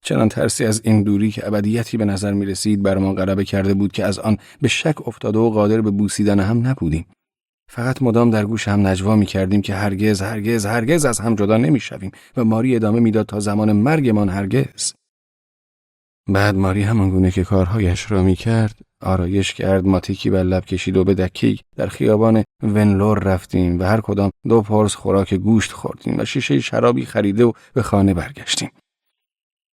چنان ترسی از این دوری که ابدیتی به نظر می رسید بر ما غلبه کرده بود که از آن به شک افتاده و قادر به بوسیدن هم نبودیم. فقط مدام در گوش هم نجوا می کردیم که هرگز هرگز هرگز از هم جدا نمی شویم و ماری ادامه می داد تا زمان مرگمان هرگز. بعد ماری همانگونه که کارهایش را می‌کرد آرایش کرد، ماتیکی بر لب کشید و به دکیک در خیابان ونلور رفتیم و هر کدام 2 پرس خوراک گوشت خوردیم و شیشه شرابی خریده و به خانه برگشتیم.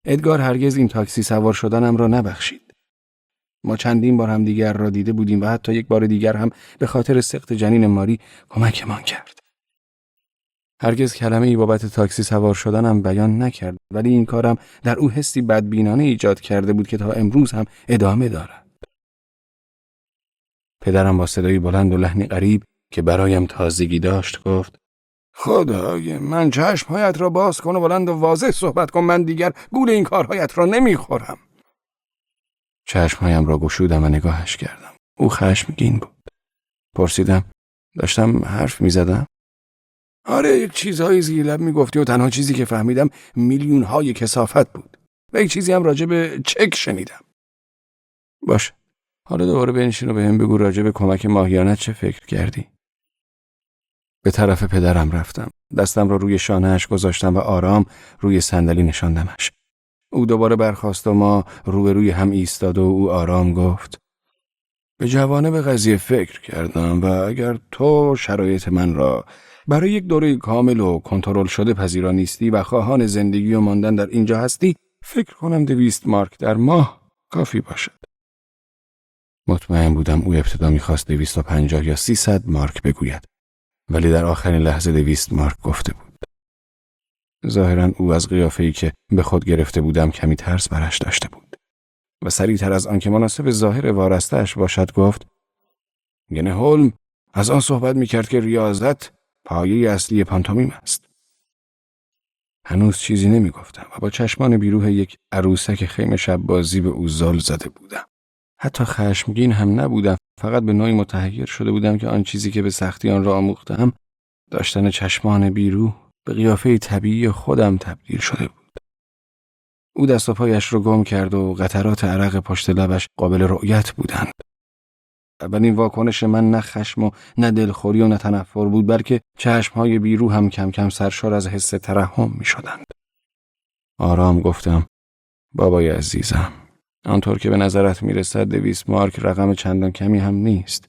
ادگار هرگز این تاکسی سوار شدنم را نبخشید. ما چندین بار هم دیگر را دیده بودیم و حتی یک بار دیگر هم به خاطر سقط جنین ماری کمکمان کرد. هرگز کلمه‌ای بابت تاکسی سوار شدنم بیان نکرد، ولی این کارم در او حسی بدبینانه ایجاد کرده بود که تا امروز هم ادامه دارد. پدرم با صدایی بلند و لحنی غریب که برایم تازگی داشت گفت: خدای من، چشمهایت را باز کن و بلند و واضح صحبت کن، من دیگر گول این کارهایت را نمیخورم. چشمهایم را گشودم و نگاهش کردم. او خشمگین بود. پرسیدم: داشتم حرف میزدم؟ آره، یک چیزهای زیر لب میگفتی و تنها چیزی که فهمیدم میلیون‌های کثافت بود و یک چیزی هم راجع به چک شنیدم. باشه، حالا دوباره بنشین و بهم بگو راجع به کمک ماهیانت چه فکر کردی؟ به طرف پدرم رفتم. دستم را روی شانه‌اش گذاشتم و آرام روی صندلی نشاندمش. او دوباره برخاست و ما روبروی هم ایستاد و او آرام گفت: به جوانب قضیه فکر کردم و اگر تو شرایط من را برای یک دوره کامل و کنترل شده پذیرا نیستی و خواهان زندگی و ماندن در اینجا هستی، فکر کنم 200 مارک در ماه کافی باشد. مطمئن بودم او ابتدا می‌خواست 250 یا 300 مارک بگوید، ولی در آخرین لحظه 200 مارک گفته بود. ظاهراً او از قیافه‌ای که به خود گرفته بودم کمی ترس برش داشته بود و سریعتر از آن که مناسب ظاهر وارسته‌اش باشد گفت: گنه هولم از آن صحبت می‌کرد که ریاضت پایه اصلی پانتومیم است. هنوز چیزی نمی‌گفتم و با چشمان بیروح یک عروسک خیمه شب بازی به او زل زده بودم. حتی خشمگین هم نبودم، فقط به نوعی متحیر شده بودم که آن چیزی که به سختی آن را آموختم، داشتن چشمان بیروح، به قیافه طبیعی خودم تبدیل شده بود. او دست و پایش را گم کرد و قطرات عرق پشت لبش قابل رؤیت بودند. اولین واکنش من نه خشم و نه دلخوری و نه تنفر بود، بلکه چشمهای بیروح هم کم کم سرشار از حس ترحم می شدند. آرام گفتم: بابای عزیزم، آنطور که به نظرت می رسد 200 مارک رقم چندان کمی هم نیست.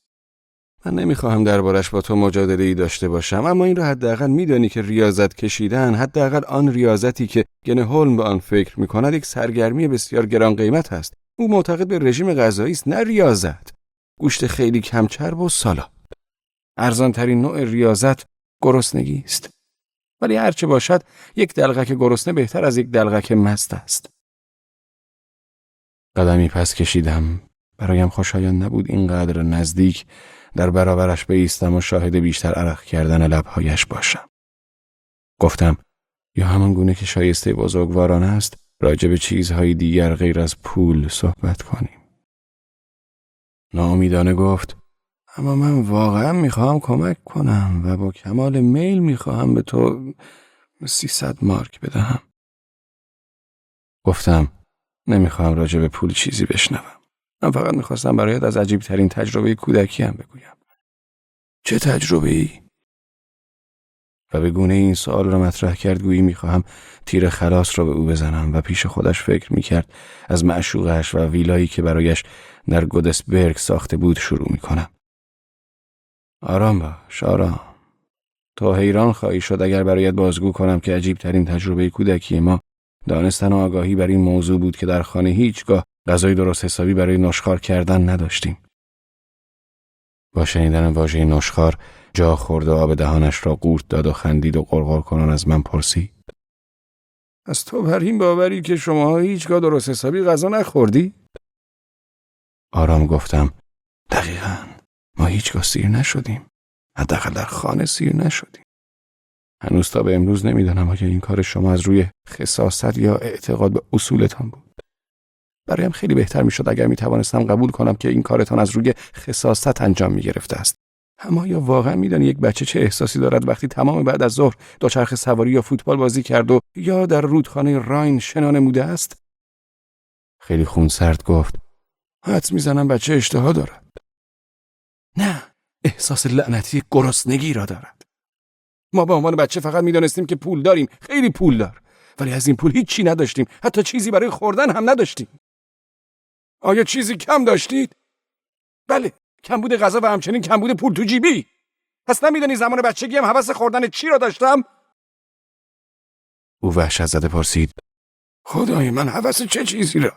من نمیخواهم دربارش با تو مجادله‌ای داشته باشم، اما این را حداقل میدانی که ریاضت کشیدن، حداقل آن ریاضتی که گنه هولم به آن فکر میکند، یک سرگرمی بسیار گران قیمت است. او معتقد به رژیم غذایی است، نه ریاضت. گوشت خیلی کم چرب و سالاد. ارزانترین نوع ریاضت گرسنگی است. ولی هرچه باشد، یک دلغک گرسنه بهتر از یک دلغک مست است. قدمی پس کشیدم. برایم خوشایند نبود اینقدر نزدیک در برابرش بایستم و شاهد بیشتر عرق کردن لبهایش باشم. گفتم: یا همان گونه که شایسته بزرگوارانه است راجع به چیزهای دیگر غیر از پول صحبت کنیم. ناامیدانه گفت: اما من واقعا میخواهم کمک کنم و با کمال میل میخواهم به تو 300 مارک بدهم. گفتم: نمیخواهم راجع به پول چیزی بشنوم. من فقط میخواستم برایت از عجیب ترین تجربه کودکیم بگویم. چه تجربه‌ای؟ و به گونه این سوال را مطرح کرد گویی میخواهم تیر خلاص را به او بزنم و پیش خودش فکر میکرد از معشوقش و ویلایی که برایش در گودسبرگ ساخته بود شروع میکنم. آرام باش، آرام. تو حیران خواهی شد اگر برایت بازگو کنم که عجیب ترین تجربه کودکی ما دانستن و آگاهی بر این موضوع بود که در خانه هیچگاه غذای درست حسابی برای نشخوار کردن نداشتیم. با شنیدن واژه نشخوار جا خورد و آب دهانش را قورت داد و خندید و غرغر کنان از من پرسید: از تو بر این باوری که شما هیچگاه درست حسابی غذا نخوردی؟ آرام گفتم: دقیقاً، ما هیچگاه سیر نشدیم. حداقل در خانه سیر نشدیم. هنوز تا به امروز نمیدانم آیا این کار شما از روی خساست یا اعتقاد به اصولتان بود. برایم خیلی بهتر میشد اگر میتوانستم قبول کنم که این کارتان از روی خساست انجام میگرفته است. اما یا واقعا میدانی یک بچه چه احساسی دارد وقتی تمام بعد از ظهر دوچرخه سواری یا فوتبال بازی کرد و یا در رودخانه راین شنا نموده است؟ خیلی خونسرد گفت: حدس میزنم بچه اشتها دارد. نه، احساس لعنتی گرسنگی را دارد. ما به عنوان بچه فقط میدانستیم که پول داریم، خیلی پول دار، ولی از این پول هیچی نداشتیم، حتی چیزی برای خوردن هم نداشتیم. آیا چیزی کم داشتید؟ بله، کمبود غذا و همچنین کمبود پول تو جیبی. پس نمیدونی زمان بچگی هم هوس خوردن چی را داشتم؟ او وحشت زده پرسید: خدای من، هوس چه چیزی را؟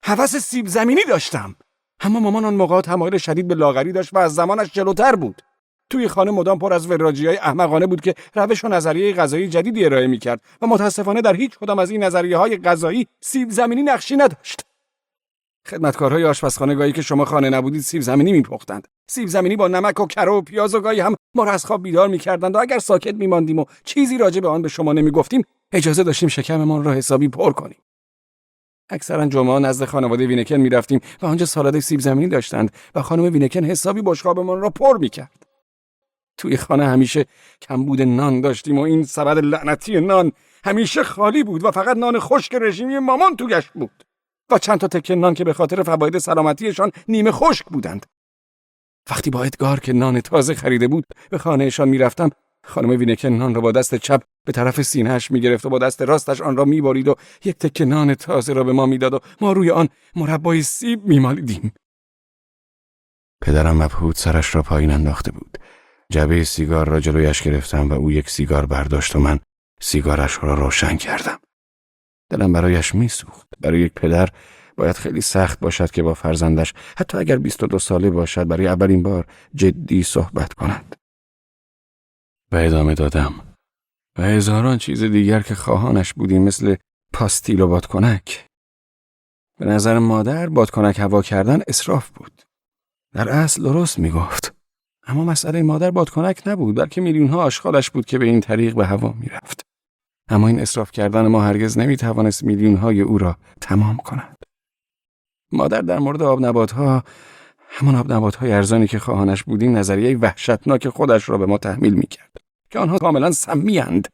هوس سیب زمینی داشتم. اما مامان آن موقع تمایل شدید به لاغری داشت و از زمانش جلوتر بود. توی خانه مدام پر از وراجی‌های احمقانه بود که روش و نظریه غذایی جدیدی ارائه می‌کرد و متاسفانه در هیچ کدام از این نظریه‌های غذایی سیب زمینی نقشی نداشت. خدمتکارهای آشپزخانه گاهی که شما خانه نبودید سیب زمینی می‌پختند. سیب زمینی با نمک و کره و پیاز و گاهی هم ما را از خواب بیدار می‌کردند و اگر ساکت می‌ماندیم و چیزی راجع به آن به شما نمی‌گفتیم، اجازه داشتیم شکممان را حسابی پر کنیم. اکثرا جمعه نزد خانواده وینکن می‌رفتیم و آنجا سالاد سیب زمینی داشتند و خانم وینکن حسابی بشقابمان را پر می‌کرد. توی خانه همیشه کمبود نان داشتیم و این سبد لعنتی نان همیشه خالی بود و فقط نان خشک رژیمی مامان توش بود و چند تا تکه نان که به خاطر فواید سلامتیشان نیمه خشک بودند. وقتی با ادگار که نان تازه خریده بود به خانهشان میرفتم، خانم وینکن نان را با دست چپ به طرف سینه‌اش میگرفت و با دست راستش آن را میبرید و یک تکه نان تازه را به ما میداد و ما روی آن مربای سیب میمالیدیم. پدرم مبهوت سرش را پایین انداخته بود. جعبه سیگار را جلویش گرفتم و او یک سیگار برداشت و من سیگارش را روشن کردم. دلم برایش میسوخت. برای یک پدر باید خیلی سخت باشد که با فرزندش حتی اگر 22 ساله باشد برای اولین بار جدی صحبت کند. و ادامه دادم: و هزاران چیز دیگر که خواهانش بودیم، مثل پاستیل و بادکنک. به نظر مادر بادکنک هوا کردن اسراف بود. در اصل درست میگفت. اما مسئله مادر بادکنک نبود، بلکه میلیون‌ها آشغالش بود که به این طریق به هوا میرفت. اما این اسراف کردن ما هرگز نمیتوانست میلیون‌های او را تمام کند. مادر در مورد آب نبات‌ها، همان آب نبات‌های ارزانی که خواهانش بودیم، نظریه وحشتناک خودش را به ما تحمیل میکرد که آنها کاملا سمی‌اند.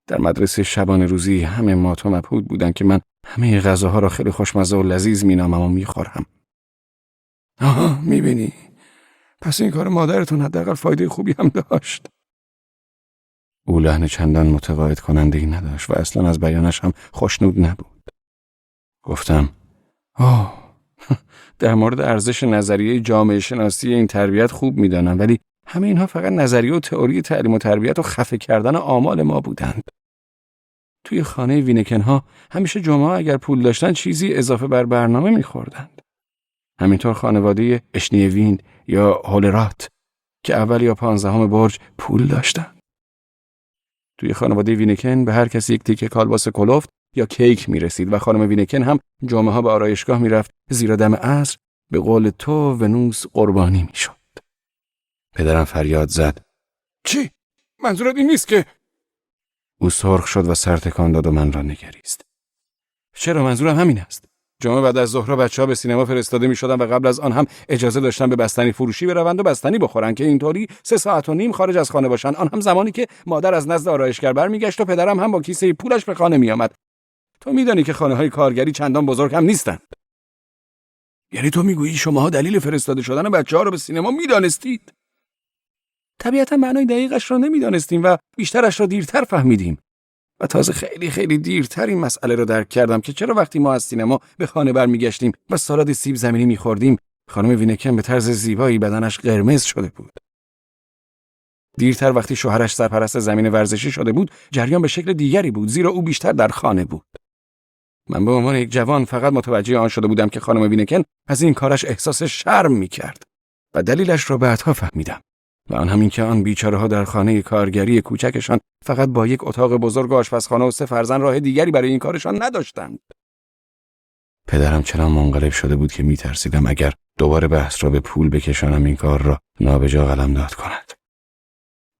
در مدرسه شبانه روزی همه مات و مبهوت بودند که من همه غذاها را خیلی خوشمزه و لذیذ مینامم و میخورم. آها، میبینی؟ پس این کار مادرتون حداقل فایده خوبی هم داشت. او لحن چندان متقاعد کننده‌ای نداشت و اصلا از بیانش هم خوشنود نبود. گفتم: در مورد ارزش نظریه جامعه شناسی این تربیت خوب میدانم، ولی همه اینها فقط نظریه و تئوری تعلیم و تربیت و خفه کردن آمال ما بودند. توی خانه وینکنها همیشه جمعه اگر پول داشتن چیزی اضافه بر برنامه میخوردند. همینطور خانواده اشنیوین یا هولرات که اول یا 15 برج پول داشتند. توی خانواده وینکن به هر کسی یک تیکه کالباس کلفت یا کیک میرسید و خانم وینکن هم جمعه ها به آرایشگاه میرفت، زیرا دم عصر به قول تو ونوس قربانی میشد. پدرم فریاد زد: چی؟ منظورت این نیست که؟ او سرخ شد و سر تکان داد و من را نگریست. چرا؟ منظورم همین است. جمعه بعد از ظهر بچه‌ها به سینما فرستاده می‌شدند و قبل از آن هم اجازه داشتن به بستنی فروشی بروند و بستنی بخورند که اینطوری 3 ساعت و نیم خارج از خانه باشند، آن هم زمانی که مادر از نزد آرایشگر برمیگشت و پدرم هم با کیسه پولش به خانه میآمد. تو میدانی که خانه‌های کارگری چندان بزرگ هم نیستند. یعنی تو میگویی شماها دلیل فرستاده شدن بچه‌ها رو به سینما میدانستید؟ طبیعتا معنای دقیقش را نمیدانستیم و بیشترش را دیرتر فهمیدیم. و تازه خیلی خیلی دیرتر این مسئله رو درک کردم که چرا وقتی ما از سینما به خانه برمیگشتیم و سالاد سیب زمینی می‌خوردیم، خانم وینکن به طرز زیبایی بدنش قرمز شده بود. دیرتر وقتی شوهرش سرپرست زمین ورزشی شده بود، جریان به شکل دیگری بود، زیرا او بیشتر در خانه بود. من به عنوان یک جوان فقط متوجه آن شده بودم که خانم وینکن از این کارش احساس شرم می‌کرد و دلیلش را بعدها فهمیدم. و آن همین که آن بیچاره‌ها در خانه کارگری کوچکشان فقط با یک اتاق بزرگ آشپزخانه و 3 فرزند راه دیگری برای این کارشان نداشتند. پدرم چنان منقلب شده بود که می‌ترسیدم اگر دوباره بحث را به پول بکشانم این کار را نابجا قلمداد کند.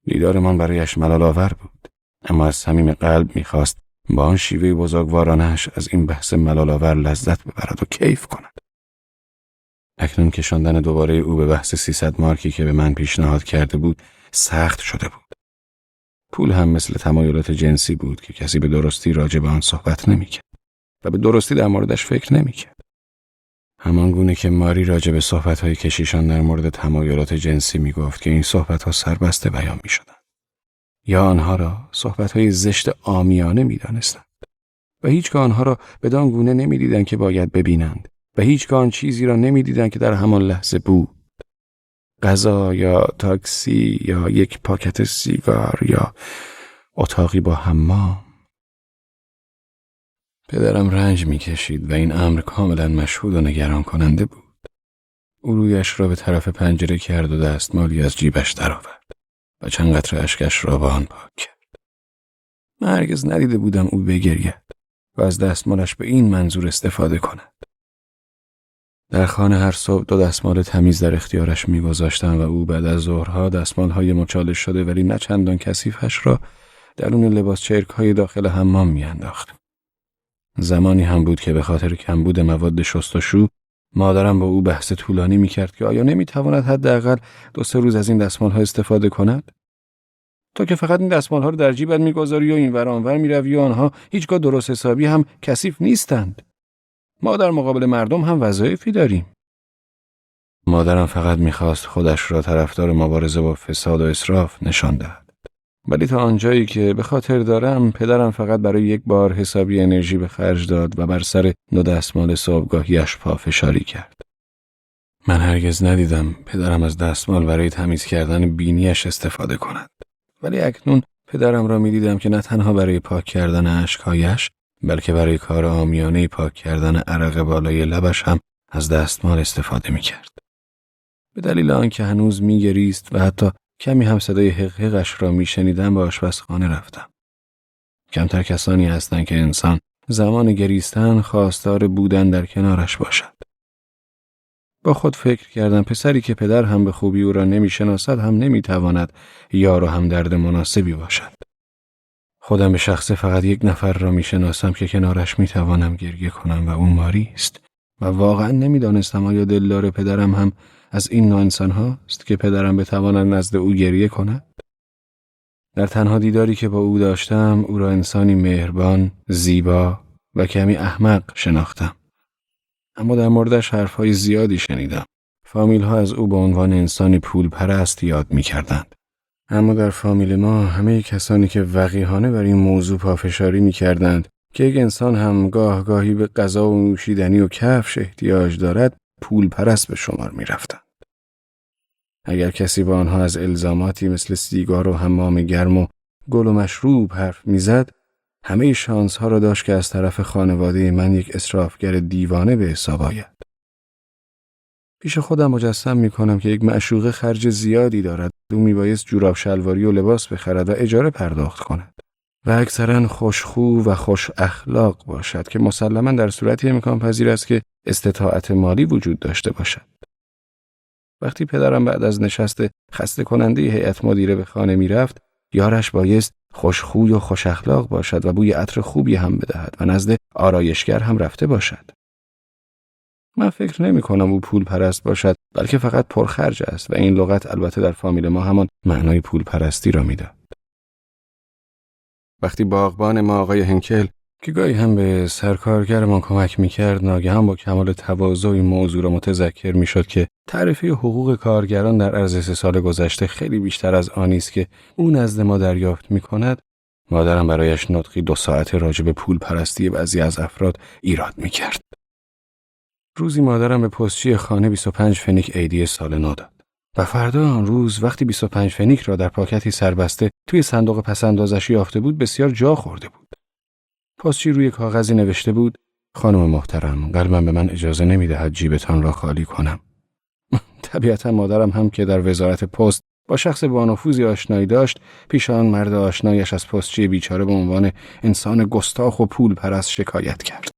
دیدارمان برایش ملال‌آور بود، اما از صمیم قلب می‌خواست با آن شیوه بزرگوارانه‌اش از این بحث ملال‌آور لذت ببرد و کیف کند. اکنون کشاندن دوباره او به بحث 300 مارکی که به من پیشنهاد کرده بود سخت شده بود. پول هم مثل تمایلات جنسی بود که کسی به درستی راجع به آن صحبت نمی‌کرد و به درستی در موردش فکر نمی‌کرد. همان گونه که ماری راجع به صحبت‌های کشیشان در مورد تمایلات جنسی می‌گفت که این صحبت‌ها سربسته بیان می‌شدند، یا آنها را صحبت‌های زشت عامیانه می‌دانستند. و هیچگاه آنها را بدان گونه نمی‌دیدند که باید ببینند و هیچگاه آن چیزی را نمی‌دیدند که در همان لحظه بود. غذا یا تاکسی یا یک پاکت سیگار یا اتاقی با حمام. پدرم رنج می‌کشید و این امر کاملا مشهود و نگران کننده بود. او رویش را به طرف پنجره کرد و دستمالی از جیبش درآورد و چند قطره اشکش را با آن پاک کرد. من هرگز ندیده بودم او بگرید و از دستمالش به این منظور استفاده کند. در خانه هر صبح 2 دستمال تمیز در اختیارش می‌گذاشتم و او بعد از ظهرها دستمال‌های مچالش شده ولی نه چندان کثیفش را درون لباس چرک‌های داخل حمام می‌انداخت. زمانی هم بود که به خاطر کمبود مواد شستشو مادرم با او بحث طولانی می‌کرد که آیا نمی‌تواند حداقل 2-3 روز از این دستمال‌ها استفاده کند؟ تو که فقط این دستمال‌ها رو در جیبت می‌گذاری و اینور آنور می‌روی و آنها هیچگاه درست حسابی هم کثیف نیستند. ما در مقابل مردم هم وظایفی داریم. مادرم فقط می‌خواست خودش را طرفدار مبارزه با فساد و اسراف نشان دهد. ولی تا آنجایی که به خاطر دارم پدرم فقط برای یک بار حسابی انرژی به خرج داد و بر سر 2 دستمال صبحگاهیش پافشاری کرد. من هرگز ندیدم پدرم از دستمال برای تمیز کردن بینیش استفاده کند. ولی اکنون پدرم را می‌دیدم که نه تنها برای پاک کردن اشک‌هایش بلکه برای کار عامیانه پاک کردن عرق بالای لبش هم از دستمال استفاده می‌کرد. به دلیل آنکه هنوز می‌گریست و حتی کمی هم صدای حقحقش را می‌شنیدم به آشپزخانه رفتم. کمتر کسانی هستند که انسان زمان گریستن خواستار بودن در کنارش باشد. با خود فکر کردم پسری که پدر هم به خوبی او را نمی‌شناسد هم نمی‌تواند یار و همدرد مناسبی باشد. خودم به شخصه فقط 1 نفر را می‌شناسم که کنارش می‌توانم گریه کنم و او ماری است و واقعا نمی‌دانستم آیا دلدار پدرم هم از این نوع انسان هاست که پدرم بتواند نزد او گریه کند؟ در تنها دیداری که با او داشتم او را انسانی مهربان، زیبا و کمی احمق شناختم. اما در موردش حرفهای زیادی شنیدم. فامیل ها از او به عنوان انسانی پول پرست یاد می‌کردند. اما در فامیل ما همه کسانی که وقیحانه بر این موضوع پافشاری می‌کردند که یک انسان هم گاهی به غذا و نوشیدنی و کفش احتیاج دارد پول پرست به شمار می‌رفتند. اگر کسی با آنها از الزاماتی مثل سیگار و حمام گرم و گل و مشروب حرف می‌زد، همه شانس‌ها را داشت که از طرف خانواده من یک اسرافگر دیوانه به حساب آید. پیش خودم مجسم می‌کنم که یک معشوقه خرج زیادی دارد. او میبایست جوراب شلواری و لباس بخرد و اجاره پرداخت کند و اکثرا خوشخو و خوش اخلاق باشد که مسلماً در صورتی امکان پذیر است که استطاعت مالی وجود داشته باشد. وقتی پدرم بعد از نشست خسته کننده هیئت مدیره به خانه میرفت، یارش بایست خوشخوی و خوش اخلاق باشد و بوی عطر خوبی هم بدهد و نزد آرایشگر هم رفته باشد. من فکر نمی کنم او پول پرست باشد بلکه فقط پرخرج است و این لغت البته در فامیل ما همان معنای پول پرستی را میداد. وقتی باغبان ما آقای هنکل که گاهی هم به سرکارگرمان کمک میکرد ناگهان با کمال تواضع این موضوع را متذکر میشد که تعرفه حقوق کارگران در عرض 3 سال گذشته خیلی بیشتر از آنی است که او نزد ما دریافت میکند، مادرم برایش نطقی 2 ساعته راجع به پول پرستی بعضی از افراد ایراد میکرد. روزی مادرم به پستچی خانه 25 فنیک عیدی سال نو داد و فردا آن روز وقتی 25 فنیک را در پاکتی سربسته توی صندوق پس‌اندازش یافته بود بسیار جا خورده بود. پستچی روی کاغذی نوشته بود: خانم محترم، قلبم به من اجازه نمی‌دهد جیبتان را خالی کنم. طبیعتا مادرم هم که در وزارت پست با شخص بانفوذی آشنایی داشت، پیش آن مرد آشنایش از پستچی بیچاره به عنوان انسان گستاخ و پول پرست شکایت کرد.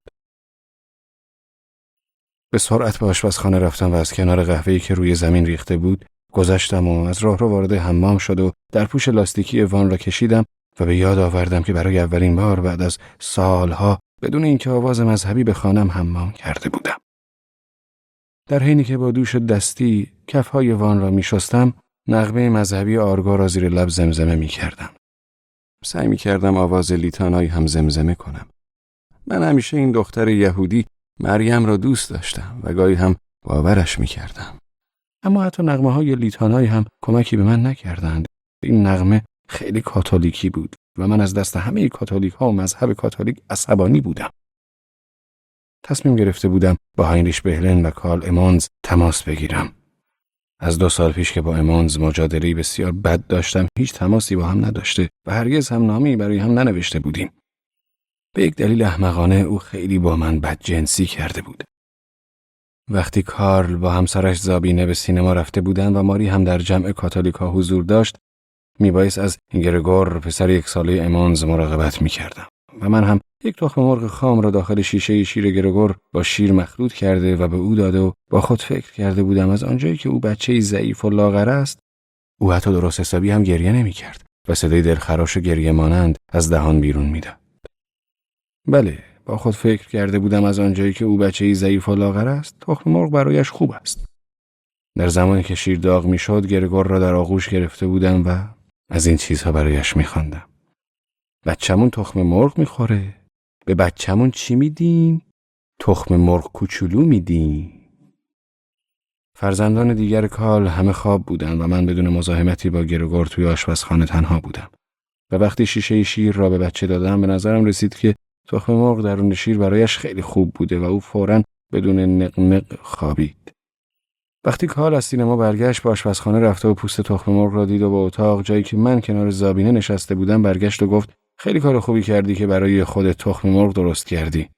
به سرعت به آشپزخانه رفتم و از کنار قهوه‌ای که روی زمین ریخته بود گذشتم و از راهرو وارد حمام شد و در پوش لاستیکی وان را کشیدم و به یاد آوردم که برای اولین بار بعد از سالها بدون اینکه آواز مذهبی بخوانم حمام کرده بودم. در حینی که با دوش دستی کف‌های وان را می‌شستم، نغمه مذهبی آرگو را زیر لب زمزمه می‌کردم. سعی می‌کردم آواز لیتانایی هم زمزمه کنم. من همیشه این دختر یهودی مریم را دوست داشتم و گاهی هم باورش می‌کردم. اما حتی نغمه‌های لیتانایی هم کمکی به من نکردند. این نغمه خیلی کاتولیکی بود و من از دست همه کاتولیک ها و مذهب کاتولیک عصبانی بودم. تصمیم گرفته بودم با هاینریش بهلن و کارل امانز تماس بگیرم. از 2 سال پیش که با امانز مجادله‌ای بسیار بد داشتم، هیچ تماسی با هم نداشته و هرگز هم نامه‌ای برای هم ننوشته بودیم. به یک دلیل احمقانه او خیلی با من بدجنسی کرده بود. وقتی کارل با همسرش زابینه به سینما رفته بودند و ماری هم در جمع کاتولیکا حضور داشت، میبایست از گرگور پسر 1 ساله امانز مراقبت میکردم و من هم یک تخم مرغ خام را داخل شیشه شیر گرگور با شیر مخلوط کرده و به او داده و با خود فکر کرده بودم از آنجایی که او بچه‌ای ضعیف و لاغر است، او حتی درست حسابی هم گریه نمیکرد و صدای دلخراش گریه مانند از دهان بیرون میداد. بله، با خود فکر کرده بودم از آنجایی که او بچه‌ای ضعیف و لاغر است، تخم مرغ برایش خوب است. در زمانی که شیر داغ میشد، گرگور را در آغوش گرفته بودم و از این چیزها برایش میخواندم. بچه‌مون تخم مرغ میخوره. به بچه‌مون چی میدیم؟ تخم مرغ کوچولو میدیم. فرزندان دیگر کارل همه خواب بودند و من بدون مزاحمتی با گرگور توی آشپزخانه تنها بودم. و وقتی شیشه شیر را به بچه دادم، به نظرم رسید که تخم مرغ درون شیر برایش خیلی خوب بوده و او فوراً بدون نقنق خوابید. وقتی کارل از سینما برگشت، به آشپزخانه رفته و پوست تخم مرغ را دید و به اتاق، جایی که من کنار زابینه نشسته بودم، برگشت و گفت خیلی کار خوبی کردی که برای خودت تخم مرغ درست کردی.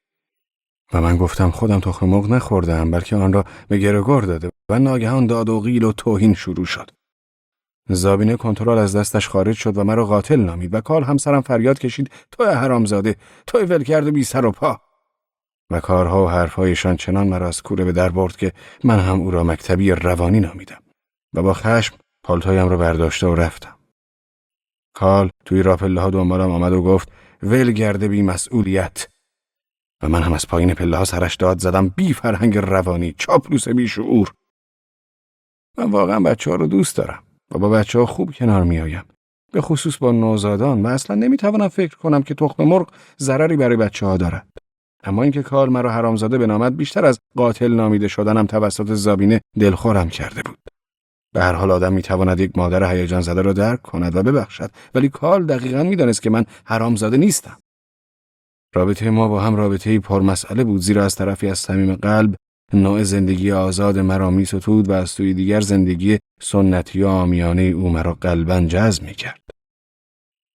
و من گفتم خودم تخم مرغ نخوردم، بلکه آن را به گرگور داده. و ناگهان داد و قیل و توهین شروع شد. زابینه کنترل از دستش خارج شد و مرا قاتل نامید و کارل همسرم فریاد کشید توی حرامزاده، توی ولکرد بی سر و پا. و کارها و حرفهایشان چنان مرا از کوره به در برد که من هم او را مکتبی روانی نامیدم و با خشم پالتویم را برداشته و رفتم. کارل توی راه پله‌ها دنبالم آمد و گفت ولگرد بی مسئولیت. و من هم از پایین پله‌ها سرش داد زدم بی فرهنگ روانی، چاپلوس بی شعور. من واقعا بچه‌ها رو دوست دارم و با بچه‌ها خوب کنار میایم، به خصوص با نوزادان، و اصلا نمیتوانم فکر کنم که تخم مرغ ضرری برای بچه‌ها دارد. اما اینکه کارل مرا حرامزاده بنامد بیشتر از قاتل نامیده شدنم توسط زابینه دلخورم کرده بود. به هر حال آدم میتواند یک مادر هیجان زده را درک کند و ببخشد، ولی کارل دقیقاً میدانست که من حرامزاده نیستم. رابطه ما با هم رابطه‌ای پرمسئله بود، زیرا از طرفی از صمیم قلب نوع زندگی آزاد مرا می‌ستود و از سوی دیگر زندگی سنتی و عامیانه او مرا قلباً جذب می‌کرد.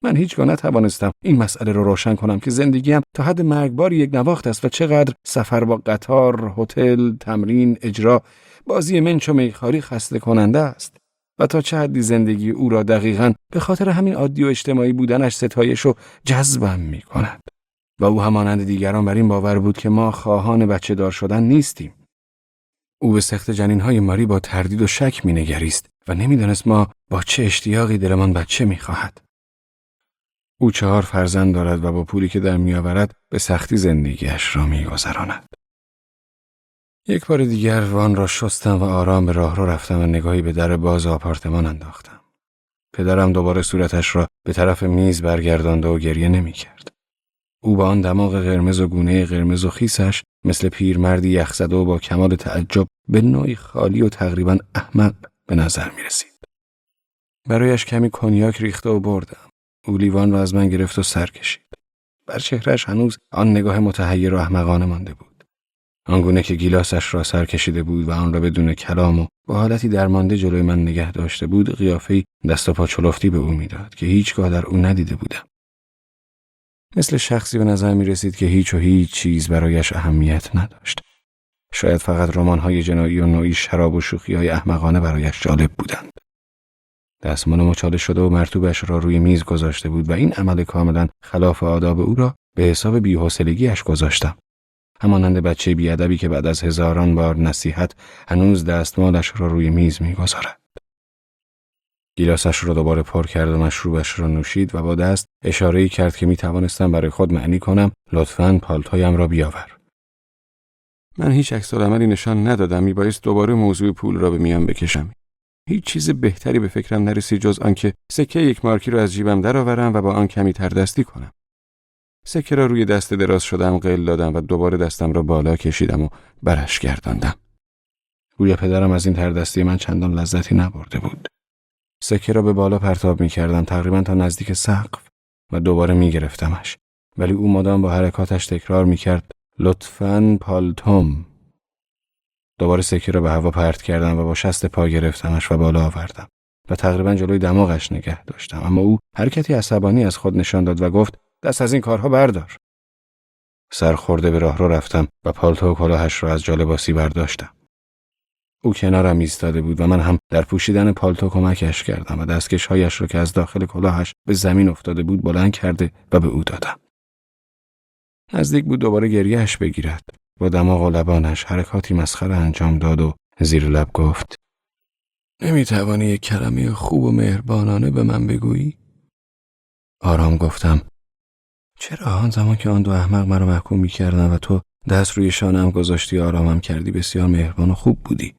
من هیچگاه نتوانستم این مسئله را روشن کنم که زندگیم تا حد مرگبار یک نواخت است و چقدر سفر با قطار، هتل، تمرین، اجرا، بازی منچ و میخواری خسته کننده است و تا چه حدی زندگی او را دقیقاً به خاطر همین عادی و اجتماعی بودنش ستایش و جذبم می‌کند. و او همانند دیگران بر این باور بود که ما خواهان بچه دار شدن نیستیم. او به سخت جنین‌های ماری با تردید و شک می‌نگریست و نمی‌دانست ما با چه اشتیاقی دلمان بچه می‌خواهد. او 4 فرزند دارد و با پولی که در می‌آورد به سختی زندگیش را می‌گذراند. یک بار دیگر وان را شستم و آرام به راهرو رفتم و نگاهی به در باز آپارتمان انداختم. پدرم دوباره صورتش را به طرف میز برگردانده و گریه نمی‌کرد. او با آن دماغ قرمز و گونه قرمز و خیسش مثل پیرمردی یخزده و با کمال تعجب به نوعی خالی و تقریباً احمق به نظر می رسید. برایش کمی کنیاک ریخته و بردم. او لیوان را از من گرفت و سر کشید. بر چهرهش هنوز آن نگاه متحیر و احمقانه مانده بود. آنگونه که گیلاسش را سر کشیده بود و آن را بدون کلام و با حالتی درمانده جلوی من نگه داشته بود، قیافه‌ای دست و پا چلفتی به او میداد که هیچگاه در او ندیده بودم. مثل شخصی به نظر می رسید که هیچ و هیچ چیز برایش اهمیت نداشت. شاید فقط رمان‌های جنایی و نوعی شراب و شوخی‌های احمقانه برایش جالب بودند. دستمان مچاله شده و مرطوبش را روی میز گذاشته بود و این عمل کاملا خلاف آداب او را به حساب بی‌حوصلگی‌اش گذاشتم. همانند بچه بی‌ادبی که بعد از هزاران بار نصیحت هنوز دستمالش را روی میز می‌گذارد. گیلاسش را دوباره پر کرد و مشروبش را نوشید و با دست اشاره‌ای کرد که می‌توانستم برای خود معنی کنم لطفاً پالتویم را بیاور. من هیچ عکس‌العملی نشان ندادم، میبایست دوباره موضوع پول را به میان بکشم. هیچ چیز بهتری به فکرم نرسید جز آنکه سکه 1 مارکی را از جیبم درآورم و با آن کمی تردستی کنم. سکه را روی دست دراز شدم قل دادم و دوباره دستم را بالا کشیدم و برش گرداندم. گویا پدرم از این تردستی من چندان لذتی نبرده بود. سکه را به بالا پرتاب می‌کردم تقریباً تا نزدیک سقف و دوباره میگرفتمش، ولی او مدام با حرکاتش تکرار میکرد لطفاً پالتوم. دوباره سکه را به هوا پرت کردم و با شست پا گرفتمش و بالا آوردم و تقریبا جلوی دماغش نگه داشتم، اما او حرکتی عصبانی از خود نشان داد و گفت دست از این کارها بردار. سرخورده به راهرو رفتم و پالتو و کلاهش را از جالباسی برداشتم. او کنارم ایستاده بود و من هم در پوشیدن پالتو کمکش کردم و دستکش‌هایش را که از داخل کلاهش به زمین افتاده بود بلند کرده و به او دادم. نزدیک بود دوباره گریه‌اش بگیرد. با دماغ و لبانش حرکاتی مسخره انجام داد و زیر لب گفت نمی‌توانی یک کلمه خوب و مهربانانه به من بگویی؟ آرام گفتم چرا آن زمان که آن دو احمق مرا محکوم می‌کردند و تو دست روی شانه‌ام گذاشتی آرامم کردی بسیار مهربان و خوب بودی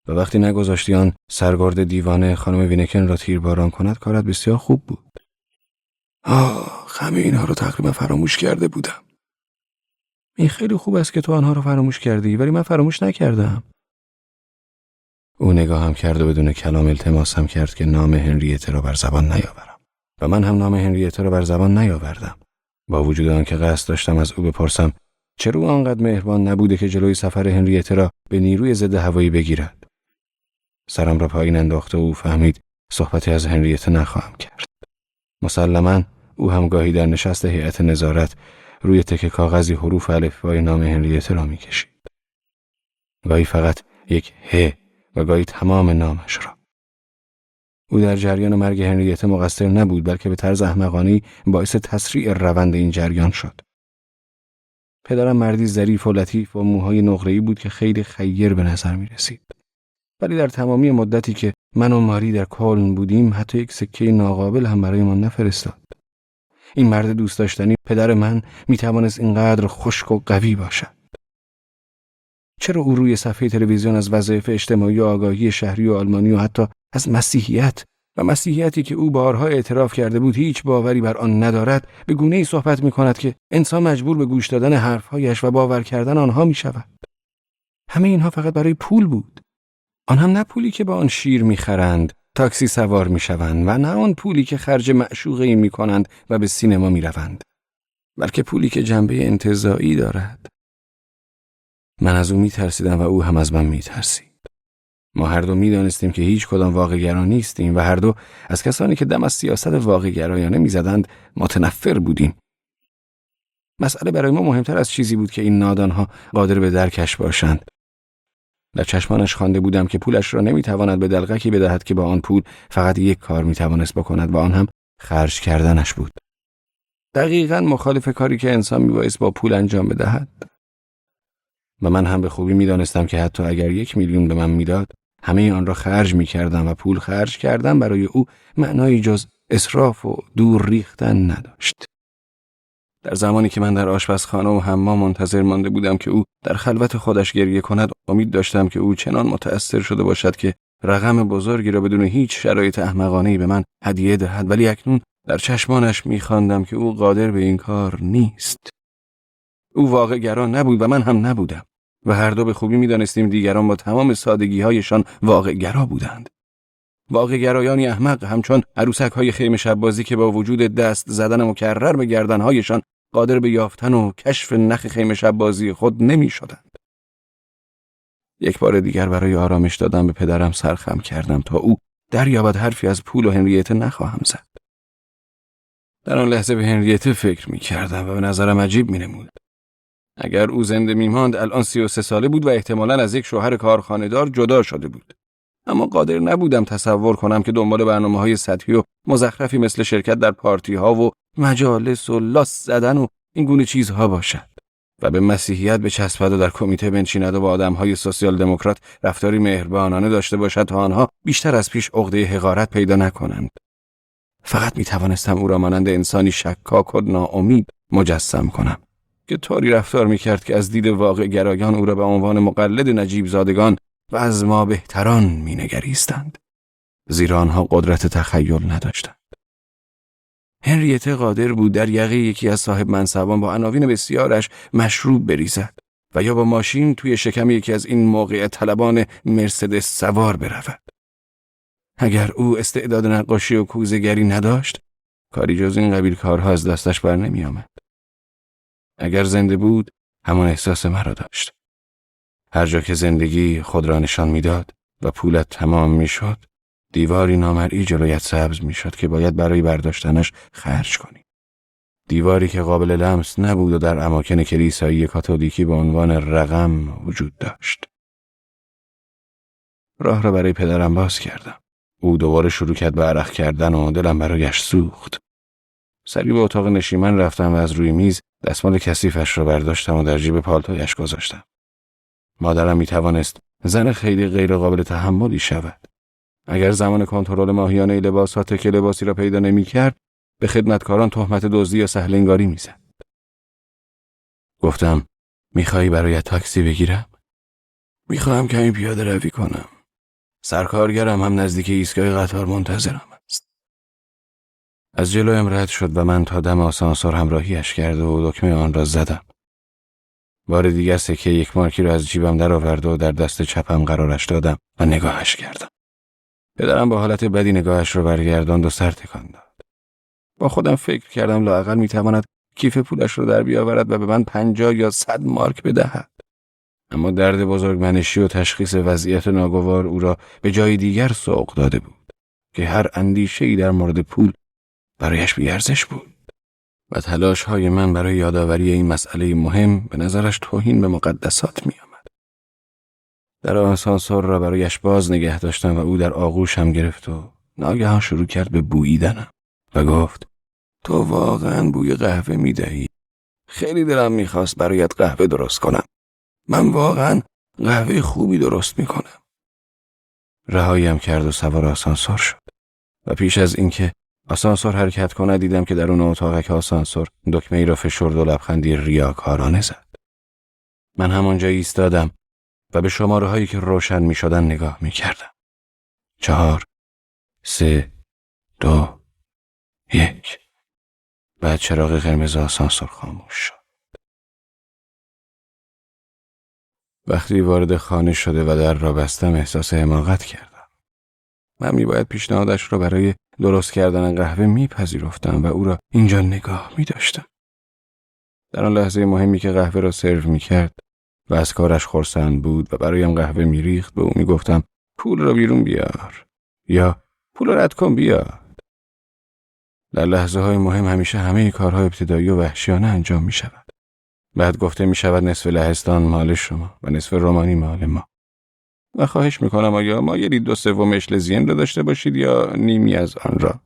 و وقتی نگذاشتی آن سرگرد دیوانه خانم وینکن را تیرباران کند کارت بسیار خوب بود. همه اینها رو تقریبا فراموش کرده بودم. این خیلی خوب است که تو آنها رو فراموش کردی ولی من فراموش نکردم. او نگاهم کرد و بدون کلام التماسم کرد که نام هنریته را بر زبان نیاورم و من هم نام هنریته را بر زبان نیاوردم، با وجود آنکه قصد داشتم از او بپرسم چرا او آنقدر مهربان نبوده که جلوی سفر هنریته را به نیروی ضد هوایی بگیرد. سرم را پایین انداخت و او فهمید صحبتی از هنریته نخواهم کرد. مسلماً او هم گاهی در نشست هیئت نظارت روی تکه کاغذی حروف الفبای نام هنریته را می‌کشید. گاهی فقط یک ه و گاهی تمام نامش را. او در جریان مرگ هنریته مقصر نبود بلکه به طرز احمقانه‌ای باعث تسریع روند این جریان شد. پدرم مردی ظریف و لطیف و موهای نقره‌ای بود که خیلی خیر به نظر می‌رسید. ولی در تمامی مدتی که من و ماری در کلن بودیم حتی یک سکه ناقابل هم برایمان نفرستاد. این مرد دوست داشتنی پدر من میتوانست اینقدر خشک و قوی باشد. چرا او روی صفحه تلویزیون از وظایف اجتماعی و آگاهی شهری و آلمانی و حتی از مسیحیت و مسیحیتی که او بارها اعتراف کرده بود هیچ باوری بر آن ندارد به گونه‌ای صحبت می‌کند که انسان مجبور به گوش دادن حرف‌هایش و باور کردن آنها می‌شود؟ همه اینها فقط برای پول بود. آن هم نه پولی که با آن شیر می‌خرند، تاکسی سوار می‌شوند و نه آن پولی که خرج معشوقه‌ای می‌کنند و به سینما می‌روند، بلکه پولی که جنبه انتزاعی دارد. من از او می‌ترسیدم و او هم از من می‌ترسید. ما هر دو می‌دانستیم که هیچ کدام واقع‌گرا نیستیم و هر دو از کسانی که دم از سیاست واقع‌گرایانه می‌زدند متنفر بودیم. مسئله برای ما مهمتر از چیزی بود که این نادان‌ها قادر به درکش باشند. در چشمانش خوانده بودم که پولش را نمی‌تواند به دلقکی بدهد که با آن پول فقط یک کار می‌توانست بکند و آن هم خرج کردنش بود. دقیقاً مخالف کاری که انسان می‌بایست با پول انجام بدهد. و من هم به خوبی می‌دانستم که حتی اگر 1 میلیون به من میداد، همه آن را خرج می‌کردم و پول خرج کردن برای او معنایی جز اسراف و دور ریختن نداشت. در زمانی که من در آشپزخانه و حمام منتظر مانده بودم که او در خلوت خودش گریه کند، امید داشتم که او چنان متأثر شده باشد که رقم بزرگی را بدون هیچ شرایط احمقانه‌ای به من هدیه دهد، ولی اکنون در چشمانش می‌خواندم که او قادر به این کار نیست. او واقع گرا نبود و من هم نبودم و هر دو به خوبی می‌دانستیم دیگران با تمام سادگی‌هایشان واقع گرا بودند. واقع گرایانی احمق همچون عروسک‌های خیمه شب‌بازی که با وجود دست زدن مکرر به گردن‌هایشان قادر به یافتن و کشف نخ خیمه شب‌بازی خود نمی‌شدند. یک بار دیگر برای آرامش دادن به پدرم سرخم کردم تا او دریابد حرفی از پول و هنریته نخواهم زد. در آن لحظه به هنریته فکر می‌کردم و به نظرم عجیب می‌نمود. اگر او زنده می‌ماند الان 33 ساله بود و احتمالاً از یک شوهر کارخانه‌دار جدا شده بود. اما قادر نبودم تصور کنم که دنبال برنامه‌های سطحی و مزخرفی مثل شرکت در پارتی‌ها و مجالس و لاس زدن و این گونه چیزها باشد و به مسیحیت بچسبد و در کمیته بنشیند و با آدم‌های سوسیال دموکرات رفتاری مهربانانه داشته باشد تا آنها بیشتر از پیش عقده حقارت پیدا نکنند. فقط می‌توانستم او را مانند انسانی شکاک و ناامید مجسم کنم که طوری رفتار می‌کرد که از دید واقع گرایان او را به عنوان مقلد نجیب زادگان و از ما بهتران می‌نگریستند، زیرا آنها قدرت تخیل نداشتند. هنریته قادر بود در یقه یکی از صاحب منصبان با عناوین بسیارش مشروب بریزد و یا با ماشین توی شکم یکی از این موقع طلبان مرسدس سوار برود. اگر او استعداد نقاشی و کوزه‌گری نداشت، کاری جز این قبیل کارها از دستش بر نمی آمد. اگر زنده بود همون احساس مرا داشت. هر جا که زندگی خود را نشان میداد و پولت تمام میشد، دیواری نامرئی جلویت سبز میشد که باید برای برداشتنش خرج کنی. دیواری که قابل لمس نبود و در اماکن کلیسایی کاتولیکی به عنوان رقم وجود داشت. راه را برای پدرم باز کردم. او دوباره شروع کرد به عرق کردن و دلم برایش سوخت. سریع به اتاق نشیمن رفتم و از روی میز دستمال کثیفش را برداشتم و در جیب پالتویش گذاشتم. مادرم میتوانست زن خیلی غیر قابل تحملی شود. اگر زمان کنترل ماهیانه لباسات تکه لباسی را پیدا نمی‌کرد، به خدمتکاران تهمت دزدی یا سهلنگاری می‌زد. گفتم می‌خوای برایت تاکسی بگیرم؟ می‌خواهم کمی پیاده روی کنم. سرکارگرم هم نزدیک ایستگاه قطار منتظرم است. از جلویم رد شد و من تا دم آسانسور همراهیش کرد و دکمه آن را زدم. بار دیگر سکه 1 مارکی را از جیبم درآورد و در دست چپم قرارش دادم و نگاهش کردم. پدرم با حالت بدی نگاهش را برگرداند و سر تکان داد. با خودم فکر کردم لااقل میتواند کیف پولش را در بیاورد و به من 50 یا 100 مارک بدهد. اما درد بزرگمنشی و تشخیص وضعیت ناگوار او را به جای دیگر سوق داده بود که هر اندیشه‌ای در مورد پول برایش بی‌ارزش بود و تلاش‌های من برای یادآوری این مسئله مهم به نظرش توهین به مقدسات می‌آمد. در آسانسور را برایش باز نگه داشتم و او در آغوشم گرفت و ناگهان شروع کرد به بوییدنم و گفت تو واقعاً بوی قهوه می‌دهی. خیلی دلم می‌خواست برایت قهوه درست کنم. من واقعاً قهوه خوبی درست می‌کنم. رهایم کرد و سوار آسانسور شد و پیش از اینکه آسانسور حرکت کند دیدم که درون اتاق آسانسور دکمه‌ای را فشرد و لبخندی ریاکارانه زد. من همانجا ایستادم و به شماره‌هایی که روشن می‌شدن نگاه می‌کردم. 4 3 2 1. بعد چراغ قرمز آسانسور خاموش شد. وقتی وارد خانه شده و در را بستم احساس حماقت کردم. من میباید پیشنهادش را برای درست کردن قهوه میپذیرفتم و او را اینجا نگاه میداشتم. در آن لحظه مهمی که قهوه را سرو میکرد و از کارش خرسند بود و برایم قهوه میریخت به او میگفتم پول را بیرون بیار یا پول را رد کن بیار. در لحظه های مهم همیشه همه کارهای ابتدایی و وحشیانه انجام میشود. بعد گفته میشود نصف لهستان مال شما و نصف رومانی مال ما. و خواهش میکنم آیا مایلید 2/3 اشلزین را داشته باشید یا نیمی از آن را؟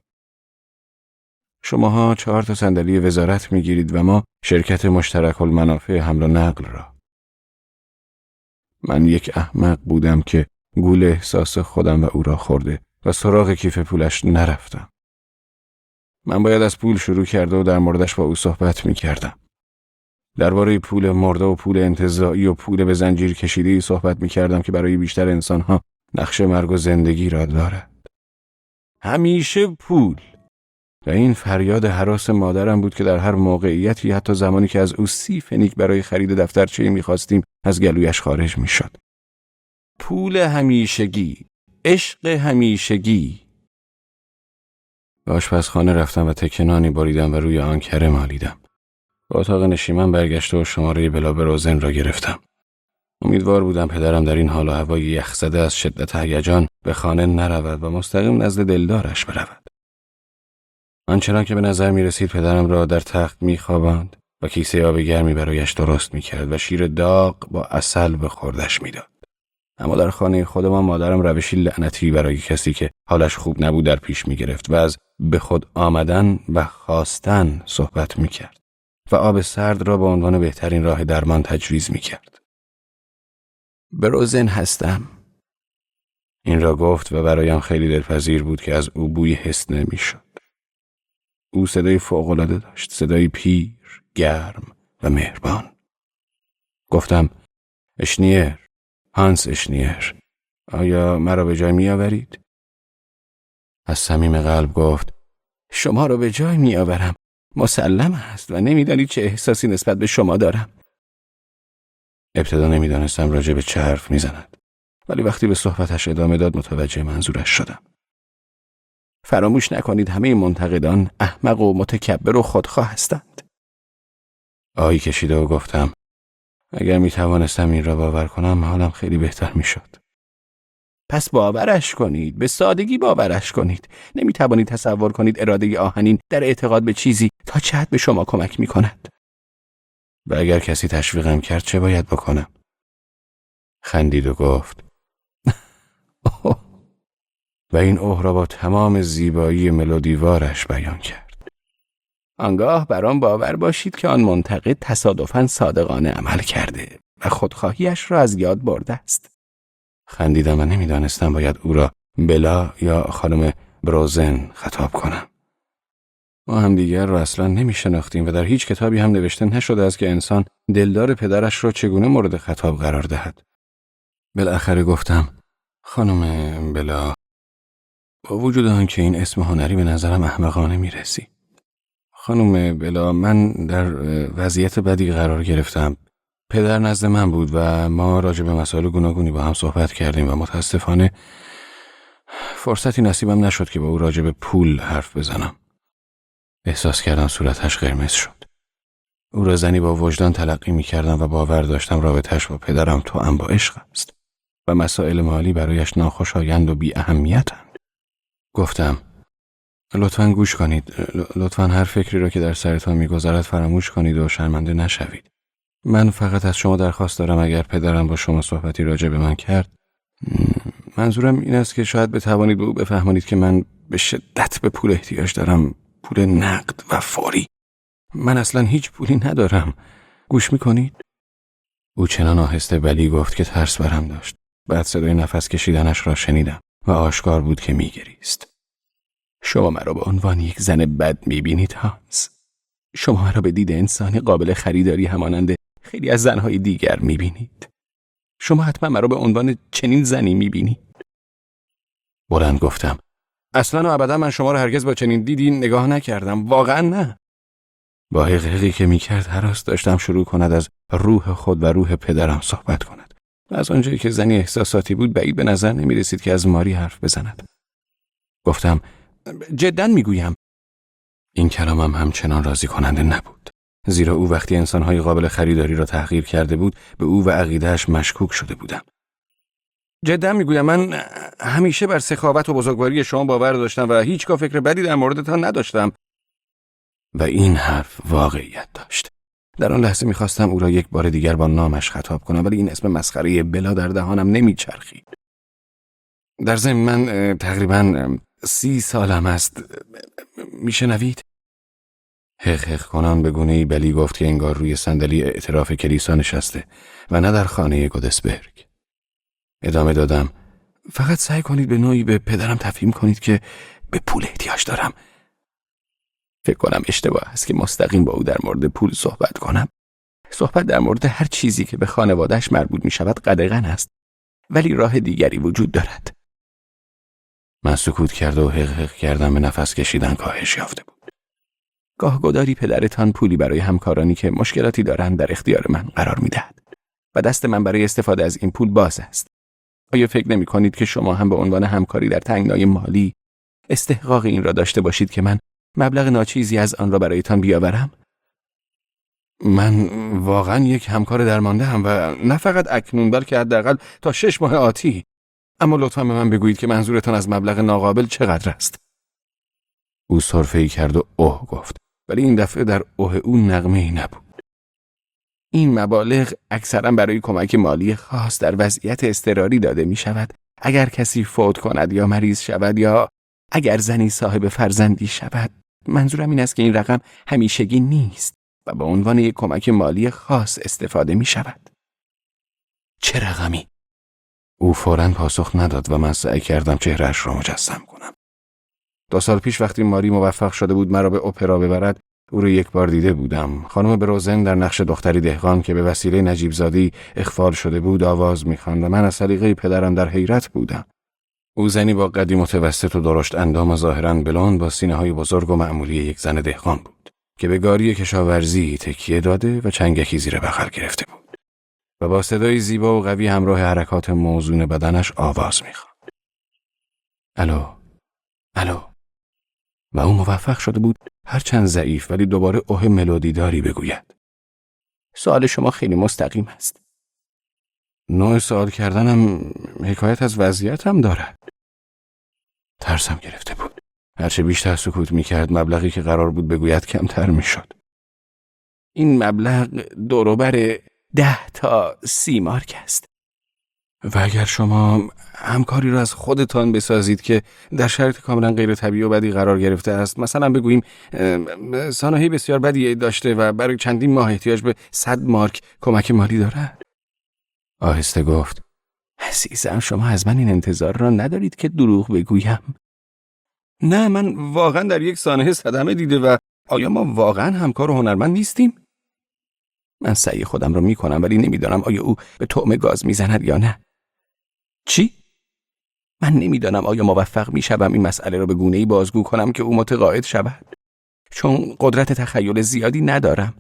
شماها 4 تا صندلی وزارت میگیرید و ما شرکت مشترک المنافع حمل و نقل را. من یک احمق بودم که گول احساس خودم و او را خورده و سراغ کیف پولش نرفتم. من باید از پول شروع کرده و در موردش با او صحبت میکردم. درباره پول مرده و پول انتزاعی و پول به زنجیر کشیده‌ای صحبت می‌کردم که برای بیشتر انسان‌ها نقش مرگ و زندگی را دارد. همیشه پول. و این فریاد هراس مادرم بود که در هر موقعیتی حتی زمانی که از او 30 فنیک برای خرید دفترچه‌ای می‌خواستیم از گلویش خارج می‌شد. پول همیشگی، عشق همیشگی. به آشپزخانه رفتم و تکه نانی بریدم و روی آن کره مالیدم. به اتاق نشیمن برگشته و شماره بلابروزن را گرفتم. امیدوار بودم پدرم در این حال و هوای یخزده از شدت هیجان به خانه نرود و مستقیم نزد دلدارش برود. آنچنان که به نظر می رسید پدرم را در تخت می خواباند و کیسه آب گرمی برایش درست می کرد و شیر داغ با عسل به خوردش می داد. اما در خانه خودمان مادرم روشی لعنتی برای کسی که حالش خوب نبود در پیش می گرفت و از به خود آمدن و خواستن صحبت می کرد. و آب سرد را به عنوان بهترین راه درمان تجویز می کرد. بروزن هستم. این را گفت و برایم خیلی دلپذیر بود که از او بوی حس نمی شد. او صدای فوق‌العاده داشت، صدای پیر، گرم و مهربان. گفتم اشنیر، هانس اشنیر، آیا مرا به جای می آورید؟ از صمیم قلب گفت شما را به جای می آورم. مسلم است و نمیدانید چه احساسی نسبت به شما دارم. ابتدا نمیدانستم راجع به چه حرف میزند، ولی وقتی به صحبتش ادامه داد متوجه منظورش شدم. فراموش نکنید همه منتقدان احمق و متکبر و خودخواه هستند. آهی کشیده و گفتم اگر می توانستم این را باور کنم حالم خیلی بهتر می شد. پس باورش کنید، به سادگی باورش کنید. نمی توانید تصور کنید اراده آهنین در اعتقاد به چیزی تا چه حد به شما کمک می کند. و اگر کسی تشویقم کرد چه باید بکنم؟ خندید و گفت و این اوه را با تمام زیبایی ملودیوارش بیان کرد. آنگاه بر آن باور باشید که آن منتقد تصادفاً صادقانه عمل کرده و خودخواهیش را از یاد برده است. خندیدم و نمیدانستم باید او را بلا یا خانم بروزن خطاب کنم. ما هم دیگر را اصلا نمی شناختیم و در هیچ کتابی هم نوشته نشده است که انسان دلدار پدرش را چگونه مورد خطاب قرار دهد. بالاخره گفتم خانم بلا، با وجود آنکه این اسم هنری به نظرم احمقانه می رسی. خانم بلا، من در وضعیت بدی قرار گرفتم. پدر نزد من بود و ما راجع به مسائل گوناگونی با هم صحبت کردیم و متاسفانه فرصتی نصیبم نشد که با او راجع به پول حرف بزنم. احساس کردم صورتش قرمز شد. او را زنی با وجدان تلقی می کردم و باور داشتم رابطه‌اش با پدرم توأم با عشق است و مسائل مالی برایش ناخوشایند و بی اهمیتند. گفتم لطفاً گوش کنید، لطفاً هر فکری را که در سرتان می‌گذرد فراموش کنید و شرمنده نشوید. من فقط از شما درخواست دارم اگر پدرم با شما صحبتی راجع به من کرد، منظورم این است که شاید بتوانید به او بفهمانید که من به شدت به پول احتیاج دارم، پول نقد و فوری. من اصلا هیچ پولی ندارم. گوش می‌کنید؟ او چنان آهسته ولی گفت که ترس برم داشت. بعد صدای نفس کشیدنش را شنیدم و آشکار بود که می‌گریست. شما مرا به عنوان یک زن بد می‌بینید هانس. شما مرا به دید انسانی قابل خریداری همانند خیلی از زنهای دیگر می‌بینید. شما حتما مرا به عنوان چنین زنی می‌بینید. بلند گفتم اصلا و ابدا من شما را هرگز با چنین دیدی نگاه نکردم، واقعا نه. با حقیقی که می‌کرد هراس داشتم شروع کند از روح خود و روح پدرم صحبت کند. از آنجایی که زنی احساساتی بود بعید به نظر نمی‌رسید که از ماری حرف بزند. گفتم جداً میگویم. این کلامم همچنان راضی کننده نبود، زیرا او وقتی انسانهای قابل خریداری را تحقیر کرده بود به او و عقیده‌اش مشکوک شده بودم. جداً میگویم من همیشه بر سخاوت و بزرگواری شما باور داشتم و هیچگاه فکر بدی در موردتان نداشتم. و این حرف واقعیت داشت. در آن لحظه می‌خواستم او را یک بار دیگر با نامش خطاب کنم ولی این اسم مسخره بلا در دهانم نمیچرخید. در ضمن من تقریباً 30 سالم است. میشنوید؟ حق کنان به گونه‌ای بلی گفت که انگار روی صندلی اعتراف کلیسا نشسته و نه در خانه گودسبرگ. ادامه دادم فقط سعی کنید به نوعی به پدرم تفهیم کنید که به پول احتیاج دارم. فکر کنم اشتباه است که مستقیم با او در مورد پول صحبت کنم. صحبت در مورد هر چیزی که به خانواده‌اش مربوط می شود قدغن است، ولی راه دیگری وجود دارد. من سکوت کرد و حق کردم به نفس کشیدن کاهش یافته بود. گاهگداری پدرتان پولی برای همکارانی که مشکلاتی دارند در اختیار من قرار می دهد و دست من برای استفاده از این پول باز است. آیا فکر نمی کنید که شما هم به عنوان همکاری در تنگنای مالی استحقاق این را داشته باشید که من مبلغ ناچیزی از آن را برایتان بیاورم؟ من واقعا یک همکار درمانده هم و نه فقط اکنون بلکه حداقل تا 6 ماه آتی. اما لطفاً به من بگویید که منظورتان از مبلغ ناقابل چقدر است؟ او سرفه‌ای کرد و اوه گفت، ولی این دفعه در اوه او نغمه‌ای نبود. این مبالغ اکثرا برای کمک مالی خاص در وضعیت اضطراری داده می شود. اگر کسی فوت کند یا مریض شود یا اگر زنی صاحب فرزندی شود. منظورم این است که این رقم همیشگی نیست و به عنوان یک کمک مالی خاص استفاده می شود. چه رقمی؟ او فوراً پاسخ نداد و من سعی کردم چهرهش را مجسم کنم. 2 سال پیش وقتی ماری موفق شده بود مرا به اپرا ببرد، او را یک بار دیده بودم. خانم بروزن در نقش دختری دهقان که به وسیله نجیب زادی اخفال شده بود آواز می‌خواند و من از سلیقه پدرم در حیرت بودم. او زنی با قدی متوسط و درشت اندام و ظاهراً بلند با سینه‌های بزرگ و معمولی یک زن دهقان بود که به گاری کشاورزی تکیه داده و چنگکی زیر بغل گرفته بود و با صدای زیبا و قوی همراه حرکات موزون بدنش آواز می‌خواند. الو و او موفق شده بود هرچند ضعیف ولی دوباره اوه ملودی داری بگوید. سوال شما خیلی مستقیم است. نوع سوال کردنم حکایت از وضعیتم دارد. ترسم گرفته بود. هرچه بیشتر سکوت می‌کرد مبلغی که قرار بود بگوید کمتر می‌شد. این مبلغ دوروبر 10 تا 30 مارک است. و اگر شما همکاری را از خودتان بسازید که در شرایط کاملا غیر طبیعی و بدی قرار گرفته است، مثلا بگوییم سانحه بسیار بدی داشته و برای چندین ماه احتیاج به 100 مارک کمک مالی دارد. آهسته گفت: عزیزم، شما از من این انتظار را ندارید که دروغ بگویم. نه، من واقعا در یک سانحه صدمه دیده و آیا ما واقعا همکار و هنرمند نیستیم؟ من سعی خودم را میکنم ولی نمیدانم آیا او به طعم گاز میزند یا نه. چی؟ من نمیدانم آیا موفق میشوم این مسئله را به گونه‌ای بازگو کنم که او متقاعد شود، چون قدرت تخیل زیادی ندارم.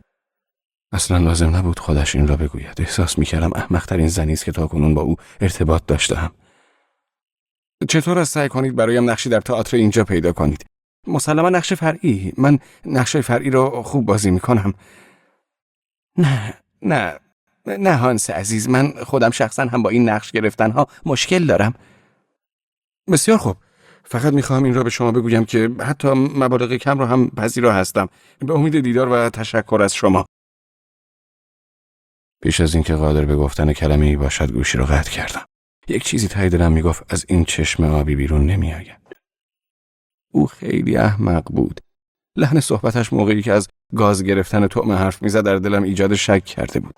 اصلا لازم نبود خودش این را بگوید. احساس میکردم احمق‌ترین زنی است که تاکنون با او ارتباط داشتم. چطور است سعی کنید برایم نقشی در تئاتر اینجا پیدا کنید؟ مسلما نقش فرعی. من نقش فرعی را خوب بازی میکنم. نه هانس عزیز، من خودم شخصا هم با این نقش گرفتنها مشکل دارم. بسیار خوب. فقط میخواهم این را به شما بگویم که حتی مبالغ کم را هم پذیرا هستم. به امید دیدار و تشکر از شما. پیش از اینکه قادر به گفتن کلمه‌ای باشد گوشی را قطع کردم. یک چیزی ته دلم میگفت از این چشم آبی بیرون نمیآید. او خیلی احمق بود. لحن صحبتش موقعی که از گاز گرفتن طعم حرف میزد در دلم ایجاد شک کرده بود.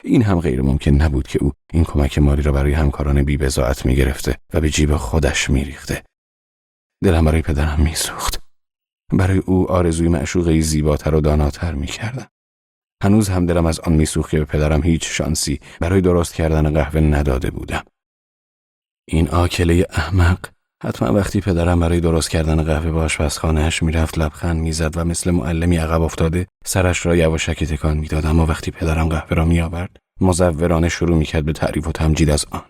این هم غیر ممکن نبود که او این کمک مالی را برای همکاران بی بضاعت میگرفته و به جیب خودش میریخته. دلم برای پدرم میسوخت. برای او آرزوی معشوقه‌ای زیباتر و داناتر میکردم. هنوز هم دلم از آن میسوخت که به پدرم هیچ شانسی برای درست کردن قهوه نداده بودم. این آکله احمق حتما وقتی پدرم برای درست کردن قهوه به آشپزخانه‌اش میرفت لبخند میزد و مثل معلمی عقب افتاده سرش را یواشکی تکان میداد، اما وقتی پدرم قهوه را میآورد مزورانه شروع میکرد به تعریف و تمجید از آن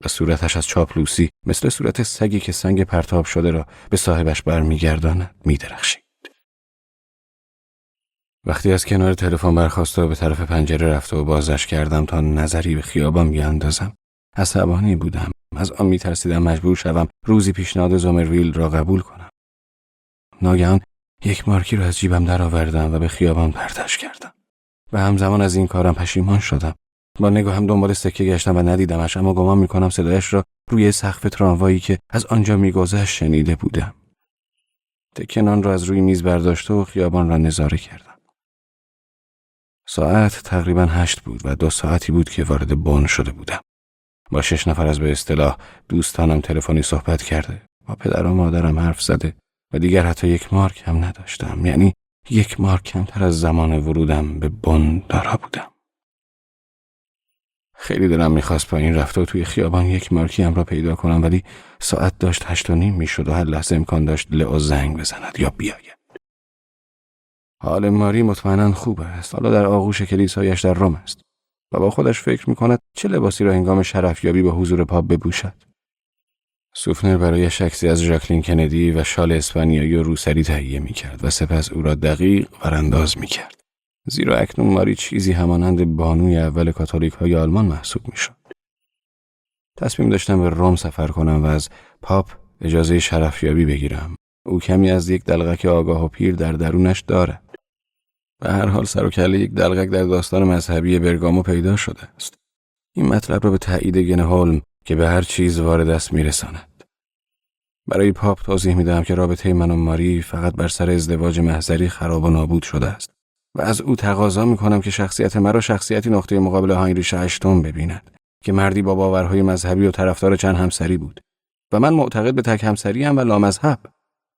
و صورتش از چاپلوسی مثل صورت سگی که سنگ پرتاب شده را به صاحبش برمیگرداند میدرخشید. وقتی از کنار تلفن برخاسته و به طرف پنجره رفته و بازش کردم تا نظری به خیابان بیاندازم، عصبانی بودم. از آن میترسیدم مجبور شوم روزی پیشنهاد زومرویل را قبول کنم. ناگهان 1 مارکی را از جیبم درآوردم و به خیابان پرتش کردم. و همزمان از این کارم پشیمان شدم. با نگاهم دنبال سکه گشتم و ندیدمش، اما گمان میکنم صدایش را روی سقف تراموایی که از آنجا میگذشت شنیده بودم. تکه نان را از روی میز برداشته و خیابان را نظاره کردم. ساعت تقریباً 8 بود و 2 ساعتی بود که وارد بن شده بودم. با 6 نفر از به اصطلاح دوستانم تلفنی صحبت کرده، با پدر و مادرم حرف زده و دیگر حتی 1 مارک هم نداشتم. یعنی 1 مارک کمتر از زمان ورودم به بن دارا بودم. خیلی دلم میخواست با این رفته و توی خیابان 1 مارکی هم را پیدا کنم، ولی ساعت داشت 8:30 میشد و هر لحظه امکان داشت لئو زنگ بزند یا بیاید. حال ماری مطمئناً خوب است. حالا در آغوش کلیسایش در روم است و با خودش فکر میکند چه لباسی را هنگام شرفیابی با حضور پاپ بپوشد. سوفنر برای عکسی از ژاکلین کندی و شال اسپانیایی و روسری تهیه میکرد و سپس او را دقیق ورانداز میکرد. زیرا اکنون ماری چیزی همانند بانوی اول کاتولیک های آلمان محسوب میشد. تصمیم داشتم به روم سفر کنم و از پاپ اجازه شرفیابی بگیرم. او کمی از یک دلغک آگاه و پیر در درونش دارد. به هر حال سر و کله یک دلغک در داستان مذهبی برگامو پیدا شده است. این مطلب را به تایید گنهولم که به هر چیز وارد است میرساند. برای پاپ توضیح میدهم که رابطه من و ماری فقط بر سر ازدواج محضری خراب و نابود شده است و از او تقاضا میکنم که شخصیت مرا شخصیتی نقطه مقابل هاینریش هشتم ببیند که مردی با باورهای مذهبی و طرفدار چند همسری بود و من معتقد به تک همسری ام و لامذهب.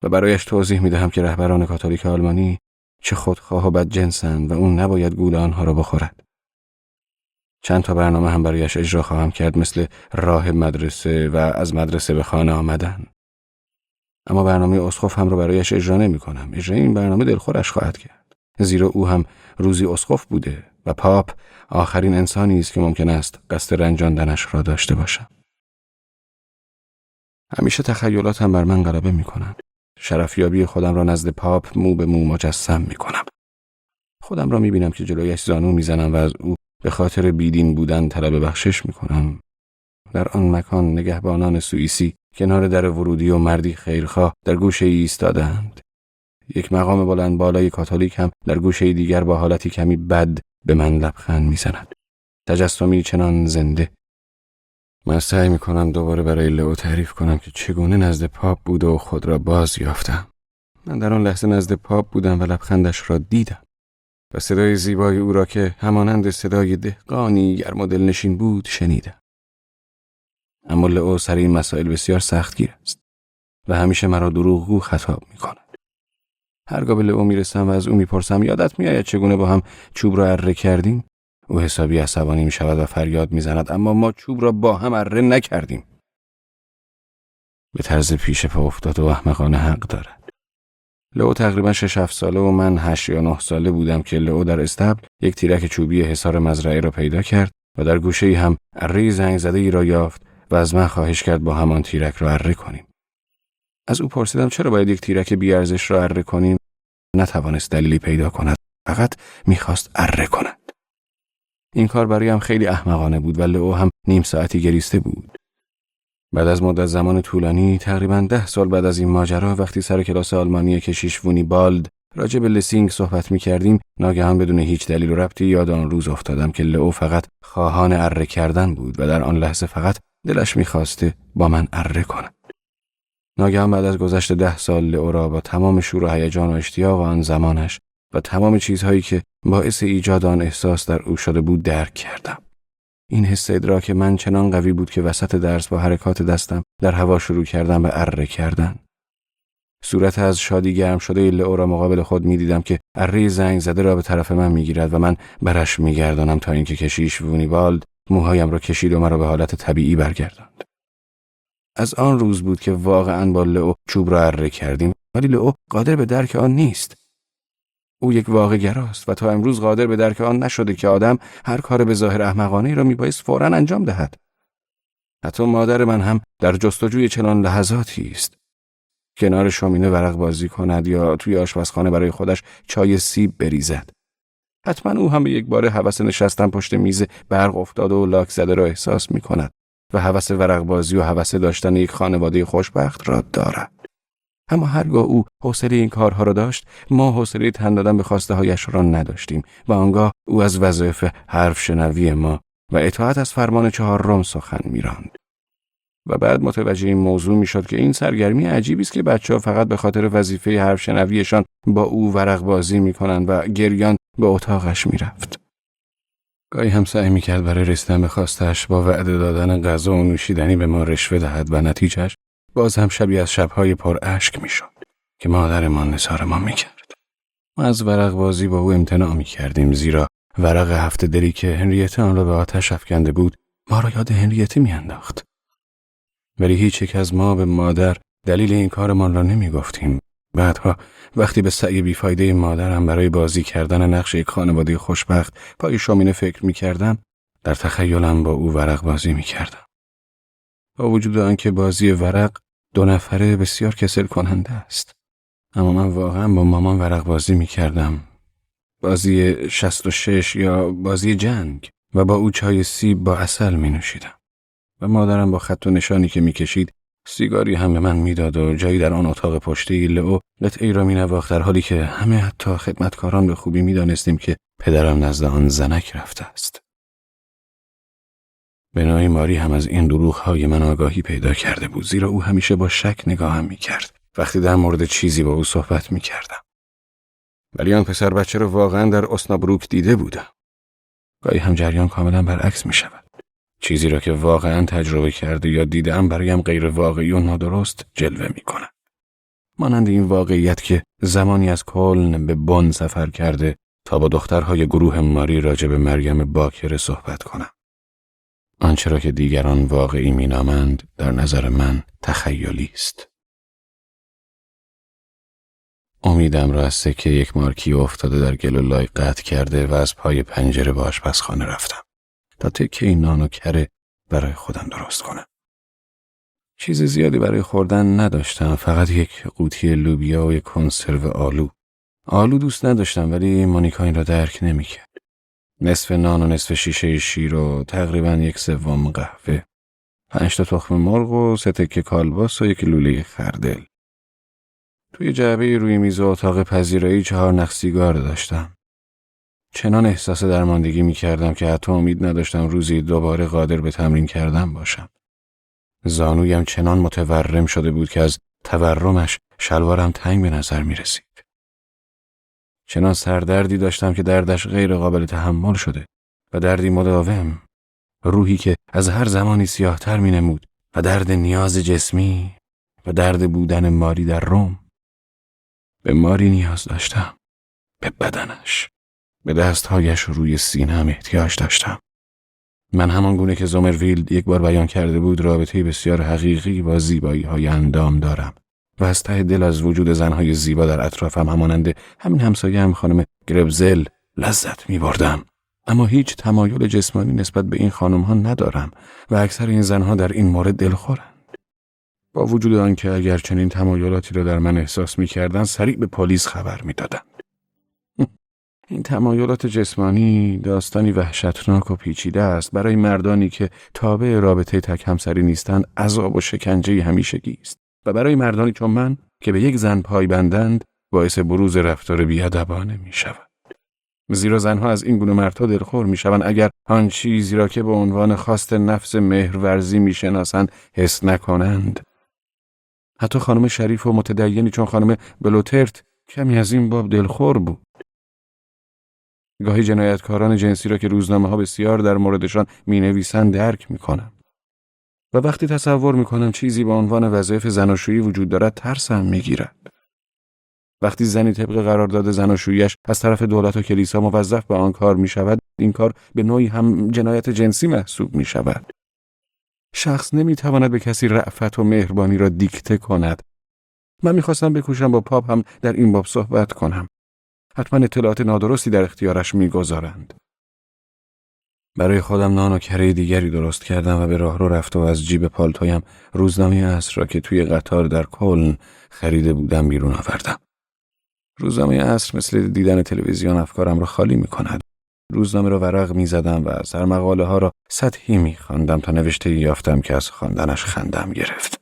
و برایش توضیح میدهم که رهبران کاتولیک آلمانی چه خودخواه و بدجنسند و اون نباید گول آنها را بخورد. چند تا برنامه هم برایش اجرا خواهم کرد، مثل راه مدرسه و از مدرسه به خانه آمدن. اما برنامه اسقف هم رو برایش اجرا نمی کنم. اجرای این برنامه دلخورش خواهد کرد، زیرا او هم روزی اسقف بوده و پاپ آخرین انسانی است که ممکن است قصد رنجاندنش را داشته باشم. همیشه تخیلاتم بر من غلبه می کنند. شرفیابی خودم را نزد پاپ مو به مو مجسم می‌کنم. خودم را می‌بینم که جلویش زانو می‌زنم و از او به خاطر بیدین بودن طلب بخشش می‌کنم. در آن مکان نگهبانان سوئیسی کنار در ورودی و مردی خیرخواه در گوشه ایستادند. یک مقام بلند بالای کاتولیک هم در گوشه دیگر با حالتی کمی بد به من لبخند می‌زند. تجسمی چنان زنده. من سعی می‌کنم دوباره برای لئو تعریف کنم که چگونه نزد پاپ بود و خود را باز یافتم. من در آن لحظه نزد پاپ بودم و لبخندش را دیدم و صدای زیبای او را که همانند صدای دهقانی گرم و دلنشین بود شنیدم. اما لئو سر این مسائل بسیار سختگیر است و همیشه مرا دروغگو خطاب می‌کند. هرگاه به لئو میرسم و از او میپرسم یادت میآید چگونه با هم چوب را اره کردیم؟ او حسابی عصبانی میشود و فریاد میزند اما ما چوب را با هم اره نکردیم. به طرز پیش پا افتاد و احمقانه حق دارد. لئو تقریبا 6-7 ساله و من 8 یا 9 ساله بودم که لئو در استبل یک تیرک چوبی حصار مزرعه را پیدا کرد و در گوشه‌ای هم اره زنگ زده ای را یافت و از من خواهش کرد با همان تیرک را اره کنیم. از او پرسیدم چرا باید یک تیرک بی‌ارزش را اره کنیم؟ نتوانست دلیلی پیدا کند. فقط می‌خواست اره کند. این کار برایم خیلی احمقانه بود و لئو هم نیم ساعتی گریسته بود. بعد از مدت زمان طولانی، تقریباً 10 سال بعد از این ماجرا، وقتی سر کلاس آلمانی کشیش وونیبالد راجع به لسینگ صحبت می‌کردیم، ناگهان بدون هیچ دلیل و ربطی یاد آن روز افتادم که لئو فقط خواهان اره کردن بود و در آن لحظه فقط دلش می‌خواسته با من اره کند. ناگهان بعد از گذشت 10 سال لئو را با تمام شور و هیجان و اشتیاق آن زمانش و تمام چیزهایی که باعث ایجاد آن احساس در او شده بود درک کردم. این حس ادراک من چنان قوی بود که وسط درس با حرکات دستم در هوا شروع کردم به اره کردن. صورت از شادی گرم شده لئو را مقابل خود می‌دیدم که اره زنگ زده را به طرف من می‌گیرد و من برش می‌گردانم تا اینکه کشیش وونیبالد موهایم را کشید و مرا به حالت طبیعی برگرداند. از آن روز بود که واقعاً با لئو چوب را اره کردیم، ولی لئو قادر به درک آن نیست. او یک واقع‌گراست و تا امروز قادر به درک آن نشده که آدم هر کار به ظاهر احمقانه‌ای را میبایست فوراً انجام دهد. حتی مادر من هم در جستجوی چنان لحظاتی است. کنار شومینه ورق بازی کند یا توی آشپزخانه برای خودش چای سیب بریزد. حتما او هم به یک بار هوس نشستن پشت میز برق افتاده و لاک زده را احساس می‌کند و هوس ورق بازی و هوس داشتن یک خانواده خوشبخت را دارد. اما هرگاه او حوصله این کارها را داشت، ما حوصله تن دادن به خواسته هایش را نداشتیم و آنگاه او از وظایف حرف شنوی ما و اطاعت از فرمان 4 سخن می‌راند. و بعد متوجه این موضوع می‌شد که این سرگرمی عجیبی است که بچه‌ها فقط به خاطر وظیفه حرف شنویشان با او ورق بازی می‌کنند و گریان به اتاقش می‌رفت. گاهی هم سعی می‌کرد برای رسیدن به خواستش با وعده دادن غذا و نوشیدنی به ما رشوه دهد و نتیجهش باز هم شبیه از شب‌های پر اشک می‌شد که مادرمان نثار ما می‌کرد. ما از ورق بازی با او امتناع می‌کردیم زیرا ورق 7 دری که هنریته آن را به آتش افکنده بود ما را یاد هنریته می‌انداخت. ولی هیچ یک از ما به مادر دلیل این کارمان را نمی‌گفتیم. بعدها وقتی به سعی بیفایده مادرم برای بازی کردن نقش یک خانواده خوشبخت پای شومینه فکر می‌کردم، در تخیلم با او ورق بازی می‌کردم. با وجود آنکه بازی ورق 2 نفره بسیار کسل کننده است، اما من واقعا با مامان ورق بازی می‌کردم. بازی 66 یا بازی جنگ و با او چای سیب با عسل می‌نوشیدم. و مادرم با خط و نشانی که می‌کشید سیگاری هم به من میداد و جایی در آن اتاق پشتی لئو قطعه‌ای را می‌نواخت، در حالی که همه حتی خدمتکاران به خوبی می‌دانستیم که پدرم نزد آن زنک رفته است. به نوعی ماری هم از این دروغ‌های من آگاهی پیدا کرده بود، زیرا او همیشه با شک نگاهم می‌کرد وقتی در مورد چیزی با او صحبت می‌کردم. ولی آن پسر بچه را واقعاً در اسنابروک دیده بودم. گاهی هم جریان کاملاً برعکس می‌شود. چیزی را که واقعاً تجربه کرده یا دیده‌ام برایم غیر واقعی و نادرست جلوه می‌کند. مانند این واقعیت که زمانی از کلن به بن سفر کرده تا با دخترهای گروه ماری راجع به مریم باکره صحبت کنم. آنچه را که دیگران واقعی می‌نامند در نظر من تخیلی است. امیدم را از سکه یک مارکی افتاده در گل و لای قطع کرده و از پای پنجره به آشپزخانه رفتم تا تکه نان و کره برای خودم درست کنم. چیز زیادی برای خوردن نداشتم، فقط یک قوطی لوبیا و یک کنسرو آلو. آلو دوست نداشتم ولی مونیکا این را درک نمی‌کرد. نصف نان و نصف شیشه شیر و تقریباً 1/3 قهوه. 5 تا تخم مرغ و 3 تکه کالباس و 1 لوله خردل. توی جعبه روی میز اتاق پذیرایی 4 نخ سیگار داشتم. چنان احساس درماندگی می‌کردم که حتی امید نداشتم روزی دوباره قادر به تمرین کردن باشم. زانویم چنان متورم شده بود که از تورمش شلوارم تنگ به نظر می‌رسید. چنان سردردی داشتم که دردش غیر قابل تحمل شده و دردی مداوم، روحی که از هر زمانی سیاه‌تر می‌نمود و درد نیاز جسمی و درد بودن ماری در روم. به ماری نیاز داشتم، به بدنش، به دستهایش روی سینه‌ام احتیاج داشتم. من همان گونه که زومرویلد یک بار بیان کرده بود رابطه‌ای بسیار حقیقی با زیبایی‌های اندام دارم و از ته دل از وجود زنهای زیبا در اطرافم همانند همین همسایه‌ام خانم گربزل لذت می‌بردم. اما هیچ تمایل جسمانی نسبت به این خانم‌ها ندارم و اکثر این زنها در این مورد دلخورند. با وجود آنکه اگر چنین تمایلاتی را در من احساس می‌کردند سریع به پلیس خبر می‌دادند. این تمایلات جسمانی داستانی وحشتناک و پیچیده است. برای مردانی که تابع رابطه تک همسری نیستند عذاب و شکنجه همیشگی است و برای مردانی چون من که به یک زن پایبندند باعث بروز رفتار بی‌ادبانه می‌شود. زیرا زنها از این گونه مردها دلخور می‌شوند اگر آن چیزی را که به عنوان خواست نفس مهرورزی می‌شناسند حس نکنند. حتی خانم شریف و متدینی چون خانم بلوترت کمی از این باب دلخور بود. گاهی جنایتکاران جنسی را که روزنامه‌ها بسیار در موردشان می‌نویسند درک می‌کنم. و وقتی تصور می‌کنم چیزی به عنوان وظایف زناشویی وجود دارد ترسم می‌گیرد. وقتی زنی طبق قرارداد زناشویی‌اش از طرف دولت و کلیسا موظف به آن کار می‌شود، این کار به نوعی هم جنایت جنسی محسوب می‌شود. شخص نمی‌تواند به کسی رأفت و مهربانی را دیکته کند. من می‌خواستم بکوشم با پاپ هم در این باب صحبت کنم. حتما اطلاعات نادرستی در اختیارش می‌گذارند. برای خودم نان و کره دیگری درست کردم و به راهرو رفته و از جیب پالتویم روزنامه عصر را که توی قطار در کلن خریده بودم بیرون آوردم. روزنامه عصر مثل دیدن تلویزیون افکارم را خالی می‌کند. روزنامه را ورق می‌زدم و سرمقاله ها را سطحی می‌خواندم تا نوشته‌ای یافتم که از خواندنش خندم گرفت.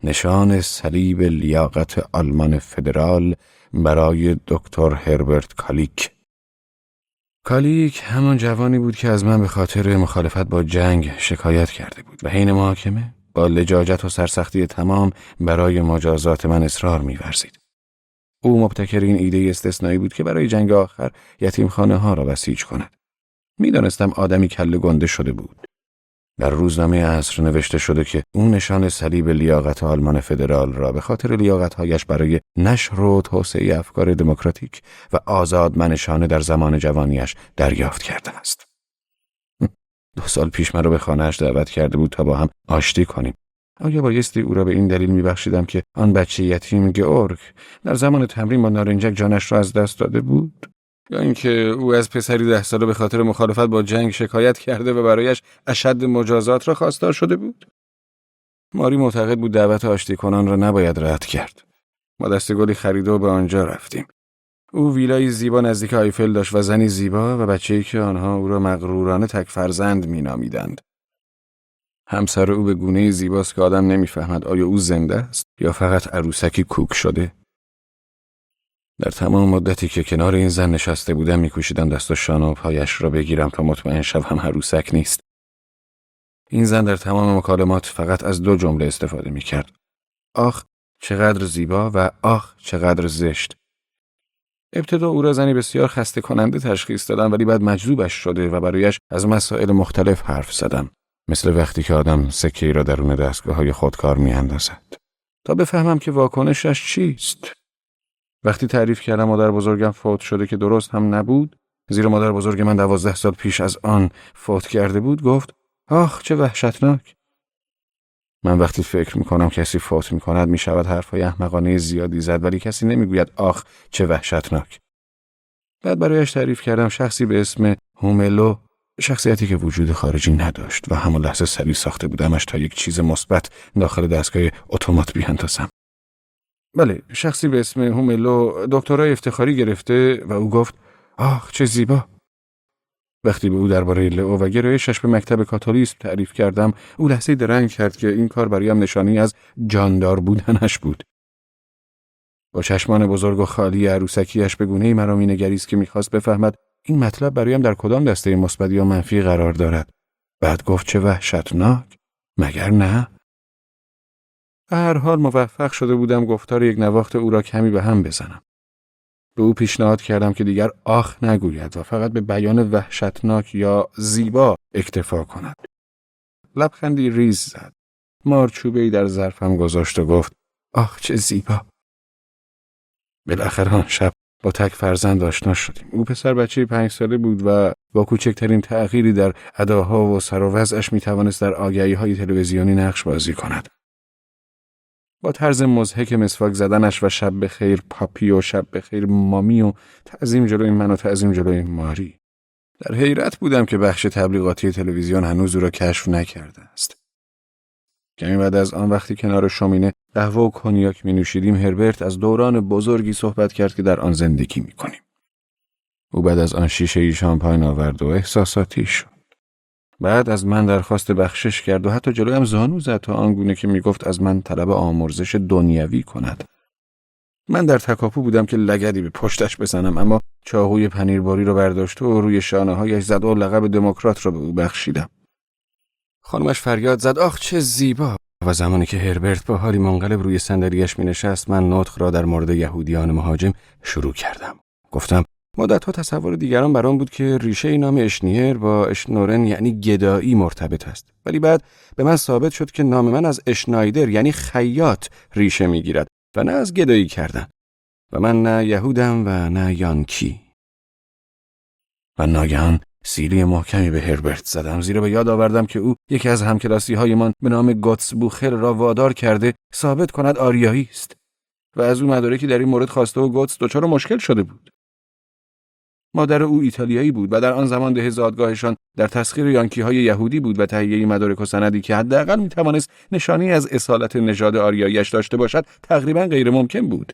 نشان صلیب لیاقت آلمان فدرال برای دکتر هربرت کالیک. کالیک همان جوانی بود که از من به خاطر مخالفت با جنگ شکایت کرده بود و حین محاکمه با لجاجت و سرسختی تمام برای مجازات من اصرار می‌ورزید. او مبتکر این ایده استثنایی بود که برای جنگ آخر یتیمخانه ها را بسیج کند. می‌دانستم آدمی کله گنده شده بود. در روزنامه عصر نوشته شده که او نشان صلیب لیاقت آلمان فدرال را به خاطر لیاقت‌هایش برای نشر و توسعه افکار دموکراتیک و آزادمنشانه در زمان جوانیش دریافت کرده است. 2 سال پیش مرا به خانه‌اش دعوت کرده بود تا با هم آشتی کنیم. آیا بایستی او را به این دلیل می‌بخشیدم که آن بچه یتیم گئورگ در زمان تمرین با نارنجک جانش را از دست داده بود؟ یا اینکه او از پسری 10 ساله به خاطر مخالفت با جنگ شکایت کرده و برایش اشد مجازات را خواستار شده بود؟ ماری معتقد بود دعوت آشتی کنان را نباید رد کرد. ما دسته گلی خرید و به آنجا رفتیم. او ویلای زیبا نزدیک آیفل داشت و زنی زیبا و بچه‌ای که آنها او را مغرورانه تک فرزند می‌نامیدند. همسر او به گونه‌ای زیباست که آدم نمی‌فهمد آیا او زنده است یا فقط عروسکی کوک شده. در تمام مدتی که کنار این زن نشسته بودم می‌کوشیدم دست و شانه و پایش را بگیرم تا مطمئن شوم عروسک نیست. این زن در تمام مکالمات فقط از 2 جمله استفاده می‌کرد. آخ چقدر زیبا و آخ چقدر زشت. ابتدا او را زنی بسیار خسته کننده تشخیص دادم ولی بعد مجذوبش شده و برایش از مسائل مختلف حرف زدم. مثل وقتی که آدم سکه‌ای را درون دستگاه‌های خودکار می‌اندازد تا بفهمم که واکنشش چیست. وقتی تعریف کردم مادر بزرگم فوت شده که درست هم نبود، زیرا مادر بزرگ من 12 سال پیش از آن فوت کرده بود، گفت آخ چه وحشتناک. من وقتی فکر می‌کنم کسی فوت می‌کند می‌شود حرف‌های احمقانه زیادی زد ولی کسی نمی‌گوید آخ چه وحشتناک. بعد برایش تعریف کردم شخصی به اسم هوملو شخصیتی که وجود خارجی نداشت و همون لحظه سریع ساخته بودمش تا یک چیز مثبت داخل دستگاه اتومات بیاندازم. بله، شخصی به اسم هوملو دکترای افتخاری گرفته و او گفت آخ چه زیبا. وقتی به او درباره لئو و گرایشش به مکتب کاتولیسم تعریف کردم، او لحظه‌ای درنگ کرد که این کار برایم نشانی از جاندار بودنش بود. با چشمان بزرگ و خالی عروسکیش به گونه‌ای مرا می‌نگریست که می‌خواست بفهمد این مطلب برایم در کدام دسته مثبت یا منفی قرار دارد. بعد گفت چه وحشتناک، مگر نه؟ به هر حال موفق شده بودم گفتار یک نواخت او را کمی به هم بزنم. به او پیشنهاد کردم که دیگر آخ نگوید و فقط به بیان وحشتناک یا زیبا اکتفا کند. لبخندی ریز زد. مارچوبه‌ای در ظرفم گذاشت و گفت آخ چه زیبا. بالاخره آن شب با تک فرزند آشنا شدیم. او پسر بچه 5 ساله بود و با کوچکترین تغییری در اداها و سر و وضعش میتوانست در آگهی‌های تلویزیونی نقش بازی کند. با طرز مضحک مسواک زدنش و شب بخیر پاپی و شب بخیر مامی و تعظیم جلوی من و تعظیم جلوی ماری. در حیرت بودم که بخش تبلیغاتی تلویزیون هنوز او را کشف نکرده است. کمی بعد از آن وقتی کنار شومینه قهوه و کنیاک می نوشیدیم، هربرت از دوران بزرگی صحبت کرد که در آن زندگی می کنیم. او بعد از آن شیشه شامپاین آورد و احساساتی شد. بعد از من درخواست بخشش کرد و حتی جلویم زانو زد تا آنگونه که می گفت از من طلب آمرزش دنیوی کند. من در تکاپو بودم که لگدی به پشتش بزنم، اما چاقوی پنیرباری رو برداشت و روی شانه‌هایش زد و لقب دموکرات را به او بخشیدم. خانمش فریاد زد آخ چه زیبا. و زمانی که هربرت با حالی منقلب روی صندلیاش می‌نشست، من نطق را در مورد یهودیان مهاجم شروع کردم. گفتم مدت‌ها تصور دیگران برام بود که ریشه نام اشنیر با اشنورن یعنی گدایی مرتبط است، ولی بعد به من ثابت شد که نام من از اشنایدر یعنی خیاط ریشه می‌گیرد و نه از گدایی کردن. و من نه یهودم و نه یانکی. و ناگهان سیلی محکمی به هربرت زدم، زیرا به یاد آوردم که او یکی از همکلاسی‌هایمان به نام گوتس بوخل را وادار کرده ثابت کند آریایی است و از او مدارکی در این مورد خواسته و گوتس دچار مشکل شده بود. مادر او ایتالیایی بود و در آن زمان ده زادگاهشان در تسخیر یانکی‌های یهودی بود و تهیه مدارک و سندی که حداقل می‌توانست نشانی از اصالت نژاد آریایی‌اش داشته باشد تقریباً غیر ممکن بود.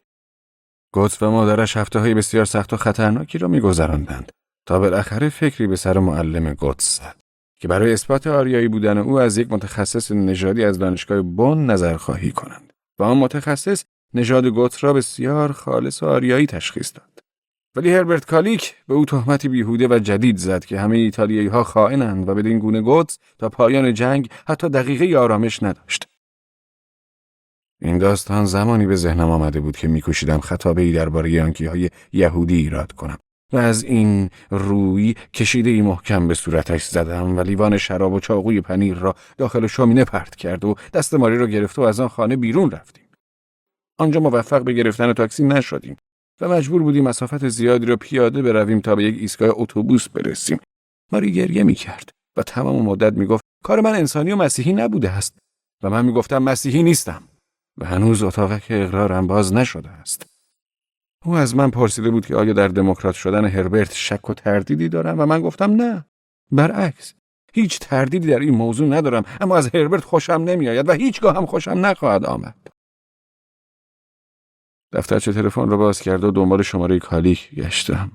گوتس و مادرش هفته‌های بسیار سخت و خطرناکی را می‌گذراندند تا بالاخره فکری به سر معلم گوتس زد که برای اثبات آریایی بودن او از یک متخصص نژادی از دانشگاه بن نظرخواهی کنند و آن متخصص نژاد گوتس را بسیار خالص و آریایی تشخیص داد. ولی هربرت کالیک به او تهمتی بیهوده و جدید زد که همه ایتالیایی‌ها خائنند و بدین گونه گوتس تا پایان جنگ حتی دقیقه آرامش نداشت. این داستان زمانی به ذهنم آمده بود که می‌کوشیدم خطابه‌ای درباره یانکی‌های یهودی ایراد کنم و از این روی کشیده‌ای محکم به صورتش زدم و لیوان شراب و چاقوی پنیر را داخل شومینه پرت کرد و دست ماری را گرفت و از آن خانه بیرون رفتیم. آنجا موفق به گرفتن تاکسی نشدیم و مجبور بودیم مسافت زیادی را پیاده برویم تا به یک ایستگاه اتوبوس برسیم. ماری گریه می‌کرد و تمام مدت می‌گفت کار من انسانی و مسیحی نبوده است و من می‌گفتم مسیحی نیستم و هنوز اتاقک اقرارم باز نشده است. او از من پرسیده بود که آیا در دموکرات شدن هربرت شک و تردیدی دارم و من گفتم نه، برعکس هیچ تردیدی در این موضوع ندارم، اما از هربرت خوشم نمیآید و هیچگاه هم خوشم نخواهد آمد. دفترچه تلفن را باز کرد و دنبال شماره کالیک گشتم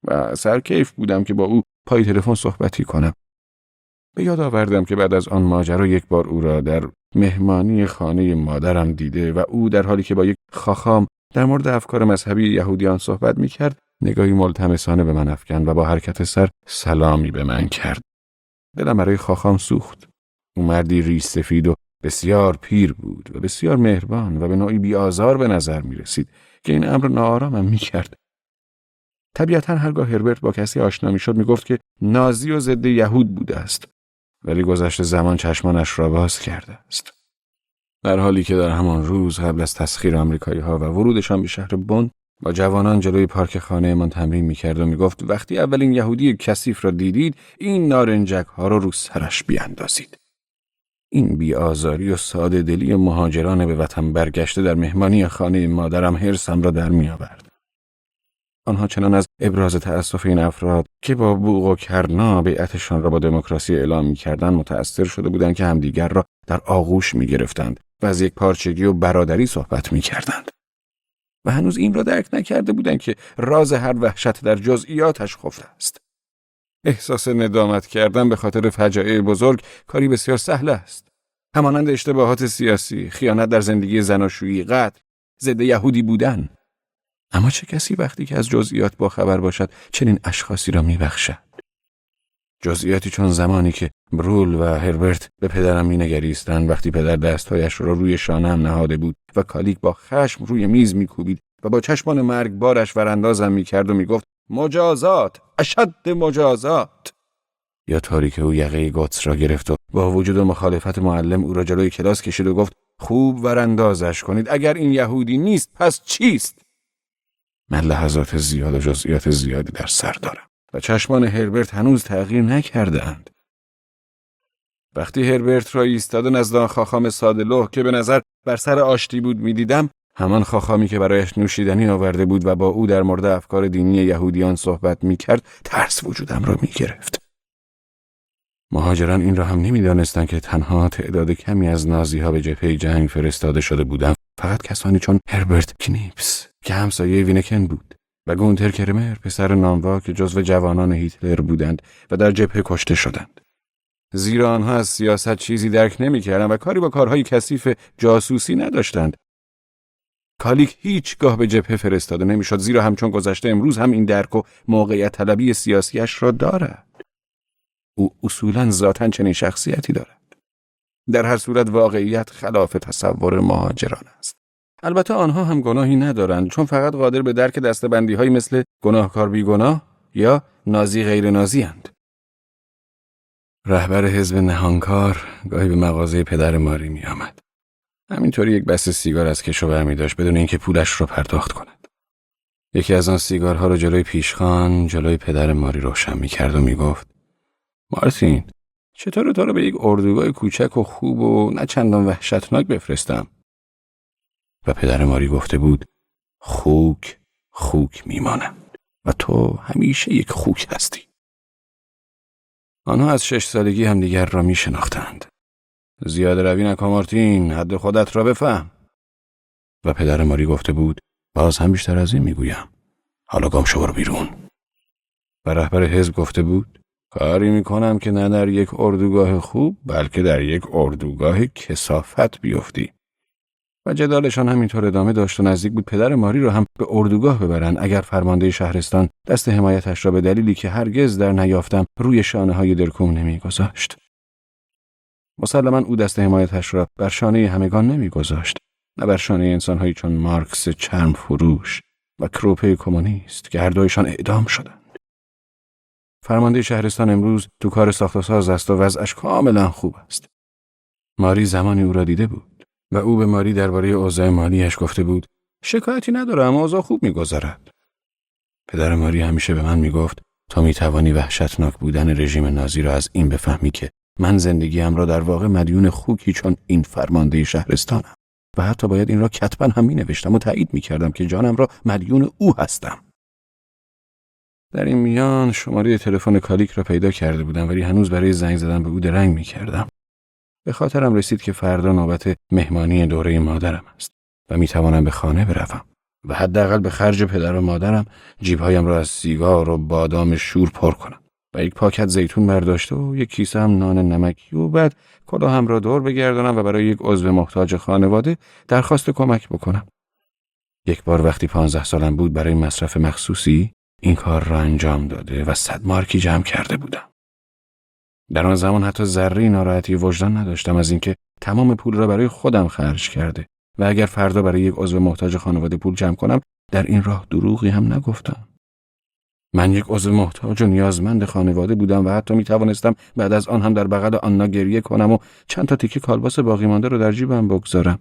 و سرکیف بودم که با او پای تلفن صحبتی کنم. به یاد آوردم که بعد از آن ماجرا یک بار او را در مهمانی خانه مادرم دیده و او در حالی که با یک خاخام در مورد افکار مذهبی یهودیان صحبت می‌کرد، نگاهی ملتمسانه به من افکند و با حرکت سر سلامی به من کرد. دلم برای خاخام سوخت. او مردی ریش سفید و بسیار پیر بود و بسیار مهربان و به نوعی بی‌آزار به نظر می‌رسید که این امر ناآرامم می‌کرد. طبیعتاً هرگاه هربرت با کسی آشنا می‌شد می‌گفت که نازی و ضد یهود بوده است، ولی گذشت زمان چشمانش را باز کرده است. در حالی که در همان روز قبل از تسخیر آمریکایی‌ها و ورودشان به شهر بن با جوانان جلوی پارک خانه‌مان تمرین می‌کرد و می‌گفت وقتی اولین یهودی کثیف را دیدید این نارنجک‌ها را رو سرش بیاندازید. این بی‌آزاری و ساده دلی مهاجران به وطن برگشته در مهمانی خانه مادرم حرصم را در می‌آورد. آنها چنان از ابراز تأسف این افراد که با بوق و کرنا بیعتشان را با دموکراسی اعلام می‌کردند متأثر شده بودند که همدیگر را در آغوش می‌گرفتند و از یک پارچگی و برادری صحبت می‌کردند. و هنوز این را درک نکرده بودند که راز هر وحشت در جزئیاتش خفته است. احساس ندامت کردن به خاطر فجایع بزرگ کاری بسیار سهل است. همانند اشتباهات سیاسی، خیانت در زندگی زناشویی، قتل، ضد یهودی بودن. اما چه کسی وقتی که از جزئیات باخبر باشد چنین اشخاصی را میبخشد؟ جزئیاتی چون زمانی که برول و هربرت به پدرم مینگریستند وقتی پدر دستهایش را روی شانه‌ام نهاده بود و کالیک با خشم روی میز میکوبید و با چشمان مرگبارش وراندازم میکرد و میگفت مجازات، اشد مجازات. یا طوری که او یقه گوتس را گرفت و با وجود مخالفت معلم او را جلوی کلاس کشید و گفت خوب وراندازش کنید، اگر این یهودی نیست پس چیست؟ من لحظات زیاد و جزئیات زیادی در سر دارم و چشمان هربرت هنوز تغییر نکرده‌اند. وقتی هربرت را ایستاده نزد آن خاخام ساده‌لوح که به نظر بر سر آشتی بود می‌دیدم، همان خاخامی که برایش نوشیدنی آورده بود و با او در مورد افکار دینی یهودیان صحبت می‌کرد، ترس وجودم را می‌گرفت. مهاجران این را هم نمی‌دانستند که تنها تعداد کمی از نازی‌ها به جبهه جنگ فرستاده شده بودند، فقط کسانی چون هربرت کنیپس که همسایه وینکن بود و گونتر کرمر پسر ناموا که جزو جوانان هیتلر بودند و در جبهه کشته شدند. زیرا آنها از سیاست چیزی درک نمی‌کردند و کاری با کارهای کثیف جاسوسی نداشتند. کالیک هیچگاه به جبهه فرستاده نمی‌شد، زیرا همچون گذشته امروز هم این درک و موقعیت طلبی سیاسیش را دارد. او اصولاً ذاتاً چنین شخصیتی دارد. در هر صورت واقعیت خلاف تصور مهاجران است. البته آنها هم گناهی ندارند، چون فقط قادر به درک دسته‌بندی‌هایی مثل گناهکار بیگناه یا نازی غیر نازی اند. رهبر حزب نهانکار گاهی به مغازه پدر ماری می آمد. همینطوری یک بسته سیگار از کشو برمی داشت بدون اینکه پولش رو پرداخت کند. یکی از آن سیگارها رو جلوی پیشخوان، جلوی پدر ماری روشن می کرد و می گفت مارتین، چطور تو رو به یک اردوگاه کوچک و خوب و نه چندان وحشتناک بفرستم؟ و پدر ماری گفته بود خوک خوک میمانند و تو همیشه یک خوک هستی. آنها از 6 سالگی همدیگر را می شناختند. زیاده روی نکن مارتین، حد خودت را بفهم. و پدر ماری گفته بود باز هم بیشتر از این میگویم، حالا گام شو برو بیرون. و رهبر حزب گفته بود کاری میکنم که نه در یک اردوگاه خوب بلکه در یک اردوگاه کثافت بیفتی. و جدالشان همینطور ادامه داشت و نزدیک بود پدر ماری را هم به اردوگاه ببرند اگر فرمانده شهرستان دست حمایتش را به دلیلی که هرگز در نیافتم روی شانه‌های درکوم نمیگذاشت. مسلماً او دست حمایتش را بر شانه همگان نمیگذاشت، نه بر شانه انسان‌هایی چون مارکس چرم فروش و کروپه کمونیست که هر دویشان اعدام شدند. فرمانده شهرستان امروز تو کار ساخت و ساز است و وضعش کاملا خوب است. ماری زمانی او را دیده بود و او به ماری درباره اوضاع مالیش گفته بود شکایتی ندارم، اوضاع خوب می‌گذرد. پدر ماری همیشه به من میگفت تا میتوانی وحشتناک بودن رژیم نازی را از این بفهمی که من زندگیم را در واقع مدیون خوکی چون این فرمانده شهرستانم و حتی باید این را کتباً هم مینوشتم و تایید میکردم که جانم را مدیون او هستم. در این میان شماره تلفن کالیک را پیدا کرده بودم ولی هنوز برای زنگ زدن به او درنگ میکردم. به خاطرم رسید که فردا نوبت مهمانی دوره مادرم است و میتوانم به خانه بروم و حداقل به خرج پدر و مادرم جیبهایم را از سیگار و بادام شور پر کنم و یک پاکت زیتون برداشته و یک کیسه هم نان نمکی و بعد کلاهم را دور بگردانم و برای یک عضو محتاج خانواده درخواست کمک بکنم. یک بار وقتی 15 سالم بود برای مصرف مخصوصی این کار را انجام داده و 100 مارکی جمع کرده بودم. در آن زمان حتی ذره ناراحتی وجدان نداشتم از اینکه تمام پول را برای خودم خرج کرده و اگر فردا برای یک عضو محتاج خانواده پول جمع کنم در این راه دروغی هم نگفتم. من یک عضو محتاج و نیازمند خانواده بودم و حتی می توانستم بعد از آن هم در بغل آنا گریه کنم و چند تا تیکه کالباس باقی مانده رو در جیبم بگذارم.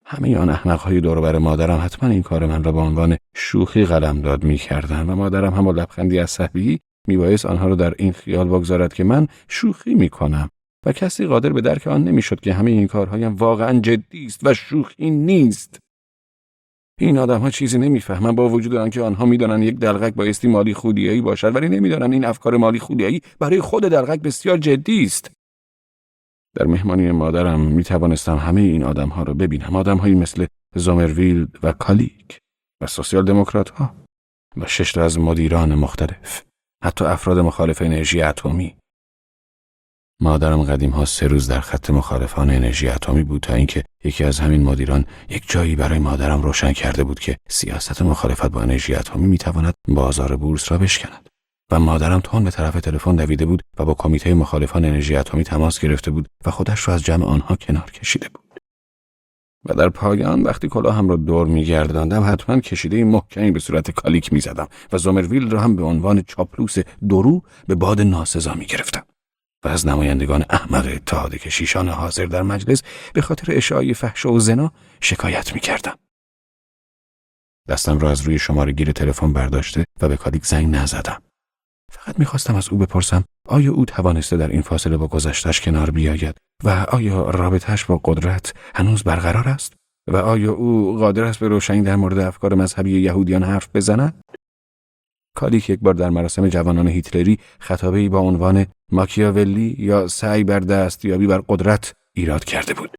همه آن احمق‌های دور و بر مادرم حتما این کار من را به عنوان شوخی قلمداد می‌کردند و مادرم هم با لبخندی عصبی میبایست آنها را در این خیال بگذارد که من شوخی می‌کنم و کسی قادر به درک آن نمی‌شد که همه این کارهایم واقعاً جدی است و شوخی نیست. این آدم‌ها چیزی نمی‌فهمن، با وجود آنکه آنها می‌دانند یک دلقک بایستی مالی خولیایی باشد، ولی نمی‌دانند این افکار مالی خولیایی برای خود دلقک بسیار جدی است. در مهمانی مادرم می‌توانستم همه این آدم‌ها را ببینم، آدم‌هایی مثل زومرویلد و کالیک و سوسیال دموکرات‌ها و 6 تا از مدیران مختلف، حتی افراد مخالف انرژی اتمی. مادرم قدیم‌ها 3 روز در خط مخالفان انرژی اتمی بود تا اینکه یکی از همین مدیران یک جایی برای مادرم روشن کرده بود که سیاست مخالفت با انرژی اتمی می‌تواند بازار بورس را بشکند. و مادرم تون به طرف تلفن دویده بود و با کمیته مخالفان انرژی اتمی تماس گرفته بود و خودش را از جمع آنها کنار کشیده بود. و در پایان وقتی کلاهم را دور می‌گرداندم حتما کشیده محکمی به صورت کالیک می‌زدم و زومرویلد را هم به عنوان چاپلوس درو به باد ناسزا می‌گرفتم. و از نمایندگان احمق اتحاد کشیشان حاضر در مجلس به خاطر اشاعه فحش و زنا شکایت می‌کردم. دستم را از روی شماره گیر تلفن برداشته و به کالیک زنگ نزدم. فقط می‌خواستم از او بپرسم آیا او توانسته در این فاصله با گذشته‌اش کنار بیاید و آیا رابطه‌اش با قدرت هنوز برقرار است و آیا او قادر است به روشنی در مورد افکار مذهبی یهودیان حرف بزند؟ کالیک یک بار در مراسم جوانان هیتلری خطابه‌ای با عنوان ماکیاولی یا سعی بر دستیابی بر قدرت ایراد کرده بود.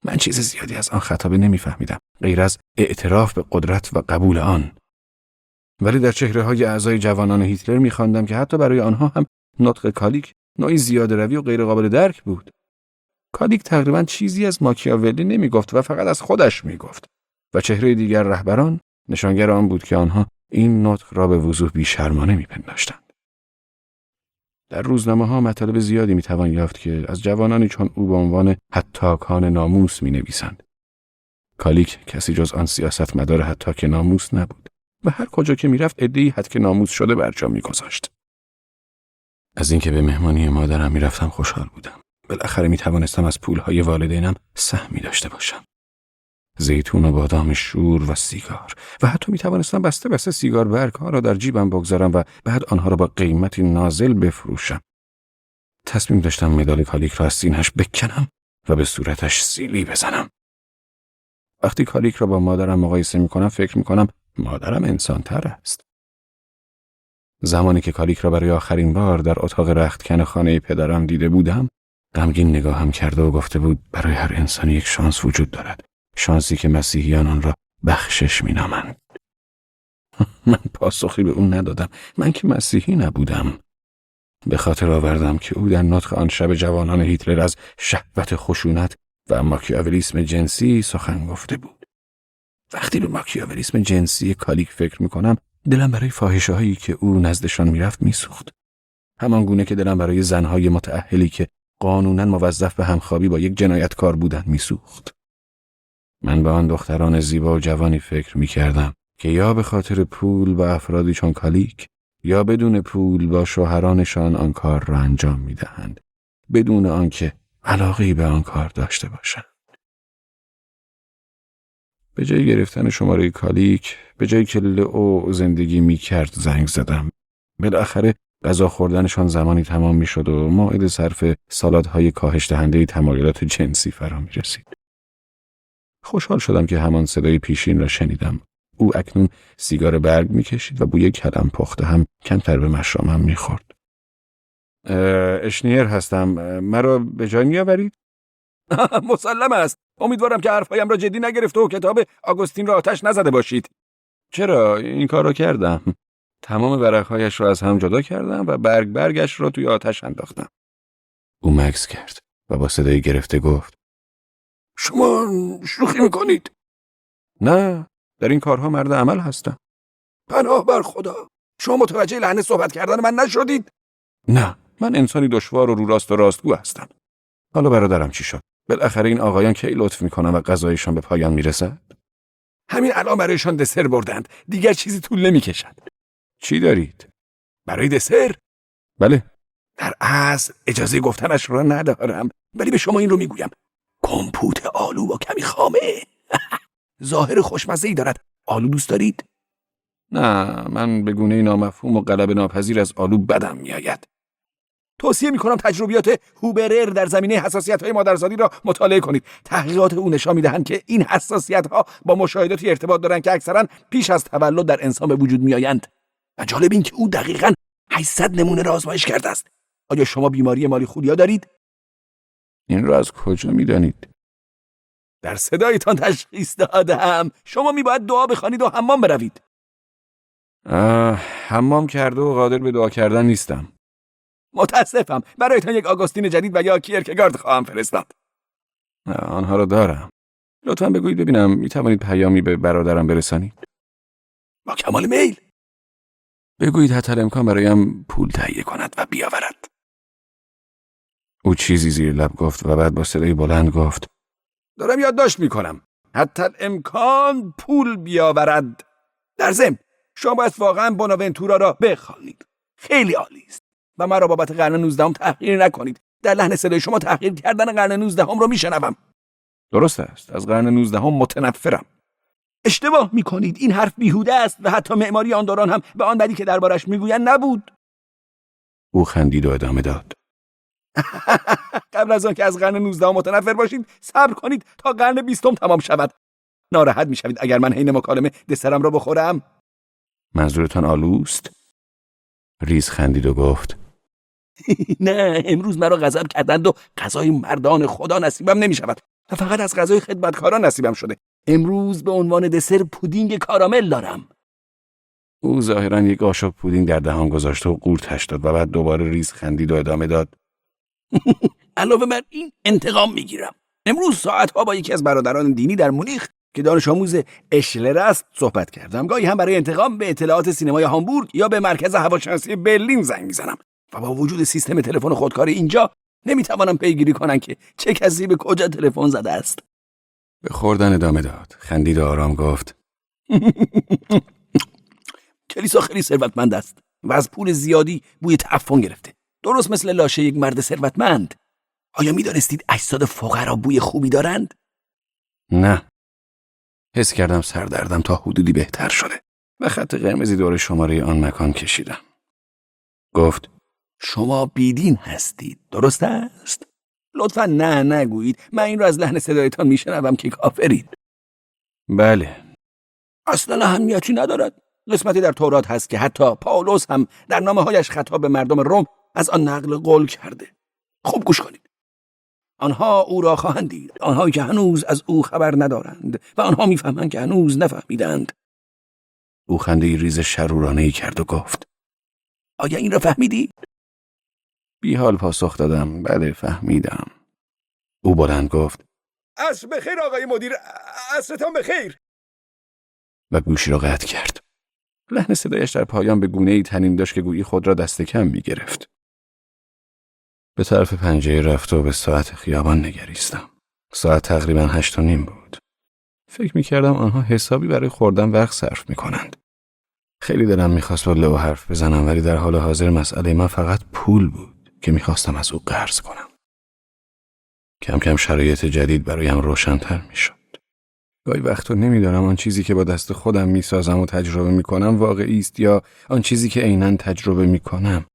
من چیز زیادی از آن خطابه نمی‌فهمیدم غیر از اعتراف به قدرت و قبول آن. ولی در چهره‌های اعضای جوانان هیتلر می‌خواندم که حتی برای آنها هم نطق کالیک نوعی زیاده‌روی و غیرقابل درک بود. کالیک تقریباً چیزی از ماکیاولی نمی‌گفت و فقط از خودش می‌گفت و چهره دیگر رهبران نشانگر آن بود که آنها این نطق را به وضوح بی‌شرمانه می‌پنداشتند. در روزنامه‌ها مطالب زیادی می‌توان یافت که از جوانانی چون او به عنوان هتاکان ناموس می‌نویسند. کالیک کسی جز آن سیاستمدار هتاک ناموس نبود و هر کجا که می‌رفت عده‌ای هتک ناموس شده برجا می‌گذاشت. از اینکه به مهمانی مادرم می‌رفتم خوشحال بودم. بالاخره می‌توانستم از پول‌های والدینم سهمی داشته باشم. زیتون و بادام شور و سیگار و حتی می‌توانستم بسته بسته سیگار برگ‌ها را در جیبم بگذارم و بعد آنها را با قیمتی نازل بفروشم. تصمیم داشتم مدال کالیک را از سینه‌اش بکنم و به صورتش سیلی بزنم. وقتی کالیک را با مادرم مقایسه می‌کنم فکر می‌کنم مادرم انسان‌تر است. زمانی که کالیک را برای آخرین بار در اتاق رختکن خانه پدرم دیده بودم، غمگین نگاهم کرده و گفته بود برای هر انسانی یک شانس وجود دارد. شانسی که مسیحیان آن را بخشش می‌نامند. من پاسخی به اون ندادم. من که مسیحی نبودم. به خاطر آوردم که او در نطق آن شب جوانان هیتلر از شهوت خشونت و ماکیاولیسم جنسی سخن گفته بود. وقتی به ماکیاولیسم جنسی کالیک فکر می‌کنم، دلم برای فاحشه‌هایی که او نزدشان می‌رفت می‌سوخت. همان گونه که دلم برای زن‌های متأهلی که قانوناً موظف به همخوابی با یک جنایتکار بودند می‌سوخت. من به آن دختران زیبا و جوانی فکر می‌کردم که یا به خاطر پول با افرادی چون کالیک یا بدون پول با شوهرانشان آن کار را انجام می‌دهند بدون آنکه علاقه‌ای به آن کار داشته باشند. به جای گرفتن شماره کالیک، به جای که لئو زندگی می‌کرد زنگ زدم. بالاخره غذا خوردنشان زمانی تمام می‌شد و موعد صرف سالادهای کاهش دهنده تمایلات جنسی فرا می‌رسید. خوشحال شدم که همان صدای پیشین را شنیدم. او اکنون سیگار برگ می‌کشید و بوی کلم پخته هم کمتر به مشامم می‌خورد. اشنیر هستم. مرا به جای می‌آورید؟ مسلم است. امیدوارم که حرفایم را جدی نگرفته و کتاب آگوستین را آتش نزده باشید. چرا این کار را کردم؟ تمام ورقهایش را از هم جدا کردم و برگش را توی آتش انداختم. او مکث کرد و با صدای گرفته گفت: شما شوخی میکنید؟ نه، در این کارها مرد عمل هستم. پناه بر خدا، شما متوجه لحن صحبت کردن من نشدید؟ نه، من انسانی دشوار و رو راست و راستگو هستم. حالا برادرم چی شد؟ بالاخره این آقایان کی لطف میکنن و غذایشان به پایان میرسد؟ همین الان برایشان دسر بردند. دیگر چیزی طول نمیکشد. چی دارید؟ برای دسر؟ بله. در اصل اجازه گفتنش را ندارم، ولی به شما این رو میگویم. کمپوت آلو با کمی خامه. ظاهر خوشمزه‌ای دارد. آلو دوست دارید؟ نه، من به گونه نامفهوم و غلبه ناپذیر از آلو بدم میآید. توصیه میکنم تجربیات هوبرر در زمینه حساسیت‌های مادرزادی را مطالعه کنید. تحقیقات او نشان می‌دهند که این حساسیت‌ها با مشاهداتی ارتباط دارند که اکثراً پیش از تولد در انسان به وجود می‌آیند. و جالب این که او دقیقاً 800 نمونه را آزمایش کرده است. آیا شما بیماری مالیخولیا دارید؟ این را از کجا می‌دانید؟ در صدایتان تشخیص دادم. شما می‌باید دعا بخوانید و حمام بروید. حمام کرده و قادر به دعا کردن نیستم. متاسفم. برایتان یک آگوستین جدید و یا کیرکگارد خواهم فرستاد. آنها را دارم. لطفاً بگویید ببینم می‌توانید پیامی به برادرم برسانید؟ با کمال میل. بگویید حتی الامکان برایم پول تهیه کند و بیاورد. او چیزی زیر لب گفت و بعد با صدای بلند گفت: دارم یادداشت میکنم. حتی امکان پول بیاورد. در ضمن شما باید واقعا بوناونتورا را بخوانید. خیلی عالی است. و مرا بابت قرن 19 تحقیر نکنید. در لحن صدای شما تحقیر کردن قرن 19 را میشنوم. درست است. از قرن 19 متنفرم. اشتباه میکنید. این حرف بیهوده است و حتی معماری آن دوران هم به آن بدی که دربارش میگویند نبود. او خندید و ادامه داد: قبل از آن که از قرن 19 متنفر باشید صبر کنید تا قرن 20 تمام شود. ناراحت میشوید اگر من حین مکالمه دسرم را بخورم؟ منظورتان آلوست؟ ریز خندید و گفت: نه، امروز مرا غضب کردند و غذای مردان خدا نصیبم نمی شود و فقط از غذای خدمتکاران نصیبم شده. امروز به عنوان دسر پودینگ کارامل دارم. او ظاهراً یک قاشق پودینگ در دهان گذاشت و قورتش داد و بعد دوباره ریز خندید و ادامه داد: علاوه بر این انتقام میگیرم. امروز ساعتها با یکی از برادران دینی در مونیخ که دانش آموز اشلر است صحبت کردم. گاهی هم برای انتقام به اطلاعات سینمای هامبورگ یا به مرکز هواشناسی برلین زنگ میزنم و با وجود سیستم تلفن خودکار اینجا نمیتوانم پیگیری کنم که چه کسی به کجا تلفن زده است. به خوردن ادامه داد. خندید و آرام گفت: کلیسا خیلی ثروتمند است و از پول زیادی بوی تعفن گرفته. درست مثل لاشه یک مرد ثروتمند. آیا میدانستید اجساد فقرا بوی خوبی دارند؟ نه. حس کردم سردردم تا حدودی بهتر شده و خط قرمزی دور شماره آن مکان کشیدم. گفت: شما بیدین هستید، درست است؟ لطفاً نه نگویید. من این را از لحن صدایتان میشنوم که کافرید. بله. اصلا اهمیتی ندارد. قسمتی در تورات هست که حتی پاولوس هم در نامه‌هایش خطاب به مردم روم از آن نقل قول کرده. خوب گوش کنید. آنها او را خواهند دید، آنهایی که هنوز از او خبر ندارند و آنها میفهمند که هنوز نفهمیدند. او خنده ریز شرورانه‌ای کرد و گفت: آیا این را فهمیدی؟ بی حال پاسخ دادم: بله فهمیدم. او بلند گفت: عصر بخیر آقای مدیر، عصرتان بخیر. و گوشی را قطع کرد. لحن صدایش در پایان به گونه‌ای طنین داشت که گویی خود را دست کم می‌گرفت. به طرف پنجره رفت و به ساعت خیابان نگریستم. ساعت تقریباً 8:30 بود. فکر می‌کردم آنها حسابی برای خوردن وقت صرف می‌کنند. خیلی دلم می‌خواست با لئو حرف بزنم، ولی در حال حاضر مسئله من فقط پول بود که می‌خواستم از او قرض کنم. کم کم شرایط جدید برایم روشن‌تر می‌شد. گاهی وقتا نمی‌دانم آن چیزی که با دست خودم می‌سازم و تجربه می‌کنم واقعی است یا آن چیزی که عیناً تجربه می‌کنم.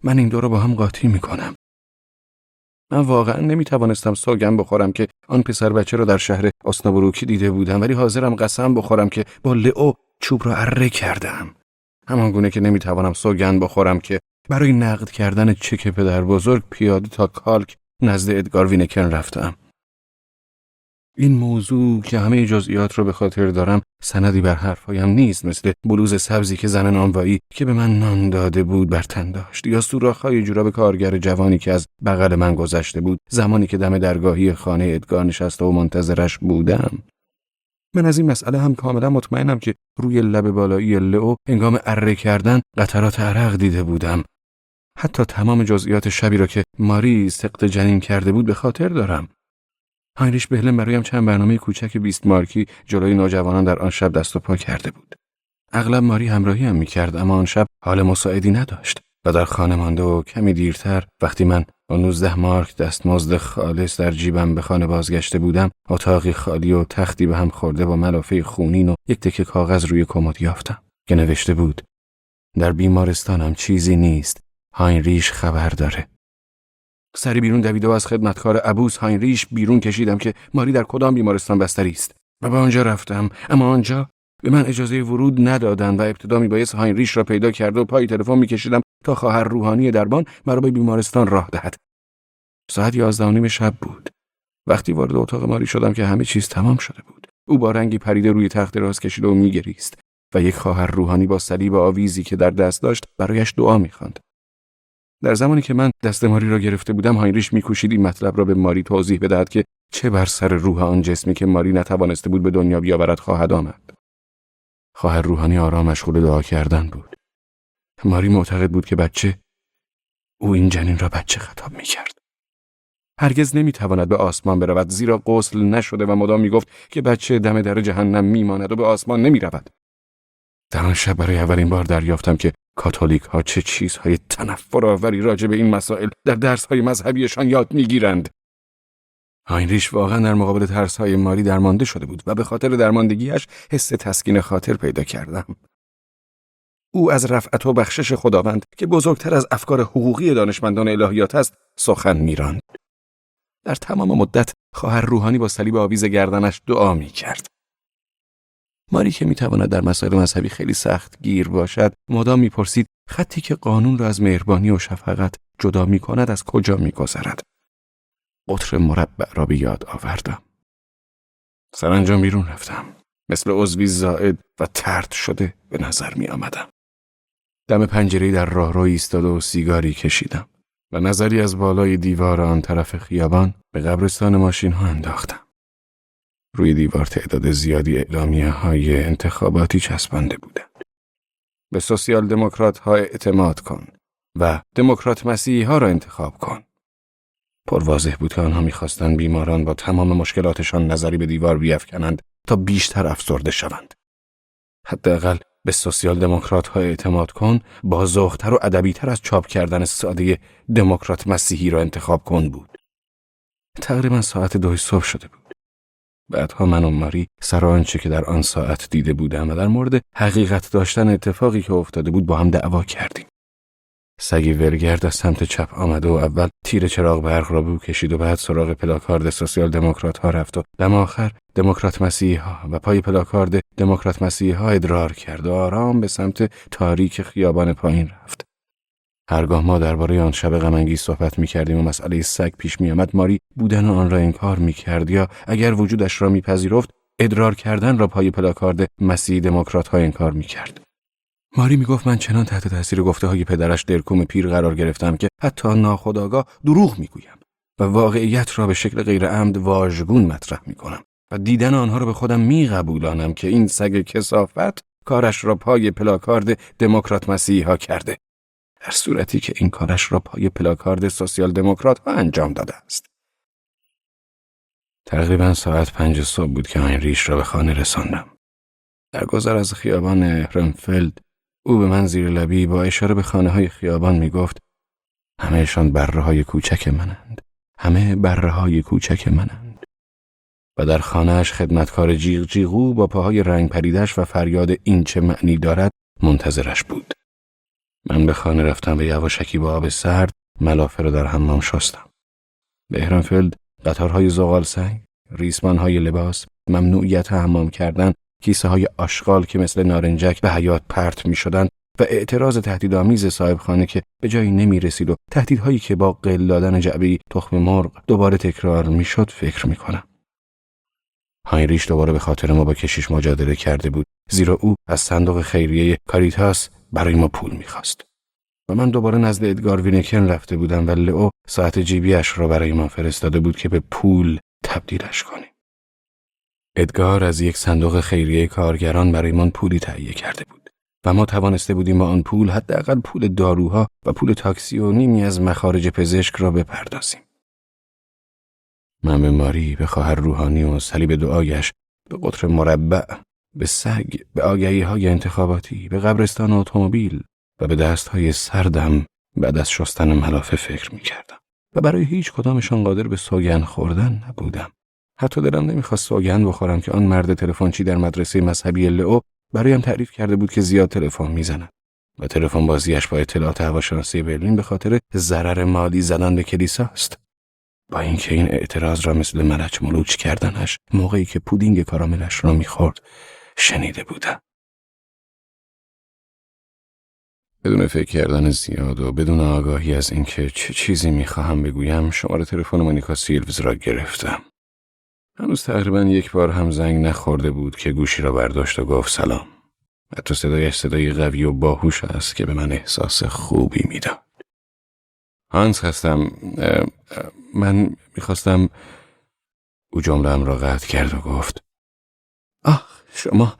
من این دو را با هم قاطی می‌کنم. من واقعا نمی‌توانستم سوگند بخورم که آن پسر بچه را در شهر اسنابروکی دیده بودم، ولی حاضرم قسم بخورم که با لئو چوب را اره کردم. همان گونه که نمی‌توانم سوگند بخورم که برای نقد کردن چک پدر بزرگ پیاده تا کالک نزد ادگار وینکن رفتم. این موضوع که همه جزئیات رو به خاطر دارم سندی بر حرفایم نیست، مثل بلوز سبزی که زن نانوایی که به من نان داده بود بر تن داشت، یا سوراخ‌های جوراب کارگر جوانی که از بغل من گذشته بود زمانی که دم درگاهی خانه ادگار نشسته و منتظرش بودم. من از این مسئله هم کاملا مطمئنم که روی لب بالایی لئو هنگام اره کردن قطرات عرق دیده بودم. حتی تمام جزئیات شبی را که ماری سقط جنین کرده بود به خاطر دارم. هاینریش بهلن برایم چند برنامه کوچک 20 مارکی جلوی نوجوانان در آن شب دست و پا کرده بود. اغلب ماری همراهی هم می‌کرد، اما آن شب حال مساعدی نداشت و در خانه مانده و کمی دیرتر وقتی من با 19 مارک دستمزد خالص در جیبم به خانه بازگشته بودم، اتاقی خالی و تختی به هم خورده با ملافه خونین و یک تکه کاغذ روی کمد یافتم که نوشته بود: در بیمارستانم چیزی نیست، هاینریش خبر داره. سری بیرون دویده و از خدمتکار ابوس هاینریش بیرون کشیدم که ماری در کدام بیمارستان بستری است و به آنجا رفتم. اما آنجا به من اجازه ورود ندادند و ابتدا میبایست هاینریش را پیدا کرد و پای تلفن میکشیدم تا خواهر روحانی دربان مرا به بیمارستان راه دهد. ساعت 11:30 شب بود. وقتی وارد اتاق ماری شدم که همه چیز تمام شده بود. او با رنگی پریده روی تخت دراز کشیده و میگریست و یک خواهر روحانی با صلیب آویزی که در دست داشت برایش دعا میخواند. در زمانی که من دست ماری را گرفته بودم، هاینریش میکوشید این مطلب را به ماری توضیح بدهد که چه بر سر روح آن جسمی که ماری نتوانسته بود به دنیا بیاورد خواهد آمد. خواهر روحانی آرام مشغول دعا کردن بود. ماری معتقد بود که او این جنین را بچه خطاب میکرد. هرگز نمیتواند به آسمان برود زیرا غسل نشده و مدام میگفت که بچه دم در جهنم میماند و به آسمان نمیرود. در آن شب برای اولین بار دریافتم که کاتولیک ها چه چیزهای تنفرآوری راجع به این مسائل در درس‌های مذهبیشان یاد میگیرند. هاینریش واقعا در مقابل ترس‌های ماری درمانده شده بود و به خاطر درماندگیش حس تسکین خاطر پیدا کردم. او از رفعت و بخشش خداوند که بزرگتر از افکار حقوقی دانشمندان الهیات است سخن می‌راند. در تمام مدت خواهر روحانی با صلیب آویز گردنش دعا می‌کرد. ماری که می‌تواند در مسائل مذهبی خیلی سخت گیر باشد، مدام می‌پرسید خطی که قانون را از مهربانی و شفقت جدا می‌کند از کجا می‌گذرد. قطر مربع را به یاد آوردم. سرانجام بیرون رفتم. مثل عضوی زائد و طرد شده به نظر می‌آمدم. دم پنجره‌ای در راهرو ایستاده و سیگاری کشیدم و نظری از بالای دیوار آن طرف خیابان به قبرستان ماشین‌ها انداختم. روی دیوار تعداد زیادی اعلامیه‌های انتخاباتی چسبانده بودند. به سوسیال دموکرات‌ها اعتماد کن و دموکرات مسیحی‌ها را انتخاب کن. پرواضح بود که آنها می‌خواستند بیماران با تمام مشکلاتشان نظری به دیوار بیفکنند تا بیشتر افسرده شوند. حداقل به سوسیال دموکرات‌ها اعتماد کن با ذوق‌تر و ادبی‌تر از چاپ کردن ساده دموکرات مسیحی را انتخاب کن بود. تقریباً ساعت 2 صبح شده بود. بعدها من و ماری سر آنچه که در آن ساعت دیده بودم و در مورد حقیقت داشتن اتفاقی که افتاده بود با هم دعوا کردیم. سگی ولگرد از سمت چپ آمد و اول تیر چراغ برق را بو کشید و بعد سراغ پلاکارد سوسیال دموکرات ها رفت و دم آخر دموکرات مسیحی ها و پای پلاکارد دموکرات مسیحی ها ادرار کرد و آرام به سمت تاریک خیابان پایین رفت. هرگاه ما درباره آن شب غم انگیز صحبت می‌کردیم و مسئله سگ پیش می‌آمد، ماری بودن آن را انکار می‌کرد یا اگر وجودش را می‌پذیرفت ادرار کردن را پای پلاکارد مسیحی دموکرات ها انکار می‌کرد. ماری میگفت من چنان تحت تاثیر گفته‌های پدرش درکوم پیر قرار گرفتم که حتی ناخودآگاه دروغ میگویم و واقعیت را به شکل غیر عمد واژگون مطرح میکنم و دیدن آنها را به خودم میقبولانم که این سگ کثافت کارش را پای پلاکارد دموکرات مسیحی ها کرده، در صورتی که این کارش را پای پلاکارد سوسیال دموکرات ها انجام داده است. تقریبا ساعت 5 صبح بود که هاینریش را به خانه رساندم. در گذر از خیابان هرنفلد او به من زیر لبی با اشاره به خانه‌های خیابان میگفت همه‌شان بره‌های کوچک منند. همه بره‌های کوچک منند. و در خانه‌اش خدمتکار جیغ جیغو با پاهای رنگ پریدش و فریاد این چه معنی دارد منتظرش بود. من به خانه رفتم و یواشکی با آب سرد ملافه را در حمام شستم. به هرنفلد قطارهای زغال سنگ، ریسمان‌های لباس، ممنوعیت حمام کردن، کیسه‌های آشغال که مثل نارنجک به حیاط پرت می‌شدند و اعتراض تهدیدآمیز صاحب خانه که به جایی نمی‌رسید و تهدیدهایی که با قل دادن جعبه‌ای تخم مرغ دوباره تکرار می‌شد فکر می‌کنم. هاینریش دوباره به خاطر ما با کشیش مجادله کرده بود، زیرا او از صندوق خیریه کاریتاس برای ما پول می‌خواست. و من دوباره نزد ادگار وینکن رفته بودم و لئو ساعت جیبیش را برای ما فرستاده بود که به پول تبدیلش کنیم. ادگار از یک صندوق خیریه کارگران برای من پولی تهیه کرده بود و ما توانسته بودیم با آن پول حداقل پول داروها و پول تاکسی و نیمی از مخارج پزشک را بپردازیم. من به ماری، به خواهر روحانی و صلیب دعایش، به قطر مربع، به سگ، به آگهی‌های انتخاباتی، به قبرستان اتومبیل و به دست‌های سردم بعد از شستن ملافه فکر می‌کردم و برای هیچ کدامشان قادر به سوگند خوردن نبودم. حتی دلم نمیخواست سوگند بخورم که آن مرد تلفنچی در مدرسه مذهبی لئو برایم تعریف کرده بود که زیاد تلفن میزند و تلفن بازیش با اطلاعات هواشناسی برلین به خاطر ضرر مالی زدن به کلیساست. با اینکه این اعتراض را مثل ملچ ملوچ کردنش موقعی که پودینگ کاراملش را میخورد شنیده بودم. بدون فکر کردن زیاد و بدون آگاهی از اینکه چه چیزی میخواهم بگویم شماره تلفن مونیکا سیلوز را گرفتم. هنوز تقریبا یک بار هم زنگ نخورده بود که گوشی را برداشت و گفت سلام. حتی صدایش صدای قوی و باهوش است که به من احساس خوبی میداد. هانس هستم. من میخواستم. او جمله‌ام را قطع کرد و گفت شما.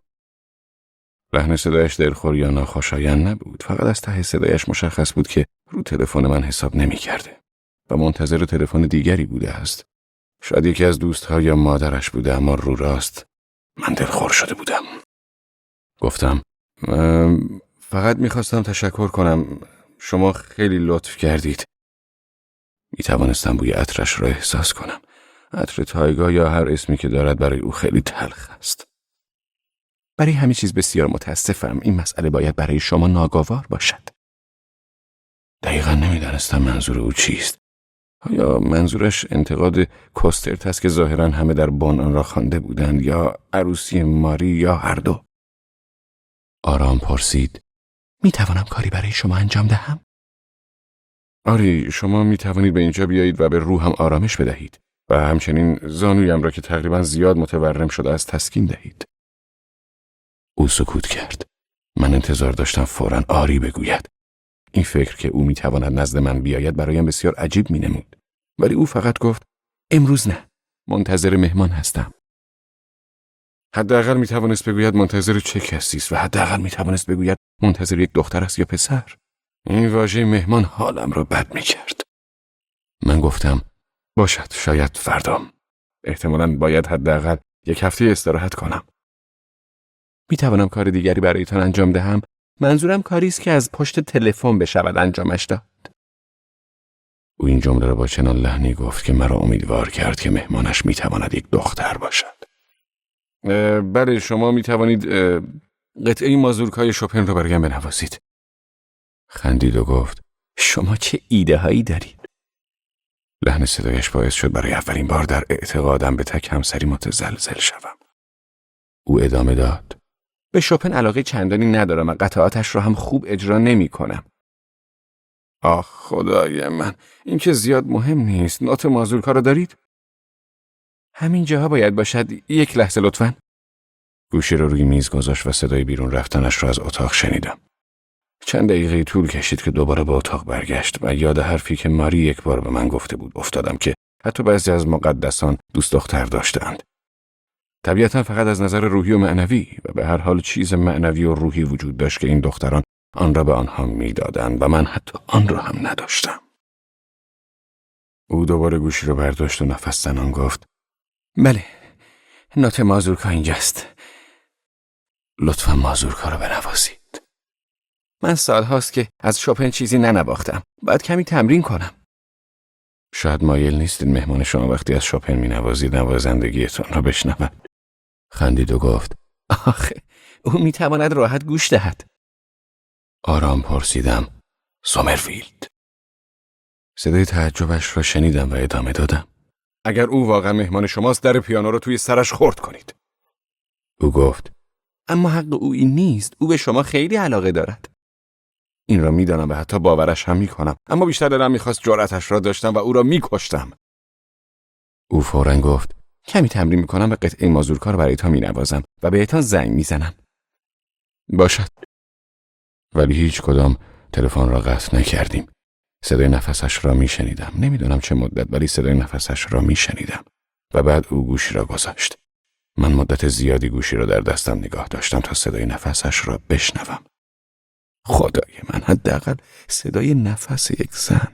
لحن صدایش دلخور یا ناخوشایند نبود، فقط از ته صدایش مشخص بود که رو تلفن من حساب نمی‌کرده و منتظر تلفن دیگری بوده است. شاید یکی از دوست‌ها یا مادرش بوده، اما رو راست من دلخور شده بودم. گفتم فقط می‌خواستم تشکر کنم. شما خیلی لطف کردید. می‌توانستم بوی عطرش را احساس کنم. عطر تایگا یا هر اسمی که دارد برای او خیلی تلخ است. برای همه چیز بسیار متاسفم. این مسئله باید برای شما ناگوار باشد. دقیقا نمیدانستم منظور او چیست. آیا منظورش انتقاد کوسترت است که ظاهراً همه در بن آن را خوانده بودند، یا عروسی ماری، یا هر دو؟ آرام پرسید. میتوانم کاری برای شما انجام دهم؟ آری، شما میتوانید به اینجا بیایید و به روحم آرامش بدهید و همچنین زانویم را که تقریبا زیاد متورم شده است تسکین دهید. او سکوت کرد. من انتظار داشتم فوراً آری بگوید. این فکر که او میتواند نزد من بیاید برایم بسیار عجیب مینمود. ولی او فقط گفت امروز نه. منتظر مهمان هستم. حداقل میتوانست بگوید منتظر چه کسی است و حداقل میتوانست بگوید منتظر یک دختر است یا پسر. این واژه مهمان حالم را بد میکرد. من گفتم باشد، شاید فردام. احتمالاً باید حداقل یک هفته استراحت کنم. میتوانم کار دیگری برایتان انجام دهم؟ منظورم کاری است که از پشت تلفن بشود انجامش داد. او این جمله را با چنان لحنی گفت که مرا امیدوار کرد که مهمانش میتواند یک دختر باشد. بله، شما میتوانید قطعه مازورکای شوپن را برایم بنوازید. خندید و گفت شما چه ایده هایی دارید؟ لحن صدایش باعث شد برای اولین بار در اعتقادم به تک همسری متزلزل شوم. او ادامه داد به شوپن علاقه چندانی ندارم و قطعاتش را هم خوب اجرا نمی کنم. آخ خدای من، این که زیاد مهم نیست. نوت مازورکا را دارید؟ همین جاها باید باشد. یک لحظه لطفاً. گوشی را روی میز گذاشت و صدای بیرون رفتنش را از اتاق شنیدم. چند دقیقه طول کشید که دوباره به اتاق برگشت و یاد حرفی که ماری یک بار به من گفته بود افتادم که حتی بعضی از مقدسان دوست دختر داشتند. طبیعتا فقط از نظر روحی و معنوی، و به هر حال چیز معنوی و روحی وجود داشت که این دختران آن را به آنها میدادند و من حتی آن را هم نداشتم. او دوباره گوشی را برداشت و نفس زنان گفت بله، نوت مازورکا اینجاست. لطفا مازورکا را بنوازید. من سالهاست که از شوپن چیزی ننواختم. باید کمی تمرین کنم. شاید مایل نیستید مهمان شما وقتی از شوپن مینوازید نوازندگیتان را بشنود. خندید و گفت آخه او میتواند راحت گوش دهد. آرام پرسیدم سومرفیلد. صدای تعجبش را شنیدم و ادامه دادم اگر او واقعا مهمان شماست در پیانو را توی سرش خرد کنید. او گفت اما حق او این نیست. او به شما خیلی علاقه دارد. این را میدانم و حتی باورش هم میکنم، اما بیشتر دلم میخواست جرأتش را داشتم و او را میکشتم. او فوراً گفت کمی تمرین میکنم و قطعه مازورکا را برایتان مینوازم و بهتان زنگ میزنم. باشد. ولی هیچ کدام تلفن را قطع نکردیم. صدای نفسش را میشنیدم. نمیدونم چه مدت، ولی صدای نفسش را میشنیدم. و بعد او گوشی را گذاشت. من مدت زیادی گوشی را در دستم نگاه داشتم تا صدای نفسش را بشنوم. خدای من، حداقل صدای نفس یک زن.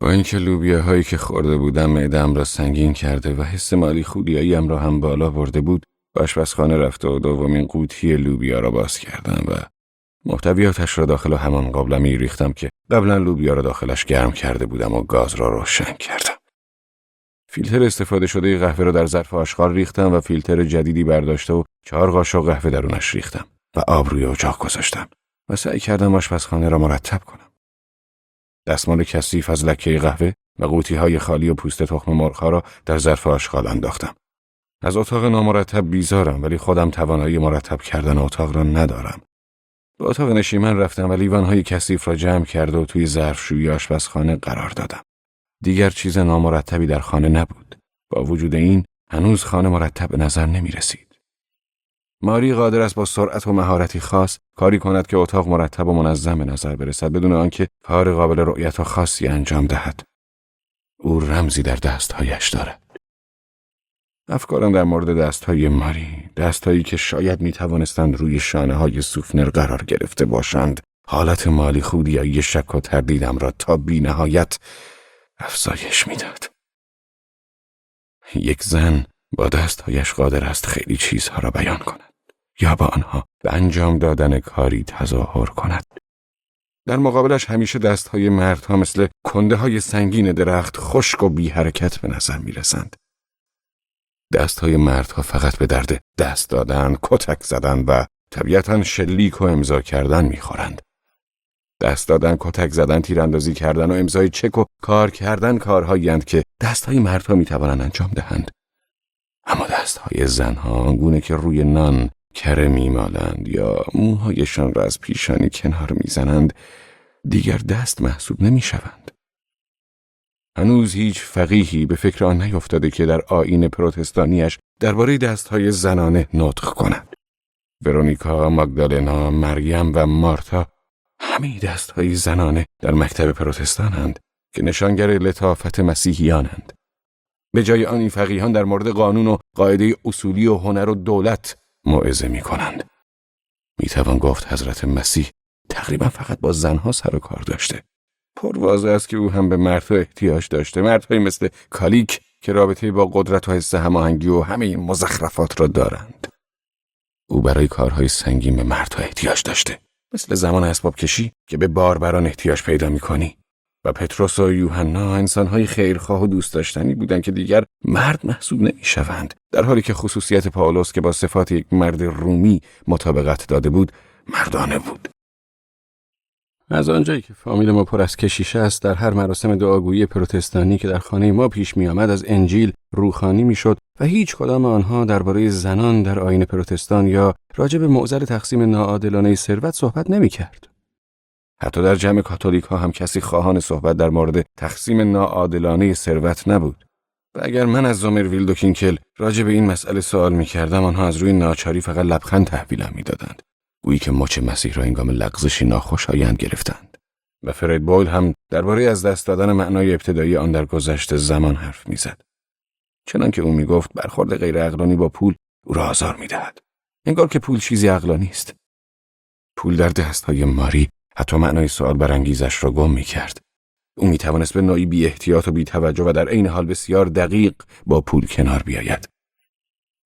با اینکه لوبیاهایی که خورده بودم معده‌ام را سنگین کرده و حس مالی خولیاییم را هم بالا برده بود، به آشپزخانه رفته و دومین قوطی لوبیا را باز کردم و محتویاتش را داخل همان قابلمه‌ای ریختم که قبلا لوبیا را داخلش گرم کرده بودم و گاز را روشن کردم. فیلتر استفاده شده قهوه را در ظرف آشغال ریختم و فیلتر جدیدی برداشته و 4 قاشق قهوه درونش ریختم. و آب روی اجاق گذاشتم و سعی کردم آشپزخانه را مرتب کنم. دستمال کثیف از لکه قهوه و قوطی‌های خالی و پوست تخم مرغ‌ها را در ظرف آشغال انداختم. از اتاق نامرتب بیزارم، ولی خودم توانایی مرتب کردن اتاق را ندارم. به اتاق نشیمن رفتم و لیوان‌های کثیف را جمع کرده و توی ظرفشویی آشپزخانه قرار دادم. دیگر چیز نامرتبی در خانه نبود. با وجود این هنوز خانه مرتب به نظر نمی رسید. ماری قادر است با سرعت و مهارتی خاص کاری کند که اتاق مرتب و منظم به نظر برسد بدون آنکه کار قابل رؤیت و خاصی انجام دهد. او رمزی در دستهایش دارد. افکارم در مورد دستهای ماری، دستهایی که شاید می توانستند روی شانه‌های سوفنر قرار گرفته باشند، حالت مالی خودیایی شک و تردیدم را تا بی نهایت افزایش میداد. یک زن با دستهایش قادر است خیلی چیزها را بیان کند یا با آنها به انجام دادن کاری تظاهر کند. در مقابلش همیشه دستهای مردها مثل کنده های سنگین درخت خشک و بی حرکت به نظر می رسند. دستهای مردها فقط به درد دست دادن، کتک زدن و طبیعتاً شلیک و امضا کردن می خورند. دست دادن، کتک زدن، تیراندازی کردن و امضای چک و کار کردن کارهایی اند که دستهای مردها می توانند انجام دهند. اما دستهای زنها آنگونه که روی نان کره می مالند یا موهایشان را از پیشانی کنار می زنند دیگر دست محسوب نمی شوند. هنوز هیچ فقیهی به فکر آن نیفتاده که در آیین پروتستانیش درباره دستهای زنانه نطق کند. ورونیکا، ماگدالنا، مریم و مارتا همه دستهای زنانه در مکتب پروتستانند که نشانگر لطافت مسیحیانند. به جای آن این فقیهان در مورد قانون و قاعده اصولی و هنر و دولت موعظه می کنند. می توان گفت حضرت مسیح تقریبا فقط با زنها سر و کار داشته. پرواضح است که او هم به مردها احتیاج داشته، مردهایی مثل کالیک که رابطه با قدرت و حس هماهنگی و همه این مزخرفات را دارند. او برای کارهای سنگین به مردها احتیاج داشته، مثل زمان اسباب کشی که به باربران احتیاج پیدا می‌کنی. و پتروس و یوحنا انسان‌های خیرخواه و دوست داشتنی بودند که دیگر مرد محسوب نمی‌شوند، در حالی که خصوصیت پائولوس که با صفات یک مرد رومی مطابقت داده بود، مردانه بود. از آنجایی که فامیل ما پر از کشیشه است، در هر مراسم دعاگویی پروتستانی که در خانه ما پیش می آمد از انجیل روخانی می شد و هیچ کدام آنها درباره زنان در آیین پروتستان یا راجع به معضل تقسیم ناعادلانه ثروت صحبت نمی کرد. حتی در جمع کاتولیک ها هم کسی خواهان صحبت در مورد تقسیم ناعادلانه ثروت نبود. و اگر من از زومرویلد و کینکل راجع به این مسئله سوال می کردم، آنها از روی ناچاری فقط لبخند تحویلم می دادند. گویی که مچ مسیح را هنگام لغزشی ناخوشایند گرفتند. و فرید بویل هم درباره از دست دادن معنای ابتدایی آن در گذشت زمان حرف میزد. چنانکه او میگفت برخورد غیر عقلانی با پول او را آزار میدهد. انگار که پول چیزی عقلانی است. پول در دستهای ماری حتی معنای سوال برانگیزش را گم میکرد. او میتوانست به نوعی بی احتیاط و بی توجه و در عین حال بسیار دقیق با پول کنار بیاید.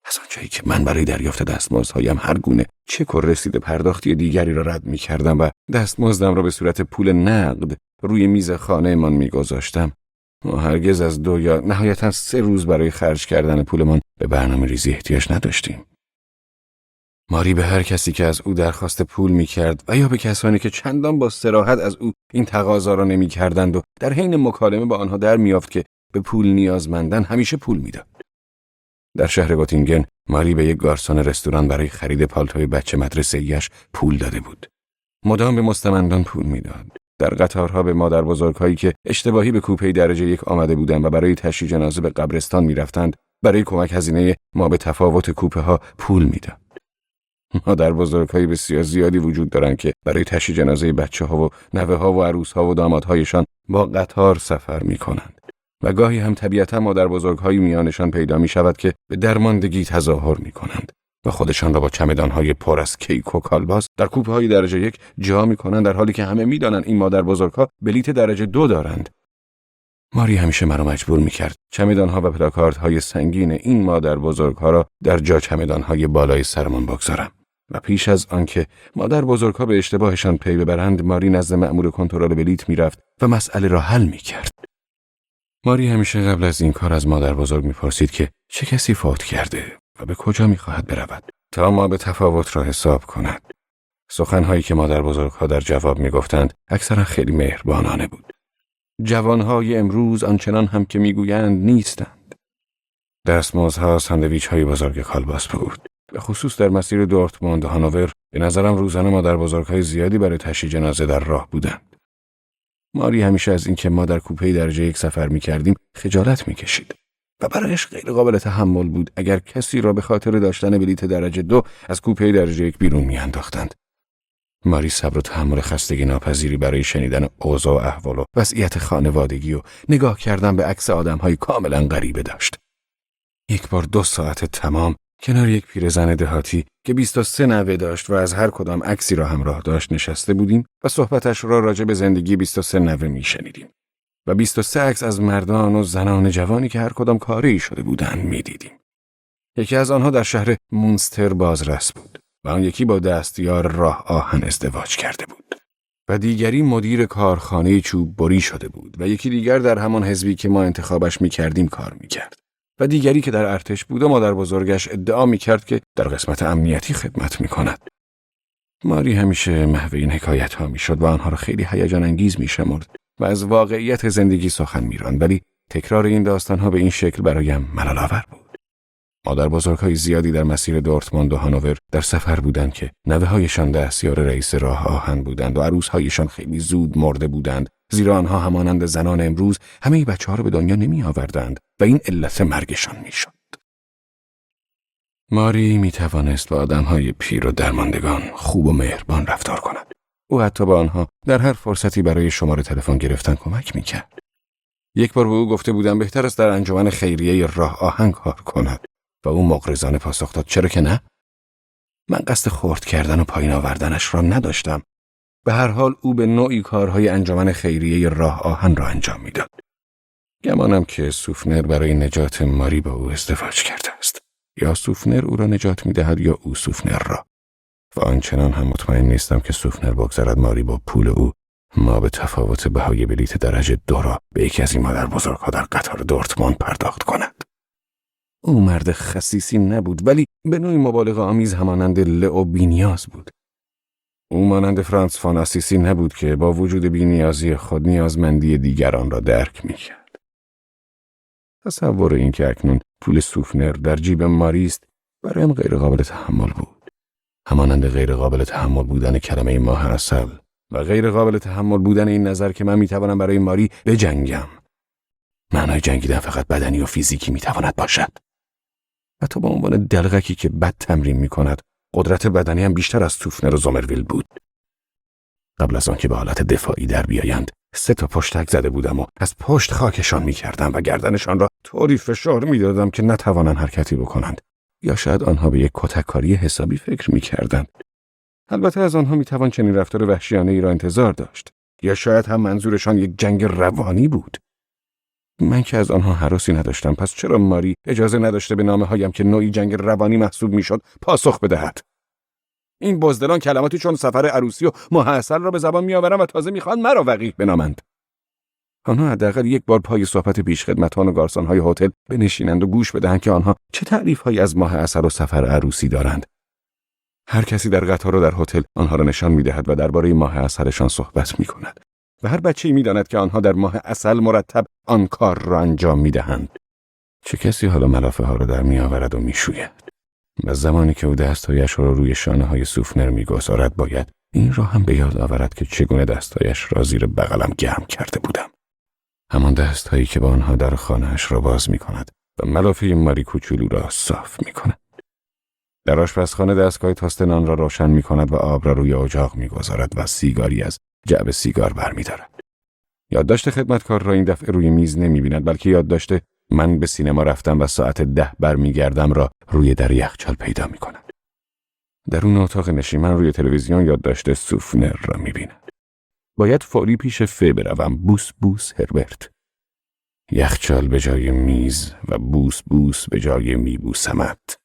از آنجایی که من برای دریافت دستمزدهایم هر گونه چک و رسید پرداختی دیگری را رد می‌کردم و دستمزدم را به صورت پول نقد روی میز خانه‌مان می‌گذاشتم، ما هرگز از 2 یا نهایتاً 3 روز برای خرج کردن پولمان به برنامه‌ریزی احتیاج نداشتیم. ماری به هر کسی که از او درخواست پول می‌کرد و یا به کسانی که چندان با صراحت از او این تقاضا را نمی‌کردند و در حین مکالمه با آنها در می‌یافت که به پول نیازمندند، همیشه پول می‌داد. در شهر گوتینگن ماری به یک گارسون رستوران برای خرید پالتوی بچه مدرسه‌ایش پول داده بود. مدام به مستمندان پول میداد. در قطارها به مادر بزرگ‌هایی که اشتباهی به کوپه درجه 1 آمده بودند و برای تشییع جنازه به قبرستان می‌رفتند، برای کمک هزینه ما به تفاوت کوپه ها پول میداد. مادر بزرگ‌های بسیار زیادی وجود دارند که برای تشییع جنازه بچه‌ها و نوه‌ها و عروس‌ها و دامادهایشان با قطار سفر می‌کنند. و گاهی هم طبیعتا مادر بزرگ‌هایی میانشان پیدا می شود که به درماندگی تظاهر می کنند و خودشان را با چمدان‌های پر از کیک و کالباس در کوپه‌های درجه 1 جا می کنند، در حالی که همه می دانند این مادر بزرگ‌ها بلیت درجه 2 دارند. ماری همیشه مرا مجبور می کرد چمدان‌ها و پلاکاردهای سنگین این مادر بزرگ‌ها را در جا چمدان‌های بالای سرمان بگذارم. و پیش از آنکه مادر بزرگ‌ها به اشتباهشان پی ببرند، ماری نزد مأمور کنترل بلیت می رفت و مسئله را حل می کرد. ماری همیشه قبل از این کار از مادر بزرگ می‌پرسید که چه کسی فوت کرده و به کجا می‌خواهد برود تا ما به تفاوت را حساب کند. سخنهایی که مادر بزرگها در جواب میگفتند اکثرا خیلی مهربانانه بود. جوانهای امروز آنچنان هم که میگویند نیستند. دستمزدها ساندویچ‌های بزرگ کالباس بود. به خصوص در مسیر دورتموند و هانوور به نظرم روزانه مادر بزرگهای زیادی برای تشییع جنازه در راه بودند. ماری همیشه از اینکه ما در کوپه درجه یک سفر می‌کردیم خجالت می‌کشید و برایش غیر قابل تحمل بود اگر کسی را به خاطر داشتن بلیت درجه 2 از کوپه درجه 1 بیرون می‌انداختند. ماری صبر و تحمل خستگی ناپذیری برای شنیدن اوضاع و احوال و وضعیت خانوادگی و نگاه کردن به عکس آدم‌های کاملا غریبه داشت. یک بار 2 ساعت تمام کنار یک پیرزن دهاتی که 23 نوه داشت و از هر کدام عکسی را همراه داشت نشسته بودیم و صحبتش را راجع به زندگی 23 نوه میشنیدیم و 23 عکس از مردان و زنان جوانی که هر کدام کاری شده بودند میدیدیم. یکی از آنها در شهر مونستر بازرس بود و آن یکی با دستیار راه آهن ازدواج کرده بود و دیگری مدیر کارخانه چوب بری شده بود و یکی دیگر در همان حزبی که ما انتخابش میکردیم کار میکرد و دیگری که در ارتش بود و مادر بزرگش ادعا میکرد که در قسمت امنیتی خدمت میکند. ماری همیشه محو این حکایت ها میشد و آنها را خیلی هیجان انگیز میشمرد و از واقعیت زندگی سخن میراند، ولی تکرار این داستان ها به این شکل برایم ملال آور بود. مادر بزرگ‌های زیادی در مسیر دورتموند و هانوور در سفر بودند که نوه‌هایشان دستیار رئیس راه آهن بودند و عروس‌هایشان خیلی زود مرده بودند، زیرا آنها همانند زنان امروز همه بچه‌ها را به دنیا نمی آوردند و این علت مرگشان میشد. ماری می توانست با آدم‌های پیر و درماندگان خوب و مهربان رفتار کند. او حتی با آنها در هر فرصتی برای شماره تلفن گرفتن کمک می‌کرد. یک بار به او گفته بودم بهتر است در انجمن خیریه راه آهن کار کند و او مغرضانه پاسخ داد چرا که نه؟ من قصد خرد کردن و پایین آوردنش را نداشتم. به هر حال او به نوعی کارهای انجمن خیریه راه آهن را انجام میداد. گمانم که سوفنر برای نجات ماری با او ازدواج کرده است. یا سوفنر او را نجات میدهد یا او سوفنر را. و آنچنان هم مطمئن نیستم که سوفنر بگذارد ماری با پول او ما به تفاوت بهای بلیت درجه 2 را به یکی از این مادر بزرگها در قطار دورتموند پرداخت کند. او مرد خسیسی نبود، ولی به نوعی مبالغه آمیز همانند لئو بی‌نیاز بود. او مانند فرانس فان آسیسی نبود که با وجود بی‌نیازی خود نیازمندی دیگران را درک می‌کرد. تصور این که اکنون پول سوفنر در جیب ماری است برایم غیر قابل تحمل بود. همانند غیر قابل تحمل بودن کلمه ماه عسل و غیر قابل تحمل بودن این نظر که من میتوانم برای ماری بجنگم. معنای جنگیدن فقط بدنی و فیزیکی میتواند باشد. حتی با عنوان دلغکی که بد تمرین میکند، قدرت بدنی هم بیشتر از سوفنر و زومرویل بود. قبل از آن که به حالت دفاعی در بیایند 3 پشتک زده بودم و از پشت خاکشان میکردم و گردنشان را طوری فشار میدادم که نتوانند حرکتی بکنند. یا شاید آنها به یک کتککاری حسابی فکر میکردند. البته از آنها میتوان چنین رفتار وحشیانه ای را انتظار داشت. یا شاید هم منظورشان یک جنگ روانی بود. من که از آنها هراسی نداشتم، پس چرا ماری اجازه نداشته به نامه هایم که نوعی جنگ روانی محسوب میشد پاسخ بدهد؟ این بزدلان کلماتی چون سفر عروسی و ماه عسل را به زبان میآورند و تازه میخواهند مرا وقیح بنامند. آنها حداقل یک بار پای صحبت پیشخدمتان و گارسون‌های هتل بنشینند و گوش بدهند که آنها چه تعریف‌هایی از ماه عسل و سفر عروسی دارند. هر کسی در قطار و در هتل آنها را نشان می‌دهد و درباره ماه عسلشان صحبت می‌کند. و هر بچه‌ای می‌داند که آنها در ماه عسل مرتب آن کار را انجام می‌دهند. چه کسی حالا ملافه ها را در می‌آورد و می‌شوید؟ و زمانی که او دستایش را روی شانه‌های سوفنر می‌گذارد باید این را هم به یاد آورد که چگونه دستایش را زیر بغلم گرم کرده بودم. همان دست‌هایی که با آنها در خانه‌اش را باز می‌کند و ملافه ماری کوچولو را صاف می‌کند. در آشپزخانه دستگاه تاست نان را روشن می‌کند و آب را روی اجاق می‌گذارد و سیگاری از جعبه سیگار برمی‌دارد. یادداشت خدمتکار را این دفعه روی میز نمی‌بیند، بلکه یادداشت من به سینما رفتم و ساعت 10 برمیگردم را روی در یخچال پیدا می‌کند. در اون اتاق نشیمن روی تلویزیون یادداشت سوفنر را می‌بیند. باید فوری پیش فه بروم. بوس بوس هربرت. یخچال به جای میز و بوس بوس به جای میبوسمت.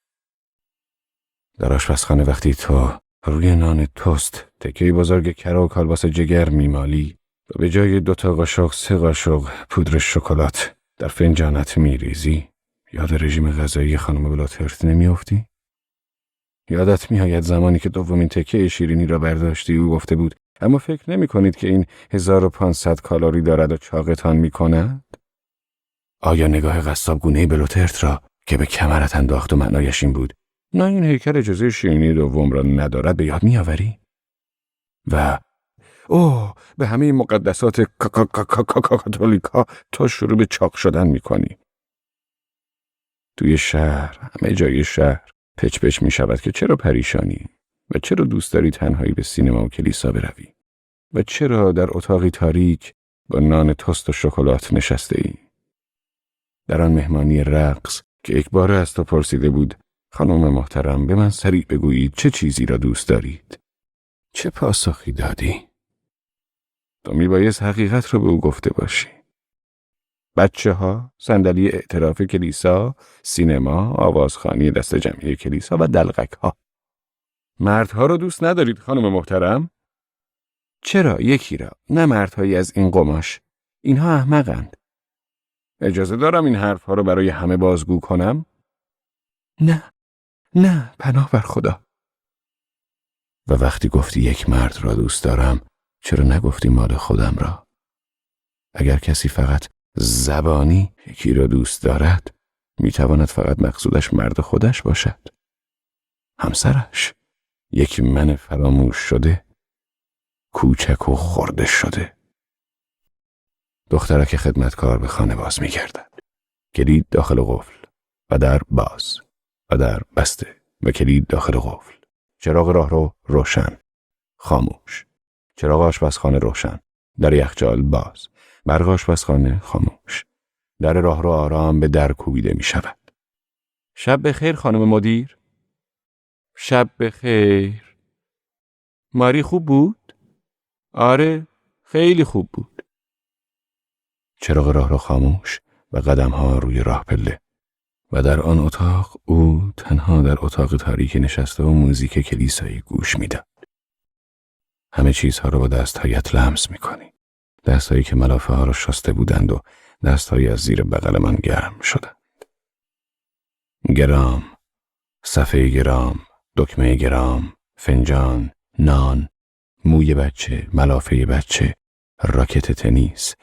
در آشپزخانه وقتی تو روی نان توست تکه‌ای بزرگ کره و کالباس جگر میمالی و به جای 2 قاشق 3 قاشق پودر شکلات در فنجانت میریزی، یاد رژیم غذایی خانم بلاترت نمیافتی؟ یادت میآید زمانی که دومین تکه شیرینی را برداشتی او گفته بود اما فکر نمی کنید که این 1500 کالری دارد و چاقتان می کند؟ آیا نگاه قصاب گونه بلوترت را که به کمرت انداخت و معنایش این بود نه این هیکل اجازه شیرینی دوم را ندارد به یاد میآوری؟ و اوه به همه مقدسات کاتولیکا تا شروع به چاق شدن میکنی. توی شهر، همه جای شهر پچ پچ می شود که چرا پریشانی و چرا دوست داری تنهایی به سینما و کلیسا بروی و چرا در اتاقی تاریک با نان تست و شکلات نشسته ای. در آن مهمانی رقص که یک بار از تو پرسیده بود خانم محترم به من سریع بگویید چه چیزی را دوست دارید. چه پاسخی دادی؟ تو میبایست حقیقت را به او گفته باشی. بچه ها، صندلی اعتراف کلیسا، سینما، آوازخوانی دست جمعی کلیسا و دلغک ها. مردها را دوست ندارید خانم محترم؟ چرا یکی را؟ نه مردهایی از این قماش. اینها احمقند. اجازه دارم این حرفها را برای همه بازگو کنم؟ نه، پناه بر خدا. و وقتی گفتی یک مرد را دوست دارم، چرا نگفتی مال خودم را؟ اگر کسی فقط زبانی یکی را دوست دارد، میتواند فقط مقصودش مرد خودش باشد. همسرش، یک من فراموش شده، کوچک و خرده شده. دخترک خدمتکار به خانه باز میگردد. کلید داخل قفل و در باز و در بسته و کلید داخل قفل. چراغ راهرو روشن، خاموش. چراغ آشپزخانه روشن، در یخچال باز. برق آشپزخانه خاموش. در راهرو آرام به در کوبیده می شود. شب بخیر خانم مدیر. شب بخیر. ماری خوب بود؟ آره، خیلی خوب بود. چراغ راهرو خاموش و قدم‌ها روی راه پله. و در آن اتاق او تنها در اتاق تاریک نشسته و موزیک کلیسایی گوش میداد. همه چیزها را با دستهایت لمس میکنی. دستهایی که ملافه ها را شسته بودند و دستهایی از زیر بغل من گرم شدند. گرام، صفحه گرام، دکمه گرام، فنجان، نان، موی بچه، ملافه بچه، راکت تنیس.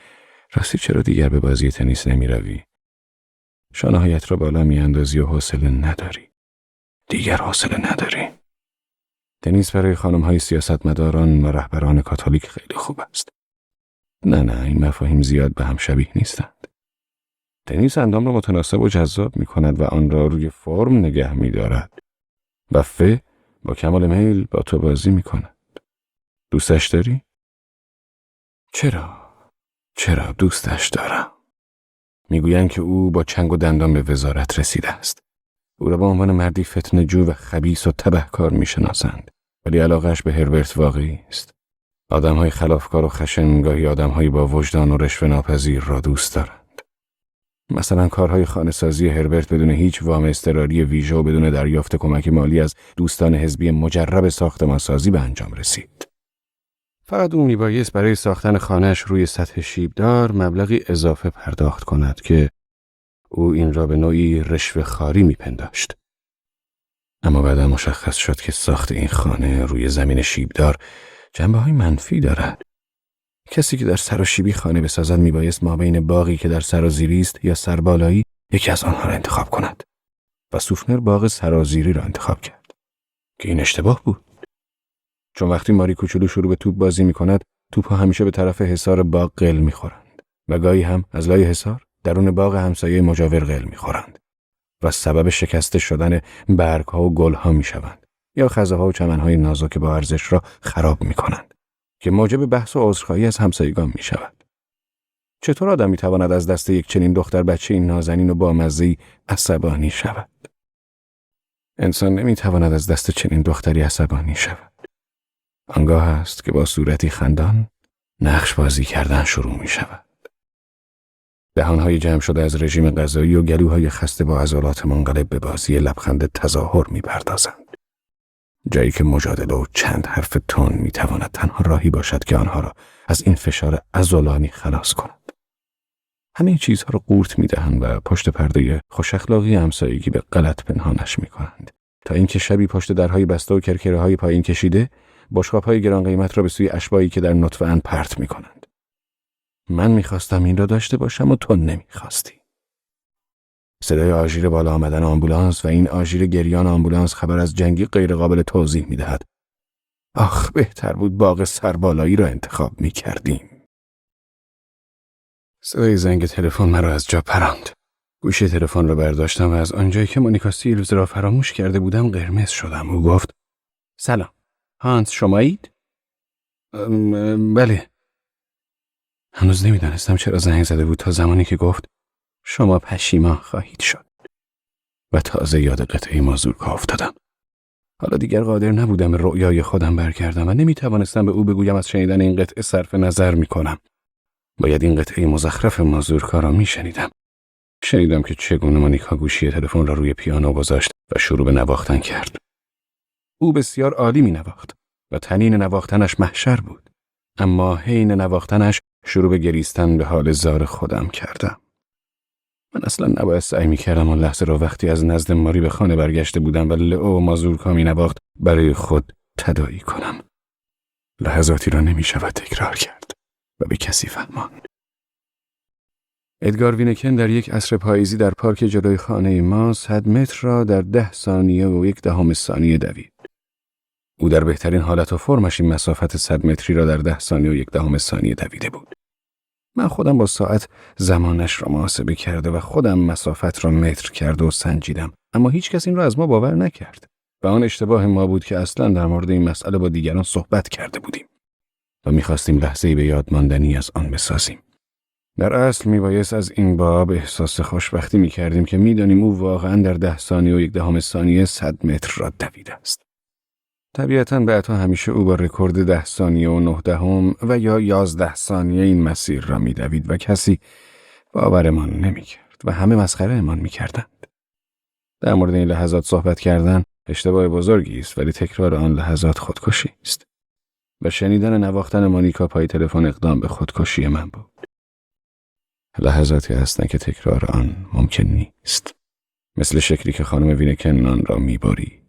راستی چرا دیگر به بازی تنیس نمی روی؟ شانه‌هایت را بالا می اندازی و حوصله نداری. دیگر حوصله نداری. تنیس برای خانم‌های سیاستمداران و رهبران کاتولیک خیلی خوب است. نه این مفاهیم زیاد به هم شبیه نیستند. تنیس اندام را متناسب و جذاب می کند و آن را روی فرم نگه می دارد. و با کمال میل با تو بازی می کند. دوستش داری؟ چرا دوستش دارم. میگویند که او با چنگ و دندان به وزارت رسیده است. او را به عنوان مردی فتنه‌جو و خبیث و تبهکار میشناسند. ولی علاقه‌اش به هربرت واقعی است. آدم‌های خلافکار و خشن گاهی آدم‌های با وجدان و رشوه ناپذیر را دوست دارند. مثلا کارهای خانه‌سازی هربرت بدون هیچ وام اضطراری ویژه و بدون دریافت کمک مالی از دوستان حزبی مجرب ساختمانسازی به انجام رسید. فقط او میبایست برای ساختن خانه‌اش روی سطح شیبدار مبلغی اضافه پرداخت کند که او این را به نوعی رشوه خواری میپنداشت. اما بعدا مشخص شد که ساخت این خانه روی زمین شیبدار جنبه‌های منفی دارد. کسی که در سراشیبی خانه بسازد میبایست مابین باغی که در سرازیری است یا سربالایی یکی از آنها را انتخاب کند. و سوفنر باغ سرازیری را انتخاب کرد. که این اشتباه بود. چون وقتی ماری کوچولو شروع به توپ بازی می‌کند، توپ‌ها همیشه به طرف حصار باغ قل می‌خورند و گاهی هم از لای حصار درون باغ همسایه مجاور قل می‌خورند و سبب شکسته شدن برگ‌ها و گل‌ها می‌شوند یا خزه‌ها و چمن‌های نازک با ارزش را خراب می‌کنند که موجب بحث و عذرخواهی از همسایگان می‌شود. چطور آدم می‌تواند از دست یک چنین دختر بچه این نازنین و بامزه‌ای عصبانی شود؟ انسان نمی‌تواند از دست چنین دختری عصبانی شود. آنگاه است که با صورتی خندان نقش بازی کردن شروع می شود. دهانهای جمع شده از رژیم غذایی و گلوهای خسته با عضلات منقلب به بازی لبخند تظاهر می پردازند. جایی که مجادله و چند حرف تند می تواند تنها راهی باشد که آنها را از این فشار عضلانی خلاص کند. همه چیزها را قورت می دهند و پشت پرده خوش اخلاقی همسایگی به غلط پنهانش می کنند تا اینکه شبی پشت درهای بسته و کرکره‌های پایین کشیده بشقاب‌های گران قیمت را به سوی اشباحی که در نطفه‌اند پرت می‌کنند. من می‌خواستم این را داشته باشم و تو نمی‌خواستی. صدای آژیر بالا آمدن آمبولانس و این آژیر گریان آمبولانس خبر از جنگی غیرقابل توضیح می‌دهد. آخ، بهتر بود باغ سربالایی را انتخاب می‌کردیم. صدای زنگ تلفن مرا از جا پراند. گوشی تلفن را برداشتم و از آنجایی که مونیکا سیلوز را فراموش کرده بودم قرمز شدم. او گفت: سلام، هانس شمایید؟ بله. هنوز نمیدانستم چرا زنگ زده بود تا زمانی که گفت شما پشیمان خواهید شد. و تازه یاد قطعه مازورکا افتادم. حالا دیگر قادر نبودم به رؤیای خودم برگردم و نمیتوانستم به او بگویم از شنیدن این قطعه صرف نظر میکنم. باید این قطعه مزخرف مازورکا را میشنیدم. شنیدم که چگونه مونیکا گوشی تلفن را روی پیانو گذاشت و شروع به نواختن کرد. او بسیار عالی می نواخت و تنین نواختنش محشر بود. اما حین نواختنش شروع به گریستن به حال زار خودم کردم. من اصلا نباید سعی می کردم اون لحظه را وقتی از نزد ماری به خانه برگشته بودم و لئو و مازورکا می نواخت برای خود تداعی کنم. لحظاتی را نمی شود تکرار کرد و به کسی فهماند. ادگار وینکن در یک عصر پاییزی در پارک جلوی خانه ما 100 متر را در 10 ثانیه و 1/10 ثانیه دوید. او در بهترین حالت و فرمش این مسافت 100 متری را در 10 ثانیه و 1/10 ثانیه دویده بود. من خودم با ساعت زمانش را محاسبه کرده و خودم مسافت را متر کرده و سنجیدم، اما هیچ کس این را از ما باور نکرد. و آن اشتباه ما بود که اصلا در مورد این مسئله با دیگران صحبت کرده بودیم و می‌خواستیم لحظه‌ای به یاد ماندنی از آن بسازیم. در اصل میبایست از این باب احساس خوشبختی میکردیم که میدانیم او واقعا در 10 ثانیه و 1/10 ثانیه 100 متر را دویده است. طبیعتاً بعدها همیشه او با رکورد 10 ثانیه و 9 و یا 11 ثانیه این مسیر را میدوید و کسی باورمان نمیکرد و همه مسخره‌مان میکردند. در مورد این لحظات صحبت کردن اشتباه بزرگی است، ولی تکرار آن لحظات خودکشی است. و شنیدن نواختن مونیکا پای تلفن اقدام به خودکشی من بود. لحظاتی هستند که تکرار آن ممکن نیست. مثل شکلی که خانم وینکن آن را می‌برید.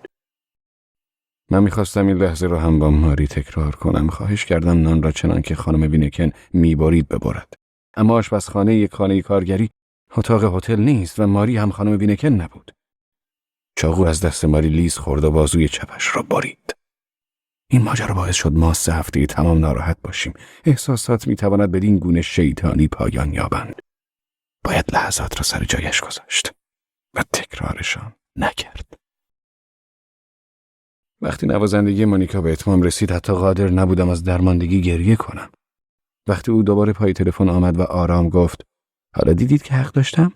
من می‌خواستم این لحظه را هم با ماری تکرار کنم. خواهش کردم نان را چنان که خانم وینکن می‌برید ببرد. اما آشپزخانه یک خانه کارگری اتاق هتل نیست و ماری هم خانم وینکن نبود. چاقو از دست ماری لیز خورد و بازوی چپش را برید. این ماجرا باعث شد ما 3 هفته تمام ناراحت باشیم. احساسات میتواند بدین گونه شیطانی پایان یابند. باید لحظات را سر جایش گذاشت و تکرارشان نکرد. وقتی نوازندگی مونیکا به اتمام رسید حتی قادر نبودم از درماندگی گریه کنم. وقتی او دوباره پای تلفن آمد و آرام گفت حالا دیدید که حق داشتم؟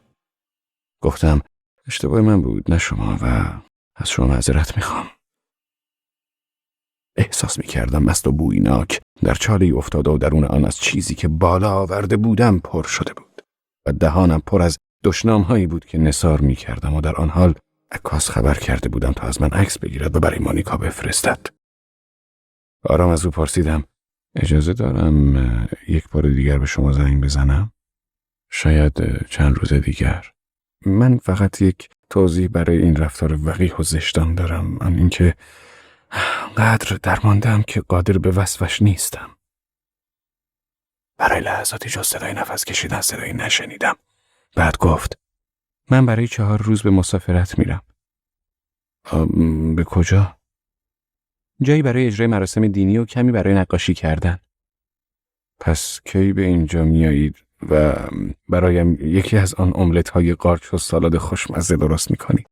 گفتم اشتباه من بود، نه شما، و از شما معذرت میخوام. احساس می‌کردم مست و بویناک در چاله‌ای افتاده و درون آن از چیزی که بالا آورده بودم پر شده بود و دهانم پر از دشنام‌هایی بود که نثار می‌کردم و در آن حال عکاس خبر کرده بودم تا از من عکس بگیرد و برای مونیکا بفرستد. آرام از او پرسیدم اجازه دارم یک بار دیگر به شما زنگ بزنم؟ شاید چند روز دیگر. من فقط یک توضیح برای این رفتار وقیح و زشتان دارم، آن اینکه قدر درماندم که قادر به وصفش نیستم. برای لحظاتی جز صدای نفس کشیدن صدایی نشنیدم. بعد گفت من برای 4 روز به مسافرت میرم. به کجا؟ جایی برای اجرای مراسم دینی و کمی برای نقاشی کردن. پس کی به اینجا میایید و برایم یکی از آن املت های قارچ و سالاد خوشمزه درست میکنید؟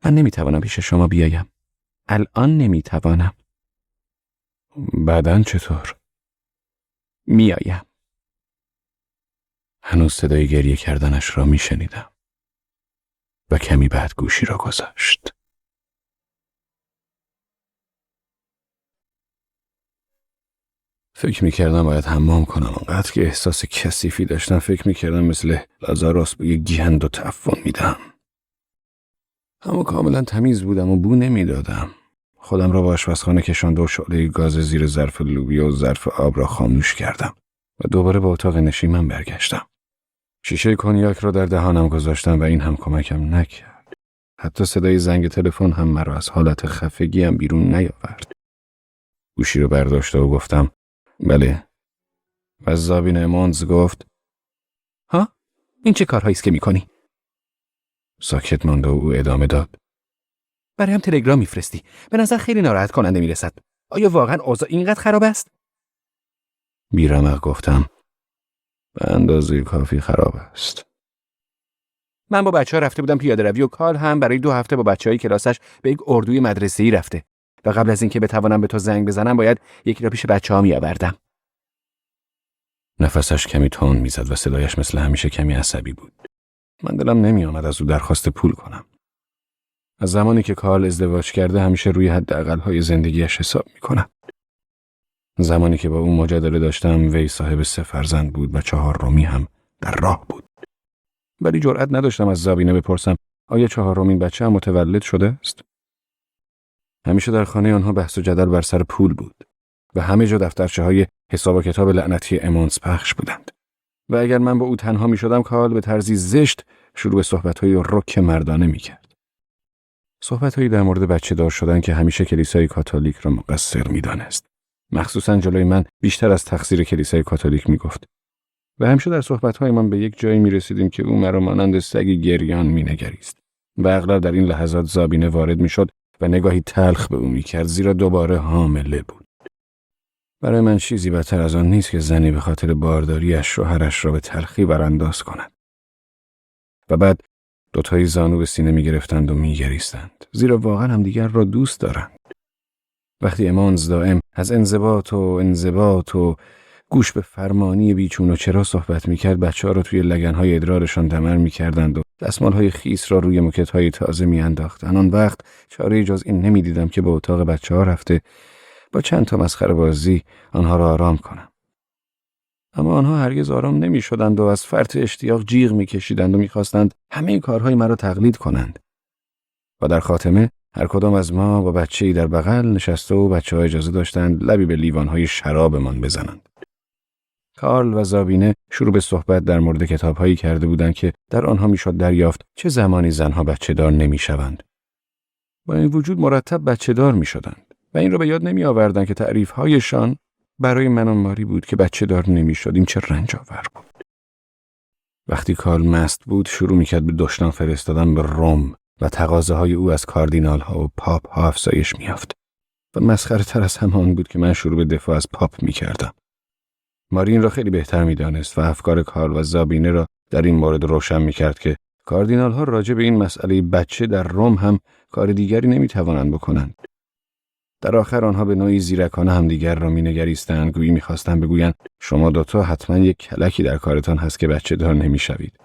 من نمیتوانم پیش شما بیایم. الان نمیتوانم. بعداً چطور؟ میایم. هنوز صدای گریه کردنش را میشنیدم و کمی بعد گوشی را گذاشت. فکر میکردم باید حمام کنم. انقدر که احساس کثیفی داشتم فکر میکردم مثل لازاروس به یک گند و تعفن میدم. اما کاملا تمیز بودم و بو نمیدادم. خودم را با آشپزخانه کشانده و شعله گاز زیر ظرف لوبیا و ظرف آب را خاموش کردم و دوباره به اتاق نشیمن برگشتم. شیشه کنیاک را در دهانم گذاشتم و این هم کمکم نکرد. حتی صدای زنگ تلفن هم مرا از حالت خفگیم بیرون نیاورد. گوشی رو برداشته و گفتم بله. و زابین امونز گفت ها؟ این چه کارهایی است که میکنی؟ ساکت ماند و او ادامه داد. برای هم تلگرام میفرستی. به نظر خیلی ناراحت کننده میرسد. آیا واقعا اوضاع اینقدر خراب است؟ بیرمق گفتم به اندازه کافی خراب است. من با بچه‌ها رفته بودم پیاده روی و کال هم برای 2 هفته با بچه‌های کلاسش به یک اردوی مدرسه‌ای رفته. و قبل از اینکه بتوانم به تو زنگ بزنم باید یکی را پیش بچه‌ها میآوردم. نفسش کمی تند میزد و صدایش مثل همیشه کمی عصبی بود. من دلم نمی آمد از او درخواست پول کنم. از زمانی که کارل ازدواج کرده همیشه روی حداقل‌های زندگیش حساب می‌کنم. زمانی که با او مجادله داشتم وی صاحب 3 فرزند بود و 4می هم در راه بود. ولی جرئت نداشتم از زابینه بپرسم آیا 4مین بچه هم متولد شده است؟ همیشه در خانه آنها بحث و جدل بر سر پول بود و همه جا دفترچه‌های حساب و کتاب لعنتی امونز پخش بودند. و اگر من با او تنها می‌شدم کارل به طرزی زشت شروع به صحبت‌های رک مردانه می‌کرد. صحبت‌هایی در مورد بچه‌دار شدن که همیشه کلیسای کاتولیک را مقصر می‌دانست. مخصوصاً جلوی من بیشتر از تقصیر کلیسای کاتولیک می‌گفت. و همیشه در صحبت‌هایمان به یک جایی می‌رسیدیم که او مرا مانند سگی گریان می‌نگریست. و اغلب در این لحظات زابینه وارد می‌شد و نگاهی تلخ به او می‌کرد زیرا دوباره حامله بود. برای من چیزی بدتر از آن نیست که زنی به خاطر بارداریش شوهرش را به تلخی برانداز کند. و بعد دوتایی زانو به سینه می‌گرفتند و می‌گریستند زیرا واقعاً همدیگر را دوست دارند. وقتی امونز دائم از انضباط و گوش به فرمانی بیچون و چرا صحبت می‌کرد بچه‌ها را توی لگن‌های ادرارشان دمر می‌کردند و دستمال‌های خیس را روی موکت‌های تازه می‌انداختند. آن وقت چاره‌ای جز این نمی‌دیدم که به اتاق بچه‌ها رفته با چند تا مسخره بازی آنها را آرام کنم. اما آنها هرگز آرام نمی‌شدند و از فرط اشتیاق جیغ می‌کشیدند و می‌خواستند همه کارهای مرا تقلید کنند. و در خاتمه هر کدام از ما با بچه‌ای در بغل نشسته و بچه‌ها اجازه داشتند لبی به لیوان‌های شرابمان بزنند. کارل و زابینه شروع به صحبت در مورد کتاب‌هایی کرده بودند که در آنها میشد دریافت چه زمانی زنها بچه‌دار نمی‌شوند. با این وجود مرتب بچه‌دار می‌شدند و این را به یاد نمی‌آوردند که تعریف‌هایشان برای من و ماری بود که بچه‌دار نمی‌شدیم چه رنج‌آور بود. وقتی کارل مست بود شروع می‌کرد به دشنام فرستادن به روم و تقاضاهای او از کاردینال‌ها و پاپ‌ها افزایش می‌یافت. و مسخره‌تر از همان بود که من شروع به دفاع از پاپ می‌کردم. ماری این را خیلی بهتر می‌دانست و افکار کارل و زابینه را در این مورد روشن می‌کرد که کاردینال‌ها راجع به این مسئله بچه در روم هم کار دیگری نمی‌توانند بکنند. در آخر آنها به نوعی زیرکانه همدیگر را می‌نگریستند گویی می‌خواستند بگویند شما دوتا حتما یک کلکی در کارتان هست که بچه دار نمی‌شوید.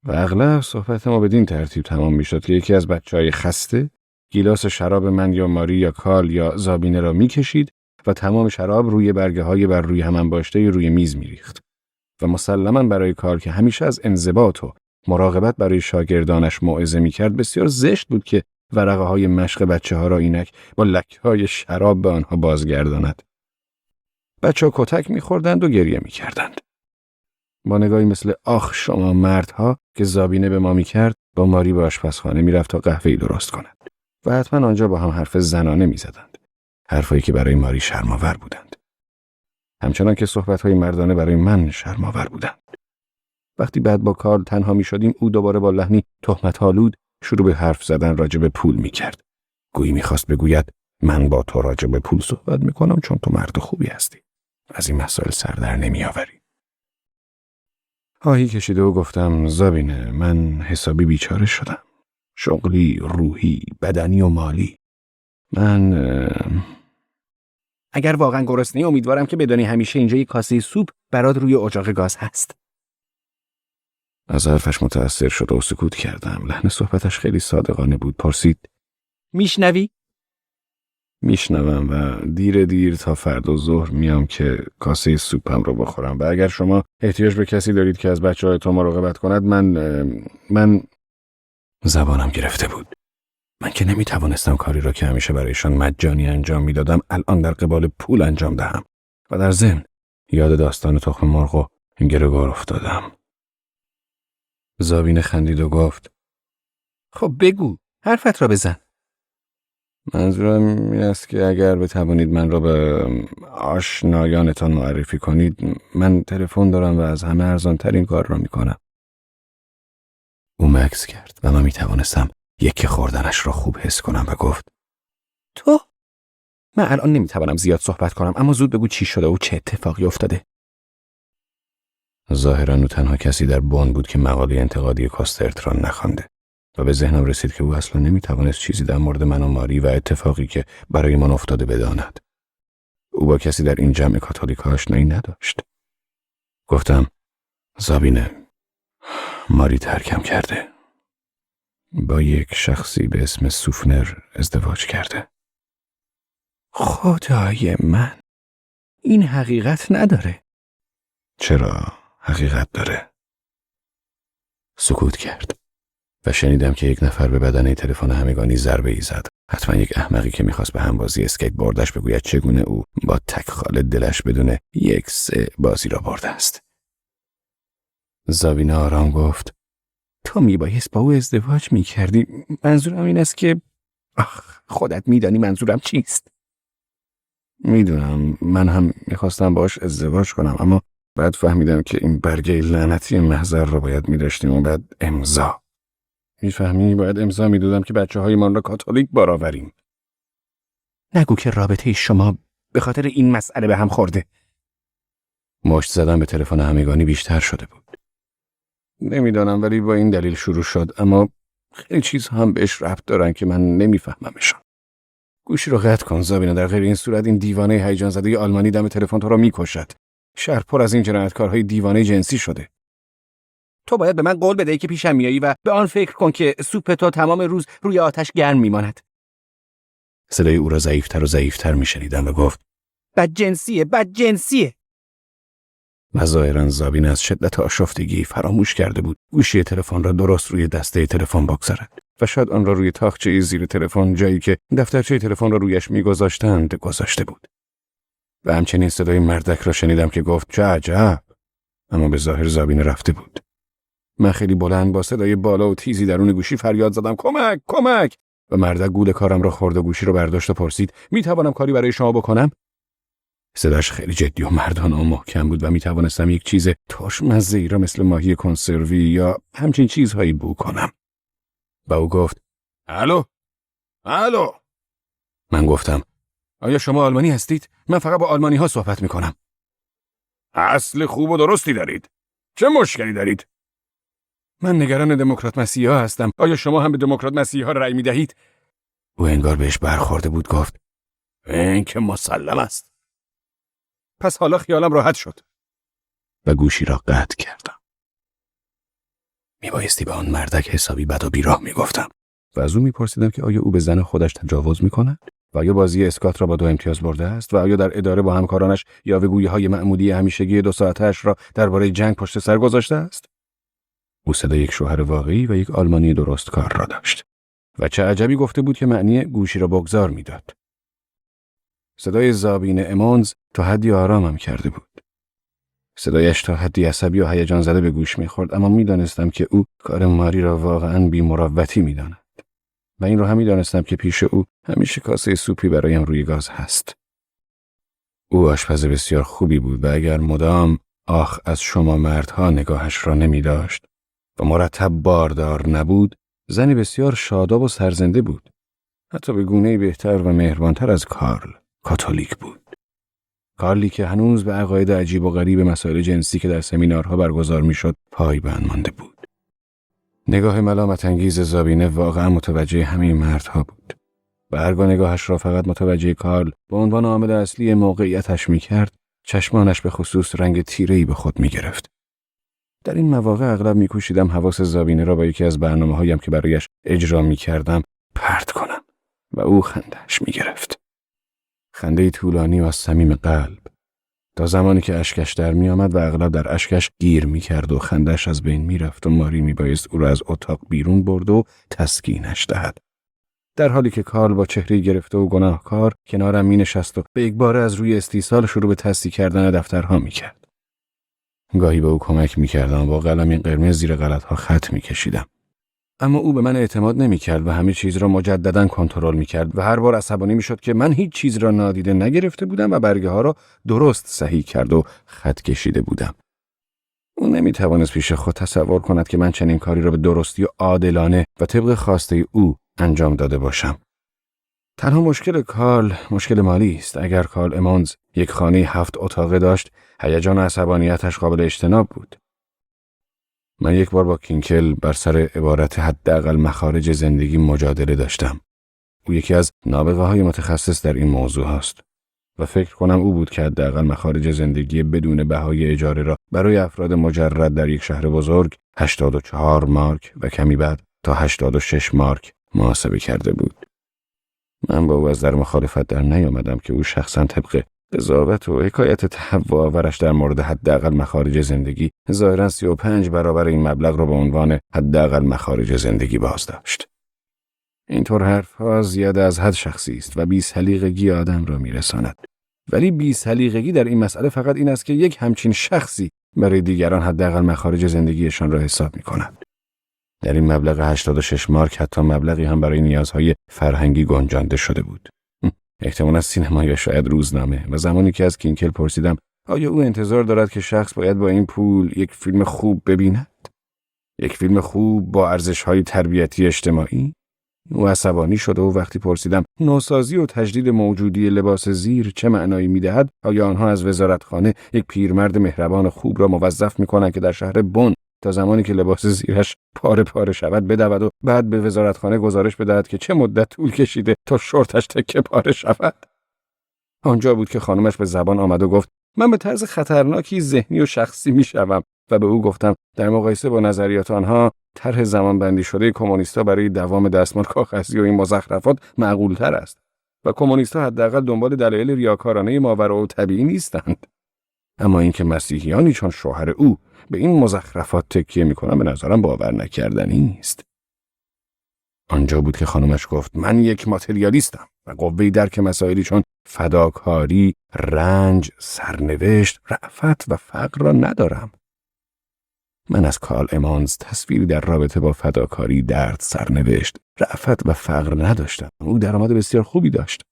و اغلب صحبت ما بدین ترتیب تمام می‌شد که یکی از بچه‌های خسته گیلاس شراب من یا ماری یا کارل یا زابینه را می‌کشید و تمام شراب روی برگه‌های بر روی هم انباشته روی میز می‌ریخت. و مسلماً برای کارل که همیشه از انضباط و مراقبت برای شاگردانش موعظه می‌کرد بسیار زشت بود که ورقه‌های مشق بچه‌ها را اینک با لکه‌های شراب به آنها بازگرداند. بچه‌ها کتک می‌خوردند و گریه می‌کردند. با نگاهی مثل آخ شما مردها که زابینه به ما می‌کرد با ماری به آشپزخانه می‌رفت تا قهوه‌ای درست کند و حتما آنجا با هم حرف زنانه می‌زدند. حرفایی که برای ماری شرم‌آور بودند. همچنان که صحبت‌های مردانه برای من شرم‌آور بودند. وقتی بعد با کارل تنها می‌شدیم او دوباره با لحنی تهمت‌آلود شروع به حرف زدن راجع به پول می‌کرد. گویی می‌خواست بگوید من با تو راجع به پول صحبت می‌کنم چون تو مرد خوبی هستی. از این مسائل سر در نمی‌آوری. آهی کشیده و گفتم زابینه من حسابی بیچاره شدم. شغلی، روحی، بدنی و مالی. اگر واقعا گرسنه‌ای امیدوارم که بدانی همیشه اینجا یک کاسه سوپ برات روی اجاق گاز هست. از حرفش متأثر شد و سکوت کردم. لحن صحبتش خیلی صادقانه بود. پرسید میشنوی؟ میشنوم و دیر تا فردا ظهر میام که کاسه سوپم رو بخورم و اگر شما احتیاج به کسی دارید که از بچه‌هایتون مراقبت کند من زبانم گرفته بود. من که نمیتوانستم کاری را که همیشه برایشان مجانی انجام میدادم الان در قبال پول انجام دهم و در ضمن یاد داستان تخم مرغ و گرگار افتادم. زابینه خندید و گفت خب بگو حرفت را بزن. منظورم این است که اگر بتوانید من را به آشنایانتان معرفی کنید، من تلفن دارم و از همه ارزان‌ترین کار را میکنم. او مکث کرد و من میتوانستم یک خوردنش را خوب حس کنم و گفت: تو؟ من الان نمیتوانم زیاد صحبت کنم، اما زود بگو چی شده و چه اتفاقی افتاده. ظاهراً او تنها کسی در بن بود که مقاله انتقادی کاسترت را نخوانده و به ذهنم رسید که او اصلا نمیتوانست چیزی در مورد من و ماری و اتفاقی که برای من افتاده بداند. او با کسی در این جمع کاتولیک آشنایی نداشت. گفتم: زابینه، ماری ترکم کرده. با یک شخصی به اسم سوفنر ازدواج کرده. خدای من، این حقیقت نداره. چرا حقیقت داره؟ سکوت کرد و شنیدم که یک نفر به بدنه تلفن همگانی ضربه ای زد. حتما یک احمقی که میخواست به همبازی اسکیت بوردش بگوید چگونه او با تک خال دلش بدون 1-3 بازی را برده است. زابینه آرام گفت: تو میبایست با او ازدواج میکردی. منظورم این است که خودت میدانی منظورم چیست. میدونم، من هم میخواستم باش ازدواج کنم، اما بعد فهمیدم که این برگه لعنتی محضر را باید میداشتیم و بعد امضا. میفهمی؟ باید امضا میدادم که بچه‌های من را کاتولیک بارآوریم. نگو که رابطه شما به خاطر این مسئله به هم خورده. مشت زدن به تلفن همگانی بیشتر شده بود. نمیدانم، ولی با این دلیل شروع شد، اما خیلی چیزها هم بهش ربط دارن که من نمیفهممشان. گوشی رو قطع کن زابینه، در غیر این صورت این دیوانه هیجان زده آلمانی دم تلفن تو را میکشد. شهر پر از این جنایتکارهای دیوانه جنسی شده. تو باید به من قول بده که پیشم میایی و به آن فکر کن که سوپ تو تمام روز روی آتش گرم میماند. صدای او را ضعیفتر و ضعیفتر میشنیدم و گفت: بدجنسیه. و ظاهراً زابینه از شدت آشفتگی فراموش کرده بود گوشی تلفن را درست روی دسته تلفن بگذارد و شاید آن را روی تاقچه زیر تلفن، جایی که دفترچه تلفن را رویش میگذاشتند، گذاشته بود. و همچنین صدای مردک را شنیدم که گفت: چه عجب. اما به ظاهر زابینه رفته بود. من خیلی بلند با صدای بالا و تیزی درون گوشی فریاد زدم: کمک، کمک! و مردک گول کارم را خورد و گوشی را برداشت و پرسید: میتوانم کاری برای شما بکنم؟ صداش خیلی جدی و مردانه و محکم بود و میتوانستم یک چیز ترشمزه‌ای را مثل ماهی کنسروی یا همچین چیزهایی بو کنم. و او گفت: الو؟ الو؟ من گفتم: آیا شما آلمانی هستید؟ من فقط با آلمانی ها صحبت میکنم. اصل خوب و درستی دارید. چه مشکلی دارید؟ من نگران دموکرات مسیحی ها هستم. آیا شما هم به دموکرات مسیحی ها رأی میدهید؟ او انگار بهش برخورده بود. گفت: این که مسلم است. پس حالا خیالم راحت شد. و گوشی را قطع کردم. میبایستی به آن مردک حسابی بد و بیراه میگفتم و از او میپرسیدم که آیا او به زن خودش تجاوز میکند و آیا بازی اسکات را با 2 امتیاز برده است و آیا در اداره با همکارانش یاوه‌گویی‌های معمولی همیشگی 2 ساعته‌اش را درباره جنگ پشت سر گذاشته است. او صدای یک شوهر واقعی و یک آلمانی درست کار را داشت و چه عجبی گفته بود که معنی گوشی را بگذار میداد. صدای زابینه امونز تا حدی آرامم کرده بود. صدایش تا حدی عصبی و هیجان زده به گوش می‌خورد، اما می‌دانستم که او کار ماری را واقعاً بی‌مروتی می‌داند. و این را هم می‌دانستم که پیش او همیشه کاسه سوپی برایم روی گاز هست. او آشپز بسیار خوبی بود و اگر مدام آخ از شما مردها نگاهش را نمی‌داشت و مرتب باردار نبود، زنی بسیار شاداب و سرزنده بود. حتی به گونه‌ای بهتر و مهربانتر از کارل، کاتولیک بود. کارلی که هنوز به عقاید عجیب و غریب مسائل جنسی که در سمینارها برگزار میشد پایبند مانده بود. نگاه ملامت انگیز زابینه واقعا متوجه همه مردها بود. و هرگاه نگاهش را فقط متوجه کارل به عنوان عامل اصلی موقعیتش میکرد، چشمانش به خصوص رنگ تیره‌ای به خود میگرفت. در این مواقع اغلب میکوشیدم حواس زابینه را با یکی از برنامه‌هایم که برایش اجرا میکردم پرت کنم و او خنده‌اش میگرفت. خنده طولانی و از صمیم قلب، تا زمانی که اشکش در می آمد و اغلب در اشکش گیر می کرد و خندش از بین می رفت و ماری می بایست او را از اتاق بیرون برد و تسکینش دهد. در حالی که کارل با چهره گرفته و گناهکار کنارم می نشست و به یکباره از روی استیصال شروع به تصحیح کردن دفترها می کرد. گاهی به او کمک می کردم و با قلمی قرمز زیر غلطها خط می کشیدم. اما او به من اعتماد نمی‌کرد و همه چیز را مجدداً کنترل می‌کرد و هر بار عصبانی می‌شد که من هیچ چیز را نادیده نگرفته بودم و برگه‌ها را درست صحیح کرد و خط کشیده بودم. او نمی‌توانست پیش خود تصور کند که من چنین کاری را به درستی و عادلانه و طبق خواسته او انجام داده باشم. تنها مشکل کارل مشکل مالی است. اگر کارل امانز یک خانه 7 اتاقه داشت، هیجان و عصبانیتش قابل اجتناب بود. من یک بار با کینکل بر سر عبارت حداقل مخارج زندگی مجادله داشتم. او یکی از نابغه‌های متخصص در این موضوع است و فکر کنم او بود که حداقل مخارج زندگی بدون بهای اجاره را برای افراد مجرد در یک شهر بزرگ 84 مارک و کمی بعد تا 86 مارک محاسبه کرده بود. من با او از در مخالفت در نیامدم که او شخصا طبق قضاوت و حکایت تهوع آورش در مورد حداقل مخارج زندگی ظاهراً 35 برابر این مبلغ را به عنوان حداقل مخارج زندگی بازداشت. اینطور حرفها زیاده از حد شخصی است و بی‌سلیقگی آدم را میرساند. ولی بی‌سلیقگی در این مسئله فقط این است که یک همچین شخصی برای دیگران حداقل مخارج زندگیشان را حساب می‌کند. در این مبلغ 86 مارک حتی مبلغی هم برای نیازهای فرهنگی گنجانده شده بود. احتمالاً سینما یا شاید روزنامه. و زمانی که از کینکل پرسیدم آیا او انتظار دارد که شخص باید با این پول یک فیلم خوب ببیند؟ یک فیلم خوب با ارزش‌های تربیتی اجتماعی؟ او عصبانی شد و وقتی پرسیدم نوسازی و تجدید موجودی لباس زیر چه معنایی می‌دهد، آیا آنها از وزارتخانه یک پیرمرد مهربان خوب را موظف می‌کنند که در شهر بن تا زمانی که لباس زیرش پاره پاره شود بدود و بعد به وزارتخانه گزارش بدهد که چه مدت طول کشیده تا شورتش تکه پاره شود؟ آنجا بود که خانمش به زبان آمد و گفت من به طرز خطرناکی ذهنی و شخصی میشوم و به او گفتم در مقایسه با نظریات آنها طرح زمانبندی شده کمونیست‌ها برای دوام دستمال کاغذی و این مزخرفات معقول‌تر است و کمونیست‌ها حداقل دنبال دلایل ریاکارانه ماوراءالطبیعی نیستند. اما اینکه مسیحیانی چون شوهر او به این مزخرفات تکیه می‌کنند به نظرم باور نکردنی است. آنجا بود که خانمش گفت من یک ماتریالیستم و قوه‌ای درک مسائلی چون فداکاری، رنج، سرنوشت، رأفت و فقر را ندارم. من از کارل امانز تصویری در رابطه با فداکاری، درد، سرنوشت، رأفت و فقر نداشتم. او درآمد بسیار خوبی داشت.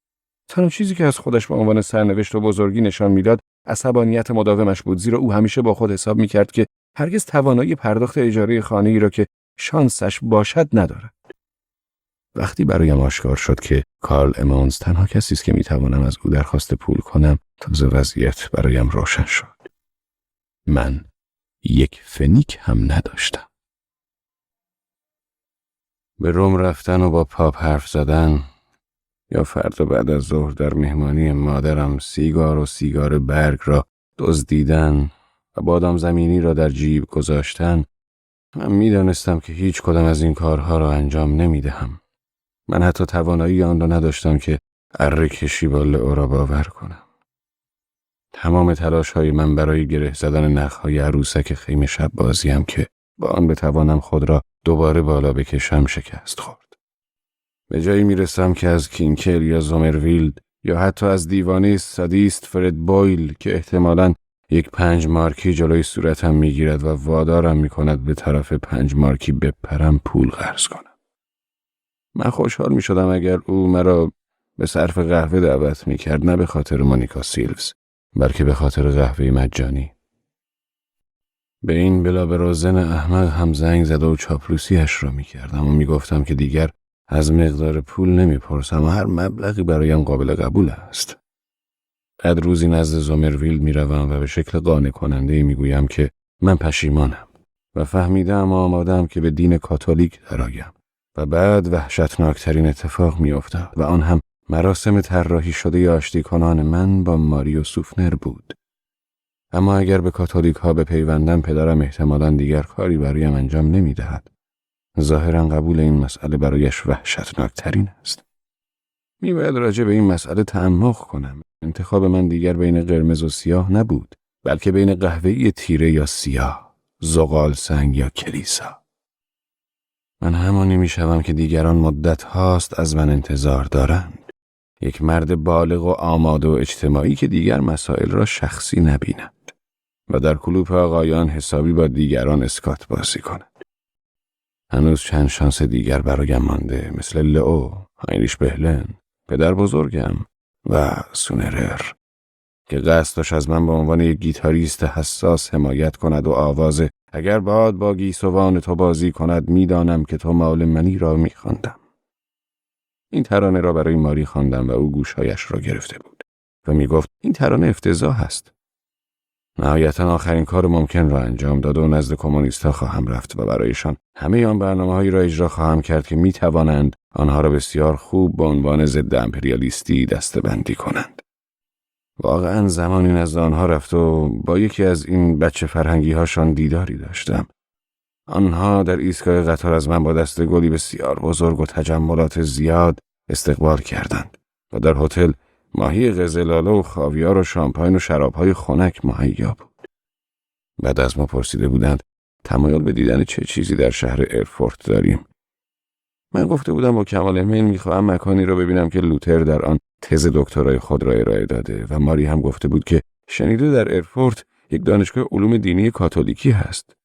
تنها چیزی که از خودش به عنوان سرنوشت و بزرگی نشان میداد عصبانیت مداومش بود، زیرا او همیشه با خود حساب میکرد که هرگز توانایی پرداخت اجاره خانه‌ای را که شانسش باشد ندارد. وقتی برایم آشکار شد که کارل امانز تنها کسی است که میتوانم از او درخواست پول کنم، تازه وضعیت برایم روشن شد. من یک فنیک هم نداشتم. به روم رفتن و با پاپ حرف زدن یا فردا بعد از ظهر در مهمانی مادرم سیگار برگ را دزدیدن و بادام زمینی را در جیب گذاشتن، من میدانستم که هیچ کدام از این کارها را انجام نمیدهم. من حتی توانایی آن را نداشتم که اره کشی با لئو را باور کنم. تمام تلاش‌های من برای گره زدن نخ‌های عروسک خیمه شب بازیم که با آن بتوانم خود را دوباره بالا بکشم شکست خورد. به جایی میرسم که از کینکل یا زومرویلد یا حتی از دیوانه سادیست فرد بویل که احتمالاً یک 5 مارکی جلوی صورتم میگیرد و وادارم میکند به طرف 5 مارکی بپرم پول قرض کنم. من خوشحال میشدم اگر او مرا به صرف قهوه دعوت میکرد، نه به خاطر مونیکا سیلوز بلکه به خاطر قهوه مجانی. به این بلابروزن احمق هم زنگ زده و چاپلوسیش را میکردم و میگفتم که دیگر از مقدار پول نمیپرسم و هر مبلغی برایم قابل قبول است. بعد روزی نزد زومرویلد میروم و به شکل قانع کننده میگویم که من پشیمانم و فهمیدم و آمادم که به دین کاتولیک درآیم و بعد وحشتناکترین اتفاق میافتاد و آن هم مراسم طراحی شده آشتی کنان من با ماریو سوفنر بود. اما اگر به کاتولیک ها بپیوندم پدرم احتمالاً دیگر کاری برایم انجام نمیدهد. ظاهراً قبول این مسئله برایش وحشتناکترین است. میباید راجع به این مسئله تعمق کنم. انتخاب من دیگر بین قرمز و سیاه نبود، بلکه بین قهوه‌ای تیره یا سیاه، زغال سنگ یا کلیسا. من همانی میشوم که دیگران مدت هاست از من انتظار دارند. یک مرد بالغ و آماده و اجتماعی که دیگر مسائل را شخصی نبیند و در کلوپ آقایان حسابی با دیگران اسکات بازی کند. هنوز چند شانس دیگر برایم مانده، مثل لئو، هاینریش بهلن، پدر بزرگم و سونرر، که قصد داشت از من به عنوان یک گیتاریست حساس حمایت کند و آواز اگر باد با گیسوان تو بازی کند میدانم که تو مال منی را میخواندم. این ترانه را برای ماری خواندم و او گوشهایش را گرفته بود و میگفت این ترانه افتضاح است. نهایتا آخرین کار ممکن را انجام داد و نزد کمونیست‌ها خواهم رفت و برایشان همه آن برنامه‌هایی را اجرا خواهم کرد که میتوانند آنها را بسیار خوب به عنوان ضد امپریالیستی دسته‌بندی کنند. واقعا زمانی نزد آنها رفت و با یکی از این بچه فرهنگی هاشان دیداری داشتم. آنها در ایستگاه قطار از من با دسته گلی بسیار بزرگ و تجملات زیاد استقبال کردند و در هتل ماهی قزلاله و خاویار و شامپاین و شرابهای خنک مهیا بود. بعد از ما پرسیده بودند تمایل به دیدن چه چیزی در شهر ارفورت داریم. من گفته بودم با کمال میل میخواهم مکانی را ببینم که لوتر در آن تز دکترای خود را ارائه داده و ماری هم گفته بود که شنیده در ارفورت یک دانشگاه علوم دینی کاتولیکی هست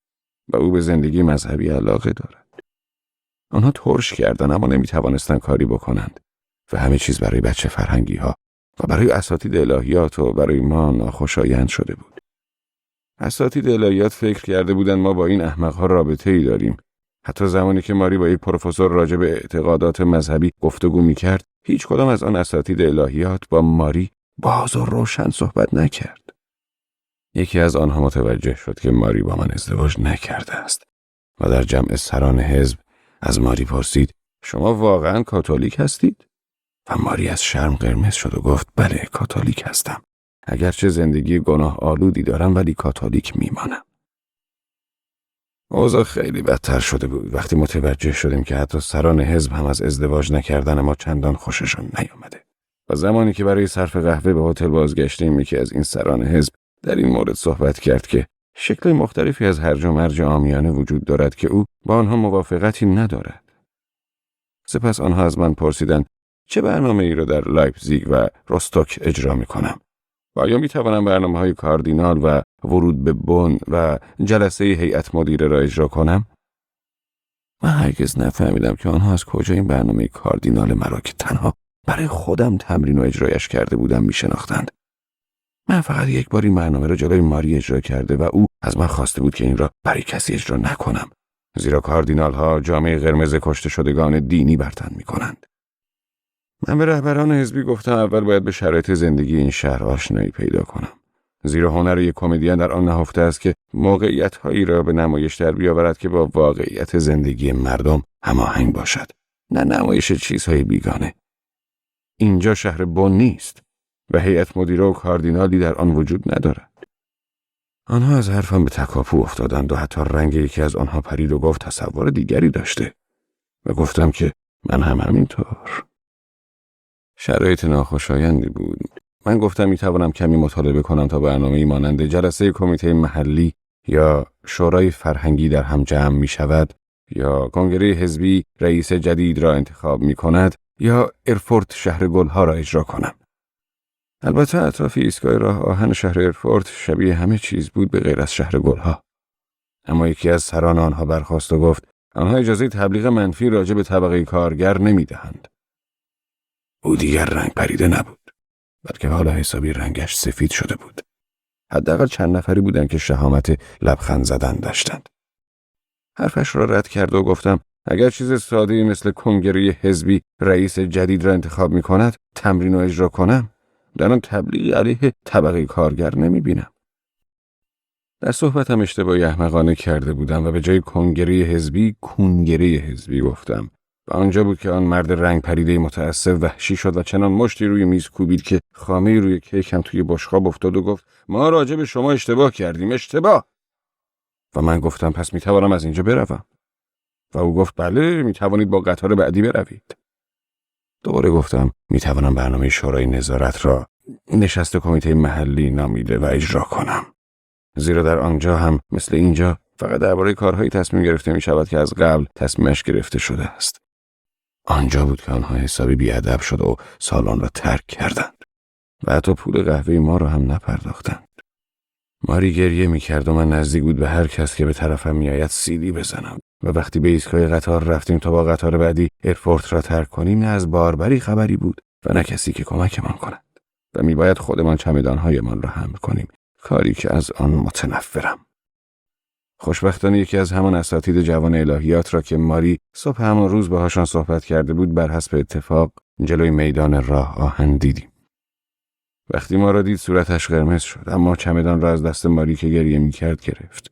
و او به زندگی مذهبی علاقه دارد. آنها ترش کردند اما نمیتوانستند کاری بکنند و همه چیز برای بچه فرهنگی ها و برای اساتید الهیات و برای ما ناخوشایند شده بود. اساتید الهیات فکر کرده بودند ما با این احمقها رابطه ای داریم. حتی زمانی که ماری با یک پروفسور راجع به اعتقادات مذهبی گفتگو می‌کرد، هیچ کدام از آن اساتید الهیات با ماری باز و روشن صحبت نکرد. یکی از آنها متوجه شد که ماری با من ازدواج نکرده است و در جمع سران حزب از ماری پرسید شما واقعاً کاتولیک هستید؟ و ماری از شرم قرمز شد و گفت بله کاتولیک هستم. اگرچه زندگی گناه آلودی دارم ولی کاتولیک میمانم. اوضاع خیلی بدتر شده بود وقتی متوجه شدیم که حتی سران حزب هم از ازدواج نکردن ما چندان خوششان نیامده. و زمانی که برای صرف قهوه به هتل بازگشتیم یکی از این سران حزب در این مورد صحبت کرد که شکل مختلفی از هرج و مرج عامیانه وجود دارد که او با آنها موافقتی ندارد. سپس آنها از من پرسیدند چه برنامه‌ای را در لایپزیگ و روستوک اجرا می‌کنم؟ و آیا می‌توانم برنامه‌های کاردینال و ورود به بن و جلسه هیئت مدیره را اجرا کنم؟ من هرگز نفهمیدم که آنها از کجا این برنامه کاردینال مرا که تنها برای خودم تمرین و اجرایش کرده بودم می‌شناختند. من فقط یک بار این برنامه را جلوی ماری اجرا کرده و او از من خواسته بود که این را برای کسی اجرا نکنم، زیرا کاردینال‌ها جامعه قرمز کشته شدگان دینی بر تن می‌کنند. من به رهبران حزبی گفتم اول باید به شرایط زندگی این شهر آشنایی پیدا کنم، زیرا هنر یک کمدین در آن نهفته است که موقعیت‌هایی را به نمایش در بیاورد که با واقعیت زندگی مردم هماهنگ باشد، نه نمایش چیزهای بیگانه. اینجا شهر بن نیست و هیئت مدیره و کاردینالی در آن وجود ندارد. آنها از حرفم به تکاپو افتادند و حتی رنگ یکی از آنها پرید و گفت تصور دیگری داشته و گفتم که من هم همینطور. شرایط ناخوشایندی بود. من گفتم میتوانم کمی مطالبه کنم تا برنامه‌ای مانند جلسه کمیته محلی یا شورای فرهنگی در هم جمع می شود یا کنگره حزبی رئیس جدید را انتخاب می کند یا ارفورت شهر گلها را اجرا کنم. البته اطراف ایستگاه راه آهن شهر ارفورت شبیه همه چیز بود به غیر از شهر گلها. اما یکی از سران آنها برخاست و گفت آنها اجازه تبلیغ منفی راجع به طبقه کارگر نمیدهند. او دیگر رنگ پریده نبود، بلکه حالا حسابی رنگش سفید شده بود. حداقل چند نفری بودند که شهامت لبخند زدن داشتند. حرفش را رد کرد و گفتم اگر چیز ساده‌ای مثل کنگره حزبی رئیس جدید را انتخاب می کند، تمرین و اجرا کنم، در آن تبلیغی علیه طبقه کارگر نمی بینم. در صحبتم اشتباهی احمقانه کرده بودم و به جای کنگره حزبی کونگره حزبی گفتم. و آنجا بود که آن مرد رنگ پریده متعصب وحشی شد و چنان مشتی روی میز کوبید که خامه روی کیکم توی بشقاب افتاد و گفت ما راجع به شما اشتباه کردیم، اشتباه. و من گفتم پس میتوانم از اینجا بروم؟ و او گفت بله میتوانید با قطار بعدی بروید. دوباره گفتم میتوانم برنامه شورای نظارت را نشست کمیته محلی نامیده و اجرا کنم، زیرا در آنجا هم مثل اینجا فقط درباره کارهایی تصمیم گرفته می شود که از قبل تصمیمش گرفته شده است. آنجا بود که آنها حسابی بیادب شد و سالن را ترک کردند و حتی پول قهوه ما را هم نپرداختند. ماری گریه میکرد و من نزدیک بود به هر کس که به طرفم میآید سیلی بزنم و وقتی به ایستگاه قطار رفتیم تا با قطار بعدی ایرپورت را ترک کنیم نه از باربری خبری بود و نه کسی که کمکمان کند و میباید خودمان چمدانهایمان را حمل کنیم، کاری که از آن متنفرم. خوشبختانه یکی از همان اساتید جوان الهیات را که ماری صبح همان روز باهاشان صحبت کرده بود بر حسب اتفاق جلوی میدان راه آهن دیدیم. وقتی ما را دید صورتش قرمز شد، اما چمدان را از دست ماری که گریه می‌کرد گرفت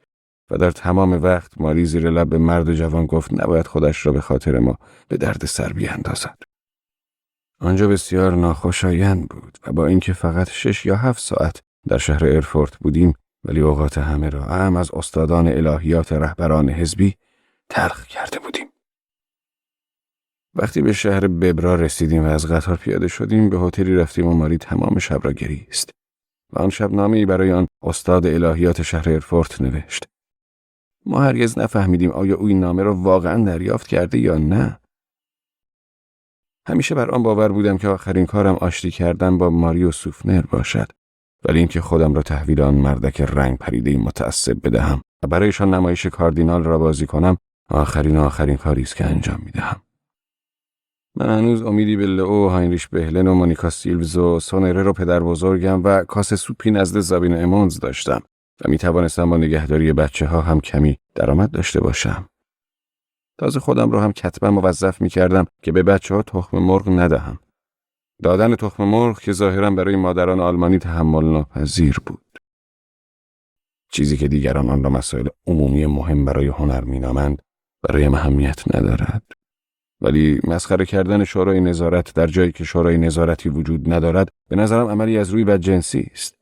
و در تمام وقت ماری زیر لب به مرد جوان گفت نباید خودش را به خاطر ما به درد سر بیاندازد. آنجا بسیار ناخوشایند بود و با اینکه فقط 6 یا 7 ساعت در شهر ایرپورت بودیم ولی اوقات همه را اعم از استادان الهیات رهبران حزبی تلخ کرده بودیم. وقتی به شهر ببرا رسیدیم و از قطار پیاده شدیم به هتلی رفتیم و ماری تمام شب را گریست و آن شب نامه‌ای برای آن استاد الهیات شهر ایرپورت نوشت. ما هرگز نفهمیدیم آیا او این نامه را واقعا دریافت کرده یا نه. همیشه بر آن باور بودم که آخرین کارم آشتی کردن با ماریو سوفنر باشد، ولی اینکه خودم را تحویل آن مردک رنگ پریده متعصب بدهم و برایشان نمایش کاردینال را بازی کنم آخرین کاری است که انجام میدهم. من هنوز امیدی به لئو، هاینریش بهلن و مونیکا سیلوز و سونره رو پدر بزرگم و کاسه سوپی نزد زابین امونز داشتم و می توانستم با نگهداری بچه ها هم کمی درآمد داشته باشم. تازه خودم رو هم کتبا موظف می کردم که به بچه ها تخم مرغ ندهم. دادن تخم مرغ که ظاهراً برای مادران آلمانی تحمل ناپذیر بود. چیزی که دیگران آن را مسائل عمومی مهم برای هنر می نامند برای اهمیت ندارد. ولی مسخره کردن شورای نظارت در جایی که شورای نظارتی وجود ندارد به نظرم عملی از روی بدجنسی است.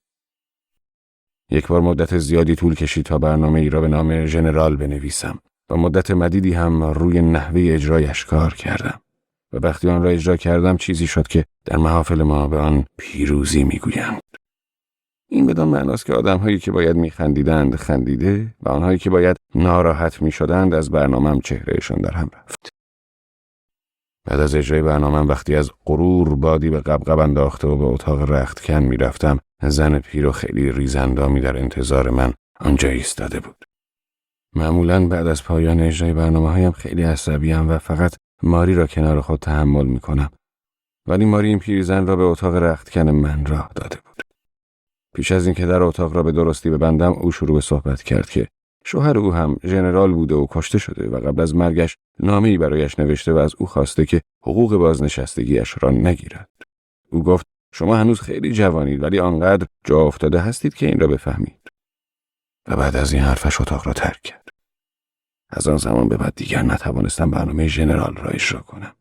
یک بار مدت زیادی طول کشید تا برنامه ای را به نام ژنرال بنویسم و مدت مدیدی هم روی نحوه اجرایش کار کردم و وقتی آن را اجرا کردم چیزی شد که در محافل ما به آن پیروزی میگویند. این بدان معناست که آدم‌هایی که باید میخندیدند خندیده و آنهایی که باید ناراحت میشدند از برنامه‌ام چهرهشان در هم رفت. بعد از اجرای برنامه‌ام وقتی از غرور بادی به قبقب انداخته و به اتاق رختکن میرفتم، زن پیر و خیلی ریزاندامی در انتظار من آنجا ایستاده بود. معمولاً بعد از پایان اجرای برنامه‌هایم خیلی عصبی‌ام و فقط ماری را کنار خود تحمل می‌کنم. ولی ماری این پیرزن را به اتاق رختکن من راه داده بود. پیش از اینکه در اتاق را به درستی ببندم، او شروع به صحبت کرد که شوهر او هم ژنرال بوده و کشته شده و قبل از مرگش نامه‌ای برایش نوشته و از او خواسته که حقوق بازنشستگیش را نگیرد. او گفت شما هنوز خیلی جوانید ولی آنقدر جا افتاده هستید که این را بفهمید. و بعد از این حرفش اتاق را ترک کرد. از آن زمان به بعد دیگر نتوانستم برنامه ژنرال را اجرا کنم.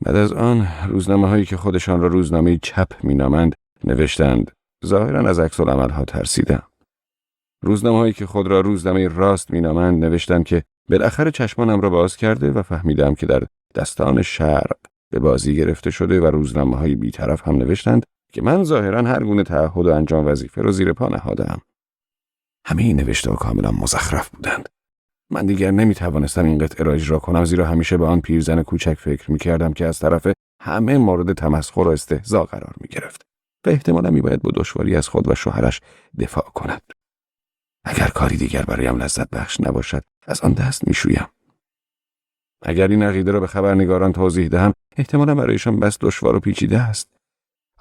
بعد از آن روزنامه‌هایی که خودشان را روزنامه چپ می‌نامند نوشتند. ظاهراً از عکس‌العمل‌ها ترسیدم. روزنامه‌هایی که خود را روزنامه راست می‌نامند نوشتند که بالاخره چشمانم را باز کرده و فهمیدم که در دستان شرق به بازی گرفته شده و روزنامه‌های بی‌طرف هم نوشتند که من ظاهراً هر گونه تعهد و انجام وظیفه را زیر پا نهادم. همه این نوشته‌ها کاملاً مزخرف بودند. من دیگر نمی‌توانستم این قطعه را اجرا کنم زیرا همیشه به آن پیرزن کوچک فکر می‌کردم که از طرف همه مورد تمسخر و استهزاء قرار می‌گرفت و احتمالاً می‌باید با دشواری از خود و شوهرش دفاع کند. اگر کاری دیگر برایم لذت بخش نباشد از آن دست می‌شویم. اگر این عقیده را به خبرنگاران توضیح دهم احتمالاً برایشان بس دشوار و پیچیده است.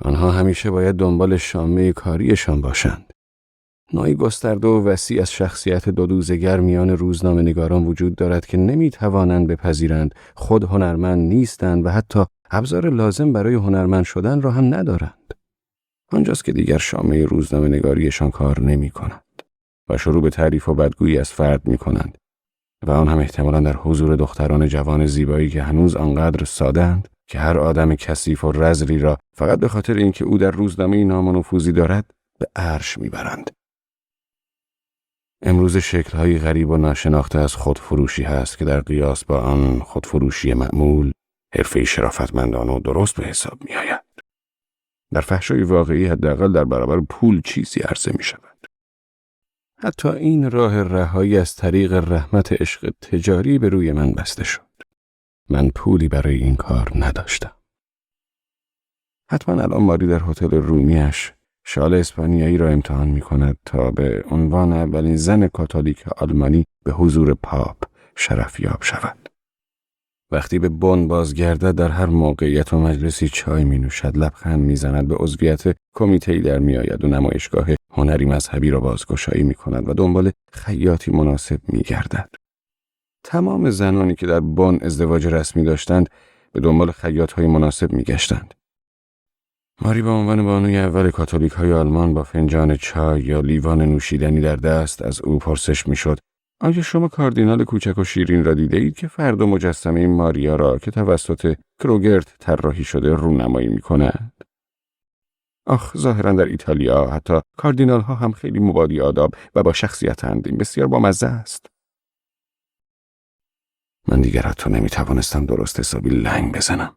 آنها همیشه باید دنبال شامه کاریشان باشند. نوعی گسترده و وسیع از شخصیت دودوزگر میان روزنامه نگاران وجود دارد که نمی‌توانند بپذیرند خود هنرمند نیستند و حتی ابزار لازم برای هنرمند شدن را هم ندارند. آنجاست که دیگر شامه روزنامه نگاریشان کار نمی‌کند و شروع به تعریف و بدگویی از فرد می‌کنند و آن هم احتمالاً در حضور دختران جوان زیبایی که هنوز آنقدر ساده‌اند که هر آدم کثیف و رذلی را فقط به خاطر اینکه او در روزنامه نام و نفوذی دارد به عرش می‌برند. امروز شکل‌های غریب و ناشناخته از خودفروشی هست که در قیاس با آن خودفروشی معمول حرفه شرافتمندانه و درست به حساب می‌آید. در فحشای واقعی حداقل در برابر پول چیزی عرضه می‌شود. حتی این راه رهایی از طریق رحمت عشق تجاری به روی من بسته شد. من پولی برای این کار نداشتم. حتما الان ماری در هتل رومیش شال اسپانیایی را امتحان می کند تا به عنوان اولین زن کاتولیک آلمانی به حضور پاپ شرفیاب شود. وقتی به بن بازگردد در هر موقعیت و مجلسی چای می نوشد، لبخند می زند، به عضویت کمیته‌ای در می آید و نمایشگاه هنری مذهبی را بازگشایی می کند و دنبال خیاطی مناسب می گردد. تمام زنانی که در بن ازدواج رسمی داشتند به دنبال خیاط‌های مناسب می گشتند. ماری به عنوان بانوی اول کاتولیک‌های آلمان با فنجان چای یا لیوان نوشیدنی در دست از او پرسش می‌شد: آیا شما کاردینال کوچک و شیرین را دیده اید که فردا مجسمه ماریا را که توسط کروگرت طراحی شده رونمایی می‌کند؟ آخ، ظاهراً در ایتالیا حتی کاردینال‌ها هم خیلی مبادی آداب و با شخصیت‌اند. این بسیار بامزه است. من دیگر حتی نمی‌توانستم درست حسابی لنگ بزنم.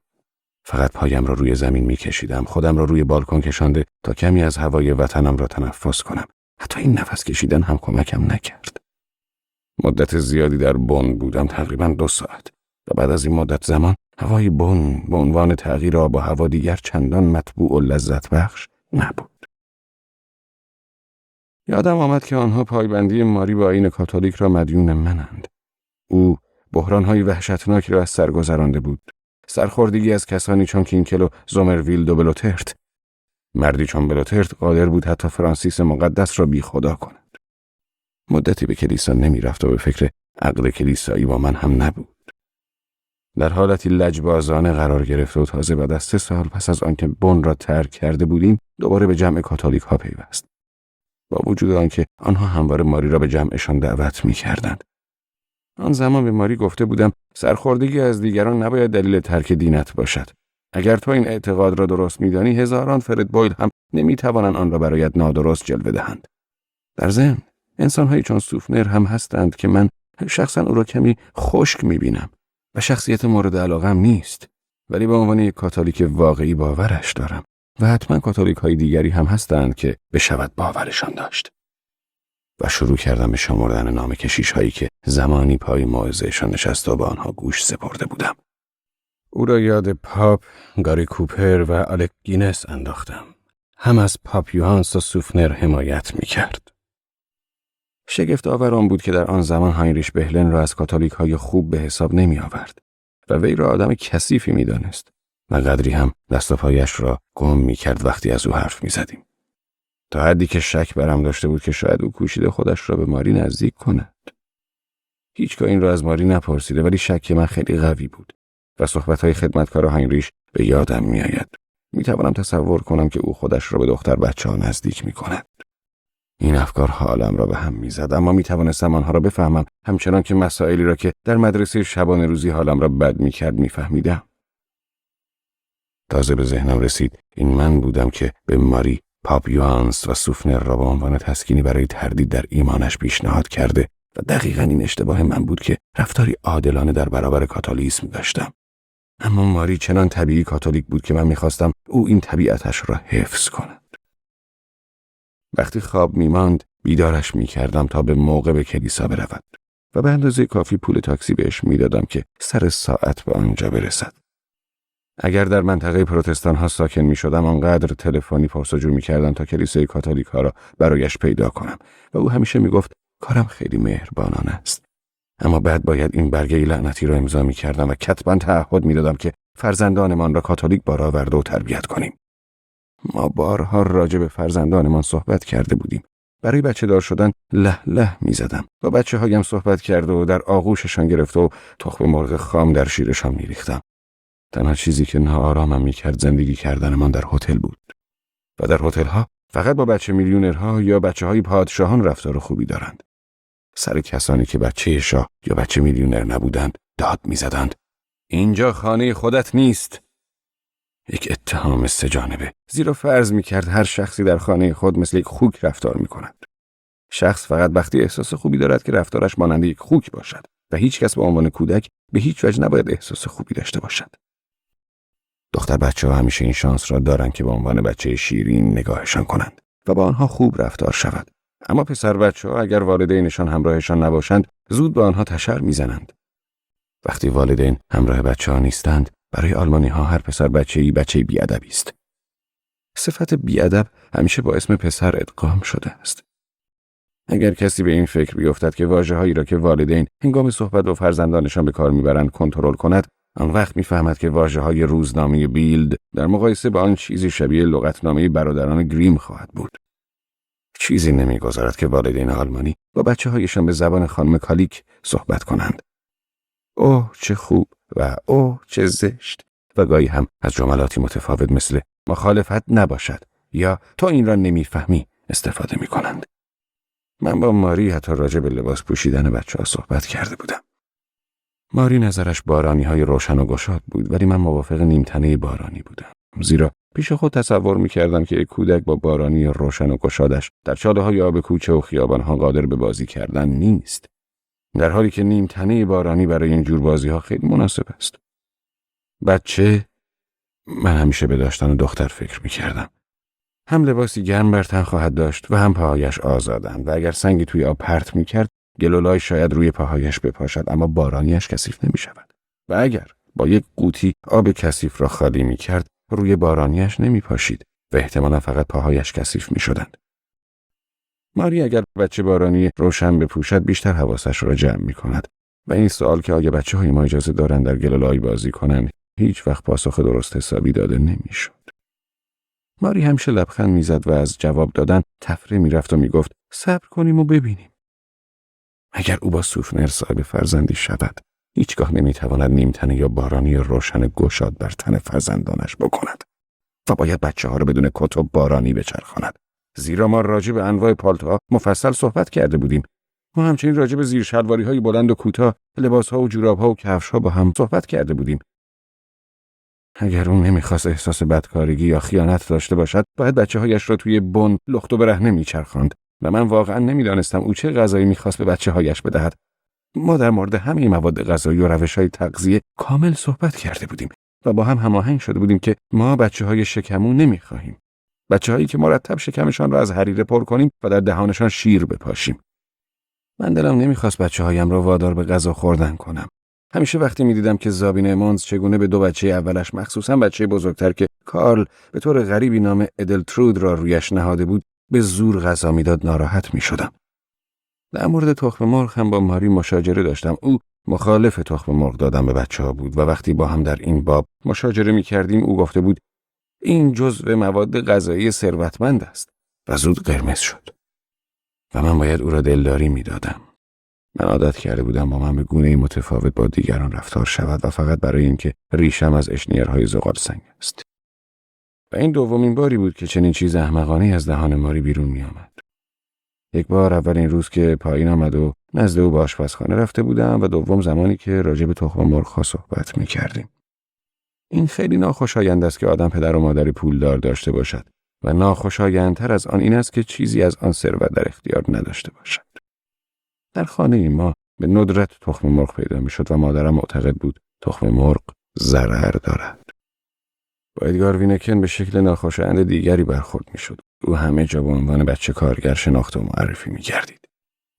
فقط پایم را روی زمین می‌کشیدم، خودم را روی بالکن کشانده تا کمی از هوای وطنم را تنفس کنم. حتی این نفس کشیدن هم کمکم نکرد. مدت زیادی در بن بودم، تقریباً 2 ساعت. و بعد از این مدت زمان هوای بن به عنوان تغییر آب و هوا دیگر چندان مطبوع و لذت بخش نبود. یادم آمد که آنها پایبندی ماری به آیین کاتولیک را مدیون منند. او بحران‌های وحشتناکی را از سر گذرانده بود. سرخوردگی از کسانی چون کینکل و زومرویلد و بلوترت. مردی چون بلوترت قادر بود حتی فرانسیس مقدس را بی خدا کند. مدتی به کلیسا نمی رفت و به فکر عقد کلیسایی با من هم نبود. در حالتی لجبازانه قرار گرفت و تازه بعد از 3 سال پس از آنکه بن را ترک کرده بودیم دوباره به جمع کاتولیک ها پیوست. با وجود آنکه آنها همواره ماری را به جمعشان دعوت می کردند. آن زمان به ماری گفته بودم سرخوردگی از دیگران نباید دلیل ترک دینت باشد. اگر تو این اعتقاد را درست می‌دانی، هزاران فرد بویل هم نمی‌توانند آن را برایت نادرست جلوه دهند. در ضمن انسان‌هایی چون سوفنر هم هستند که من شخصاً او را کمی خشک می‌بینم و شخصیت مورد علاقه‌ام نیست، ولی به عنوان یک کاتولیک واقعی باورش دارم و حتما کاتولیک‌های دیگری هم هستند که بشود باورشان داشت. و شروع کردم به شمردن نام کشیش‌هایی که زمانی پای موعظه‌شان نشسته و به آنها گوش سپرده بودم. او را یاد پاپ، گاری کوپر و آلک گینس انداختم. هم از پاپ یوهانس و سوفنر حمایت می‌کرد. شگفت آور آن بود که در آن زمان هاینریش بهلن را از کاتولیک‌های خوب به حساب نمی‌آورد و وی را آدم کثیفی می‌دانست و قدری هم دست و پایش را گم می‌کرد وقتی از او حرف می‌زدیم. تا حدی که شک برم داشته بود که شاید او کوشیده خودش را به ماری نزدیک کند. هیچگاه این را از ماری نپرسیده، ولی شک من خیلی قوی بود و صحبت‌های خدمتکار هاینریش به یادم می‌آید. می‌توانم تصور کنم که او خودش را به دختر بچه‌ها نزدیک می‌کند. این افکار حالم را به هم می‌زد، اما می‌توانستم آنها را بفهمم، همچنان که مسائلی را که در مدرسه شبانه روزی حالم را بد می‌کرد می‌فهمیدم. تازه به ذهنم رسید این من بودم که به ماری پاپ یوهانس و سوفنر را به عنوان تسکینی برای تردید در ایمانش پیشنهاد کرده و دقیقاً این اشتباه من بود که رفتاری عادلانه در برابر کاتولیسم داشتم. اما ماری چنان طبیعی کاتولیک بود که من می‌خواستم او این طبیعتش را حفظ کند. وقتی خواب می‌ماند بیدارش می‌کردم تا به موقع به کلیسا برود و به اندازه کافی پول تاکسی بهش می‌دادم که سر ساعت به آنجا برسد. اگر در منطقه پروتستان ها ساکن می شدم آنقدر تلفنی پرسجو می کردم تا کلیسای کاتولیک ها را برایش پیدا کنم و او همیشه می گفت کارم خیلی مهربانانه است. اما بعد باید این برگه لعنتی را امضا می کردم و کتباً تعهد می دادم که فرزندانمان را کاتولیک بارآورده و تربیت کنیم. ما بارها راجع به فرزندانمان صحبت کرده بودیم. برای بچه دار شدن له می زدم. با بچه هایم صحبت کرده و در آغوششان گرفته و تخم مرغ خام در شیرشان می ریختم. تنها چیزی که ناآرامم می‌کرد زندگی کردنمان در هتل بود. و در هتل‌ها فقط با بچه میلیونرها یا بچه‌های پادشاهان رفتار خوبی دارند. سر کسانی که بچه شاه یا بچه میلیونر نبودند داد می‌زدند. اینجا خانه خودت نیست. یک اتهام 3 جانبه، زیرا فرض می‌کرد هر شخصی در خانه خود مثل یک خوک رفتار می‌کند. شخص فقط وقتی احساس خوبی دارد که رفتارش مانند یک خوک باشد و هیچ کس به عنوان کودک به هیچ وجه نباید احساس خوبی داشته باشد. دختر بچه‌ها همیشه این شانس را دارند که به عنوان بچه شیرین نگاهشان کنند و با آنها خوب رفتار شود. اما پسر بچه‌ها اگر والدینشان همراهشان نباشند زود به آنها تشر میزنند. وقتی والدین همراه بچه‌ها نیستند، برای آلمانی‌ها هر پسر بچه‌ای بچه بی‌ادبی است. صفت بیادب همیشه با اسم پسر ادغام شده است. اگر کسی به این فکر بیفتد که واژه‌هایی را که والدین هنگام صحبت با فرزندانشان به کار میبرند کنترل کند، آن وقت میفهمد که واژه‌های روزنامه بیلد در مقایسه با آن چیزی شبیه لغتنامه برادران گریم خواهد بود. چیزی نمیگذارد که والدین آلمانی با بچه‌هایشان به زبان خانم کالیک صحبت کنند. اوه چه خوب و اوه چه زشت، و گاهی هم از جملاتی متفاوت مثل مخالفت نباشد یا تو این را نمیفهمی استفاده می‌کنند. من با ماری حتی راجع به لباس پوشیدن بچه‌ها صحبت کرده بودم. ماری نظرش بارانی‌های روشن و گشاد بود، ولی من موافق نیمتنه بارانی بودم. زیرا پیش خود تصور می‌کردم که یک کودک با بارانی روشن و گشادش در چاله‌های آب کوچه و خیابان‌ها قادر به بازی کردن نیست. در حالی که نیمتنه بارانی برای این جور بازی‌ها خیلی مناسب است. بچه، من همیشه به داشتن دختر فکر می‌کردم. هم لباسی گرم بر تن خواهد داشت و هم پاهایش آزادند و اگر سنگی توی آب پرت می‌کرد، گلولای شاید روی پاهایش بپاشد اما بارانیش کثیف نمی‌شود. و اگر با یک قوطی آب کثیف را خالی می‌کرد، روی بارانیش نمی‌پاشید و احتمالاً فقط پاهایش کثیف می‌شدند. ماری اگر بچه بارانی روشن بپوشد بیشتر حواسش را جمع می‌کند و این سوال که آیا بچه‌های ما اجازه دارند در گلولای بازی کنند هیچ وقت پاسخ درست حسابی داده نمی‌شد. ماری همیشه لبخند می‌زد و از جواب دادن تفره می‌رفت و می‌گفت صبر کنیم و ببینیم. اگر او با سوفنر صاحب فرزندی شود، هیچگاه نمی‌تواند نیمتنه یا بارانی روشن گشاد بر تن فرزندانش بکند و باید بچه‌ها را بدون کت و بارانی بچرخاند. زیرا ما راجع به انواع پالتوها مفصل صحبت کرده بودیم. ما همچنین راجع به زیرشلواری‌های بلند و کوتاه، لباس‌ها و جوراب‌ها و کفش‌ها با هم صحبت کرده بودیم. اگر اون نمیخواست احساس بدکارگی یا خیانت داشته باشد، باید بچه‌هایش را توی بن لخت و برهنه میچرخاند و من واقعا نمیدانستم او چه غذایی میخواست به بچه‌هایش بدهد. ما در مورد همه مواد غذایی و روش‌های تغذیه کامل صحبت کرده بودیم و با هم هماهنگ شده بودیم که ما بچه‌های شکمو نمیخواهیم. بچه‌هایی که مرتب شکمشان را از حریره پر کنیم و در دهانشان شیر بپاشیم. من دلم نمیخواست بچه‌هایم را وادار به غذا خوردن کنم. همیشه وقتی می‌دیدم که زابین امونز چگونه به دو بچه اولش، مخصوصاً بچه بزرگتر که کارل به طور غریبی نام ادلترود را رویش نهاده بود، به زور غذا میداد ناراحت می‌شدم. در مورد تخم مرغ هم با ماری مشاجره داشتم. او مخالف تخم مرغ دادن به بچه‌ها بود و وقتی با هم در این باب مشاجره می‌کردیم او گفته بود این جزو مواد غذایی ثروتمند است و زود قرمز شد و من باید او را دلداری می‌دادم. من عادت کرده بودم با من به گونه‌ای متفاوت با دیگران رفتار شود و فقط برای اینکه ریشم از اشنیرهای زغال سنگ است. و این دومین باری بود که چنین چیز احمقانه‌ای از دهان ماری بیرون می آمد. یک بار اولین روز که پایین آمد و نزد او به آشپزخانه رفته بودم و دوم زمانی که راجع به تخم مرغ‌ها صحبت می کردیم. این خیلی ناخوشایند است که آدم پدر و مادری پولدار داشته باشد و ناخوشایندتر از آن این است که چیزی از آن ثروت در اختیار نداشته باشد. در خانه ما به ندرت تخم مرغ پیدا می شد و مادرم معتقد بود تخم مرغ ضرر دارد. با ادگار وینکن به شکل ناخوشایند دیگری برخورد می شد. او همه جا به عنوان بچه کارگر شناخته و معرفی می گردید.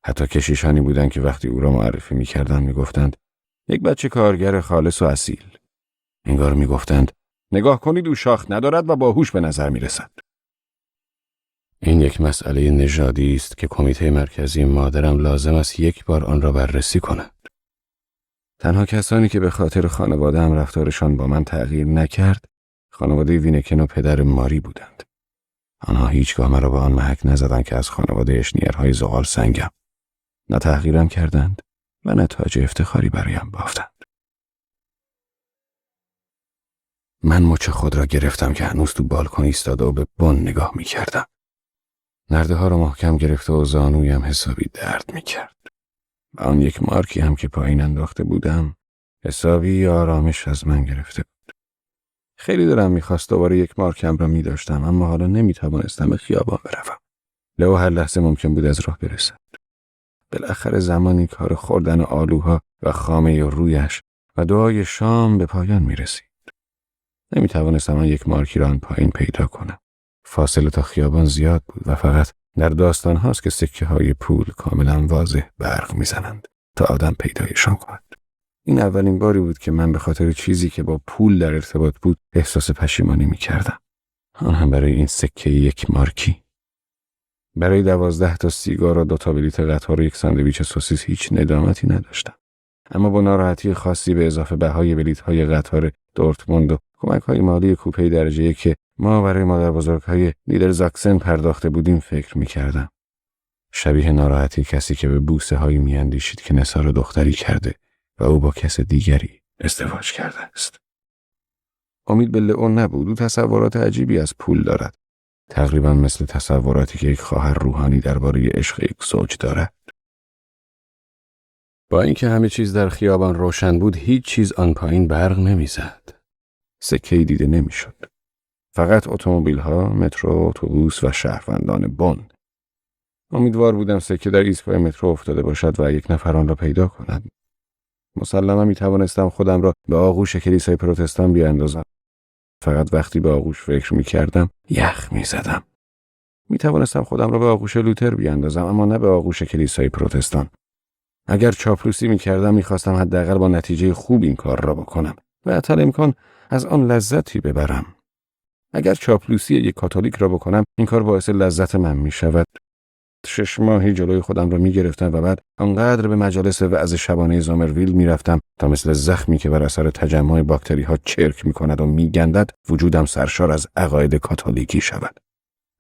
حتی کشیشانی بودند که وقتی او را معرفی می کردند می گفتند یک بچه کارگر خالص و اصیل. انگار می گفتند نگاه کنید او شاخ ندارد و باهوش به نظر می رسد. این یک مسئله نژادی است که کمیته مرکزی مادرم لازم است یک بار آن را بررسی کند. تنها کسانی که به خاطر خانواده‌ام رفتارشان با من تغییر نکرد، خانواده وینکن و پدر ماری بودند. آنها هیچگاه مرا به آن محک نزدند که از خانواده اشنیرهای زغال سنگم. نه تحقیرم کردند و نه تاج افتخاری برایم بافتند. من مچ خود را گرفتم که هنوز تو بالکن ایستاده و به بن نگاه می کردم. نرده ها را محکم گرفته و زانویم حسابی درد می کرد. و آن یک مارکی هم که پایین انداخته بودم حسابی آرامش از من گرفته بود. خیلی دلم می‌خواست دوباره یک مارکم را می‌داشتم اما حالا نمی‌توانستم به خیابان بروم. لئو هر لحظه ممکن بود از راه برسد. بالاخره زمانی کار خوردن آلوها و خامه رویش و دعای شام به پایان می‌رسید. نمی‌توانستم آن یک مارکی را آن پایین پیدا کنم. فاصله تا خیابان زیاد بود و فقط در داستان هاست که سکه‌های پول کاملا واضح برق می‌زنند تا آدم پیدایشان کند. این اولین باری بود که من به خاطر چیزی که با پول در ارتباط بود احساس پشیمانی می‌کردم. آن هم برای این سکه 1 مارکی. برای 12 تا سیگار و 2 تا بلیط قطار و 1 ساندویچ سوسیس هیچ ندامتی نداشتم. اما با ناراحتی خاصی به اضافه بهای بلیط‌های قطار دورتموند و کمک‌های مالی کوپه درجه که ما برای مادربزرگ‌های نیدرزاکسن پرداخته بودیم فکر می‌کردم. شبیه ناراحتی کسی که به بوسه‌هایی می‌اندیشید که نثار دختری کرده و او با کس دیگری ازدواج کرده است. امید به لئو نبود. او تصورات عجیبی از پول دارد. تقریبا مثل تصوراتی که یک خواهر روحانی درباره عشق یک زوج دارد. با اینکه همه چیز در خیابان روشن بود، هیچ چیز آن پایین برق نمیزد. سکه‌ای دیده نمیشد. فقط اتومبیل‌ها، مترو، اتوبوس و شهروندان بن. امیدوار بودم سکه در ایستگاه مترو افتاده باشد و یک نفر آن را پیدا کند. مسلما میتوانستم خودم را به آغوش کلیسای پروتستان بیاندازم. فقط وقتی به آغوش فکر میکردم یخ میزدم. میتوانستم خودم را به آغوش لوتر بیاندازم، اما نه به آغوش کلیسای پروتستان. اگر چاپلوسی میکردم میخواستم حداقل با نتیجه خوب این کار را بکنم و حتی امکان از آن لذتی ببرم. اگر چاپلوسی یک کاتولیک را بکنم این کار باعث لذت من میشود. 6 ماهی جلوی خودم را میگرفتم و بعد آنقدر به مجالس وعظ شبانه زامرویل میرفتم تا مثل زخمی که بر اثر تجمع باکتری ها چرک میکند و میگندد وجودم سرشار از عقاید کاتولیکی شود.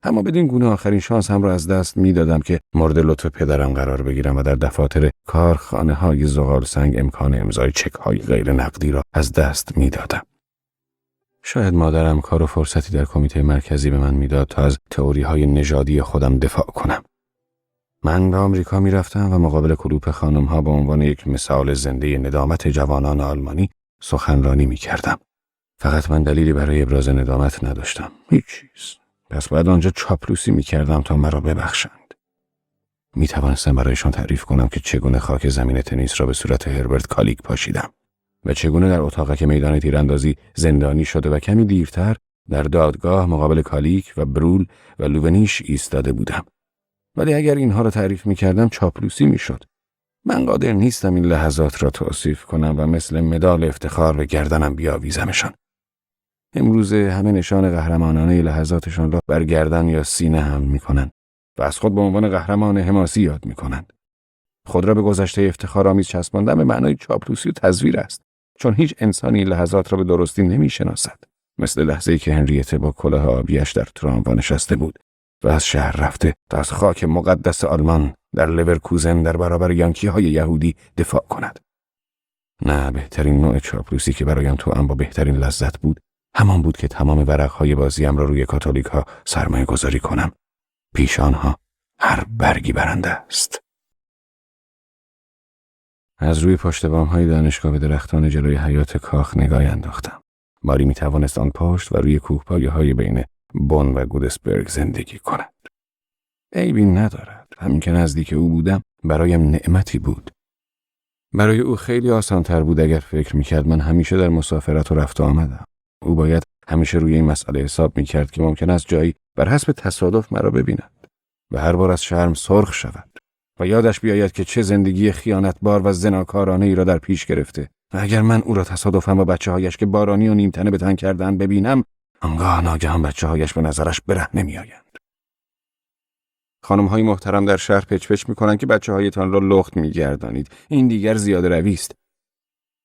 اما بدین گونه آخرین شانس هم را از دست میدادم که مورد لطف پدرم قرار بگیرم و در دفاتر کارخانه‌های زغال سنگ امکان امضای چک‌های غیر نقدی را از دست میدادم. شاید مادرم کار و فرصتی در کمیته مرکزی به من میداد تا از تئوری‌های نژادی خودم دفاع کنم. من به آمریکا میرفتم و مقابل کلوپ خانم‌ها به عنوان یک مثال زنده ندامت جوانان آلمانی سخنرانی میکردم. فقط من دلیلی برای ابراز ندامت نداشتم. هیچ چیز. پس بعد آنجا چاپلوسی میکردم تا مرا ببخشند. میتوانستم برایشان تعریف کنم که چگونه خاک زمین تنیس را به صورت هربرت کالیک پاشیدم و چگونه در اتاقک میدان تیراندازی زندانی شده و کمی دیرتر در دادگاه مقابل کالیک و برول و لوونیش ایستاده بودم. ولی اگر اینها را تعریف میکردم چاپلوسی میشد. من قادر نیستم این لحظات را توصیف کنم و مثل مدال افتخار به گردنم بیاویزمشان. امروزه همه نشان قهرمانانه لحظاتشان را بر گردن یا سینه حمل میکنند و از خود به عنوان قهرمان حماسی یاد میکنند. خود را به گذشته افتخارآمیز چسباندن به معنای چاپلوسی و تزویر است، چون هیچ انسانی این لحظات را به درستی نمیشناسد. مثل لحظه‌ای که هنریته با کلاه آبیش در تراموا نشسته بود و از شهر رفته تا از خاک مقدس آلمان در لورکوزن در برابر یانکی‌های یهودی دفاع کند. نه، بهترین نوع چاپلوسی که برایم توأم با بهترین لذت بود همان بود که تمام ورقهای بازیم را روی کاتولیک‌ها سرمایه گذاری کنم. پیش آنها هر برگی برنده است. از روی پشت بام‌های دانشگاه به درختان جلوی حیاط کاخ نگاهی انداختم. ماری می‌توانست آن پشت و روی کوهپایه‌های بین بن و گودسبرگ زندگی کند. عیبی ندارد. همین که نزدیک او بودم برایم نعمتی بود. برای او خیلی آسان‌تر بود اگر فکر می‌کرد من همیشه در مسافرت و رفت و آمدم. او باید همیشه روی این مسئله حساب می‌کرد که ممکن است جایی بر حسب تصادف مرا ببیند و هر بار از شرم سرخ شود و یادش بیاید که چه زندگی خیانتبار و زناکارانه ای را در پیش گرفته و اگر من او را تصادفاً با بچه‌هایش که بارانی و نیمتنه به تن کردند ببینم، آنگاه ناگهان بچه‌هایش به نظرش برهنه می‌آیند. خانم‌های محترم در شهر پچ می‌کنند که بچه‌هایتان را لخت می‌گردانید. این دیگر زیاده روی است.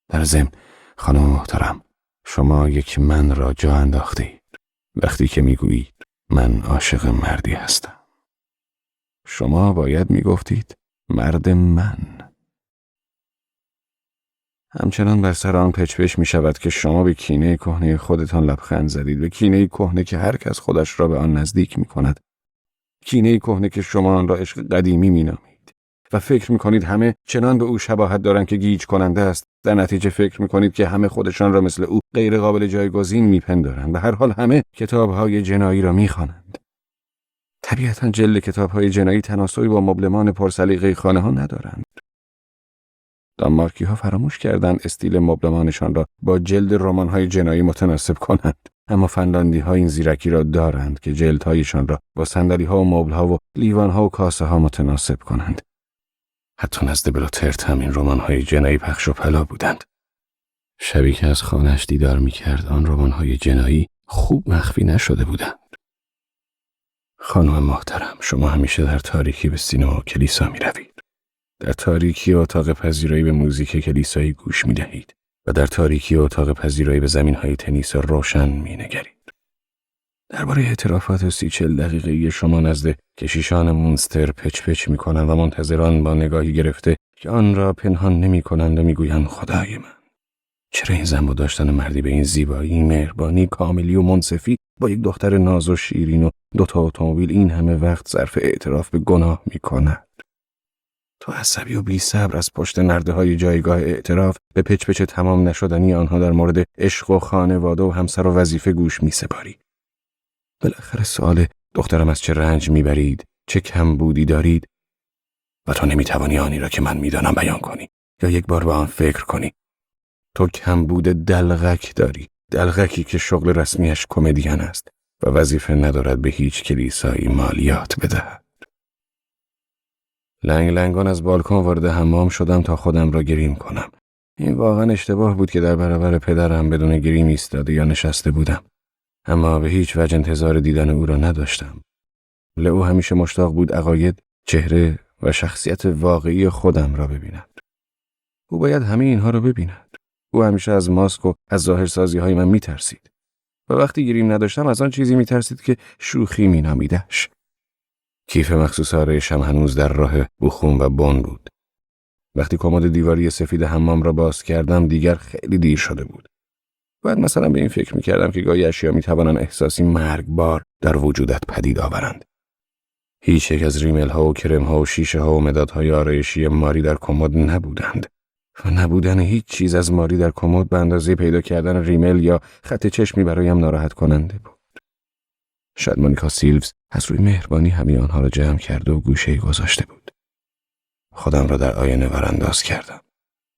در ضمن خانم محترم، شما یک من را جا انداختید وقتی که میگویید من عاشق مردی هستم. شما باید میگفتید مرد من. همچنان بر سر آن پچ می شود که شما به کینه کهنه خودتان لبخند زدید، به کینه کهنه که هر کس خودش را به آن نزدیک می کند. کینه کهنه که شما آن را عشق قدیمی می نامید و فکر می کنید همه چنان به او شباهت دارند که گیج کننده است. در نتیجه فکر می کنید که همه خودشان را مثل او غیر قابل جایگزین می پندارند. به هر حال همه کتاب‌های جنایی را می خوانند. طبیعتاً جلد کتاب‌های جنایی تناسبی با مبلمان پرسلیقه خانه‌ها ندارند. دانمارکی‌ها فراموش کردند استیل مبلمانشان را با جلد رمان‌های جنایی متناسب کنند، اما فنلاندی‌ها این زیرکی را دارند که جلدهایشان را با صندلی‌ها و مبل‌ها و لیوان‌ها و کاسه‌ها متناسب کنند. حتی نزد بلوترت هم این رمان‌های جنایی پخش و پلا بودند. شبی که از خانه‌اش دیدار می‌کرد، آن رمان‌های جنایی خوب مخفی نشده بودند. خانم محترم، شما همیشه در تاریکی به سینما و کلیسا می روید. در تاریکی اتاق پذیرایی به موزیک کلیسایی گوش می دهید و در تاریکی اتاق پذیرایی به زمین‌های تنیس روشن می نگرید. درباره اعترافات 30-40 دقیقه‌ای شما نزد کشیشان مونستر پچ پچ می کنند و منتظران با نگاهی گرفته که آن را پنهان نمی کنند و می گویند خدای من. چرا این زن با داشتن مردی به این زیبایی، مهربانی، کاملی و منصفی با یک دختر ناز و شیرین و 2 تا اتومبیل این همه وقت صرف اعتراف به گناه می کند؟ تو عصبی و بی صبر از پشت نرده‌های جایگاه اعتراف به پچ پچ تمام نشدنی آنها در مورد عشق و خانواده و همسر و وظیفه گوش می سپاری. بالاخره سوال دخترم از چه رنج میبرید، چه کمبودی دارید و تو نمیتوانی آنی را که من میدانم بیان کنی یا یک بار به آن فکر کنی. تو کمبود دلغک داری، دلغکی که شغل رسمیش کمدین است و وظیفه ندارد به هیچ کلیسایی مالیات بدهد. لنگ لنگان از بالکن وارد حمام شدم تا خودم را گریم کنم. این واقعا اشتباه بود که در برابر پدرم بدون گریم ایستاده یا نشسته بودم. اما به هیچ وجه انتظار دیدن او را نداشتم. لئو همیشه مشتاق بود عقاید، چهره و شخصیت واقعی خودم را ببیند. او باید همه اینها را ببیند. او همیشه از ماسک و از ظاهرسازی های من میترسید. و وقتی گریم نداشتم از آن چیزی میترسید که شوخی مینامیدش. کیف مخصوص آرایشم هنوز در راه بخون و بن بود. وقتی کمد دیواری سفید حمام را باز کردم دیگر خیلی دیر شده بود. باید مثلا به این فکر میکردم که گاهی اشیا میتوانند احساسی مرگبار در وجودت پدید آورند. هیچ یک از ریمل ها و کرم ها و شیشه ها و مدادهای آرایشی ماری در کمد نبودند و نبودن هیچ چیز از ماری در کمد به اندازه پیدا کردن ریمل یا خط چشمی برایم ناراحت کننده بود. شاید مونیکا سیلوز از روی مهربانی همه آنها را جمع کرده و گوشه‌ای گذاشته بود. خودم را در آینه ورانداز کردم.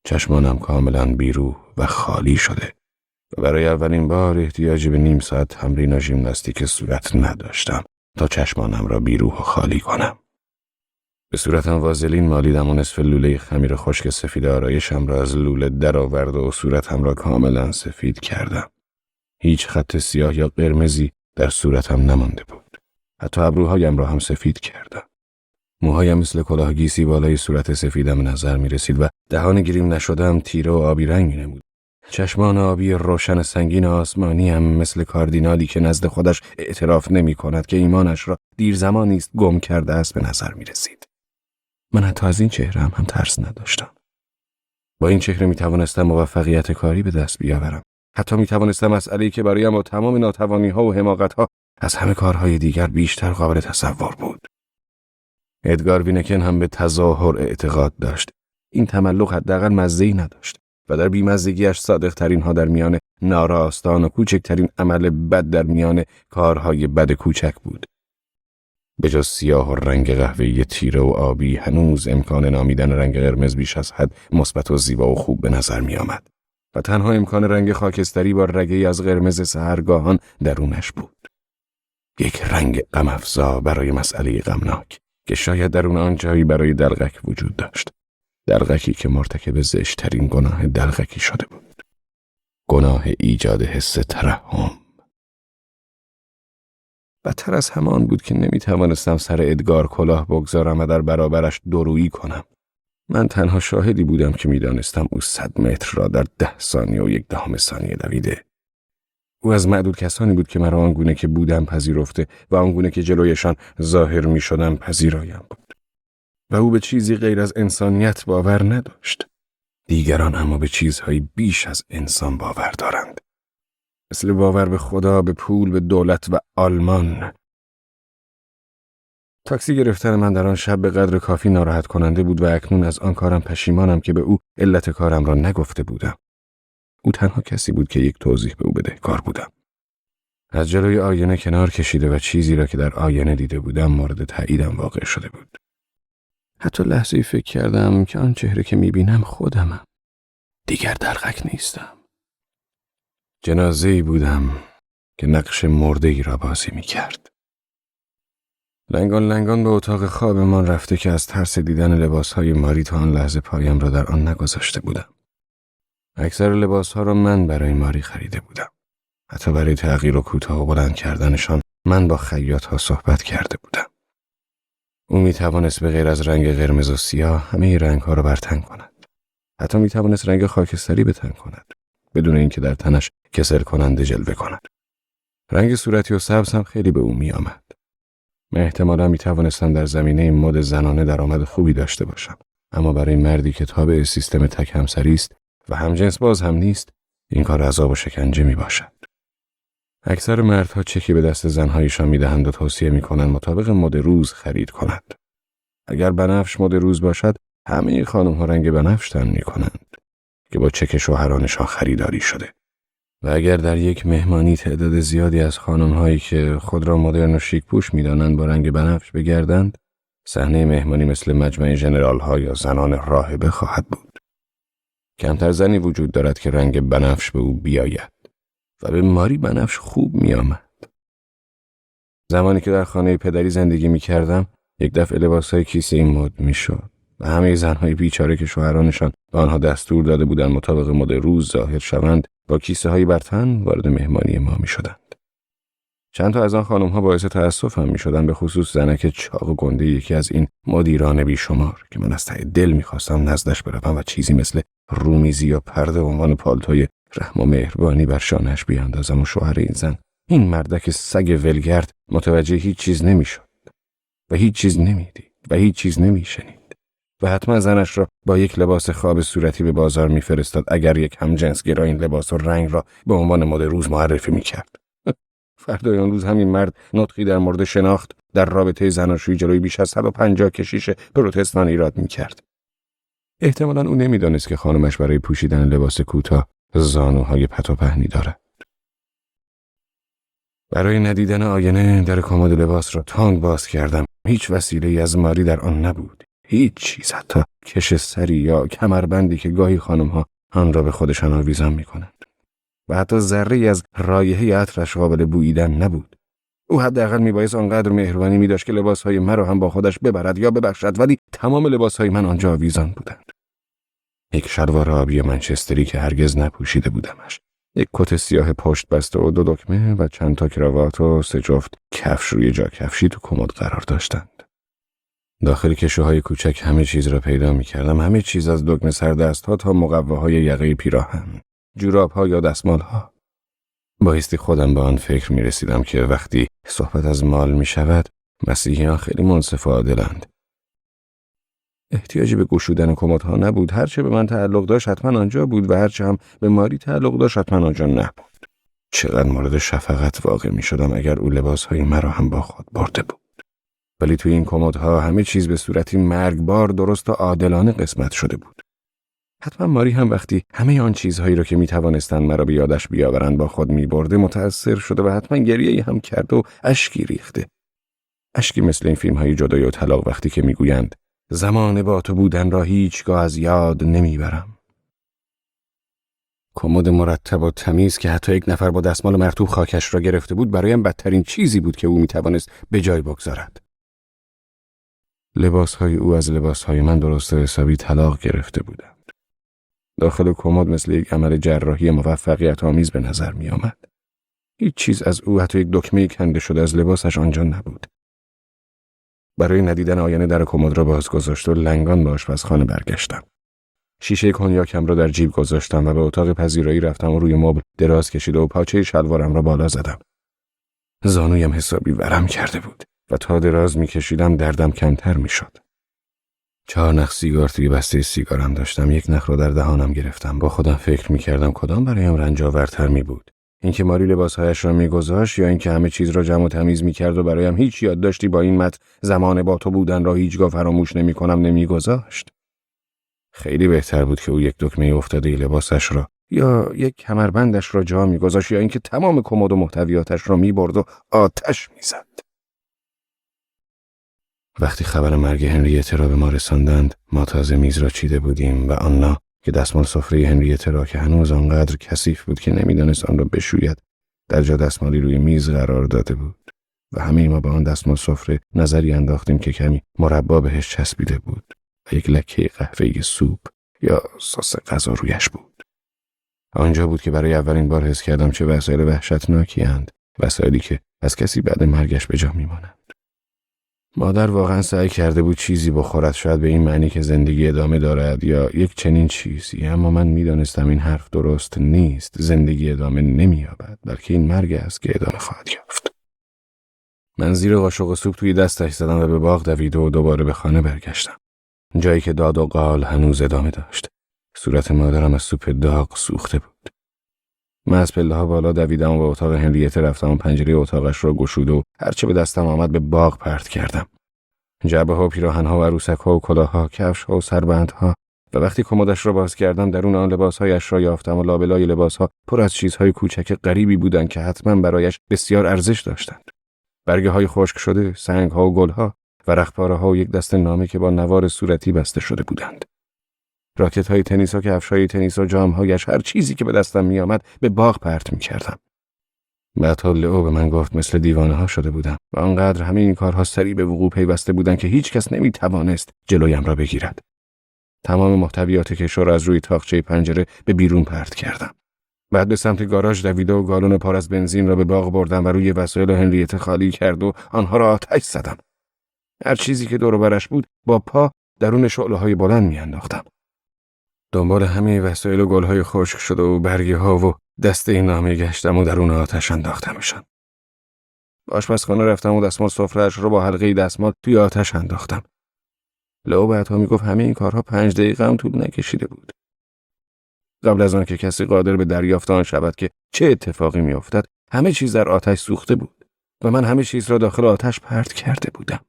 چشمانم کاملا بیروح و خالی شده و برای اولین بار احتیاجی به نیم ساعت تمرین ژیمناستیک صورت نداشتم تا چشمانم را بیروح و خالی کنم. به صورتم وازلین مالیدم و نصف لوله خمیر خشک سفید آرایشم را از لوله درآورد و صورتم را کاملا سفید کردم. هیچ خط سیاه یا قرمزی در صورتم نمانده بود. حتی ابروهایم را هم سفید کردم. موهایم مثل کلاه گیسی بالای صورت سفیدم نظر می رسید و دهان گریم نشدم تیره و آبی رنگ می نمود. چشمان آبی روشن سنگین آسمانی هم مثل کاردینالی که نزد خودش اعتراف نمی کند که ایمانش را دیر زمانی است گم کرده است به نظر می رسید. من حتی از این چهره هم ترس نداشتم. با این چهره می توانستم موفقیت کاری به دست بیاورم. حتی می توانستم مسئله‌ای که برایم با تمام ناتوانی ها و حماقت ها از همه کارهای دیگر بیشتر قابل تصور بود. ادگار وینکن هم به تظاهر اعتقاد داشت. این تملق حداقل مزه‌ای نداشت و در بیمزگیش صادق ترین ها در میان ناراستان و کوچکترین عمل بد در میان کارهای بد کوچک بود. به جز سیاه و رنگ قهوه‌ای تیره و آبی هنوز امکان نامیدن رنگ قرمز بیش از حد مثبت و زیبا و خوب به نظر می آمد و تنها امکان رنگ خاکستری با رگه‌ای از قرمز سحرگاهان درونش بود. یک رنگ غم‌افزا برای مسئله غمناک که شاید درون آن جایی برای دلغک وجود داشت. دلغکی که مرتکب زشترین گناه دلغکی شده بود. گناه ایجاد حس ترحم. بدتر از همان بود که نمیتوانستم سر ادگار کلاه بگذارم و در برابرش دورویی کنم. من تنها شاهدی بودم که میدانستم او 100 متر را در 10 ثانیه و 1/10 ثانیه دویده. او از معدود کسانی بود که مرا آنگونه که بودم پذیرفته و آنگونه که جلویشان ظاهر می شدم پذیرایم بود. و او به چیزی غیر از انسانیت باور نداشت. دیگران اما به چیزهای بیش از انسان باور دارند. مثل باور به خدا، به پول، به دولت و آلمان. تاکسی گرفتن من در آن شب به قدر کافی ناراحت کننده بود و اکنون از آن کارم پشیمانم که به او علت کارم را نگفته بودم. او تنها کسی بود که یک توضیح به او بدهکار بودم. از جلوی آینه کنار کشیده و چیزی را که در آینه دیده بودم مورد تاییدم واقع شده بود. حتی لحظه‌ای فکر کردم که آن چهره که می‌بینم خودمم. دیگر دلغک نیستم. جنازه‌ای بودم که نقش مرده‌ای را بازی می‌کرد. لنگان لنگان به اتاق خوابمان رفته که از ترس دیدن لباس‌های ماری تا آن لحظه پایم را در آن نگذاشته بودم. اکثر لباس‌ها را من برای ماری خریده بودم. حتی برای تغییر و کوتاه و بلند کردنشان من با خیاط‌ها صحبت کرده بودم. او میتوانست به غیر از رنگ قرمز و سیاه همه رنگ‌ها را بر تن کند. حتی میتوانست رنگ خاکستری به تن کند بدون اینکه در تنش کسل کننده جلوه کند. رنگ صورتی و سبز هم خیلی به او میآمد. من احتمالا میتوانستم در زمینه مد زنانه درآمد خوبی داشته باشم، اما برای مردی که تابع سیستم تک همسری است و همجنس باز هم نیست، این کار عذاب و شکنجه می باشد. اکثر مردها چکی به دست زنهایشان میدهند و توصیه میکنند مطابق مد روز خرید کنند. اگر بنفش مد روز باشد، همه خانم‌ها رنگ بنفش تن میکنند که با چک شوهرانشان خریداری شده. و اگر در یک مهمانی تعداد زیادی از خانم‌هایی که خود را مدرن و شیک پوش می‌دانند با رنگ بنفش بگردند، صحنه مهمانی مثل مجمع ژنرال‌ها یا زنان راهبه خواهد بود. کمتر زنی وجود دارد که رنگ بنفش به او بیاید و به ماری بنفش خوب می‌آمد. زمانی که در خانه پدری زندگی می‌کردم، یک دفعه لباس‌های کیسه‌ای مد می‌شد و همه زن‌های بیچاره که شوهرانشان به آنها دستور داده بودند مطابق مد روز ظاهر شوند، با کیسه‌های بر تن وارد مهمانی ما می‌شدند. چند تا از آن خانم‌ها باعث تأسف هم می‌شدند، به خصوص زنک چاق و گنده یکی از این مدیران بیشمار که من از ته دل می‌خواستم نزدش بروم و چیزی مثل رومیزی یا پرده به عنوان پالتوی رحم و مهربانی بر شانه‌اش بیاندازم و شوهر این زن، این مردک سگ ولگرد، متوجه هیچ چیز نمی‌شد و هیچ چیز نمی‌دید و هیچ چیز نمی‌شنید و حتما زنش را با یک لباس خواب صورتی به بازار می‌فرستاد اگر یک همجنسگرا این لباس و رنگ را به عنوان مد روز معرفی می‌کرد. فردای آن روز همین مرد نطقی در مورد شناخت در رابطه زناشویی جلوی بیش از 150 کشیش پروتستان ایراد می‌کرد. احتمالاً او نمی‌دانست که خانمش برای پوشیدن لباس کوتاه زانوهای پت و پهنی دارد. برای ندیدن آینه در کمد لباس را تانگ باز کردم. هیچ وسیله‌ای از ماری در آن نبود. هیچ چیز، حتی کش سری یا کمربندی که گاهی خانم‌ها آن را به خودشان آویزان می‌کنند. و حتی ذره‌ای از رایحه عطرش قابل بوییدن نبود. او حداقل میبایست آنقدر مهربانی می‌داشت که لباس‌های مرا هم با خودش ببرد یا ببخشد، ولی تمام لباس‌های من آنجا آویزان بودند. یک شلوار آبی منچستری که هرگز نپوشیده بودمش، یک کت سیاه پشت بسته و 2 دکمه و چند تا کراوات و 3 جفت کفش روی جا کفشی تو کمد قرار داشتند. داخل کشوهای کوچک همه چیز را پیدا می‌کردم، همه چیز از دکمه سردست‌ها تا مقواهای یقه پیراهن، جوراب‌ها یا دستمال‌ها. بایستی خودم به آن فکر می‌رسیدم که وقتی صحبت از مال می‌شود، مسیحیان خیلی منصف و عادلند. احتیاجی به گشودن کمدها نبود، هرچه به من تعلق داشت حتما آنجا بود و هرچه هم به ماری تعلق داشت حتما آنجا نبود. چقدر مورد شفقت واقع می‌شدم اگر او لباس‌های مرا هم با خود برده بود. ولی توی این کمدها همه چیز به صورتی مرگبار درست و عادلانه قسمت شده بود. حتما ماری هم وقتی همه آن چیزهایی را که میتوانستند مرا به یادش بیاورند با خود میبرده متأثر شده و حتما گریه‌ای هم کرده و اشکی ریخته. اشکی مثل این فیلم‌های جدایی و طلاق وقتی که میگویند زمان با تو بودن را هیچگاه از یاد نمیبرم. کمد مرتب و تمیز که حتی یک نفر با دستمال مرطوب خاکش را گرفته بود برایم بدترین چیزی بود که او میتوانست به جای بگذارد. لباس‌های او از لباس‌های من درست و حسابی طلاق گرفته بودند. داخل کمد مثل یک عمل جراحی موفقیت آمیز به نظر می آمد. هیچ چیز از او، حتی یک دکمه کنده شده از لباسش آنجا نبود. برای ندیدن آینه در کمد را باز گذاشت و لنگان به آشپزخانه برگشتم. شیشه کنیاکم را در جیب گذاشتم و به اتاق پذیرایی رفتم و روی مبل دراز کشیده و پاچه شلوارم را بالا زدم. زانویم حسابی ورم کرده بود و تا دراز می کشیدم دردم کمتر می شد. 4 نخ سیگار توی بسته سیگارم داشتم. 1 نخ را در دهانم گرفتم. با خودم فکر می کردم کدام برایم رنجاورتر می بود. اینکه ماری لباسهایش را می گذاشت یا اینکه همه چیز را جمع و تمیز می کرد و برایم هیچ یادداشتی با این متن زمان با تو بودن را هیچگاه فراموش نمی کنم نمی گذاشت. خیلی بهتر بود که او یک دکمه افتاده لباسش را یا یک کمربندش را جا می گذاشت یا اینکه تمام کمد و محتویاتش را می برد و آتش می زد. وقتی خبر مرگ هنریته را به ما رساندند، ما تازه میز را چیده بودیم و آنا که دستمال سفره هنریته را که هنوز آنقدر کثیف بود که نمیدانست آن را بشوید، در جا دستمالی روی میز قرار داده بود و همه ما به آن دستمال سفره نظری انداختیم که کمی مربا بهش چسبیده بود و یک لکه قهوه‌ای سوپ یا سس غذا رویش بود. آنجا بود که برای اولین بار حس کردم چه وسایل وحشتناکی اند، وسایلی که از کسی بعد مرگش به جا میمانند. مادر واقعا سعی کرده بود چیزی بخورد، شاید به این معنی که زندگی ادامه دارد یا یک چنین چیزی، اما من میدانستم این حرف درست نیست. زندگی ادامه نمییابد، بلکه این مرگ است که ادامه خواهد یافت. من زیر قاشق و سوپ توی دستش زدم و به باغ دویده و دوباره به خانه برگشتم. جایی که داد و قال هنوز ادامه داشت. صورت مادرم از سوپ داغ سوخته بود. من از پله‌ها بالا دویدم و به اتاق هنریته رفتم و پنجره اتاقش را گشود و هرچه به دستم آمد به باغ پرت کردم. جعبه‌ها و پیراهن‌ها و عروسک‌ها و کلاه‌ها، کفش‌ها و سربندها، و وقتی کمدش را باز کردم درون آن لباس‌هایش را یافتم و لابلای لباس‌ها پر از چیزهای کوچک غریبی بودند که حتما برایش بسیار ارزش داشتند. برگه‌های خشک شده، سنگ‌ها و گل‌ها، ورق‌پاره‌ها و یک دسته نامه که با نوار صورتی بسته شده بودند. راکت‌های تنیس و کفش‌های تنیس و جام‌هایش، هر چیزی که به دستم می‌آمد به باغ پرت می‌کردم. بعدها لئو به من گفت مثل دیوانه‌ها شده بودم و آنقدر همه این کارها سریع به وقوع پیوسته بودند که هیچ کس نمی‌توانست جلویم را بگیرد. تمام محتویات کشو را از روی تاقچه پنجره به بیرون پرت کردم. بعد به سمت گاراژ دویده و گالون پر از بنزین را به باغ بردم و روی وسایل هنریته خالی کرد و آنها را آتش زدم. هر چیزی که دور و برش بود با پا درون شعله‌های بلند می‌انداختم. دنبال همه وسایل و گل‌های خشک شده و برگه‌ها و دسته نامه گشتم و درون آتش انداختمشان. به آشپزخانه رفتم و دستمال سفره‌اش را با حلقه دستمال توی آتش انداختم. لئو بعدها میگفت همه این کارها 5 دقیقه هم طول نکشیده بود. قبل از آن که کسی قادر به دریافت آن شود که چه اتفاقی میافتد، همه چیز در آتش سوخته بود و من همه چیز را داخل آتش پرت کرده بودم.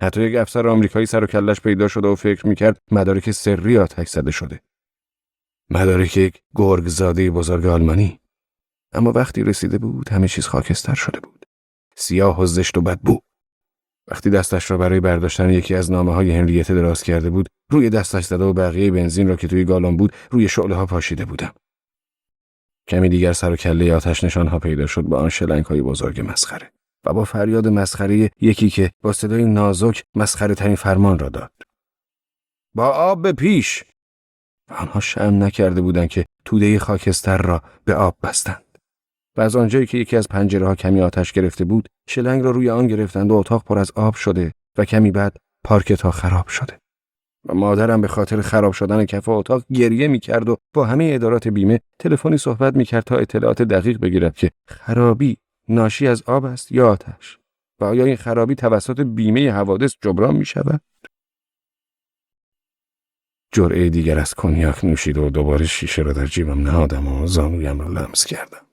حتی یک افسر آمریکایی سر و کله‌اش پیدا شده و فکر میکرد مدارک سری آتش زده شده. مدارک یک گرگزاده بزرگ آلمانی. اما وقتی رسیده بود همه چیز خاکستر شده بود. سیاه و زشت و بدبو. وقتی دستش را برای برداشتن یکی از نامه‌های هنریته دراز کرده بود، روی دستش زده و بقیه بنزین را که توی گالون بود روی شعله‌ها پاشیده بودم. کمی دیگر سر و کله آتش نشان‌ها پیدا شد با آن شلنگ‌های بزرگ مسخره و با فریاد مسخره یکی که با صدای نازک مسخره‌ترین فرمان را داد. با آب به پیش! و آنها شرم نکرده بودند که توده خاکستر را به آب بستند. و از آنجایی که یکی از پنجره‌ها کمی آتش گرفته بود، شلنگ را روی آن گرفتند و اتاق پر از آب شده و کمی بعد پارکت‌ها خراب شده. و مادرم به خاطر خراب شدن کف اتاق گریه می‌کرد و با همه ادارات بیمه تلفنی صحبت می‌کرد تا اطلاعات دقیق بگیرد که خرابی ناشی از آب است یا آتش و آیا این خرابی توسط بیمه حوادث جبران می‌شود؟ جرعه دیگر از کنیاک نوشید و دوباره شیشه را در جیبم نهادم و زانویم را لمس کردم.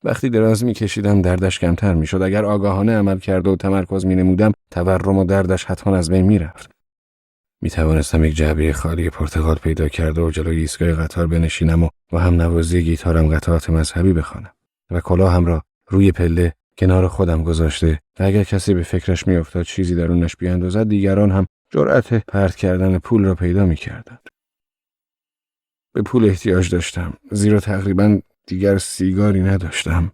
وقتی دراز می‌کشیدم دردش کمتر می‌شد. اگر آگاهانه عمل کرده و تمرکز می‌نمودم تورم و دردش حتما از بین می‌رفت. می‌توانستم یک جعبه خالی پرتقال پیدا کرده و جلوی ایستگاه قطار بنشینم و با هم نوازی گیتارم قطعات مذهبی بخوانم و کلاهم را روی پله کنار خودم گذاشته و اگر کسی به فکرش می‌افتاد چیزی درونش بیاندازد دیگران هم جرأت پرت کردن پول را پیدا می‌کردند. به پول احتیاج داشتم زیرا تقریباً دیگر سیگاری نداشتم.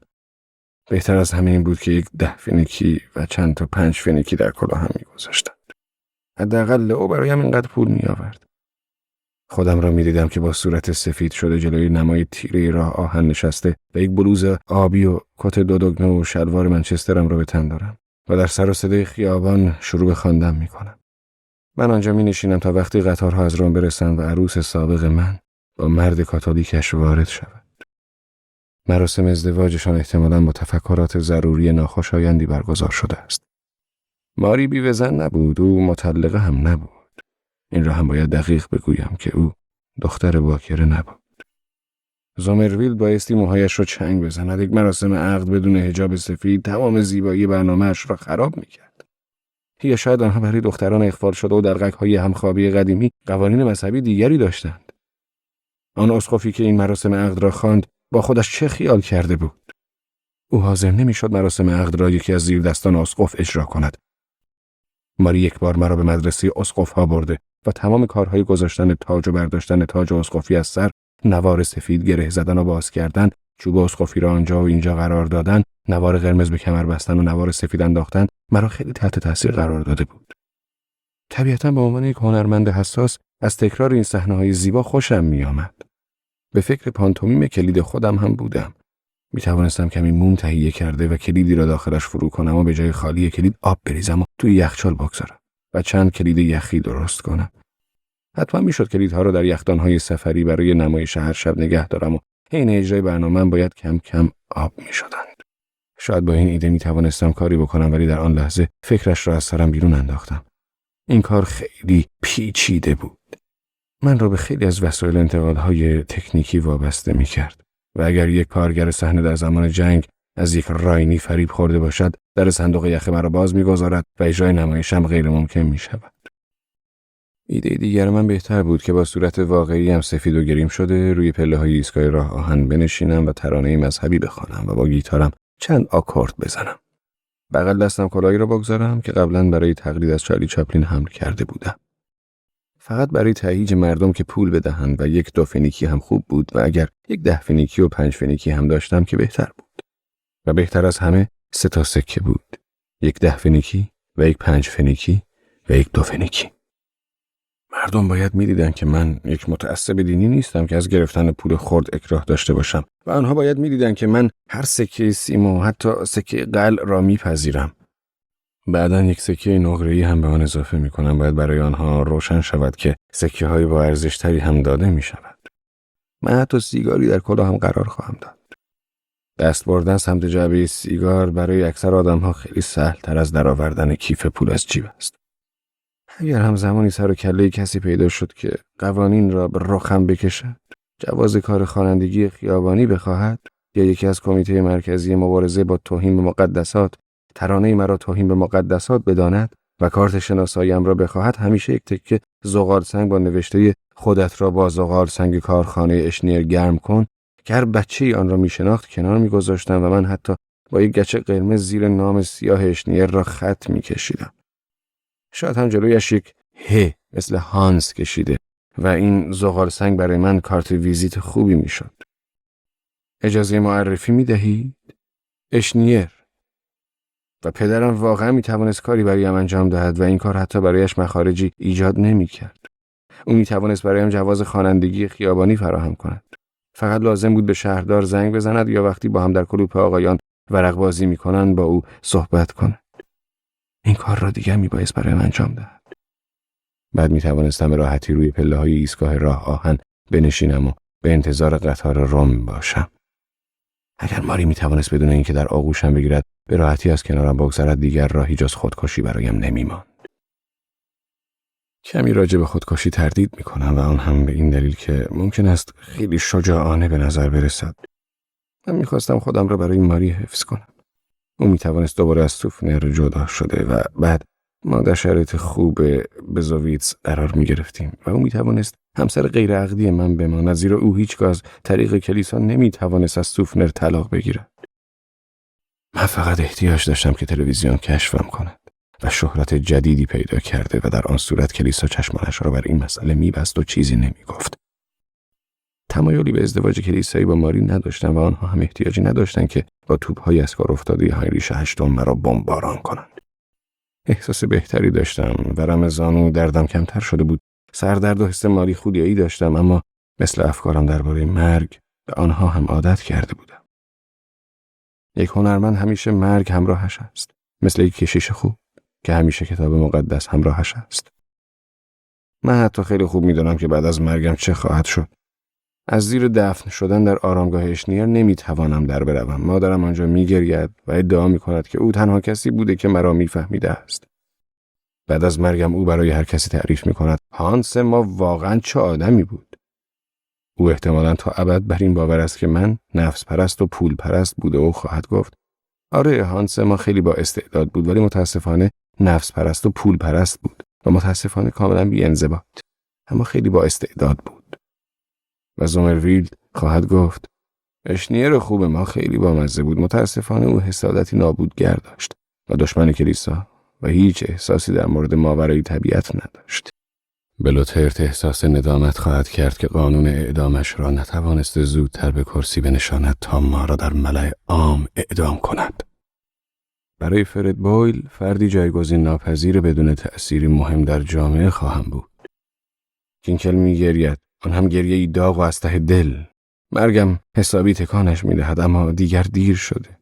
بهتر از همه این بود که یک 10 فنیکی و چند تا 5 فنیکی در کلاهم می‌گذاشتم. حداقل لئو برایم اینقدر پول می‌آورد. خودم را می‌دیدم که با صورت سفید شده جلوی نمای تیره راه آهن نشسته و یک بلوز آبی و کت دو دگمه و شلوار منچسترم را به تن دارم و در سر و صدای خیابان شروع به خواندن می‌کنم. من آنجا می‌نشینم تا وقتی قطارها از راه برسند و عروس سابق من با مرد کاتولیکش وارد شود. مراسم ازدواجشان احتمالاً با تفکرات ضروری ناخوشایندی برگزار شده است. ماری بیوه‌زن نبود، او مطلقه هم نبود. این را هم باید دقیق بگویم که او دختر باکره نبود. زومرویل بایستی موهایش را چنگ بزند. یک مراسم عقد بدون حجاب سفید تمام زیبایی برنامه‌اش را خراب می‌کرد. یا شاید آنها برای دختران اخفال شده و دلقک‌های همخوابی قدیمی قوانین مذهبی دیگری داشتند. آن اسقفی که این مراسم عقد را خواند با خودش چه خیال کرده بود؟ او حاضر نمی‌شد مراسم عقد را یکی از زیردستان اسقف اجرا کند. ماری یک بار مرا به مدرسه اسقف‌ها برده و تمام کارهای گذاشتن تاج و برداشتن تاج اسقفی از سر، نوار سفید گره زدن و باز کردن، چوب اسقفی را آنجا و اینجا قرار دادن، نوار قرمز به کمر بستن و نوار سفید انداختن مرا خیلی تحت تاثیر قرار داده بود. طبیعتاً به عنوان یک هنرمند حساس از تکرار این صحنه‌های زیبا خوشم می‌آمد. به فکر پانتومیم کلید خودم هم بودم. می توانستم کمی موم تهیه کرده و کلیدی را داخلش فرو کنم و به جای خالی کلید آب بریزم و توی یخچال بگذارم و چند کلید یخی درست کنم. حتما میشد کلیدها را در یخدان‌های سفری برای نمایش هر شب نگه دارم و حین اجرای برنامه‌ام باید کم کم آب می‌شدند. شاید با این ایده می توانستم کاری بکنم، ولی در آن لحظه فکرش را از سرم بیرون انداختم. این کار خیلی پیچیده بود. من را به خیلی از وسایل انتقال‌های تکنیکی وابسته می‌کرد و اگر یک کارگر صحنه در زمان جنگ از یک راینی فریب خورده باشد، در صندوق یخ مرا باز می‌گذارد و اجرای نمایشم غیر ممکن می‌شود. ایده دیگر من بهتر بود که با صورت واقعی هم سفید و گریم شده روی پله‌های ایستگاه راه آهن بنشینم و ترانه مذهبی بخوانم و با گیتارم چند آکورد بزنم. بغل دستم کلاهی را بگذارم که قبلا برای تقلید از چارلی چاپلین حمل کرده بودم. فقط برای تهییج مردم که پول بدهند و 1 2 فنیکی هم خوب بود و اگر 1 10 فنیکی و 5 فنیکی هم داشتم که بهتر بود. و بهتر از همه 3 تا سکه بود. 1 10 فنیکی و 1 5 فنیکی و 1 2 فنیکی. مردم باید می‌دیدند که من یک متعصب دینی نیستم که از گرفتن پول خرد اکراه داشته باشم و آنها باید می‌دیدند که من هر سکه سیم و حتی سکه قل را میپذیرم. بعداً 1 سکه نقره‌ای هم به آن اضافه می‌کنم. باید برای آنها روشن شود که سکه‌های با ارزش‌تری هم داده می‌شود. من حتی سیگاری در کلاهم قرار خواهم داد. دست بردن سمت جعبه سیگار برای اکثر آدم‌ها خیلی سهل‌تر از درآوردن کیف پول از جیب است. اگر هم زمانی سر و کله کسی پیدا شد که قوانین را به رخم بکشد، جواز کار خوانندگی خیابانی بخواهد یا یکی از کمیته مرکزی مبارزه با توهین به مقدسات ترانه مرا توهین به مقدسات بداند و کارت شناساییم را بخواهد، همیشه 1 تکه زغال سنگ با نوشته خودت را با زغال سنگ کارخانه اشنیر گرم کن که هر بچه‌ای آن را میشناخت کنار میگذاشتم و من حتی با 1 گچ قرمز زیر نام سیاه اشنیر را خط میکشیدم. شاید هم جلویش 1 ه مثل هانس کشیده و این زغال سنگ برای من کارت ویزیت خوبی میشد. اجازه معرفی میدهید؟ اشنیر. و پدرم واقعا میتوانست کاری برایم انجام دهد و این کار حتی برایش مخارجی ایجاد نمیکرد. او میتوانست برایم جواز خوانندگی خیابانی فراهم کند. فقط لازم بود به شهردار زنگ بزند یا وقتی با هم در کلوپ آقایان ورق بازی میکنند با او صحبت کند. این کار را دیگر میبایست برایم انجام دهد. بعد میتوانستم به راحتی روی پله‌های ایستگاه راه آهن بنشینم و به انتظار قطار روم باشم. اگر ماری میتوانست بدون اینکه در آغوشم بگیرد به راحتی از کنارم بگذرد، دیگر راهی جز خودکشی برایم نمیماند. کمی راجع به خودکشی تردید میکنم و آن هم به این دلیل که ممکن است خیلی شجاعانه به نظر برسد. من میخواستم خودم را برای ماری حفظ کنم. او میتوانست دوباره از سوفنر جدا شده و بعد ما در شرایط خوب بزوویتس قرار میگرفتیم و او میتوانست همسر غیر عقدی من بماند، زیرا او هیچگاه از طریق کلیسا نمیتوانست از سوفنر طلاق بگیرد. من فقط احتیاج داشتم که تلویزیون کشفم کند و شهرت جدیدی پیدا کرده و در آن صورت کلیسا چشمانش را بر این مسئله میبست و چیزی نمیگفت. تمایلی به ازدواج کلیسایی با ماری نداشتم و آنها هم احتیاجی نداشتند که با توپ‌های از کار افتاده هنریش هشتم مرا بمباران کنند. احساس بهتری داشتم، ورم زانو دردم کمتر شده بود، سردرد و حس مالی خولیایی داشتم، اما مثل افکارم درباره مرگ به آنها هم عادت کرده بودم. یک هنرمند همیشه مرگ همراهش است، مثل یک کشیش خوب که همیشه کتاب مقدس همراهش است. من حتی خیلی خوب می‌دانم که بعد از مرگم چه خواهد شد. از زیر دفن شدن در آرامگاه اشنیر نمیتوانم در بروم. مادرم آنجا میگرید و ادعا میکند که او تنها کسی بوده که مرا میفهمیده است. بعد از مرگم او برای هر کسی تعریف میکند هانس ما واقعا چه آدمی بود. او احتمالاً تا ابد بر این باور است که من نفس پرست و پول پرست بوده و خواهد گفت آره هانس ما خیلی با استعداد بود، ولی متاسفانه نفس پرست و پول پرست بود و متاسفانه کاملا بی انضباط، اما خیلی با استعداد بود. و زومرویلد خواهد گفت اشنیر خوب ما خیلی بامزه بود، متاسفانه او حسادتی نابودگر داشت و دشمن کلیسا و هیچ احساسی در مورد ماورای طبیعت نداشت. بلوترت احساس ندامت خواهد کرد که قانون اعدامش را نتوانست زودتر به کرسی بنشاند تا ما را در ملأ عام اعدام کند. برای فرد بویل فردی جایگزین ناپذیر بدون تأثیری مهم در جامعه خواهم بود. کینکل می‌گرید، آن هم گریه‌ای داغ و از ته دل. مرگم حسابی تکانش می‌دهد، اما دیگر دیر شده.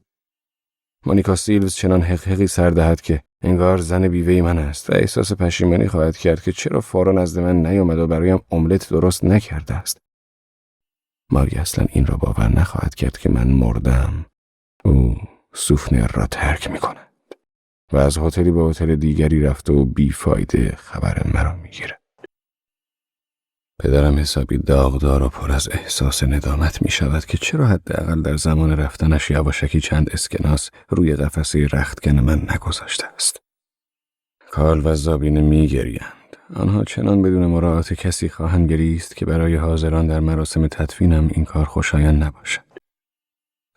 مونیکا سیلوز چنان حقحقی سر دهد که انگار زن بیوه من است و احساس پشیمانی خواهد کرد که چرا فورا نزد من نیامد و برایم املت درست نکرده است. ماری اصلا این را باور نخواهد کرد که من مردم. او سوفنر را ترک می‌کند و از هتلی به هتل دیگری رفته و بیفایده خبر مرا می‌گیرد. پدرم حسابی داغدار و پر از احساس ندامت می شود که چرا حداقل در زمان رفتنش یواشکی چند اسکناس روی قفسه رختکن من نگذاشته است. کال و زابینه می گریند. آنها چنان بدون مراعات کسی خواهند گریست که برای حاضران در مراسم تدفینم این کار خوشایند نباشد.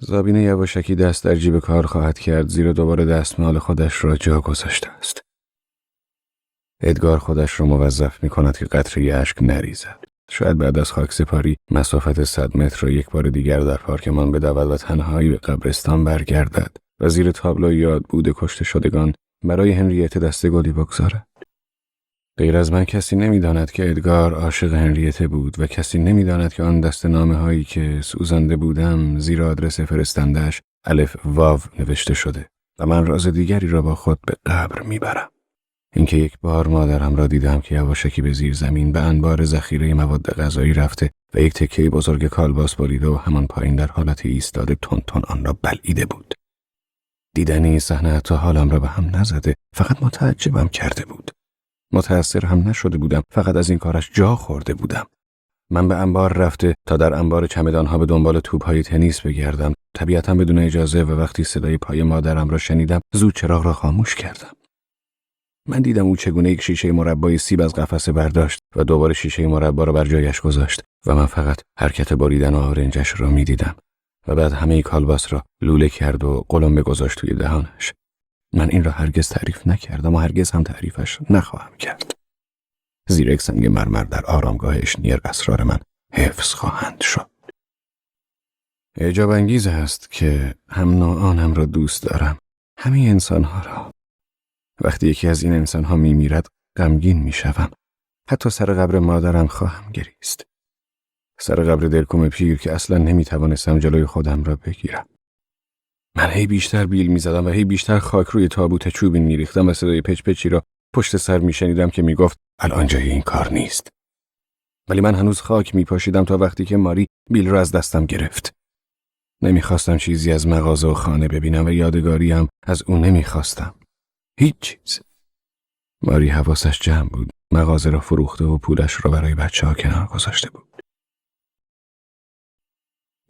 زابینه یواشکی دست در جیب کار خواهد کرد، زیرا دوباره دستمال خودش را جا گذاشته است. ادگار خودش را موظف می کند که قطره اشک نریزد. شاید بعد از خاکسپاری مسافت 100 متر را یک بار دیگر در پارکمان بدود و تنهایی به قبرستان برگردد و زیر تابلو یاد بود کشته شدگان برای هنریته دستگلی بگذارد. غیر از من کسی نمی‌داند که ادگار عاشق هنریته بود و کسی نمی‌داند که آن دست نامه‌هایی که سوزانده بودم زیر آدرس فرستنده‌اش الف واو نوشته شده و من راز دیگری را با خود به قبر میبرم. اینکه یک بار مادرم را دیدم که یواشکی به زیر زمین به انبار ذخیره مواد غذایی رفته و یک تکه بزرگ کالباس بریده و همان پایین در حالت ایستاده تون آن را بلعیده بود. دیدن این صحنه حتی حالم را به هم نزده، فقط متعجبم کرده بود. متأثر هم نشده بودم، فقط از این کارش جا خورده بودم. من به انبار رفته تا در انبار چمدانها به دنبال توپ‌های تنیس بگردم، طبیعتاً بدون اجازه، و وقتی صدای پای مادرم را شنیدم زود چراغ را خاموش کردم. من دیدم او چگونه یک شیشه مربای سیب از قفسه برداشت و دوباره شیشه مربا را بر جایش گذاشت و من فقط حرکت بریدن آرنجش را می‌دیدم و بعد همه کالباس را لوله کرد و قلمبه گذاشت توی دهانش. من این را هرگز تعریف نکردم و هرگز هم تعریفش نخواهم کرد. زیر یک سنگ مرمر در آرامگاه اشنیر اسرار من حفظ خواهند شد. اعجاب انگیز است که هم نوعانم را دوست دارم، همه انسانها را. وقتی یکی از این انسانها میمیرد غمگین میشوم. حتی سر قبر مادرم خواهم گریست. سر قبر دلکوم پیر که اصلا نمیتوانستم جلوی خودم را بگیرم. من هی بیشتر بیل میزدم و هی بیشتر خاک روی تابوت چوبین میریختم و صدای پچ پچی را پشت سر میشنیدم که میگفت الان جای این کار نیست. ولی من هنوز خاک میپاشیدم تا وقتی که ماری بیل را از دستم گرفت. نمیخواستم چیزی از مغازه و خانه ببینم و یادگاری هم از اون نمیخواستم. هیچ چیز. ماری حواسش جمع بود. مغازه را فروخته و پولش را برای بچه‌ها کنار گذاشته بود.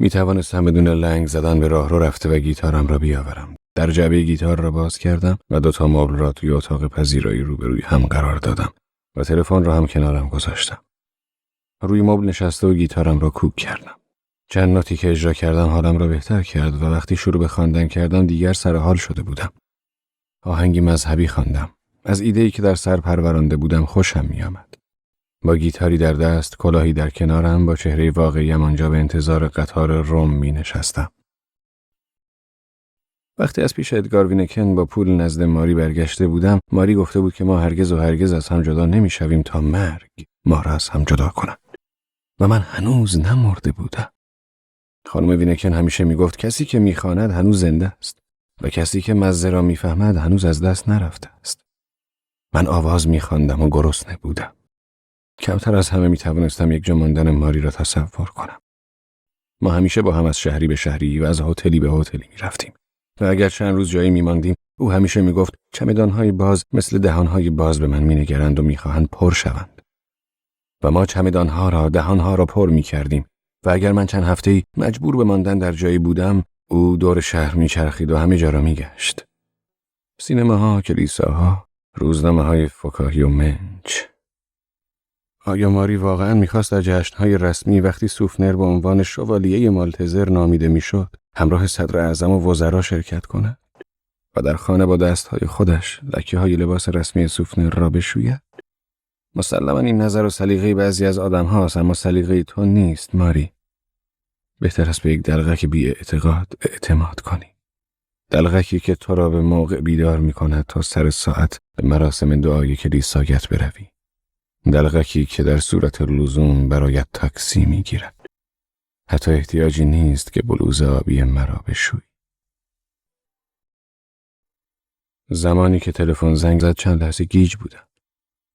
میتوانستم بدون لنگ زدن به راهرو رفته و گیتارم را بیاورم. در جعبه گیتار را باز کردم و 2 مبل را توی اتاق پذیرایی روبروی هم قرار دادم و تلفن را هم کنارم گذاشتم. روی مبل نشسته و گیتارم را کوک کردم. چند نوتی که اجرا کردم حالم را بهتر کرد و وقتی شروع به خواندن کردم دیگر سر حال شده بودم. آهنگی مذهبی خواندم. از ایده‌ای که در سر پرورانده بودم خوشم می‌آمد. با گیتاری در دست، کلاهی در کنارم، با چهره واقعیم آنجا به انتظار قطار روم می‌نشستم. وقتی از پیش ادگار وینکن با پول نزد ماری برگشته بودم، ماری گفته بود که ما هرگز و هرگز از هم جدا نمی‌شویم تا مرگ ما را از هم جدا کند. و من هنوز نمرده بودم. خانم وینکن همیشه میگفت کسی که میخواند هنوز زنده است و کسی که مزه را میفهمد هنوز از دست نرفته است. من آواز میخواندم و گرسنه بودم. کمتر از همه میتوانستم یک جا ماندن ماری را تصور کنم. ما همیشه با هم از شهری به شهری و از هتلی به هتلی میرفتیم و اگر چند روز جایی میماندیم او همیشه میگفت چمدانهای باز مثل دهانهای باز به من مینگرند و میخواهند پر شوند. و ما چمدانها را، دهانها را پر میکردیم و اگر من چند هفته‌ای مجبور به ماندن در جایی بودم، او دور شهر میچرخید و همه جا را میگشت. سینماها، کلیساها، روزنامه‌های فکاهی و منچ. آیا ماری واقعاً میخواست در جشن‌های رسمی وقتی سوفنر به عنوان شوالیه مالتزر نامیده میشد، همراه صدر اعظم و وزرا شرکت کند و در خانه با دست‌های خودش لکه‌های لباس رسمی سوفنر را بشوید؟ مسلماً این نظر و سلیقه بعضی از آدم‌هاست، اما سلیقه تو نیست، ماری. بهتر است به یک دلغک بی اعتقاد اعتماد کنی. دلغکی که تو را به موقع بیدار می‌کند تا سر ساعت به مراسم دعای کلیسایت بروی. دلغکی که در صورت لزوم برایت تاکسی می‌گیرد. حتی احتیاجی نیست که بلوز آبی مرا بشویی. زمانی که تلفن زنگ زد چند لحظه گیج بودم.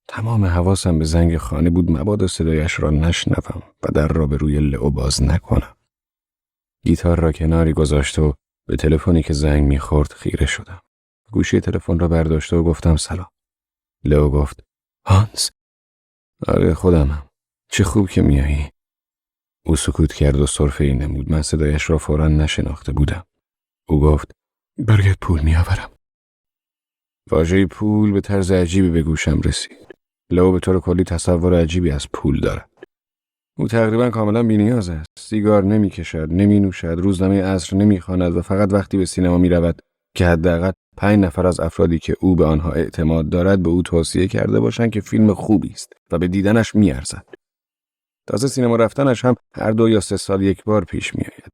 تمام حواسم به زنگ خانه بود مبادا صدایش را نشنوم و در را به روی لئو باز نکنم. گیتار را کناری گذاشت و به تلفنی که زنگ می‌خورد خیره شدم. گوشی تلفن را برداشته و گفتم سلام. لئو گفت هانس. آره خودمم. چه خوب که میایی. او سکوت کرد و سرفه‌ای نمود. من صدایش را فوراً نشناخته بودم. او گفت برایت پول میآورم. واژه پول به طرز عجیبی به گوشم رسید. لئو به طور کلی تصور عجیبی از پول دارد. او تقریبا کاملا بی‌نیاز است. سیگار نمی‌کشد، نمی‌نوشد، روزنامه عصر نمی‌خواند و فقط وقتی به سینما می‌رود که حداقل 5 نفر از افرادی که او به آنها اعتماد دارد به او توصیه کرده باشند که فیلم خوبی است و به دیدنش می‌ارزد. تازه سینما رفتنش هم هر 2 یا 3 سال یک بار پیش می‌آید.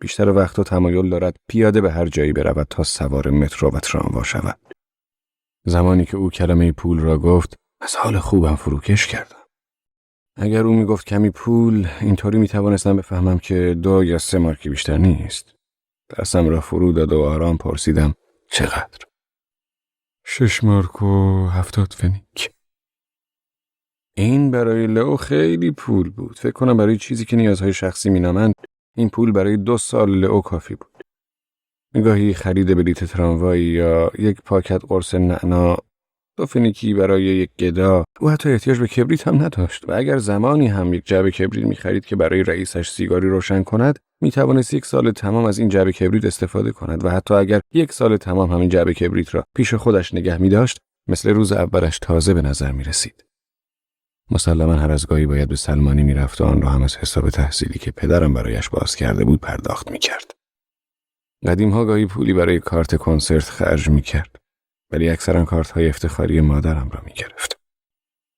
بیشتر وقتا تمایل دارد پیاده به هر جایی برود تا سوار مترو و تراموا شود. زمانی که او کلمه پول را گفت، از حال خوبم فروکش کردم. اگر او میگفت کمی پول، اینطوری میتوانستم بفهمم که 2 یا 3 مارکی بیشتر نیست. دستم را فرو داد و آرام پرسیدم چقدر؟ 6 مارک و 70 فنیک. این برای لئو خیلی پول بود. فکر کنم برای چیزی که نیازهای شخصی مینامند این پول برای 2 سال لئو کافی بود. گاهی خرید بلیت تراموایی یا یک پاکت قرص نعنا، 2 فنیکی برای یک گدا. او حتی احتیاج به کبریت هم نداشت و اگر زمانی هم یک جعبه کبریت می‌خرید که برای رئیسش سیگاری روشن کند، می‌توانست 1 سال تمام از این جعبه کبریت استفاده کند و حتی اگر 1 سال تمام همین جعبه کبریت را پیش خودش نگه می‌داشت، مثل روز اولش تازه به نظر می‌رسید. مسلماً هر از گاهی باید به سلمانی می‌رفت و آن را هم از حساب تحصیلی که پدرم برایش باز کرده بود پرداخت می‌کرد. قدیم‌ها گاهی پولی برای کارت کنسرت خرج می‌کرد، ولی اکثرا کارت‌های افتخاری مادرم را می‌گرفت.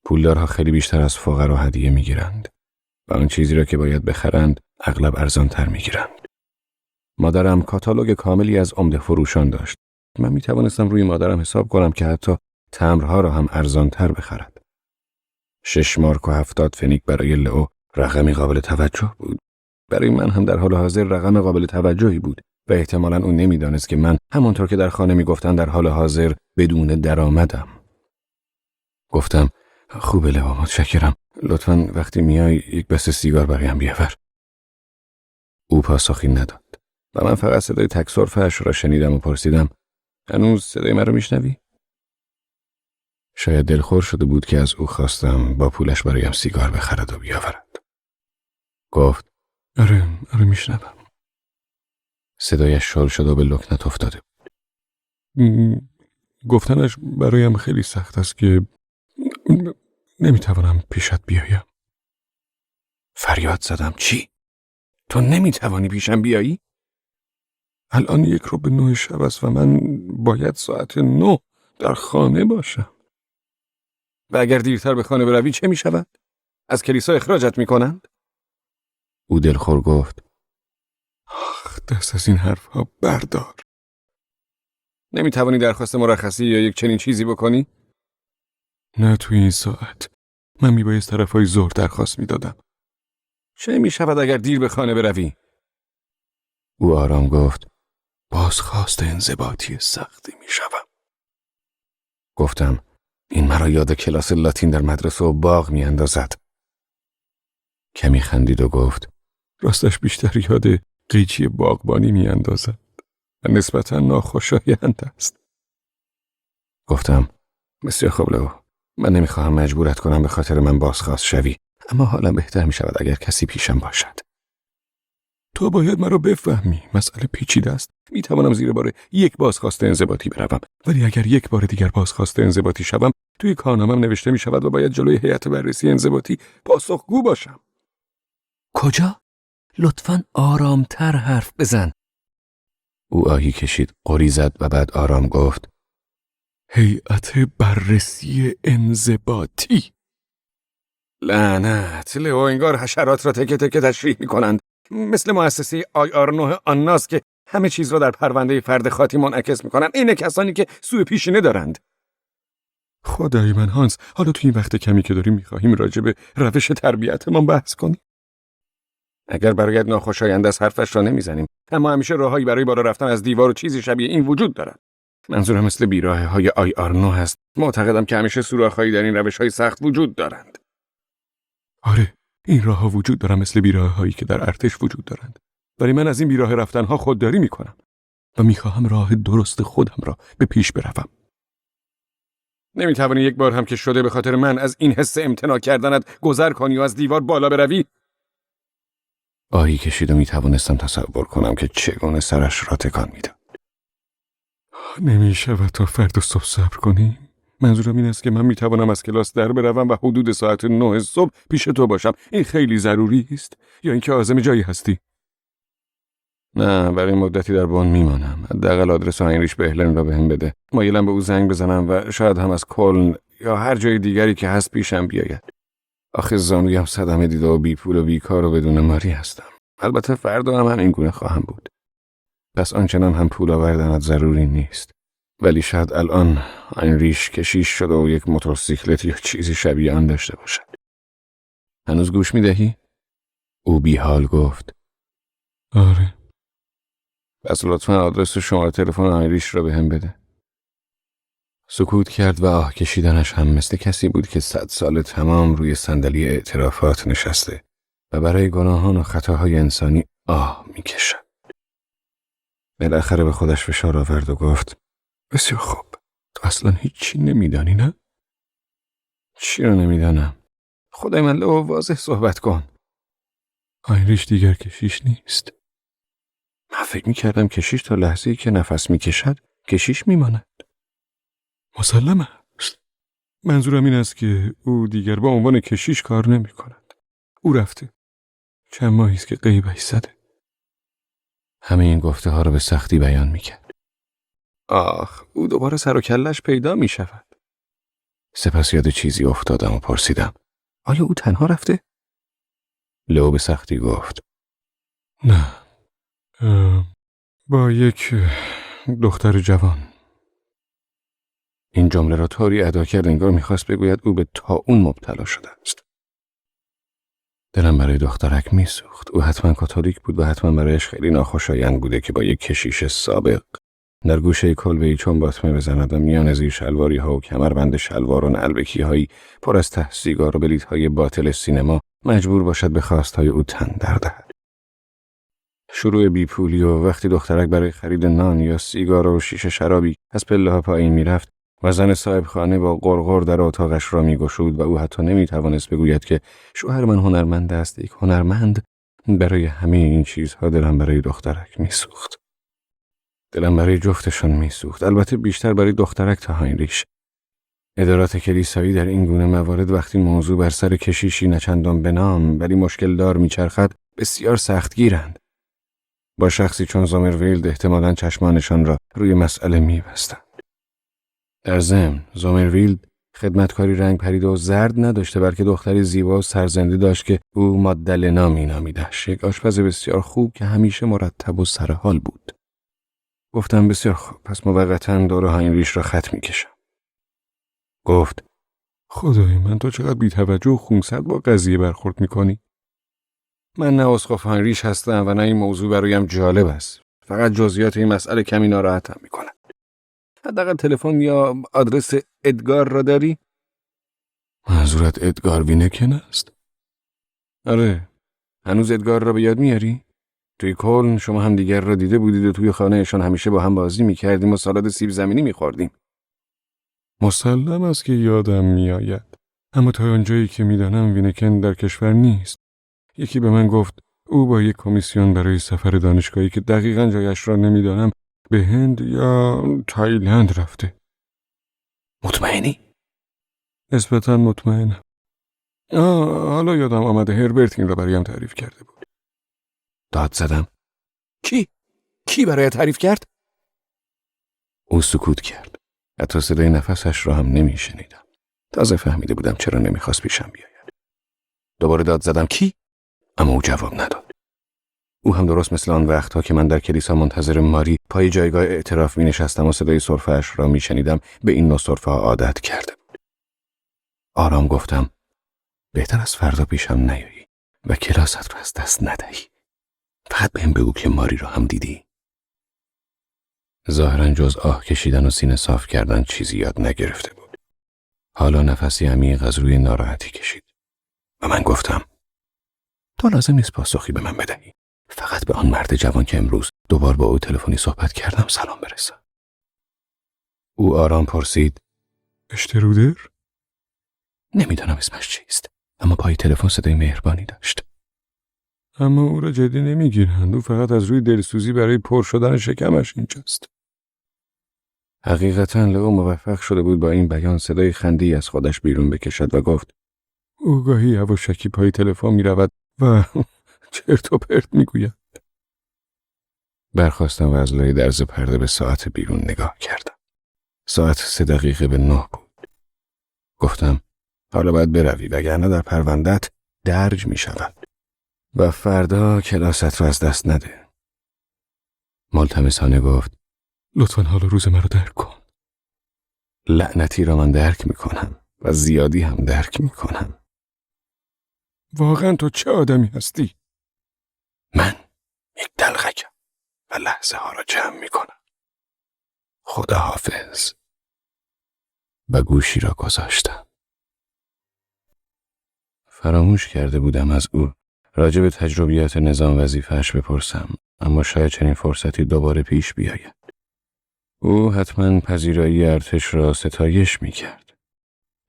پولدارها خیلی بیشتر از فقرا هدیه می‌گیرند و آن چیزی را که باید بخرند اغلب ارزان‌تر می‌گیرند. مادرم کاتالوگ کاملی از عمده فروشان داشت. من می‌توانستم روی مادرم حساب کنم که حتی تمبرها را هم ارزان‌تر بخرد. 6 مارک و 70 فنیک برای لئو رقمی قابل توجه بود. برای من هم در حال حاضر رقم قابل توجهی بود و احتمالاً او نمی‌دانست که من همانطور که در خانه می‌گفتن در حال حاضر بدون درآمدم. گفتم خوبه لئو، متشکرم. لطفاً وقتی میای یک بسته سیگار برایم بیاور. او پاسخی نداد و من فقط صدای تک سرفه‌اش را شنیدم و پرسیدم هنوز صدای من را میشنوی؟ شاید دلخور شده بود که از او خواستم با پولش برایم سیگار بخرد و بیاورد. گفت آره میشنوم. صدایش شل شد و به لکنت افتاده بود. گفتنش برایم خیلی سخت است که نمیتوانم پیشت بیایم. فریاد زدم چی؟ تو نمیتوانی پیشم بیایی؟ الان 8:45 شب است و من باید ساعت 9 در خانه باشم. و اگر دیرتر به خانه بروی چه میشود؟ از کلیسا اخراجت میکنند؟ او دلخور گفت آخ، دست از این حرفها بردار. نمیتوانی درخواست مرخصی یا یک چنین چیزی بکنی؟ نه توی این ساعت. من میبایست طرفای ظهر درخواست میدادم. چه میشود اگر دیر به خانه بروی؟ او آرام گفت بازخواست انضباطی سختی میشوم. گفتم این مرا یاد کلاس لاتین در مدرسه و باغ میاندازد. کمی خندید و گفت راستش بیشتر یاد قیچی باغبانی میاندازد و نسبتا ناخوشایند است. گفتم بسیار خوب لئو، من نمیخواهم مجبورت کنم به خاطر من بازخواست شوی، اما حالم بهتر میشود اگر کسی پیشم باشد. تو باید مرا بفهمی، مسئله پیچیده است. میتوانم زیر بار یک بازخواست انضباطی بروم، ولی اگر یک بار دیگر بازخواست انضباطی شوم توی کارنامه‌ام نوشته میشود و باید جلوی هیئت بررسی انضباطی پاسخگو باشم. کجا؟ لطفاً آرامتر حرف بزن. او آهی کشید، قری زد و بعد آرام گفت هیئت بررسی انضباطی. لعنت، لئو انگار حشرات را تکه تکه تشریح می‌کنند، مثل مؤسسه IR9 آناس که همه چیز را در پرونده فرد خاطی منعکس می‌کنند. این کسانی که سوء پیشینه دارند. خدای من هانس، حالا تو این وقت کمی که داریم می‌خواهیم راجع به روش تربیتمان بحث کنیم. اگر برایت ناخوشایند است حرفش را نمیزنیم، اما همیشه راههایی برای بالا رفتن از دیوار و چیزی شبیه این وجود دارد. منظورم مثل بیراهه‌های IR9 هست. معتقدم که همیشه سوراخ‌هایی در این روش‌های سخت وجود دارند. آره، این راه‌ها وجود دارن مثل بیراهه‌هایی که در ارتش وجود دارند. ولی من از این بیراه رفتنها خودداری میکنم و میخواهم راه درست خودم را به پیش بروم. نمیتوانی یک بار هم که شده به خاطر من از این حس امتناع کردنت گذر کنی و از دیوار بالا بروی؟ آهی کشید و میتوانستم تصور کنم که چگونه سرش را تکان میداد. نمیشود تا فردا صبح صبر کنیم؟ منظورم این است که من میتوانم از کلاس در بروم و حدود ساعت 9 صبح پیش تو باشم. این خیلی ضروری است یا اینکه عازم جایی هستی؟ نه، برای مدتی در بن میمانم. حداقل آدرس هاینریش بهلن را بهم بده. مایلم به او زنگ بزنم و شاید هم از کلن یا هر جای دیگری که هست پیشم بیاید. آخه زانویم صدمه دیده و بی پول و بیکار و بدون ماری هستم. البته فردا هم این گونه خواهم بود. پس آنچنان هم پول آوردنت ضروری نیست. ولی شاید الان هاینریش کشیش شده و یک موتورسیکلت یا چیزی شبیه آن داشته باشد. هنوز گوش میدهی؟ او بیحال گفت. آره. پس لطفاً آدرس و شماره تلفن هاینریش را بهم بده. سکوت کرد و آه کشیدنش هم مثل کسی بود که 100 سال تمام روی صندلی اعترافات نشسته و برای گناهان و خطاهای انسانی آه میکشد. بالاخره به خودش فشار آورد و گفت بسیار خوب. تو اصلا هیچی نمیدانی نه؟ چی رو نمیدانم؟ خدای من لو واضح صحبت کن. هاینریش دیگر کشیش نیست. من فکر میکردم کشیش تا لحظه‌ای که نفس میکشد کشیش میماند. مسلم است. منظورم این است که او دیگر با عنوان کشیش کار نمی کند. او رفته. چند ماهی است که غیبش زده. همه این گفته ها را به سختی بیان میکرد. آخ، او دوباره سر و کلش پیدا میشود. سپس یاد چیزی افتادم و پرسیدم آیا او تنها رفته؟ لو به سختی گفت نه. با یک دختر جوان. این جمله را طوری ادا کرد انگار میخواست بگوید او به طاعون مبتلا شده است. دلم برای دخترک میسوخت. او حتما کاتولیک بود و حتما برایش خیلی ناخوشایند بوده که با یک کشیش سابق در گوشه کلبه‌ای چون باطمه بزند و میان زیر شلواری ها و کمربند شلوار و نعلبکی هایی پر از ته سیگار و بلیط های باطل سینما مجبور باشد به خواستهای او تن در دهد. شروع بیپولی و وقتی دخترک برای خرید نان یا سیگار و شیشه شرابی از پله ها پایین میرفت و زن صاحب خانه با غرغر در اتاقش را میگشود و او حتی نمیتوانست بگوید که شوهر من هنرمند است، یک هنرمند. برای همه این چیزها دلم برای دخترک میسوخت. دلم برای جفتشان میسوخت، البته بیشتر برای دخترک تا هاینریش. ادارات کلیسایی در این گونه موارد وقتی موضوع بر سر کشیشی نچندان به نام ولی مشکل دار میچرخد بسیار سختگیرند. با شخصی چون زومرویلد احتمالاً چشمانشان را روی مسئله میبستند. در ضمن زومرویلد خدمتکاری رنگ پریده و زرد نداشته بلکه دختری زیبا و سرزنده داشت که او مادلنا مینامیدش، یک آشپز بسیار خوب که همیشه مرتب و سرحال بود. گفتم بسیار خوب، پس موقتاً دور هاینریش را خط میکشم. گفت خدای من، تو چقدر بی‌توجه و خونسرد با قضیه برخورد میکنی؟ من نه اسقف هاینریش هستم و نه این موضوع برایم جالب است. فقط جزئیات این مسئله کمی ناراحتم میکنه. حداقل تلفن یا آدرس ادگار را داری؟ منظورت ادگار وینکن است؟ آره. هنوز ادگار را به یاد میاری؟ توی کلن شما هم دیگر را دیده بودید و توی خانهشان همیشه با هم بازی میکردیم و سالاد سیب زمینی میخوردیم. مسلم است که یادم میآید، اما تا آنجایی که میدانم وینکن در کشور نیست. یکی به من گفت او با یک کمیسیون برای سفر دانشگاهی که دقیقاً جایش را نمیدانم به هند یا تایلند رفته. مطمئنی؟ نسبتاً مطمئنم. حالا یادم آمده هربرت این را برایم تعریف کرده بود. داد زدم. کی برای تعریف کرد؟ او سکوت کرد. حتی صدای نفسش را هم نمیشنیدم. تازه فهمیده بودم چرا نمیخواست پیشم بیاید. دوباره داد زدم کی؟ اما او جواب نداد. او هم درست مثل آن وقتها که من در کلیسا منتظر ماری پای جایگاه اعتراف می نشستم و صدای سرفه‌اش را می شنیدم به این نوع سرفه‌ها عادت کرده بود. آرام گفتم بهتر از فردا پیشم نیایی. و کلاست رو از دست ندهی. فقط بهم بگو که ماری رو هم دیدی. ظاهراً جز آه کشیدن و سینه صاف کردن چیزی یاد نگرفته بود. حالا نفسی عمیق از روی ناراحتی کشید و من گفتم تو لازم نیست پاسخی به من بدهی. فقط به آن مرد جوان که امروز دوبار با او تلفنی صحبت کردم سلام برسان. او آرام پرسید اشترودر؟ نمیدانم اسمش چیست، اما پای تلفن صدای مهربانی داشت. اما او را جدی نمیگیرند. او فقط از روی دلسوزی برای پر شدن شکمش اینجاست. حقیقتا لئو موفق شده بود با این بیان صدای خنده‌ای از خودش بیرون بکشد و گفت او گاهی یواشکی پای تلفن میرود و چرت و پرت میگوید. برخاستم و از لای درز پرده به ساعت بیرون نگاه کردم. ساعت 9:03 بود. گفتم حالا باید بروی وگرنه در پرونده‌ات درج می شود و فردا کلاست رو از دست نده. ملتمسانه گفت لطفاً حالا روز مرا درک کن. لعنتی را من درک می کنم و زیادی هم درک می کنم. واقعاً تو چه آدمی هستی؟ من یک دلغکم و لحظه ها را جمع می کنم. خدا حافظ. و گوشی را گذاشتم. فراموش کرده بودم از او راجع به تجربیات نظام وظیفه‌اش بپرسم، اما شاید چنین فرصتی دوباره پیش بیاید. او حتما پذیرایی ارتش را ستایش می کرد.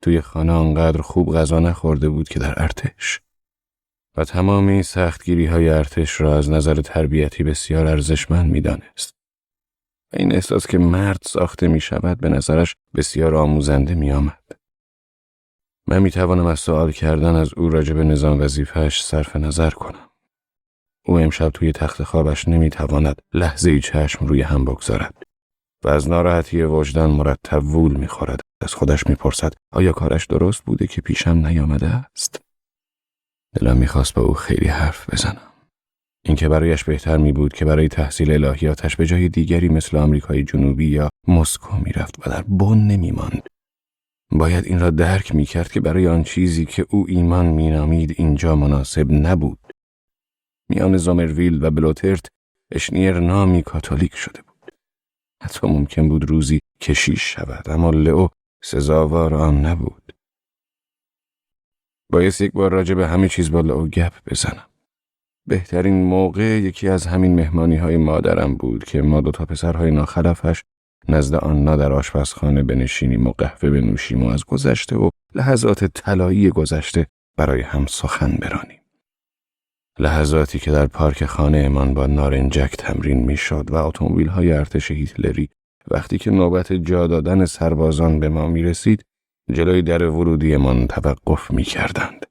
توی خانه آنقدر خوب غذا نخورده بود که در ارتش. و تمامی سختگیری‌های ارتش را از نظر تربیتی بسیار ارزشمند می‌دانست. و این احساس که مرد ساخته می‌شود به نظرش بسیار آموزنده می‌آمد. من می‌توانم از سوال کردن از او راجع به نظام وظیفه‌اش صرف نظر کنم. او امشب توی تخت خوابش نمی‌تواند لحظه‌ای چشم روی هم بگذارد و از ناراحتی وجدان مرتب وول می‌خورد. از خودش می‌پرسد آیا کارش درست بوده که پیشم نیامده است؟ دلم می‌خواست با او خیلی حرف بزنم. اینکه برایش بهتر می‌بود که برای تحصیل الهیاتش به جای دیگری مثل آمریکای جنوبی یا مسکو می‌رفت و در بن نمی‌ماند. باید این را درک می‌کرد که برای آن چیزی که او ایمان می‌نامید اینجا مناسب نبود. میان زامرویل و بلوترت اشنیر نامی کاتولیک شده بود. حتی ممکن بود روزی کشیش شود، اما لئو سزاوار آن نبود. باید یک بار راجع به همه چیز با لئو گپ بزنم. بهترین موقع یکی از همین مهمانی‌های مادرم بود که ما دو تا پسرهای ناخلفش نزد آنها در آشپزخانه بنشینیم و قهوه بنوشیم و از گذشته و لحظات طلایی گذشته برای هم سخن برانیم. لحظاتی که در پارک خانه‌مان با نارنجک تمرین می‌شد و اتومبیل‌های ارتش هیتلری وقتی که نوبت جا دادن سربازان به ما می‌رسید جلوی در ورودیمان توقف می‌کردند.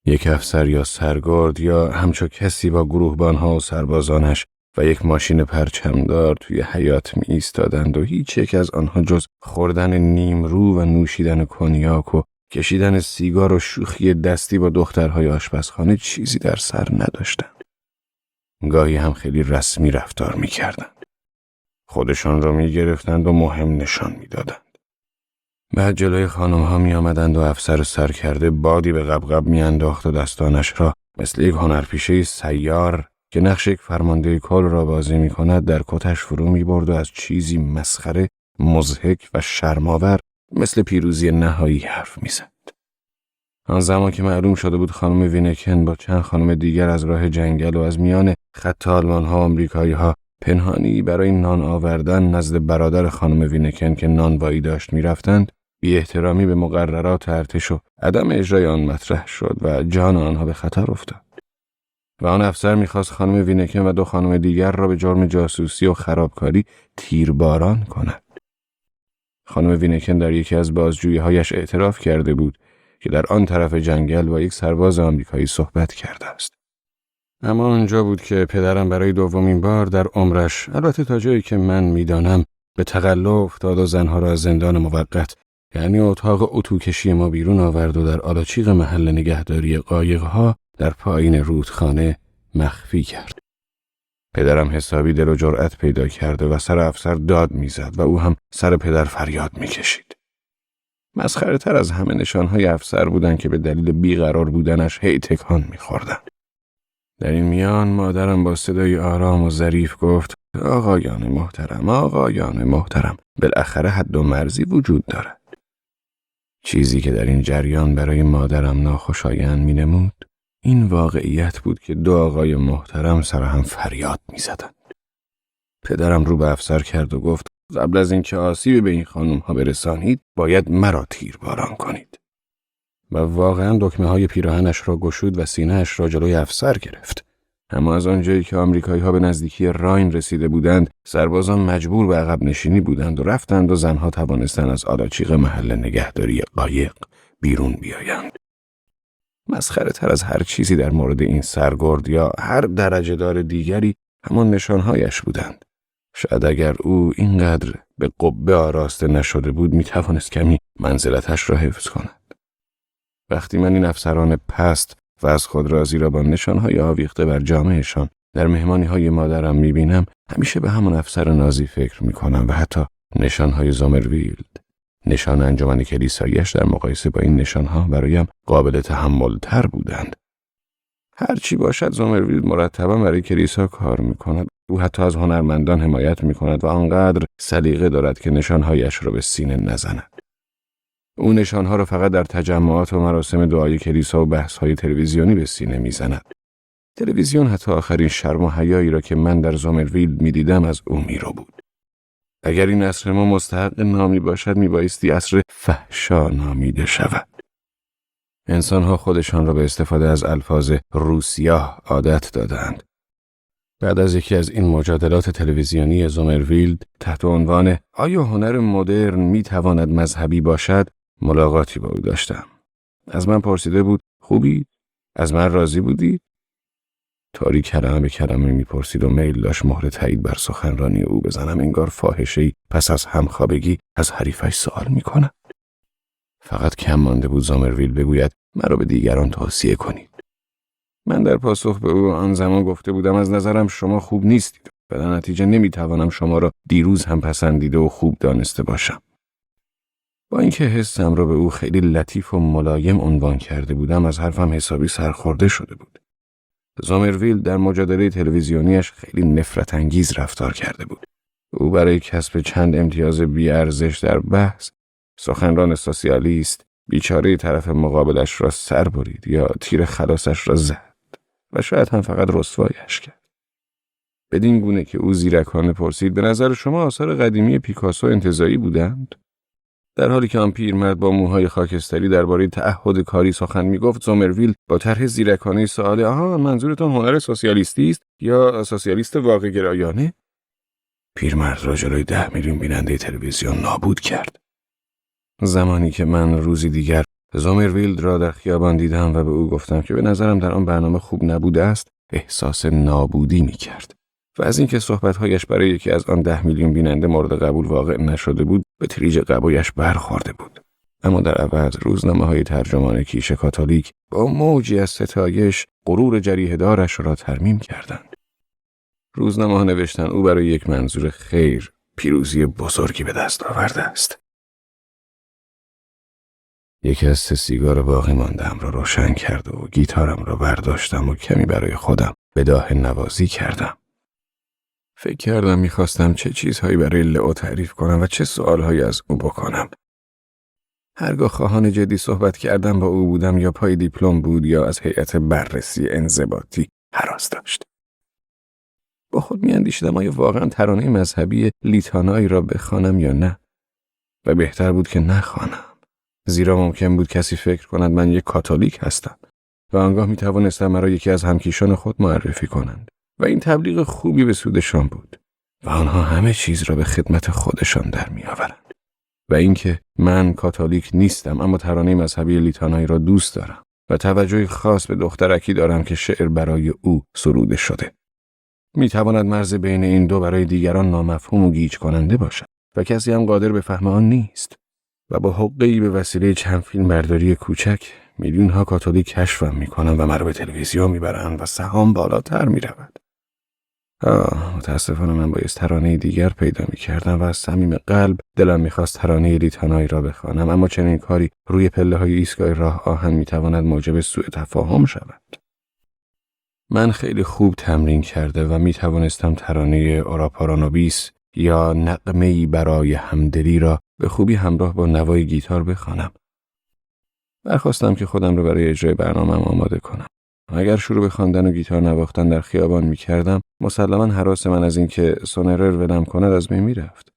یک افسر یا سرگرد یا همچو کسی با گروهبانها و سربازانش و یک ماشین پرچمدار توی حیاط می ایستادند و هیچ یک از آنها جز خوردن نیمرو و نوشیدن کنیاک و کشیدن سیگار و شوخی دستی با دخترهای آشپزخانه چیزی در سر نداشتند. گاهی هم خیلی رسمی رفتار می کردند. خودشان را می گرفتند و مهم نشان می دادند. بعد جلوی خانم ها می آمدند و افسر سرکرده بادی به قبقب می انداخت و دستانش را مثل یک هنرپیشه سیار که نقش یک فرمانده کل را بازی می کند در کتش فرو می برد و از چیزی مسخره، مضحک و شرم‌آور مثل پیروزی نهایی حرف می زد. آن زمان که معلوم شده بود خانم وینکن با چند خانم دیگر از راه جنگل و از میان خط آلمان ها و آمریکایی ها پنهانی برای نان آوردن نزد برادر خانم وینکن که نانوایی داشت می رفتند، بی احترامی به مقررات ارتش و عدم اجرای آن مطرح شد و جان آنها به خطر افتاد. و آن افسر می‌خواست خانم وینکن و دو خانم دیگر را به جرم جاسوسی و خرابکاری تیرباران کند. خانم وینکن در یکی از بازجویی‌هایش اعتراف کرده بود که در آن طرف جنگل با یک سرباز آمریکایی صحبت کرده است. اما آنجا بود که پدرم برای دومین بار در عمرش، البته تا جایی که من می‌دانم، به تقلا افتاد و زنها را از زندان موقت یعنی اتاق اتوکشی ما بیرون آورد و در آلاچیق محل نگهداری قایق‌ها در پایین رودخانه مخفی کرد. پدرم حسابی دل و جرأت پیدا کرده و سر افسر داد میزد و او هم سر پدر فریاد میکشید. مسخره تر از همه نشانهای افسر بودند که به دلیل بیقرار بودنش هی تکان می‌خوردند. در این میان مادرم با صدای آرام و ظریف گفت: آقایان محترم، بالاخره حد و مرزی وجود دارد. چیزی که در این جریان برای مادرم ناخوشایند می‌نمود این واقعیت بود که دو آقای محترم سر هم فریاد می‌زدند. پدرم رو به افسر کرد و گفت: قبل از اینکه آسیبی به این خانم‌ها برسانید باید مرا تیرباران کنید. و واقعا دکمه‌های پیراهنش را گشود و سینه‌اش را جلوی افسر گرفت. اما از آنجایی که آمریکایی‌ها به نزدیکی راین رسیده بودند، سربازان مجبور به عقب نشینی بودند و رفتند و زنها توانستند از آلاچیق محل نگهداری قایق بیرون بیایند. مسخره تر از هر چیزی در مورد این سرگرد یا هر درجه دار دیگری همان نشانهایش بودند. شاید اگر او اینقدر به قبه آراسته نشده بود میتوانست کمی منزلتش را حفظ کند. وقتی من این افسران پست و از خود راضی را با نشانهای آویخته بر جامهشان در مهمانی‌های مادرم میبینم، همیشه به همان افسر نازی فکر میکنم و حتی نشانهای زومرویلد، نشان انجمن کلیساییش در مقایسه با این نشانها برایم قابل تحمل تر بودند. هرچی باشد زومرویلد مرتبا برای کلیسا کار میکند. او حتی از هنرمندان حمایت میکند و آنقدر سلیقه دارد که نشانهایش را به سینه نزند. او نشانها را فقط در تجمعات و مراسم دعای کلیسا و بحث‌های تلویزیونی به سینه میزند. تلویزیون حتی آخرین شرم و حیایی را که من در زومرویلد میدیدم از او میرو بود. اگر این عصر ما مستحق نامی باشد میبایستی عصر فحشا نامیده شود. انسانها خودشان را به استفاده از الفاظ روسیاه عادت دادند. بعد از یکی از این مجادلات تلویزیونی زومرویلد تحت عنوان آیا هنر مدرن میتواند مذهبی باشد ملاقاتی با او داشتم. از من پرسیده بود: خوبی؟ از من راضی بودی؟ طوری کلمه به کلمه میپرسید و میل داشت مهر تایید بر سخنرانی او بزنم، انگار فاحشه‌ای پس از همخوابگی از حریفش سوال میکند. فقط کم مانده بود زومرویلد بگوید مرا به دیگران توصیه کنید. من در پاسخ به او آن زمان گفته بودم از نظرم شما خوب نیستید و در نتیجه نمیتوانم شما را دیروز هم پسندیده و خوب دانسته باشم. با اینکه حسم را به او خیلی لطیف و ملایم عنوان کرده بودم، از حرفم حسابی سرخورده شده بود. زومرویلد در مجادله تلویزیونیش خیلی نفرت انگیز رفتار کرده بود. او برای کسب چند امتیاز بی‌ارزش در بحث، سخنران سوسیالیست بیچاره طرف مقابلش را سر برید یا تیر خلاصش را زد و شاید هم فقط رسوایش کرد. بدین گونه که او زیرکانه پرسید: به نظر شما آثار قدیمی پیکاسو انتزاعی بودند؟ در حالی که آن پیرمرد با موهای خاکستری درباره تعهد کاری سخن میگفت، زومرویلد با طرح زیرکانه سوال: آها، منظورتون هنر سوسیالیستی است یا سوسیالیست واقع گرایانه؟ پیرمرد را جلوی 10 میلیون بیننده تلویزیون نابود کرد. زمانی که من روزی دیگر زومرویلد را در خیابان دیدم و به او گفتم که به نظرم در آن برنامه خوب نبوده است، احساس نابودی می کرد. و از اینکه صحبت‌هایش برای یکی از آن 10 میلیون بیننده مورد قبول واقع نشده بود، به تریج قبایش برخورده بود. اما در عوض روزنامه‌های ترجمان کیش کاتولیک با موجی از ستایش غرور جریحه‌دارش را ترمیم کردند. روزنامه‌ها نوشتند او برای یک منظور خیر پیروزی بزرگی به دست آورده است. یکی از 3 سیگار باقی مانده‌ام را روشن کرد و گیتارم را برداشتم و کمی برای خودم بداهه نوازی کردم. فکر کردم میخواستم چه چیزهایی برای لئو تعریف کنم و چه سوالهایی از او بکنم. هرگاه خواهان جدی صحبت کردم با او بودم یا پای دیپلم بود یا از هیئت بررسی انضباطی هراس داشت. با خود میاندیشیدم آیا واقعا ترانه مذهبی لیتانایی را بخوانم یا نه؟ و بهتر بود که نخوانم. زیرا ممکن بود کسی فکر کند من یک کاتولیک هستم و آنگاه میتوانستم مرا یکی از همکیشان خود معرفی کنند و این تبلیغ خوبی به سودشان بود و آنها همه چیز را به خدمت خودشان در میآورند. و اینکه من کاتولیک نیستم اما ترانه مذهبی لیتانایی را دوست دارم و توجهی خاص به دخترکی دارم که شعر برای او سروده شده. میتواند مرز بین این دو برای دیگران نامفهوم و گیج کننده باشد و کسی هم قادر به فهم آن نیست. و با حقه‌ای به وسیله چند فیلم برداری کوچک میلیون‌ها کاتولیک کشفم می‌کنند و مرا به تلویزیون می‌برند و سهام بالاتر می‌رود. متاسفانه من بایست ترانه دیگر پیدا می کردم و از صمیم قلب دلم میخواست ترانه لیتانایی را بخوانم، اما چنین کاری روی پله های ایستگاه راه آهن می تواند موجب سوء تفاهم شود. من خیلی خوب تمرین کرده و می توانستم ترانه اوراپارانوبیس یا نغمه‌ای برای همدلی را به خوبی همراه با نوای گیتار بخوانم. برخواستم که خودم را برای اجرای برنامه‌ام آماده کنم. اگر شروع به خواندن و گیتار نواختن در خیابان می‌کردم، مسلماً هراس من از اینکه سونرر ولم کند از بین می‌رفت.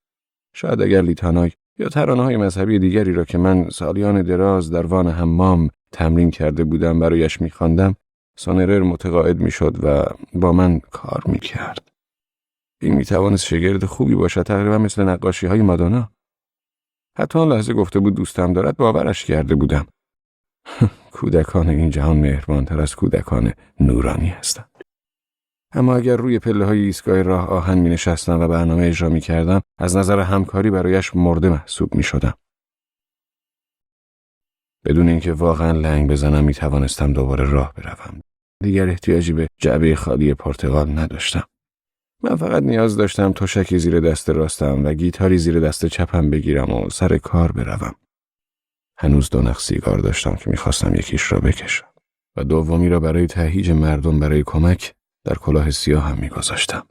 شاید اگر لیتانای یا ترانه‌های مذهبی دیگری را که من سالیان دراز در وان حمام تمرین کرده بودم برایش می‌خواندم، سونرر متقاعد می‌شد و با من کار می‌کرد. این می‌توانست شاگرد خوبی باشد، تقریبا مثل نقاشی‌های مادونا. حتی آن لحظه گفته بود دوستم دارد، باورش کرده بودم. کودکان این جهان مهربان‌تر از کودکان نورانی هستند. اما اگر روی پله‌های ایستگاه راه آهن می‌نشستم و برنامه اجرا می‌کردم، از نظر همکاری برایش مرده محسوب می‌شدم. بدون اینکه واقعاً لنگ بزنم می‌توانستم دوباره راه بروم. دیگر احتیاجی به جعبه خالی پرتقال نداشتم. من فقط نیاز داشتم تشکی زیر دست راستم و گیتاری زیر دست چپم بگیرم و سر کار بروم. هنوز 2 نخ سیگار داشتم که میخواستم یکیش را بکشم و دومی را برای تهییج مردم برای کمک در کلاه سیاه هم میگذاشتم.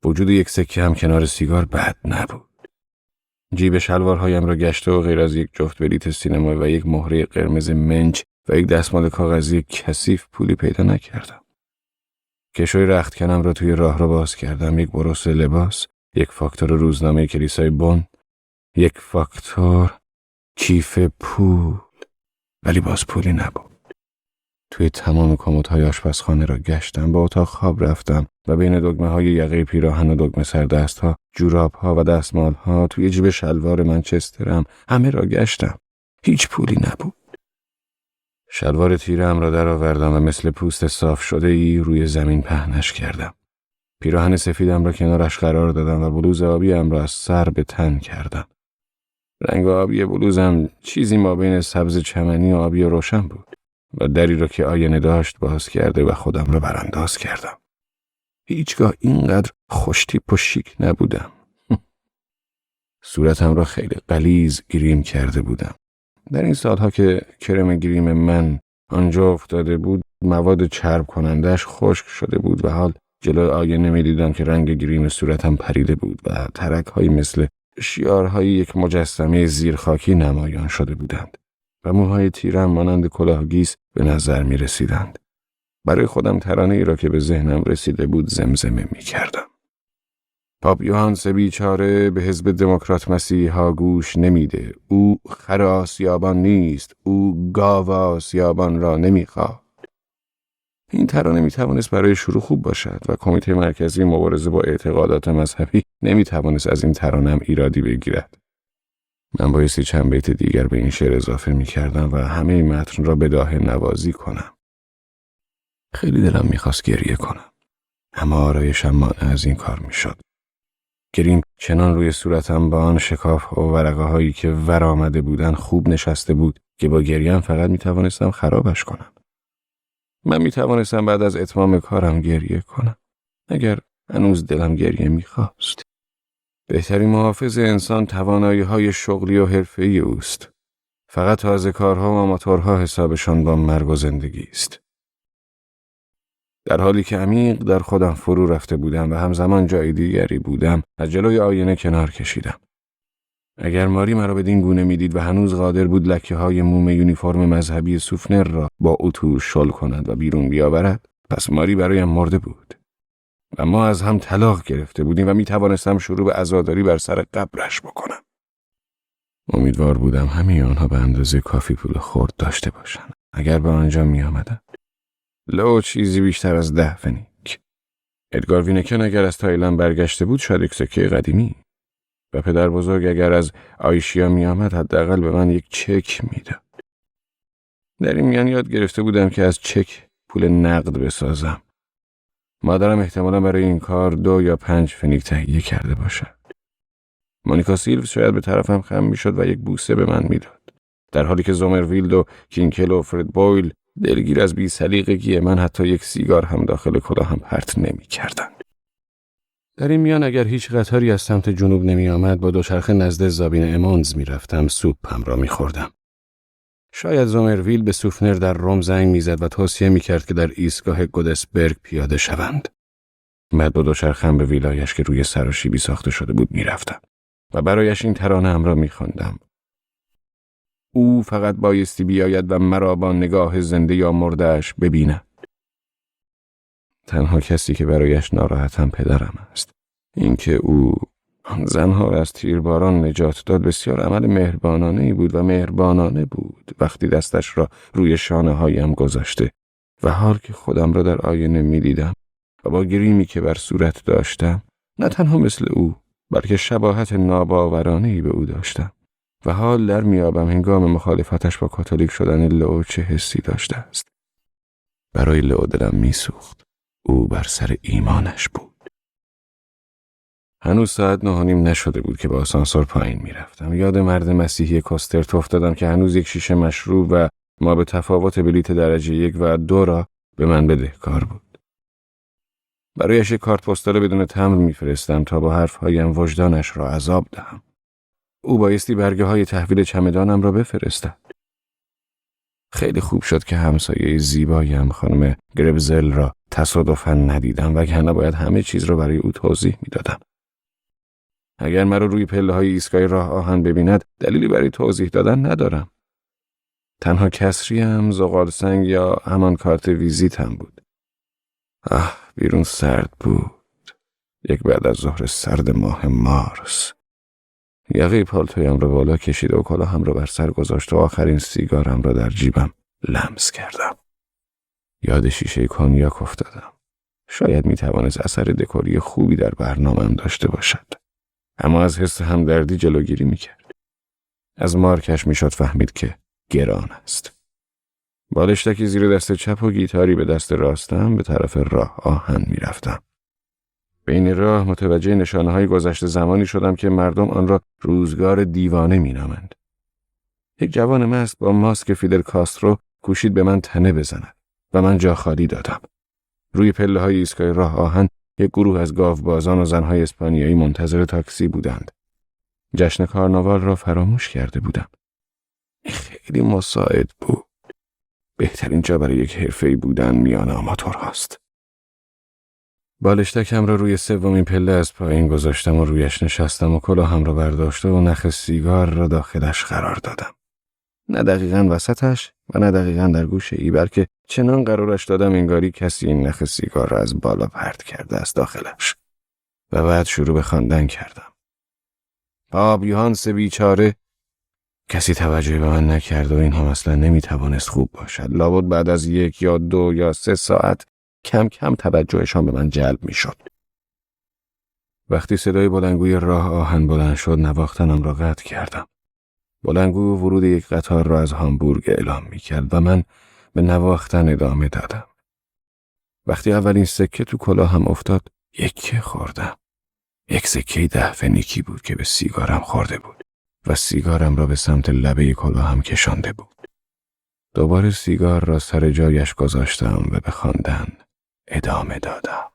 وجود 1 سکه هم کنار سیگار بد نبود. جیب شلوارهایم را گشته و غیر از 1 جفت بلیط سینما و 1 مهره قرمز منج و 1 دستمال کاغذی کثیف پولی پیدا نکردم. کشوی رختکنم را توی راه را باز کردم. 1 بروس لباس، 1 فاکتور روزنامه کلیسای بن، 1 فاکتور کیف پول، ولی باز پولی نبود. توی تمام کمدهای آشپزخانه را گشتم، با اتاق خواب رفتم و بین دگمه‌های یقه پیراهن و دگمه سردست‌ها، جوراب‌ها و دستمال‌ها، توی جیب شلوار منچسترم همه را گشتم. هیچ پولی نبود. شلوار تیره‌ام را درآوردم و مثل پوست صاف شده‌ای روی زمین پهنش کردم. پیراهن سفیدم را کنارش قرار دادم و بلوز آبی‌ام را از سر به تن کردم. رنگ آبی بلوزم چیزی ما بین سبز چمنی و آبی روشن بود و دری را که آینه داشت باز کرده و خودم را برانداز کردم. هیچگاه اینقدر خوشتیپ و شیک نبودم. صورتم را خیلی غلیظ گریم کرده بودم. در این سالها که کرم گریم من آنجا افتاده بود، مواد چرب کنندش خشک شده بود و حال جلوی آینه می دیدم که رنگ گریم صورتم پریده بود و ترک‌های مثل شیارهای 1 مجسمه زیرخاکی نمایان شده بودند و موهای تیرم مانند کلاهگیس به نظر می رسیدند. برای خودم ترانه ای را که به ذهنم رسیده بود زمزمه می کردم. پاپ یوحانس بیچاره به حزب دموکرات مسیحا گوش نمیده. او خر آسیابان نیست. او گاو آسیابان را نمیخواد. این ترانه میتوانست برای شروع خوب باشد و کمیته مرکزی مبارزه با اعتقادات مذهبی نمیتوانست از این ترانه‌ام ایرادی بگیرد. من بایستی چند بیت دیگر به این شعر اضافه میکردم و همه متن را بداهه نوازی کنم. خیلی دلم میخواست گریه کنم، اما آرایشم مانع از این کار میشد. گریم چنان روی صورتم با آن شکاف و ورقه هایی که ور آمده بودن خوب نشسته بود که با گریم فقط میتوانستم خرابش کنم. من میتوانستم بعد از اتمام کارم گریه کنم، اگر هنوز دلم گریه میخواست. بهترین محافظ انسان توانایی‌های شغلی و حرفه‌ای اوست. فقط تازه کارها و آماتورها حسابشان با مرگ و زندگی است. در حالی که عمیق در خودم فرو رفته بودم و همزمان جای دیگری بودم، از جلوی آینه کنار کشیدم. اگر ماری مرا بدین گونه میدید و هنوز قادر بود لکه‌های موم یونیفرم مذهبی سوفنر را با اتو شل کند و بیرون بیاورد، پس ماری برایم مرده بود. و ما از هم طلاق گرفته بودیم و می توانستم شروع به عزاداری بر سر قبرش بکنم. امیدوار بودم همه آنها به اندازه کافی پول خرد داشته باشند اگر به آنجا می آمدند. لو چیزی بیشتر از 10 فنیک. ادگار وینکن اگر از تایلند برگشته بود شاید 1 سکه قدیمی. و پدر بزرگ اگر از آیشیا می آمد حداقل به من 1 چک می داد. در این میان یاد گرفته بودم که از چک پول نقد بسازم. مادرم احتمالا برای این کار 2 یا 5 فنیک تهیه کرده باشد. مونیکا سیلوز شاید به طرفم خم میشد و 1 بوسه به من میداد، در حالی که زومرویلد و کینکل و فرد بویل دلگیر از بی سلیقگی من حتی 1 سیگار هم داخل کلاهم پرت نمی کردند. در این میان اگر هیچ قطاری از سمت جنوب نمی آمد با دوچرخه نزد زابین امانز می رفتم، سوپم را می خوردم. شاید زومرویل به سوفنر در روم زنگ می زد و توصیه می کرد که در ایستگاه گودسبرگ پیاده شوند. بعد با دوچرخه‌ام به ویلایش که روی سراشیبی ساخته شده بود می رفتم و برایش این ترانه ام را می خواندم. او فقط بایستی بیاید و مرا با نگاه زنده یا مرده‌اش ببیند. تنها کسی که برایش ناراحتم پدرم است. اینکه او زنها را از تیرباران نجات داد بسیار عمل مهربانانه‌ای بود و مهربانانه بود وقتی دستش را روی شانه هایم گذاشته و حال که خودم را در آینه می دیدم و با گریمی که بر صورت داشتم نه تنها مثل او بلکه شباهت ناباورانه‌ای به او داشتم و حال در میابم هنگام مخالفتش با کاتولیک شدن لئو چه حسی داشته است. برای لئو دلم میسوخت. او بر سر ایمانش بود. هنوز ساعت 9:30 نشده بود که با آسانسور پایین میرفتم. یاد مرد مسیحی کوسترت افتادم که هنوز یک شیشه مشروب و ما به تفاوت بلیت درجه 1 و 2 را به من بدهکار بود. برایش کارت پستال بدون تمبر میفرستم تا با حرفهایم وجدانش را عذاب دهم. او بایستی برگه های تحویل چمدانم را بفرستد. خیلی خوب شد که همسایه زیبایم خانم گربزل را تصادفاً ندیدم وگرنه باید همه چیز را برای او توضیح میدادم. اگر مرا روی پله‌های ایستگاه راه آهن ببیند دلیلی برای توضیح دادن ندارم. تنها کسریم زغال سنگ یا همان کارت ویزیتم بود. بیرون سرد بود. یک بعد از ظهر سرد ماه مارس. یقه پالتویم را بالا کشید و کلاهم را بر سر گذاشت و آخرین سیگارم را در جیبم لمس کردم. یاد شیشه کنیاک افتادم. شاید میتوانست اثر دکوری خوبی در برنامه‌ام داشته باشد. اما از حس همدردی جلوگیری میکرد. از مارکش میشد فهمید که گران است. بالشتکی زیر دست چپ و گیتاری به دست راستم به طرف راه آهن میرفتم. بین راه متوجه نشانه‌های گذشته زمانی شدم که مردم آن را روزگار دیوانه می‌نامند. یک جوان مست با ماسک فیدل کاسترو کوشید به من تنه بزند و من جا خالی دادم. روی پله‌های ایستگاه راه آهن یک گروه از گاوبازان و زن‌های اسپانیایی منتظر تاکسی بودند. جشن کارناوال را فراموش کرده بودم. خیلی مساعد بود. بهترین جا برای یک حرفه‌ای بودن میان آماتورهاست. بالشتکم را روی 3مین پله از پایین گذاشتم و رویش نشستم و کلاهم را برداشته و نخ سیگار را داخلش قرار دادم. نه دقیقاً وسطش و نه دقیقاً در گوشه ای بلکه چنان قرارش دادم انگاری کسی این نخ سیگار را از بالا پرت کرده است داخلش. و بعد شروع به خواندن کردم. پاپ یوحانس بیچاره. کسی توجهی به من نکرد و این هم اصلا نمیتوانست خوب باشد. لابد بعد از 1 یا 2 یا 3 ساعت کم کم توجهشان به من جلب می شد. وقتی صدای بلندگوی راه آهن بلند شد نواختنم را قطع کردم. بلندگو ورود یک قطار را از هامبورگ اعلام می کرد و من به نواختن ادامه دادم. وقتی اولین سکه تو کلاهم افتاد یکی خوردم. یک سکه 10 فنیکی بود که به سیگارم خورده بود و سیگارم را به سمت لبه کلاهم کشانده بود. دوباره سیگار را سر جایش گذاشتم و به خواندن ادامه دادم.